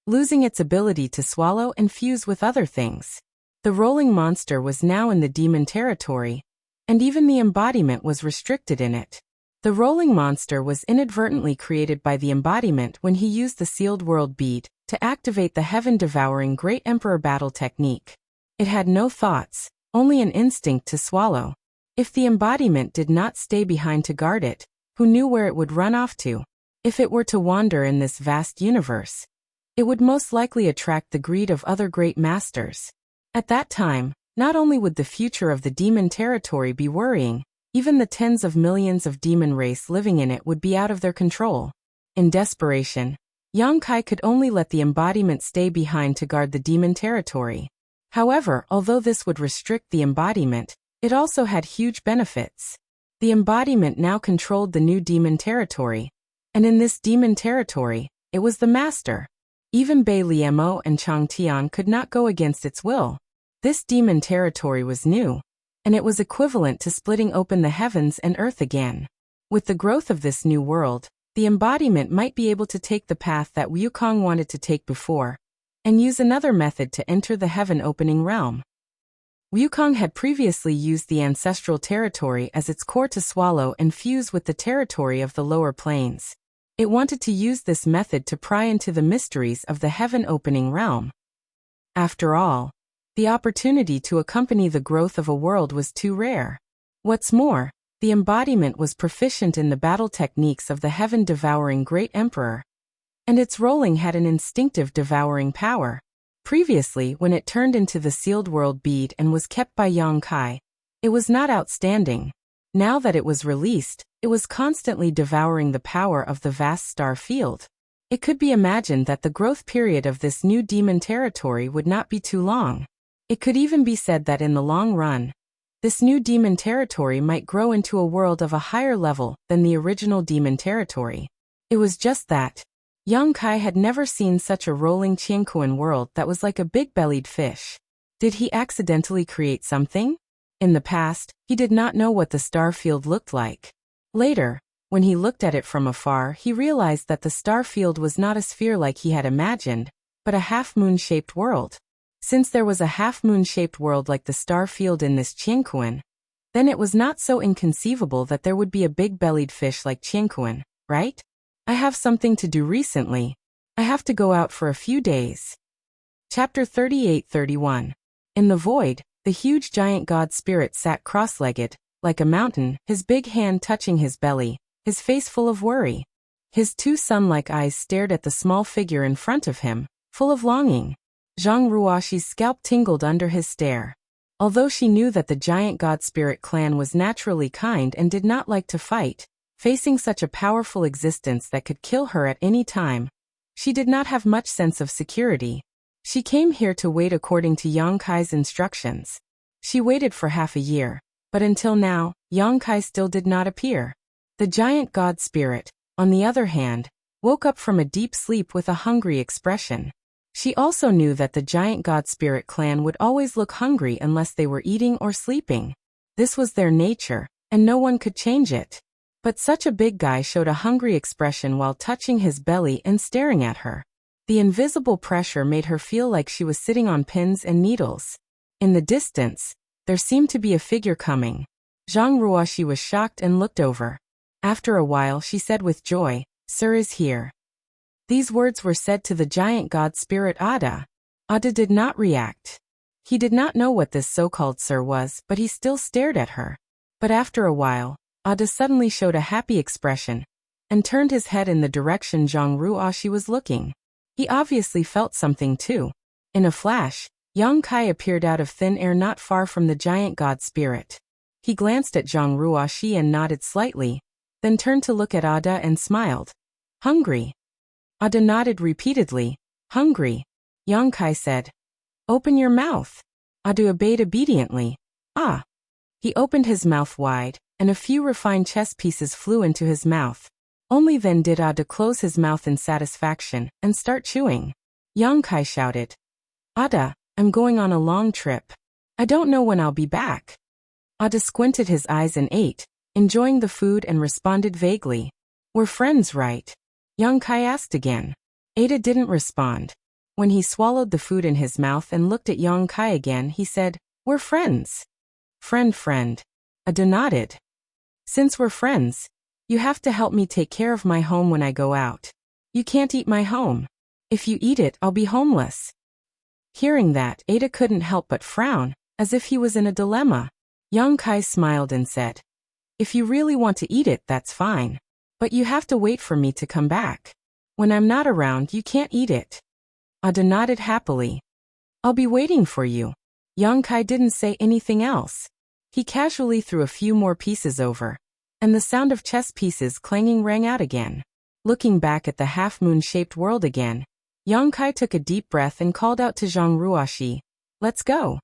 losing its ability to swallow and fuse with other things. The rolling monster was now in the demon territory, and even the embodiment was restricted in it. The rolling monster was inadvertently created by the embodiment when he used the sealed world bead to activate the heaven-devouring Great Emperor battle technique. It had no thoughts, only an instinct to swallow. If the embodiment did not stay behind to guard it, who knew where it would run off to? If it were to wander in this vast universe, it would most likely attract the greed of other great masters. At that time, not only would the future of the demon territory be worrying, even the tens of millions of demon race living in it would be out of their control. In desperation, Yang Kai could only let the embodiment stay behind to guard the demon territory. However, although this would restrict the embodiment, it also had huge benefits. The embodiment now controlled the new demon territory, and in this demon territory, it was the master. Even Bai Liemo and Chang Tian could not go against its will. This demon territory was new, and it was equivalent to splitting open the heavens and earth again. With the growth of this new world, the embodiment might be able to take the path that Wukong wanted to take before, and use another method to enter the heaven-opening realm. Wukong had previously used the ancestral territory as its core to swallow and fuse with the territory of the lower planes. It wanted to use this method to pry into the mysteries of the heaven-opening realm. After all, the opportunity to accompany the growth of a world was too rare. What's more, The embodiment was proficient in the battle techniques of the heaven-devouring Great Emperor, and its rolling had an instinctive devouring power. Previously, when it turned into the sealed world bead and was kept by Yang Kai, it was not outstanding. Now that it was released, it was constantly devouring the power of the vast star field. It could be imagined that the growth period of this new demon territory would not be too long. It could even be said that in the long run, this new demon territory might grow into a world of a higher level than the original demon territory. It was just that Yang Kai had never seen such a rolling Qianquan world that was like a big-bellied fish. Did he accidentally create something? In the past, he did not know what the star field looked like. Later, when he looked at it from afar, he realized that the star field was not a sphere like he had imagined, but a half-moon-shaped world. Since there was a half-moon-shaped world like the star field in this Qianquan, then it was not so inconceivable that there would be a big-bellied fish like Qianquan, right? I have something to do recently. I have to go out for a few days. Chapter 38-31. In the void, the huge giant god spirit sat cross-legged, like a mountain, his big hand touching his belly, his face full of worry. His two sun-like eyes stared at the small figure in front of him, full of longing. Zhang Ruoxi's scalp tingled under his stare. Although she knew that the giant god spirit clan was naturally kind and did not like to fight, facing such a powerful existence that could kill her at any time, she did not have much sense of security. She came here to wait according to Yang Kai's instructions. She waited for half a year, but until now, Yang Kai still did not appear. The giant god spirit, on the other hand, woke up from a deep sleep with a hungry expression. She also knew that the giant god spirit clan would always look hungry unless they were eating or sleeping. This was their nature, and no one could change it. But such a big guy showed a hungry expression while touching his belly and staring at her. The invisible pressure made her feel like she was sitting on pins and needles. In the distance, there seemed to be a figure coming. Zhang Ruoxi was shocked and looked over. After a while she said with joy, "Sir is here." These words were said to the giant god spirit Ada. Ada did not react. He did not know what this so-called sir was, but he still stared at her. But after a while, Ada suddenly showed a happy expression and turned his head in the direction Zhang Ruoxi was looking. He obviously felt something too. In a flash, Yang Kai appeared out of thin air not far from the giant god spirit. He glanced at Zhang Ruoxi and nodded slightly, then turned to look at Ada and smiled. "Hungry?" Ada nodded repeatedly. "Hungry?" Yang Kai said. "Open your mouth." Ada obeyed obediently. "Ah." He opened his mouth wide, and a few refined chess pieces flew into his mouth. Only then did Ada close his mouth in satisfaction and start chewing. Yang Kai shouted, "Ada, I'm going on a long trip. I don't know when I'll be back." Ada squinted his eyes and ate, enjoying the food, and responded vaguely. "We're friends, right?" Yang Kai asked again. Ada didn't respond. When he swallowed the food in his mouth and looked at Yang Kai again, he said, "We're friends." Friend. Ada nodded. "Since we're friends, you have to help me take care of my home when I go out. You can't eat my home. If you eat it, I'll be homeless." Hearing that, Ada couldn't help but frown, as if he was in a dilemma. Yang Kai smiled and said, "If you really want to eat it, that's fine. But you have to wait for me to come back. When I'm not around, you can't eat it." Ada nodded happily. "I'll be waiting for you." Yang Kai didn't say anything else. He casually threw a few more pieces over, and the sound of chess pieces clanging rang out again. Looking back at the half-moon-shaped world again, Yang Kai took a deep breath and called out to Zhang Ruoxi, "Let's go."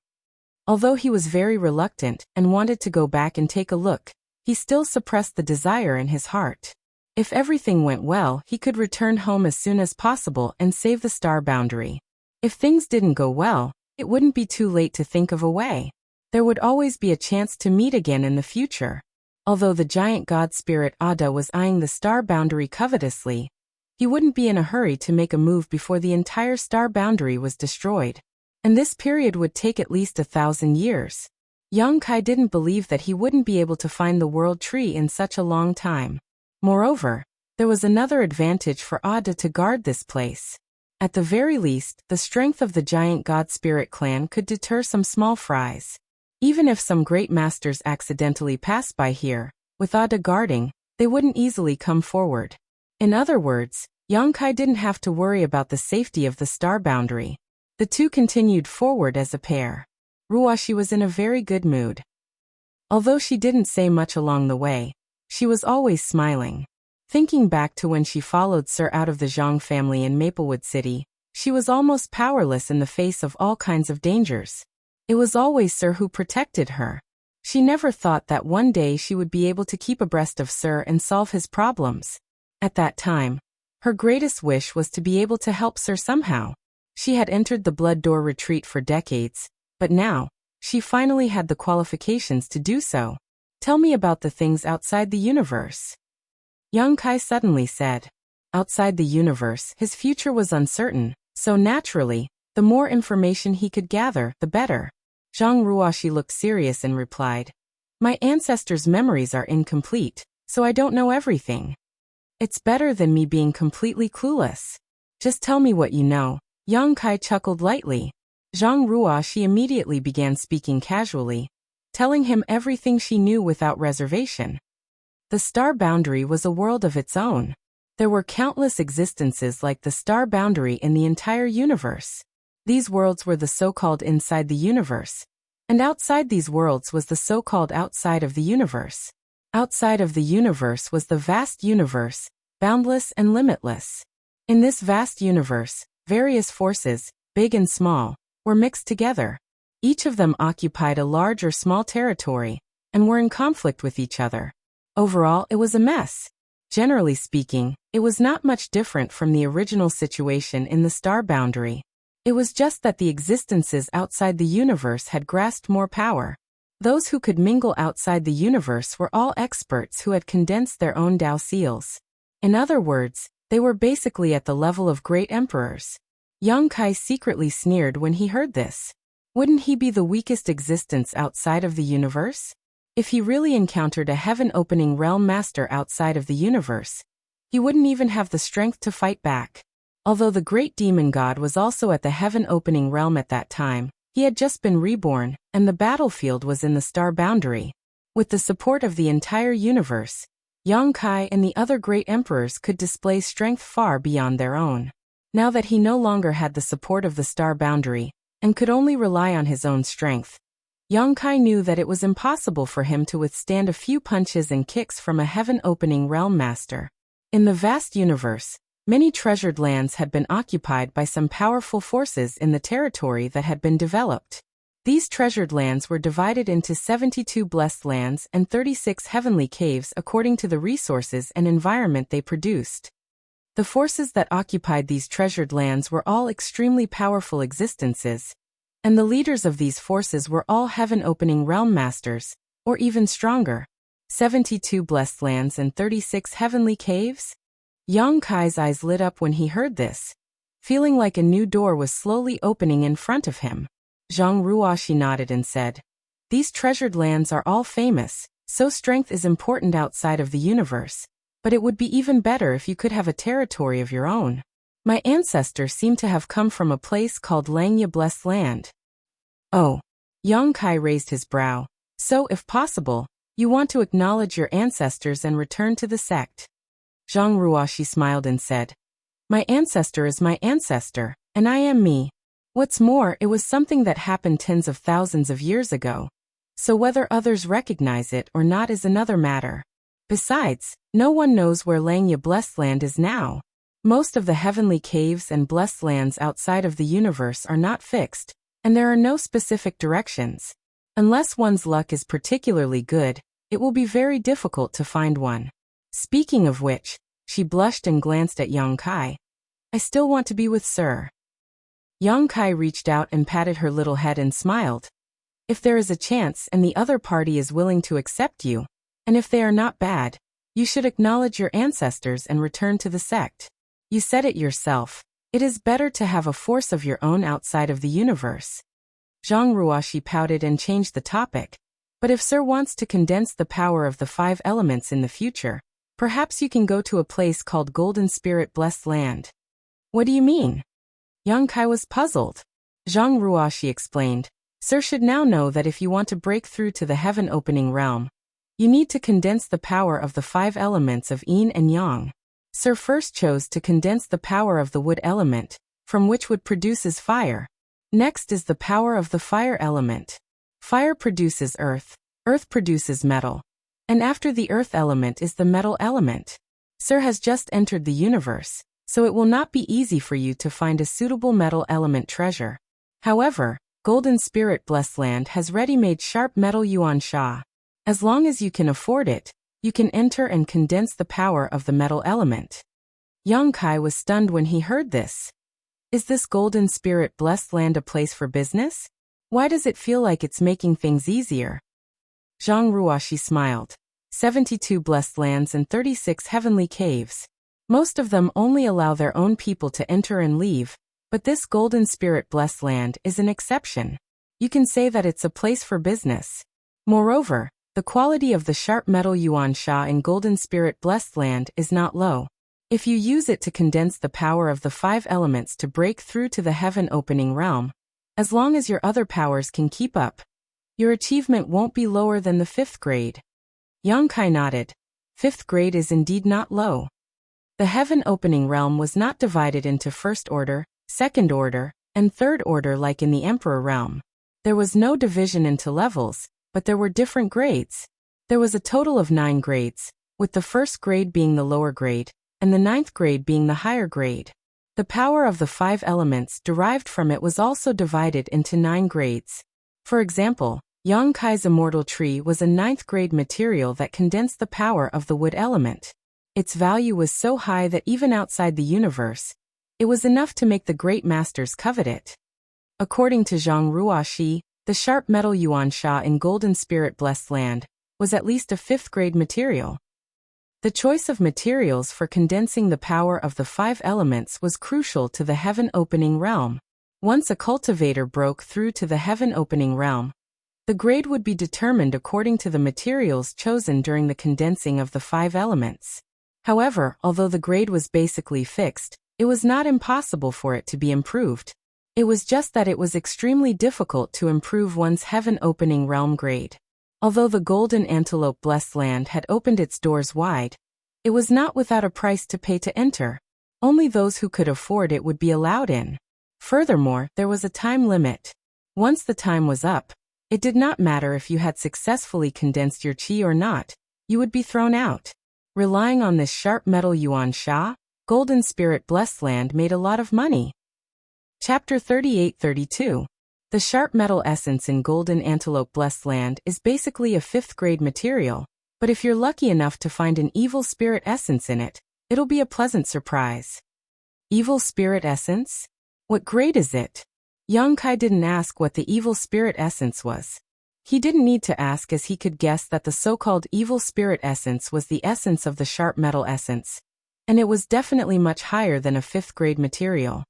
Although he was very reluctant and wanted to go back and take a look, he still suppressed the desire in his heart. If everything went well, he could return home as soon as possible and save the star boundary. If things didn't go well, it wouldn't be too late to think of a way. There would always be a chance to meet again in the future. Although the giant god spirit Ada was eyeing the star boundary covetously, he wouldn't be in a hurry to make a move before the entire star boundary was destroyed. And this period would take at least 1,000 years. Yang Kai didn't believe that he wouldn't be able to find the world tree in such a long time. Moreover, there was another advantage for Ada to guard this place. At the very least, the strength of the giant god spirit clan could deter some small fries. Even if some great masters accidentally passed by here, Without a guarding, they wouldn't easily come forward. In other words, Yang Kai didn't have to worry about the safety of the star boundary. The two continued forward as a pair. Ruoshi was in a very good mood. Although she didn't say much along the way, she was always smiling. Thinking back to when she followed Sir out of the Zhang family in Maplewood City, she was almost powerless in the face of all kinds of dangers. It was always Sir who protected her. She never thought that one day she would be able to keep abreast of Sir and solve his problems. At that time, her greatest wish was to be able to help Sir somehow. She had entered the Blood Door retreat for decades, but now, she finally had the qualifications to do so. Tell me about the things outside the universe. Yang Kai suddenly said. Outside the universe, his future was uncertain, so naturally, the more information he could gather, the better. Zhang Ruoshi looked serious and replied, "My ancestors' memories are incomplete, so I don't know everything. It's better than me being completely clueless. Just tell me what you know." Yang Kai chuckled lightly. Zhang Ruoshi immediately began speaking casually, telling him everything she knew without reservation. The star boundary was a world of its own. There were countless existences like the star boundary in the entire universe. These worlds were the so-called inside the universe, and outside these worlds was the so-called outside of the universe. Outside of the universe was the vast universe, boundless and limitless. In this vast universe, various forces, big and small, were mixed together. Each of them occupied a large or small territory, and were in conflict with each other. Overall, it was a mess. Generally speaking, it was not much different from the original situation in the star boundary. It was just that the existences outside the universe had grasped more power. Those who could mingle outside the universe were all experts who had condensed their own Dao seals. In other words, they were basically at the level of great emperors. Yang Kai secretly sneered when he heard this. Wouldn't he be the weakest existence outside of the universe? If he really encountered a heaven-opening realm master outside of the universe, he wouldn't even have the strength to fight back. Although the great demon god was also at the heaven-opening realm at that time, he had just been reborn, and the battlefield was in the star boundary. With the support of the entire universe, Yang Kai and the other great emperors could display strength far beyond their own. Now that he no longer had the support of the star boundary, and could only rely on his own strength, Yang Kai knew that it was impossible for him to withstand a few punches and kicks from a heaven-opening realm master. In the vast universe, many treasured lands had been occupied by some powerful forces in the territory that had been developed. These treasured lands were divided into 72 blessed lands and 36 heavenly caves according to the resources and environment they produced. The forces that occupied these treasured lands were all extremely powerful existences, and the leaders of these forces were all heaven-opening realm masters, or even stronger. 72 blessed lands and 36 heavenly caves? Yang Kai's eyes lit up when he heard this, feeling like a new door was slowly opening in front of him. Zhang Ruoshi nodded and said, "These treasured lands are all famous, so strength is important outside of the universe, but it would be even better if you could have a territory of your own. My ancestors seem to have come from a place called Langya Blessed Land." "Oh." Yang Kai raised his brow. "So, if possible, you want to acknowledge your ancestors and return to the sect?" Zhang Ruoshi smiled and said, "My ancestor is my ancestor, and I am me. What's more, it was something that happened tens of thousands of years ago, so whether others recognize it or not is another matter. Besides, no one knows where Langya Blessed Land is now. Most of the heavenly caves and blessed lands outside of the universe are not fixed, and there are no specific directions. Unless one's luck is particularly good, it will be very difficult to find one. Speaking of which," she blushed and glanced at Yang Kai, "I still want to be with Sir." Yang Kai reached out and patted her little head and smiled. "If there is a chance and the other party is willing to accept you, and if they are not bad, you should acknowledge your ancestors and return to the sect. You said it yourself, it is better to have a force of your own outside of the universe." Zhang Ruoshi pouted and changed the topic. "But if Sir wants to condense the power of the 5 elements in the future, perhaps you can go to a place called Golden Spirit Blessed Land." "What do you mean?" Yang Kai was puzzled. Zhang Ruoshi explained, "Sir should now know that if you want to break through to the heaven-opening realm, You need to condense the power of the 5 elements of yin and yang. Sir first chose to condense the power of the wood element, from which wood produces fire. Next is the power of the fire element. Fire produces earth, earth produces metal. And after the earth element is the metal element. Sir has just entered the universe, so it will not be easy for you to find a suitable metal element treasure. However, Golden Spirit Blessed Land has ready-made sharp metal yuan sha. As long as you can afford it, you can enter and condense the power of the metal element. Yang Kai was stunned when he heard this. Is this Golden Spirit Blessed Land a place for business? Why does it feel like it's making things easier? Zhang Ruoxi smiled. 72 blessed lands and 36 heavenly caves. Most of them only allow their own people to enter and leave, but this Golden Spirit Blessed Land is an exception. You can say that it's a place for business. Moreover, the quality of the sharp metal yuan sha in Golden Spirit Blessed Land is not low. If you use it to condense the power of the 5 elements to break through to the heaven-opening realm, as long as your other powers can keep up, your achievement won't be lower than the 5th grade. Yang Kai nodded. 5th grade is indeed not low. The heaven-opening realm was not divided into 1st order, 2nd order, and 3rd order like in the Emperor realm. There was no division into levels, but there were different grades. There was a total of 9 grades, with the 1st grade being the lower grade, and the 9th grade being the higher grade. The power of the 5 elements derived from it was also divided into 9 grades. For example, Yang Kai's immortal tree was a 9th grade material that condensed the power of the wood element. Its value was so high that even outside the universe, it was enough to make the great masters covet it. According to Zhang Ruoxi, the sharp metal yuan sha in Golden Spirit Blessed Land was at least a 5th grade material. The choice of materials for condensing the power of the 5 elements was crucial to the heaven-opening realm. Once a cultivator broke through to the heaven-opening realm, the grade would be determined according to the materials chosen during the condensing of the 5 elements. However, although the grade was basically fixed, it was not impossible for it to be improved. It was just that it was extremely difficult to improve one's heaven-opening realm grade. Although the Golden Antelope Blessed Land had opened its doors wide, it was not without a price to pay to enter. Only those who could afford it would be allowed in. Furthermore, there was a time limit. Once the time was up, it did not matter if you had successfully condensed your qi or not, you would be thrown out. Relying on this sharp metal yuan sha, Golden Spirit Blessed Land made a lot of money. Chapter 38-32. The sharp metal essence in Golden Antelope Blessed Land is basically a 5th grade material, but if you're lucky enough to find an evil spirit essence in it, it'll be a pleasant surprise. Evil spirit essence? What grade is it? Yang Kai didn't ask what the evil spirit essence was. He didn't need to ask as he could guess that the so-called evil spirit essence was the essence of the sharp metal essence, and it was definitely much higher than a 5th grade material.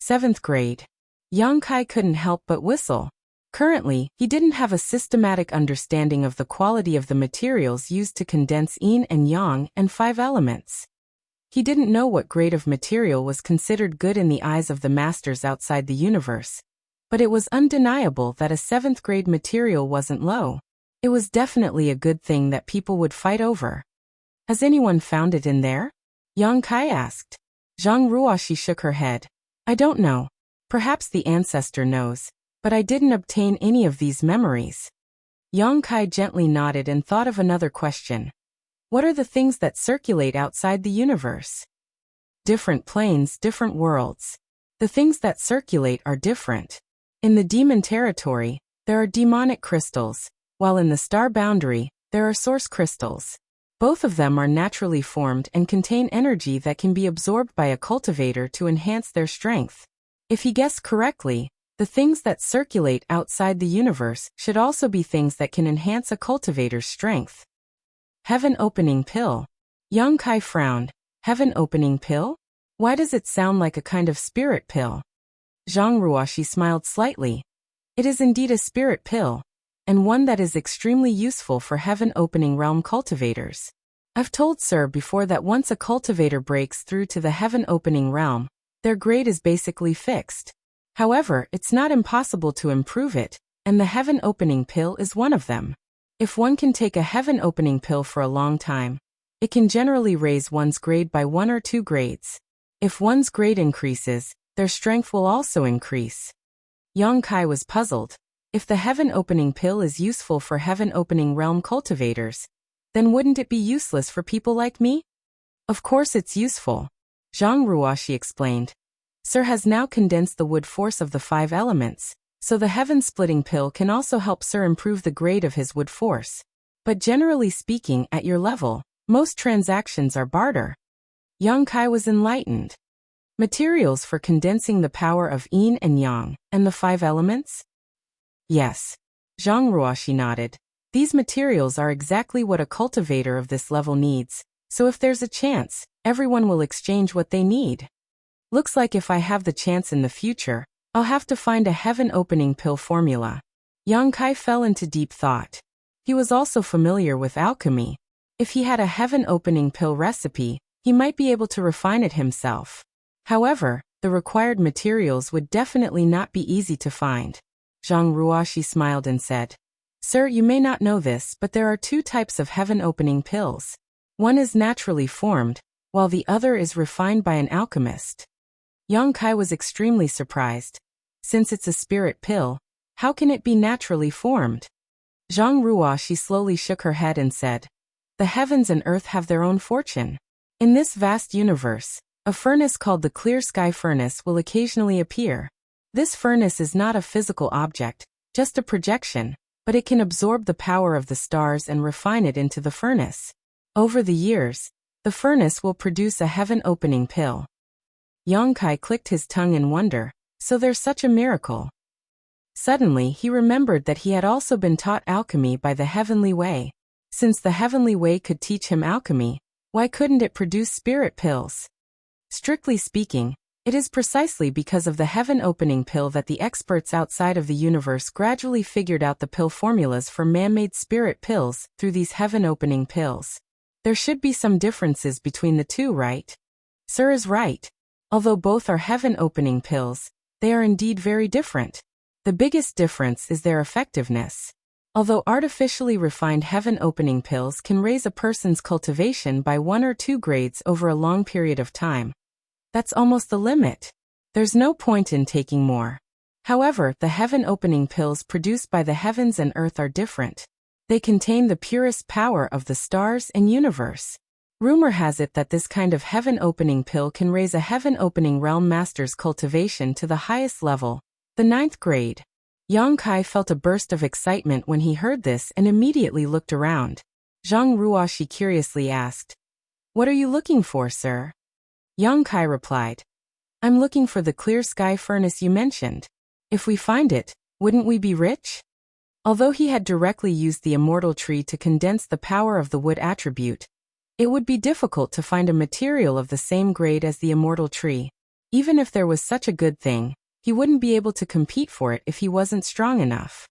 7th grade. Yang Kai couldn't help but whistle. Currently, he didn't have a systematic understanding of the quality of the materials used to condense yin and yang and 5 elements. He didn't know what grade of material was considered good in the eyes of the masters outside the universe. But it was undeniable that a 7th grade material wasn't low. It was definitely a good thing that people would fight over. Has anyone found it in there? Yang Kai asked. Zhang Ruoxi shook her head. I don't know. Perhaps the ancestor knows, but I didn't obtain any of these memories. Yang Kai gently nodded and thought of another question. What are the things that circulate outside the universe? Different planes, different worlds. The things that circulate are different. In the demon territory, there are demonic crystals, while in the star boundary, there are source crystals. Both of them are naturally formed and contain energy that can be absorbed by a cultivator to enhance their strength. If he guessed correctly, the things that circulate outside the universe should also be things that can enhance a cultivator's strength. Heaven-opening pill. Yang Kai frowned. Heaven-opening pill? Why does it sound like a kind of spirit pill? Zhang Ruoxi smiled slightly. It is indeed a spirit pill, and one that is extremely useful for heaven-opening realm cultivators. I've told Sir before that once a cultivator breaks through to the heaven-opening realm, their grade is basically fixed. However, it's not impossible to improve it, and the heaven-opening pill is one of them. If one can take a heaven-opening pill for a long time, it can generally raise one's grade by 1 or 2 grades. If one's grade increases, their strength will also increase. Yang Kai was puzzled. If the heaven-opening pill is useful for heaven-opening realm cultivators, then wouldn't it be useless for people like me? Of course it's useful. Zhang Ruoxi explained. Sir has now condensed the wood force of the 5 elements, so the heaven-splitting pill can also help Sir improve the grade of his wood force. But generally speaking, at your level, most transactions are barter. Yang Kai was enlightened. Materials for condensing the power of yin and yang, and the 5 elements? Yes. Zhang Ruoxi nodded. These materials are exactly what a cultivator of this level needs, so if there's a chance, everyone will exchange what they need. Looks like if I have the chance in the future, I'll have to find a heaven-opening pill formula. Yang Kai fell into deep thought. He was also familiar with alchemy. If he had a heaven-opening pill recipe, he might be able to refine it himself. However, the required materials would definitely not be easy to find. Zhang Ruoxi smiled and said, Sir, you may not know this, but there are 2 types of heaven-opening pills. One is naturally formed, while the other is refined by an alchemist. Yang Kai was extremely surprised. Since it's a spirit pill, how can it be naturally formed? Zhang Ruoxi slowly shook her head and said, The heavens and earth have their own fortune. In this vast universe, a furnace called the clear sky furnace will occasionally appear. This furnace is not a physical object, just a projection, but it can absorb the power of the stars and refine it into the furnace. Over the years, the furnace will produce a heaven-opening pill. Yang Kai clicked his tongue in wonder, so there's such a miracle. Suddenly he remembered that he had also been taught alchemy by the heavenly way. Since the heavenly way could teach him alchemy, why couldn't it produce spirit pills? Strictly speaking, it is precisely because of the heaven-opening pill that the experts outside of the universe gradually figured out the pill formulas for man-made spirit pills through these heaven-opening pills. There should be some differences between the 2, right? Sir is right. Although both are heaven-opening pills, they are indeed very different. The biggest difference is their effectiveness. Although artificially refined heaven-opening pills can raise a person's cultivation by 1 or 2 grades over a long period of time, that's almost the limit. There's no point in taking more. However, the heaven-opening pills produced by the heavens and earth are different. They contain the purest power of the stars and universe. Rumor has it that this kind of heaven-opening pill can raise a heaven-opening realm master's cultivation to the highest level, the 9th grade. Yang Kai felt a burst of excitement when he heard this and immediately looked around. Zhang Ruoxi curiously asked, What are you looking for, sir? Yang Kai replied, I'm looking for the clear sky furnace you mentioned. If we find it, wouldn't we be rich? Although he had directly used the immortal tree to condense the power of the wood attribute, it would be difficult to find a material of the same grade as the immortal tree. Even if there was such a good thing, he wouldn't be able to compete for it if he wasn't strong enough.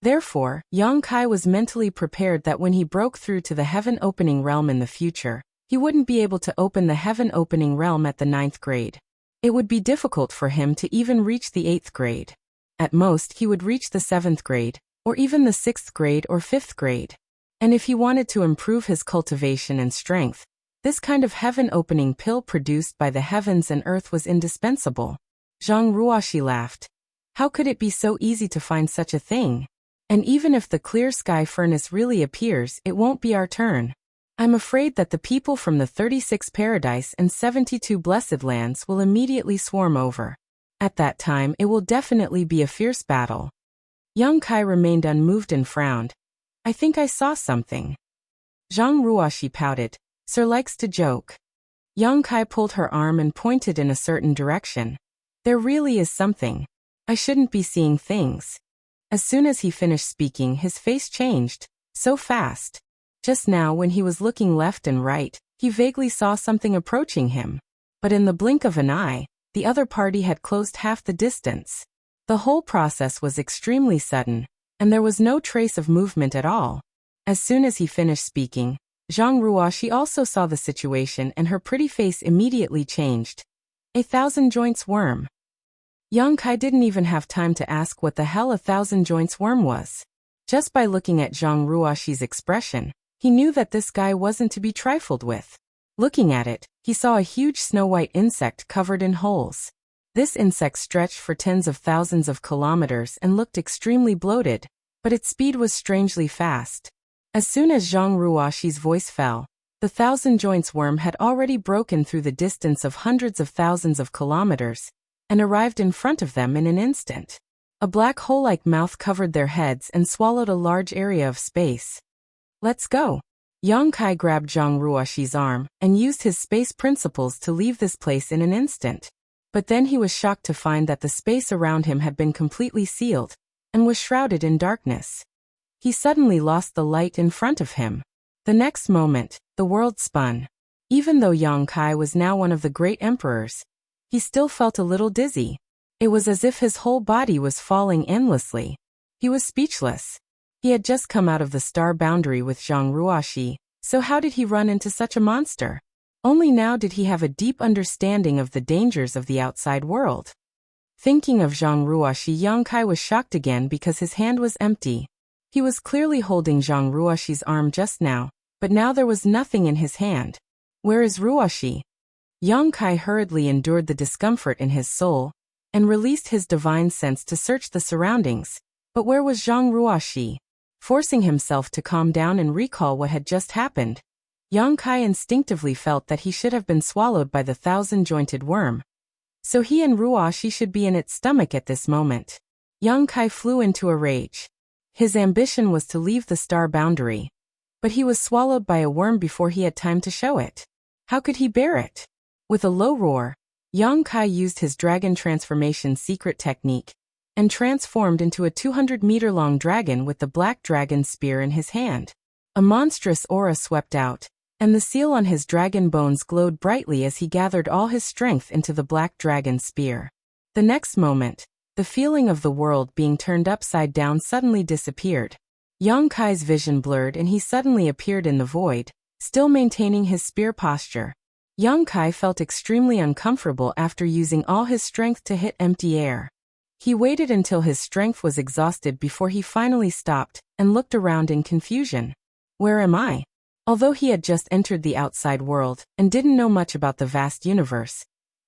Therefore, Yang Kai was mentally prepared that when he broke through to the heaven-opening realm in the future, he wouldn't be able to open the heaven-opening realm at the 9th grade. It would be difficult for him to even reach the 8th grade. At most, he would reach the 7th grade, or even the 6th grade or 5th grade. And if he wanted to improve his cultivation and strength, this kind of heaven-opening pill produced by the heavens and earth was indispensable. Zhang Ruoxi laughed. How could it be so easy to find such a thing? And even if the clear sky furnace really appears, it won't be our turn. I'm afraid that the people from the 36 paradise and 72 blessed lands will immediately swarm over. At that time, it will definitely be a fierce battle. Yang Kai remained unmoved and frowned. I think I saw something. Zhang Ruoxi pouted. Sir likes to joke. Yang Kai pulled her arm and pointed in a certain direction. There really is something. I shouldn't be seeing things. As soon as he finished speaking, his face changed. So fast. Just now, when he was looking left and right, he vaguely saw something approaching him. But in the blink of an eye, the other party had closed half the distance. The whole process was extremely sudden, and there was no trace of movement at all. As soon as he finished speaking, Zhang Ruoxi also saw the situation and her pretty face immediately changed. 1,000 joints worm. Yang Kai didn't even have time to ask what the hell 1,000 joints worm was. Just by looking at Zhang Ruoxi's expression, he knew that this guy wasn't to be trifled with. Looking at it, he saw a huge snow-white insect covered in holes. This insect stretched for tens of thousands of kilometers and looked extremely bloated, but its speed was strangely fast. As soon as Zhang Ruoxi's voice fell, the thousand joints worm had already broken through the distance of hundreds of thousands of kilometers and arrived in front of them in an instant. A black hole-like mouth covered their heads and swallowed a large area of space. Let's go. Yang Kai grabbed Zhang Ruoxi's arm and used his space principles to leave this place in an instant. But then he was shocked to find that the space around him had been completely sealed and was shrouded in darkness. He suddenly lost the light in front of him. The next moment, the world spun. Even though Yang Kai was now one of the great emperors, he still felt a little dizzy. It was as if his whole body was falling endlessly. He was speechless. He had just come out of the star boundary with Zhang Ruoxi, so how did he run into such a monster? Only now did he have a deep understanding of the dangers of the outside world. Thinking of Zhang Ruoxi, Yang Kai was shocked again because his hand was empty. He was clearly holding Zhang Ruoxi's arm just now, but now there was nothing in his hand. Where is Ruoxi? Yang Kai hurriedly endured the discomfort in his soul and released his divine sense to search the surroundings. But where was Zhang Ruoxi? Forcing himself to calm down and recall what had just happened, Yang Kai instinctively felt that he should have been swallowed by the thousand-jointed worm. So he and Ruoxi should be in its stomach at this moment. Yang Kai flew into a rage. His ambition was to leave the star boundary, but he was swallowed by a worm before he had time to show it. How could he bear it? With a low roar, Yang Kai used his dragon transformation secret technique and transformed into a 200-meter-long dragon with the black dragon spear in his hand. A monstrous aura swept out, and the seal on his dragon bones glowed brightly as he gathered all his strength into the black dragon spear. The next moment, the feeling of the world being turned upside down suddenly disappeared. Yang Kai's vision blurred and he suddenly appeared in the void, still maintaining his spear posture. Yang Kai felt extremely uncomfortable after using all his strength to hit empty air. He waited until his strength was exhausted before he finally stopped and looked around in confusion. Where am I? Although he had just entered the outside world and didn't know much about the vast universe,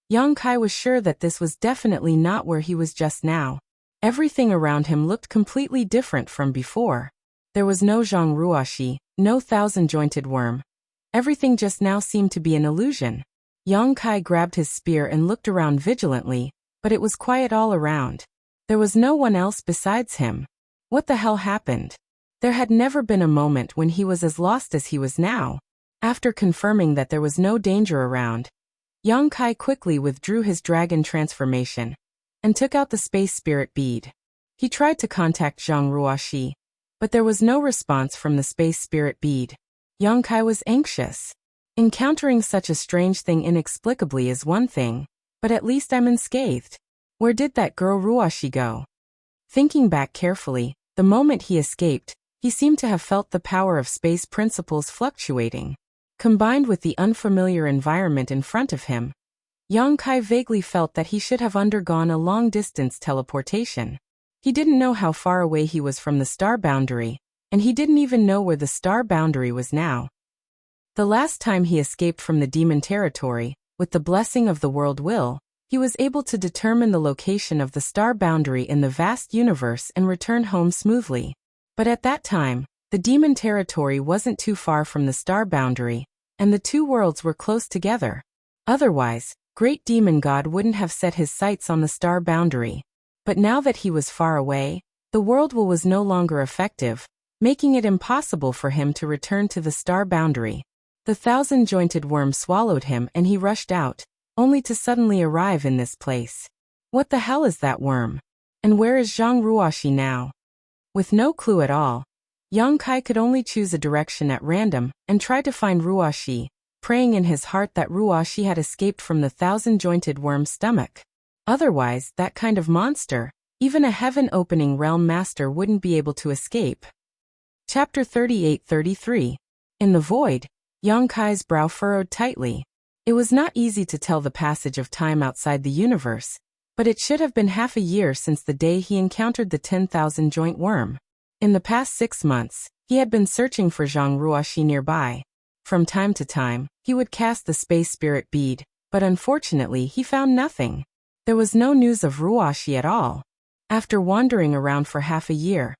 Yang Kai was sure that this was definitely not where he was just now. Everything around him looked completely different from before. There was no Zhang Ruoxi, no thousand-jointed worm. Everything just now seemed to be an illusion. Yang Kai grabbed his spear and looked around vigilantly, but it was quiet all around. There was no one else besides him. What the hell happened? There had never been a moment when he was as lost as he was now. After confirming that there was no danger around, Yang Kai quickly withdrew his dragon transformation and took out the space spirit bead. He tried to contact Zhang Ruoxi, but there was no response from the space spirit bead. Yang Kai was anxious. Encountering such a strange thing inexplicably is one thing, but at least I'm unscathed. Where did that girl Ruoxi go? Thinking back carefully, the moment he escaped, he seemed to have felt the power of space principles fluctuating. Combined with the unfamiliar environment in front of him, Yang Kai vaguely felt that he should have undergone a long-distance teleportation. He didn't know how far away he was from the star boundary, and he didn't even know where the star boundary was now. The last time he escaped from the demon territory, with the blessing of the world will, he was able to determine the location of the star boundary in the vast universe and return home smoothly. But at that time, the demon territory wasn't too far from the star boundary, and the two worlds were close together. Otherwise, great demon god wouldn't have set his sights on the star boundary. But now that he was far away, the world will was no longer effective, making it impossible for him to return to the star boundary. The thousand-jointed worm swallowed him and he rushed out, only to suddenly arrive in this place. What the hell is that worm? And where is Zhang Ruoxi now? With no clue at all, Yang Kai could only choose a direction at random and try to find Ruoxi, praying in his heart that Ruoxi had escaped from the thousand-jointed worm's stomach. Otherwise, that kind of monster, even a heaven-opening realm master wouldn't be able to escape. Chapter 38-33. In the void, Yang Kai's brow furrowed tightly. It was not easy to tell the passage of time outside the universe, but it should have been half a year since the day he encountered the 10,000-joint worm. In the past 6 months, he had been searching for Zhang Ruoxi nearby. From time to time, he would cast the space spirit bead, but unfortunately he found nothing. There was no news of Ruoxi at all. After wandering around for half a year,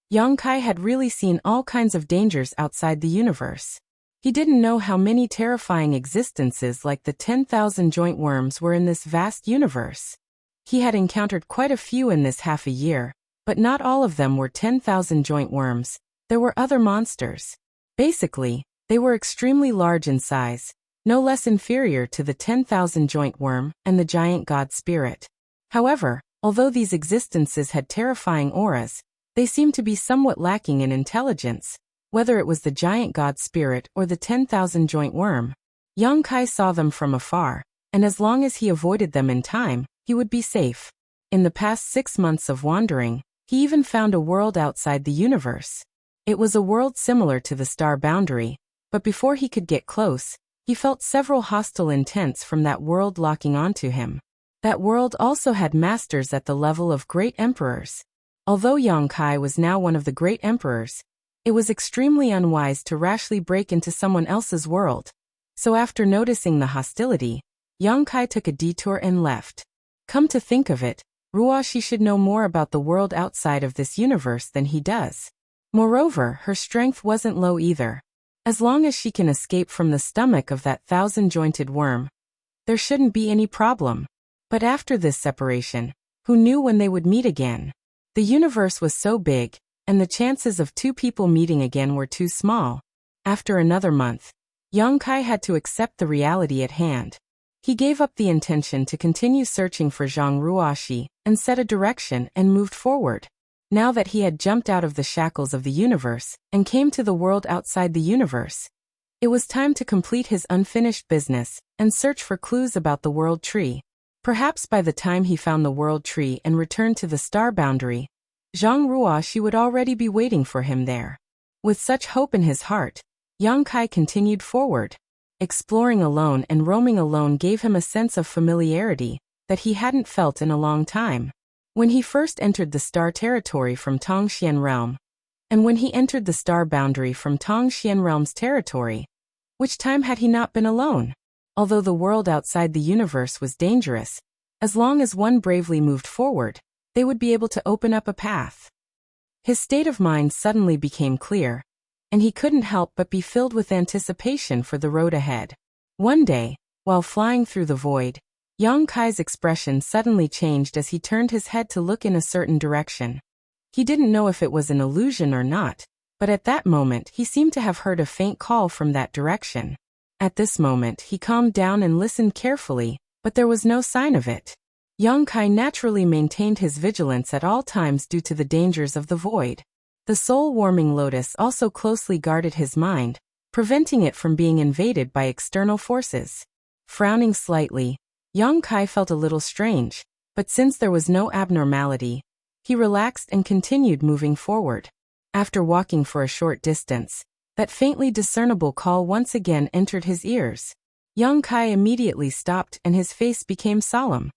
Yang Kai had really seen all kinds of dangers outside the universe. He didn't know how many terrifying existences like the 10,000 joint worms were in this vast universe. He had encountered quite a few in this half a year, but not all of them were 10,000 joint worms. There were other monsters. Basically, they were extremely large in size, no less inferior to the 10,000 joint worm and the giant god spirit. However, although these existences had terrifying auras, they seemed to be somewhat lacking in intelligence. Whether it was the giant god spirit or the 10,000 joint worm, Yang Kai saw them from afar, and as long as he avoided them in time, he would be safe. In the past 6 months of wandering, he even found a world outside the universe. It was a world similar to the star boundary, but before he could get close, he felt several hostile intents from that world locking onto him. That world also had masters at the level of great emperors. Although Yang Kai was now one of the great emperors, it was extremely unwise to rashly break into someone else's world. So after noticing the hostility, Yang Kai took a detour and left. Come to think of it, Ruoxi should know more about the world outside of this universe than he does. Moreover, her strength wasn't low either. As long as she can escape from the stomach of that 1,000-jointed worm, there shouldn't be any problem. But after this separation, who knew when they would meet again? The universe was so big, and the chances of two people meeting again were too small. After another month, Yang Kai had to accept the reality at hand. He gave up the intention to continue searching for Zhang Ruoxi and set a direction and moved forward. Now that he had jumped out of the shackles of the universe and came to the world outside the universe, it was time to complete his unfinished business and search for clues about the world tree. Perhaps by the time he found the world tree and returned to the star boundary, Zhang Ruoxi would already be waiting for him there. With such hope in his heart, Yang Kai continued forward. Exploring alone and roaming alone gave him a sense of familiarity that he hadn't felt in a long time. When he first entered the star territory from Tongxian realm, and when he entered the star boundary from Tongxian realm's territory, which time had he not been alone? Although the world outside the universe was dangerous, as long as one bravely moved forward, they would be able to open up a path. His state of mind suddenly became clear, and he couldn't help but be filled with anticipation for the road ahead. One day, while flying through the void, Yang Kai's expression suddenly changed as he turned his head to look in a certain direction. He didn't know if it was an illusion or not, but at that moment he seemed to have heard a faint call from that direction. At this moment he calmed down and listened carefully, but there was no sign of it. Yang Kai naturally maintained his vigilance at all times due to the dangers of the void. The soul-warming lotus also closely guarded his mind, preventing it from being invaded by external forces. Frowning slightly, Yang Kai felt a little strange, but since there was no abnormality, he relaxed and continued moving forward. After walking for a short distance, that faintly discernible call once again entered his ears. Yang Kai immediately stopped and his face became solemn.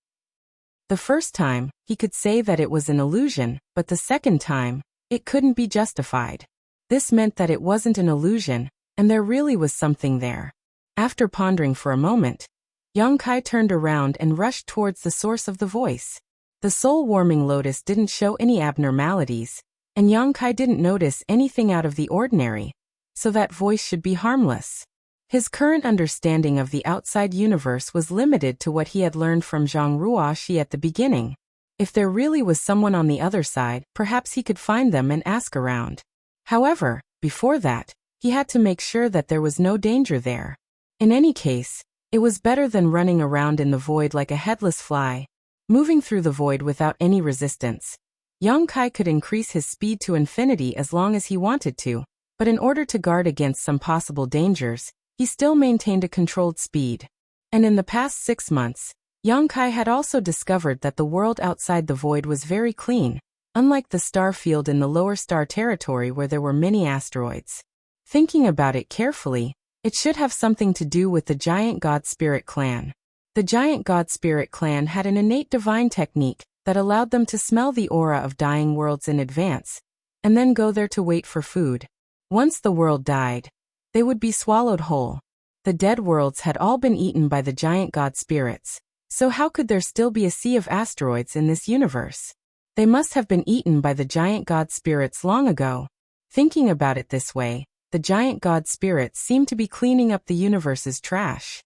The first time, he could say that it was an illusion, but the second time, it couldn't be justified. This meant that it wasn't an illusion, and there really was something there. After pondering for a moment, Yang Kai turned around and rushed towards the source of the voice. The soul-warming lotus didn't show any abnormalities, and Yang Kai didn't notice anything out of the ordinary, so that voice should be harmless. His current understanding of the outside universe was limited to what he had learned from Zhang Ruoxi at the beginning. If there really was someone on the other side, perhaps he could find them and ask around. However, before that, he had to make sure that there was no danger there. In any case, it was better than running around in the void like a headless fly. Moving through the void without any resistance, Yang Kai could increase his speed to infinity as long as he wanted to, but in order to guard against some possible dangers, he still maintained a controlled speed. And in the past 6 months, Yang Kai had also discovered that the world outside the void was very clean, unlike the star field in the lower star territory where there were many asteroids. Thinking about it carefully, it should have something to do with the giant god spirit clan. The giant god spirit clan had an innate divine technique that allowed them to smell the aura of dying worlds in advance, and then go there to wait for food. Once the world died, they would be swallowed whole. The dead worlds had all been eaten by the giant god spirits, so how could there still be a sea of asteroids in this universe? They must have been eaten by the giant god spirits long ago. Thinking about it this way, the giant god spirits seemed to be cleaning up the universe's trash.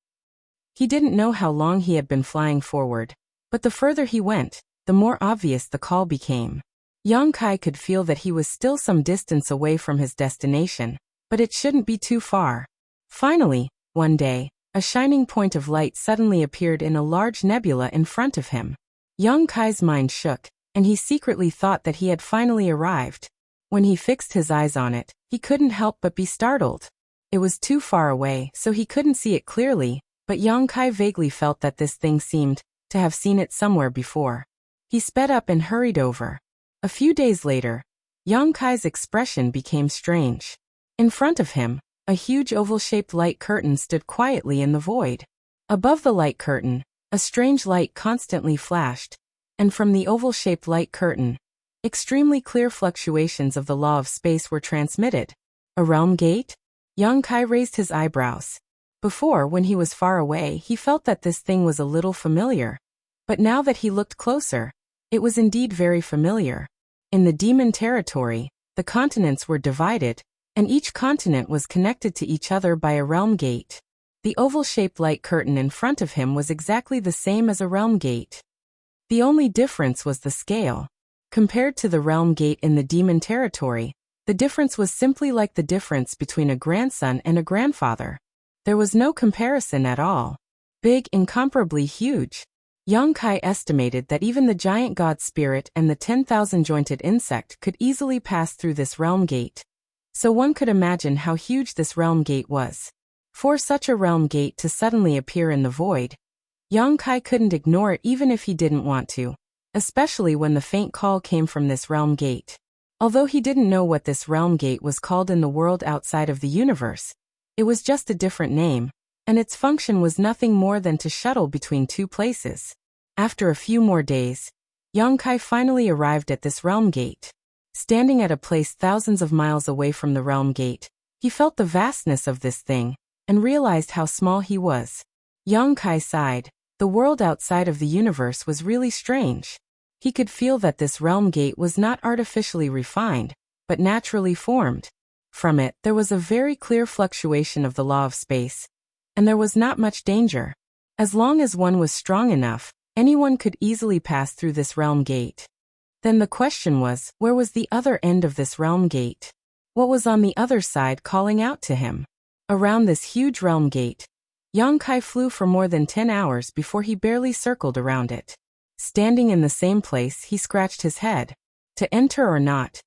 He didn't know how long he had been flying forward, but the further he went, the more obvious the call became. Yang Kai could feel that he was still some distance away from his destination, but it shouldn't be too far. Finally, one day, a shining point of light suddenly appeared in a large nebula in front of him. Yang Kai's mind shook, and he secretly thought that he had finally arrived. When he fixed his eyes on it, he couldn't help but be startled. It was too far away, so he couldn't see it clearly, but Yang Kai vaguely felt that this thing seemed to have seen it somewhere before. He sped up and hurried over. A few days later, Yang Kai's expression became strange. In front of him, a huge oval-shaped light curtain stood quietly in the void. Above the light curtain, a strange light constantly flashed, and from the oval-shaped light curtain, extremely clear fluctuations of the law of space were transmitted. A realm gate? Yang Kai raised his eyebrows. Before, when he was far away, he felt that this thing was a little familiar. But now that he looked closer, it was indeed very familiar. In the demon territory, the continents were divided, and each continent was connected to each other by a realm gate. The oval-shaped light curtain in front of him was exactly the same as a realm gate. The only difference was the scale. Compared to the realm gate in the demon territory, the difference was simply like the difference between a grandson and a grandfather. There was no comparison at all. Big, incomparably huge. Yang Kai estimated that even the giant god spirit and the 10,000-jointed insect could easily pass through this realm gate. So one could imagine how huge this realm gate was. For such a realm gate to suddenly appear in the void, Yang Kai couldn't ignore it even if he didn't want to, especially when the faint call came from this realm gate. Although he didn't know what this realm gate was called in the world outside of the universe, it was just a different name, and its function was nothing more than to shuttle between two places. After a few more days, Yang Kai finally arrived at this realm gate. Standing at a place thousands of miles away from the realm gate, he felt the vastness of this thing, and realized how small he was. Yang Kai sighed. The world outside of the universe was really strange. He could feel that this realm gate was not artificially refined, but naturally formed. From it, there was a very clear fluctuation of the law of space, and there was not much danger. As long as one was strong enough, anyone could easily pass through this realm gate. Then the question was, where was the other end of this realm gate? What was on the other side calling out to him? Around this huge realm gate, Yang Kai flew for more than 10 hours before he barely circled around it. Standing in the same place, he scratched his head. To enter or not?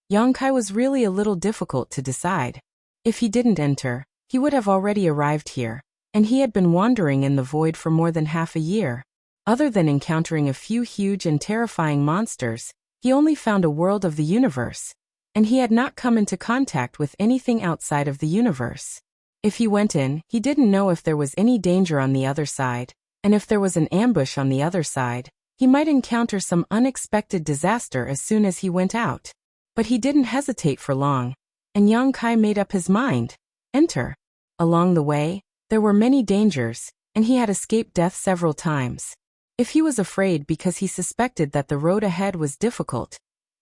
Yang Kai was really a little difficult to decide. If he didn't enter, he would have already arrived here, and he had been wandering in the void for more than half a year. Other than encountering a few huge and terrifying monsters, he only found a world of the universe, and he had not come into contact with anything outside of the universe. If he went in, he didn't know if there was any danger on the other side, and if there was an ambush on the other side, he might encounter some unexpected disaster as soon as he went out. But he didn't hesitate for long, and Yang Kai made up his mind. Enter. Along the way, there were many dangers, and he had escaped death several times. If he was afraid because he suspected that the road ahead was difficult,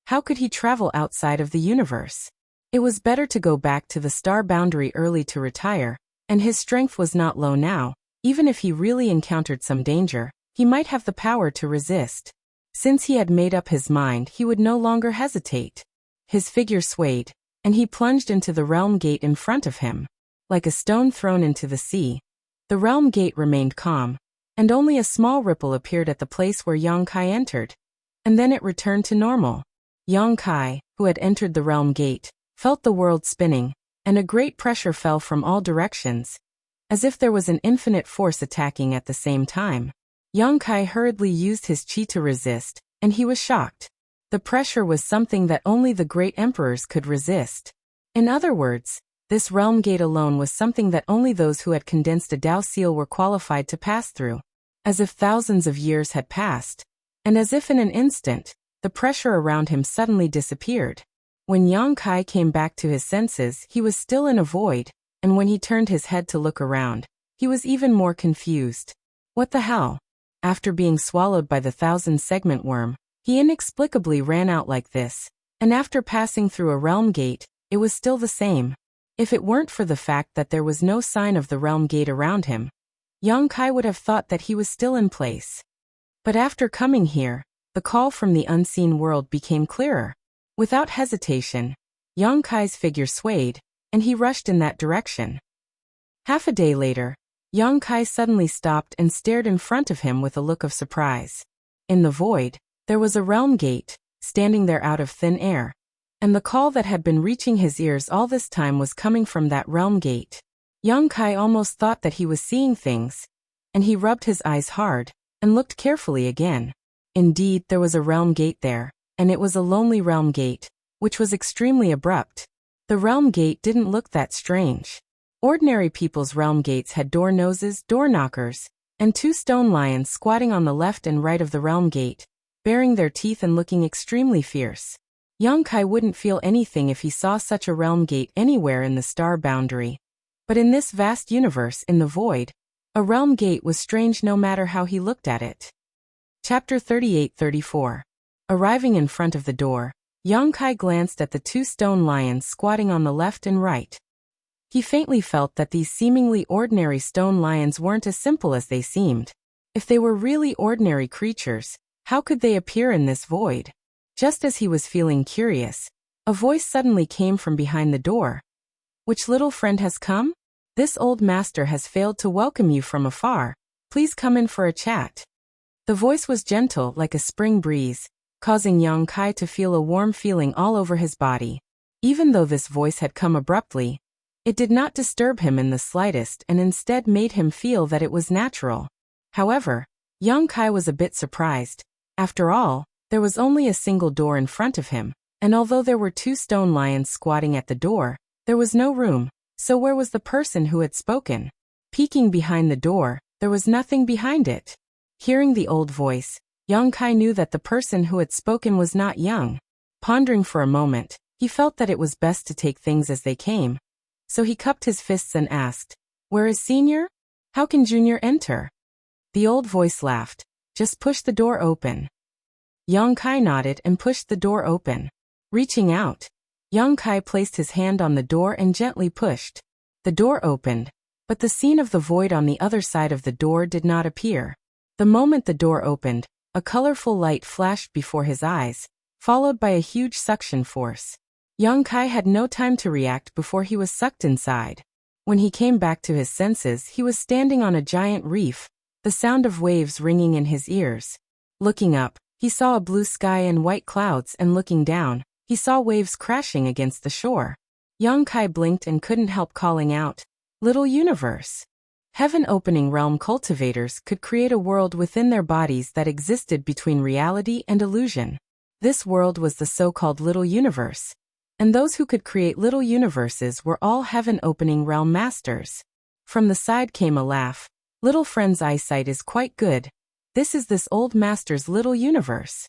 how could he travel outside of the universe? It was better to go back to the star boundary early to retire, and his strength was not low now. Even if he really encountered some danger, he might have the power to resist. Since he had made up his mind, he would no longer hesitate. His figure swayed, and he plunged into the realm gate in front of him. Like a stone thrown into the sea, the realm gate remained calm, and only a small ripple appeared at the place where Yang Kai entered. And then it returned to normal. Yang Kai, who had entered the realm gate, felt the world spinning, and a great pressure fell from all directions, as if there was an infinite force attacking at the same time. Yang Kai hurriedly used his chi to resist, and he was shocked. The pressure was something that only the great emperors could resist. In other words, this realm gate alone was something that only those who had condensed a Dao seal were qualified to pass through. As if thousands of years had passed, and as if in an instant, the pressure around him suddenly disappeared. When Yang Kai came back to his senses, he was still in a void, and when he turned his head to look around, he was even more confused. What the hell? After being swallowed by the 1,000-segment worm, he inexplicably ran out like this, and after passing through a realm gate, it was still the same. If it weren't for the fact that there was no sign of the realm gate around him, Yang Kai would have thought that he was still in place. But after coming here, the call from the unseen world became clearer. Without hesitation, Yang Kai's figure swayed, and he rushed in that direction. Half a day later, Yang Kai suddenly stopped and stared in front of him with a look of surprise. In the void, there was a realm gate, standing there out of thin air. And the call that had been reaching his ears all this time was coming from that realm gate. Yang Kai almost thought that he was seeing things, and he rubbed his eyes hard, and looked carefully again. Indeed, there was a realm gate there, and it was a lonely realm gate, which was extremely abrupt. The realm gate didn't look that strange. Ordinary people's realm gates had door noses, door knockers, and 2 stone lions squatting on the left and right of the realm gate, baring their teeth and looking extremely fierce. Yang Kai wouldn't feel anything if he saw such a realm gate anywhere in the star boundary. But in this vast universe in the void, a realm gate was strange no matter how he looked at it. Chapter 38-34. Arriving in front of the door, Yang Kai glanced at the 2 stone lions squatting on the left and right. He faintly felt that these seemingly ordinary stone lions weren't as simple as they seemed. If they were really ordinary creatures, how could they appear in this void? Just as he was feeling curious, a voice suddenly came from behind the door. Which little friend has come? This old master has failed to welcome you from afar. Please come in for a chat. The voice was gentle like a spring breeze, causing Yang Kai to feel a warm feeling all over his body. Even though this voice had come abruptly, it did not disturb him in the slightest and instead made him feel that it was natural. However, Yang Kai was a bit surprised. After all, there was only a single door in front of him, and although there were 2 stone lions squatting at the door, there was no room, so where was the person who had spoken? Peeking behind the door, there was nothing behind it. Hearing the old voice, Yang Kai knew that the person who had spoken was not Yang. Pondering for a moment, he felt that it was best to take things as they came. So he cupped his fists and asked, "Where is Senior? How can Junior enter?" The old voice laughed. "Just push the door open." Yang Kai nodded and pushed the door open. Reaching out, Yang Kai placed his hand on the door and gently pushed. The door opened, but the scene of the void on the other side of the door did not appear. The moment the door opened, a colorful light flashed before his eyes, followed by a huge suction force. Yang Kai had no time to react before he was sucked inside. When he came back to his senses, he was standing on a giant reef, the sound of waves ringing in his ears. Looking up, he saw a blue sky and white clouds, and looking down, he saw waves crashing against the shore. Yang Kai blinked and couldn't help calling out, "Little universe." Heaven-opening realm cultivators could create a world within their bodies that existed between reality and illusion. This world was the so-called little universe, and those who could create little universes were all heaven-opening realm masters. From the side came a laugh. "Little friend's eyesight is quite good. This old master's little universe."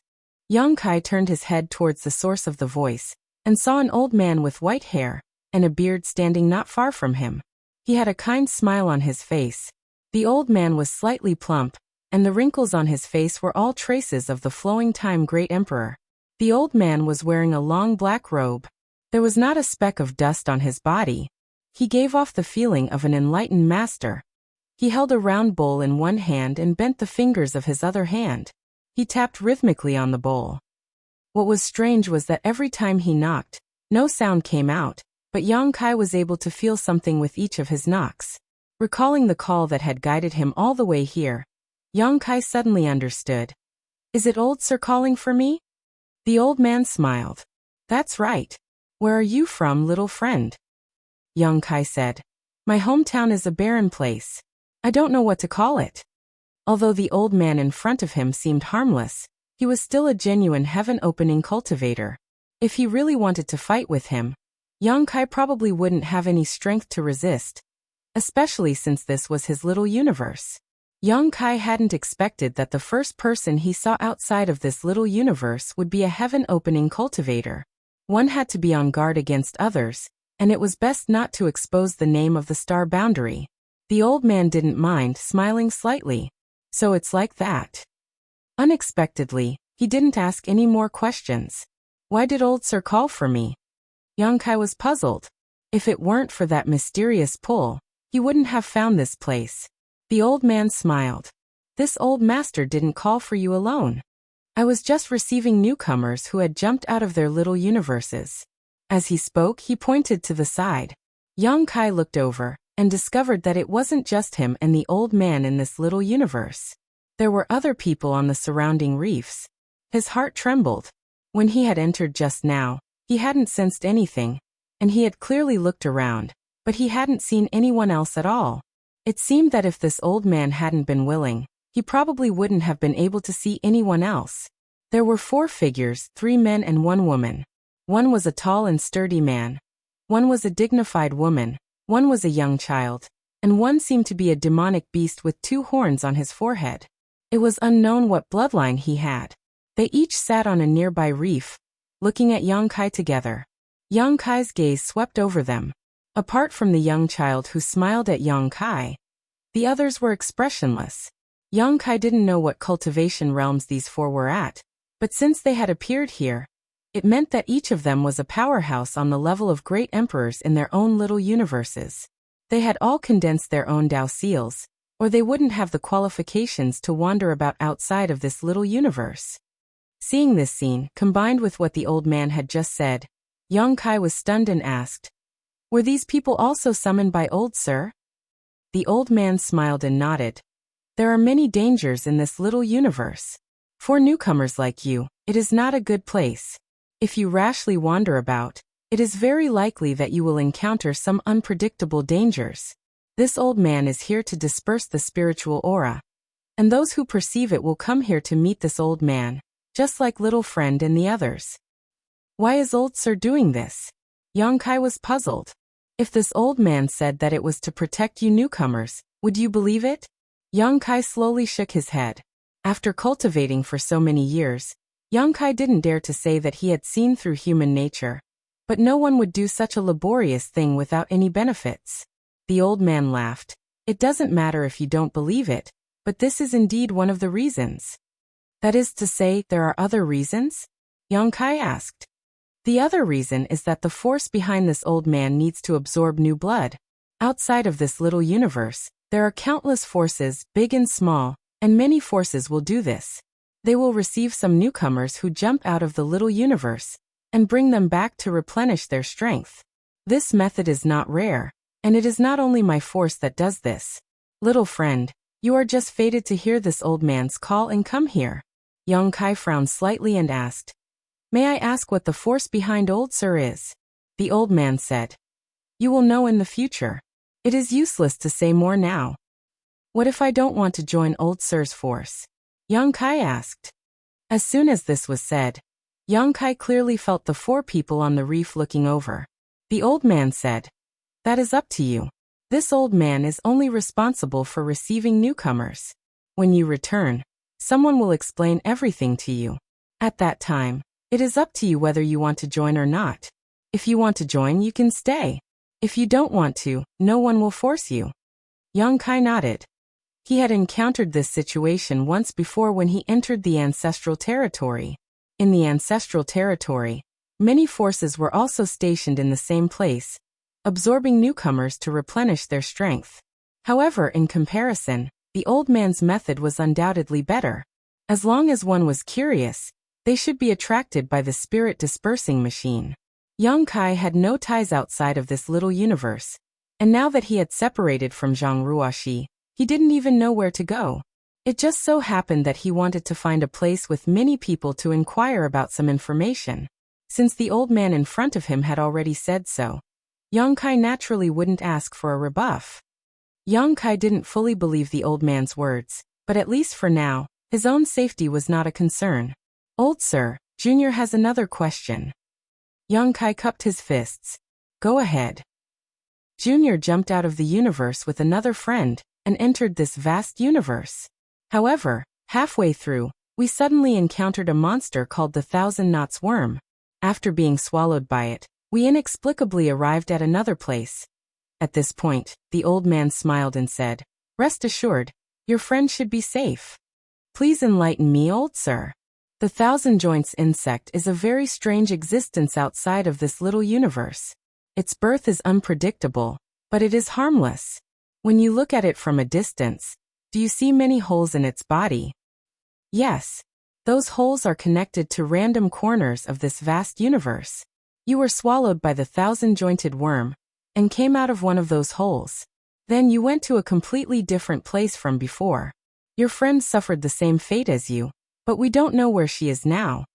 Yang Kai turned his head towards the source of the voice, and saw an old man with white hair and a beard standing not far from him. He had a kind smile on his face. The old man was slightly plump, and the wrinkles on his face were all traces of the flowing time great emperor. The old man was wearing a long black robe. There was not a speck of dust on his body. He gave off the feeling of an enlightened master. He held a round bowl in one hand and bent the fingers of his other hand. He tapped rhythmically on the bowl. What was strange was that every time he knocked, no sound came out, but Yang Kai was able to feel something with each of his knocks. Recalling the call that had guided him all the way here, Yang Kai suddenly understood. "Is it old sir calling for me?" The old man smiled. "That's right. Where are you from, little friend?" Yang Kai said, "My hometown is a barren place. I don't know what to call it." Although the old man in front of him seemed harmless, he was still a genuine heaven-opening cultivator. If he really wanted to fight with him, Yang Kai probably wouldn't have any strength to resist, especially since this was his little universe. Yang Kai hadn't expected that the first person he saw outside of this little universe would be a heaven-opening cultivator. One had to be on guard against others, and it was best not to expose the name of the star boundary. The old man didn't mind, smiling slightly. So it's like that. Unexpectedly, he didn't ask any more questions. Why did old Sir call for me? Yang Kai was puzzled. If it weren't for that mysterious pull, he wouldn't have found this place. The old man smiled. This old master didn't call for you alone. I was just receiving newcomers who had jumped out of their little universes. As he spoke, he pointed to the side. Yang Kai looked over and discovered that it wasn't just him and the old man in this little universe. There were other people on the surrounding reefs. His heart trembled. When he had entered just now, he hadn't sensed anything, and he had clearly looked around, but he hadn't seen anyone else at all. It seemed that if this old man hadn't been willing, he probably wouldn't have been able to see anyone else. There were 4 figures, 3 men and 1 woman. One was a tall and sturdy man. One was a dignified woman. One was a young child. And one seemed to be a demonic beast with 2 horns on his forehead. It was unknown what bloodline he had. They each sat on a nearby reef, looking at Yang Kai together. Yang Kai's gaze swept over them. Apart from the young child who smiled at Yang Kai, the others were expressionless. Yang Kai didn't know what cultivation realms these 4 were at, but since they had appeared here, it meant that each of them was a powerhouse on the level of great emperors in their own little universes. They had all condensed their own Dao seals, or they wouldn't have the qualifications to wander about outside of this little universe. Seeing this scene, combined with what the old man had just said, Yang Kai was stunned and asked, "Were these people also summoned by old Sir?" The old man smiled and nodded. "There are many dangers in this little universe. For newcomers like you, it is not a good place. If you rashly wander about, it is very likely that you will encounter some unpredictable dangers. This old man is here to disperse the spiritual aura, and those who perceive it will come here to meet this old man, just like little friend and the others." Why is old Sir doing this? Yang Kai was puzzled. If this old man said that it was to protect you newcomers, would you believe it? Yang Kai slowly shook his head. After cultivating for so many years, Yang Kai didn't dare to say that he had seen through human nature, but no one would do such a laborious thing without any benefits. The old man laughed. "It doesn't matter if you don't believe it, but this is indeed one of the reasons." "That is to say, there are other reasons?" Yang Kai asked. "The other reason is that the force behind this old man needs to absorb new blood. Outside of this little universe, there are countless forces, big and small, and many forces will do this. They will receive some newcomers who jump out of the little universe and bring them back to replenish their strength. This method is not rare, and it is not only my force that does this. Little friend, you are just fated to hear this old man's call and come here." Yang Kai frowned slightly and asked, "May I ask what the force behind old Sir is?" The old man said, "You will know in the future. It is useless to say more now." "What if I don't want to join old Sir's force?" Yang Kai asked. As soon as this was said, Yang Kai clearly felt the 4 people on the reef looking over. The old man said, "That is up to you. This old man is only responsible for receiving newcomers. When you return, someone will explain everything to you. At that time, it is up to you whether you want to join or not. If you want to join, you can stay. If you don't want to, no one will force you." Yang Kai nodded. He had encountered this situation once before when he entered the ancestral territory. In the ancestral territory, many forces were also stationed in the same place, absorbing newcomers to replenish their strength. However, in comparison, the old man's method was undoubtedly better. As long as one was curious, they should be attracted by the spirit dispersing machine. Yang Kai had no ties outside of this little universe, and now that he had separated from Zhang Ruoxi, he didn't even know where to go. It just so happened that he wanted to find a place with many people to inquire about some information. Since the old man in front of him had already said so, Yang Kai naturally wouldn't ask for a rebuff. Yang Kai didn't fully believe the old man's words, but at least for now, his own safety was not a concern. "Old Sir, Junior has another question." Yang Kai cupped his fists. "Go ahead." Junior jumped out of the universe with another friend and entered this vast universe. However, halfway through, we suddenly encountered a monster called the Thousand Knots Worm. After being swallowed by it, we inexplicably arrived at another place. At this point, the old man smiled and said, "Rest assured, your friend should be safe. Please enlighten me, old sir." The thousand joints insect is a very strange existence outside of this little universe. Its birth is unpredictable, but it is harmless. When you look at it from a distance, do you see many holes in its body? Yes. Those holes are connected to random corners of this vast universe. You were swallowed by the thousand-jointed worm, and came out of one of those holes. Then you went to a completely different place from before. Your friend suffered the same fate as you, but we don't know where she is now.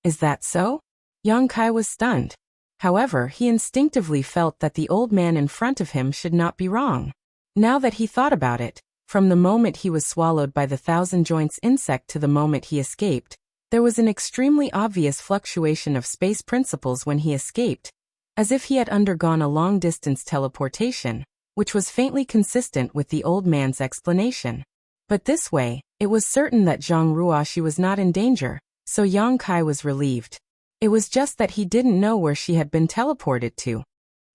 Is that so? Yang Kai was stunned. However, he instinctively felt that the old man in front of him should not be wrong. Now that he thought about it, from the moment he was swallowed by the thousand joints insect to the moment he escaped, there was an extremely obvious fluctuation of space principles when he escaped, as if he had undergone a long-distance teleportation, which was faintly consistent with the old man's explanation. But this way, it was certain that Zhang Ruoxi was not in danger, so Yang Kai was relieved. It was just that he didn't know where she had been teleported to.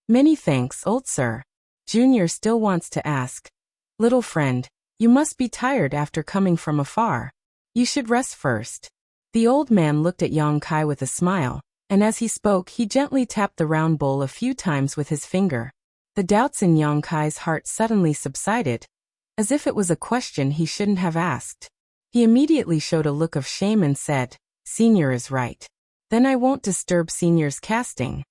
"Many thanks, old sir." Junior still wants to ask, "Little friend, you must be tired after coming from afar. You should rest first." The old man looked at Yang Kai with a smile, and as he spoke he gently tapped the round bowl a few times with his finger. The doubts in Yang Kai's heart suddenly subsided, as if it was a question he shouldn't have asked. He immediately showed a look of shame and said, "Senior is right. Then I won't disturb Senior's casting."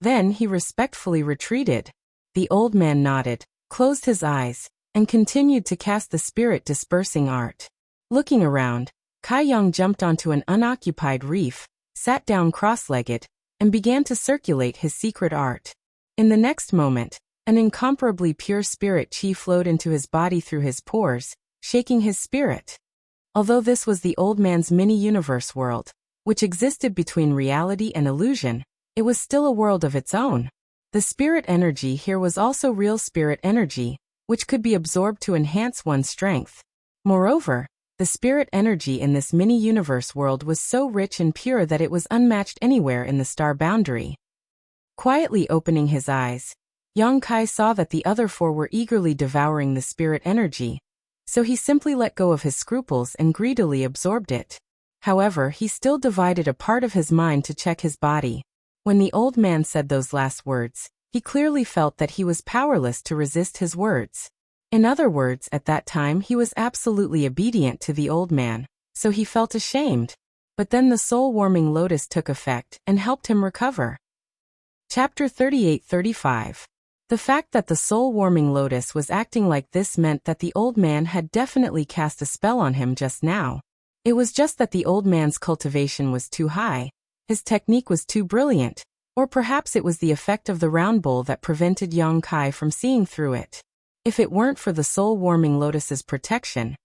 Then he respectfully retreated. The old man nodded, closed his eyes, and continued to cast the spirit-dispersing art. Looking around, Kai Yang jumped onto an unoccupied reef, sat down cross-legged, and began to circulate his secret art. In the next moment, an incomparably pure spirit chi flowed into his body through his pores, shaking his spirit. Although this was the old man's mini-universe world, which existed between reality and illusion, it was still a world of its own. The spirit energy here was also real spirit energy, which could be absorbed to enhance one's strength. Moreover, the spirit energy in this mini-universe world was so rich and pure that it was unmatched anywhere in the star boundary. Quietly opening his eyes, Yang Kai saw that the other four were eagerly devouring the spirit energy, so he simply let go of his scruples and greedily absorbed it. However, he still divided a part of his mind to check his body. When the old man said those last words, he clearly felt that he was powerless to resist his words. In other words, at that time he was absolutely obedient to the old man, so he felt ashamed. But then the soul-warming lotus took effect and helped him recover. Chapter 38-35. The fact that the soul-warming lotus was acting like this meant that the old man had definitely cast a spell on him just now. It was just that the old man's cultivation was too high, his technique was too brilliant, or perhaps it was the effect of the round bowl that prevented Yang Kai from seeing through it. If it weren't for the soul-warming lotus's protection,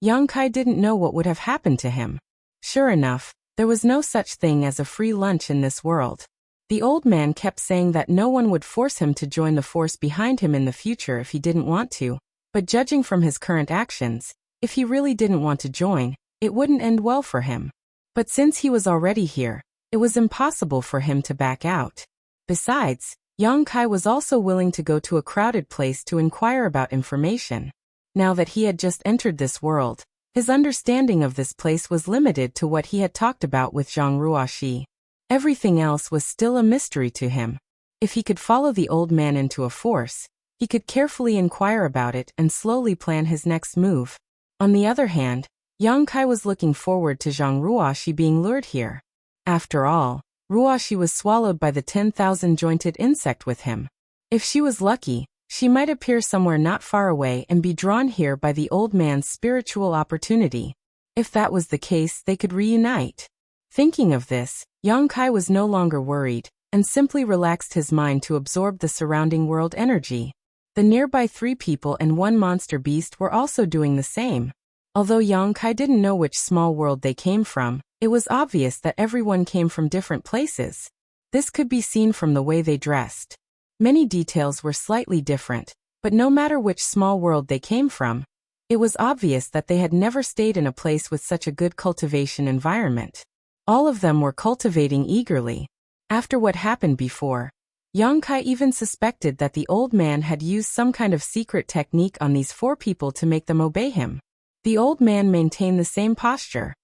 Yang Kai didn't know what would have happened to him. Sure enough, there was no such thing as a free lunch in this world. The old man kept saying that no one would force him to join the force behind him in the future if he didn't want to, but judging from his current actions, if he really didn't want to join, it wouldn't end well for him. But since he was already here, it was impossible for him to back out. Besides, Yang Kai was also willing to go to a crowded place to inquire about information. Now that he had just entered this world, his understanding of this place was limited to what he had talked about with Zhang Ruoxi. Everything else was still a mystery to him. If he could follow the old man into a force, he could carefully inquire about it and slowly plan his next move. On the other hand, Yang Kai was looking forward to Zhang Ruoxi being lured here. After all, Ruoxi was swallowed by the 10,000-jointed insect with him. If she was lucky, she might appear somewhere not far away and be drawn here by the old man's spiritual opportunity. If that was the case, they could reunite. Thinking of this, Yang Kai was no longer worried, and simply relaxed his mind to absorb the surrounding world energy. The nearby 3 people and 1 monster beast were also doing the same. Although Yang Kai didn't know which small world they came from, it was obvious that everyone came from different places. This could be seen from the way they dressed. Many details were slightly different, but no matter which small world they came from, it was obvious that they had never stayed in a place with such a good cultivation environment. All of them were cultivating eagerly. After what happened before, Yang Kai even suspected that the old man had used some kind of secret technique on these 4 people to make them obey him. The old man maintained the same posture.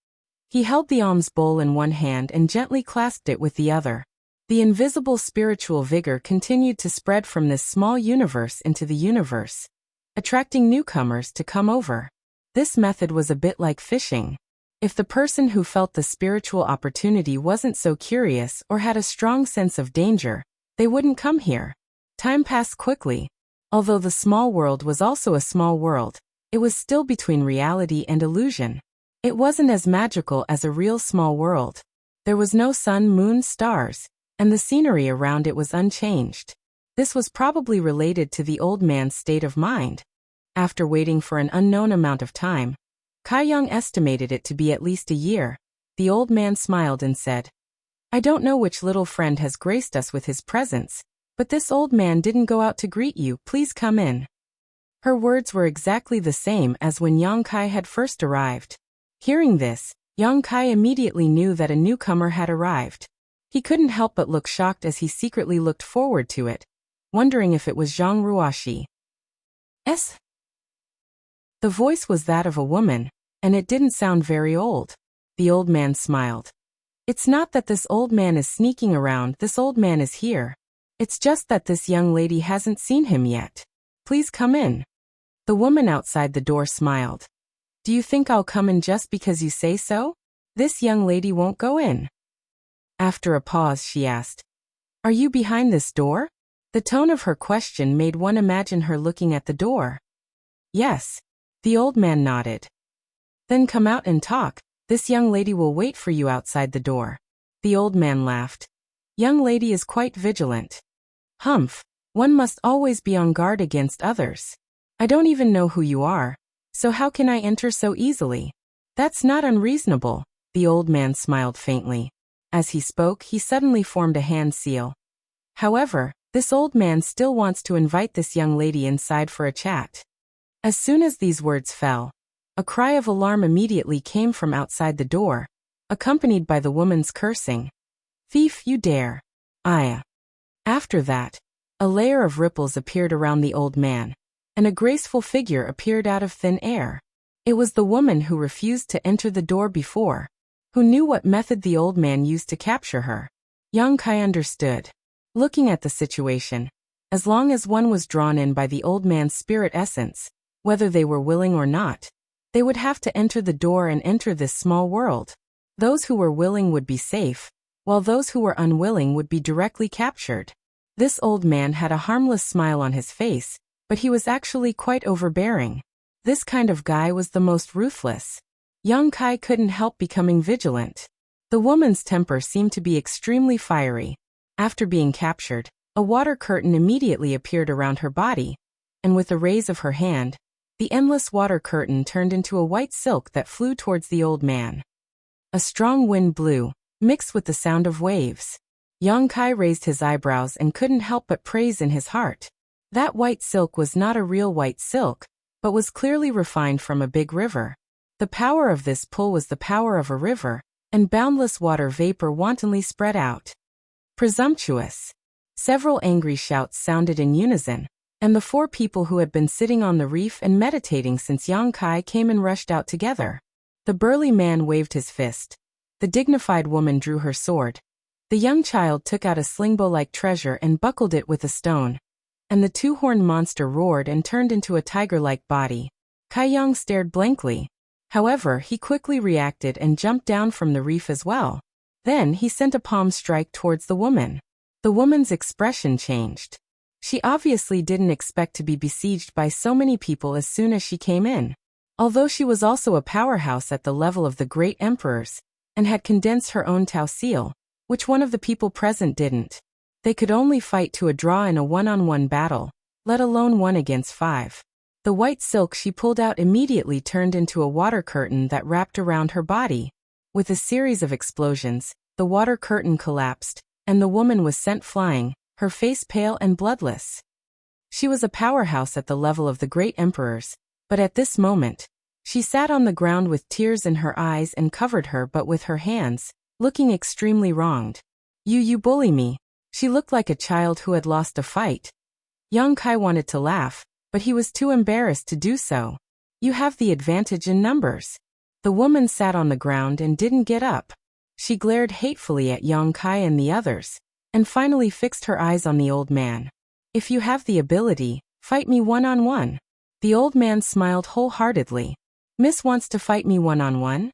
He held the alms bowl in one hand and gently clasped it with the other. The invisible spiritual vigor continued to spread from this small universe into the universe, attracting newcomers to come over. This method was a bit like fishing. If the person who felt the spiritual opportunity wasn't so curious or had a strong sense of danger, they wouldn't come here. Time passed quickly. Although the small world was also a small world, it was still between reality and illusion. It wasn't as magical as a real small world. There was no sun, moon, stars, and the scenery around it was unchanged. This was probably related to the old man's state of mind. After waiting for an unknown amount of time, Kai Yang estimated it to be at least a year. The old man smiled and said, "I don't know which little friend has graced us with his presence, but this old man didn't go out to greet you. Please come in." Her words were exactly the same as when Yang Kai had first arrived. Hearing this, Yang Kai immediately knew that a newcomer had arrived. He couldn't help but look shocked as he secretly looked forward to it, wondering if it was Zhang Ruoxi. The voice was that of a woman, and it didn't sound very old. The old man smiled. "It's not that this old man is sneaking around, this old man is here. It's just that this young lady hasn't seen him yet. Please come in." The woman outside the door smiled. "Do you think I'll come in just because you say so? This young lady won't go in." After a pause, she asked, "Are you behind this door?" The tone of her question made one imagine her looking at the door. "Yes." The old man nodded. "Then come out and talk. This young lady will wait for you outside the door." The old man laughed. "Young lady is quite vigilant." "Humph, one must always be on guard against others. I don't even know who you are, so how can I enter so easily?" "That's not unreasonable." The old man smiled faintly. As he spoke, he suddenly formed a hand seal. However, this old man still wants to invite this young lady inside for a chat. As soon as these words fell, a cry of alarm immediately came from outside the door, accompanied by the woman's cursing. "Thief, you dare! Aya!" After that, a layer of ripples appeared around the old man, and a graceful figure appeared out of thin air. It was the woman who refused to enter the door before, who knew what method the old man used to capture her. Yang Kai understood. Looking at the situation, as long as one was drawn in by the old man's spirit essence, whether they were willing or not, they would have to enter the door and enter this small world. Those who were willing would be safe, while those who were unwilling would be directly captured. This old man had a harmless smile on his face, but he was actually quite overbearing. This kind of guy was the most ruthless. Yang Kai couldn't help becoming vigilant. The woman's temper seemed to be extremely fiery. After being captured, a water curtain immediately appeared around her body, and with a raise of her hand, the endless water curtain turned into a white silk that flew towards the old man. A strong wind blew, mixed with the sound of waves. Yang Kai raised his eyebrows and couldn't help but praise in his heart. That white silk was not a real white silk, but was clearly refined from a big river. The power of this pull was the power of a river, and boundless water vapor wantonly spread out. Presumptuous! Several angry shouts sounded in unison, and the 4 people who had been sitting on the reef and meditating since Yang Kai came and rushed out together. The burly man waved his fist. The dignified woman drew her sword. The young child took out a slingbow-like treasure and buckled it with a stone, and the 2-horned monster roared and turned into a tiger-like body. Kai Yang stared blankly. However, he quickly reacted and jumped down from the reef as well. Then he sent a palm strike towards the woman. The woman's expression changed. She obviously didn't expect to be besieged by so many people as soon as she came in. Although she was also a powerhouse at the level of the great emperors, and had condensed her own Tao seal, which one of the people present didn't. They could only fight to a draw in a one-on-one battle, let alone 1 against 5. The white silk she pulled out immediately turned into a water curtain that wrapped around her body. With a series of explosions, the water curtain collapsed, and the woman was sent flying, her face pale and bloodless. She was a powerhouse at the level of the great emperors, but at this moment, she sat on the ground with tears in her eyes and covered her butt with her hands, looking extremely wronged. You bully me." She looked like a child who had lost a fight. Young Kai wanted to laugh, but he was too embarrassed to do so. "You have the advantage in numbers." The woman sat on the ground and didn't get up. She glared hatefully at Young Kai and the others, and finally fixed her eyes on the old man. "If you have the ability, fight me one-on-one." The old man smiled wholeheartedly. "Miss wants to fight me one-on-one?"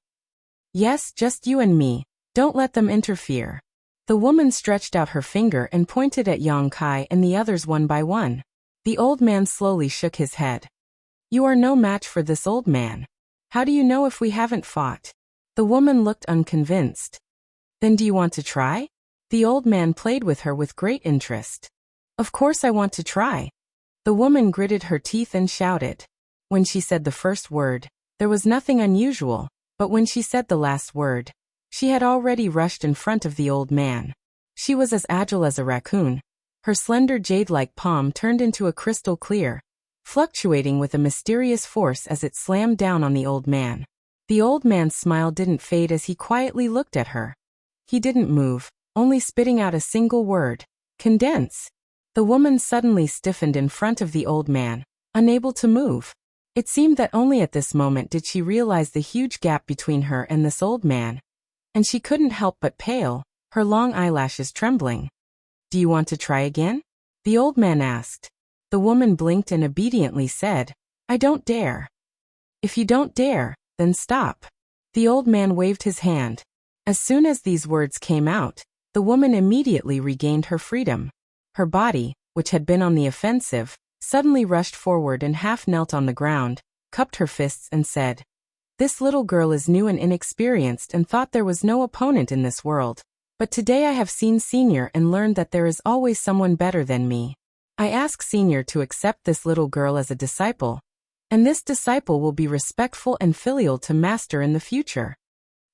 "Yes, just you and me. Don't let them interfere." The woman stretched out her finger and pointed at Yang Kai and the others one by one. The old man slowly shook his head. "You are no match for this old man. How do you know if we haven't fought?" The woman looked unconvinced. "Then do you want to try?" The old man played with her with great interest. "Of course I want to try." The woman gritted her teeth and shouted. When she said the first word, there was nothing unusual, but when she said the last word, she had already rushed in front of the old man. She was as agile as a raccoon. Her slender jade-like palm turned into a crystal clear, fluctuating with a mysterious force as it slammed down on the old man. The old man's smile didn't fade as he quietly looked at her. He didn't move, only spitting out a single word: "Condense." The woman suddenly stiffened in front of the old man, unable to move. It seemed that only at this moment did she realize the huge gap between her and this old man, and she couldn't help but pale, her long eyelashes trembling. "Do you want to try again?" the old man asked. The woman blinked and obediently said, "I don't dare." "If you don't dare, then stop." The old man waved his hand. As soon as these words came out, the woman immediately regained her freedom. Her body, which had been on the offensive, suddenly rushed forward and half knelt on the ground, cupped her fists and said, "This little girl is new and inexperienced and thought there was no opponent in this world. But today I have seen Senior and learned that there is always someone better than me. I ask Senior to accept this little girl as a disciple, and this disciple will be respectful and filial to Master in the future."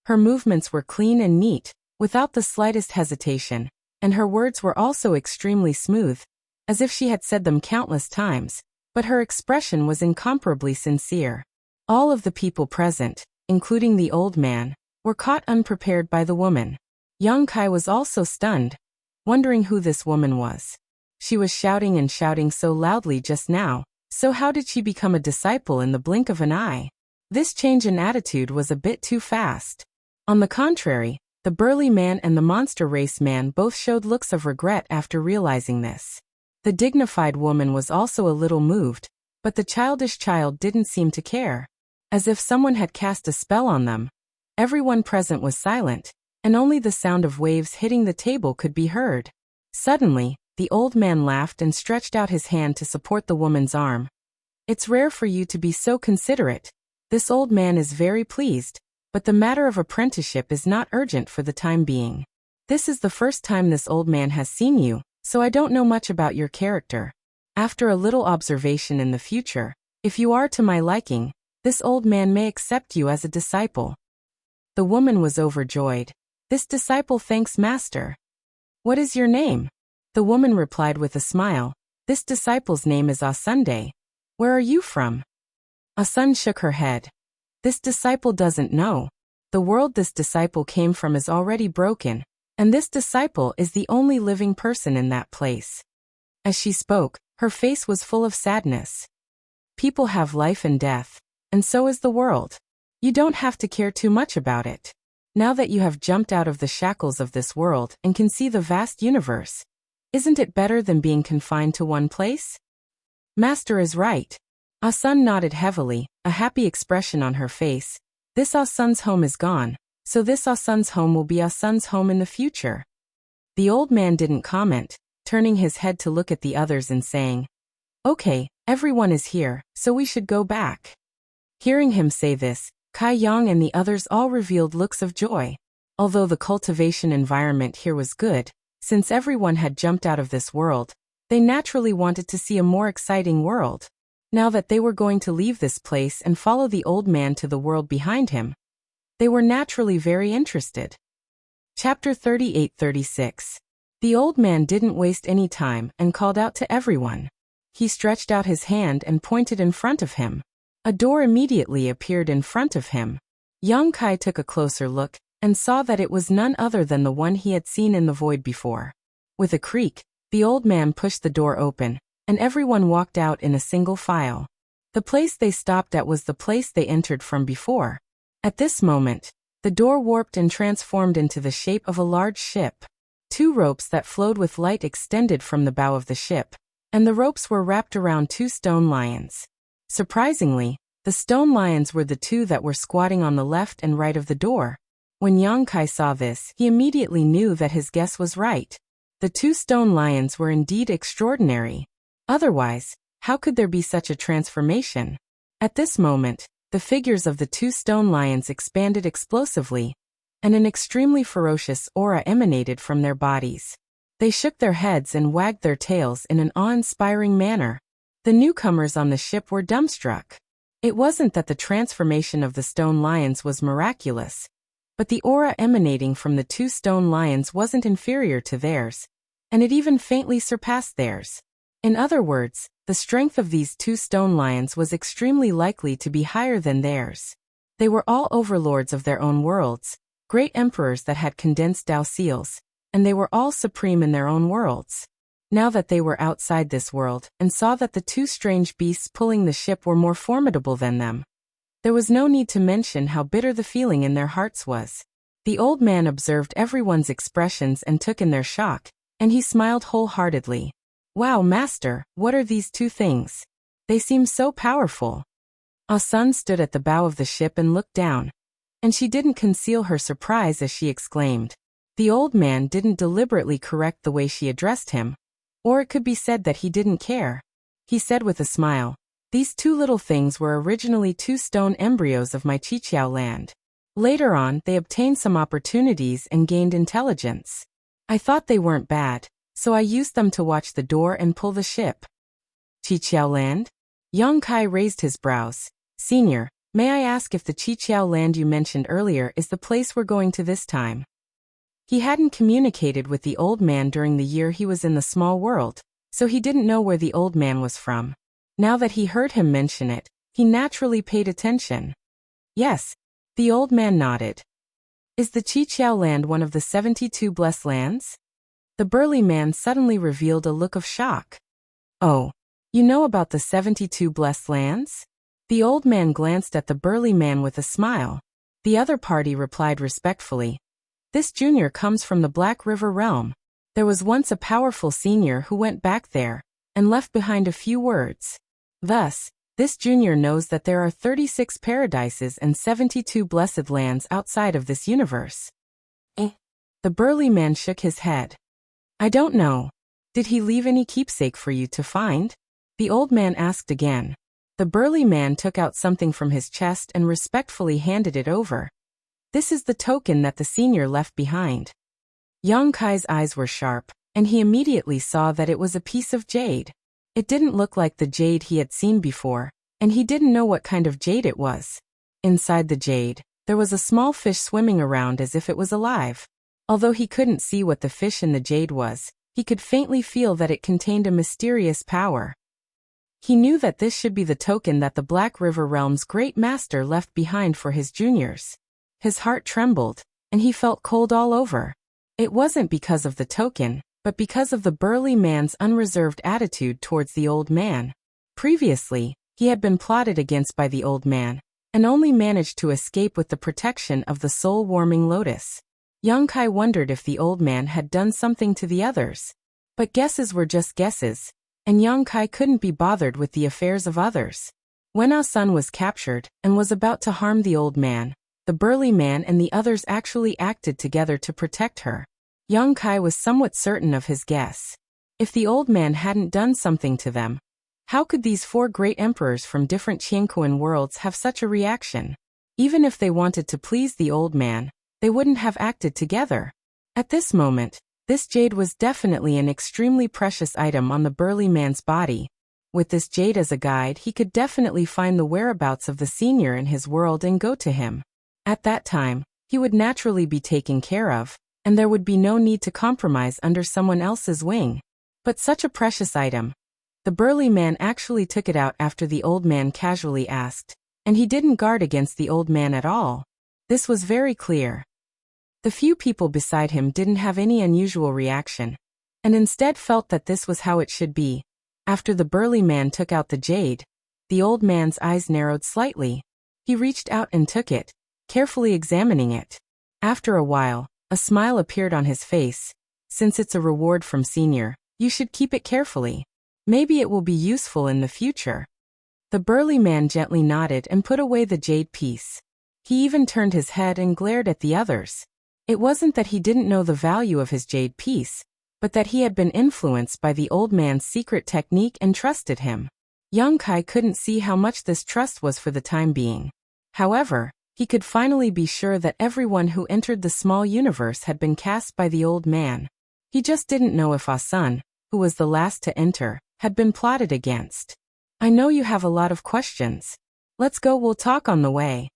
Her movements were clean and neat, without the slightest hesitation, and her words were also extremely smooth, as if she had said them countless times, but her expression was incomparably sincere. All of the people present, including the old man, were caught unprepared by the woman. Yang Kai was also stunned, wondering who this woman was. She was shouting and shouting so loudly just now, so how did she become a disciple in the blink of an eye? This change in attitude was a bit too fast. On the contrary, the burly man and the monster race man both showed looks of regret after realizing this. The dignified woman was also a little moved, but the childish child didn't seem to care. As if someone had cast a spell on them, everyone present was silent, and only the sound of waves hitting the table could be heard. Suddenly, the old man laughed and stretched out his hand to support the woman's arm. "It's rare for you to be so considerate." This old man is very pleased, but the matter of apprenticeship is not urgent for the time being. This is the first time this old man has seen you, so I don't know much about your character. After a little observation in the future, if you are to my liking, this old man may accept you as a disciple." The woman was overjoyed. "This disciple thanks Master." "What is your name?" The woman replied with a smile. "This disciple's name is Asunde. Where are you from?" Asun shook her head. "This disciple doesn't know. The world this disciple came from is already broken, and this disciple is the only living person in that place." As she spoke, her face was full of sadness. People have life and death, and so is the world. You don't have to care too much about it. Now that you have jumped out of the shackles of this world and can see the vast universe, isn't it better than being confined to one place? Master is right. Asun nodded heavily, a happy expression on her face. This Asun's home is gone, so this Asun's home will be Asun's home in the future. The old man didn't comment, turning his head to look at the others and saying, "Okay, everyone is here, so we should go back." Hearing him say this, Kai Yang and the others all revealed looks of joy. Although the cultivation environment here was good, since everyone had jumped out of this world, they naturally wanted to see a more exciting world. Now that they were going to leave this place and follow the old man to the world behind him, they were naturally very interested. Chapter 38-36. The old man didn't waste any time and called out to everyone. He stretched out his hand and pointed in front of him. A door immediately appeared in front of him. Yang Kai took a closer look, and saw that it was none other than the one he had seen in the void before. With a creak, the old man pushed the door open, and everyone walked out in a single file. The place they stopped at was the place they entered from before. At this moment, the door warped and transformed into the shape of a large ship. 2 ropes that flowed with light extended from the bow of the ship, and the ropes were wrapped around 2 stone lions. Surprisingly, the stone lions were the 2 that were squatting on the left and right of the door. When Yang Kai saw this, he immediately knew that his guess was right. The 2 stone lions were indeed extraordinary. Otherwise, how could there be such a transformation? At this moment, the figures of the 2 stone lions expanded explosively, and an extremely ferocious aura emanated from their bodies. They shook their heads and wagged their tails in an awe-inspiring manner. The newcomers on the ship were dumbstruck. It wasn't that the transformation of the stone lions was miraculous, but the aura emanating from the 2 stone lions wasn't inferior to theirs, and it even faintly surpassed theirs. In other words, the strength of these 2 stone lions was extremely likely to be higher than theirs. They were all overlords of their own worlds, great emperors that had condensed Dao seals, and they were all supreme in their own worlds. Now that they were outside this world and saw that the 2 strange beasts pulling the ship were more formidable than them, there was no need to mention how bitter the feeling in their hearts was. The old man observed everyone's expressions and took in their shock, and he smiled wholeheartedly. Wow, master, what are these 2 things? They seem so powerful. Ah-sun stood at the bow of the ship and looked down, and she didn't conceal her surprise as she exclaimed. The old man didn't deliberately correct the way she addressed him, or it could be said that he didn't care. He said with a smile, "These 2 little things were originally 2 stone embryos of my Qiqiao land. Later on, they obtained some opportunities and gained intelligence. I thought they weren't bad, so I used them to watch the door and pull the ship." Qiqiao land? Yang Kai raised his brows. "Senior, may I ask if the Qiqiao land you mentioned earlier is the place we're going to this time?" He hadn't communicated with the old man during the year he was in the small world, so he didn't know where the old man was from. Now that he heard him mention it, he naturally paid attention. Yes, the old man nodded. "Is the Qiqiao land one of the 72 blessed lands?" The burly man suddenly revealed a look of shock. "Oh, you know about the 72 blessed lands?" The old man glanced at the burly man with a smile. The other party replied respectfully, "This junior comes from the Black River realm. There was once a powerful senior who went back there and left behind a few words. Thus, this junior knows that there are 36 paradises and 72 blessed lands outside of this universe." The burly man shook his head. "I don't know. Did he leave any keepsake for you to find?" The old man asked again. The burly man took out something from his chest and respectfully handed it over. "This is the token that the senior left behind." Yang Kai's eyes were sharp, and he immediately saw that it was a piece of jade. It didn't look like the jade he had seen before, and he didn't know what kind of jade it was. Inside the jade, there was a small fish swimming around as if it was alive. Although he couldn't see what the fish in the jade was, he could faintly feel that it contained a mysterious power. He knew that this should be the token that the Black River Realm's great master left behind for his juniors. His heart trembled, and he felt cold all over. It wasn't because of the token, but because of the burly man's unreserved attitude towards the old man. Previously, he had been plotted against by the old man, and only managed to escape with the protection of the soul-warming lotus. Yang Kai wondered if the old man had done something to the others. But guesses were just guesses, and Yang Kai couldn't be bothered with the affairs of others. When Ah-sun was captured and was about to harm the old man, the burly man and the others actually acted together to protect her. Yang Kai was somewhat certain of his guess. If the old man hadn't done something to them, how could these 4 great emperors from different Qianquan worlds have such a reaction? Even if they wanted to please the old man, they wouldn't have acted together. At this moment, this jade was definitely an extremely precious item on the burly man's body. With this jade as a guide, he could definitely find the whereabouts of the senior in his world and go to him. At that time, he would naturally be taken care of, and there would be no need to compromise under someone else's wing. But such a precious item. The burly man actually took it out after the old man casually asked, and he didn't guard against the old man at all. This was very clear. The few people beside him didn't have any unusual reaction, and instead felt that this was how it should be. After the burly man took out the jade, the old man's eyes narrowed slightly. He reached out and took it, carefully examining it. After a while, a smile appeared on his face. Since it's a reward from Senior, you should keep it carefully. Maybe it will be useful in the future. The burly man gently nodded and put away the jade piece. He even turned his head and glared at the others. It wasn't that he didn't know the value of his jade piece, but that he had been influenced by the old man's secret technique and trusted him. Young Kai couldn't see how much this trust was for the time being. However, he could finally be sure that everyone who entered the small universe had been cast by the old man. He just didn't know if Asun, who was the last to enter, had been plotted against. I know you have a lot of questions. Let's go, we'll talk on the way.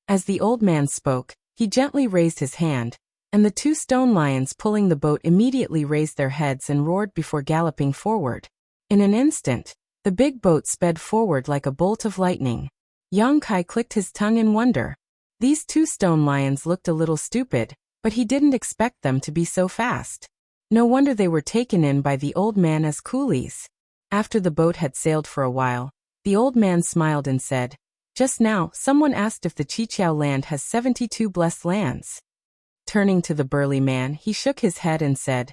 As the old man spoke, he gently raised his hand, and the two stone lions pulling the boat immediately raised their heads and roared before galloping forward. In an instant, the big boat sped forward like a bolt of lightning. Young Kai clicked his tongue in wonder. These two stone lions looked a little stupid, but he didn't expect them to be so fast. No wonder they were taken in by the old man as coolies. After the boat had sailed for a while, the old man smiled and said, "Just now, someone asked if the Qiqiao land has 72 blessed lands." Turning to the burly man, he shook his head and said,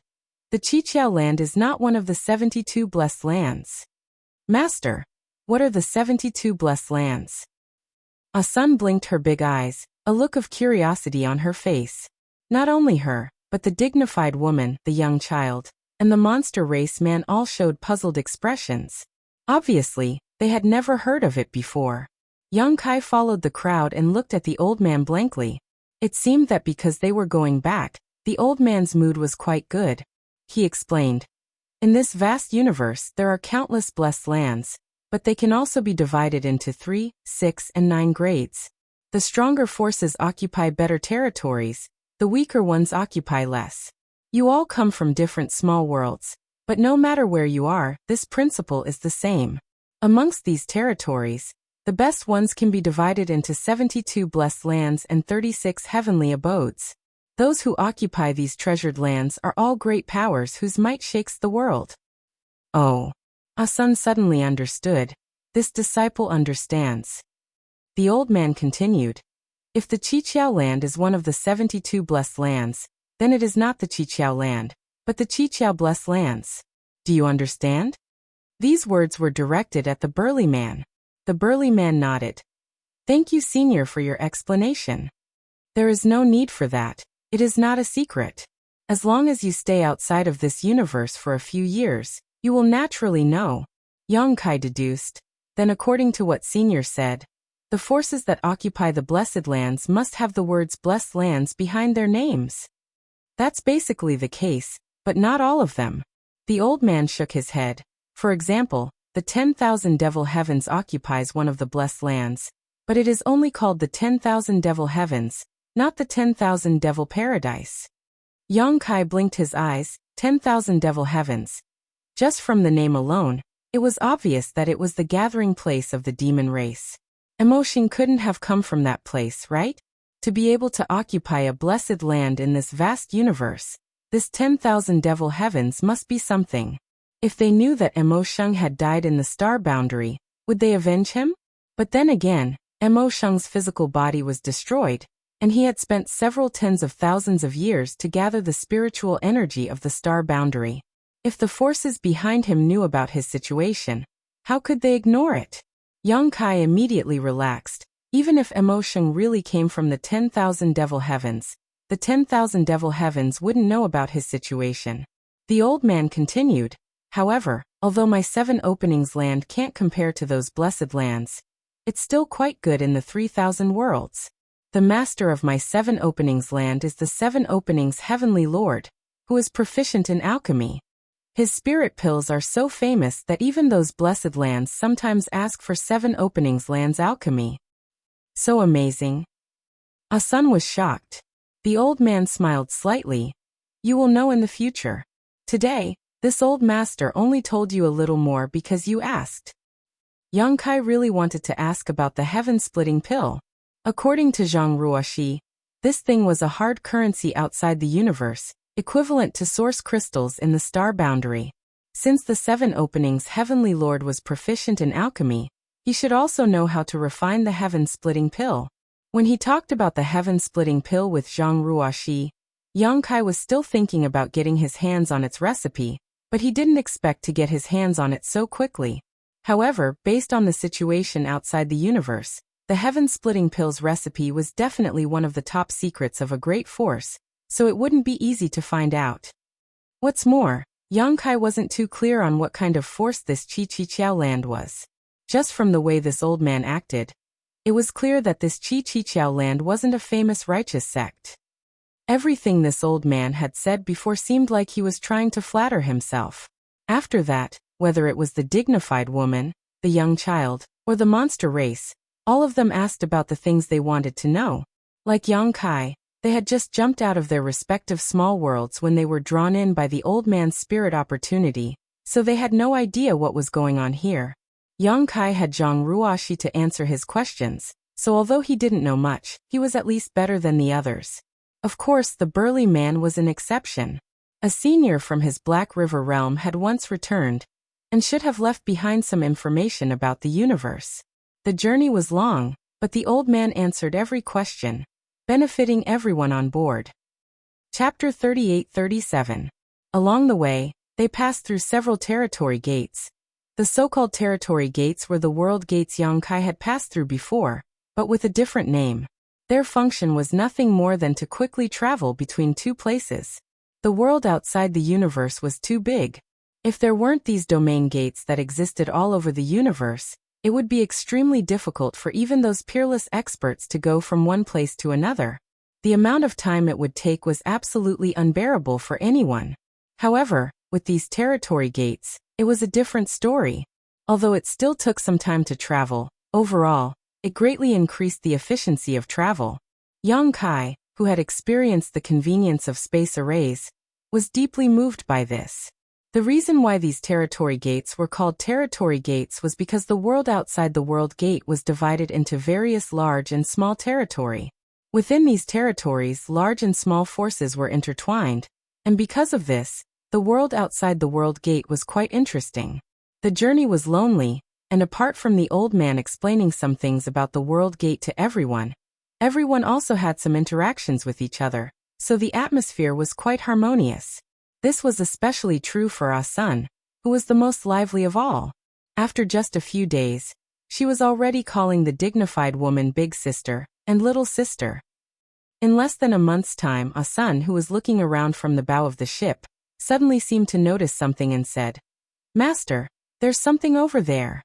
"The Qiqiao land is not one of the 72 blessed lands." "Master, what are the 72 blessed lands?" Asun blinked her big eyes, a look of curiosity on her face. Not only her, but the dignified woman, the young child, and the monster race man all showed puzzled expressions. Obviously, they had never heard of it before. Young Kai followed the crowd and looked at the old man blankly. It seemed that because they were going back, the old man's mood was quite good. He explained, "In this vast universe there are countless blessed lands, but they can also be divided into 3, 6, and 9 grades. The stronger forces occupy better territories, the weaker ones occupy less. You all come from different small worlds, but no matter where you are, this principle is the same. Amongst these territories, the best ones can be divided into 72 blessed lands and 36 heavenly abodes. Those who occupy these treasured lands are all great powers whose might shakes the world." Oh. Asun suddenly understood. This disciple understands. The old man continued, "If the Qiqiao land is one of the 72 blessed lands, then it is not the Qiqiao land, but the Qiqiao blessed lands. Do you understand?" These words were directed at the burly man. The burly man nodded. "Thank you, Senior, for your explanation. There is no need for that. It is not a secret. As long as you stay outside of this universe for a few years, you will naturally know." Young Kai deduced. Then according to what Senior said, the forces that occupy the blessed lands must have the words blessed lands behind their names. That's basically the case, but not all of them. The old man shook his head. For example, the 10,000 Devil Heavens occupies one of the blessed lands, but it is only called the 10,000 Devil Heavens, not the 10,000 Devil Paradise. Young Kai blinked his eyes. 10,000 Devil Heavens. Just from the name alone, it was obvious that it was the gathering place of the demon race. Emotion couldn't have come from that place, right? To be able to occupy a blessed land in this vast universe, this 10,000 Devil Heavens must be something. If they knew that Emo Sheng had died in the star boundary, would they avenge him? But then again, Emo Sheng's physical body was destroyed, and he had spent several tens of thousands of years to gather the spiritual energy of the star boundary. If the forces behind him knew about his situation, how could they ignore it? Young Kai immediately relaxed. Even if Emo Sheng really came from the 10,000 Devil Heavens, the 10,000 Devil Heavens wouldn't know about his situation. The old man continued, "However, although my 7 openings land can't compare to those blessed lands, it's still quite good in the 3,000 worlds. The master of my 7 openings land is the 7 openings heavenly lord, who is proficient in alchemy. His spirit pills are so famous that even those blessed lands sometimes ask for 7 openings lands alchemy." So amazing. Asun was shocked. The old man smiled slightly. "You will know in the future. Today, this old master only told you a little more because you asked." Young Kai really wanted to ask about the heaven-splitting pill. According to Zhang Ruoxi, This thing was a hard currency outside the universe, equivalent to source crystals in the star boundary. Since the 7 openings Heavenly Lord was proficient in alchemy, he should also know how to refine the heaven-splitting pill. When he talked about the heaven-splitting pill with Zhang Ruoxi, Yang Kai was still thinking about getting his hands on its recipe, but he didn't expect to get his hands on it so quickly. However, based on the situation outside the universe, the heaven-splitting pill's recipe was definitely one of the top secrets of a great force, so it wouldn't be easy to find out. What's more, Yang Kai wasn't too clear on what kind of force this Chi land was. Just from the way this old man acted, it was clear that this Chi land wasn't a famous righteous sect. Everything this old man had said before seemed like he was trying to flatter himself. After that, whether it was the dignified woman, the young child, or the monster race, all of them asked about the things they wanted to know. Like Yang Kai, they had just jumped out of their respective small worlds when they were drawn in by the old man's spirit opportunity, so they had no idea what was going on here. Yang Kai had Zhang Ruoxi to answer his questions, so although he didn't know much, he was at least better than the others. Of course, the burly man was an exception. A senior from his Black River realm had once returned, and should have left behind some information about the universe. The journey was long, but the old man answered every question, benefiting everyone on board. Chapter 38-37. Along the way, they passed through several territory gates. The so-called territory gates were the world gates Yang Kai had passed through before, but with a different name. Their function was nothing more than to quickly travel between two places. The world outside the universe was too big. If there weren't these domain gates that existed all over the universe, it would be extremely difficult for even those peerless experts to go from one place to another. The amount of time it would take was absolutely unbearable for anyone. However, with these territory gates, it was a different story. Although it still took some time to travel, overall, it greatly increased the efficiency of travel. Yang Kai, who had experienced the convenience of space arrays, was deeply moved by this. The reason why these territory gates were called territory gates was because the world outside the world gate was divided into various large and small territory. Within these territories, large and small forces were intertwined, and because of this, the world outside the world gate was quite interesting. The journey was lonely, and apart from the old man explaining some things about the world gate to everyone also had some interactions with each other, so the atmosphere was quite harmonious. This was especially true for Ah-sun, who was the most lively of all. After just a few days, she was already calling the dignified woman big sister and little sister. In less than a month's time, Ah-sun, who was looking around from the bow of the ship, suddenly seemed to notice something and said, "Master, there's something over there."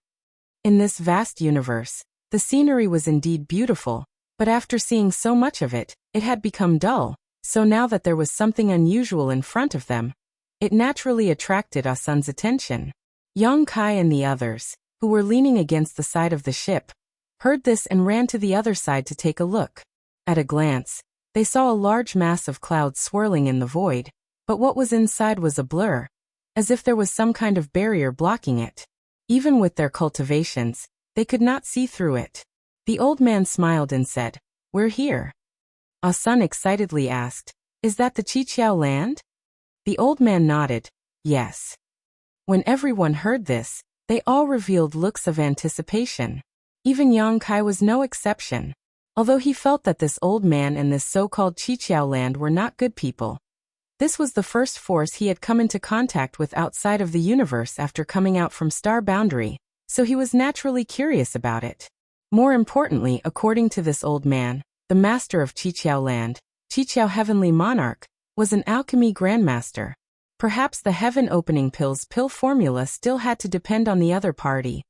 In this vast universe, the scenery was indeed beautiful, but after seeing so much of it, it had become dull, so now that there was something unusual in front of them, it naturally attracted Ah-sun's attention. Yang Kai and the others, who were leaning against the side of the ship, heard this and ran to the other side to take a look. At a glance, they saw a large mass of clouds swirling in the void, but what was inside was a blur, as if there was some kind of barrier blocking it. Even with their cultivations, they could not see through it. The old man smiled and said, "We're here." Ah-sun excitedly asked, "Is that the Qiqiao land?" The old man nodded, "Yes." When everyone heard this, they all revealed looks of anticipation. Even Yang Kai was no exception. Although he felt that this old man and this so-called Qiqiao land were not good people. This was the first force he had come into contact with outside of the universe after coming out from Star Boundary, so he was naturally curious about it. More importantly, according to this old man, the master of Qiqiao land, Qiqiao Heavenly Monarch, was an alchemy grandmaster. Perhaps the heaven-opening pill's pill formula still had to depend on the other party.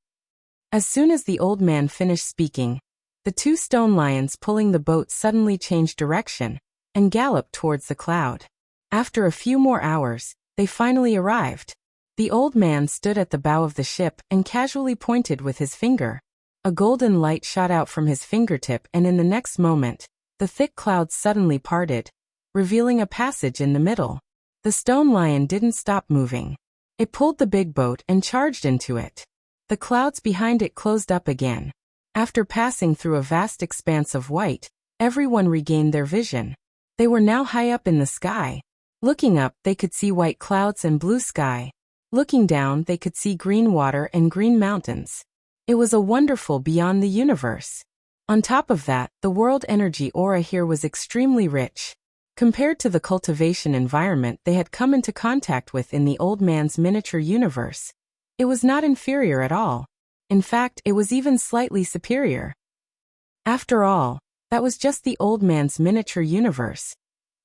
As soon as the old man finished speaking, the 2 stone lions pulling the boat suddenly changed direction and galloped towards the cloud. After a few more hours, they finally arrived. The old man stood at the bow of the ship and casually pointed with his finger. A golden light shot out from his fingertip, and in the next moment, the thick clouds suddenly parted, revealing a passage in the middle. The stone lion didn't stop moving. It pulled the big boat and charged into it. The clouds behind it closed up again. After passing through a vast expanse of white, Everyone regained their vision. They were now high up in the sky. Looking up, they could see white clouds and blue sky. Looking down, they could see green water and green mountains. It was a wonderful beyond the universe. On top of that, the world energy aura here was extremely rich. Compared to the cultivation environment they had come into contact with in the old man's miniature universe, it was not inferior at all. In fact, it was even slightly superior. After all, that was just the old man's miniature universe,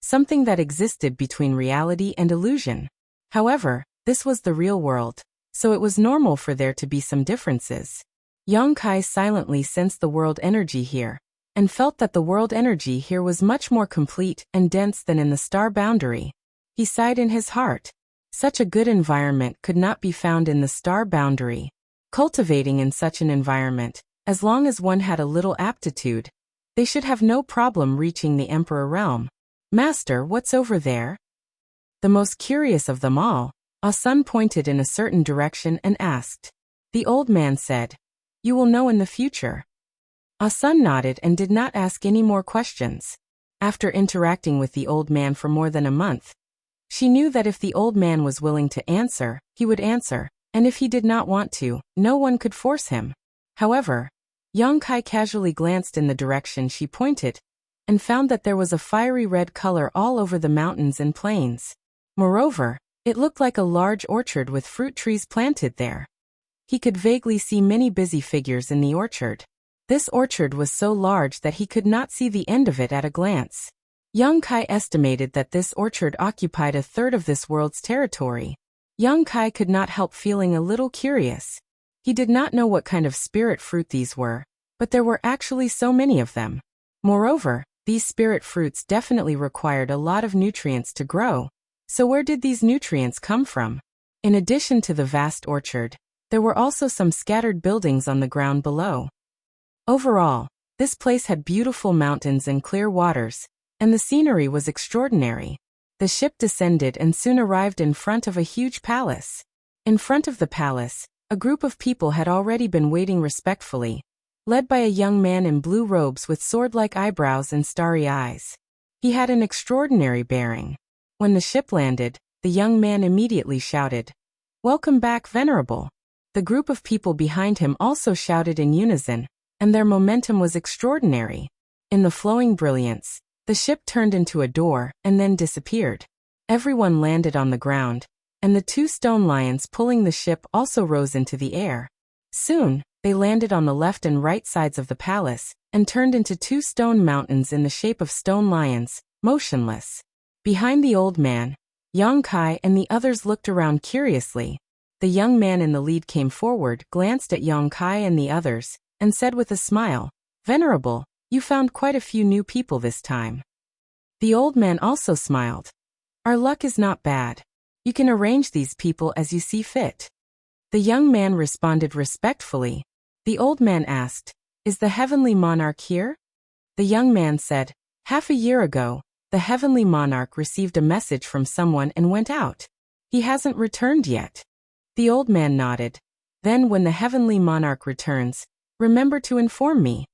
something that existed between reality and illusion. However, this was the real world, so it was normal for there to be some differences. Yang Kai silently sensed the world energy here, and felt that the world energy here was much more complete and dense than in the star boundary. He sighed in his heart. Such a good environment could not be found in the star boundary. Cultivating in such an environment, as long as one had a little aptitude, they should have no problem reaching the Emperor realm. Master, what's over there? The most curious of them all, Sun pointed in a certain direction and asked. The old man said, "You will know in the future." Sun nodded and did not ask any more questions. After interacting with the old man for more than a month, she knew that if the old man was willing to answer, he would answer, and if he did not want to, no one could force him. However, Yang Kai casually glanced in the direction she pointed, and found that there was a fiery red color all over the mountains and plains. Moreover, it looked like a large orchard with fruit trees planted there. He could vaguely see many busy figures in the orchard. This orchard was so large that he could not see the end of it at a glance. Yang Kai estimated that this orchard occupied a third of this world's territory. Yang Kai could not help feeling a little curious. He did not know what kind of spirit fruit these were, but there were actually so many of them. Moreover, these spirit fruits definitely required a lot of nutrients to grow. So where did these nutrients come from? In addition to the vast orchard, there were also some scattered buildings on the ground below. Overall, this place had beautiful mountains and clear waters, and the scenery was extraordinary. The ship descended and soon arrived in front of a huge palace. In front of the palace, a group of people had already been waiting respectfully, led by a young man in blue robes with sword-like eyebrows and starry eyes. He had an extraordinary bearing. When the ship landed, the young man immediately shouted, "Welcome back, Venerable." The group of people behind him also shouted in unison, and their momentum was extraordinary. In the flowing brilliance, the ship turned into a door and then disappeared. Everyone landed on the ground, and the two stone lions pulling the ship also rose into the air. Soon, they landed on the left and right sides of the palace, and turned into two stone mountains in the shape of stone lions, motionless. Behind the old man, Yang Kai and the others looked around curiously. The young man in the lead came forward, glanced at Yang Kai and the others, and said with a smile, "Venerable, you found quite a few new people this time." The old man also smiled. "Our luck is not bad. You can arrange these people as you see fit." The young man responded respectfully. The old man asked, "Is the heavenly monarch here?" The young man said, "Half a year ago, the heavenly monarch received a message from someone and went out. He hasn't returned yet." The old man nodded. "Then when the heavenly monarch returns, remember to inform me."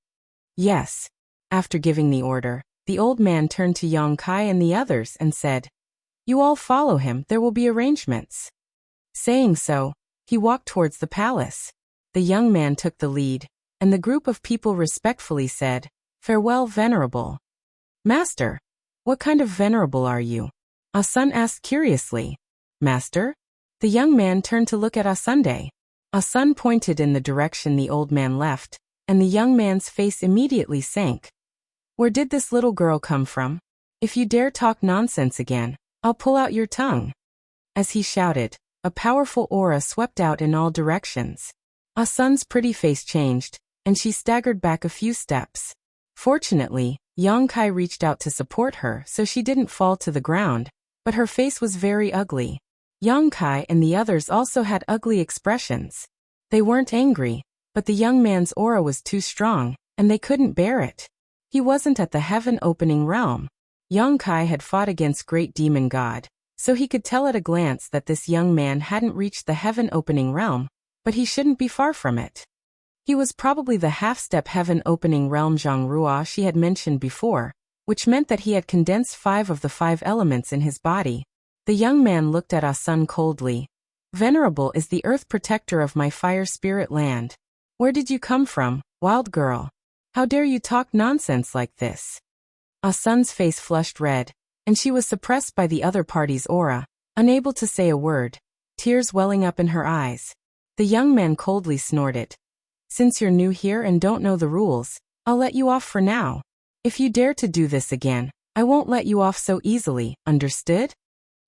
"Yes." After giving the order, the old man turned to Yang Kai and the others and said, "You all follow him, there will be arrangements." Saying so, he walked towards the palace. The young man took the lead, and the group of people respectfully said, "Farewell, Venerable." "Master, what kind of venerable are you?" Asun asked curiously. "Master?" The young man turned to look at Asunde. Asun pointed in the direction the old man left, and the young man's face immediately sank. "Where did this little girl come from? If you dare talk nonsense again, I'll pull out your tongue." As he shouted, a powerful aura swept out in all directions. Asun's pretty face changed, and she staggered back a few steps. Fortunately, Yang Kai reached out to support her so she didn't fall to the ground, but her face was very ugly. Yang Kai and the others also had ugly expressions. They weren't angry, but the young man's aura was too strong, and they couldn't bear it. He wasn't at the heaven-opening realm. Yang Kai had fought against Great Demon God, so he could tell at a glance that this young man hadn't reached the heaven-opening realm, but he shouldn't be far from it. He was probably the half-step heaven-opening realm Zhongrua she had mentioned before, which meant that he had condensed 5 of the 5 elements in his body. The young man looked at Ah Sun coldly. Venerable is the earth protector of my fire spirit land. Where did you come from, wild girl? How dare you talk nonsense like this? Ah Sun's face flushed red, and she was suppressed by the other party's aura, unable to say a word, tears welling up in her eyes. The young man coldly snorted. Since you're new here and don't know the rules, I'll let you off for now. If you dare to do this again, I won't let you off so easily, understood?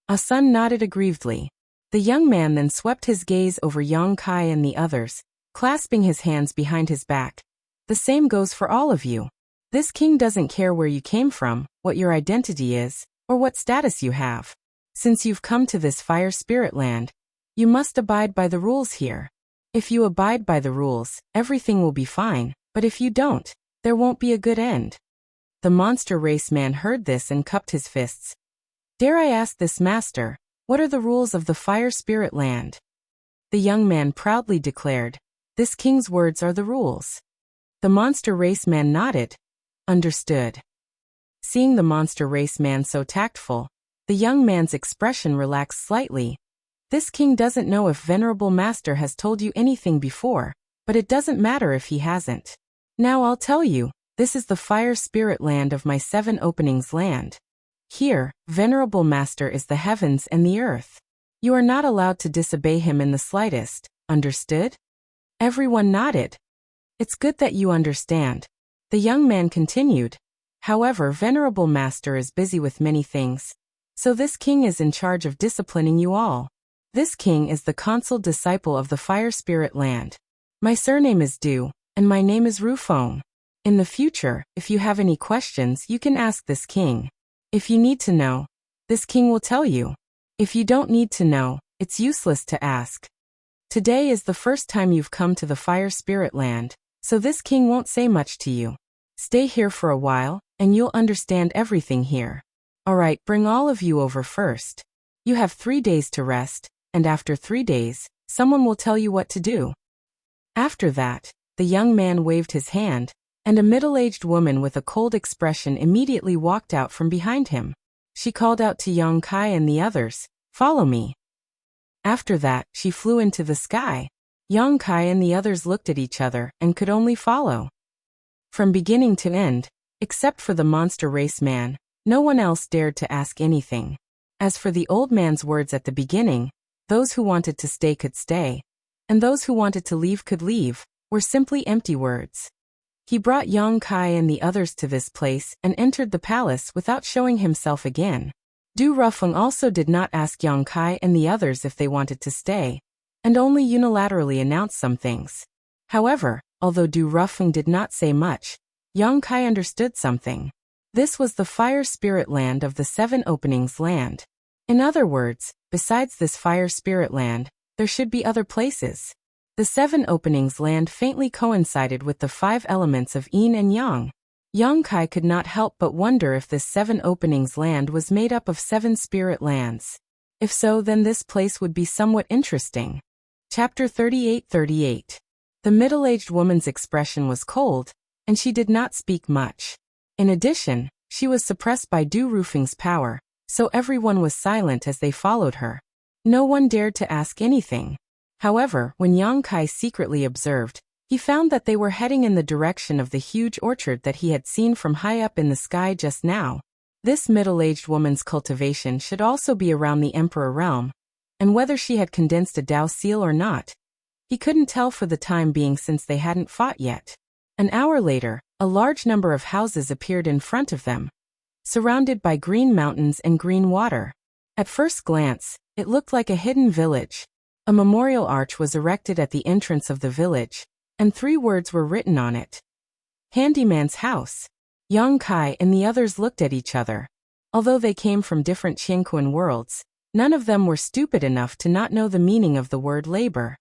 Ah Sun nodded aggrievedly. The young man then swept his gaze over Yang Kai and the others, clasping his hands behind his back. The same goes for all of you. This king doesn't care where you came from, what your identity is, or what status you have. Since you've come to this fire spirit land, you must abide by the rules here. If you abide by the rules, everything will be fine, but if you don't, there won't be a good end. The monster race man heard this and cupped his fists. Dare I ask this master, what are the rules of the fire spirit land? The young man proudly declared, this king's words are the rules. The monster race man nodded. Understood. Seeing the monster race man so tactful, the young man's expression relaxed slightly. This king doesn't know if venerable master has told you anything before, but it doesn't matter if he hasn't. Now I'll tell you, this is the fire spirit land of my 7 openings land. Here, venerable master is the heavens and the earth. You are not allowed to disobey him in the slightest, understood? Everyone nodded. It's good that you understand. The young man continued. However, venerable master is busy with many things, so this king is in charge of disciplining you all. This king is the consul disciple of the fire spirit land. My surname is Du, and my name is Rufeng. In the future, if you have any questions, you can ask this king. If you need to know, this king will tell you. If you don't need to know, it's useless to ask. Today is the first time you've come to the fire spirit land, so this king won't say much to you. Stay here for a while, and you'll understand everything here. Alright, bring all of you over first. You have 3 days to rest, and after 3 days, someone will tell you what to do. After that, the young man waved his hand, and a middle-aged woman with a cold expression immediately walked out from behind him. She called out to Yang Kai and the others, "Follow me." After that, she flew into the sky. Yang Kai and the others looked at each other and could only follow. From beginning to end, except for the monster race man, no one else dared to ask anything. As for the old man's words at the beginning, those who wanted to stay could stay, and those who wanted to leave could leave, were simply empty words. He brought Yang Kai and the others to this place and entered the palace without showing himself again. Du Rufeng also did not ask Yang Kai and the others if they wanted to stay, and only unilaterally announced some things. However, although Du Rufeng did not say much, Yang Kai understood something. This was the fire spirit land of the 7 openings land. In other words, besides this fire spirit land, there should be other places. The 7 openings land faintly coincided with the 5 elements of yin and yang. Yang Kai could not help but wonder if this 7 openings land was made up of 7 spirit lands. If so, then this place would be somewhat interesting. Chapter 38:38. The middle-aged woman's expression was cold, and she did not speak much. In addition, she was suppressed by Du Rufeng's power, so everyone was silent as they followed her. No one dared to ask anything. However, when Yang Kai secretly observed, he found that they were heading in the direction of the huge orchard that he had seen from high up in the sky just now. This middle-aged woman's cultivation should also be around the Emperor realm, and whether she had condensed a Dao seal or not, he couldn't tell for the time being since they hadn't fought yet. An hour later, a large number of houses appeared in front of them, surrounded by green mountains and green water. At first glance, it looked like a hidden village. A memorial arch was erected at the entrance of the village, and 3 words were written on it. Handyman's house. Yang Kai and the others looked at each other. Although they came from different Qingquan worlds, none of them were stupid enough to not know the meaning of the word labor.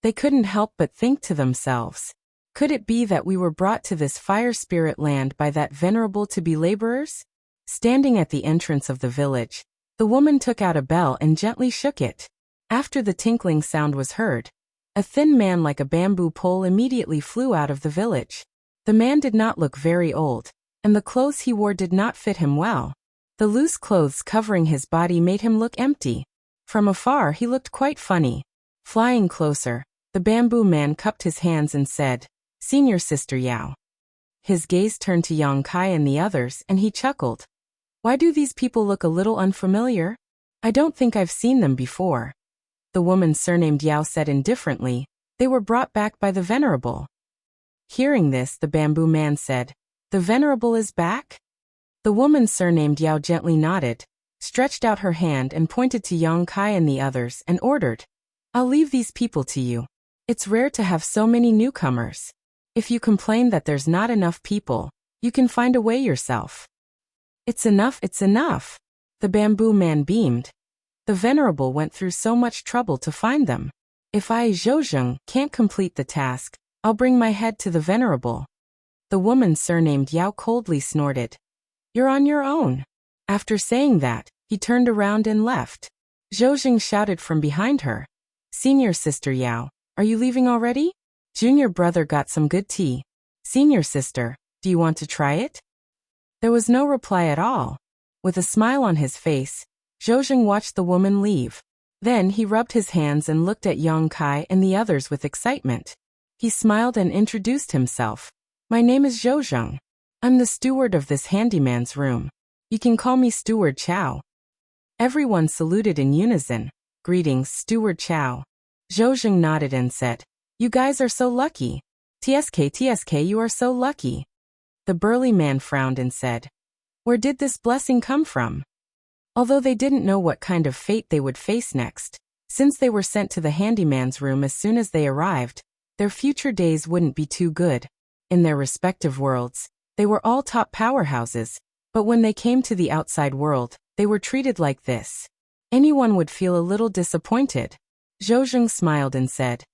They couldn't help but think to themselves, could it be that we were brought to this fire spirit land by that venerable to be laborers? Standing at the entrance of the village, the woman took out a bell and gently shook it. After the tinkling sound was heard, A thin man like a bamboo pole immediately flew out of the village. The man did not look very old, and the clothes he wore did not fit him well. The loose clothes covering his body made him look empty. From afar he looked quite funny. Flying closer, the bamboo man cupped his hands and said, "Senior Sister Yao." His gaze turned to Yang Kai and the others, and he chuckled. "Why do these people look a little unfamiliar? I don't think I've seen them before." The woman surnamed Yao said indifferently, "They were brought back by the Venerable." Hearing this, the bamboo man said, "The Venerable is back?" The woman surnamed Yao gently nodded, stretched out her hand and pointed to Yang Kai and the others and ordered, "I'll leave these people to you. It's rare to have so many newcomers. If you complain that there's not enough people, you can find a way yourself." It's enough, it's enough." The bamboo man beamed. "The Venerable went through so much trouble to find them. If I, Zhou, can't complete the task, I'll bring my head to the Venerable." The woman surnamed Yao coldly snorted, "You're on your own." After saying that, he turned around and left. Zhou shouted from behind her, "Senior Sister Yao, are you leaving already? Junior brother got some good tea. Senior sister, do you want to try it?" There was no reply at all. With a smile on his face, Zhou watched the woman leave. Then he rubbed his hands and looked at Yang Kai and the others with excitement. He smiled and introduced himself. "My name is Zhou. I'm the steward of this handyman's room. You can call me Steward Chow." Everyone saluted in unison. "Greetings, Steward Chow." Zhou nodded and said, "You guys are so lucky. TSK, you are so lucky." The burly man frowned and said, "Where did this blessing come from?" Although they didn't know what kind of fate they would face next, since they were sent to the handyman's room as soon as they arrived, their future days wouldn't be too good. In their respective worlds, they were all top powerhouses, but when they came to the outside world, they were treated like this. Anyone would feel a little disappointed. Zhou smiled and said,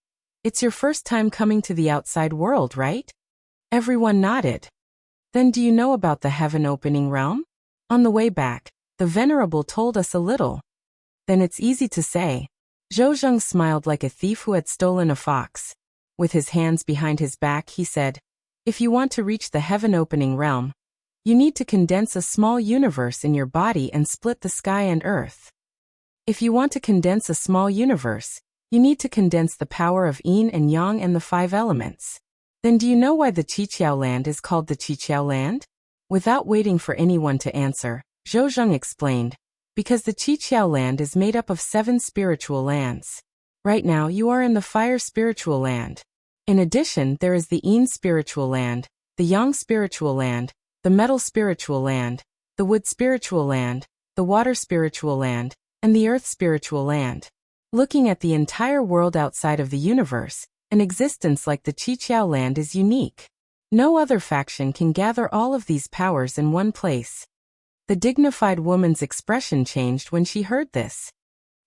"It's your first time coming to the outside world, right?" Everyone nodded. "Then do you know about the heaven opening realm? On the way back, the Venerable told us a little." "Then it's easy to say." Zhou smiled like a thief who had stolen a fox. With his hands behind his back, he said, "If you want to reach the heaven opening realm, you need to condense a small universe in your body and split the sky and earth. If you want to condense a small universe, you need to condense the power of yin and yang and the 5 elements. Then do you know why the Qiqiao land is called the Qiqiao land?" Without waiting for anyone to answer, Zhou explained, "Because the Qiqiao land is made up of 7 spiritual lands. Right now you are in the fire spiritual land. In addition, there is the yin spiritual land, the yang spiritual land, the metal spiritual land, the wood spiritual land, the water spiritual land, and the earth spiritual land. Looking at the entire world outside of the universe, an existence like the Qiqiao land is unique. No other faction can gather all of these powers in one place." The dignified woman's expression changed when she heard this.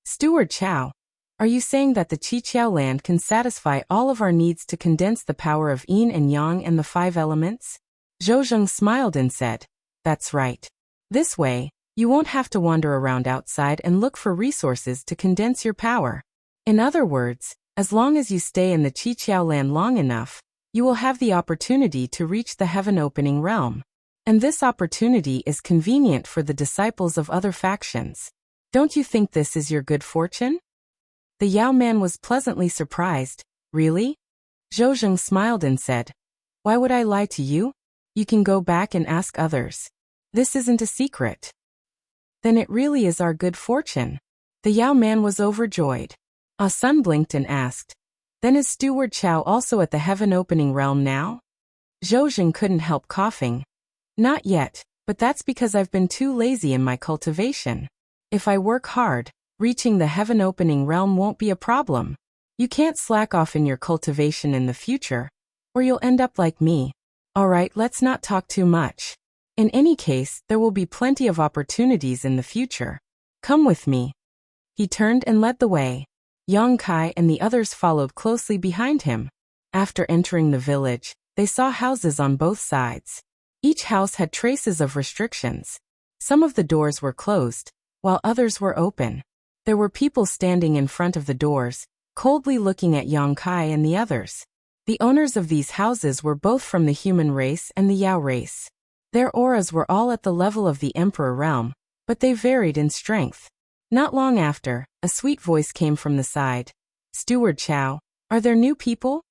"Steward Chow, are you saying that the Qiqiao land can satisfy all of our needs to condense the power of yin and yang and the 5 elements?" Zhou smiled and said, "That's right. This way, you won't have to wander around outside and look for resources to condense your power. In other words, as long as you stay in the Qiqiao land long enough, you will have the opportunity to reach the heaven opening realm. And this opportunity is convenient for the disciples of other factions. Don't you think this is your good fortune?" The Yao man was pleasantly surprised. "Really?" Zhou smiled and said, "Why would I lie to you? You can go back and ask others. This isn't a secret." "Then it really is our good fortune." The Yao man was overjoyed. Ah Sun blinked and asked, "Then is Steward Chow also at the heaven opening realm now?" Zhou couldn't help coughing. "Not yet, but that's because I've been too lazy in my cultivation. If I work hard, reaching the heaven opening realm won't be a problem. You can't slack off in your cultivation in the future, or you'll end up like me. Alright, let's not talk too much. In any case, there will be plenty of opportunities in the future. Come with me." He turned and led the way. Yang Kai and the others followed closely behind him. After entering the village, they saw houses on both sides. Each house had traces of restrictions. Some of the doors were closed, while others were open. There were people standing in front of the doors, coldly looking at Yang Kai and the others. The owners of these houses were both from the human race and the Yao race. Their auras were all at the level of the Emperor realm, but they varied in strength. Not long after, a sweet voice came from the side. "Steward Chow, are there new people?"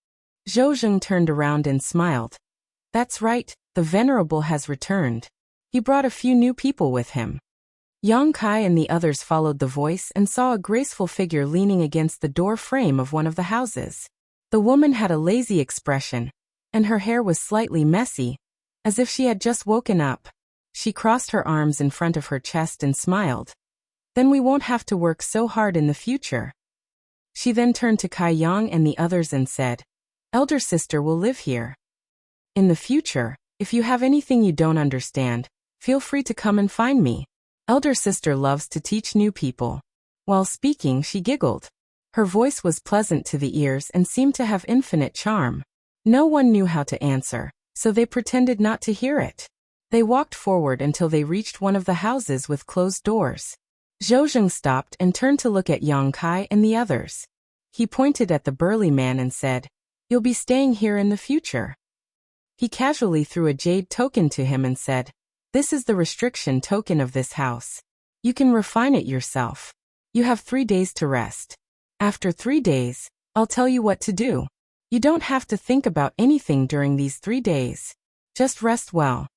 Zhou Zheng turned around and smiled. "That's right, the Venerable has returned. He brought a few new people with him." Yang Kai and the others followed the voice and saw a graceful figure leaning against the door frame of one of the houses. The woman had a lazy expression, and her hair was slightly messy, as if she had just woken up. She crossed her arms in front of her chest and smiled. "Then we won't have to work so hard in the future." She then turned to Kai Yang and the others and said, "Elder sister will live here. In the future, if you have anything you don't understand, feel free to come and find me. Elder sister loves to teach new people." While speaking, she giggled. Her voice was pleasant to the ears and seemed to have infinite charm. No one knew how to answer, so they pretended not to hear it. They walked forward until they reached one of the houses with closed doors. Zhou Zheng stopped and turned to look at Yang Kai and the others. He pointed at the burly man and said, "You'll be staying here in the future." He casually threw a jade token to him and said, "This is the restriction token of this house. You can refine it yourself. You have 3 days to rest. After 3 days, I'll tell you what to do. You don't have to think about anything during these 3 days. Just rest well."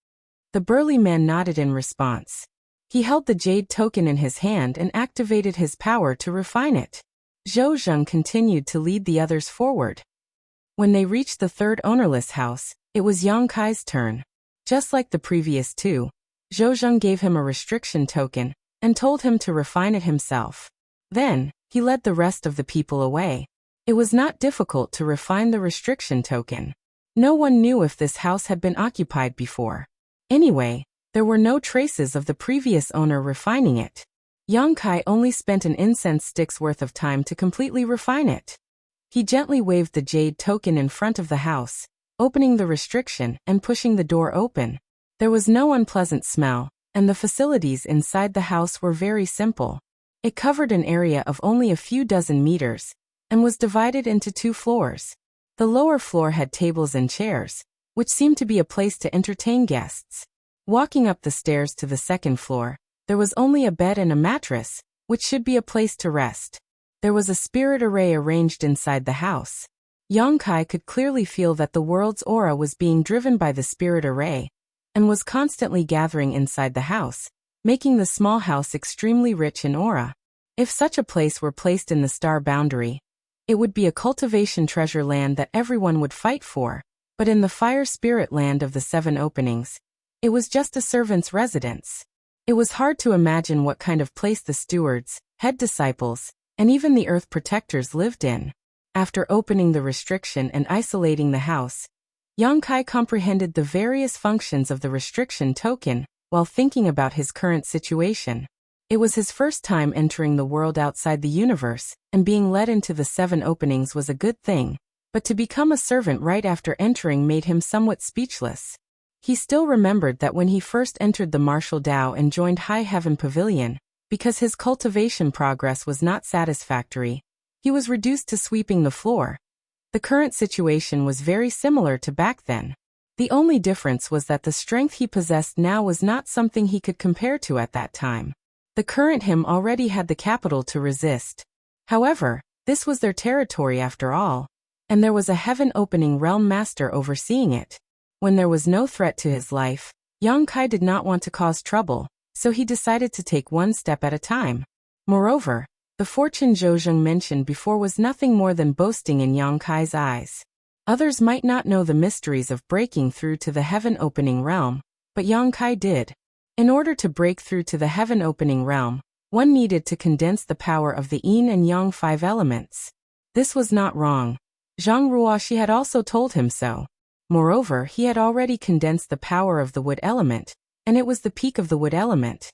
The burly man nodded in response. He held the jade token in his hand and activated his power to refine it. Zhou Zheng continued to lead the others forward. When they reached the third ownerless house, it was Yang Kai's turn. Just like the previous two, Zhou Zheng gave him a restriction token and told him to refine it himself. Then, he led the rest of the people away. It was not difficult to refine the restriction token. No one knew if this house had been occupied before. Anyway, there were no traces of the previous owner refining it. Yang Kai only spent an incense stick's worth of time to completely refine it. He gently waved the jade token in front of the house, opening the restriction and pushing the door open. There was no unpleasant smell, and the facilities inside the house were very simple. It covered an area of only a few dozen meters, and was divided into 2 floors. The lower floor had tables and chairs, which seemed to be a place to entertain guests. Walking up the stairs to the second floor, there was only a bed and a mattress, which should be a place to rest. There was a spirit array arranged inside the house. Yang Kai could clearly feel that the world's aura was being driven by the spirit array, and was constantly gathering inside the house, making the small house extremely rich in aura. If such a place were placed in the star boundary, it would be a cultivation treasure land that everyone would fight for, but in the fire spirit land of the 7 openings, it was just a servant's residence. It was hard to imagine what kind of place the stewards, head disciples, and even the earth protectors lived in. After opening the restriction and isolating the house, Yang Kai comprehended the various functions of the restriction token while thinking about his current situation. It was his first time entering the world outside the universe, and being led into the 7 openings was a good thing, but to become a servant right after entering made him somewhat speechless. He still remembered that when he first entered the martial Dao and joined High Heaven Pavilion, because his cultivation progress was not satisfactory, he was reduced to sweeping the floor. The current situation was very similar to back then. The only difference was that the strength he possessed now was not something he could compare to at that time. The current him already had the capital to resist. However, this was their territory after all, and there was a heaven opening realm master overseeing it. When there was no threat to his life, Yang Kai did not want to cause trouble, so he decided to take one step at a time. Moreover, the fortune Zhou Zheng mentioned before was nothing more than boasting in Yang Kai's eyes. Others might not know the mysteries of breaking through to the heaven opening realm, but Yang Kai did. In order to break through to the heaven opening realm, one needed to condense the power of the yin and yang 5 elements. This was not wrong. Zhang Ruoxi had also told him so. Moreover, he had already condensed the power of the wood element, and it was the peak of the wood element.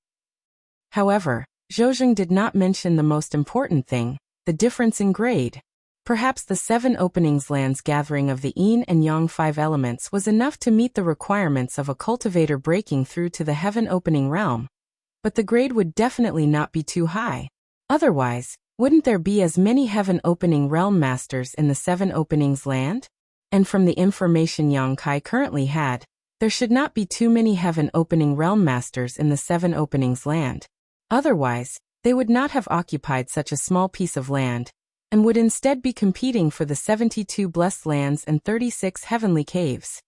However, Zhou Zheng did not mention the most important thing, the difference in grade. Perhaps the 7 openings land's gathering of the yin and yang 5 elements was enough to meet the requirements of a cultivator breaking through to the heaven opening realm. But the grade would definitely not be too high. Otherwise, Wouldn't there be as many heaven-opening realm masters in the Seven Openings land? And from the information Yang Kai currently had, there should not be too many heaven-opening realm masters in the Seven Openings land. Otherwise, they would not have occupied such a small piece of land, and would instead be competing for the 72 blessed lands and 36 heavenly caves.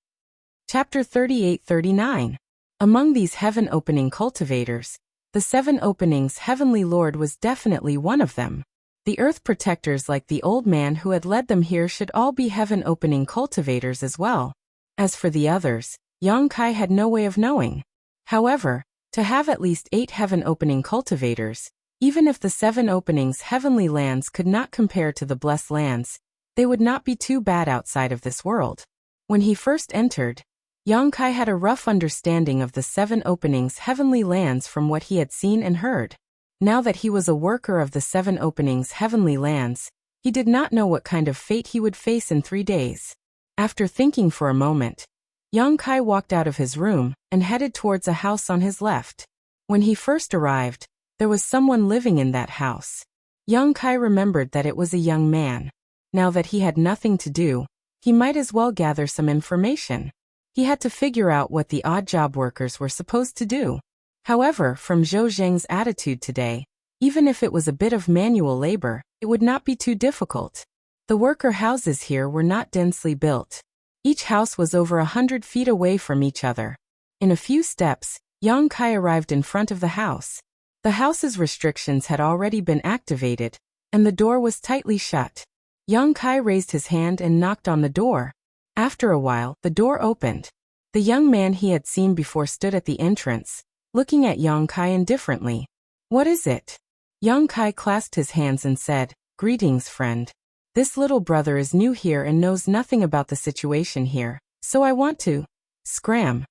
Chapter 38-39. Among these heaven-opening cultivators, the Seven Openings Heavenly Lord was definitely one of them. The Earth Protectors like the old man who had led them here should all be heaven-opening cultivators as well. As for the others, Yang Kai had no way of knowing. However, to have at least 8 heaven-opening cultivators, even if the 7 openings heavenly lands could not compare to the blessed lands, they would not be too bad outside of this world. When he first entered, Yang Kai had a rough understanding of the 7 openings heavenly lands from what he had seen and heard. Now that he was a worker of the 7 openings heavenly lands, he did not know what kind of fate he would face in 3 days. After thinking for a moment, Yang Kai walked out of his room and headed towards a house on his left. When he first arrived, there was someone living in that house. Yang Kai remembered that it was a young man. Now that he had nothing to do, he might as well gather some information. He had to figure out what the odd job workers were supposed to do. However, from Zhou Zheng's attitude today, even if it was a bit of manual labor, it would not be too difficult. The worker houses here were not densely built. Each house was over 100 feet away from each other. In a few steps, Yang Kai arrived in front of the house. The house's restrictions had already been activated, and the door was tightly shut. Yang Kai raised his hand and knocked on the door. After a while, the door opened. The young man he had seen before stood at the entrance, looking at Yang Kai indifferently. "What is it?" Yang Kai clasped his hands and said, "Greetings, friend. This little brother is new here and knows nothing about the situation here, so I want to scram."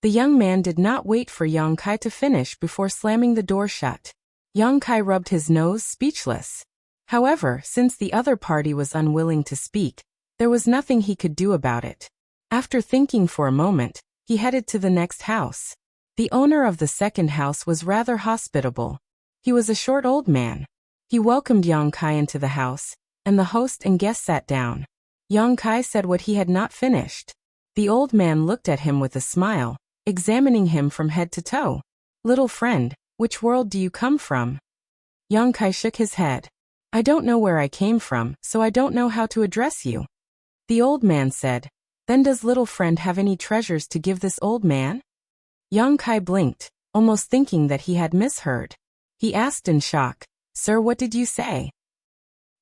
The young man did not wait for Yang Kai to finish before slamming the door shut. Yang Kai rubbed his nose, speechless. However, since the other party was unwilling to speak, there was nothing he could do about it. After thinking for a moment, he headed to the next house. The owner of the second house was rather hospitable. He was a short old man. He welcomed Yang Kai into the house, and the host and guest sat down. Yang Kai said what he had not finished. The old man looked at him with a smile, examining him from head to toe. "Little friend, which world do you come from?" Yang Kai shook his head. "I don't know where I came from, so I don't know how to address you." The old man said, "Then does little friend have any treasures to give this old man?" Yang Kai blinked, almost thinking that he had misheard. He asked in shock, "Sir, what did you say?"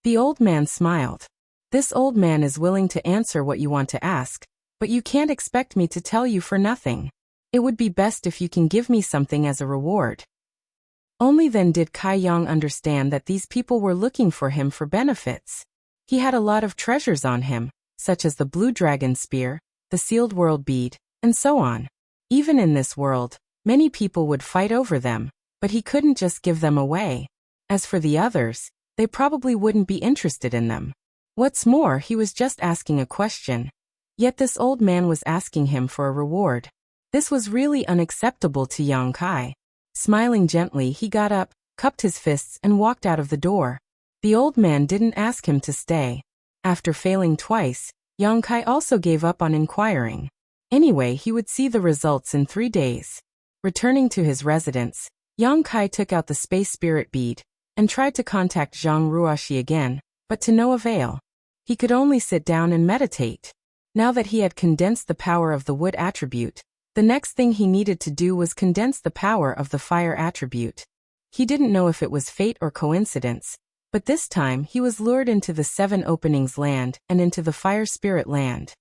The old man smiled. "This old man is willing to answer what you want to ask, but you can't expect me to tell you for nothing. It would be best if you can give me something as a reward." Only then did Kai Yang understand that these people were looking for him for benefits. He had a lot of treasures on him, such as the blue dragon spear, the sealed world bead, and so on. Even in this world, many people would fight over them, but he couldn't just give them away. As for the others, they probably wouldn't be interested in them. What's more, he was just asking a question. Yet this old man was asking him for a reward. This was really unacceptable to Yang Kai. Smiling gently, he got up, cupped his fists and walked out of the door. The old man didn't ask him to stay. After failing twice, Yang Kai also gave up on inquiring. Anyway, he would see the results in 3 days. Returning to his residence, Yang Kai took out the space spirit bead and tried to contact Zhang Ruoxi again, but to no avail. He could only sit down and meditate. Now that he had condensed the power of the wood attribute, the next thing he needed to do was condense the power of the fire attribute. He didn't know if it was fate or coincidence, but this time he was lured into the 7 openings land and into the fire spirit land.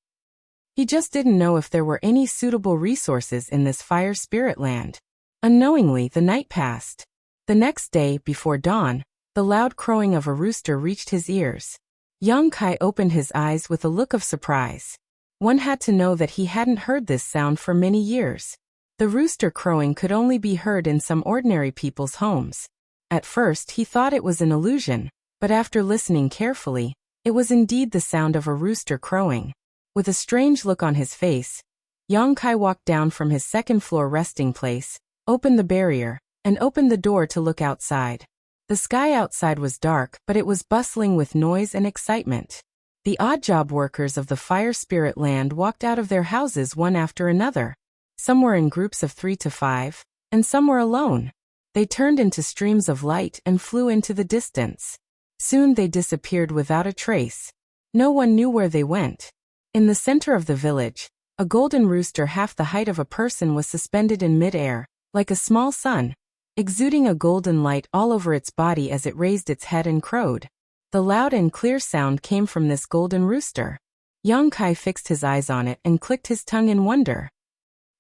He just didn't know if there were any suitable resources in this fire spirit land. Unknowingly, the night passed. The next day, before dawn, the loud crowing of a rooster reached his ears. Yang Kai opened his eyes with a look of surprise. One had to know that he hadn't heard this sound for many years. The rooster crowing could only be heard in some ordinary people's homes. At first he thought it was an illusion, but after listening carefully, it was indeed the sound of a rooster crowing. With a strange look on his face, Yang Kai walked down from his second-floor resting place, opened the barrier, and opened the door to look outside. The sky outside was dark, but it was bustling with noise and excitement. The odd job workers of the fire spirit land walked out of their houses one after another. Some were in groups of 3 to 5, and some were alone. They turned into streams of light and flew into the distance. Soon they disappeared without a trace. No one knew where they went. In the center of the village, a golden rooster half the height of a person was suspended in mid-air, like a small sun, exuding a golden light all over its body as it raised its head and crowed. The loud and clear sound came from this golden rooster. Yang Kai fixed his eyes on it and clicked his tongue in wonder.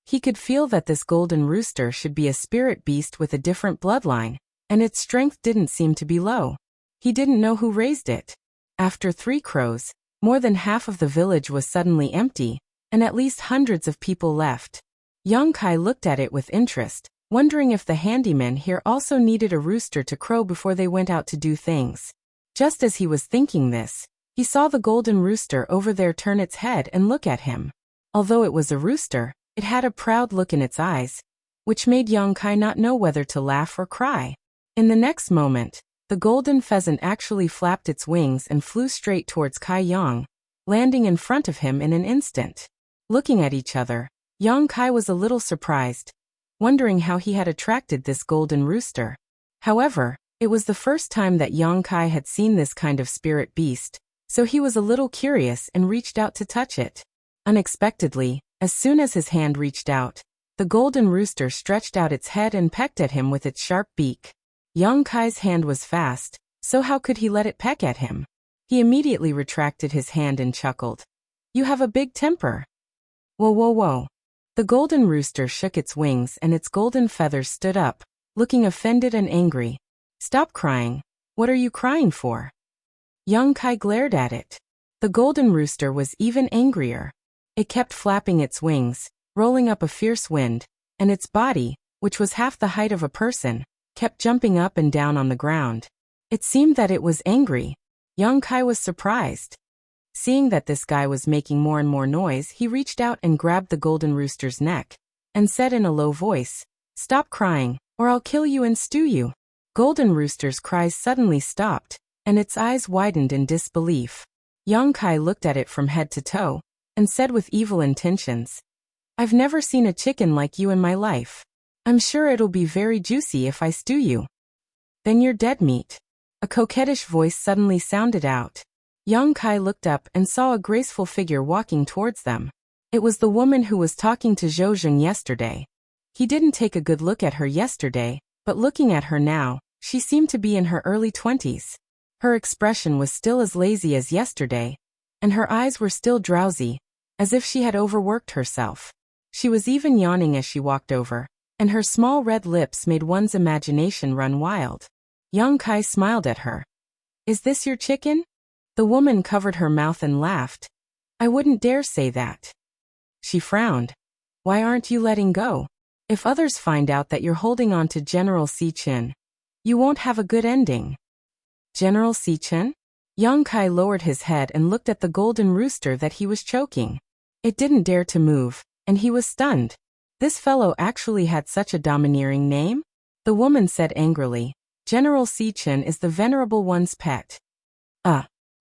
He could feel that this golden rooster should be a spirit beast with a different bloodline, and its strength didn't seem to be low. He didn't know who raised it. After 3 crows, more than half of the village was suddenly empty, and at least hundreds of people left. Yang Kai looked at it with interest, wondering if the handyman here also needed a rooster to crow before they went out to do things. Just as he was thinking this, he saw the golden rooster over there turn its head and look at him. Although it was a rooster, it had a proud look in its eyes, which made Yang Kai not know whether to laugh or cry. In the next moment, the golden pheasant actually flapped its wings and flew straight towards Kai Yang, landing in front of him in an instant. Looking at each other, Yang Kai was a little surprised, wondering how he had attracted this golden rooster. However, it was the first time that Yang Kai had seen this kind of spirit beast, so he was a little curious and reached out to touch it. Unexpectedly, as soon as his hand reached out, the golden rooster stretched out its head and pecked at him with its sharp beak. Yang Kai's hand was fast, so how could he let it peck at him? He immediately retracted his hand and chuckled. "You have a big temper." Whoa, whoa, whoa. The golden rooster shook its wings and its golden feathers stood up, looking offended and angry. "Stop crying. What are you crying for?" Yang Kai glared at it. The golden rooster was even angrier. It kept flapping its wings, rolling up a fierce wind, and its body, which was half the height of a person, kept jumping up and down on the ground. It seemed that it was angry. Yang Kai was surprised. Seeing that this guy was making more and more noise, he reached out and grabbed the golden rooster's neck, and said in a low voice, "Stop crying, or I'll kill you and stew you." Golden rooster's cries suddenly stopped, and its eyes widened in disbelief. Yang Kai looked at it from head to toe, and said with evil intentions, "I've never seen a chicken like you in my life. I'm sure it'll be very juicy if I stew you." "Then you're dead meat." A coquettish voice suddenly sounded out. Yang Kai looked up and saw a graceful figure walking towards them. It was the woman who was talking to Zhou Zheng yesterday. He didn't take a good look at her yesterday, but looking at her now, she seemed to be in her early 20s. Her expression was still as lazy as yesterday, and her eyes were still drowsy, as if she had overworked herself. She was even yawning as she walked over, and her small red lips made one's imagination run wild. Yang Kai smiled at her. "Is this your chicken?" The woman covered her mouth and laughed. "I wouldn't dare say that." She frowned. "Why aren't you letting go? If others find out that you're holding on to General Si Chen, you won't have a good ending." "General Si Chen?" Yang Kai lowered his head and looked at the golden rooster that he was choking. It didn't dare to move, and he was stunned. This fellow actually had such a domineering name? The woman said angrily, "General Si Chen is the Venerable One's pet."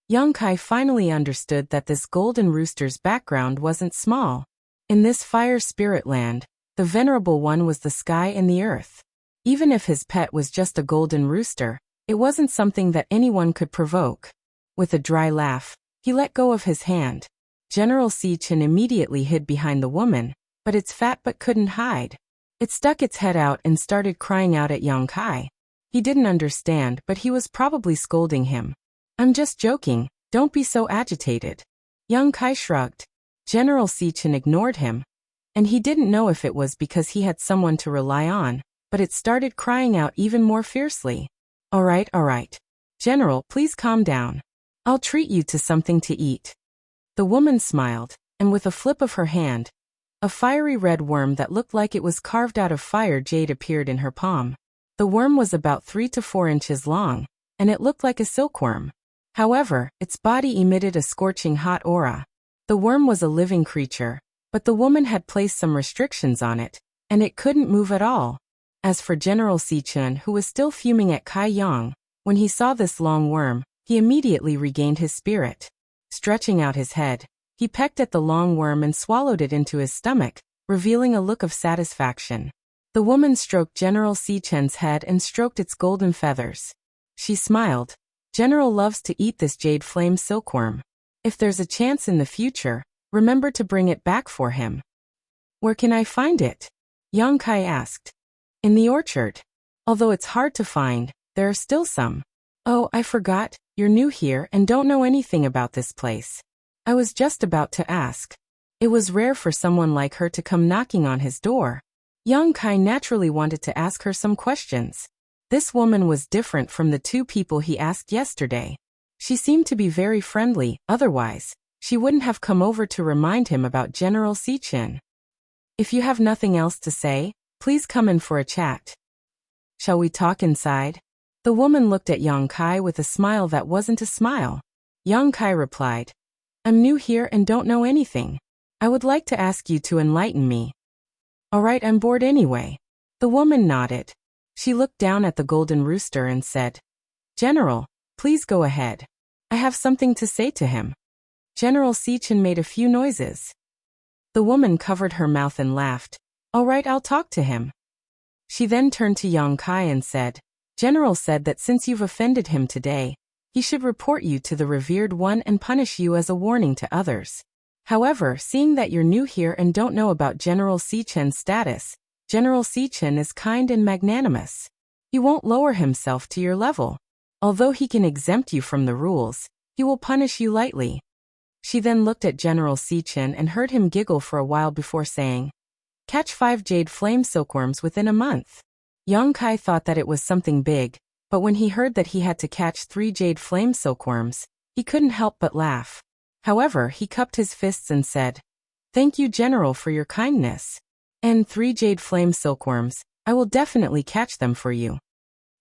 Yang Kai finally understood that this golden rooster's background wasn't small. In this fire spirit land, the Venerable One was the sky and the earth. Even if his pet was just a golden rooster, it wasn't something that anyone could provoke. With a dry laugh, he let go of his hand. General Si Chen immediately hid behind the woman, but its fat butt couldn't hide. It stuck its head out and started crying out at Yang Kai. He didn't understand, but he was probably scolding him. "I'm just joking, don't be so agitated." Yang Kai shrugged. General Si Chen ignored him, and he didn't know if it was because he had someone to rely on, but it started crying out even more fiercely. All right. General, please calm down. I'll treat you to something to eat." The woman smiled, and with a flip of her hand, a fiery red worm that looked like it was carved out of fire jade appeared in her palm. The worm was about 3 to 4 inches long, and it looked like a silkworm. However, its body emitted a scorching hot aura. The worm was a living creature, but the woman had placed some restrictions on it, and it couldn't move at all. As for General Si-chun, who was still fuming at Kai Yang, when he saw this long worm, he immediately regained his spirit. Stretching out his head, he pecked at the long worm and swallowed it into his stomach, revealing a look of satisfaction. The woman stroked General Si-chun's head and stroked its golden feathers. She smiled. General loves to eat this jade flame silkworm. If there's a chance in the future, remember to bring it back for him. Where can I find it? Yang Kai asked. In the orchard. Although it's hard to find, there are still some. Oh, I forgot, you're new here and don't know anything about this place. I was just about to ask. It was rare for someone like her to come knocking on his door. Yang Kai naturally wanted to ask her some questions. This woman was different from the two people he asked yesterday. She seemed to be very friendly, otherwise, she wouldn't have come over to remind him about General Si-chun. If you have nothing else to say, please come in for a chat. Shall we talk inside? The woman looked at Yang Kai with a smile that wasn't a smile. Yang Kai replied, I'm new here and don't know anything. I would like to ask you to enlighten me. Alright, I'm bored anyway. The woman nodded. She looked down at the golden rooster and said, General, please go ahead. I have something to say to him. General Si-chun made a few noises. The woman covered her mouth and laughed. Alright, I'll talk to him. She then turned to Yang Kai and said, General said that since you've offended him today, he should report you to the revered one and punish you as a warning to others. However, seeing that you're new here and don't know about General Si-chun's status, General Si-chun is kind and magnanimous. He won't lower himself to your level. Although he can exempt you from the rules, he will punish you lightly. She then looked at General Si-chun and heard him giggle for a while before saying, Catch 5 jade flame silkworms within a month. Yang Kai thought that it was something big, but when he heard that he had to catch 3 jade flame silkworms, he couldn't help but laugh. However, he cupped his fists and said, Thank you, General, for your kindness. And 3 jade flame silkworms, I will definitely catch them for you.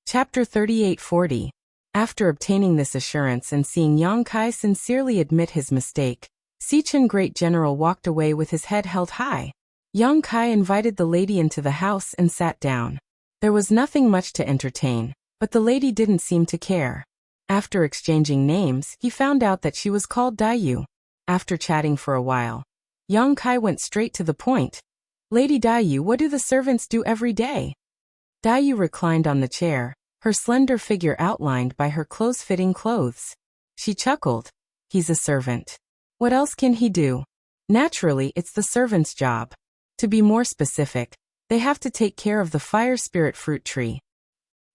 Chapter 3840. After obtaining this assurance and seeing Yang Kai sincerely admit his mistake, Si-chun Great General walked away with his head held high. Yang Kai invited the lady into the house and sat down. There was nothing much to entertain, but the lady didn't seem to care. After exchanging names, he found out that she was called Dayu. After chatting for a while, Yang Kai went straight to the point. Lady Dayu, what do the servants do every day? Dayu reclined on the chair, her slender figure outlined by her close-fitting clothes. She chuckled. He's a servant. What else can he do? Naturally, it's the servant's job. To be more specific, they have to take care of the fire spirit fruit tree.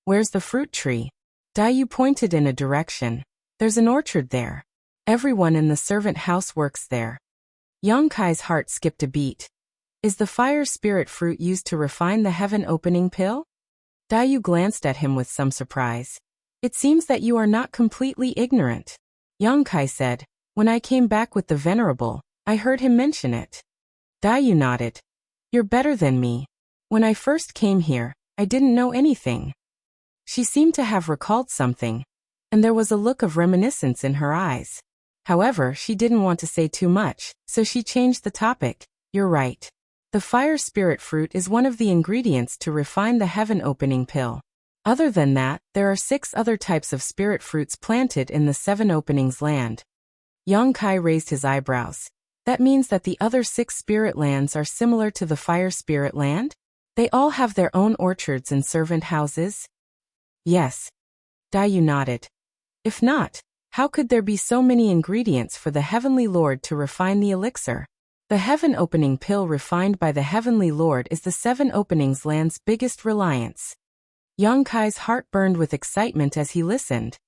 Where's the fruit tree? Dayu pointed in a direction. There's an orchard there. Everyone in the servant house works there. Yang Kai's heart skipped a beat. Is the fire spirit fruit used to refine the heaven-opening pill? Dayu glanced at him with some surprise. It seems that you are not completely ignorant. Yang Kai said, when I came back with the Venerable, I heard him mention it. Dayu nodded. You're better than me. When I first came here, I didn't know anything. She seemed to have recalled something, and there was a look of reminiscence in her eyes. However, she didn't want to say too much, so she changed the topic. You're right. The fire spirit fruit is one of the ingredients to refine the heaven-opening pill. Other than that, there are 6 other types of spirit fruits planted in the 7 openings land. Yang Kai raised his eyebrows. That means that the other 6 spirit lands are similar to the fire spirit land? They all have their own orchards and servant houses? Yes. Dayu nodded. If not, how could there be so many ingredients for the Heavenly Lord to refine the elixir? The heaven-opening pill refined by the Heavenly Lord is the 7 openings land's biggest reliance. Yang Kai's heart burned with excitement as he listened.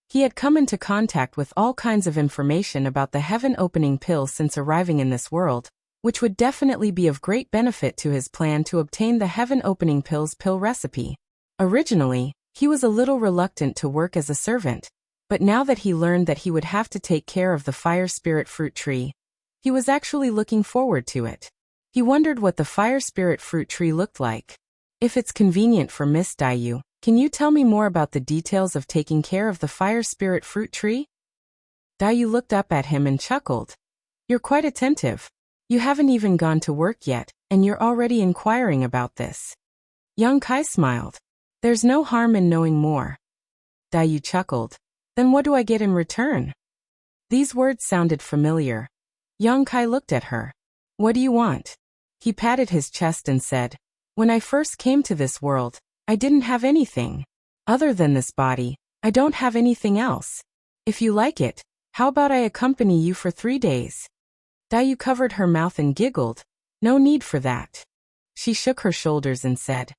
He had come into contact with all kinds of information about the heaven-opening pill since arriving in this world, which would definitely be of great benefit to his plan to obtain the heaven-opening pill's pill recipe. Originally, he was a little reluctant to work as a servant, but now that he learned that he would have to take care of the fire spirit fruit tree, he was actually looking forward to it. He wondered what the fire spirit fruit tree looked like. If it's convenient for Miss Dayu, can you tell me more about the details of taking care of the fire spirit fruit tree? Dayu looked up at him and chuckled. You're quite attentive. You haven't even gone to work yet, and you're already inquiring about this. Young Kai smiled. There's no harm in knowing more. Daiyu chuckled. Then what do I get in return? These words sounded familiar. Young Kai looked at her. What do you want? He patted his chest and said, when I first came to this world, I didn't have anything. Other than this body, I don't have anything else. If you like it, how about I accompany you for 3 days? Daiyu covered her mouth and giggled. No need for that. She shook her shoulders and said,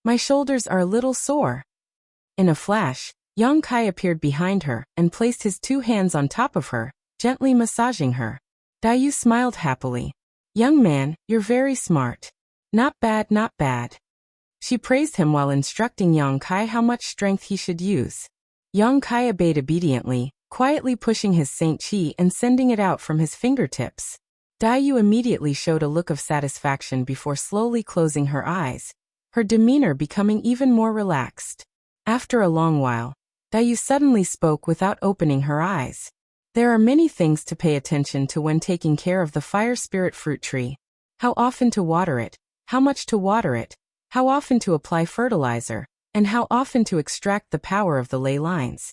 my shoulders are a little sore. In a flash, Young Kai appeared behind her and placed his 2 hands on top of her, gently massaging her. Daiyu smiled happily. Young man, you're very smart. Not bad, not bad. She praised him while instructing Young Kai how much strength he should use. Young Kai obeyed obediently, quietly pushing his Saint Chi and sending it out from his fingertips. Daiyu immediately showed a look of satisfaction before slowly closing her eyes, her demeanor becoming even more relaxed. After a long while, Daiyu suddenly spoke without opening her eyes. There are many things to pay attention to when taking care of the fire spirit fruit tree. How often to water it, how much to water it, how often to apply fertilizer, and how often to extract the power of the ley lines.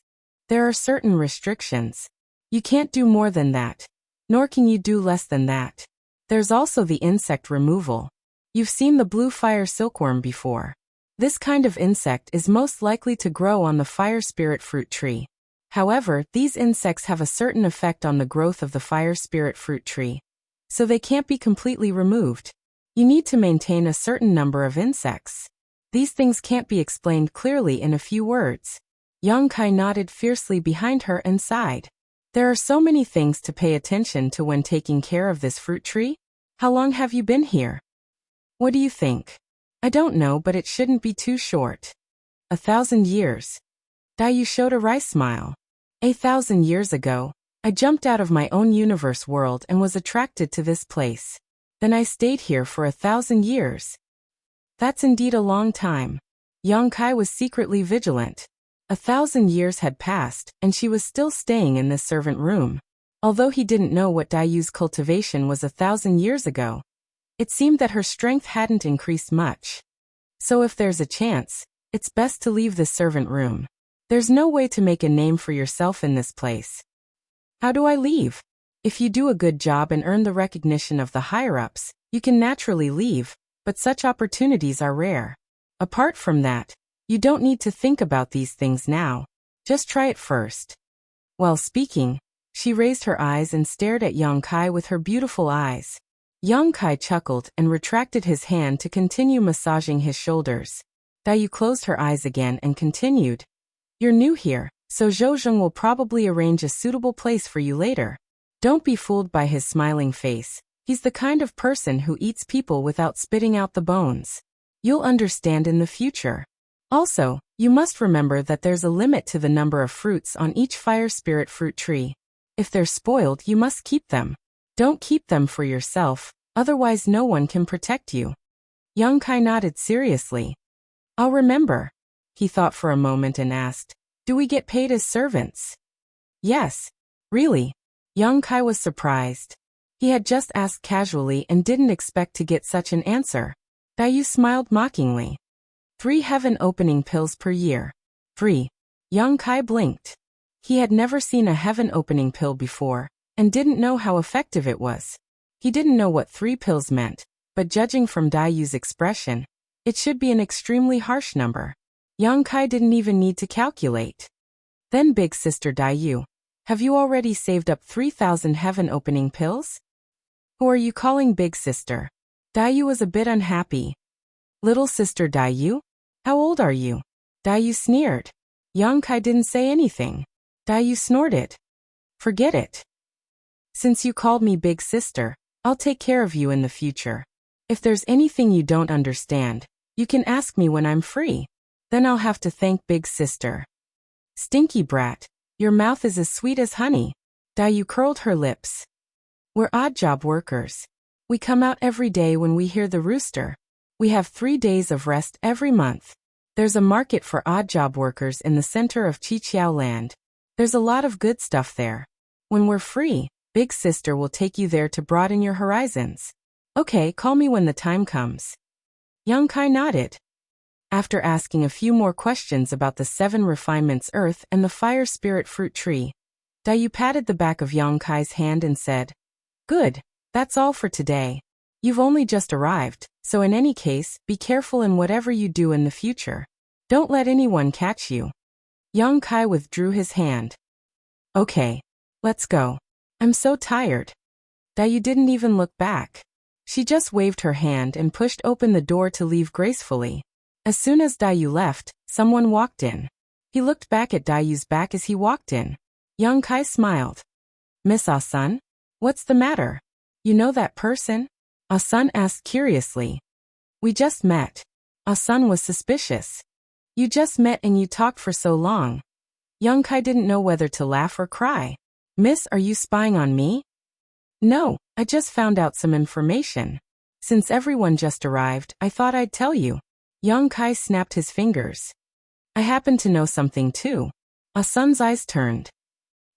There are certain restrictions. You can't do more than that, nor can you do less than that. There's also the insect removal. You've seen the blue fire silkworm before. This kind of insect is most likely to grow on the fire spirit fruit tree. However, these insects have a certain effect on the growth of the fire spirit fruit tree, so they can't be completely removed. You need to maintain a certain number of insects. These things can't be explained clearly in a few words. Young Kai nodded fiercely behind her and sighed. There are so many things to pay attention to when taking care of this fruit tree. How long have you been here? What do you think? I don't know, but it shouldn't be too short. 1,000 years. Daiyu showed a wry smile. 1,000 years ago, I jumped out of my own universe world and was attracted to this place. Then I stayed here for 1,000 years. That's indeed a long time. Young Kai was secretly vigilant. 1,000 years had passed, and she was still staying in this servant room. Although he didn't know what Daiyu's cultivation was 1,000 years ago, it seemed that her strength hadn't increased much. So if there's a chance, it's best to leave this servant room. There's no way to make a name for yourself in this place. How do I leave? If you do a good job and earn the recognition of the higher-ups, you can naturally leave, but such opportunities are rare. Apart from that, you don't need to think about these things now. Just try it first. While speaking, she raised her eyes and stared at Young Kai with her beautiful eyes. Young Kai chuckled and retracted his hand to continue massaging his shoulders. Daiyu closed her eyes again and continued. You're new here, so Zhou will probably arrange a suitable place for you later. Don't be fooled by his smiling face. He's the kind of person who eats people without spitting out the bones. You'll understand in the future. Also, you must remember that there's a limit to the number of fruits on each fire spirit fruit tree. If they're spoiled, you must keep them. Don't keep them for yourself, otherwise no one can protect you. Young Kai nodded seriously. I'll remember. He thought for a moment and asked, do we get paid as servants? Yes. Really? Young Kai was surprised. He had just asked casually and didn't expect to get such an answer. Daiyu smiled mockingly. 3 heaven opening pills per year. 3. Young Kai blinked. He had never seen a heaven opening pill before, and didn't know how effective it was. He didn't know what 3 pills meant, but judging from Daiyu's expression, it should be an extremely harsh number. Young Kai didn't even need to calculate. Then big sister Daiyu, have you already saved up 3,000 heaven opening pills? Who are you calling big sister? Daiyu was a bit unhappy. Little sister Daiyu? How old are you? Daiyu sneered. Young Kai didn't say anything. Daiyu snorted. Forget it. Since you called me big sister, I'll take care of you in the future. If there's anything you don't understand, you can ask me when I'm free. Then I'll have to thank big sister. Stinky brat, your mouth is as sweet as honey. Daiyu curled her lips. We're odd job workers. We come out every day when we hear the rooster. We have 3 days of rest every month. There's a market for odd job workers in the center of Qiqiao land. There's a lot of good stuff there. When we're free, big sister will take you there to broaden your horizons. Okay, call me when the time comes. Young Kai nodded. After asking a few more questions about the 7 refinements earth and the fire spirit fruit tree, Dayu patted the back of Yang Kai's hand and said, "Good, that's all for today. You've only just arrived, so in any case, be careful in whatever you do in the future. Don't let anyone catch you." Yang Kai withdrew his hand. "Okay, let's go. I'm so tired." Dayu didn't even look back. She just waved her hand and pushed open the door to leave gracefully. As soon as Dayu left, someone walked in. He looked back at Dayu's back as he walked in. Yang Kai smiled. "Miss Ah-sun? What's the matter? You know that person?" Ah-sun asked curiously. "We just met." Ah-sun was suspicious. "You just met and you talked for so long." Yang Kai didn't know whether to laugh or cry. "Miss, are you spying on me?" "No, I just found out some information. Since everyone just arrived, I thought I'd tell you." Yang Kai snapped his fingers. "I happen to know something too." Ah-sun's eyes turned.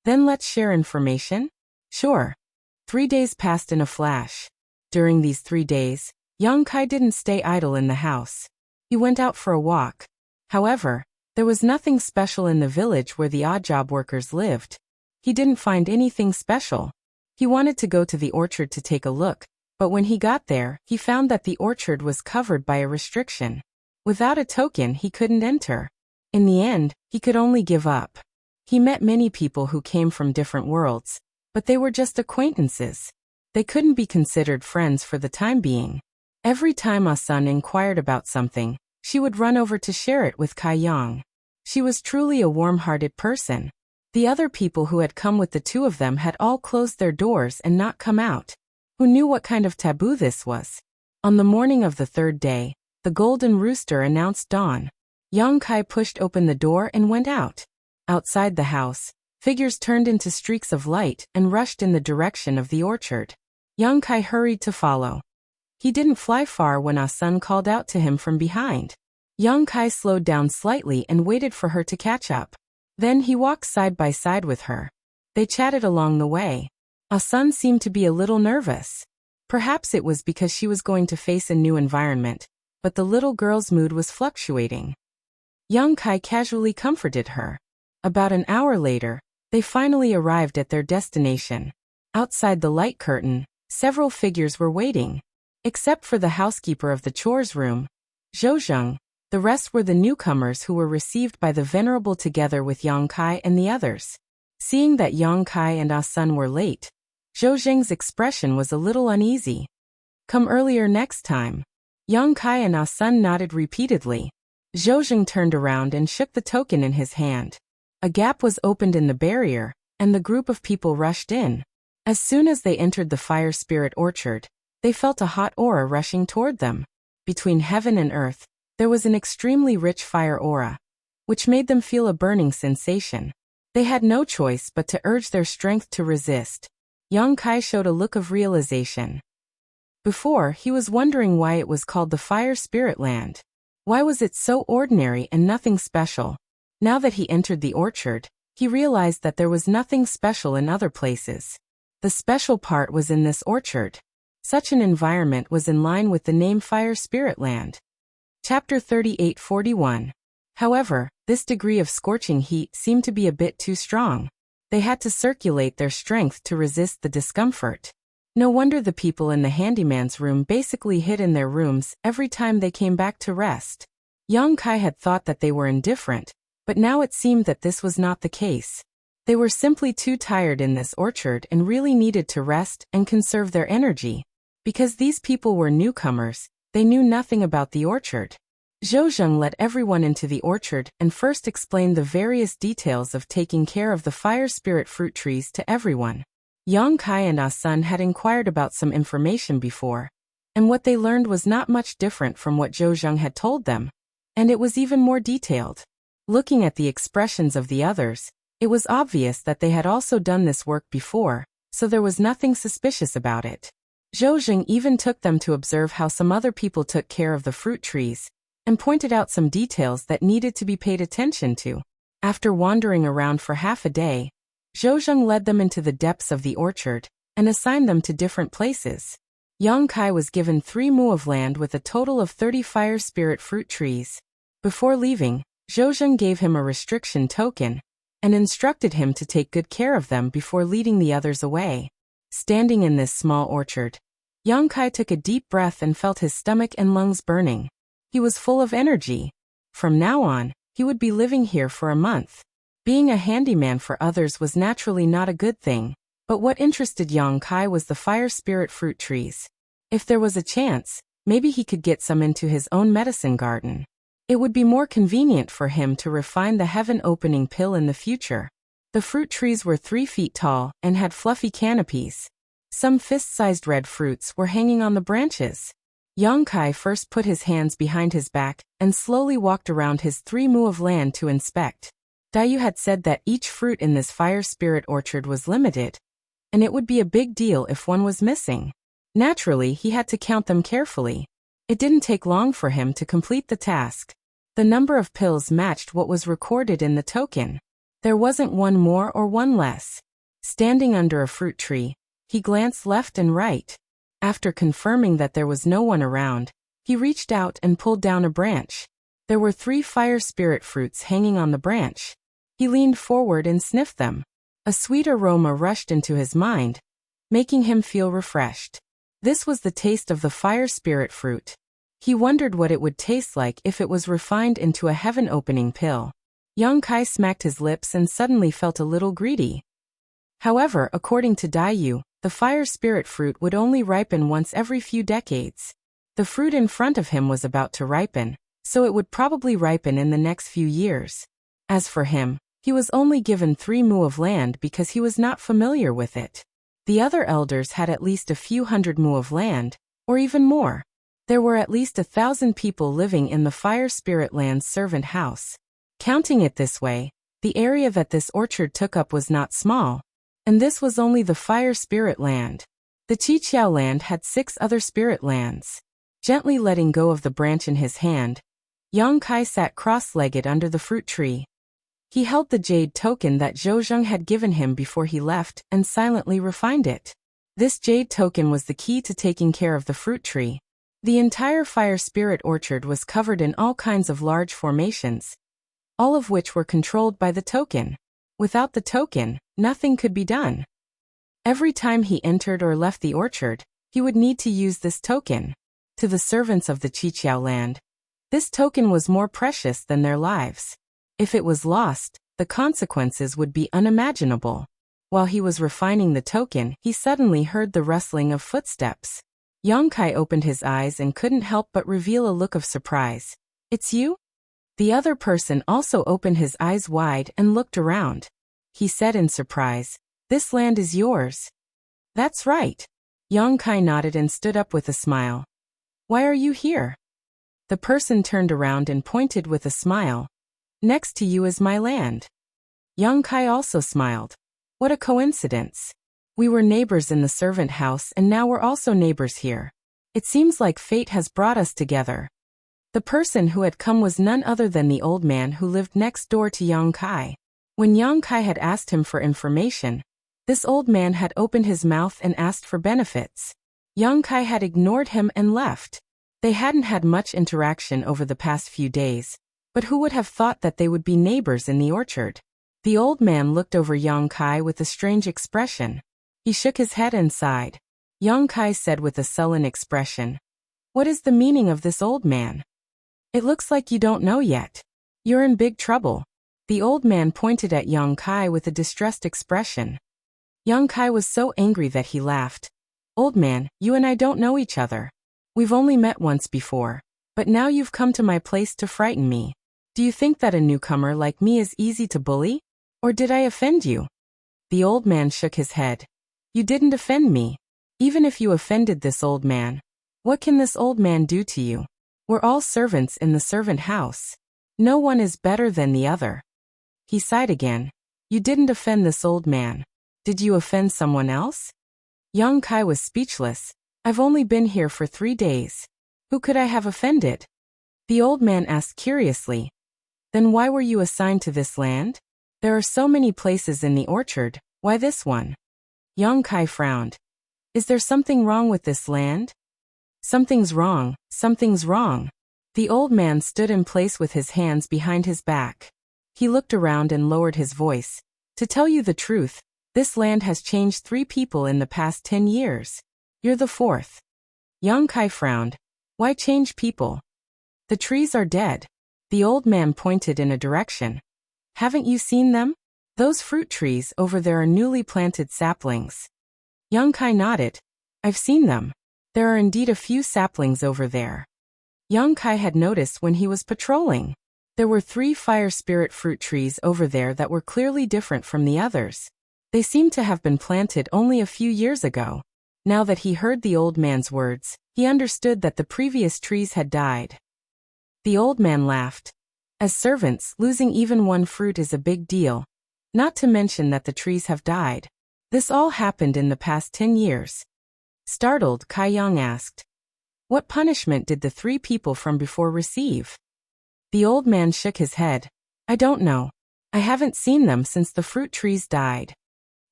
"Then let's share information?" "Sure." 3 days passed in a flash. During these 3 days, Yang Kai didn't stay idle in the house. He went out for a walk. However, there was nothing special in the village where the odd job workers lived. He didn't find anything special. He wanted to go to the orchard to take a look, but when he got there, he found that the orchard was covered by a restriction. Without a token, he couldn't enter. In the end, he could only give up. He met many people who came from different worlds, but they were just acquaintances. They couldn't be considered friends for the time being. Every time Ah-sun inquired about something, she would run over to share it with Kai Yang. She was truly a warm-hearted person. The other people who had come with the two of them had all closed their doors and not come out. Who knew what kind of taboo this was? On the morning of the 3rd day, the golden rooster announced dawn. Yang Kai pushed open the door and went out. Outside the house, figures turned into streaks of light and rushed in the direction of the orchard. Yang Kai hurried to follow. He didn't fly far when Ah-sun called out to him from behind. Yang Kai slowed down slightly and waited for her to catch up. Then he walked side by side with her. They chatted along the way. Ah-sun seemed to be a little nervous. Perhaps it was because she was going to face a new environment, but the little girl's mood was fluctuating. Yang Kai casually comforted her. About an hour later, they finally arrived at their destination. Outside the light curtain, several figures were waiting. Except for the housekeeper of the chores room, Zhou, the rest were the newcomers who were received by the Venerable together with Yang Kai and the others. Seeing that Yang Kai and Ah-sun were late, Zhou's expression was a little uneasy. "Come earlier next time." Yang Kai and Ah-sun nodded repeatedly. Zhou turned around and shook the token in his hand. A gap was opened in the barrier, and the group of people rushed in. As soon as they entered the fire spirit orchard, they felt a hot aura rushing toward them. Between heaven and earth, there was an extremely rich fire aura, which made them feel a burning sensation. They had no choice but to urge their strength to resist. Yang Kai showed a look of realization. Before, he was wondering why it was called the Fire Spirit Land. Why was it so ordinary and nothing special? Now that he entered the orchard, he realized that there was nothing special in other places. The special part was in this orchard. Such an environment was in line with the name Fire Spirit Land. Chapter 38:41. However, this degree of scorching heat seemed to be a bit too strong. They had to circulate their strength to resist the discomfort. No wonder the people in the handyman's room basically hid in their rooms every time they came back to rest. Yang Kai had thought that they were indifferent, but now it seemed that this was not the case. They were simply too tired in this orchard and really needed to rest and conserve their energy. Because these people were newcomers, they knew nothing about the orchard. Zhou led everyone into the orchard and first explained the various details of taking care of the fire spirit fruit trees to everyone. Yang Kai and Ah-sun had inquired about some information before, and what they learned was not much different from what Zhou had told them, and it was even more detailed. Looking at the expressions of the others, it was obvious that they had also done this work before, so there was nothing suspicious about it. Zhou even took them to observe how some other people took care of the fruit trees, and pointed out some details that needed to be paid attention to. After wandering around for half a day, Zhou led them into the depths of the orchard, and assigned them to different places. Yang Kai was given 3 mu of land with a total of 30 fire spirit fruit trees. Before leaving, Zhou gave him a restriction token and instructed him to take good care of them before leading the others away. Standing in this small orchard, Yang Kai took a deep breath and felt his stomach and lungs burning. He was full of energy. From now on, he would be living here for a month. Being a handyman for others was naturally not a good thing, but what interested Yang Kai was the fire spirit fruit trees. If there was a chance, maybe he could get some into his own medicine garden. It would be more convenient for him to refine the heaven-opening pill in the future. The fruit trees were 3 feet tall and had fluffy canopies. Some fist-sized red fruits were hanging on the branches. Yang Kai first put his hands behind his back and slowly walked around his 3 mu of land to inspect. Dayu had said that each fruit in this fire spirit orchard was limited, and it would be a big deal if one was missing. Naturally, he had to count them carefully. It didn't take long for him to complete the task. The number of pills matched what was recorded in the token. There wasn't one more or one less. Standing under a fruit tree, he glanced left and right. After confirming that there was no one around, he reached out and pulled down a branch. There were 3 fire spirit fruits hanging on the branch. He leaned forward and sniffed them. A sweet aroma rushed into his mind, making him feel refreshed. This was the taste of the fire spirit fruit. He wondered what it would taste like if it was refined into a heaven-opening pill. Yang Kai smacked his lips and suddenly felt a little greedy. However, according to Dayu, the fire spirit fruit would only ripen once every few decades. The fruit in front of him was about to ripen, so it would probably ripen in the next few years. As for him, he was only given 3 mu of land because he was not familiar with it. The other elders had at least a few hundred mu of land, or even more. There were at least 1,000 people living in the fire spirit land's servant house. Counting it this way, the area that this orchard took up was not small, and this was only the fire spirit land. The Qiqiao land had 6 other spirit lands. Gently letting go of the branch in his hand, Yang Kai sat cross-legged under the fruit tree. He held the jade token that Zhou had given him before he left and silently refined it. This jade token was the key to taking care of the fruit tree. The entire fire spirit orchard was covered in all kinds of large formations, all of which were controlled by the token. Without the token, nothing could be done. Every time he entered or left the orchard, he would need to use this token. To the servants of the Qiqiao land, this token was more precious than their lives. If it was lost, the consequences would be unimaginable. While he was refining the token, he suddenly heard the rustling of footsteps. Yang Kai opened his eyes and couldn't help but reveal a look of surprise. "It's you?" The other person also opened his eyes wide and looked around. He said in surprise, "This land is yours." "That's right." Yang Kai nodded and stood up with a smile. "Why are you here?" The person turned around and pointed with a smile. "Next to you is my land." Yang Kai also smiled. "What a coincidence. We were neighbors in the servant house and now we're also neighbors here. It seems like fate has brought us together." The person who had come was none other than the old man who lived next door to Yang Kai. When Yang Kai had asked him for information, this old man had opened his mouth and asked for benefits. Yang Kai had ignored him and left. They hadn't had much interaction over the past few days, but who would have thought that they would be neighbors in the orchard? The old man looked over Yang Kai with a strange expression. He shook his head and sighed. Yang Kai said with a sullen expression, "What is the meaning of this old man? It looks like you don't know yet. You're in big trouble." The old man pointed at Yang Kai with a distressed expression. Yang Kai was so angry that he laughed. "Old man, you and I don't know each other. We've only met once before, but now you've come to my place to frighten me. Do you think that a newcomer like me is easy to bully? Or did I offend you?" The old man shook his head. "You didn't offend me. Even if you offended this old man, what can this old man do to you? We're all servants in the servant house. No one is better than the other." He sighed again. "You didn't offend this old man. Did you offend someone else?" Yang Kai was speechless. "I've only been here for 3 days. Who could I have offended?" The old man asked curiously. "Then why were you assigned to this land? There are so many places in the orchard, why this one?" Yang Kai frowned. "Is there something wrong with this land?" "Something's wrong, something's wrong." The old man stood in place with his hands behind his back. He looked around and lowered his voice. To tell you the truth, this land has changed 3 people in the past 10 years. You're the 4th. Yang Kai frowned. Why change people? The trees are dead. The old man pointed in a direction. Haven't you seen them? Those fruit trees over there are newly planted saplings. Yang Kai nodded. I've seen them. There are indeed a few saplings over there. Yang Kai had noticed when he was patrolling. There were 3 fire spirit fruit trees over there that were clearly different from the others. They seemed to have been planted only a few years ago. Now that he heard the old man's words, he understood that the previous trees had died. The old man laughed. As servants, losing even one fruit is a big deal. Not to mention that the trees have died. This all happened in the past 10 years. Startled, Kai Yang asked. What punishment did the 3 people from before receive? The old man shook his head. I don't know. I haven't seen them since the fruit trees died.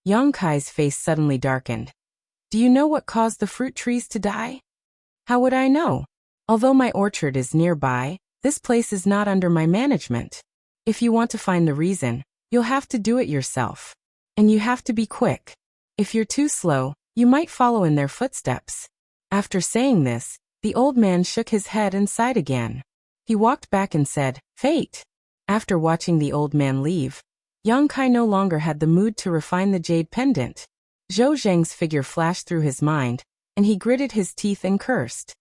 Yang Kai's face suddenly darkened. Do you know what caused the fruit trees to die? How would I know? Although my orchard is nearby, this place is not under my management. If you want to find the reason, you'll have to do it yourself. And you have to be quick. If you're too slow, you might follow in their footsteps. After saying this, the old man shook his head and sighed again. He walked back and said, Fate. After watching the old man leave, Yang Kai no longer had the mood to refine the jade pendant. Zhou Zheng's figure flashed through his mind, and he gritted his teeth and cursed.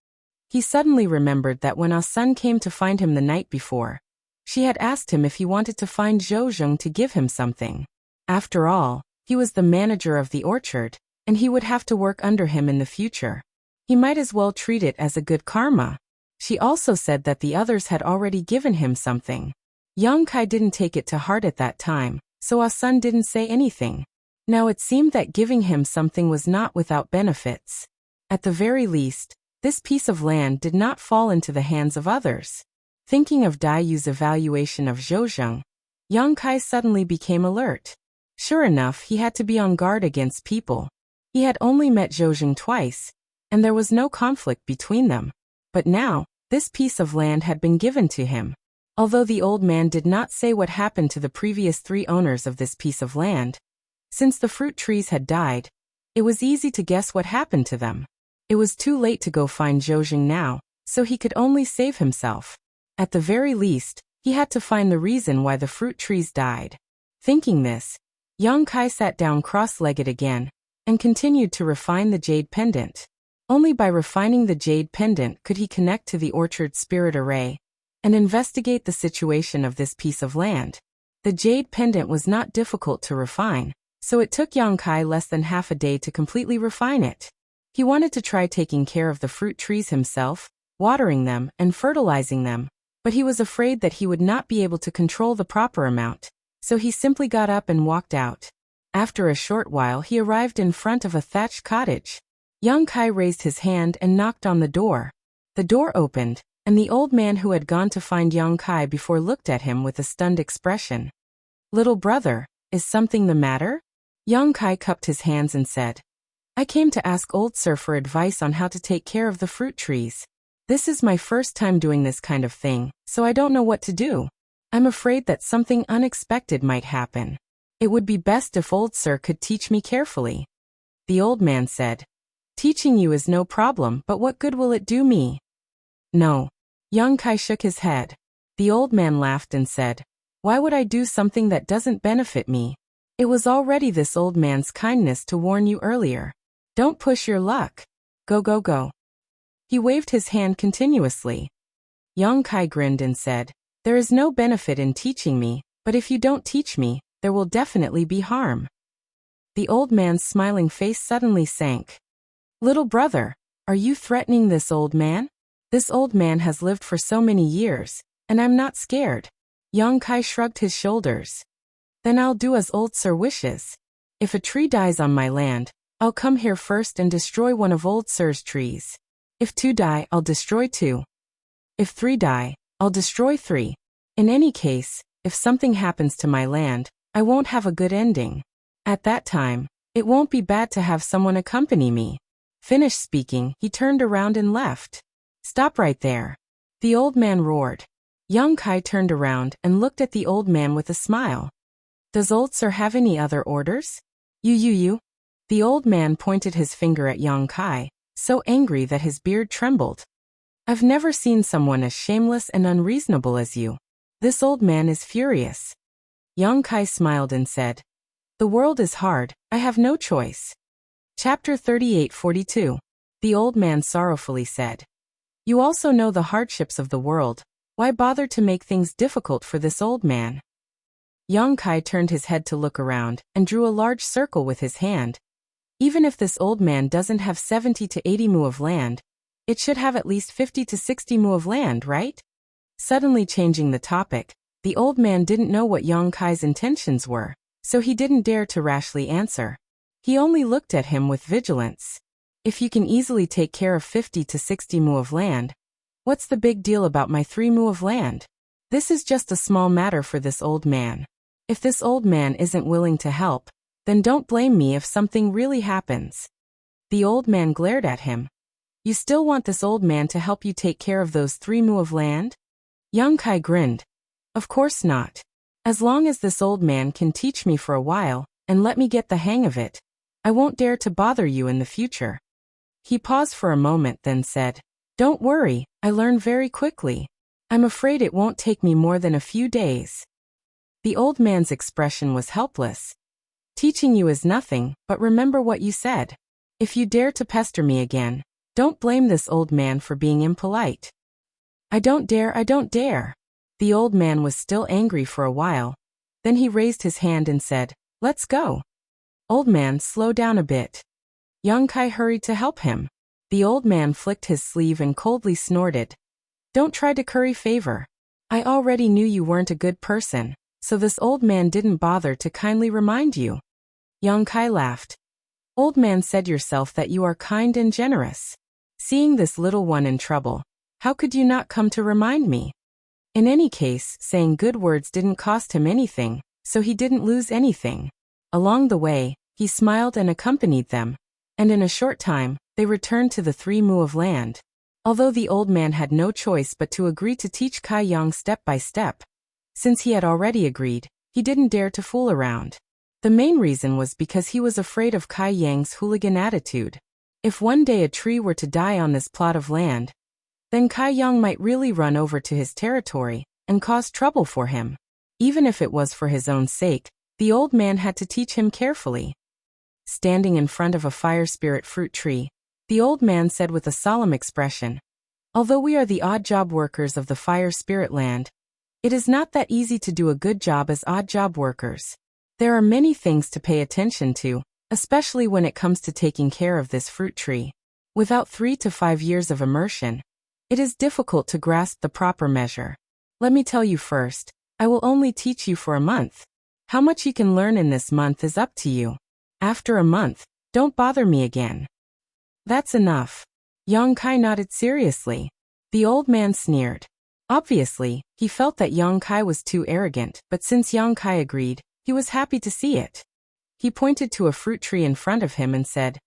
He suddenly remembered that when Ah Sun came to find him the night before, she had asked him if he wanted to find Zhou Zheng to give him something. After all, he was the manager of the orchard, and he would have to work under him in the future. He might as well treat it as a good karma. She also said that the others had already given him something. Yang Kai didn't take it to heart at that time, so Ah Sun didn't say anything. Now it seemed that giving him something was not without benefits. At the very least, this piece of land did not fall into the hands of others. Thinking of Dai Yu's evaluation of Zhou Zheng, Yang Kai suddenly became alert. Sure enough, he had to be on guard against people. He had only met Zhou Zheng twice, and there was no conflict between them. But now, this piece of land had been given to him. Although the old man did not say what happened to the previous 3 owners of this piece of land, since the fruit trees had died, it was easy to guess what happened to them. It was too late to go find Zhou Zheng now, so he could only save himself. At the very least, he had to find the reason why the fruit trees died. Thinking this, Yang Kai sat down cross-legged again, and continued to refine the jade pendant. Only by refining the jade pendant could he connect to the orchard spirit array, and investigate the situation of this piece of land. The jade pendant was not difficult to refine, so it took Yang Kai less than half a day to completely refine it. He wanted to try taking care of the fruit trees himself, watering them and fertilizing them, but he was afraid that he would not be able to control the proper amount, so he simply got up and walked out. After a short while he arrived in front of a thatched cottage. Yang Kai raised his hand and knocked on the door. The door opened, and the old man who had gone to find Yang Kai before looked at him with a stunned expression. Little brother, is something the matter? Yang Kai cupped his hands and said, I came to ask old sir for advice on how to take care of the fruit trees. This is my first time doing this kind of thing, so I don't know what to do. I'm afraid that something unexpected might happen. It would be best if old sir could teach me carefully. The old man said, Teaching you is no problem, but what good will it do me? No. Yang Kai shook his head. The old man laughed and said, Why would I do something that doesn't benefit me? It was already this old man's kindness to warn you earlier. Don't push your luck. Go, go, go. He waved his hand continuously. Yang Kai grinned and said, There is no benefit in teaching me, but if you don't teach me, there will definitely be harm. The old man's smiling face suddenly sank. Little brother, are you threatening this old man? This old man has lived for so many years, and I'm not scared. Yang Kai shrugged his shoulders. Then I'll do as old sir wishes. If a tree dies on my land, I'll come here first and destroy one of old sir's trees. If 2 die, I'll destroy 2. If 3 die, I'll destroy 3. In any case, if something happens to my land, I won't have a good ending. At that time, it won't be bad to have someone accompany me. Finished speaking, he turned around and left. Stop right there. The old man roared. Young Kai turned around and looked at the old man with a smile. Does old sir have any other orders? You. The old man pointed his finger at Young Kai, so angry that his beard trembled. I've never seen someone as shameless and unreasonable as you. This old man is furious. Young Kai smiled and said, The world is hard, I have no choice. Chapter 38:42. The old man sorrowfully said, You also know the hardships of the world, why bother to make things difficult for this old man? Young Kai turned his head to look around and drew a large circle with his hand. Even if this old man doesn't have 70 to 80 mu of land, it should have at least 50 to 60 mu of land, right? Suddenly changing the topic, the old man didn't know what Young Kai's intentions were, so he didn't dare to rashly answer. He only looked at him with vigilance. If you can easily take care of 50 to 60 mu of land, what's the big deal about my 3 mu of land? This is just a small matter for this old man. If this old man isn't willing to help, then don't blame me if something really happens. The old man glared at him. You still want this old man to help you take care of those 3 mu of land? Young Kai grinned. Of course not. As long as this old man can teach me for a while, and let me get the hang of it, I won't dare to bother you in the future. He paused for a moment then said, Don't worry, I learn very quickly. I'm afraid it won't take me more than a few days. The old man's expression was helpless. Teaching you is nothing, but remember what you said. If you dare to pester me again, don't blame this old man for being impolite. I don't dare. The old man was still angry for a while. Then he raised his hand and said, Let's go. Old man, slow down a bit. Young Kai hurried to help him. The old man flicked his sleeve and coldly snorted. Don't try to curry favor. I already knew you weren't a good person, so this old man didn't bother to kindly remind you. Young Kai laughed. Old man, said yourself that you are kind and generous. Seeing this little one in trouble, how could you not come to remind me? In any case, saying good words didn't cost him anything, so he didn't lose anything. Along the way, he smiled and accompanied them, and in a short time, they returned to the 3 mu of land. Although the old man had no choice but to agree to teach Kai Yang step by step, since he had already agreed, he didn't dare to fool around. The main reason was because he was afraid of Kai Yang's hooligan attitude. If one day a tree were to die on this plot of land, then Kai Yang might really run over to his territory and cause trouble for him. Even if it was for his own sake, the old man had to teach him carefully. Standing in front of a fire spirit fruit tree, the old man said with a solemn expression, Although we are the odd job workers of the fire spirit land, it is not that easy to do a good job as odd job workers. There are many things to pay attention to, especially when it comes to taking care of this fruit tree. Without 3 to 5 years of immersion, it is difficult to grasp the proper measure. Let me tell you first, I will only teach you for a month. How much you can learn in this month is up to you. After a month, don't bother me again. That's enough. Young Kai nodded seriously. The old man sneered. Obviously, he felt that Young Kai was too arrogant, but since Young Kai agreed, he was happy to see it. He pointed to a fruit tree in front of him and said,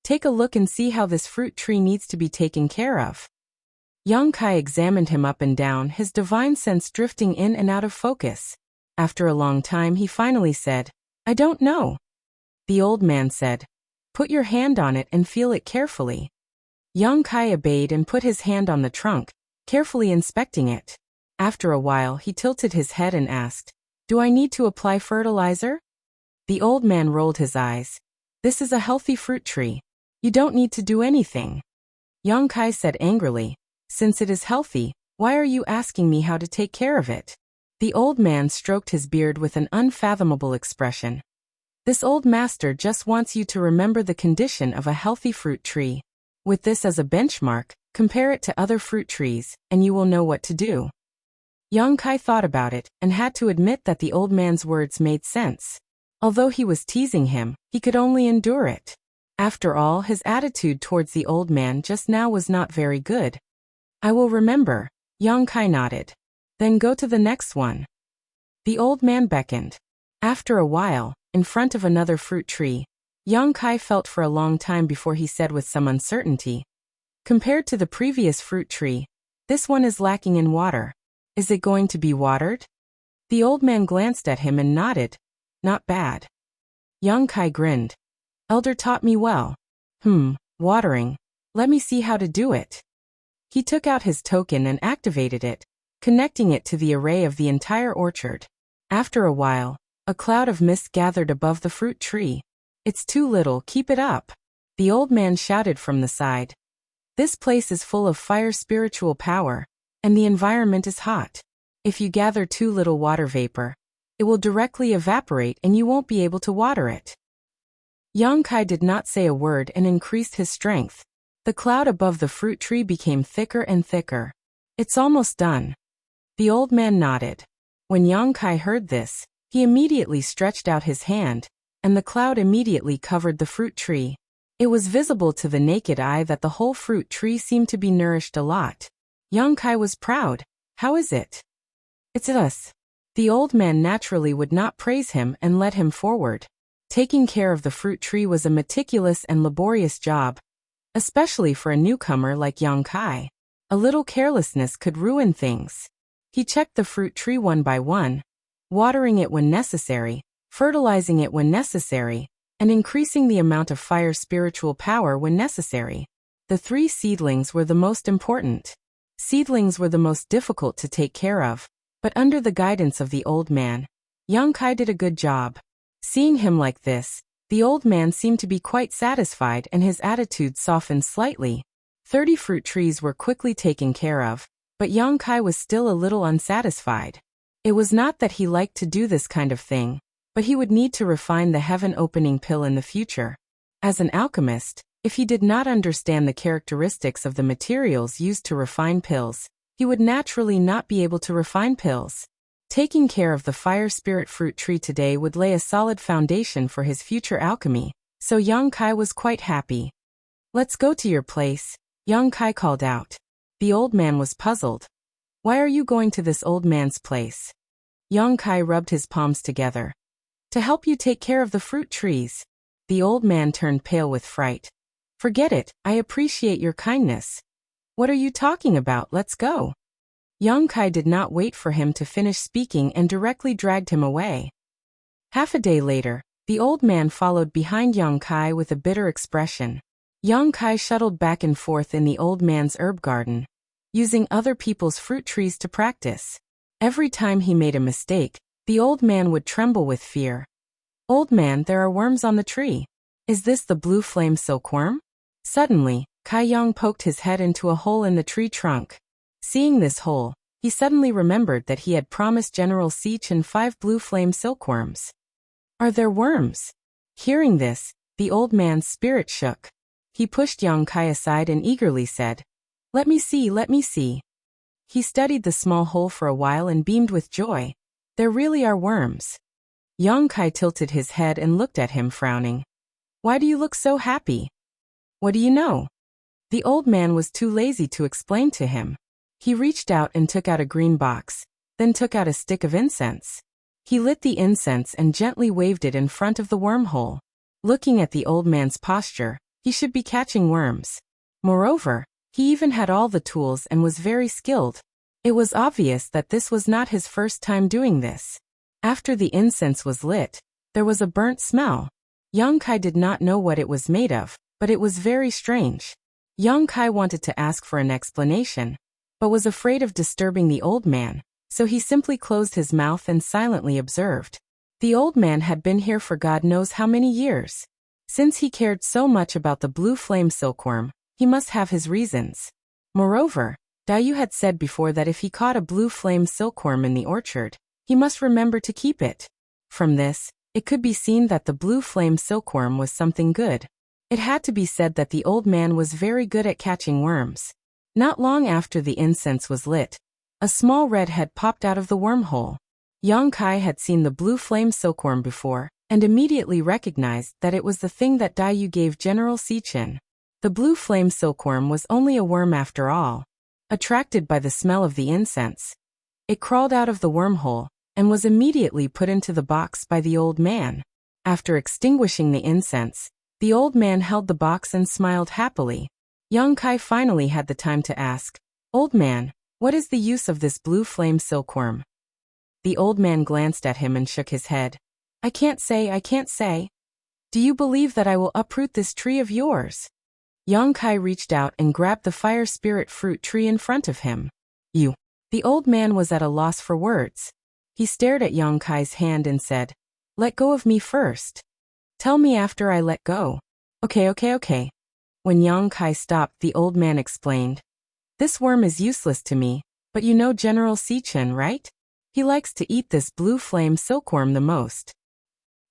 Take a look and see how this fruit tree needs to be taken care of. Young Kai examined him up and down, his divine sense drifting in and out of focus. After a long time he finally said, I don't know. The old man said, Put your hand on it and feel it carefully. Young Kai obeyed and put his hand on the trunk, carefully inspecting it. After a while he tilted his head and asked, Do I need to apply fertilizer? The old man rolled his eyes. This is a healthy fruit tree. You don't need to do anything. Young Kai said angrily, Since it is healthy, why are you asking me how to take care of it? The old man stroked his beard with an unfathomable expression. This old master just wants you to remember the condition of a healthy fruit tree. With this as a benchmark, compare it to other fruit trees, and you will know what to do. Young Kai thought about it, and had to admit that the old man's words made sense. Although he was teasing him, he could only endure it. After all, his attitude towards the old man just now was not very good. I will remember, Young Kai nodded. Then go to the next one. The old man beckoned. After a while, in front of another fruit tree, Young Kai felt for a long time before he said with some uncertainty, Compared to the previous fruit tree, This one is lacking in water. Is it going to be watered? The old man glanced at him and nodded. Not bad. Young Kai grinned. Elder taught me well. Watering. Let me see how to do it. He took out his token and activated it, connecting it to the array of the entire orchard. After a while, a cloud of mist gathered above the fruit tree. It's too little, keep it up. The old man shouted from the side. This place is full of fire spiritual power, and the environment is hot. If you gather too little water vapor, it will directly evaporate and you won't be able to water it. Yang Kai did not say a word and increased his strength. The cloud above the fruit tree became thicker and thicker. It's almost done. The old man nodded. When Yang Kai heard this, he immediately stretched out his hand, and the cloud immediately covered the fruit tree. It was visible to the naked eye that the whole fruit tree seemed to be nourished a lot. Yang Kai was proud. How is it? It's us. The old man naturally would not praise him and led him forward. Taking care of the fruit tree was a meticulous and laborious job, especially for a newcomer like Yang Kai. A little carelessness could ruin things. He checked the fruit tree one by one, watering it when necessary, fertilizing it when necessary, and increasing the amount of fire spiritual power when necessary. The 3 seedlings were the most important. Seedlings were the most difficult to take care of, but under the guidance of the old man, Yang Kai did a good job. Seeing him like this, the old man seemed to be quite satisfied and his attitude softened slightly. 30 fruit trees were quickly taken care of, but Yang Kai was still a little unsatisfied. It was not that he liked to do this kind of thing, but he would need to refine the heaven-opening pill in the future. As an alchemist, if he did not understand the characteristics of the materials used to refine pills, he would naturally not be able to refine pills. Taking care of the fire spirit fruit tree today would lay a solid foundation for his future alchemy, so Yang Kai was quite happy. Let's go to your place, Yang Kai called out. The old man was puzzled. Why are you going to this old man's place? Yang Kai rubbed his palms together. To help you take care of the fruit trees. The old man turned pale with fright. Forget it, I appreciate your kindness. What are you talking about? Let's go. Yang Kai did not wait for him to finish speaking and directly dragged him away. Half a day later, the old man followed behind Yang Kai with a bitter expression. Yang Kai shuttled back and forth in the old man's herb garden, using other people's fruit trees to practice. Every time he made a mistake, the old man would tremble with fear. Old man, there are worms on the tree. Is this the blue flame silkworm? Suddenly, Kai Yang poked his head into a hole in the tree trunk. Seeing this hole, he suddenly remembered that he had promised General Seachin 5 blue flame silkworms. Are there worms? Hearing this, the old man's spirit shook. He pushed Yang Kai aside and eagerly said, Let me see, let me see. He studied the small hole for a while and beamed with joy. There really are worms. Yang Kai tilted his head and looked at him frowning. Why do you look so happy? What do you know? The old man was too lazy to explain to him. He reached out and took out a green box, then took out a stick of incense. He lit the incense and gently waved it in front of the wormhole. Looking at the old man's posture, he should be catching worms. Moreover, he even had all the tools and was very skilled. It was obvious that this was not his first time doing this. After the incense was lit, there was a burnt smell. Yang Kai did not know what it was made of, but it was very strange. Yang Kai wanted to ask for an explanation, but was afraid of disturbing the old man, so he simply closed his mouth and silently observed. The old man had been here for God knows how many years. Since he cared so much about the blue flame silkworm, he must have his reasons. Moreover, Dayu had said before that if he caught a blue flame silkworm in the orchard, he must remember to keep it. From this, it could be seen that the blue flame silkworm was something good. It had to be said that the old man was very good at catching worms. Not long after the incense was lit, a small red head popped out of the wormhole. Yang Kai had seen the blue flame silkworm before, and immediately recognized that it was the thing that Dayu gave General Seachin. The blue flame silkworm was only a worm after all. Attracted by the smell of the incense, it crawled out of the wormhole, and was immediately put into the box by the old man. After extinguishing the incense, the old man held the box and smiled happily. Yang Kai finally had the time to ask, Old man, What is the use of this blue flame silkworm? The old man glanced at him and shook his head. I can't say, I can't say. Do you believe that I will uproot this tree of yours? Yang Kai reached out and grabbed the fire spirit fruit tree in front of him. You. The old man was at a loss for words. He stared at Yang Kai's hand and said, Let go of me first. Tell me after I let go. Okay. When Yang Kai stopped, the old man explained. This worm is useless to me, but you know General Sichen, right? He likes to eat this blue flame silkworm the most.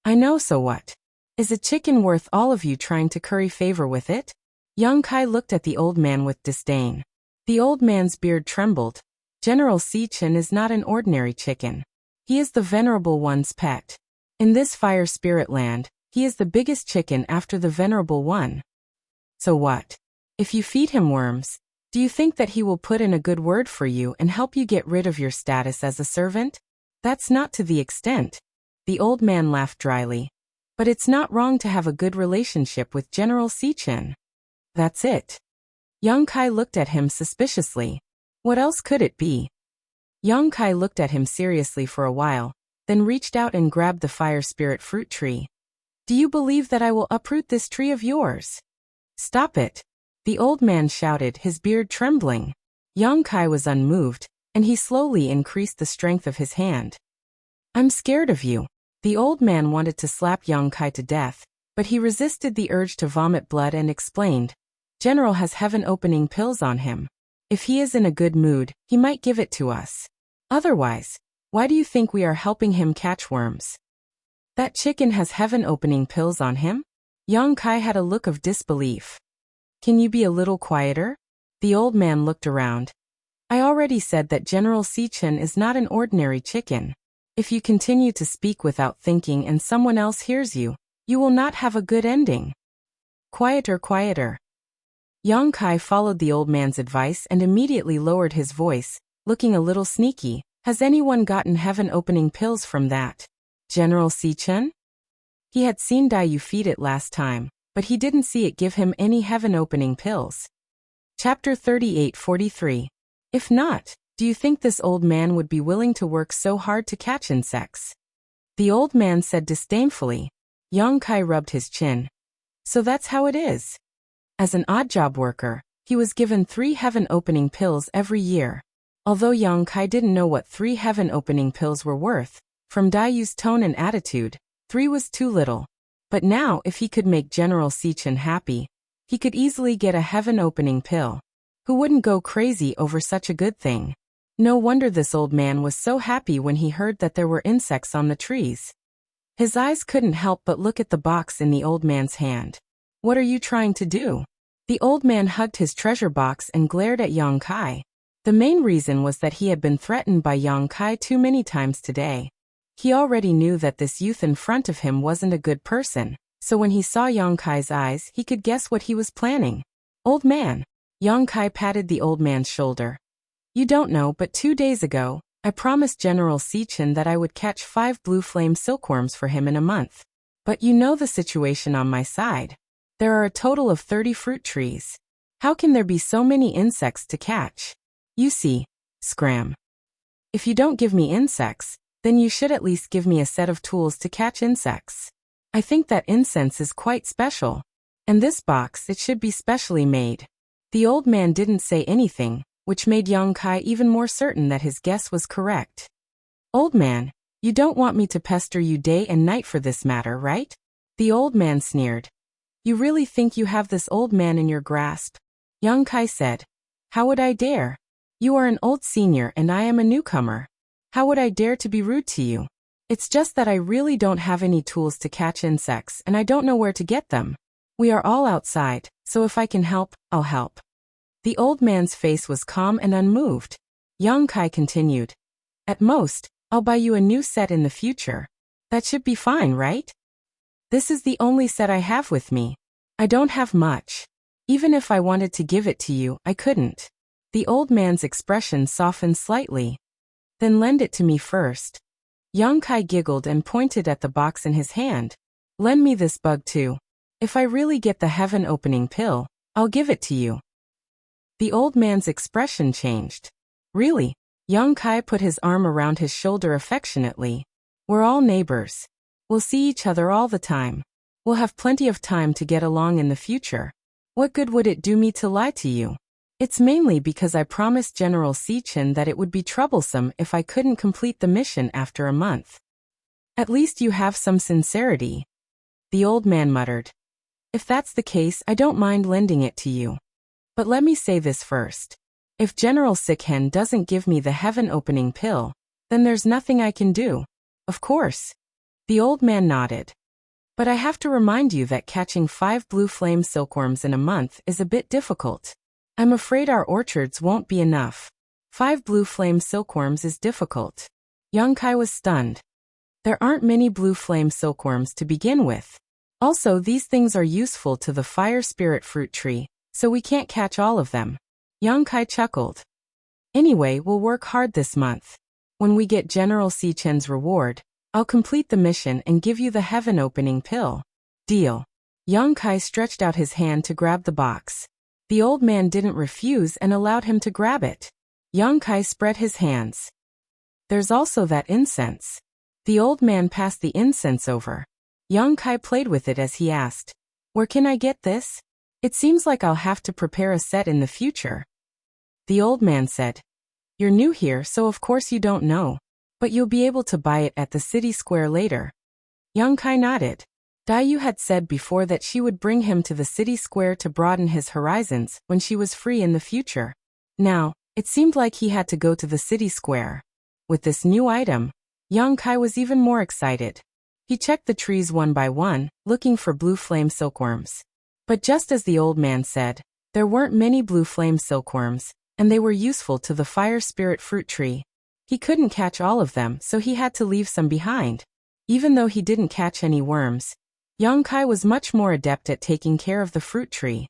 I know, so what? Is a chicken worth all of you trying to curry favor with it? Yang Kai looked at the old man with disdain. The old man's beard trembled. General Sichen is not an ordinary chicken. He is the Venerable One's pet. In this fire spirit land, he is the biggest chicken after the Venerable One. So what? If you feed him worms, do you think that he will put in a good word for you and help you get rid of your status as a servant? That's not to the extent. The old man laughed dryly. But it's not wrong to have a good relationship with General Sichen. That's it. Yang Kai looked at him suspiciously. What else could it be? Yang Kai looked at him seriously for a while, then reached out and grabbed the fire spirit fruit tree. Do you believe that I will uproot this tree of yours? Stop it. The old man shouted, his beard trembling. Yang Kai was unmoved, and he slowly increased the strength of his hand. I'm scared of you. The old man wanted to slap Yang Kai to death, but he resisted the urge to vomit blood and explained. General has heaven-opening pills on him. If he is in a good mood, he might give it to us. Otherwise, why do you think we are helping him catch worms? That chicken has heaven-opening pills on him? Yang Kai had a look of disbelief. Can you be a little quieter? The old man looked around. I already said that General Sichen is not an ordinary chicken. If you continue to speak without thinking and someone else hears you, you will not have a good ending. Quieter. Yang Kai followed the old man's advice and immediately lowered his voice, looking a little sneaky. Has anyone gotten heaven-opening pills from that General Sichen? He had seen Dayu feed it last time, but he didn't see it give him any heaven-opening pills. Chapter 38:43. If not, do you think this old man would be willing to work so hard to catch insects? The old man said disdainfully. Yang Kai rubbed his chin. So that's how it is. As an odd job worker, he was given 3 heaven-opening pills every year. Although Yang Kai didn't know what 3 heaven-opening pills were worth, from Dayu's tone and attitude, 3 was too little. But now, if he could make General Sichen happy, he could easily get a heaven-opening pill. Who wouldn't go crazy over such a good thing? No wonder this old man was so happy when he heard that there were insects on the trees. His eyes couldn't help but look at the box in the old man's hand. What are you trying to do? The old man hugged his treasure box and glared at Yang Kai. The main reason was that he had been threatened by Yang Kai too many times today. He already knew that this youth in front of him wasn't a good person, so when he saw Yang Kai's eyes, he could guess what he was planning. Old man. Yang Kai patted the old man's shoulder. You don't know, but 2 days ago, I promised General Sichen that I would catch 5 blue flame silkworms for him in a month. But you know the situation on my side. There are a total of 30 fruit trees. How can there be so many insects to catch? You see, scram. If you don't give me insects, then you should at least give me a set of tools to catch insects. I think that incense is quite special. And this box, it should be specially made. The old man didn't say anything, which made Yang Kai even more certain that his guess was correct. Old man, you don't want me to pester you day and night for this matter, right? The old man sneered. You really think you have this old man in your grasp? Yang Kai said. How would I dare? You are an old senior and I am a newcomer. How would I dare to be rude to you? It's just that I really don't have any tools to catch insects and I don't know where to get them. We are all outside, so if I can help, I'll help. The old man's face was calm and unmoved. Yang Kai continued. At most, I'll buy you a new set in the future. That should be fine, right? This is the only set I have with me. I don't have much. Even if I wanted to give it to you, I couldn't. The old man's expression softened slightly. Then lend it to me first. Yang Kai giggled and pointed at the box in his hand. Lend me this bug too. If I really get the heaven-opening pill, I'll give it to you. The old man's expression changed. Really? Young Kai put his arm around his shoulder affectionately. We're all neighbors. We'll see each other all the time. We'll have plenty of time to get along in the future. What good would it do me to lie to you? It's mainly because I promised General Sichin that it would be troublesome if I couldn't complete the mission after a month. At least you have some sincerity, the old man muttered. If that's the case, I don't mind lending it to you. But let me say this first. If General Sikhen doesn't give me the heaven-opening pill, then there's nothing I can do. Of course. The old man nodded. But I have to remind you that catching 5 blue flame silkworms in a month is a bit difficult. I'm afraid our orchards won't be enough. 5 blue flame silkworms is difficult. Young Kai was stunned. There aren't many blue flame silkworms to begin with. Also, these things are useful to the fire spirit fruit tree, so we can't catch all of them. Young Kai chuckled. Anyway, we'll work hard this month. When we get General Sichen's reward, I'll complete the mission and give you the heaven-opening pill. Deal. Young Kai stretched out his hand to grab the box. The old man didn't refuse and allowed him to grab it. Young Kai spread his hands. There's also that incense. The old man passed the incense over. Young Kai played with it as he asked, Where can I get this? It seems like I'll have to prepare a set in the future. The old man said, You're new here, so of course you don't know. But you'll be able to buy it at the city square later. Young Kai nodded. Dayu had said before that she would bring him to the city square to broaden his horizons when she was free in the future. Now, it seemed like he had to go to the city square. With this new item, Young Kai was even more excited. He checked the trees one by one, looking for blue flame silkworms. But just as the old man said, there weren't many blue flame silkworms, and they were useful to the fire spirit fruit tree. He couldn't catch all of them, so he had to leave some behind. Even though he didn't catch any worms, Young Kai was much more adept at taking care of the fruit tree.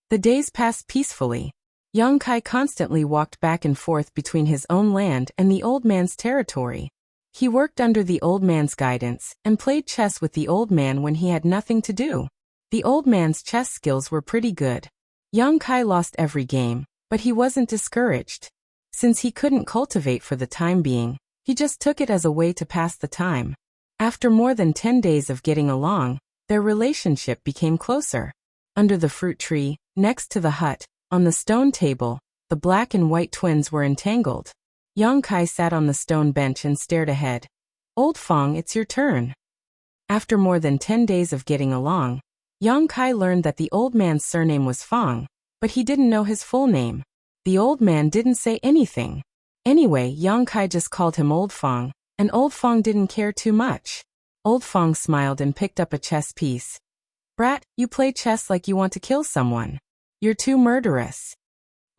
The days passed peacefully. Young Kai constantly walked back and forth between his own land and the old man's territory. He worked under the old man's guidance and played chess with the old man when he had nothing to do. The old man's chess skills were pretty good. Young Kai lost every game, but he wasn't discouraged. Since he couldn't cultivate for the time being, he just took it as a way to pass the time. After more than 10 days of getting along, their relationship became closer. Under the fruit tree, next to the hut, on the stone table, the black and white twins were entangled. Young Kai sat on the stone bench and stared ahead. Old Fong, it's your turn. After more than 10 days of getting along, Young Kai learned that the old man's surname was Fong, but he didn't know his full name. The old man didn't say anything. Anyway, Young Kai just called him Old Fong, and Old Fong didn't care too much. Old Fong smiled and picked up a chess piece. Brat, you play chess like you want to kill someone. You're too murderous.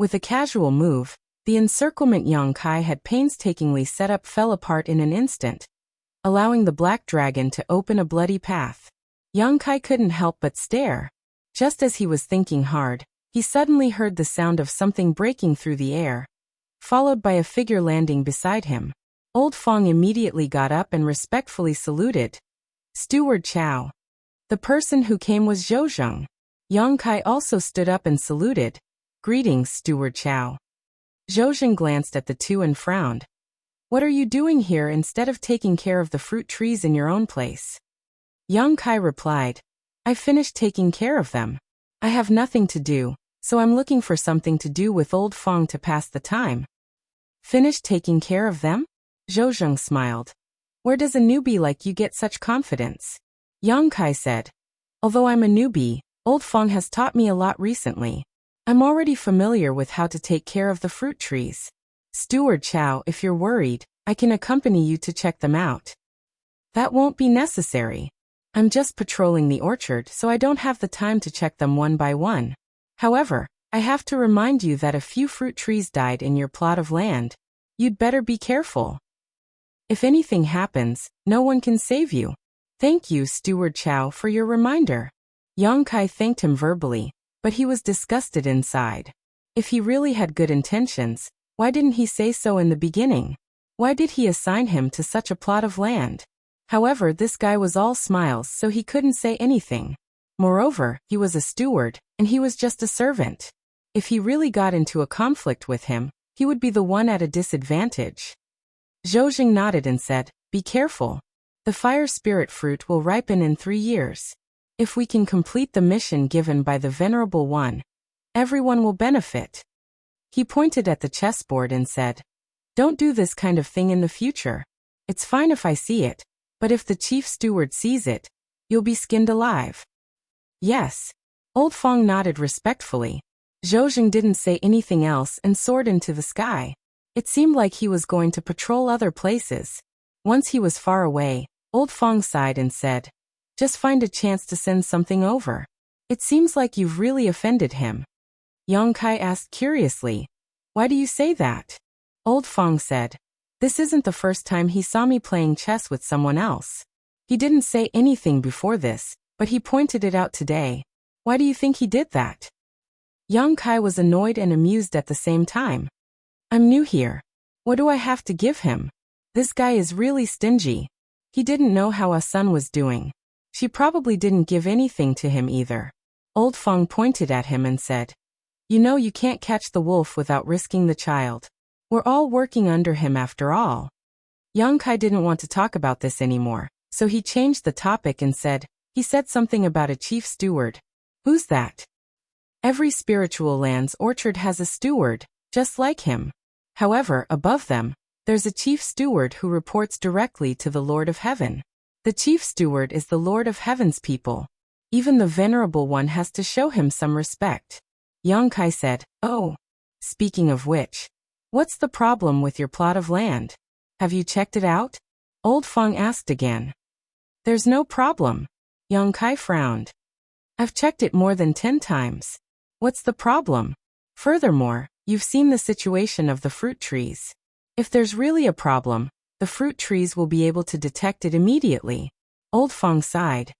With a casual move, the encirclement Young Kai had painstakingly set up fell apart in an instant, allowing the black dragon to open a bloody path. Young Kai couldn't help but stare. Just as he was thinking hard, he suddenly heard the sound of something breaking through the air, followed by a figure landing beside him. Old Fong immediately got up and respectfully saluted. Steward Chow. The person who came was Zhou. Young Kai also stood up and saluted. Greetings, Steward Chow. Zhou glanced at the two and frowned. What are you doing here instead of taking care of the fruit trees in your own place? Young Kai replied, I finished taking care of them. I have nothing to do, so I'm looking for something to do with Old Fong to pass the time. Finished taking care of them? Zhou smiled. Where does a newbie like you get such confidence? Young Kai said, Although I'm a newbie, Old Fong has taught me a lot recently. I'm already familiar with how to take care of the fruit trees. Steward Chow, if you're worried, I can accompany you to check them out. That won't be necessary. I'm just patrolling the orchard, so I don't have the time to check them one by one. However, I have to remind you that a few fruit trees died in your plot of land. You'd better be careful. If anything happens, no one can save you. Thank you, Steward Chow, for your reminder. Young Kai thanked him verbally, but he was disgusted inside. If he really had good intentions, why didn't he say so in the beginning? Why did he assign him to such a plot of land? However, this guy was all smiles, so he couldn't say anything. Moreover, he was a steward, and he was just a servant. If he really got into a conflict with him, he would be the one at a disadvantage. Zhou nodded and said, "Be careful. The fire spirit fruit will ripen in 3 years. If we can complete the mission given by the Venerable One, everyone will benefit." He pointed at the chessboard and said, "Don't do this kind of thing in the future. It's fine if I see it, but if the chief steward sees it, you'll be skinned alive." "Yes." Old Fong nodded respectfully. Zhou didn't say anything else and soared into the sky. It seemed like he was going to patrol other places. Once he was far away, Old Fong sighed and said, "Just find a chance to send something over. It seems like you've really offended him." Yang Kai asked curiously, "Why do you say that?" Old Fong said, "This isn't the first time he saw me playing chess with someone else. He didn't say anything before this, but he pointed it out today. Why do you think he did that?" Yang Kai was annoyed and amused at the same time. "I'm new here. What do I have to give him? This guy is really stingy. He didn't know how Ah-sun was doing. She probably didn't give anything to him either." Old Fong pointed at him and said, "You know you can't catch the wolf without risking the child. We're all working under him after all." Yang Kai didn't want to talk about this anymore, so he changed the topic and said, "He said something about a chief steward. Who's that?" "Every spiritual land's orchard has a steward, just like him. However, above them, there's a chief steward who reports directly to the Lord of Heaven. The chief steward is the Lord of Heaven's people. Even the Venerable One has to show him some respect." Yang Kai said, "Oh, speaking of which, what's the problem with your plot of land? Have you checked it out?" Old Fong asked again. "There's no problem." Yang Kai frowned. "I've checked it more than 10 times. What's the problem? Furthermore, you've seen the situation of the fruit trees. If there's really a problem, the fruit trees will be able to detect it immediately." Old Fong sighed.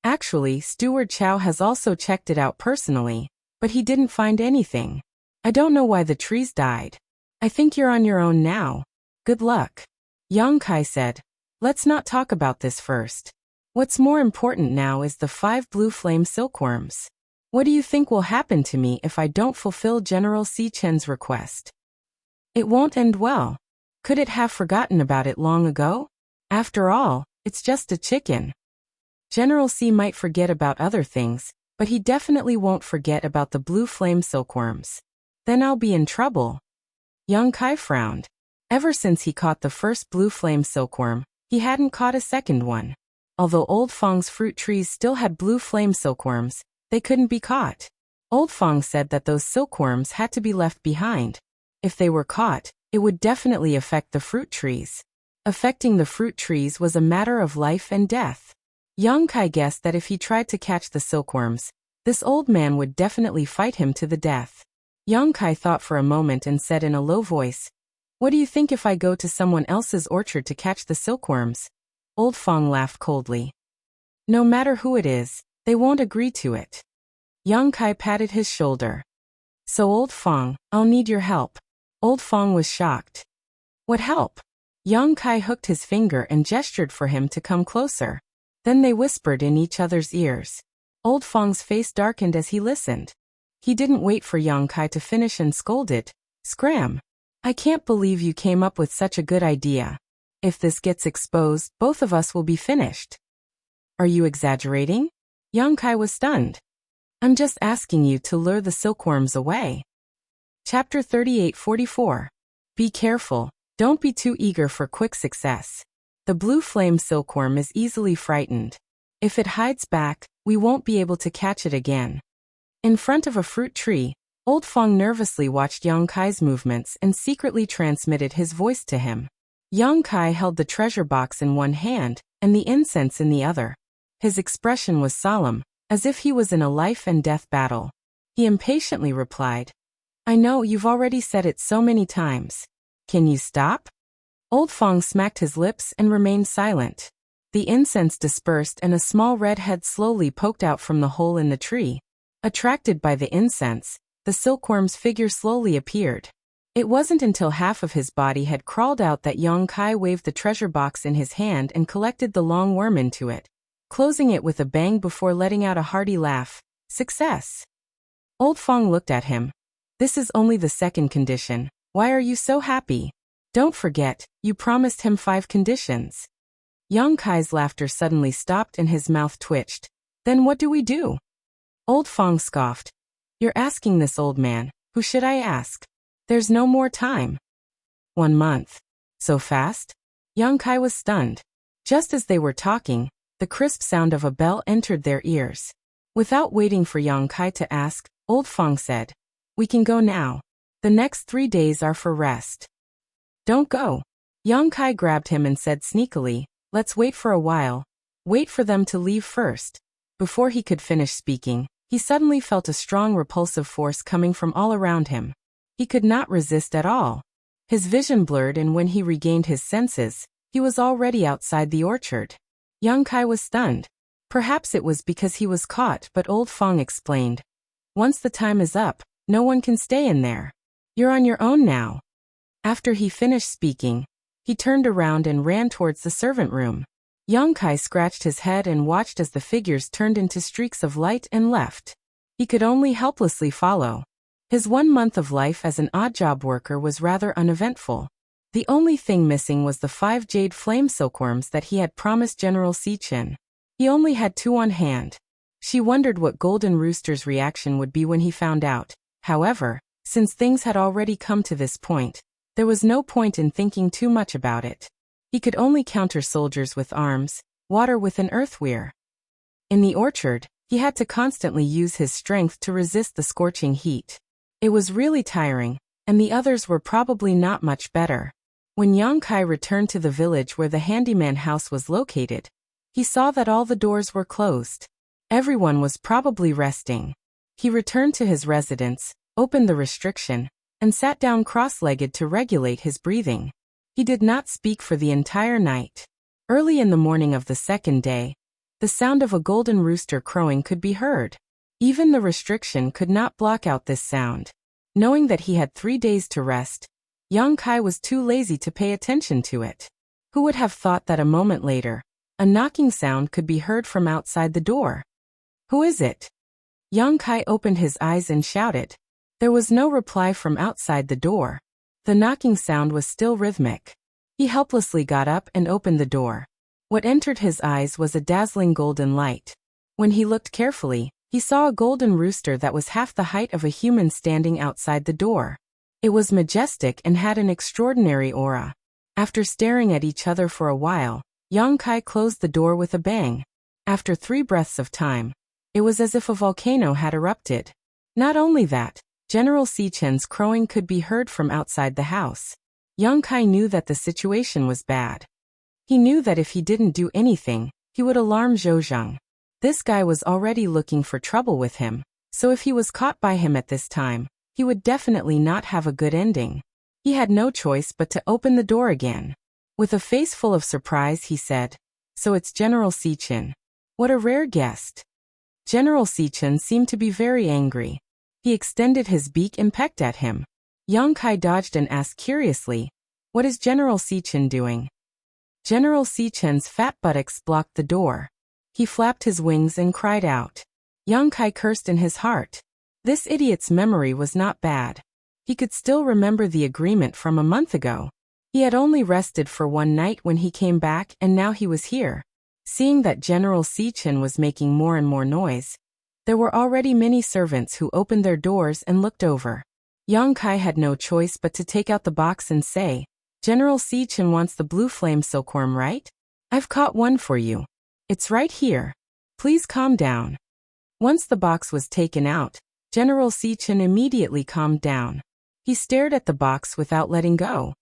"Actually, Steward Chow has also checked it out personally, but he didn't find anything. I don't know why the trees died. I think you're on your own now. Good luck." Yang Kai said, "Let's not talk about this first. What's more important now is the 5 blue flame silkworms. What do you think will happen to me if I don't fulfill General Si Chen's request? It won't end well. Could it have forgotten about it long ago? After all, it's just a chicken. General Si might forget about other things, but he definitely won't forget about the blue flame silkworms. Then I'll be in trouble." Yang Kai frowned. Ever since he caught the first blue flame silkworm, he hadn't caught a second one. Although Old Fong's fruit trees still had blue flame silkworms, they couldn't be caught. Old Fong said that those silkworms had to be left behind. If they were caught, it would definitely affect the fruit trees. Affecting the fruit trees was a matter of life and death. Yang Kai guessed that if he tried to catch the silkworms, this old man would definitely fight him to the death. Yang Kai thought for a moment and said in a low voice, "What do you think if I go to someone else's orchard to catch the silkworms?" Old Fong laughed coldly. "No matter who it is, they won't agree to it." Yang Kai patted his shoulder. "So Old Fong, I'll need your help." Old Fong was shocked. "What help?" Yang Kai hooked his finger and gestured for him to come closer. Then they whispered in each other's ears. Old Fong's face darkened as he listened. He didn't wait for Yang Kai to finish and scolded, "Scram! I can't believe you came up with such a good idea. If this gets exposed, both of us will be finished." "Are you exaggerating?" Yang Kai was stunned. "I'm just asking you to lure the silkworms away." Chapter 3844. Be careful. Don't be too eager for quick success. The blue flame silkworm is easily frightened. If it hides back, we won't be able to catch it again. In front of a fruit tree, Old Fong nervously watched Yang Kai's movements and secretly transmitted his voice to him. Yang Kai held the treasure box in one hand and the incense in the other. His expression was solemn, as if he was in a life and death battle. He impatiently replied, "I know you've already said it so many times. Can you stop?" Old Fong smacked his lips and remained silent. The incense dispersed and a small red head slowly poked out from the hole in the tree. Attracted by the incense, the silkworm's figure slowly appeared. It wasn't until half of his body had crawled out that Yang Kai waved the treasure box in his hand and collected the long worm into it, closing it with a bang before letting out a hearty laugh. "Success!" Old Fong looked at him. "This is only the second condition. Why are you so happy? Don't forget, you promised him 5 conditions. Yang Kai's laughter suddenly stopped and his mouth twitched. Then what do we do? Old Fong scoffed. You're asking this old man. Who should I ask? There's no more time. 1 month. So fast? Yang Kai was stunned. Just as they were talking, the crisp sound of a bell entered their ears. Without waiting for Yang Kai to ask, Old Fong said, We can go now. The next 3 days are for rest. Don't go. Yang Kai grabbed him and said sneakily, Let's wait for a while. Wait for them to leave first. Before he could finish speaking, he suddenly felt a strong repulsive force coming from all around him. He could not resist at all. His vision blurred, and when he regained his senses, he was already outside the orchard. Yang Kai was stunned. Perhaps it was because he was caught, but Old Fong explained. Once the time is up, no one can stay in there. You're on your own now. After he finished speaking, he turned around and ran towards the servant room. Yang Kai scratched his head and watched as the figures turned into streaks of light and left. He could only helplessly follow. His 1 month of life as an odd-job worker was rather uneventful. The only thing missing was the 5 jade flame silkworms that he had promised General Sichin. He only had 2 on hand. She wondered what Golden Rooster's reaction would be when he found out. However, since things had already come to this point, there was no point in thinking too much about it. He could only counter soldiers with arms, water with an earthweir. In the orchard, he had to constantly use his strength to resist the scorching heat. It was really tiring, and the others were probably not much better. When Yang Kai returned to the village where the handyman house was located, he saw that all the doors were closed. Everyone was probably resting. He returned to his residence, opened the restriction, and sat down cross-legged to regulate his breathing. He did not speak for the entire night. Early in the morning of the 2nd day, the sound of a golden rooster crowing could be heard. Even the restriction could not block out this sound. Knowing that he had 3 days to rest, Yang Kai was too lazy to pay attention to it. Who would have thought that a moment later, a knocking sound could be heard from outside the door? Who is it? Yang Kai opened his eyes and shouted. There was no reply from outside the door. The knocking sound was still rhythmic. He helplessly got up and opened the door. What entered his eyes was a dazzling golden light. When he looked carefully, he saw a golden rooster that was half the height of a human standing outside the door. It was majestic and had an extraordinary aura. After staring at each other for a while, Yang Kai closed the door with a bang. After 3 breaths of time, it was as if a volcano had erupted. Not only that, General Sichin's crowing could be heard from outside the house. Yang Kai knew that the situation was bad. He knew that if he didn't do anything, he would alarm Zhou. This guy was already looking for trouble with him, so if he was caught by him at this time, he would definitely not have a good ending. He had no choice but to open the door again. With a face full of surprise, he said, So it's General Sichin. What a rare guest. General Sichin seemed to be very angry. He extended his beak and pecked at him. Yang Kai dodged and asked curiously, What is General Sichin doing? General Sichin's fat buttocks blocked the door. He flapped his wings and cried out. Yang Kai cursed in his heart. This idiot's memory was not bad. He could still remember the agreement from a month ago. He had only rested for 1 night when he came back, and now he was here. Seeing that General Sichin was making more and more noise, there were already many servants who opened their doors and looked over. Yang Kai had no choice but to take out the box and say, General Sichin wants the blue flame silkworm, right? I've caught one for you. It's right here. Please calm down. Once the box was taken out, General Sichin immediately calmed down. He stared at the box without letting go.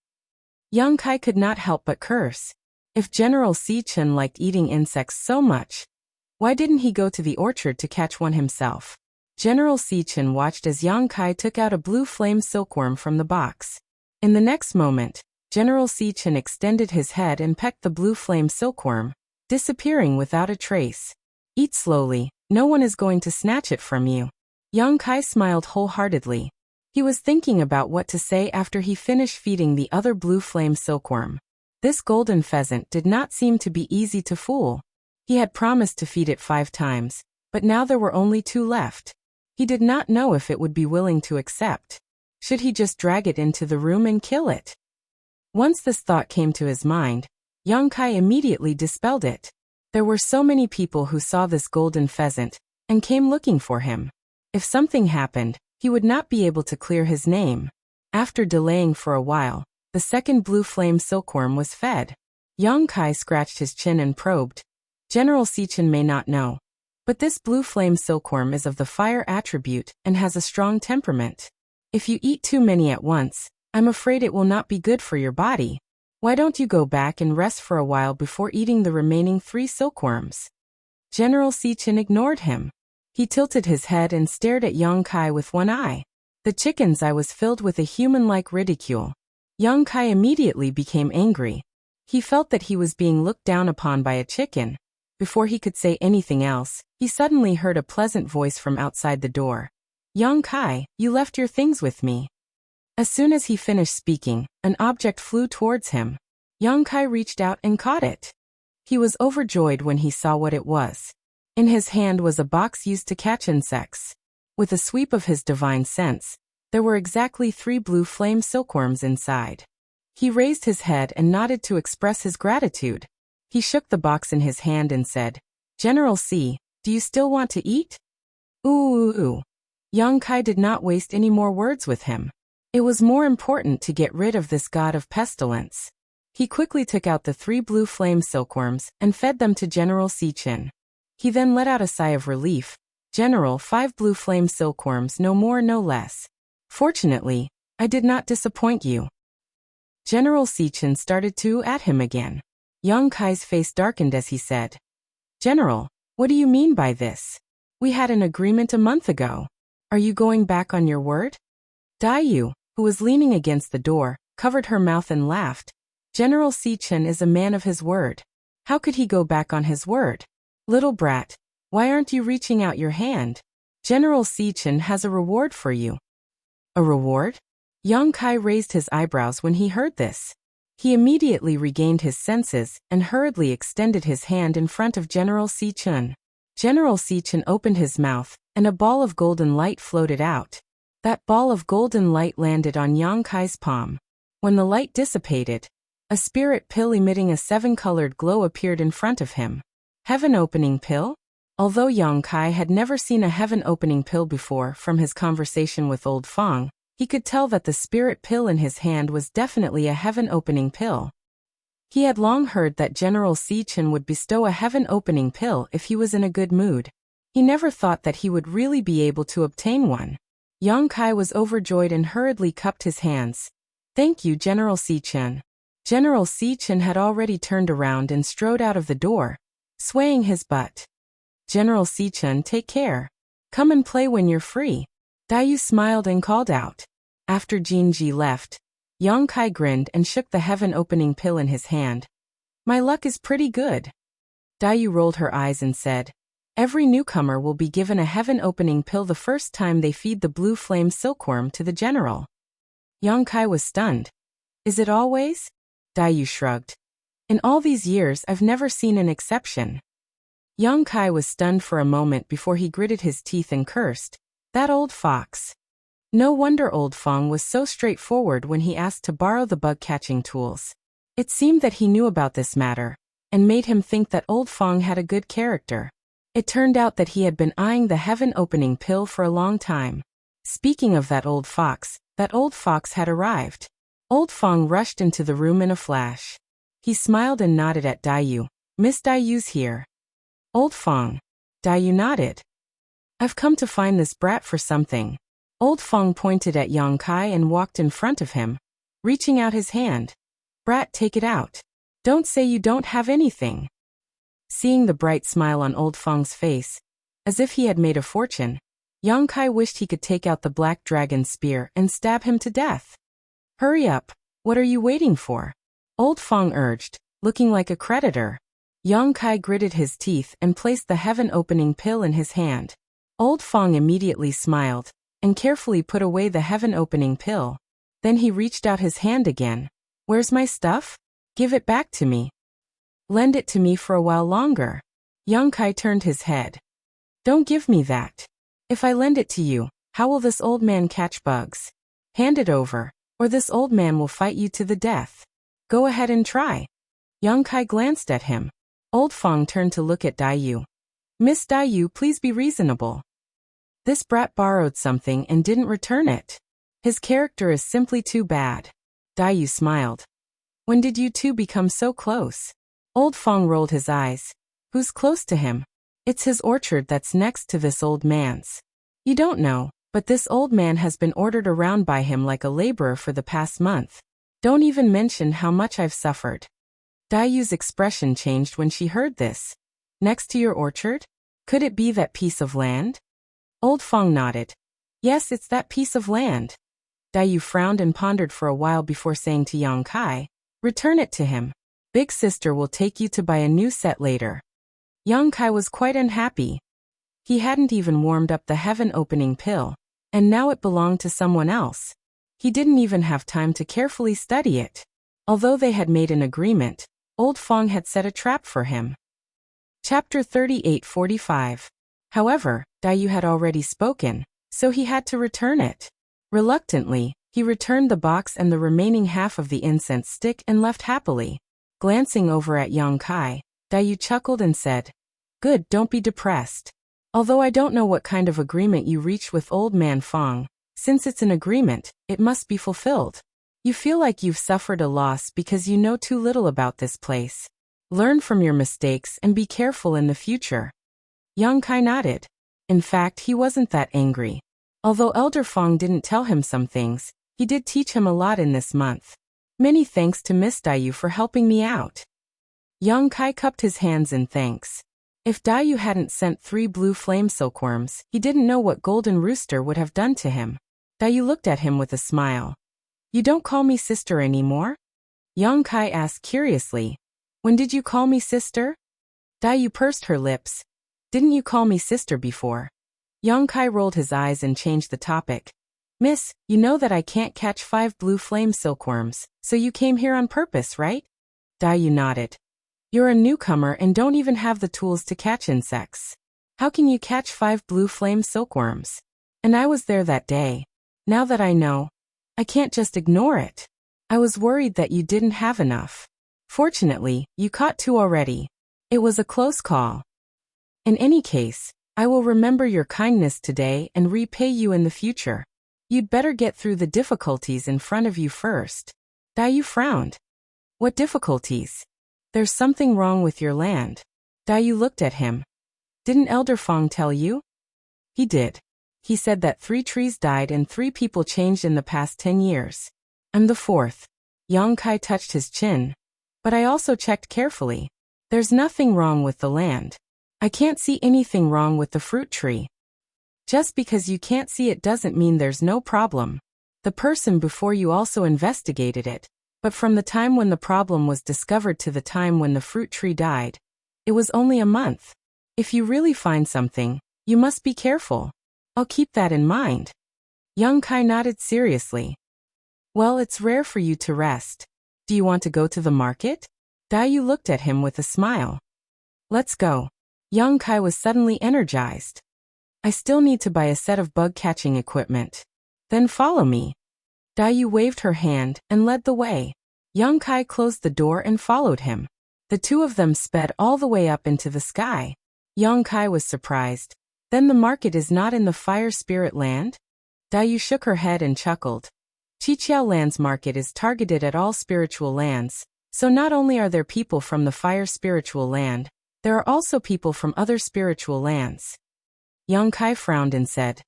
Yang Kai could not help but curse. If General Sichin liked eating insects so much, why didn't he go to the orchard to catch one himself? General Sichin watched as Yang Kai took out a blue flame silkworm from the box. In the next moment, General Sichin extended his head and pecked the blue flame silkworm, disappearing without a trace. Eat slowly, no one is going to snatch it from you. Yang Kai smiled wholeheartedly. He was thinking about what to say after he finished feeding the other blue flame silkworm. This golden pheasant did not seem to be easy to fool. He had promised to feed it 5 times, but now there were only 2 left. He did not know if it would be willing to accept. Should he just drag it into the room and kill it? Once this thought came to his mind, Yang Kai immediately dispelled it. There were so many people who saw this golden pheasant and came looking for him. If something happened, he would not be able to clear his name. After delaying for a while, the second blue flame silkworm was fed. Yang Kai scratched his chin and probed. General Sichin may not know, but this blue flame silkworm is of the fire attribute and has a strong temperament. If you eat too many at once, I'm afraid it will not be good for your body. Why don't you go back and rest for a while before eating the remaining 3 silkworms? General Sichin ignored him. He tilted his head and stared at Yang Kai with one eye. The chicken's eye was filled with a human-like ridicule. Yang Kai immediately became angry. He felt that he was being looked down upon by a chicken. Before he could say anything else, he suddenly heard a pleasant voice from outside the door. Yang Kai, you left your things with me. As soon as he finished speaking, an object flew towards him. Yang Kai reached out and caught it. He was overjoyed when he saw what it was. In his hand was a box used to catch insects. With a sweep of his divine sense, there were exactly 3 blue flame silkworms inside. He raised his head and nodded to express his gratitude. He shook the box in his hand and said, General C, do you still want to eat? Ooh. Yang Kai did not waste any more words with him. It was more important to get rid of this god of pestilence. He quickly took out the 3 blue flame silkworms and fed them to General Sichin. He then let out a sigh of relief. General, 5 blue flame silkworms, no more no less. Fortunately, I did not disappoint you. General Sichin started to at him again. Yang Kai's face darkened as he said, General, what do you mean by this? We had an agreement a month ago. Are you going back on your word? Dayu, who was leaning against the door, covered her mouth and laughed. General Sichin is a man of his word. How could he go back on his word? Little brat, why aren't you reaching out your hand? General Sichin has a reward for you. A reward? Yang Kai raised his eyebrows when he heard this. He immediately regained his senses and hurriedly extended his hand in front of General Sichin. General Sichin opened his mouth, and a ball of golden light floated out. That ball of golden light landed on Yang Kai's palm. When the light dissipated, a spirit pill emitting a 7-colored glow appeared in front of him. Heaven-opening pill? Although Yang Kai had never seen a heaven-opening pill before from his conversation with Old Fong, he could tell that the spirit pill in his hand was definitely a heaven-opening pill. He had long heard that General Sichin would bestow a heaven-opening pill if he was in a good mood. He never thought that he would really be able to obtain one. Yang Kai was overjoyed and hurriedly cupped his hands. Thank you, General Sichin. General Sichin had already turned around and strode out of the door, swaying his butt. General Sichin, take care. Come and play when you're free. Dayu smiled and called out. After Jinji left, Yang Kai grinned and shook the heaven-opening pill in his hand. My luck is pretty good. Dayu rolled her eyes and said, every newcomer will be given a heaven-opening pill the first time they feed the blue flame silkworm to the general. Yang Kai was stunned. Is it always? Dayu shrugged. In all these years I've never seen an exception. Yang Kai was stunned for a moment before he gritted his teeth and cursed. That old fox. No wonder Old Fong was so straightforward when he asked to borrow the bug-catching tools. It seemed that he knew about this matter, and made him think that Old Fong had a good character. It turned out that he had been eyeing the heaven-opening pill for a long time. Speaking of that old fox had arrived. Old Fong rushed into the room in a flash. He smiled and nodded at Dayu. Miss Dayu's here. Old Fong. Dayu nodded. I've come to find this brat for something. Old Fong pointed at Yang Kai and walked in front of him, reaching out his hand. Brat, take it out. Don't say you don't have anything. Seeing the bright smile on Old Fong's face, as if he had made a fortune, Yang Kai wished he could take out the black dragon spear and stab him to death. Hurry up, what are you waiting for? Old Fong urged, looking like a creditor. Yang Kai gritted his teeth and placed the heaven-opening pill in his hand. Old Fong immediately smiled, and carefully put away the heaven-opening pill. Then he reached out his hand again. Where's my stuff? Give it back to me. Lend it to me for a while longer. Yang Kai turned his head. Don't give me that. If I lend it to you, how will this old man catch bugs? Hand it over, or this old man will fight you to the death. Go ahead and try. Yang Kai glanced at him. Old Fong turned to look at Dai. Miss Dai, please be reasonable. This brat borrowed something and didn't return it. His character is simply too bad. Dai smiled. When did you two become so close? Old Fong rolled his eyes. Who's close to him? It's his orchard that's next to this old man's. You don't know, but this old man has been ordered around by him like a laborer for the past month. Don't even mention how much I've suffered. Dai's expression changed when she heard this. Next to your orchard? Could it be that piece of land? Old Fong nodded. Yes, it's that piece of land. Dai frowned and pondered for a while before saying to Yang Kai, return it to him. Big sister will take you to buy a new set later. Yang Kai was quite unhappy. He hadn't even warmed up the heaven-opening pill, and now it belonged to someone else. He didn't even have time to carefully study it. Although they had made an agreement, Old Fong had set a trap for him. Chapter 38:45. However, Dai had already spoken, so he had to return it. Reluctantly, he returned the box and the remaining half of the incense stick and left happily. Glancing over at Yang Kai, Dai chuckled and said, Good, don't be depressed. Although I don't know what kind of agreement you reached with old man Fong, since it's an agreement, it must be fulfilled. You feel like you've suffered a loss because you know too little about this place. Learn from your mistakes and be careful in the future. Yang Kai nodded. In fact, he wasn't that angry. Although Elder Fong didn't tell him some things, he did teach him a lot in this month. Many thanks to Miss Dai for helping me out. Yang Kai cupped his hands in thanks. If Dai hadn't sent 3 blue flame silkworms, he didn't know what Golden Rooster would have done to him. Dai looked at him with a smile. You don't call me sister anymore? Yang Kai asked curiously. When did you call me sister? Dai pursed her lips. Didn't you call me sister before? Yang Kai rolled his eyes and changed the topic. Miss, you know that I can't catch 5 blue flame silkworms, so you came here on purpose, right? Dai nodded. You're a newcomer and don't even have the tools to catch insects. How can you catch 5 blue flame silkworms? And I was there that day. Now that I know, I can't just ignore it. I was worried that you didn't have enough. Fortunately, you caught 2 already. It was a close call. In any case, I will remember your kindness today and repay you in the future. You'd better get through the difficulties in front of you first. Dai frowned. What difficulties? There's something wrong with your land. Dai looked at him. Didn't Elder Fong tell you? He did. He said that 3 trees died and 3 people changed in the past 10 years. I'm the 4th. Yang Kai touched his chin. But I also checked carefully. There's nothing wrong with the land. I can't see anything wrong with the fruit tree. Just because you can't see it doesn't mean there's no problem. The person before you also investigated it. But from the time when the problem was discovered to the time when the fruit tree died, it was only a month. If you really find something, you must be careful. I'll keep that in mind. Yang Kai nodded seriously. Well, it's rare for you to rest. Do you want to go to the market? Dai looked at him with a smile. Let's go. Yang Kai was suddenly energized. I still need to buy a set of bug-catching equipment. Then follow me. Dai waved her hand and led the way. Yang Kai closed the door and followed him. The 2 of them sped all the way up into the sky. Yang Kai was surprised. Then the market is not in the fire spirit land? Dai shook her head and chuckled. Qiqiao Land's market is targeted at all spiritual lands, so not only are there people from the fire spiritual land, there are also people from other spiritual lands. Yang Kai frowned and said,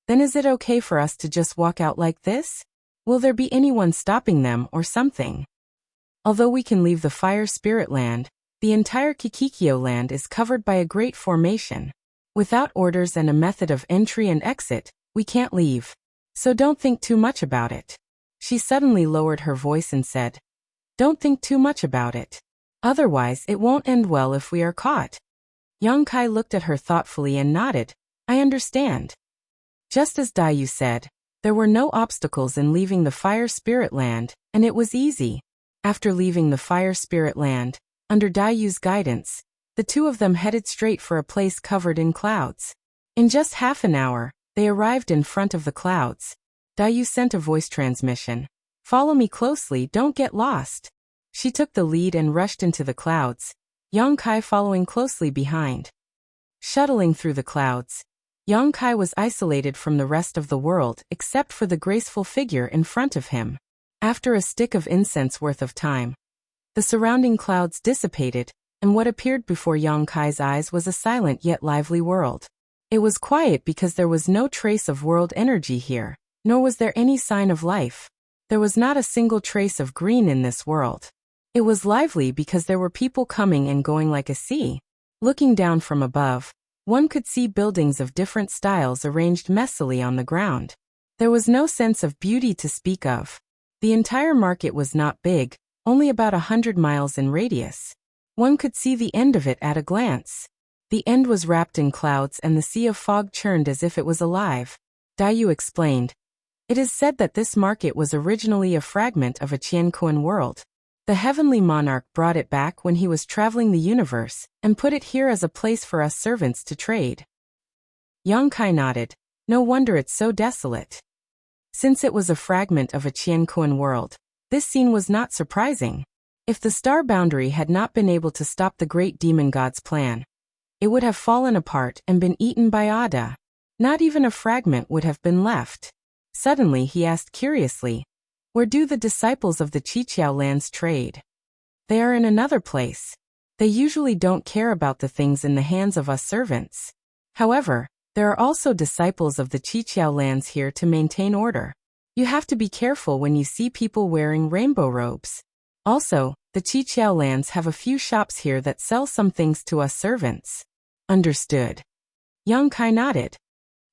Then is it okay for us to just walk out like this? Will there be anyone stopping them or something? Although we can leave the fire spirit land, the entire Qiqiao land is covered by a great formation. Without orders and a method of entry and exit, we can't leave. So don't think too much about it. She suddenly lowered her voice and said, Don't think too much about it. Otherwise it won't end well if we are caught. Yang Kai looked at her thoughtfully and nodded. I understand. Just as Dai said, there were no obstacles in leaving the fire spirit land, and it was easy. After leaving the fire spirit land, under Dai's guidance, the 2 of them headed straight for a place covered in clouds. In just half an hour, they arrived in front of the clouds. Dayu sent a voice transmission. Follow me closely, don't get lost. She took the lead and rushed into the clouds, Yang Kai following closely behind. Shuttling through the clouds, Yang Kai was isolated from the rest of the world except for the graceful figure in front of him. After a stick of incense worth of time, the surrounding clouds dissipated, and what appeared before Yang Kai's eyes was a silent yet lively world. It was quiet because there was no trace of world energy here, nor was there any sign of life. There was not a single trace of green in this world. It was lively because there were people coming and going like a sea. Looking down from above, one could see buildings of different styles arranged messily on the ground. There was no sense of beauty to speak of. The entire market was not big, only about 100 miles in radius. One could see the end of it at a glance. The end was wrapped in clouds and the sea of fog churned as if it was alive. Dayu explained. It is said that this market was originally a fragment of a Qianquan world. The heavenly monarch brought it back when he was traveling the universe, and put it here as a place for us servants to trade. Yang Kai nodded. No wonder it's so desolate. Since it was a fragment of a Qianquan world, this scene was not surprising. If the star boundary had not been able to stop the great demon god's plan, it would have fallen apart and been eaten by Ada. Not even a fragment would have been left. Suddenly he asked curiously, where do the disciples of the Qiqiao lands trade? They are in another place. They usually don't care about the things in the hands of us servants. However, there are also disciples of the Qiqiao lands here to maintain order. You have to be careful when you see people wearing rainbow robes. Also, the Qiqiao lands have a few shops here that sell some things to us servants. Understood. Yang Kai nodded.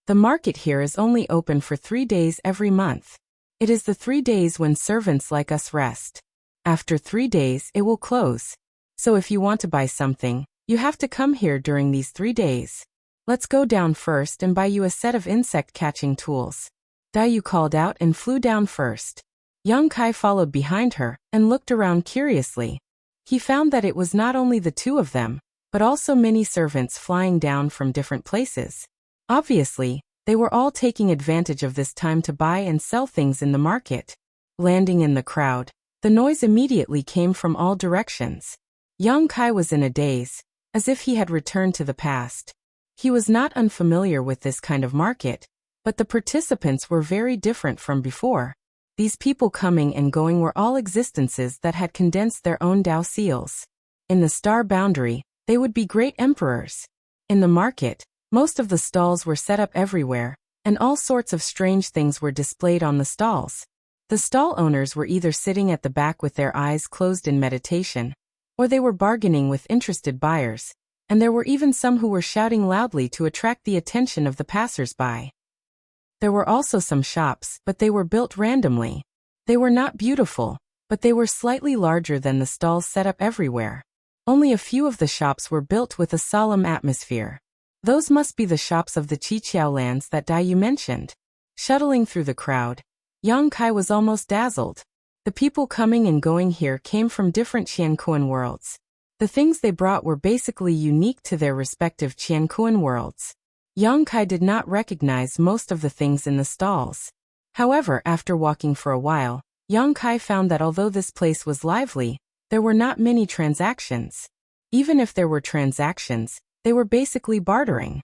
The market here is only open for 3 days every month. It is the 3 days when servants like us rest. After 3 days it will close. So if you want to buy something, you have to come here during these 3 days. Let's go down first and buy you a set of insect-catching tools. Dayu called out and flew down first. Yang Kai followed behind her and looked around curiously. He found that it was not only the two of them, but also many servants flying down from different places. Obviously, they were all taking advantage of this time to buy and sell things in the market. Landing in the crowd, the noise immediately came from all directions. Yang Kai was in a daze, as if he had returned to the past. He was not unfamiliar with this kind of market, but the participants were very different from before. These people coming and going were all existences that had condensed their own Tao seals. In the star boundary, they would be great emperors. In the market, most of the stalls were set up everywhere, and all sorts of strange things were displayed on the stalls. The stall owners were either sitting at the back with their eyes closed in meditation, or they were bargaining with interested buyers, and there were even some who were shouting loudly to attract the attention of the passers-by. There were also some shops, but they were built randomly. They were not beautiful, but they were slightly larger than the stalls set up everywhere. Only a few of the shops were built with a solemn atmosphere. Those must be the shops of the Qiqiao lands that Dayu mentioned. Shuttling through the crowd, Yang Kai was almost dazzled. The people coming and going here came from different Qianquan worlds. The things they brought were basically unique to their respective Qianquan worlds. Yang Kai did not recognize most of the things in the stalls. However, after walking for a while, Yang Kai found that although this place was lively, there were not many transactions. Even if there were transactions, they were basically bartering.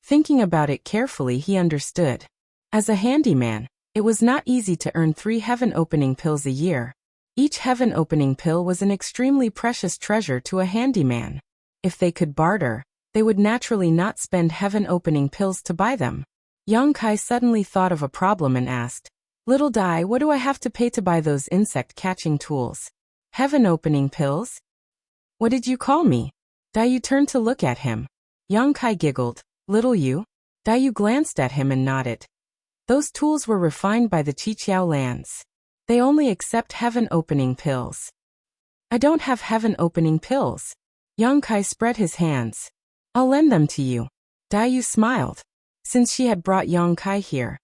Thinking about it carefully, he understood. As a handyman, it was not easy to earn 3 heaven-opening pills a year. Each heaven-opening pill was an extremely precious treasure to a handyman. If they could barter, they would naturally not spend heaven-opening pills to buy them. Yang Kai suddenly thought of a problem and asked, "Little Dai, what do I have to pay to buy those insect-catching tools? Heaven-opening pills? What did you call me?" Dayu turned to look at him. Yang Kai giggled. "Little you?" Dayu glanced at him and nodded. Those tools were refined by the Qiqiao lands. They only accept heaven-opening pills. I don't have heaven-opening pills. Yang Kai spread his hands. I'll lend them to you. Dayu smiled. Since she had brought Yang Kai here,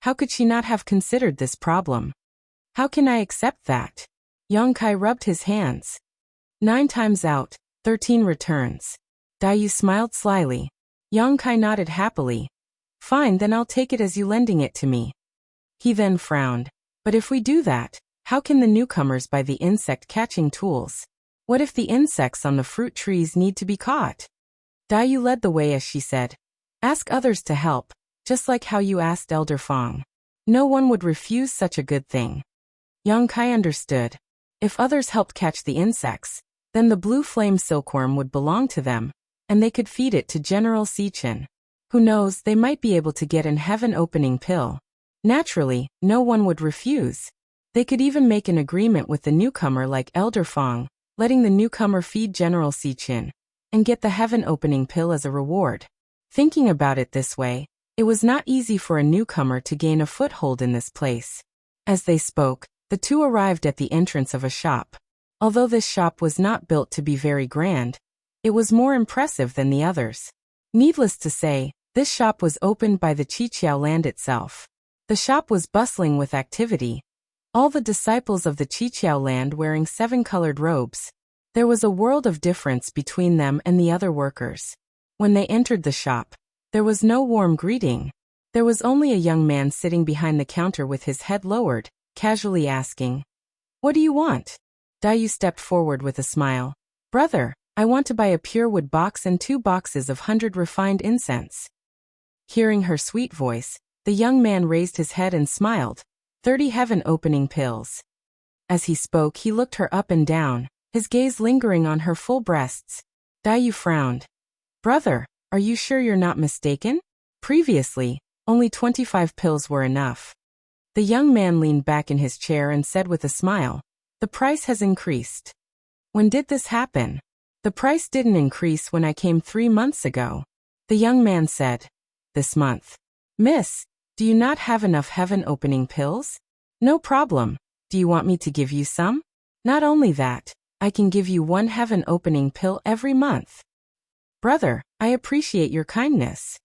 how could she not have considered this problem? How can I accept that? Yang Kai rubbed his hands. 9 times out, 13 returns. Dayu smiled slyly. Yang Kai nodded happily. Fine, then I'll take it as you lending it to me. He then frowned. But if we do that, how can the newcomers buy the insect-catching tools? What if the insects on the fruit trees need to be caught? Dayu led the way as she said, ask others to help, just like how you asked Elder Fong. No one would refuse such a good thing. Yang Kai understood. If others helped catch the insects, then the blue flame silkworm would belong to them, and they could feed it to General Sichin. Who knows, they might be able to get an heaven-opening pill. Naturally, no one would refuse. They could even make an agreement with the newcomer like Elder Fong, letting the newcomer feed General Sichin, and get the heaven-opening pill as a reward. Thinking about it this way, it was not easy for a newcomer to gain a foothold in this place. As they spoke, the two arrived at the entrance of a shop. Although this shop was not built to be very grand, it was more impressive than the others. Needless to say, this shop was opened by the Qiqiao land itself. The shop was bustling with activity. All the disciples of the Qiqiao land wearing 7-colored robes. There was a world of difference between them and the other workers. When they entered the shop, there was no warm greeting. There was only a young man sitting behind the counter with his head lowered, casually asking, "What do you want?" Dayu stepped forward with a smile. "Brother, I want to buy a pure wood box and 2 boxes of 100 refined incense." Hearing her sweet voice, the young man raised his head and smiled. 30 heaven-opening pills. As he spoke, he looked her up and down, his gaze lingering on her full breasts. Dayu frowned. "Brother, are you sure you're not mistaken? Previously, only 25 pills were enough." The young man leaned back in his chair and said with a smile, "The price has increased." "When did this happen?" "The price didn't increase when I came 3 months ago." The young man said, "This month." "Miss, do you not have enough heaven-opening pills?" "No problem. Do you want me to give you some?" "Not only that, I can give you 1 heaven-opening pill every month." "Brother, I appreciate your kindness."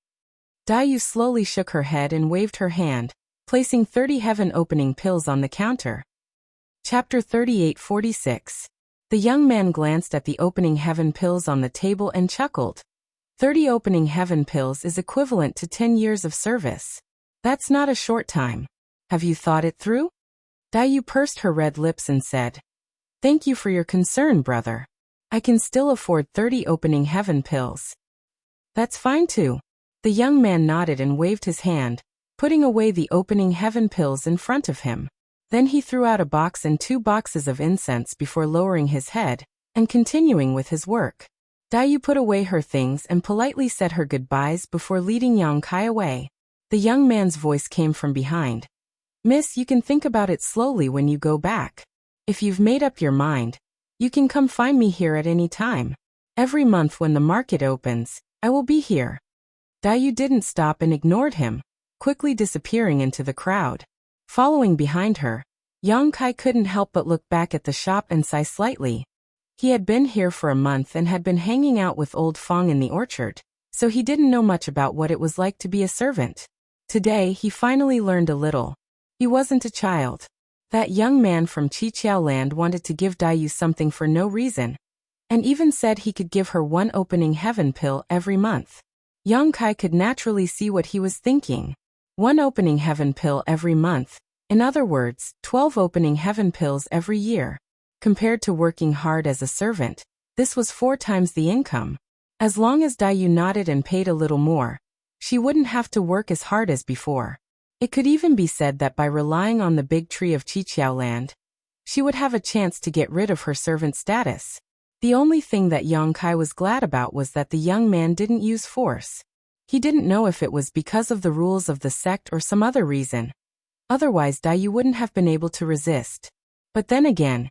Dayu slowly shook her head and waved her hand, placing 30 heaven-opening pills on the counter. Chapter 3846. The young man glanced at the opening heaven pills on the table and chuckled. 30 opening heaven pills is equivalent to 10 years of service. That's not a short time. Have you thought it through? Dayu pursed her red lips and said, "Thank you for your concern, brother. I can still afford 30 opening heaven pills." "That's fine too." The young man nodded and waved his hand, putting away the opening heaven pills in front of him. Then he threw out a box and 2 boxes of incense before lowering his head and continuing with his work. Dayu put away her things and politely said her goodbyes before leading Yang Kai away. The young man's voice came from behind. "Miss, you can think about it slowly when you go back. If you've made up your mind, you can come find me here at any time. Every month when the market opens, I will be here." Dayu didn't stop and ignored him, quickly disappearing into the crowd. Following behind her, Yang Kai couldn't help but look back at the shop and sigh slightly. He had been here for a month and had been hanging out with old Fong in the orchard, so he didn't know much about what it was like to be a servant. Today, he finally learned a little. He wasn't a child. That young man from Qiqiao land wanted to give Dayu something for no reason, and even said he could give her 1 opening heaven pill every month. Yang Kai could naturally see what he was thinking. 1 opening heaven pill every month. In other words, 12 opening heaven pills every year. Compared to working hard as a servant, this was 4 times the income. As long as Dayu nodded and paid a little more, she wouldn't have to work as hard as before. It could even be said that by relying on the big tree of Qiqiao land, she would have a chance to get rid of her servant status. The only thing that Yang Kai was glad about was that the young man didn't use force. He didn't know if it was because of the rules of the sect or some other reason. Otherwise, Dayu wouldn't have been able to resist. But then again,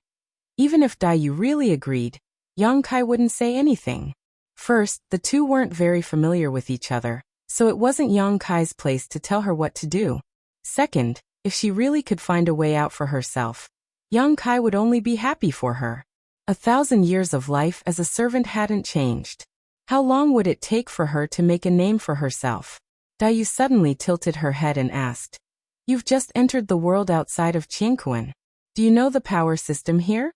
even if Dayu really agreed, Yang Kai wouldn't say anything. First, the two weren't very familiar with each other, so it wasn't Yang Kai's place to tell her what to do. Second, if she really could find a way out for herself, Yang Kai would only be happy for her. 1,000 years of life as a servant hadn't changed. How long would it take for her to make a name for herself? Dayu suddenly tilted her head and asked, "You've just entered the world outside of Qingquan. Do you know the power system here?"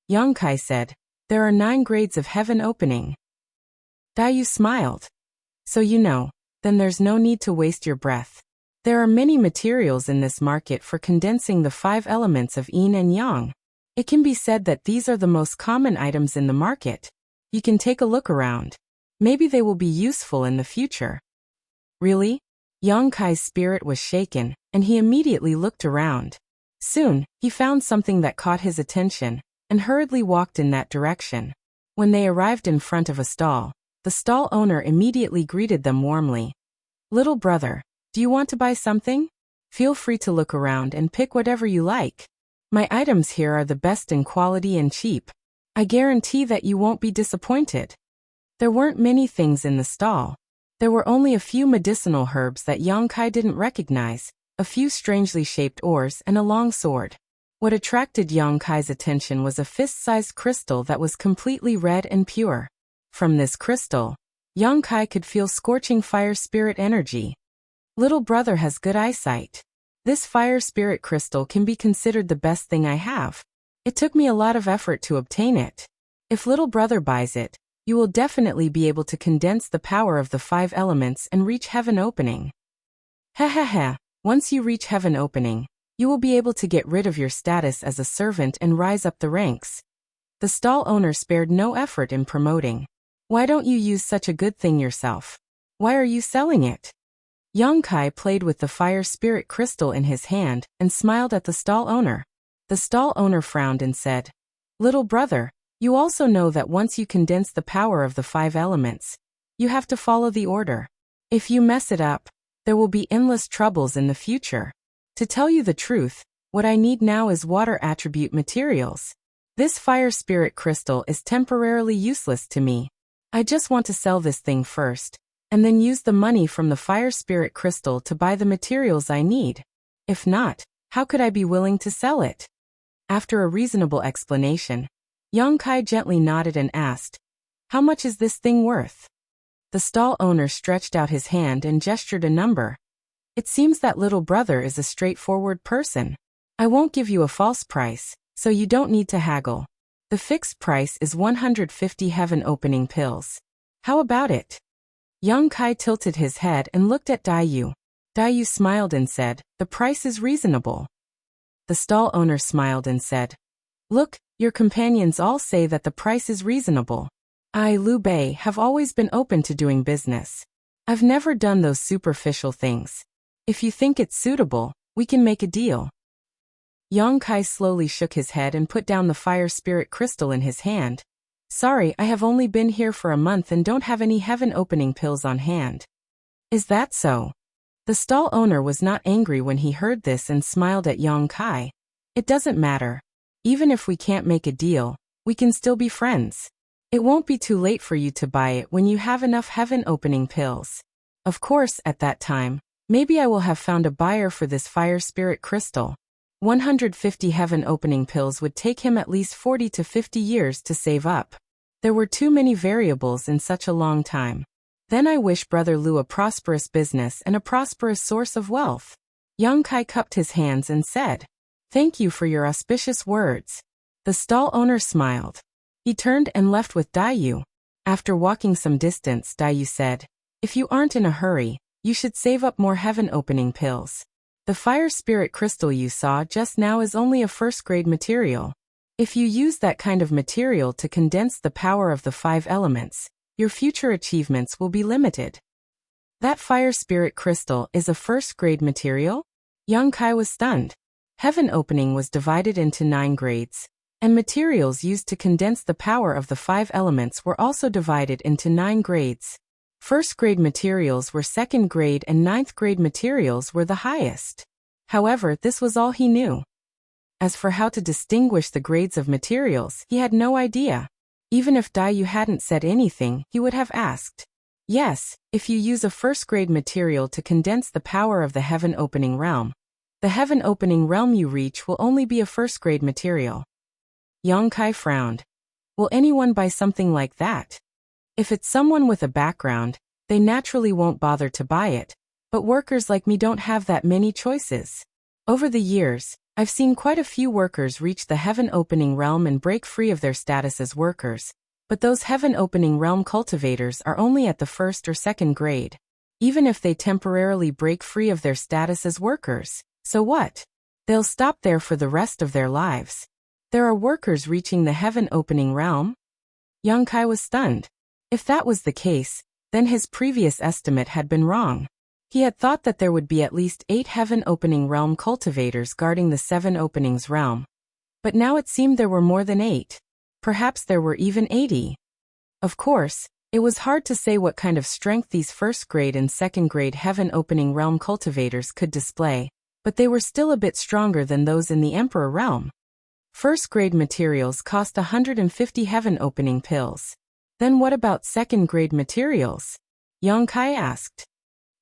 Yang Kai said, "There are 9 grades of heaven opening." Dayu smiled. "So you know, then there's no need to waste your breath. There are many materials in this market for condensing the 5 elements of yin and yang. It can be said that these are the most common items in the market. You can take a look around. Maybe they will be useful in the future. Really? Yang Kai's spirit was shaken, and he immediately looked around. Soon, he found something that caught his attention, and hurriedly walked in that direction. When they arrived in front of a stall, the stall owner immediately greeted them warmly. "Little brother, do you want to buy something? Feel free to look around and pick whatever you like. My items here are the best in quality and cheap. I guarantee that you won't be disappointed." There weren't many things in the stall. There were only a few medicinal herbs that Yang Kai didn't recognize, a few strangely shaped oars, and a long sword. What attracted Yang Kai's attention was a fist-sized crystal that was completely red and pure. From this crystal, Yang Kai could feel scorching fire spirit energy. Little brother has good eyesight. This fire spirit crystal can be considered the best thing I have. It took me a lot of effort to obtain it. If little brother buys it, you will definitely be able to condense the power of the 5 elements and reach heaven opening. Ha. Once you reach heaven opening, you will be able to get rid of your status as a servant and rise up the ranks. The stall owner spared no effort in promoting. Why don't you use such a good thing yourself? Why are you selling it? Yang Kai played with the fire spirit crystal in his hand and smiled at the stall owner. The stall owner frowned and said, "Little brother, you also know that once you condense the power of the 5 elements, you have to follow the order. If you mess it up, there will be endless troubles in the future. To tell you the truth, what I need now is water attribute materials. This fire spirit crystal is temporarily useless to me. I just want to sell this thing first, and then use the money from the fire spirit crystal to buy the materials I need. If not, how could I be willing to sell it?" After a reasonable explanation, Yang Kai gently nodded and asked, "How much is this thing worth?" The stall owner stretched out his hand and gestured a number. "It seems that little brother is a straightforward person. I won't give you a false price, so you don't need to haggle. The fixed price is 150 heaven opening pills. How about it?" Yang Kai tilted his head and looked at Daiyu. Daiyu smiled and said, "The price is reasonable." The stall owner smiled and said, "Look, your companions all say that the price is reasonable. I, Liu Bei, have always been open to doing business. I've never done those superficial things. If you think it's suitable, we can make a deal." Yang Kai slowly shook his head and put down the fire spirit crystal in his hand. "Sorry, I have only been here for a month and don't have any heaven opening pills on hand." "Is that so?" The stall owner was not angry when he heard this and smiled at Yang Kai. "It doesn't matter. Even if we can't make a deal, we can still be friends. It won't be too late for you to buy it when you have enough heaven opening pills. Of course, at that time, maybe I will have found a buyer for this fire spirit crystal. 150 heaven opening pills would take him at least 40 to 50 years to save up. There were too many variables in such a long time. Then I wish Brother Liu a prosperous business and a prosperous source of wealth." Yang Kai cupped his hands and said, "Thank you for your auspicious words." The stall owner smiled. He turned and left with Daiyu. After walking some distance, Daiyu said, "If you aren't in a hurry, you should save up more heaven opening pills. The fire spirit crystal you saw just now is only a first-grade material. If you use that kind of material to condense the power of the 5 elements, your future achievements will be limited." "That fire spirit crystal is a first-grade material?" Yang Kai was stunned. Heaven opening was divided into 9 grades, and materials used to condense the power of the 5 elements were also divided into 9 grades. First-grade materials were second-grade and ninth-grade materials were the highest. However, this was all he knew. As for how to distinguish the grades of materials, he had no idea. Even if Daiyu hadn't said anything, he would have asked. Yes, if you use a first-grade material to condense the power of the heaven-opening realm, the heaven-opening realm you reach will only be a first-grade material. Yang Kai frowned. Will anyone buy something like that? If it's someone with a background, they naturally won't bother to buy it, but workers like me don't have that many choices. Over the years, I've seen quite a few workers reach the heaven-opening realm and break free of their status as workers, but those heaven-opening realm cultivators are only at the first or second grade. Even if they temporarily break free of their status as workers, so what? They'll stop there for the rest of their lives. There are workers reaching the heaven-opening realm? Yang Kai was stunned. If that was the case, then his previous estimate had been wrong. He had thought that there would be at least 8 heaven-opening realm cultivators guarding the 7 openings realm. But now it seemed there were more than 8. Perhaps there were even 80. Of course, it was hard to say what kind of strength these first-grade and second-grade heaven-opening realm cultivators could display, but they were still a bit stronger than those in the Emperor realm. First-grade materials cost 150 heaven-opening pills. Then what about second-grade materials? Yang Kai asked.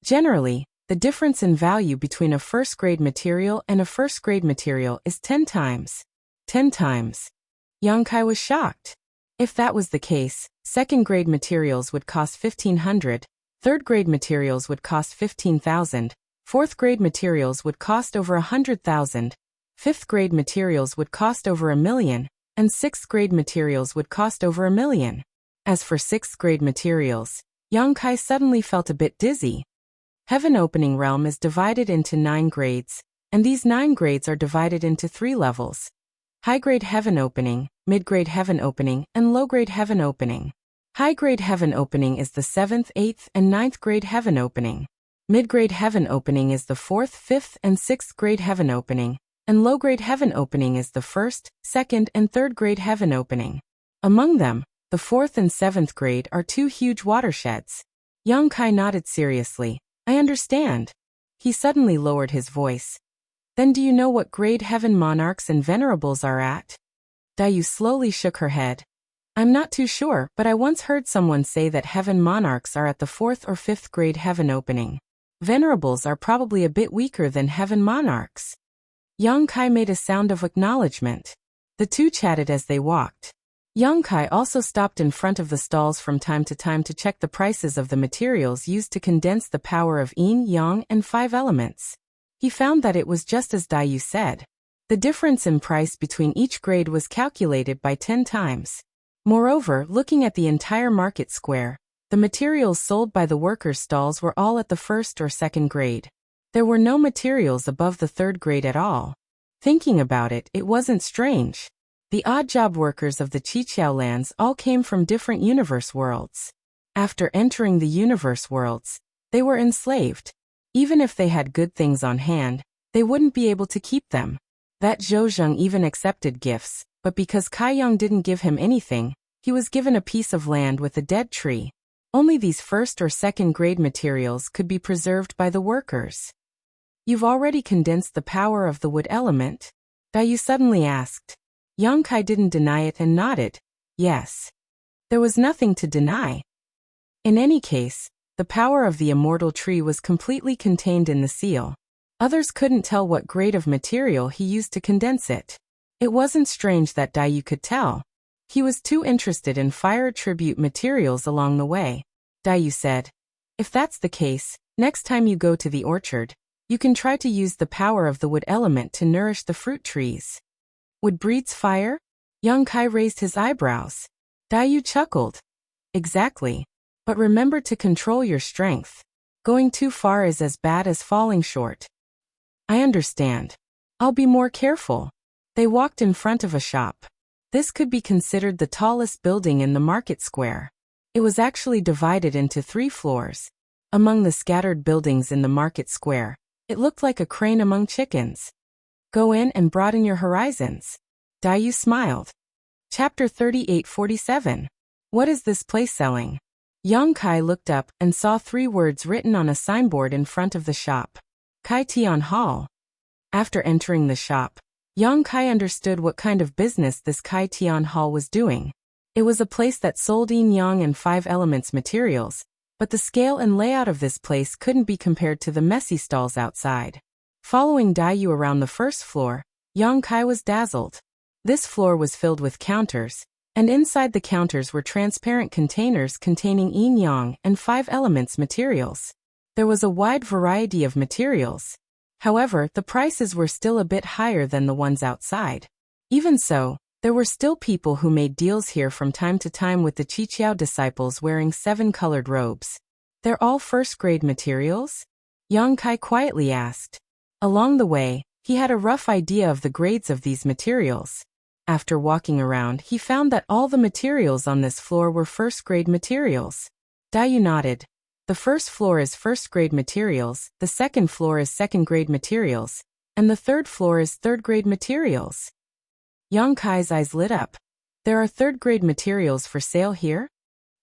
Generally, the difference in value between a first-grade material and a first-grade material is 10 times. 10 times. Yang Kai was shocked. If that was the case, second-grade materials would cost 1,500, third-grade materials would cost 15,000, fourth-grade materials would cost over 100,000, fifth-grade materials would cost over 1 million, and sixth-grade materials would cost over 1 million. As for sixth-grade materials, Yang Kai suddenly felt a bit dizzy. Heaven Opening Realm is divided into 9 grades, and these 9 grades are divided into 3 levels. High-grade Heaven Opening, mid-grade Heaven Opening, and low-grade Heaven Opening. High-grade Heaven Opening is the 7th, 8th, and 9th grade Heaven Opening. Mid-grade Heaven Opening is the 4th, 5th, and 6th grade Heaven Opening, and low-grade Heaven Opening is the 1st, 2nd, and 3rd grade Heaven Opening. Among them, the 4th and 7th grade are 2 huge watersheds. Yang Kai nodded seriously. I understand. He suddenly lowered his voice. Then do you know what grade Heaven Monarchs and Venerables are at? Dayu slowly shook her head. I'm not too sure, but I once heard someone say that Heaven Monarchs are at the 4th or 5th grade Heaven Opening. Venerables are probably a bit weaker than Heaven Monarchs. Yang Kai made a sound of acknowledgement. The two chatted as they walked. Yang Kai also stopped in front of the stalls from time to time to check the prices of the materials used to condense the power of yin, yang, and 5 elements. He found that it was just as Dayu said. The difference in price between each grade was calculated by 10 times. Moreover, looking at the entire market square, the materials sold by the workers' stalls were all at the 1st or 2nd grade. There were no materials above the 3rd grade at all. Thinking about it, it wasn't strange. The odd-job workers of the Qiqiao lands all came from different universe worlds. After entering the universe worlds, they were enslaved. Even if they had good things on hand, they wouldn't be able to keep them. That Zhou Zheng even accepted gifts, but because Kai Yang didn't give him anything, he was given a piece of land with a dead tree. Only these 1st or 2nd grade materials could be preserved by the workers. You've already condensed the power of the wood element? Dayu suddenly asked. Yang Kai didn't deny it and nodded. Yes. There was nothing to deny. In any case, the power of the immortal tree was completely contained in the seal. Others couldn't tell what grade of material he used to condense it. It wasn't strange that Dayu could tell. He was too interested in fire tribute materials along the way. Dayu said, if that's the case, next time you go to the orchard, you can try to use the power of the wood element to nourish the fruit trees. Wood breeds fire? Yang Kai raised his eyebrows. Dayu chuckled. Exactly. But remember to control your strength. Going too far is as bad as falling short. I understand. I'll be more careful. They walked in front of a shop. This could be considered the tallest building in the market square. It was actually divided into 3 floors. Among the scattered buildings in the market square, it looked like a crane among chickens. Go in and broaden your horizons. Dayu smiled. Chapter 3847. What is this place selling? Yang Kai looked up and saw 3 words written on a signboard in front of the shop. Kai Tian Hall. After entering the shop, Yang Kai understood what kind of business this Kai Tian Hall was doing. It was a place that sold yin-yang and 5 elements materials, but the scale and layout of this place couldn't be compared to the messy stalls outside. Following Dayu around the first floor, Yang Kai was dazzled. This floor was filled with counters, and inside the counters were transparent containers containing yin-yang and 5 elements materials. There was a wide variety of materials. However, the prices were still a bit higher than the ones outside. Even so, there were still people who made deals here from time to time with the Qiqiao disciples wearing 7 colored robes. They're all first-grade materials? Yang Kai quietly asked. Along the way, he had a rough idea of the grades of these materials. After walking around, he found that all the materials on this floor were first-grade materials. Dayu nodded. The first floor is first-grade materials, the second floor is second-grade materials, and the third floor is third-grade materials. Yang Kai's eyes lit up. There are third-grade materials for sale here?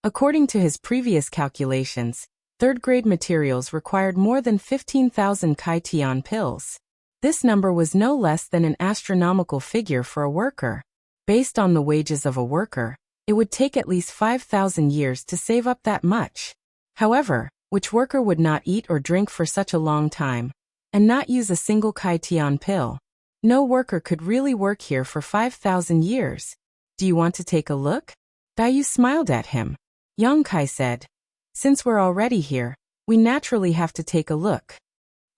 According to his previous calculations, third-grade materials required more than 15,000 Kai Tian pills. This number was no less than an astronomical figure for a worker. Based on the wages of a worker, it would take at least 5,000 years to save up that much. However, which worker would not eat or drink for such a long time, and not use a single Kai Tian pill? No worker could really work here for 5,000 years. Do you want to take a look? Dayu smiled at him. Yang Kai said, since we're already here, we naturally have to take a look.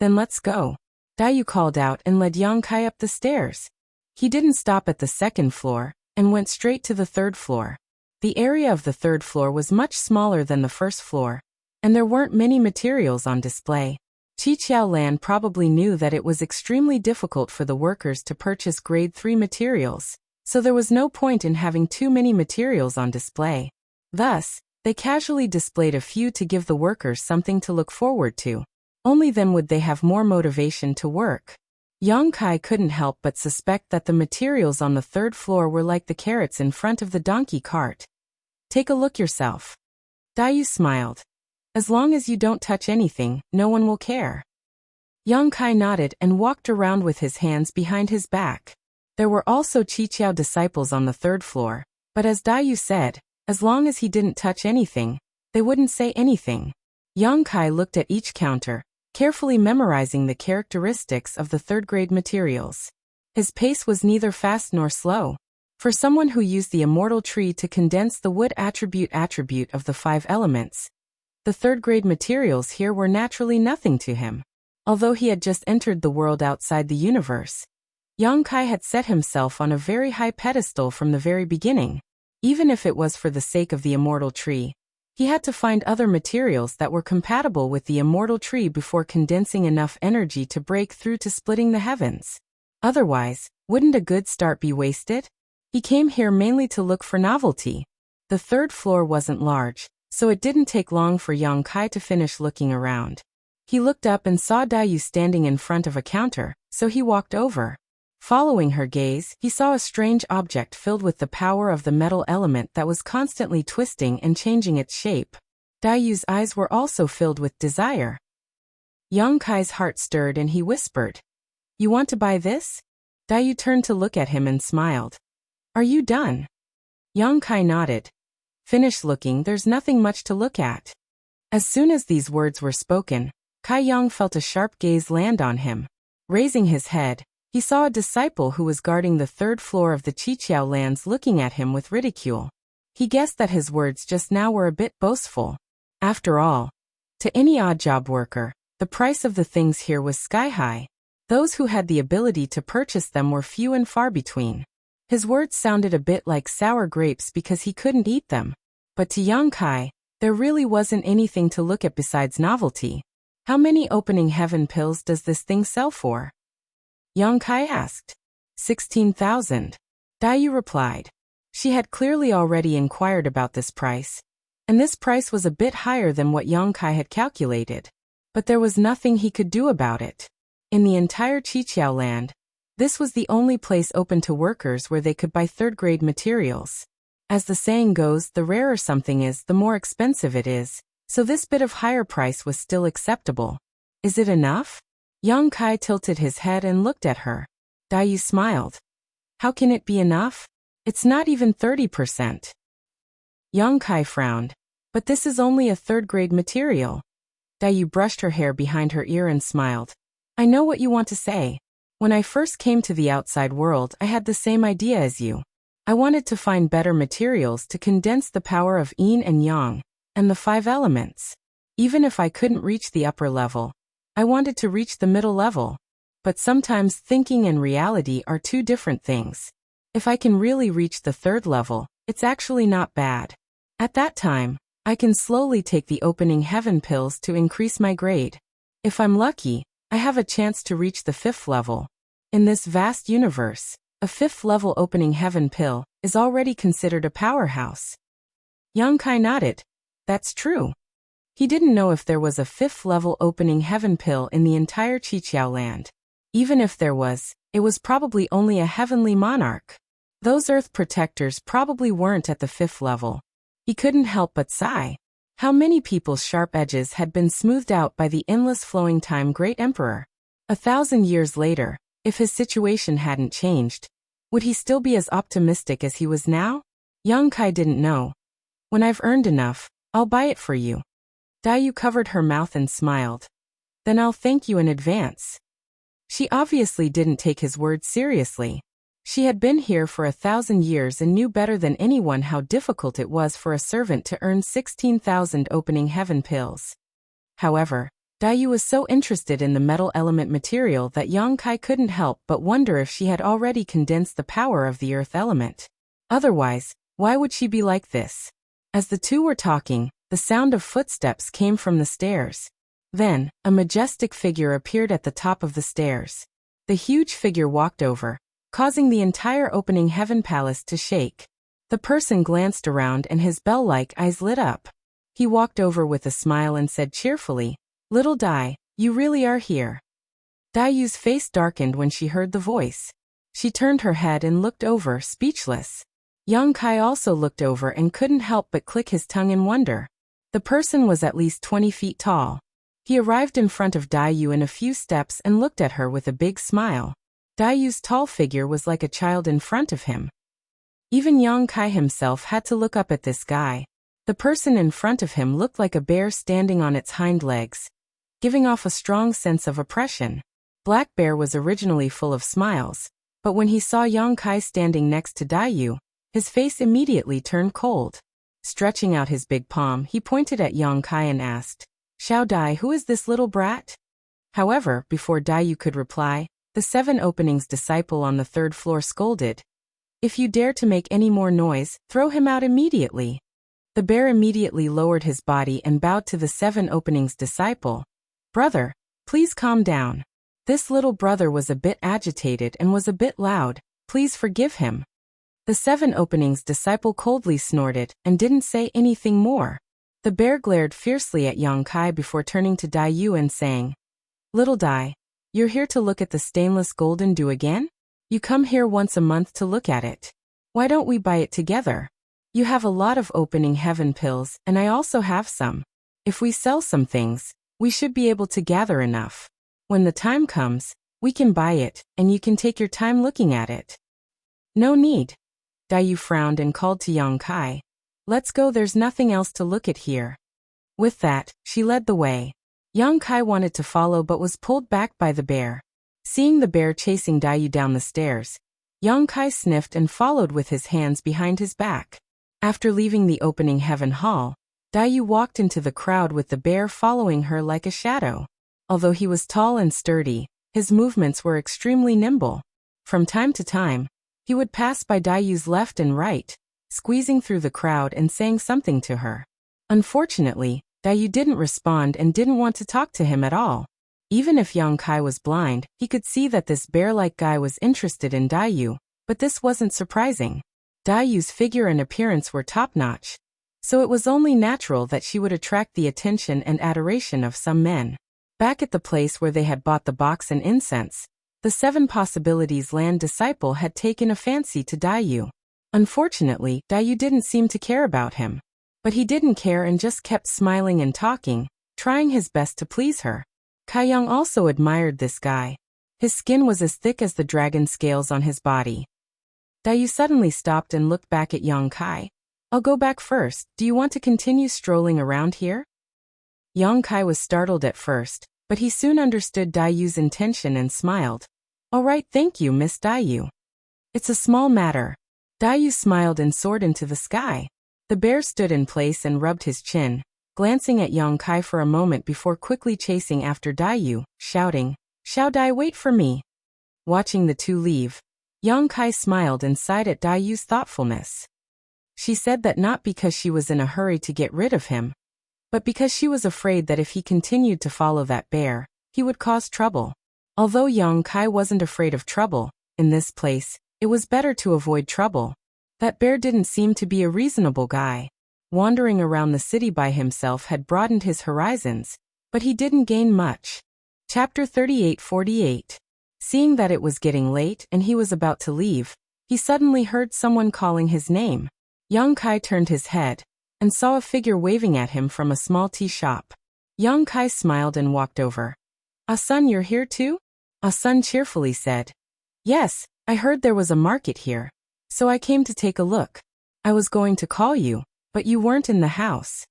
Then let's go. Dayu called out and led Yang Kai up the stairs. He didn't stop at the second floor, and went straight to the third floor. The area of the third floor was much smaller than the first floor, and there weren't many materials on display. Qiqiao Lan probably knew that it was extremely difficult for the workers to purchase grade 3 materials, so there was no point in having too many materials on display. Thus, they casually displayed a few to give the workers something to look forward to. Only then would they have more motivation to work. Yang Kai couldn't help but suspect that the materials on the third floor were like the carrots in front of the donkey cart. Take a look yourself. Dayu smiled. As long as you don't touch anything, no one will care. Yang Kai nodded and walked around with his hands behind his back. There were also Qiqiao disciples on the third floor, but as Dayu said, as long as he didn't touch anything, they wouldn't say anything. Yang Kai looked at each counter, carefully memorizing the characteristics of the third-grade materials. His pace was neither fast nor slow. For someone who used the immortal tree to condense the wood attribute of the 5 elements, the third-grade materials here were naturally nothing to him. Although he had just entered the world outside the universe, Yang Kai had set himself on a very high pedestal from the very beginning. Even if it was for the sake of the immortal tree, he had to find other materials that were compatible with the immortal tree before condensing enough energy to break through to splitting the heavens. Otherwise, wouldn't a good start be wasted? He came here mainly to look for novelty. The third floor wasn't large, so it didn't take long for Yang Kai to finish looking around. He looked up and saw Dayu standing in front of a counter, so he walked over. Following her gaze, he saw a strange object filled with the power of the metal element that was constantly twisting and changing its shape. Dayu's eyes were also filled with desire. Yang Kai's heart stirred and he whispered, "You want to buy this?" Dayu turned to look at him and smiled. "Are you done?" Yang Kai nodded. "Finish looking, there's nothing much to look at." As soon as these words were spoken, Kai Yang felt a sharp gaze land on him. Raising his head, he saw a disciple who was guarding the third floor of the Qiqiao lands looking at him with ridicule. He guessed that his words just now were a bit boastful. After all, to any odd job worker, the price of the things here was sky-high. Those who had the ability to purchase them were few and far between. His words sounded a bit like sour grapes because he couldn't eat them. But to Yang Kai, there really wasn't anything to look at besides novelty. "How many opening heaven pills does this thing sell for?" Yang Kai asked. 16,000. Dayu replied. She had clearly already inquired about this price, and this price was a bit higher than what Yang Kai had calculated. But there was nothing he could do about it. In the entire Qiqiao land, this was the only place open to workers where they could buy third-grade materials. As the saying goes, the rarer something is, the more expensive it is, so this bit of higher price was still acceptable. "Is it enough?" Yang Kai tilted his head and looked at her. Dayu smiled. "How can it be enough? It's not even 30%. Yang Kai frowned. "But this is only a third-grade material." Dayu brushed her hair behind her ear and smiled. "I know what you want to say. When I first came to the outside world, I had the same idea as you. I wanted to find better materials to condense the power of yin and yang, and the 5 elements. Even if I couldn't reach the upper level, I wanted to reach the middle level. But sometimes thinking and reality are two different things. If I can really reach the third level, it's actually not bad." At that time, I can slowly take the opening heaven pills to increase my grade. If I'm lucky, I have a chance to reach the 5th level. In this vast universe, a 5th level opening heaven pill is already considered a powerhouse. Yang Kai nodded. That's true. He didn't know if there was a 5th level opening heaven pill in the entire Qiqiao land. Even if there was, it was probably only a heavenly monarch. Those earth protectors probably weren't at the 5th level. He couldn't help but sigh. How many people's sharp edges had been smoothed out by the endless flowing time great emperor? 1,000 years later, if his situation hadn't changed, would he still be as optimistic as he was now? Yang Kai didn't know. When I've earned enough, I'll buy it for you. Daiyu covered her mouth and smiled. Then I'll thank you in advance. She obviously didn't take his words seriously. She had been here for 1,000 years and knew better than anyone how difficult it was for a servant to earn 16,000 opening heaven pills. However, Daiyu was so interested in the metal element material that Yang Kai couldn't help but wonder if she had already condensed the power of the earth element. Otherwise, why would she be like this? As the two were talking, the sound of footsteps came from the stairs. Then, a majestic figure appeared at the top of the stairs. The huge figure walked over, causing the entire opening heaven palace to shake. The person glanced around and his bell-like eyes lit up. He walked over with a smile and said cheerfully, "Little Dai, you really are here." Daiyu's face darkened when she heard the voice. She turned her head and looked over, speechless. Yang Kai also looked over and couldn't help but click his tongue in wonder. The person was at least 20 feet tall. He arrived in front of Daiyu in a few steps and looked at her with a big smile. Daiyu's tall figure was like a child in front of him. Even Yang Kai himself had to look up at this guy. The person in front of him looked like a bear standing on its hind legs, giving off a strong sense of oppression. Black Bear was originally full of smiles, but when he saw Yang Kai standing next to Daiyu, his face immediately turned cold. Stretching out his big palm, he pointed at Yang Kai and asked, "Xiao Dai, who is this little brat?" However, before Daiyu could reply, the 7 openings disciple on the 3rd floor scolded, "If you dare to make any more noise, throw him out immediately." The bear immediately lowered his body and bowed to the 7 openings disciple. "Brother, please calm down. This little brother was a bit agitated and was a bit loud. Please forgive him." The 7 openings disciple coldly snorted and didn't say anything more. The bear glared fiercely at Yang Kai before turning to Daiyu and saying, "Little Dai, you're here to look at the stainless golden dew again? You come here once a month to look at it. Why don't we buy it together? You have a lot of opening heaven pills and I also have some. If we sell some things, we should be able to gather enough. When the time comes, we can buy it and you can take your time looking at it." "No need." Daiyu frowned and called to Yang Kai, "Let's go, there's nothing else to look at here." With that, she led the way. Yang Kai wanted to follow but was pulled back by the bear. Seeing the bear chasing Daiyu down the stairs, Yang Kai sniffed and followed with his hands behind his back. After leaving the opening heaven hall, Daiyu walked into the crowd with the bear following her like a shadow. Although he was tall and sturdy, his movements were extremely nimble. From time to time, he would pass by Daiyu's left and right, squeezing through the crowd and saying something to her. Unfortunately, Daiyu didn't respond and didn't want to talk to him at all. Even if Yang Kai was blind, he could see that this bear-like guy was interested in Daiyu, but this wasn't surprising. Daiyu's figure and appearance were top-notch, so it was only natural that she would attract the attention and adoration of some men. Back at the place where they had bought the box and incense, the 7 possibilities land disciple had taken a fancy to Daiyu. Unfortunately, Daiyu didn't seem to care about him. But he didn't care and just kept smiling and talking, trying his best to please her. Kaiyang also admired this guy. His skin was as thick as the dragon scales on his body. Daiyu suddenly stopped and looked back at Yang Kai. "I'll go back first. Do you want to continue strolling around here?" Yang Kai was startled at first, but he soon understood Daiyu's intention and smiled. "All right, thank you, Miss Daiyu. It's a small matter." Daiyu smiled and soared into the sky. The bear stood in place and rubbed his chin, glancing at Yang Kai for a moment before quickly chasing after Daiyu, shouting, "Xiao Dai, wait for me." Watching the two leave, Yang Kai smiled and sighed at Daiyu's thoughtfulness. She said that not because she was in a hurry to get rid of him, but because she was afraid that if he continued to follow that bear, he would cause trouble. Although Yang Kai wasn't afraid of trouble, in this place, it was better to avoid trouble. That bear didn't seem to be a reasonable guy. Wandering around the city by himself had broadened his horizons, but he didn't gain much. Chapter 38:48. Seeing that it was getting late and he was about to leave, he suddenly heard someone calling his name. Yang Kai turned his head and saw a figure waving at him from a small tea shop. Yang Kai smiled and walked over. "Ah-sun, you're here too?" Ah-sun cheerfully said. "Yes, I heard there was a market here, so I came to take a look. I was going to call you, but you weren't in the house."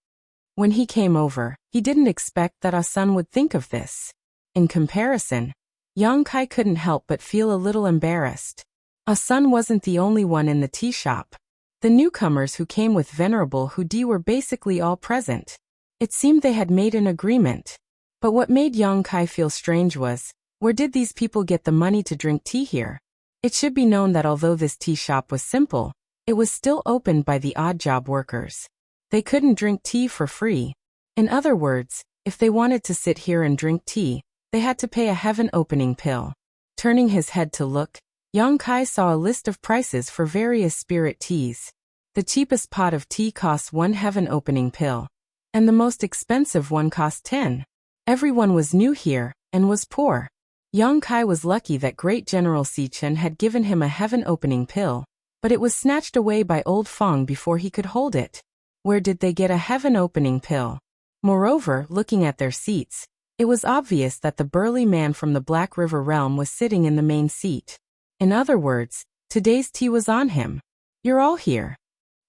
When he came over, he didn't expect that Ah-sun would think of this. In comparison, Yang Kai couldn't help but feel a little embarrassed. Ah-sun wasn't the only one in the tea shop. The newcomers who came with Venerable Hudi were basically all present. It seemed they had made an agreement. But what made Yang Kai feel strange was, where did these people get the money to drink tea here? It should be known that although this tea shop was simple, it was still opened by the odd job workers. They couldn't drink tea for free. In other words, if they wanted to sit here and drink tea, they had to pay a heaven-opening pill. Turning his head to look, Yang Kai saw a list of prices for various spirit teas. The cheapest pot of tea costs 1 heaven-opening pill, and the most expensive one cost 10. Everyone was new here, and was poor. Yang Kai was lucky that Great General Si Chen had given him a heaven-opening pill, but it was snatched away by Old Fong before he could hold it. Where did they get a heaven-opening pill? Moreover, looking at their seats, it was obvious that the burly man from the Black River realm was sitting in the main seat. In other words, today's tea was on him. "You're all here."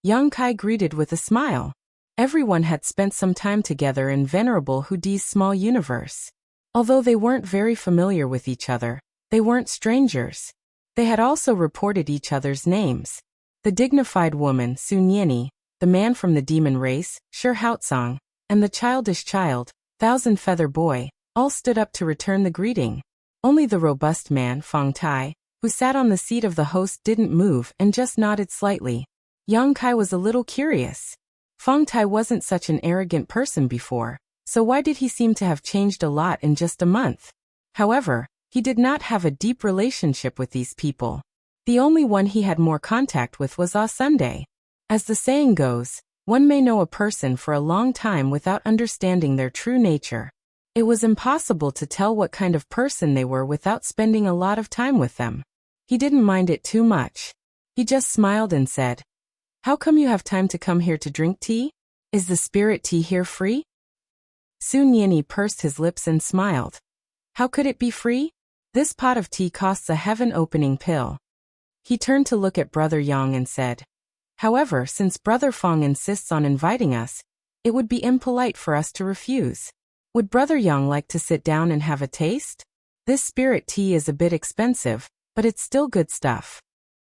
Yang Kai greeted with a smile. Everyone had spent some time together in Venerable Hudi's small universe. Although they weren't very familiar with each other, they weren't strangers. They had also reported each other's names. The dignified woman, Sun Yini, the man from the demon race, Shi Haotsong, and the childish child, Thousand Feather Boy, all stood up to return the greeting. Only the robust man, Fong Tai, who sat on the seat of the host, didn't move and just nodded slightly. Yang Kai was a little curious. Fong Tai wasn't such an arrogant person before, so why did he seem to have changed a lot in just a month? However, he did not have a deep relationship with these people. The only one he had more contact with was Ah-Sunday. As the saying goes, one may know a person for a long time without understanding their true nature. It was impossible to tell what kind of person they were without spending a lot of time with them. He didn't mind it too much. He just smiled and said, "How come you have time to come here to drink tea? Is the spirit tea here free?" Sun Yini pursed his lips and smiled. How could it be free? This pot of tea costs a heaven-opening pill. He turned to look at Brother Yang and said, "However, since Brother Fong insists on inviting us, it would be impolite for us to refuse. Would Brother Yang like to sit down and have a taste? This spirit tea is a bit expensive, but it's still good stuff."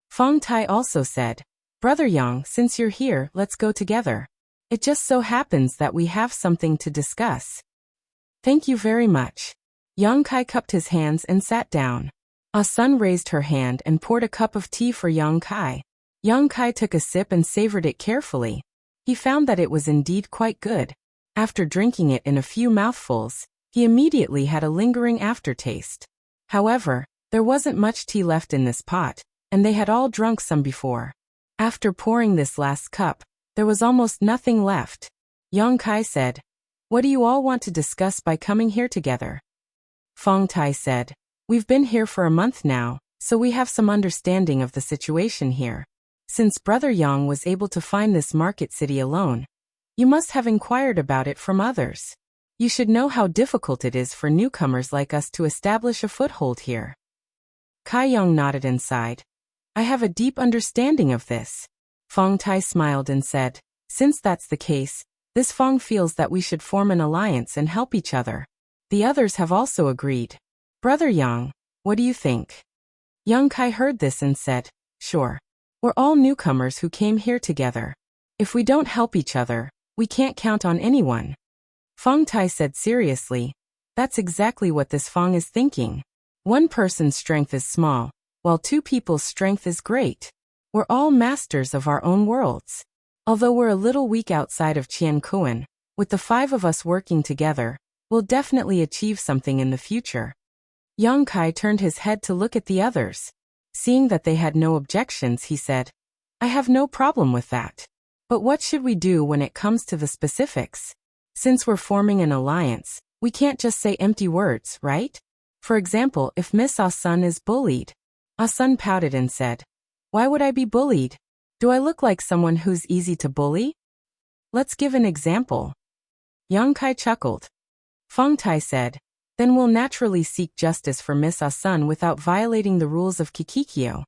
Fong Tai also said, "Brother Yang, since you're here, let's go together. It just so happens that we have something to discuss." "Thank you very much." Yang Kai cupped his hands and sat down. Ah-Sun raised her hand and poured a cup of tea for Yang Kai. Yang Kai took a sip and savored it carefully. He found that it was indeed quite good. After drinking it in a few mouthfuls, he immediately had a lingering aftertaste. However, there wasn't much tea left in this pot, and they had all drunk some before. After pouring this last cup, there was almost nothing left. Yang Kai said, "What do you all want to discuss by coming here together?" Fong Tai said, "We've been here for a month now, so we have some understanding of the situation here. Since Brother Yang was able to find this market city alone, you must have inquired about it from others. You should know how difficult it is for newcomers like us to establish a foothold here." Kai Yang nodded and sighed. "I have a deep understanding of this." Fong Tai smiled and said, "Since that's the case, this Fong feels that we should form an alliance and help each other." The others have also agreed. "Brother Yang, what do you think?" Yang Kai heard this and said, "Sure. We're all newcomers who came here together. If we don't help each other, we can't count on anyone." Fong Tai said seriously, "That's exactly what this Fong is thinking. One person's strength is small, while two people's strength is great. We're all masters of our own worlds. Although we're a little weak outside of Qiankuan, with the 5 of us working together, we'll definitely achieve something in the future. Yang Kai turned his head to look at the others. Seeing that they had no objections, he said, I have no problem with that. But what should we do when it comes to the specifics? Since we're forming an alliance, we can't just say empty words, right? For example, if Miss Ah-sun is bullied. Ah-sun pouted and said, Why would I be bullied? Do I look like someone who's easy to bully? Let's give an example. Yang Kai chuckled. Feng Tai said, Then we'll naturally seek justice for Miss Ah-sun without violating the rules of Kikikyo.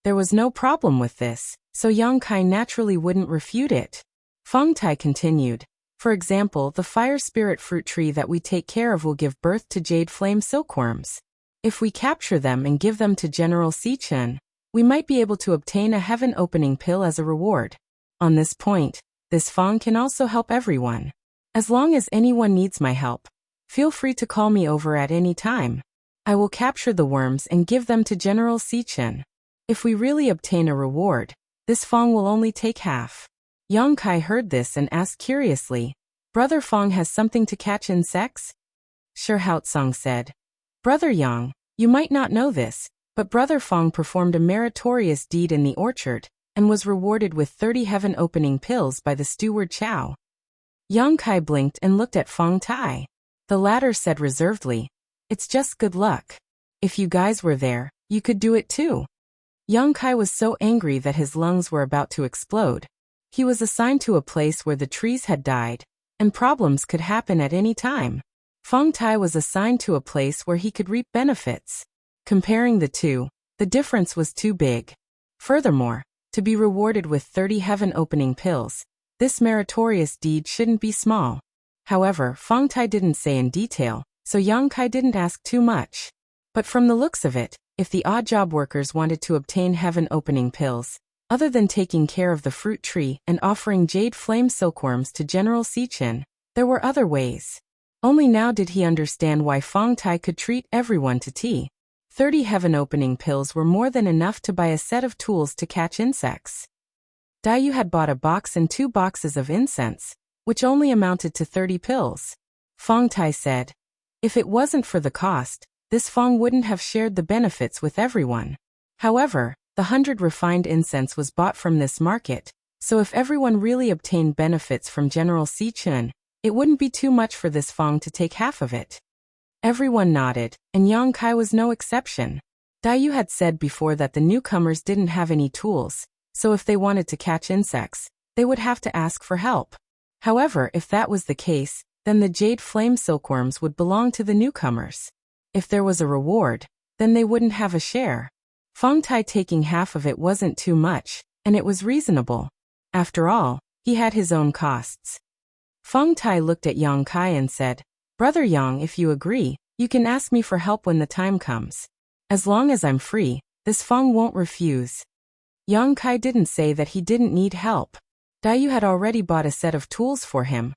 There was no problem with this, so Yang Kai naturally wouldn't refute it. Feng Tai continued, For example, the fire spirit fruit tree that we take care of will give birth to jade flame silkworms. If we capture them and give them to General Si-Chen, we might be able to obtain a heaven-opening pill as a reward. On this point, this Feng can also help everyone. As long as anyone needs my help, feel free to call me over at any time. I will capture the worms and give them to General Si-Chen. If we really obtain a reward, this Feng will only take half. Yang Kai heard this and asked curiously, Brother Feng has something to catch insects? Shi Haotsong said, Brother Yang, you might not know this, but Brother Feng performed a meritorious deed in the orchard, and was rewarded with 30 heaven-opening pills by the steward Chow. Yang Kai blinked and looked at Feng Tai. The latter said reservedly, It's just good luck. If you guys were there, you could do it too. Yang Kai was so angry that his lungs were about to explode. He was assigned to a place where the trees had died, and problems could happen at any time. Feng Tai was assigned to a place where he could reap benefits. Comparing the two, the difference was too big. Furthermore, to be rewarded with 30 heaven-opening pills, this meritorious deed shouldn't be small. However, Feng Tai didn't say in detail, so Yang Kai didn't ask too much. But from the looks of it, if the odd job workers wanted to obtain heaven-opening pills, other than taking care of the fruit tree and offering jade flame silkworms to General Si-Chen, there were other ways. Only now did he understand why Feng Tai could treat everyone to tea. 30 heaven-opening pills were more than enough to buy a set of tools to catch insects. Dayu had bought a box and 2 boxes of incense, which only amounted to 30 pills. Feng Tai said, If it wasn't for the cost, this Feng wouldn't have shared the benefits with everyone. However, the 100 refined incense was bought from this market, so if everyone really obtained benefits from General Si-Chen, it wouldn't be too much for this Feng to take half of it. Everyone nodded, and Yang Kai was no exception. Dayu had said before that the newcomers didn't have any tools, so if they wanted to catch insects, they would have to ask for help. However, if that was the case, then the jade flame silkworms would belong to the newcomers. If there was a reward, then they wouldn't have a share. Feng Tai taking half of it wasn't too much, and it was reasonable. After all, he had his own costs. Feng Tai looked at Yang Kai and said, Brother Yang, if you agree, you can ask me for help when the time comes. As long as I'm free, this Feng won't refuse. Yang Kai didn't say that he didn't need help. Dayu had already bought a set of tools for him,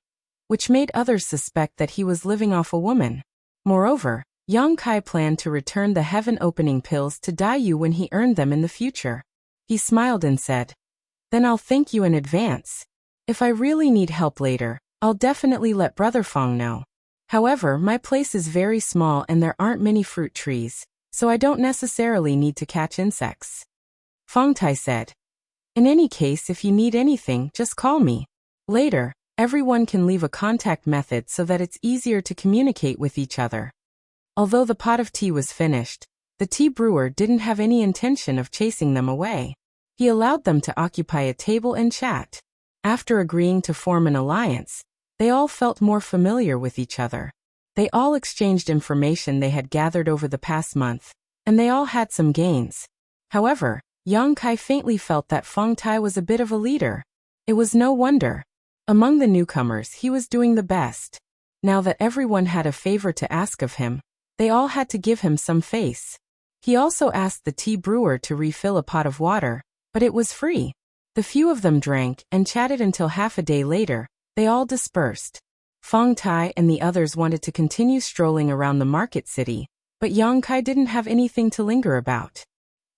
which made others suspect that he was living off a woman. Moreover, Yang Kai planned to return the heaven-opening pills to Dayu when he earned them in the future. He smiled and said, Then I'll thank you in advance. If I really need help later, I'll definitely let Brother Feng know. However, my place is very small and there aren't many fruit trees, so I don't necessarily need to catch insects. Feng Tai said, In any case, if you need anything, just call me. Later, everyone can leave a contact method so that it's easier to communicate with each other. Although the pot of tea was finished, the tea brewer didn't have any intention of chasing them away. He allowed them to occupy a table and chat. After agreeing to form an alliance, they all felt more familiar with each other. They all exchanged information they had gathered over the past month, and they all had some gains. However, Yang Kai faintly felt that Feng Tai was a bit of a leader. It was no wonder. Among the newcomers, he was doing the best. Now that everyone had a favor to ask of him, they all had to give him some face. He also asked the tea brewer to refill a pot of water, but it was free. The few of them drank and chatted until half a day later. They all dispersed. Feng Tai and the others wanted to continue strolling around the market city, but Yang Kai didn't have anything to linger about.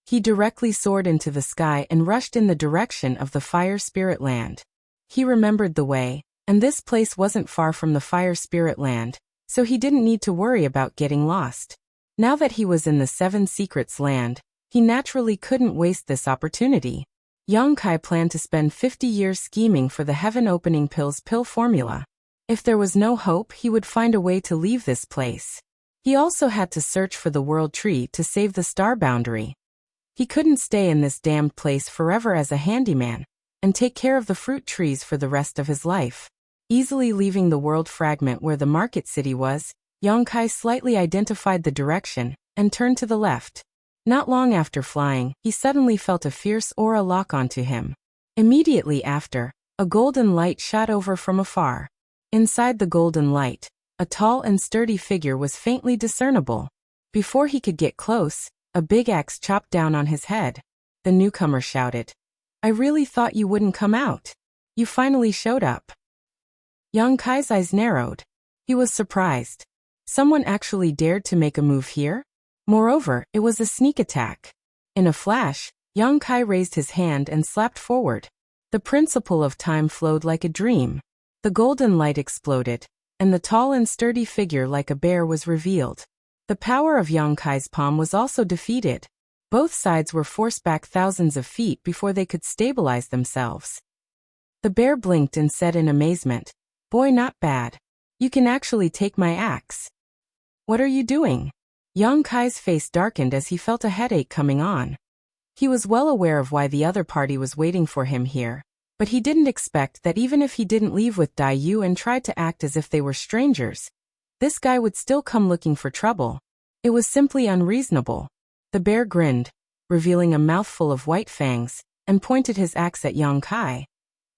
He directly soared into the sky and rushed in the direction of the fire spirit land. He remembered the way, and this place wasn't far from the fire spirit land, so he didn't need to worry about getting lost. Now that he was in the Seven Secrets land, he naturally couldn't waste this opportunity. Yang Kai planned to spend 50 years scheming for the heaven-opening pill formula. If there was no hope, he would find a way to leave this place. He also had to search for the world tree to save the star boundary. He couldn't stay in this damned place forever as a handyman, and take care of the fruit trees for the rest of his life. Easily leaving the world fragment where the market city was, Yang Kai slightly identified the direction, and turned to the left. Not long after flying, he suddenly felt a fierce aura lock onto him. Immediately after, a golden light shot over from afar. Inside the golden light, a tall and sturdy figure was faintly discernible. Before he could get close, a big axe chopped down on his head. The newcomer shouted, "I really thought you wouldn't come out. You finally showed up." Yang Kai's eyes narrowed. He was surprised. Someone actually dared to make a move here? Moreover, it was a sneak attack. In a flash, Yang Kai raised his hand and slapped forward. The principle of time flowed like a dream. The golden light exploded, and the tall and sturdy figure like a bear was revealed. The power of Yang Kai's palm was also defeated. Both sides were forced back thousands of feet before they could stabilize themselves. The bear blinked and said in amazement, "Boy, not bad. You can actually take my axe." "What are you doing?" Yang Kai's face darkened as he felt a headache coming on. He was well aware of why the other party was waiting for him here, but he didn't expect that even if he didn't leave with Dai Yu and tried to act as if they were strangers, this guy would still come looking for trouble. It was simply unreasonable. The bear grinned, revealing a mouthful of white fangs, and pointed his axe at Yang Kai.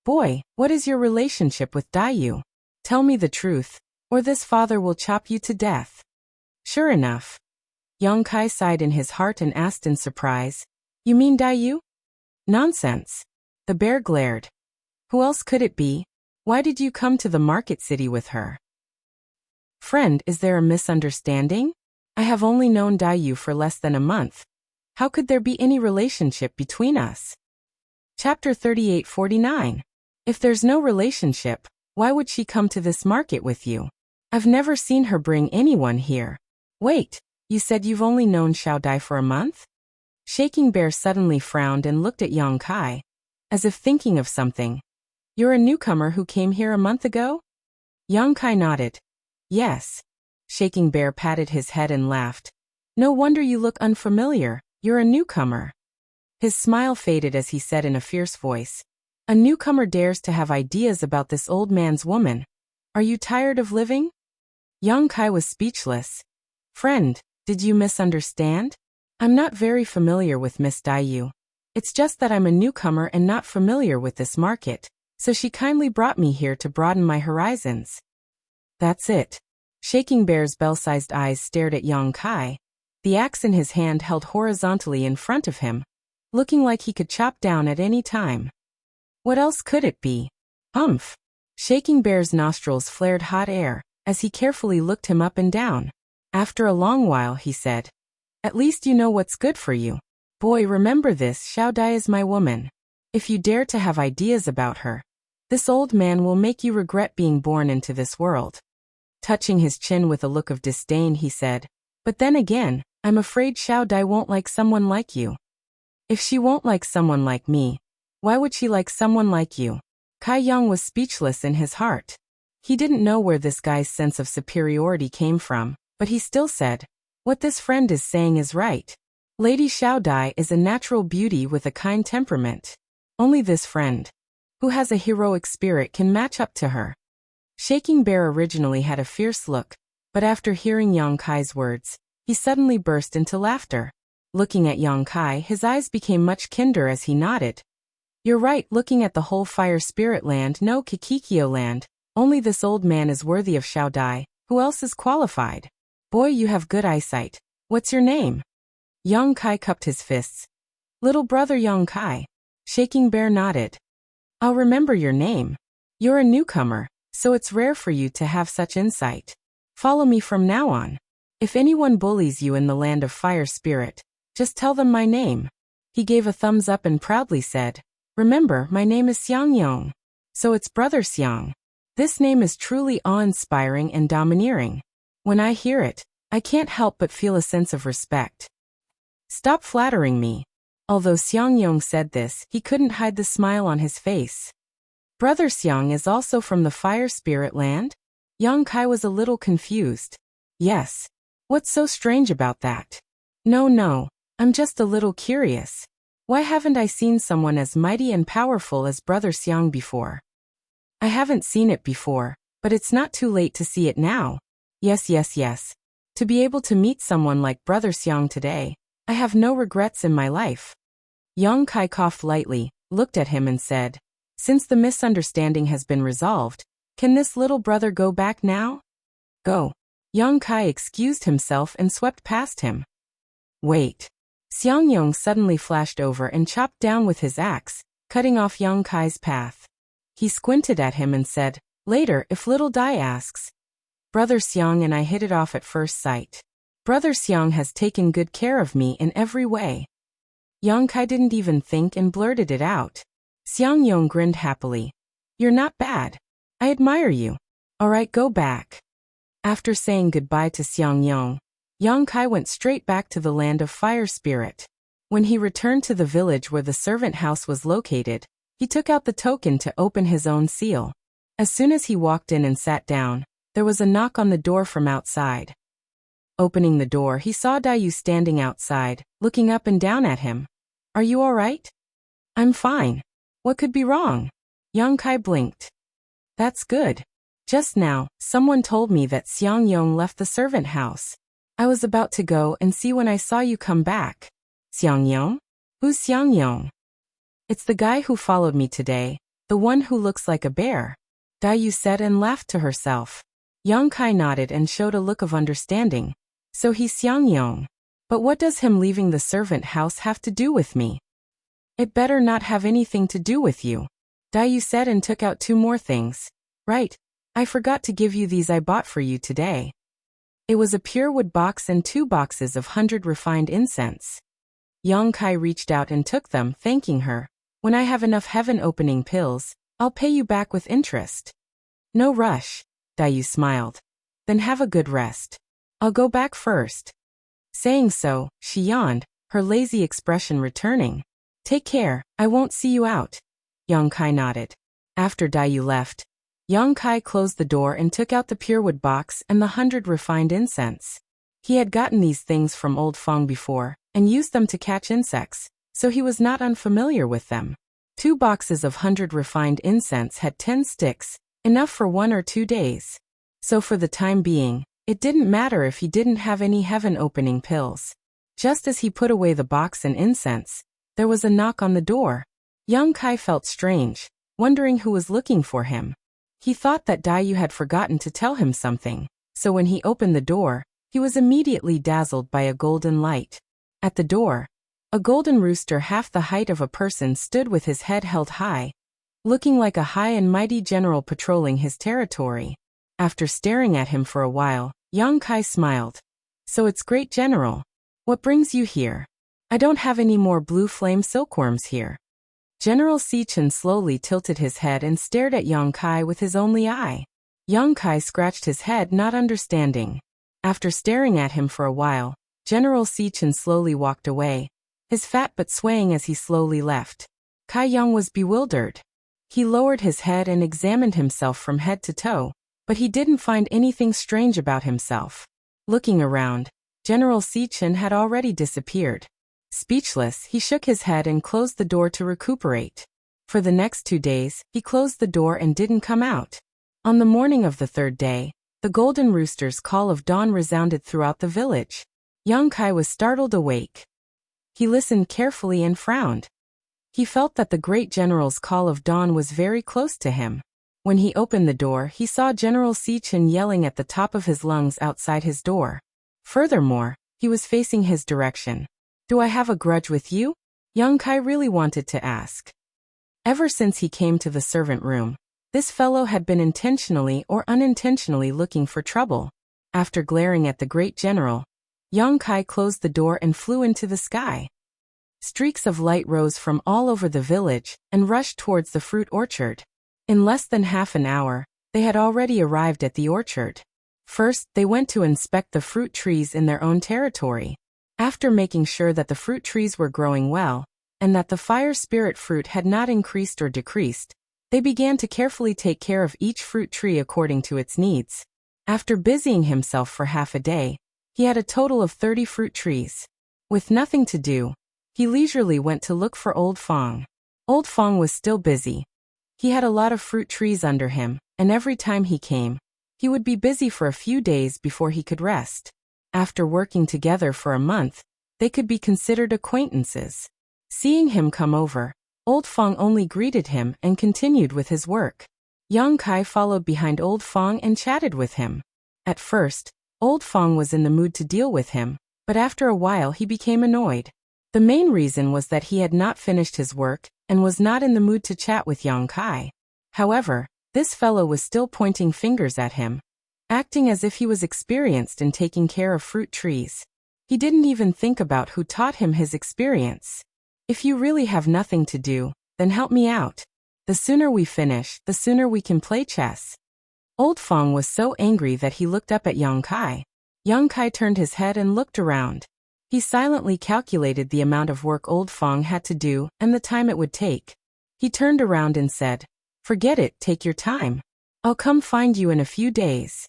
"Boy, what is your relationship with Dai Yu? Tell me the truth, or this father will chop you to death." Sure enough. Yang Kai sighed in his heart and asked in surprise, "You mean Dai Yu?" "Nonsense." The bear glared. "Who else could it be? Why did you come to the market city with her?" "Friend, is there a misunderstanding? I have only known Dai Yu for less than a month. How could there be any relationship between us?" Chapter 3849. If there's no relationship, why would she come to this market with you? I've never seen her bring anyone here. Wait, you said you've only known Xiao Dai for a month? Shaking Bear suddenly frowned and looked at Yang Kai, as if thinking of something. "You're a newcomer who came here a month ago?" Yang Kai nodded. "Yes." Shaking Bear patted his head and laughed. "No wonder you look unfamiliar, you're a newcomer." His smile faded as he said in a fierce voice, "A newcomer dares to have ideas about this old man's woman. Are you tired of living?" Yang Kai was speechless. "Friend, did you misunderstand? I'm not very familiar with Miss Dai Yu. It's just that I'm a newcomer and not familiar with this market, so she kindly brought me here to broaden my horizons." "That's it." Shaking Bear's bell-sized eyes stared at Yang Kai, the axe in his hand held horizontally in front of him, looking like he could chop down at any time. "What else could it be?" "Humph." Shaking Bear's nostrils flared hot air, as he carefully looked him up and down. After a long while he said, "At least you know what's good for you. Boy, remember this, Xiao Dai is my woman. If you dare to have ideas about her, this old man will make you regret being born into this world." Touching his chin with a look of disdain he said, "But then again, I'm afraid Xiao Dai won't like someone like you." "If she won't like someone like me, why would she like someone like you?" Kai Yang was speechless in his heart. He didn't know where this guy's sense of superiority came from, but he still said, "What this friend is saying is right. Lady Xiao Dai is a natural beauty with a kind temperament. Only this friend, who has a heroic spirit, can match up to her." Shaking Bear originally had a fierce look, but after hearing Yang Kai's words, he suddenly burst into laughter. Looking at Yang Kai, his eyes became much kinder as he nodded. "You're right, looking at the whole fire spirit land, no Kikikyo land, only this old man is worthy of Xiao Dai. Who else is qualified? Boy, you have good eyesight. What's your name?" Yang Kai cupped his fists. "Little brother Yang Kai." Shaking Bear nodded. "I'll remember your name. You're a newcomer, so it's rare for you to have such insight. Follow me from now on. If anyone bullies you in the land of fire spirit, just tell them my name." He gave a thumbs up and proudly said, "Remember, my name is Xiang Yong." So it's Brother Xiang. This name is truly awe-inspiring and domineering. When I hear it, I can't help but feel a sense of respect. Stop flattering me. Although Xiang Yong said this, he couldn't hide the smile on his face. Brother Xiang is also from the fire spirit land? Yang Kai was a little confused. Yes. What's so strange about that? No, I'm just a little curious. Why haven't I seen someone as mighty and powerful as Brother Xiang before? I haven't seen it before, but it's not too late to see it now. Yes. To be able to meet someone like Brother Xiang today, I have no regrets in my life. Yang Kai coughed lightly, looked at him and said, since the misunderstanding has been resolved, can this little brother go back now? Go. Yang Kai excused himself and swept past him. Wait. Xiang Yong suddenly flashed over and chopped down with his axe, cutting off Yang Kai's path. He squinted at him and said, later if little Dai asks. Brother Xiang and I hit it off at first sight. Brother Xiang has taken good care of me in every way. Yang Kai didn't even think and blurted it out. Xiang Yong grinned happily. You're not bad. I admire you. Alright, go back. After saying goodbye to Xiang Yong, Yang Kai went straight back to the land of fire spirit. When he returned to the village where the servant house was located, he took out the token to open his own seal. As soon as he walked in and sat down, there was a knock on the door from outside. Opening the door, he saw Dayu standing outside, looking up and down at him. Are you all right? I'm fine. What could be wrong? Yang Kai blinked. That's good. Just now, someone told me that Xiang Yong left the servant house. I was about to go and see when I saw you come back. Xiang Yong? Who's Xiang Yong? It's the guy who followed me today, the one who looks like a bear. Dayu said and laughed to herself. Yang Kai nodded and showed a look of understanding. So he's Xiang Yong. But what does him leaving the servant house have to do with me? It better not have anything to do with you. Dayu said and took out 2 more things. Right. I forgot to give you these I bought for you today. It was a pure wood box and 2 boxes of 100 refined incense. Yang Kai reached out and took them, thanking her. When I have enough heaven-opening pills, I'll pay you back with interest. No rush. Dayu smiled. Then have a good rest. I'll go back first. Saying so, she yawned, her lazy expression returning. Take care, I won't see you out. Yang Kai nodded. After Dayu left, Yang Kai closed the door and took out the purewood box and the 100 refined incense. He had gotten these things from Old Fong before, and used them to catch insects, so he was not unfamiliar with them. 2 boxes of 100 refined incense had 10 sticks, enough for 1 or 2 days. So for the time being, it didn't matter if he didn't have any heaven-opening pills. Just as he put away the box and incense, there was a knock on the door. Yang Kai felt strange, wondering who was looking for him. He thought that Dayu had forgotten to tell him something, so when he opened the door, he was immediately dazzled by a golden light. At the door, a golden rooster half the height of a person stood with his head held high, looking like a high and mighty general patrolling his territory. After staring at him for a while, Yang Kai smiled. So it's Great General. What brings you here? I don't have any more blue flame silkworms here. General Sichen slowly tilted his head and stared at Yang Kai with his only eye. Yang Kai scratched his head, not understanding. After staring at him for a while, General Sichen slowly walked away, his fat butt swaying as he slowly left. Kai Yang was bewildered. He lowered his head and examined himself from head to toe, but he didn't find anything strange about himself. Looking around, General Sichen had already disappeared. Speechless, he shook his head and closed the door to recuperate. For the next 2 days, he closed the door and didn't come out. On the morning of the 3rd day, the golden rooster's call of dawn resounded throughout the village. Yang Kai was startled awake. He listened carefully and frowned. He felt that the great general's call of dawn was very close to him. When he opened the door, he saw General Sichen yelling at the top of his lungs outside his door. Furthermore, he was facing his direction. Do I have a grudge with you? Yang Kai really wanted to ask. Ever since he came to the servant room, this fellow had been intentionally or unintentionally looking for trouble. After glaring at the great general, Yang Kai closed the door and flew into the sky. Streaks of light rose from all over the village and rushed towards the fruit orchard. In less than half an hour, they had already arrived at the orchard. First, they went to inspect the fruit trees in their own territory. After making sure that the fruit trees were growing well, and that the fire spirit fruit had not increased or decreased, they began to carefully take care of each fruit tree according to its needs. After busying himself for half a day, he had a total of 30 fruit trees. With nothing to do, he leisurely went to look for Old Fong. Old Fong was still busy. He had a lot of fruit trees under him, and every time he came, he would be busy for a few days before he could rest. After working together for a month, they could be considered acquaintances. Seeing him come over, Old Fong only greeted him and continued with his work. Yang Kai followed behind Old Fong and chatted with him. At first, Old Fong was in the mood to deal with him, but after a while he became annoyed. The main reason was that he had not finished his work and was not in the mood to chat with Yang Kai. However, this fellow was still pointing fingers at him, acting as if he was experienced in taking care of fruit trees. He didn't even think about who taught him his experience. If you really have nothing to do, then help me out. The sooner we finish, the sooner we can play chess. Old Fong was so angry that he looked up at Yang Kai. Yang Kai turned his head and looked around. He silently calculated the amount of work Old Fong had to do and the time it would take. He turned around and said, "Forget it, take your time. I'll come find you in a few days."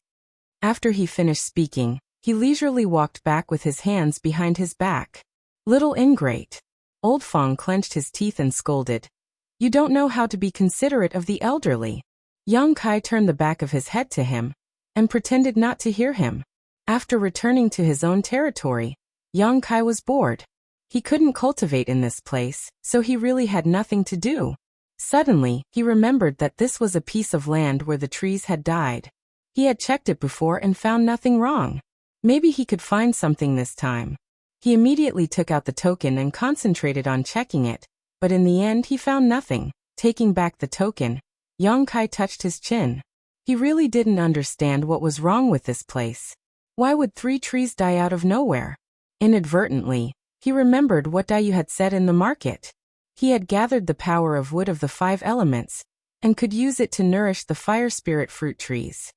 After he finished speaking, he leisurely walked back with his hands behind his back. Little ingrate. Old Fong clenched his teeth and scolded. "You don't know how to be considerate of the elderly." Yang Kai turned the back of his head to him and pretended not to hear him. After returning to his own territory, Yang Kai was bored. He couldn't cultivate in this place, so he really had nothing to do. Suddenly, he remembered that this was a piece of land where the trees had died. He had checked it before and found nothing wrong. Maybe he could find something this time. He immediately took out the token and concentrated on checking it, but in the end he found nothing. Taking back the token, Yang Kai touched his chin. He really didn't understand what was wrong with this place. Why would 3 trees die out of nowhere? Inadvertently, he remembered what Dayu had said in the market. He had gathered the power of wood of the 5 elements, and could use it to nourish the fire spirit fruit trees.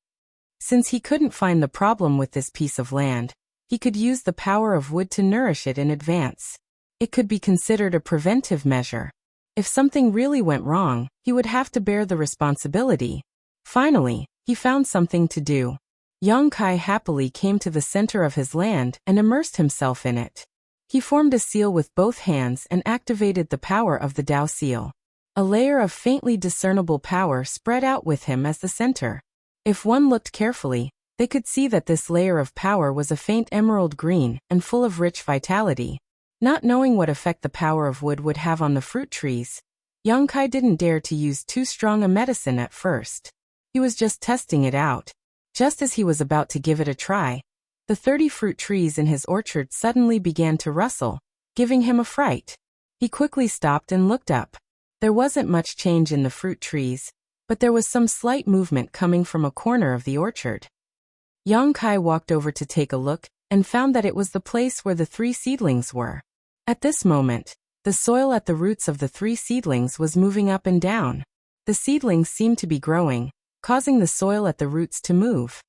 Since he couldn't find the problem with this piece of land, he could use the power of wood to nourish it in advance. It could be considered a preventive measure. If something really went wrong, he would have to bear the responsibility. Finally, he found something to do. Yang Kai happily came to the center of his land and immersed himself in it. He formed a seal with both hands and activated the power of the Dao seal. A layer of faintly discernible power spread out with him as the center. If one looked carefully, they could see that this layer of power was a faint emerald green and full of rich vitality. Not knowing what effect the power of wood would have on the fruit trees, Yang Kai didn't dare to use too strong a medicine at first. He was just testing it out. Just as he was about to give it a try, the 30 fruit trees in his orchard suddenly began to rustle, giving him a fright. He quickly stopped and looked up. There wasn't much change in the fruit trees, but there was some slight movement coming from a corner of the orchard. Yang Kai walked over to take a look and found that it was the place where the 3 seedlings were. At this moment, the soil at the roots of the 3 seedlings was moving up and down. The seedlings seemed to be growing, causing the soil at the roots to move.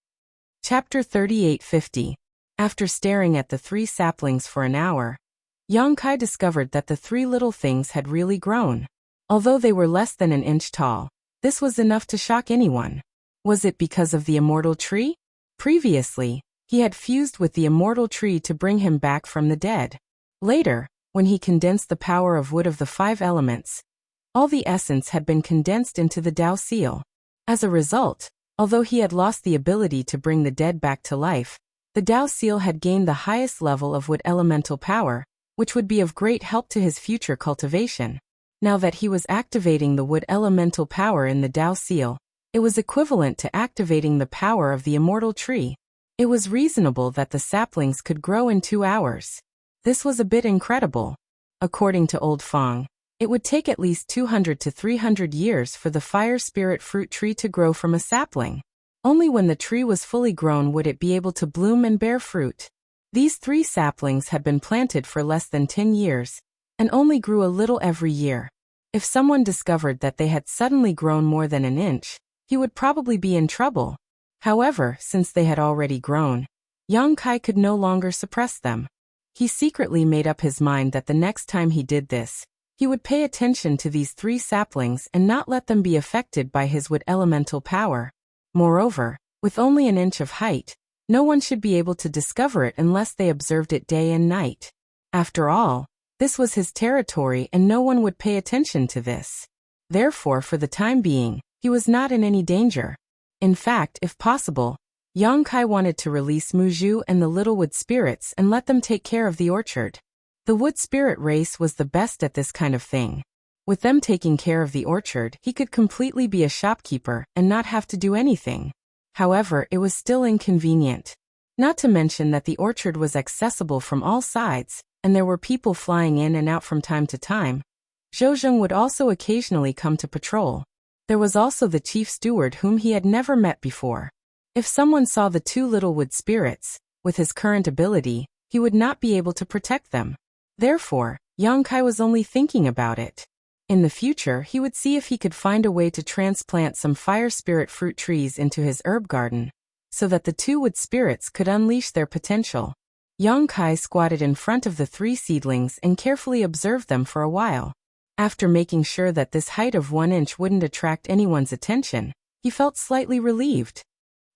Chapter 3850. After staring at the 3 saplings for an hour, Yang Kai discovered that the 3 little things had really grown. Although they were less than an inch tall, this was enough to shock anyone. Was it because of the immortal tree? Previously, he had fused with the immortal tree to bring him back from the dead. Later, when he condensed the power of wood of the 5 elements, all the essence had been condensed into the Dao seal. As a result, although he had lost the ability to bring the dead back to life, the Dao seal had gained the highest level of wood elemental power, which would be of great help to his future cultivation. Now that he was activating the wood elemental power in the Dao seal, it was equivalent to activating the power of the immortal tree. It was reasonable that the saplings could grow in 2 hours. This was a bit incredible. According to Old Fong, it would take at least 200 to 300 years for the fire spirit fruit tree to grow from a sapling. Only when the tree was fully grown would it be able to bloom and bear fruit. These 3 saplings had been planted for less than 10 years, and only grew a little every year. If someone discovered that they had suddenly grown more than an inch, he would probably be in trouble. However, since they had already grown, Yang Kai could no longer suppress them. He secretly made up his mind that the next time he did this, he would pay attention to these 3 saplings and not let them be affected by his wood elemental power. Moreover, with only an inch of height, no one should be able to discover it unless they observed it day and night. After all, this was his territory and no one would pay attention to this. Therefore, for the time being, he was not in any danger. In fact, if possible, Yang Kai wanted to release Muzhu and the little wood spirits and let them take care of the orchard. The wood spirit race was the best at this kind of thing. With them taking care of the orchard, he could completely be a shopkeeper and not have to do anything. However, it was still inconvenient. Not to mention that the orchard was accessible from all sides, and there were people flying in and out from time to time. Zhou would also occasionally come to patrol. There was also the chief steward whom he had never met before. If someone saw the 2 little wood spirits, with his current ability, he would not be able to protect them. Therefore, Yang Kai was only thinking about it. In the future, he would see if he could find a way to transplant some fire spirit fruit trees into his herb garden, so that the 2 wood spirits could unleash their potential. Yang Kai squatted in front of the 3 seedlings and carefully observed them for a while. After making sure that this height of 1 inch wouldn't attract anyone's attention, he felt slightly relieved.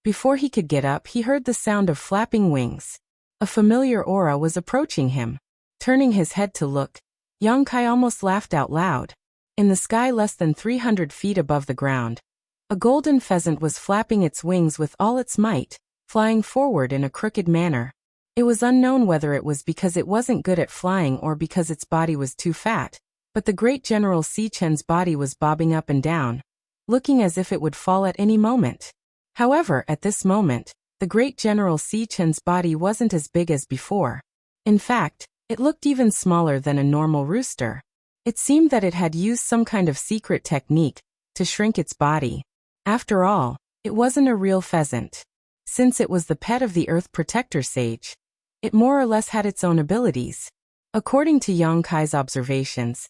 Before he could get up, he heard the sound of flapping wings. A familiar aura was approaching him. Turning his head to look, Yang Kai almost laughed out loud. In the sky less than 300 feet above the ground, a golden pheasant was flapping its wings with all its might, flying forward in a crooked manner. It was unknown whether it was because it wasn't good at flying or because its body was too fat, but the great General Si Chen's body was bobbing up and down, looking as if it would fall at any moment. However, at this moment, the great General Si Chen's body wasn't as big as before. In fact, it looked even smaller than a normal rooster. It seemed that it had used some kind of secret technique to shrink its body. After all, it wasn't a real pheasant. Since it was the pet of the Earth Protector Sage, it more or less had its own abilities. According to Yang Kai's observations,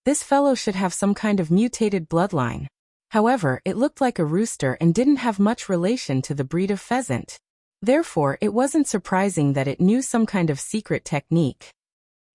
this fellow should have some kind of mutated bloodline. However, it looked like a rooster and didn't have much relation to the breed of pheasant. Therefore, it wasn't surprising that it knew some kind of secret technique.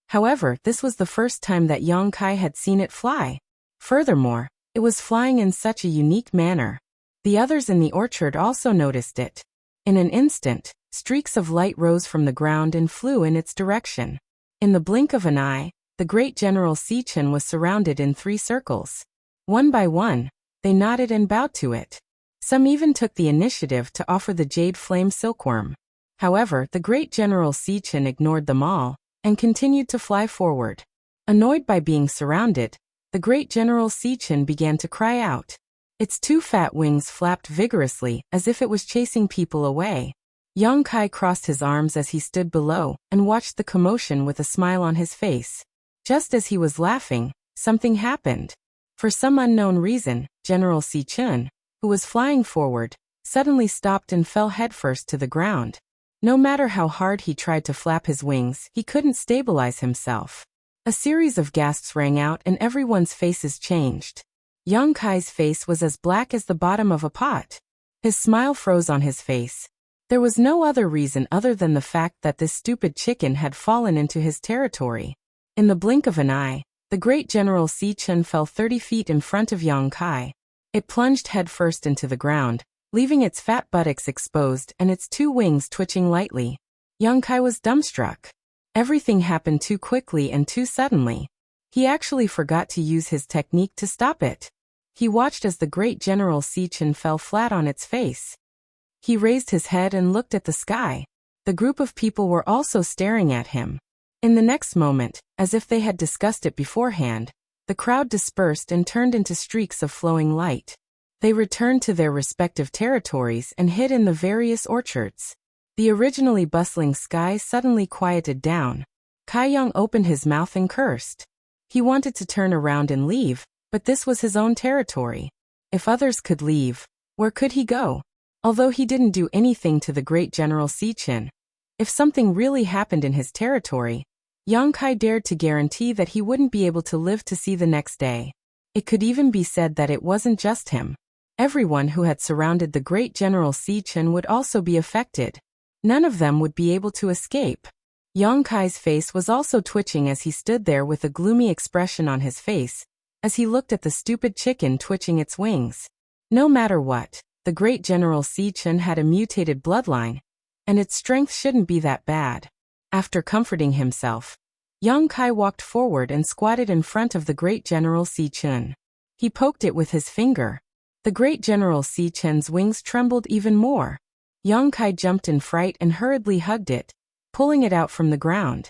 However, this was the first time that Yang Kai had seen it fly. Furthermore, it was flying in such a unique manner. The others in the orchard also noticed it. In an instant, streaks of light rose from the ground and flew in its direction. In the blink of an eye, the great General Si Chen was surrounded in 3 circles. One by one, they nodded and bowed to it. Some even took the initiative to offer the jade flame silkworm. However, the great General Si Chen ignored them all and continued to fly forward. Annoyed by being surrounded, the great General Si Chen began to cry out. Its 2 fat wings flapped vigorously as if it was chasing people away. Yang Kai crossed his arms as he stood below and watched the commotion with a smile on his face. Just as he was laughing, something happened. For some unknown reason, General Si Chen, who was flying forward, suddenly stopped and fell headfirst to the ground. No matter how hard he tried to flap his wings, he couldn't stabilize himself. A series of gasps rang out and everyone's faces changed. Yang Kai's face was as black as the bottom of a pot. His smile froze on his face. There was no other reason other than the fact that this stupid chicken had fallen into his territory. In the blink of an eye, the great General Si Chen fell 30 feet in front of Yang Kai. It plunged headfirst into the ground, leaving its fat buttocks exposed and its 2 wings twitching lightly. Yang Kai was dumbstruck. Everything happened too quickly and too suddenly. He actually forgot to use his technique to stop it. He watched as the great General Si Chen fell flat on its face. He raised his head and looked at the sky. The group of people were also staring at him. In the next moment, as if they had discussed it beforehand, the crowd dispersed and turned into streaks of flowing light. They returned to their respective territories and hid in the various orchards. The originally bustling sky suddenly quieted down. Kai Yang opened his mouth and cursed. He wanted to turn around and leave, but this was his own territory. If others could leave, where could he go? Although he didn't do anything to the great General Si Chen, if something really happened in his territory, Yang Kai dared to guarantee that he wouldn't be able to live to see the next day. It could even be said that it wasn't just him. Everyone who had surrounded the great General Si Chen would also be affected. None of them would be able to escape. Yang Kai's face was also twitching as he stood there with a gloomy expression on his face, as he looked at the stupid chicken twitching its wings. No matter what, the great General Si Chen had a mutated bloodline, and its strength shouldn't be that bad. After comforting himself, Yang Kai walked forward and squatted in front of the great General Si Chen. He poked it with his finger. The great General Si Chen's wings trembled even more. Yang Kai jumped in fright and hurriedly hugged it, pulling it out from the ground.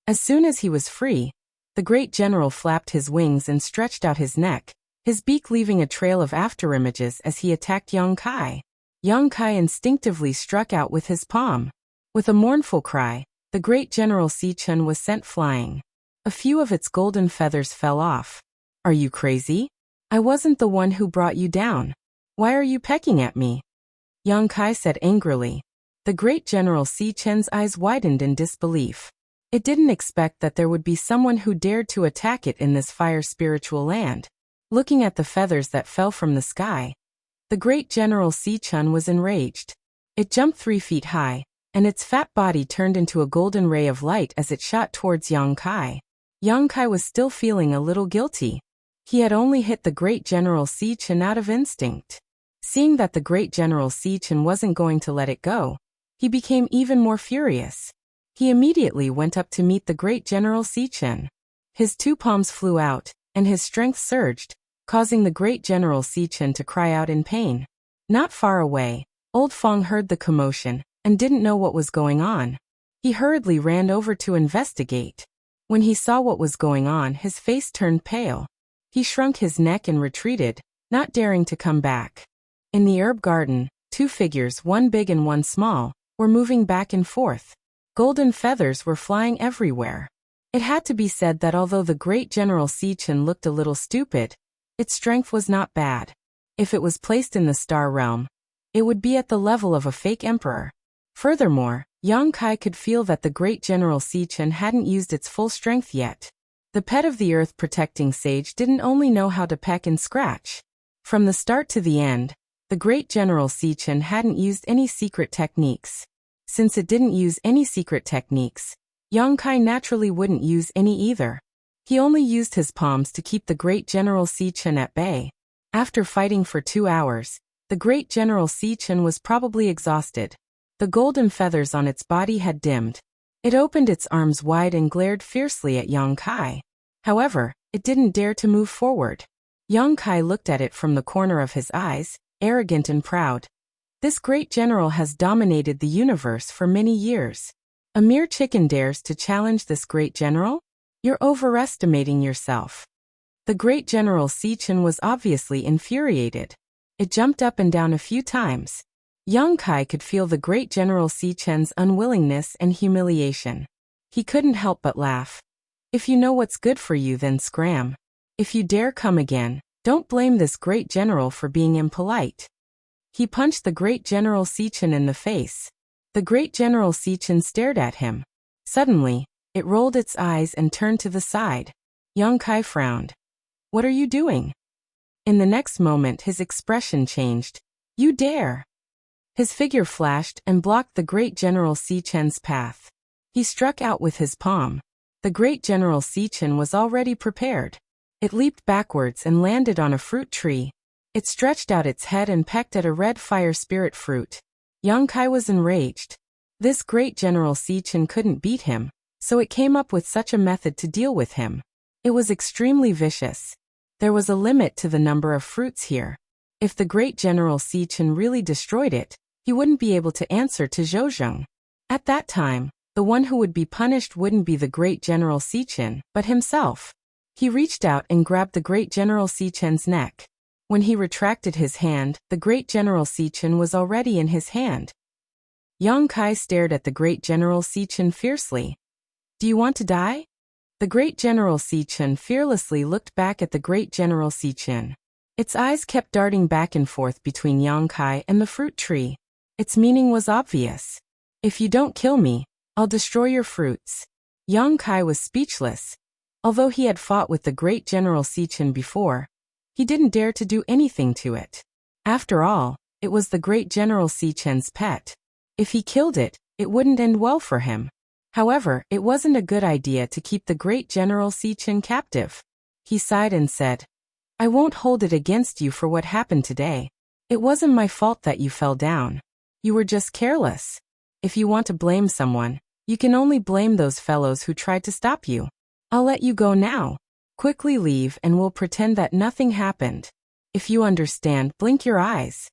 As soon as he was free, the great general flapped his wings and stretched out his neck, his beak leaving a trail of afterimages as he attacked Yang Kai. Yang Kai instinctively struck out with his palm. With a mournful cry, the great General Si Chen was sent flying. A few of its golden feathers fell off. "Are you crazy? I wasn't the one who brought you down. Why are you pecking at me?" Yang Kai said angrily. The great General Si Chen's eyes widened in disbelief. It didn't expect that there would be someone who dared to attack it in this fire spiritual land. Looking at the feathers that fell from the sky, the great General Si Chen was enraged. It jumped 3 feet high, and its fat body turned into a golden ray of light as it shot towards Yang Kai. Yang Kai was still feeling a little guilty. He had only hit the great General Si Chen out of instinct. Seeing that the great General Si Chen wasn't going to let it go, he became even more furious. He immediately went up to meet the great General Si Chen. His 2 palms flew out, and his strength surged, causing the great General Si Chen to cry out in pain. Not far away, Old Fong heard the commotion and didn't know what was going on. He hurriedly ran over to investigate. When he saw what was going on, his face turned pale. He shrunk his neck and retreated, not daring to come back. In the herb garden, 2 figures, one big and one small, were moving back and forth. Golden feathers were flying everywhere. It had to be said that although the great General Si Chen looked a little stupid, its strength was not bad. If it was placed in the star realm, it would be at the level of a fake emperor. Furthermore, Yang Kai could feel that the great General Si Chen hadn't used its full strength yet. The pet of the earth protecting sage didn't only know how to peck and scratch. From the start to the end, the great General Si Chen hadn't used any secret techniques. Since it didn't use any secret techniques, Yang Kai naturally wouldn't use any either. He only used his palms to keep the great General Si Chen at bay. After fighting for 2 hours, the great General Si Chen was probably exhausted. The golden feathers on its body had dimmed. It opened its arms wide and glared fiercely at Yang Kai. However, it didn't dare to move forward. Yang Kai looked at it from the corner of his eyes, arrogant and proud. This great general has dominated the universe for many years. A mere chicken dares to challenge this great general? You're overestimating yourself. The great General Si Chen was obviously infuriated. It jumped up and down a few times. Yang Kai could feel the great General Si Chen's unwillingness and humiliation. He couldn't help but laugh. If you know what's good for you, then scram. If you dare come again, don't blame this great general for being impolite. He punched the great General Si Chen in the face. The great General Si Chen stared at him. Suddenly, it rolled its eyes and turned to the side. Yang Kai frowned. "What are you doing?" In the next moment his expression changed. "You dare!" His figure flashed and blocked the great General Si Chen's path. He struck out with his palm. The great General Si Chen was already prepared. It leaped backwards and landed on a fruit tree. It stretched out its head and pecked at a red fire spirit fruit. Yang Kai was enraged. This great General Si Chen couldn't beat him, so it came up with such a method to deal with him. It was extremely vicious. There was a limit to the number of fruits here. If the great General Si Chen really destroyed it, he wouldn't be able to answer to Zhou. At that time, the one who would be punished wouldn't be the great General Si Chen, but himself. He reached out and grabbed the great General Si Chen's neck. When he retracted his hand, the great General Si Chen was already in his hand. Yang Kai stared at the great General Si Chen fiercely. "Do you want to die?" The great General Si Chen fearlessly looked back at the great General Si Chen. Its eyes kept darting back and forth between Yang Kai and the fruit tree. Its meaning was obvious. "If you don't kill me, I'll destroy your fruits." Yang Kai was speechless. Although he had fought with the great General Si Chen before, He didn't dare to do anything to it. After all, it was the great General Si Chen's pet. If he killed it, it wouldn't end well for him. However, it wasn't a good idea to keep the great General Si Chen captive. He sighed and said, I won't hold it against you for what happened today. It wasn't my fault that you fell down. You were just careless. If you want to blame someone, you can only blame those fellows who tried to stop you. I'll let you go now. Quickly leave and we'll pretend that nothing happened. If you understand, blink your eyes.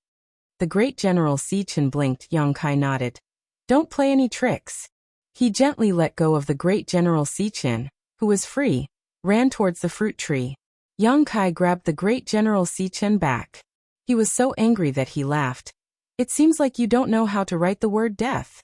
The great General Si Chen blinked. Yang Kai nodded. Don't play any tricks. He gently let go of the great General Si Chen, who was free, ran towards the fruit tree. Yang Kai grabbed the great General Si Chen back. He was so angry that he laughed. It seems like you don't know how to write the word death.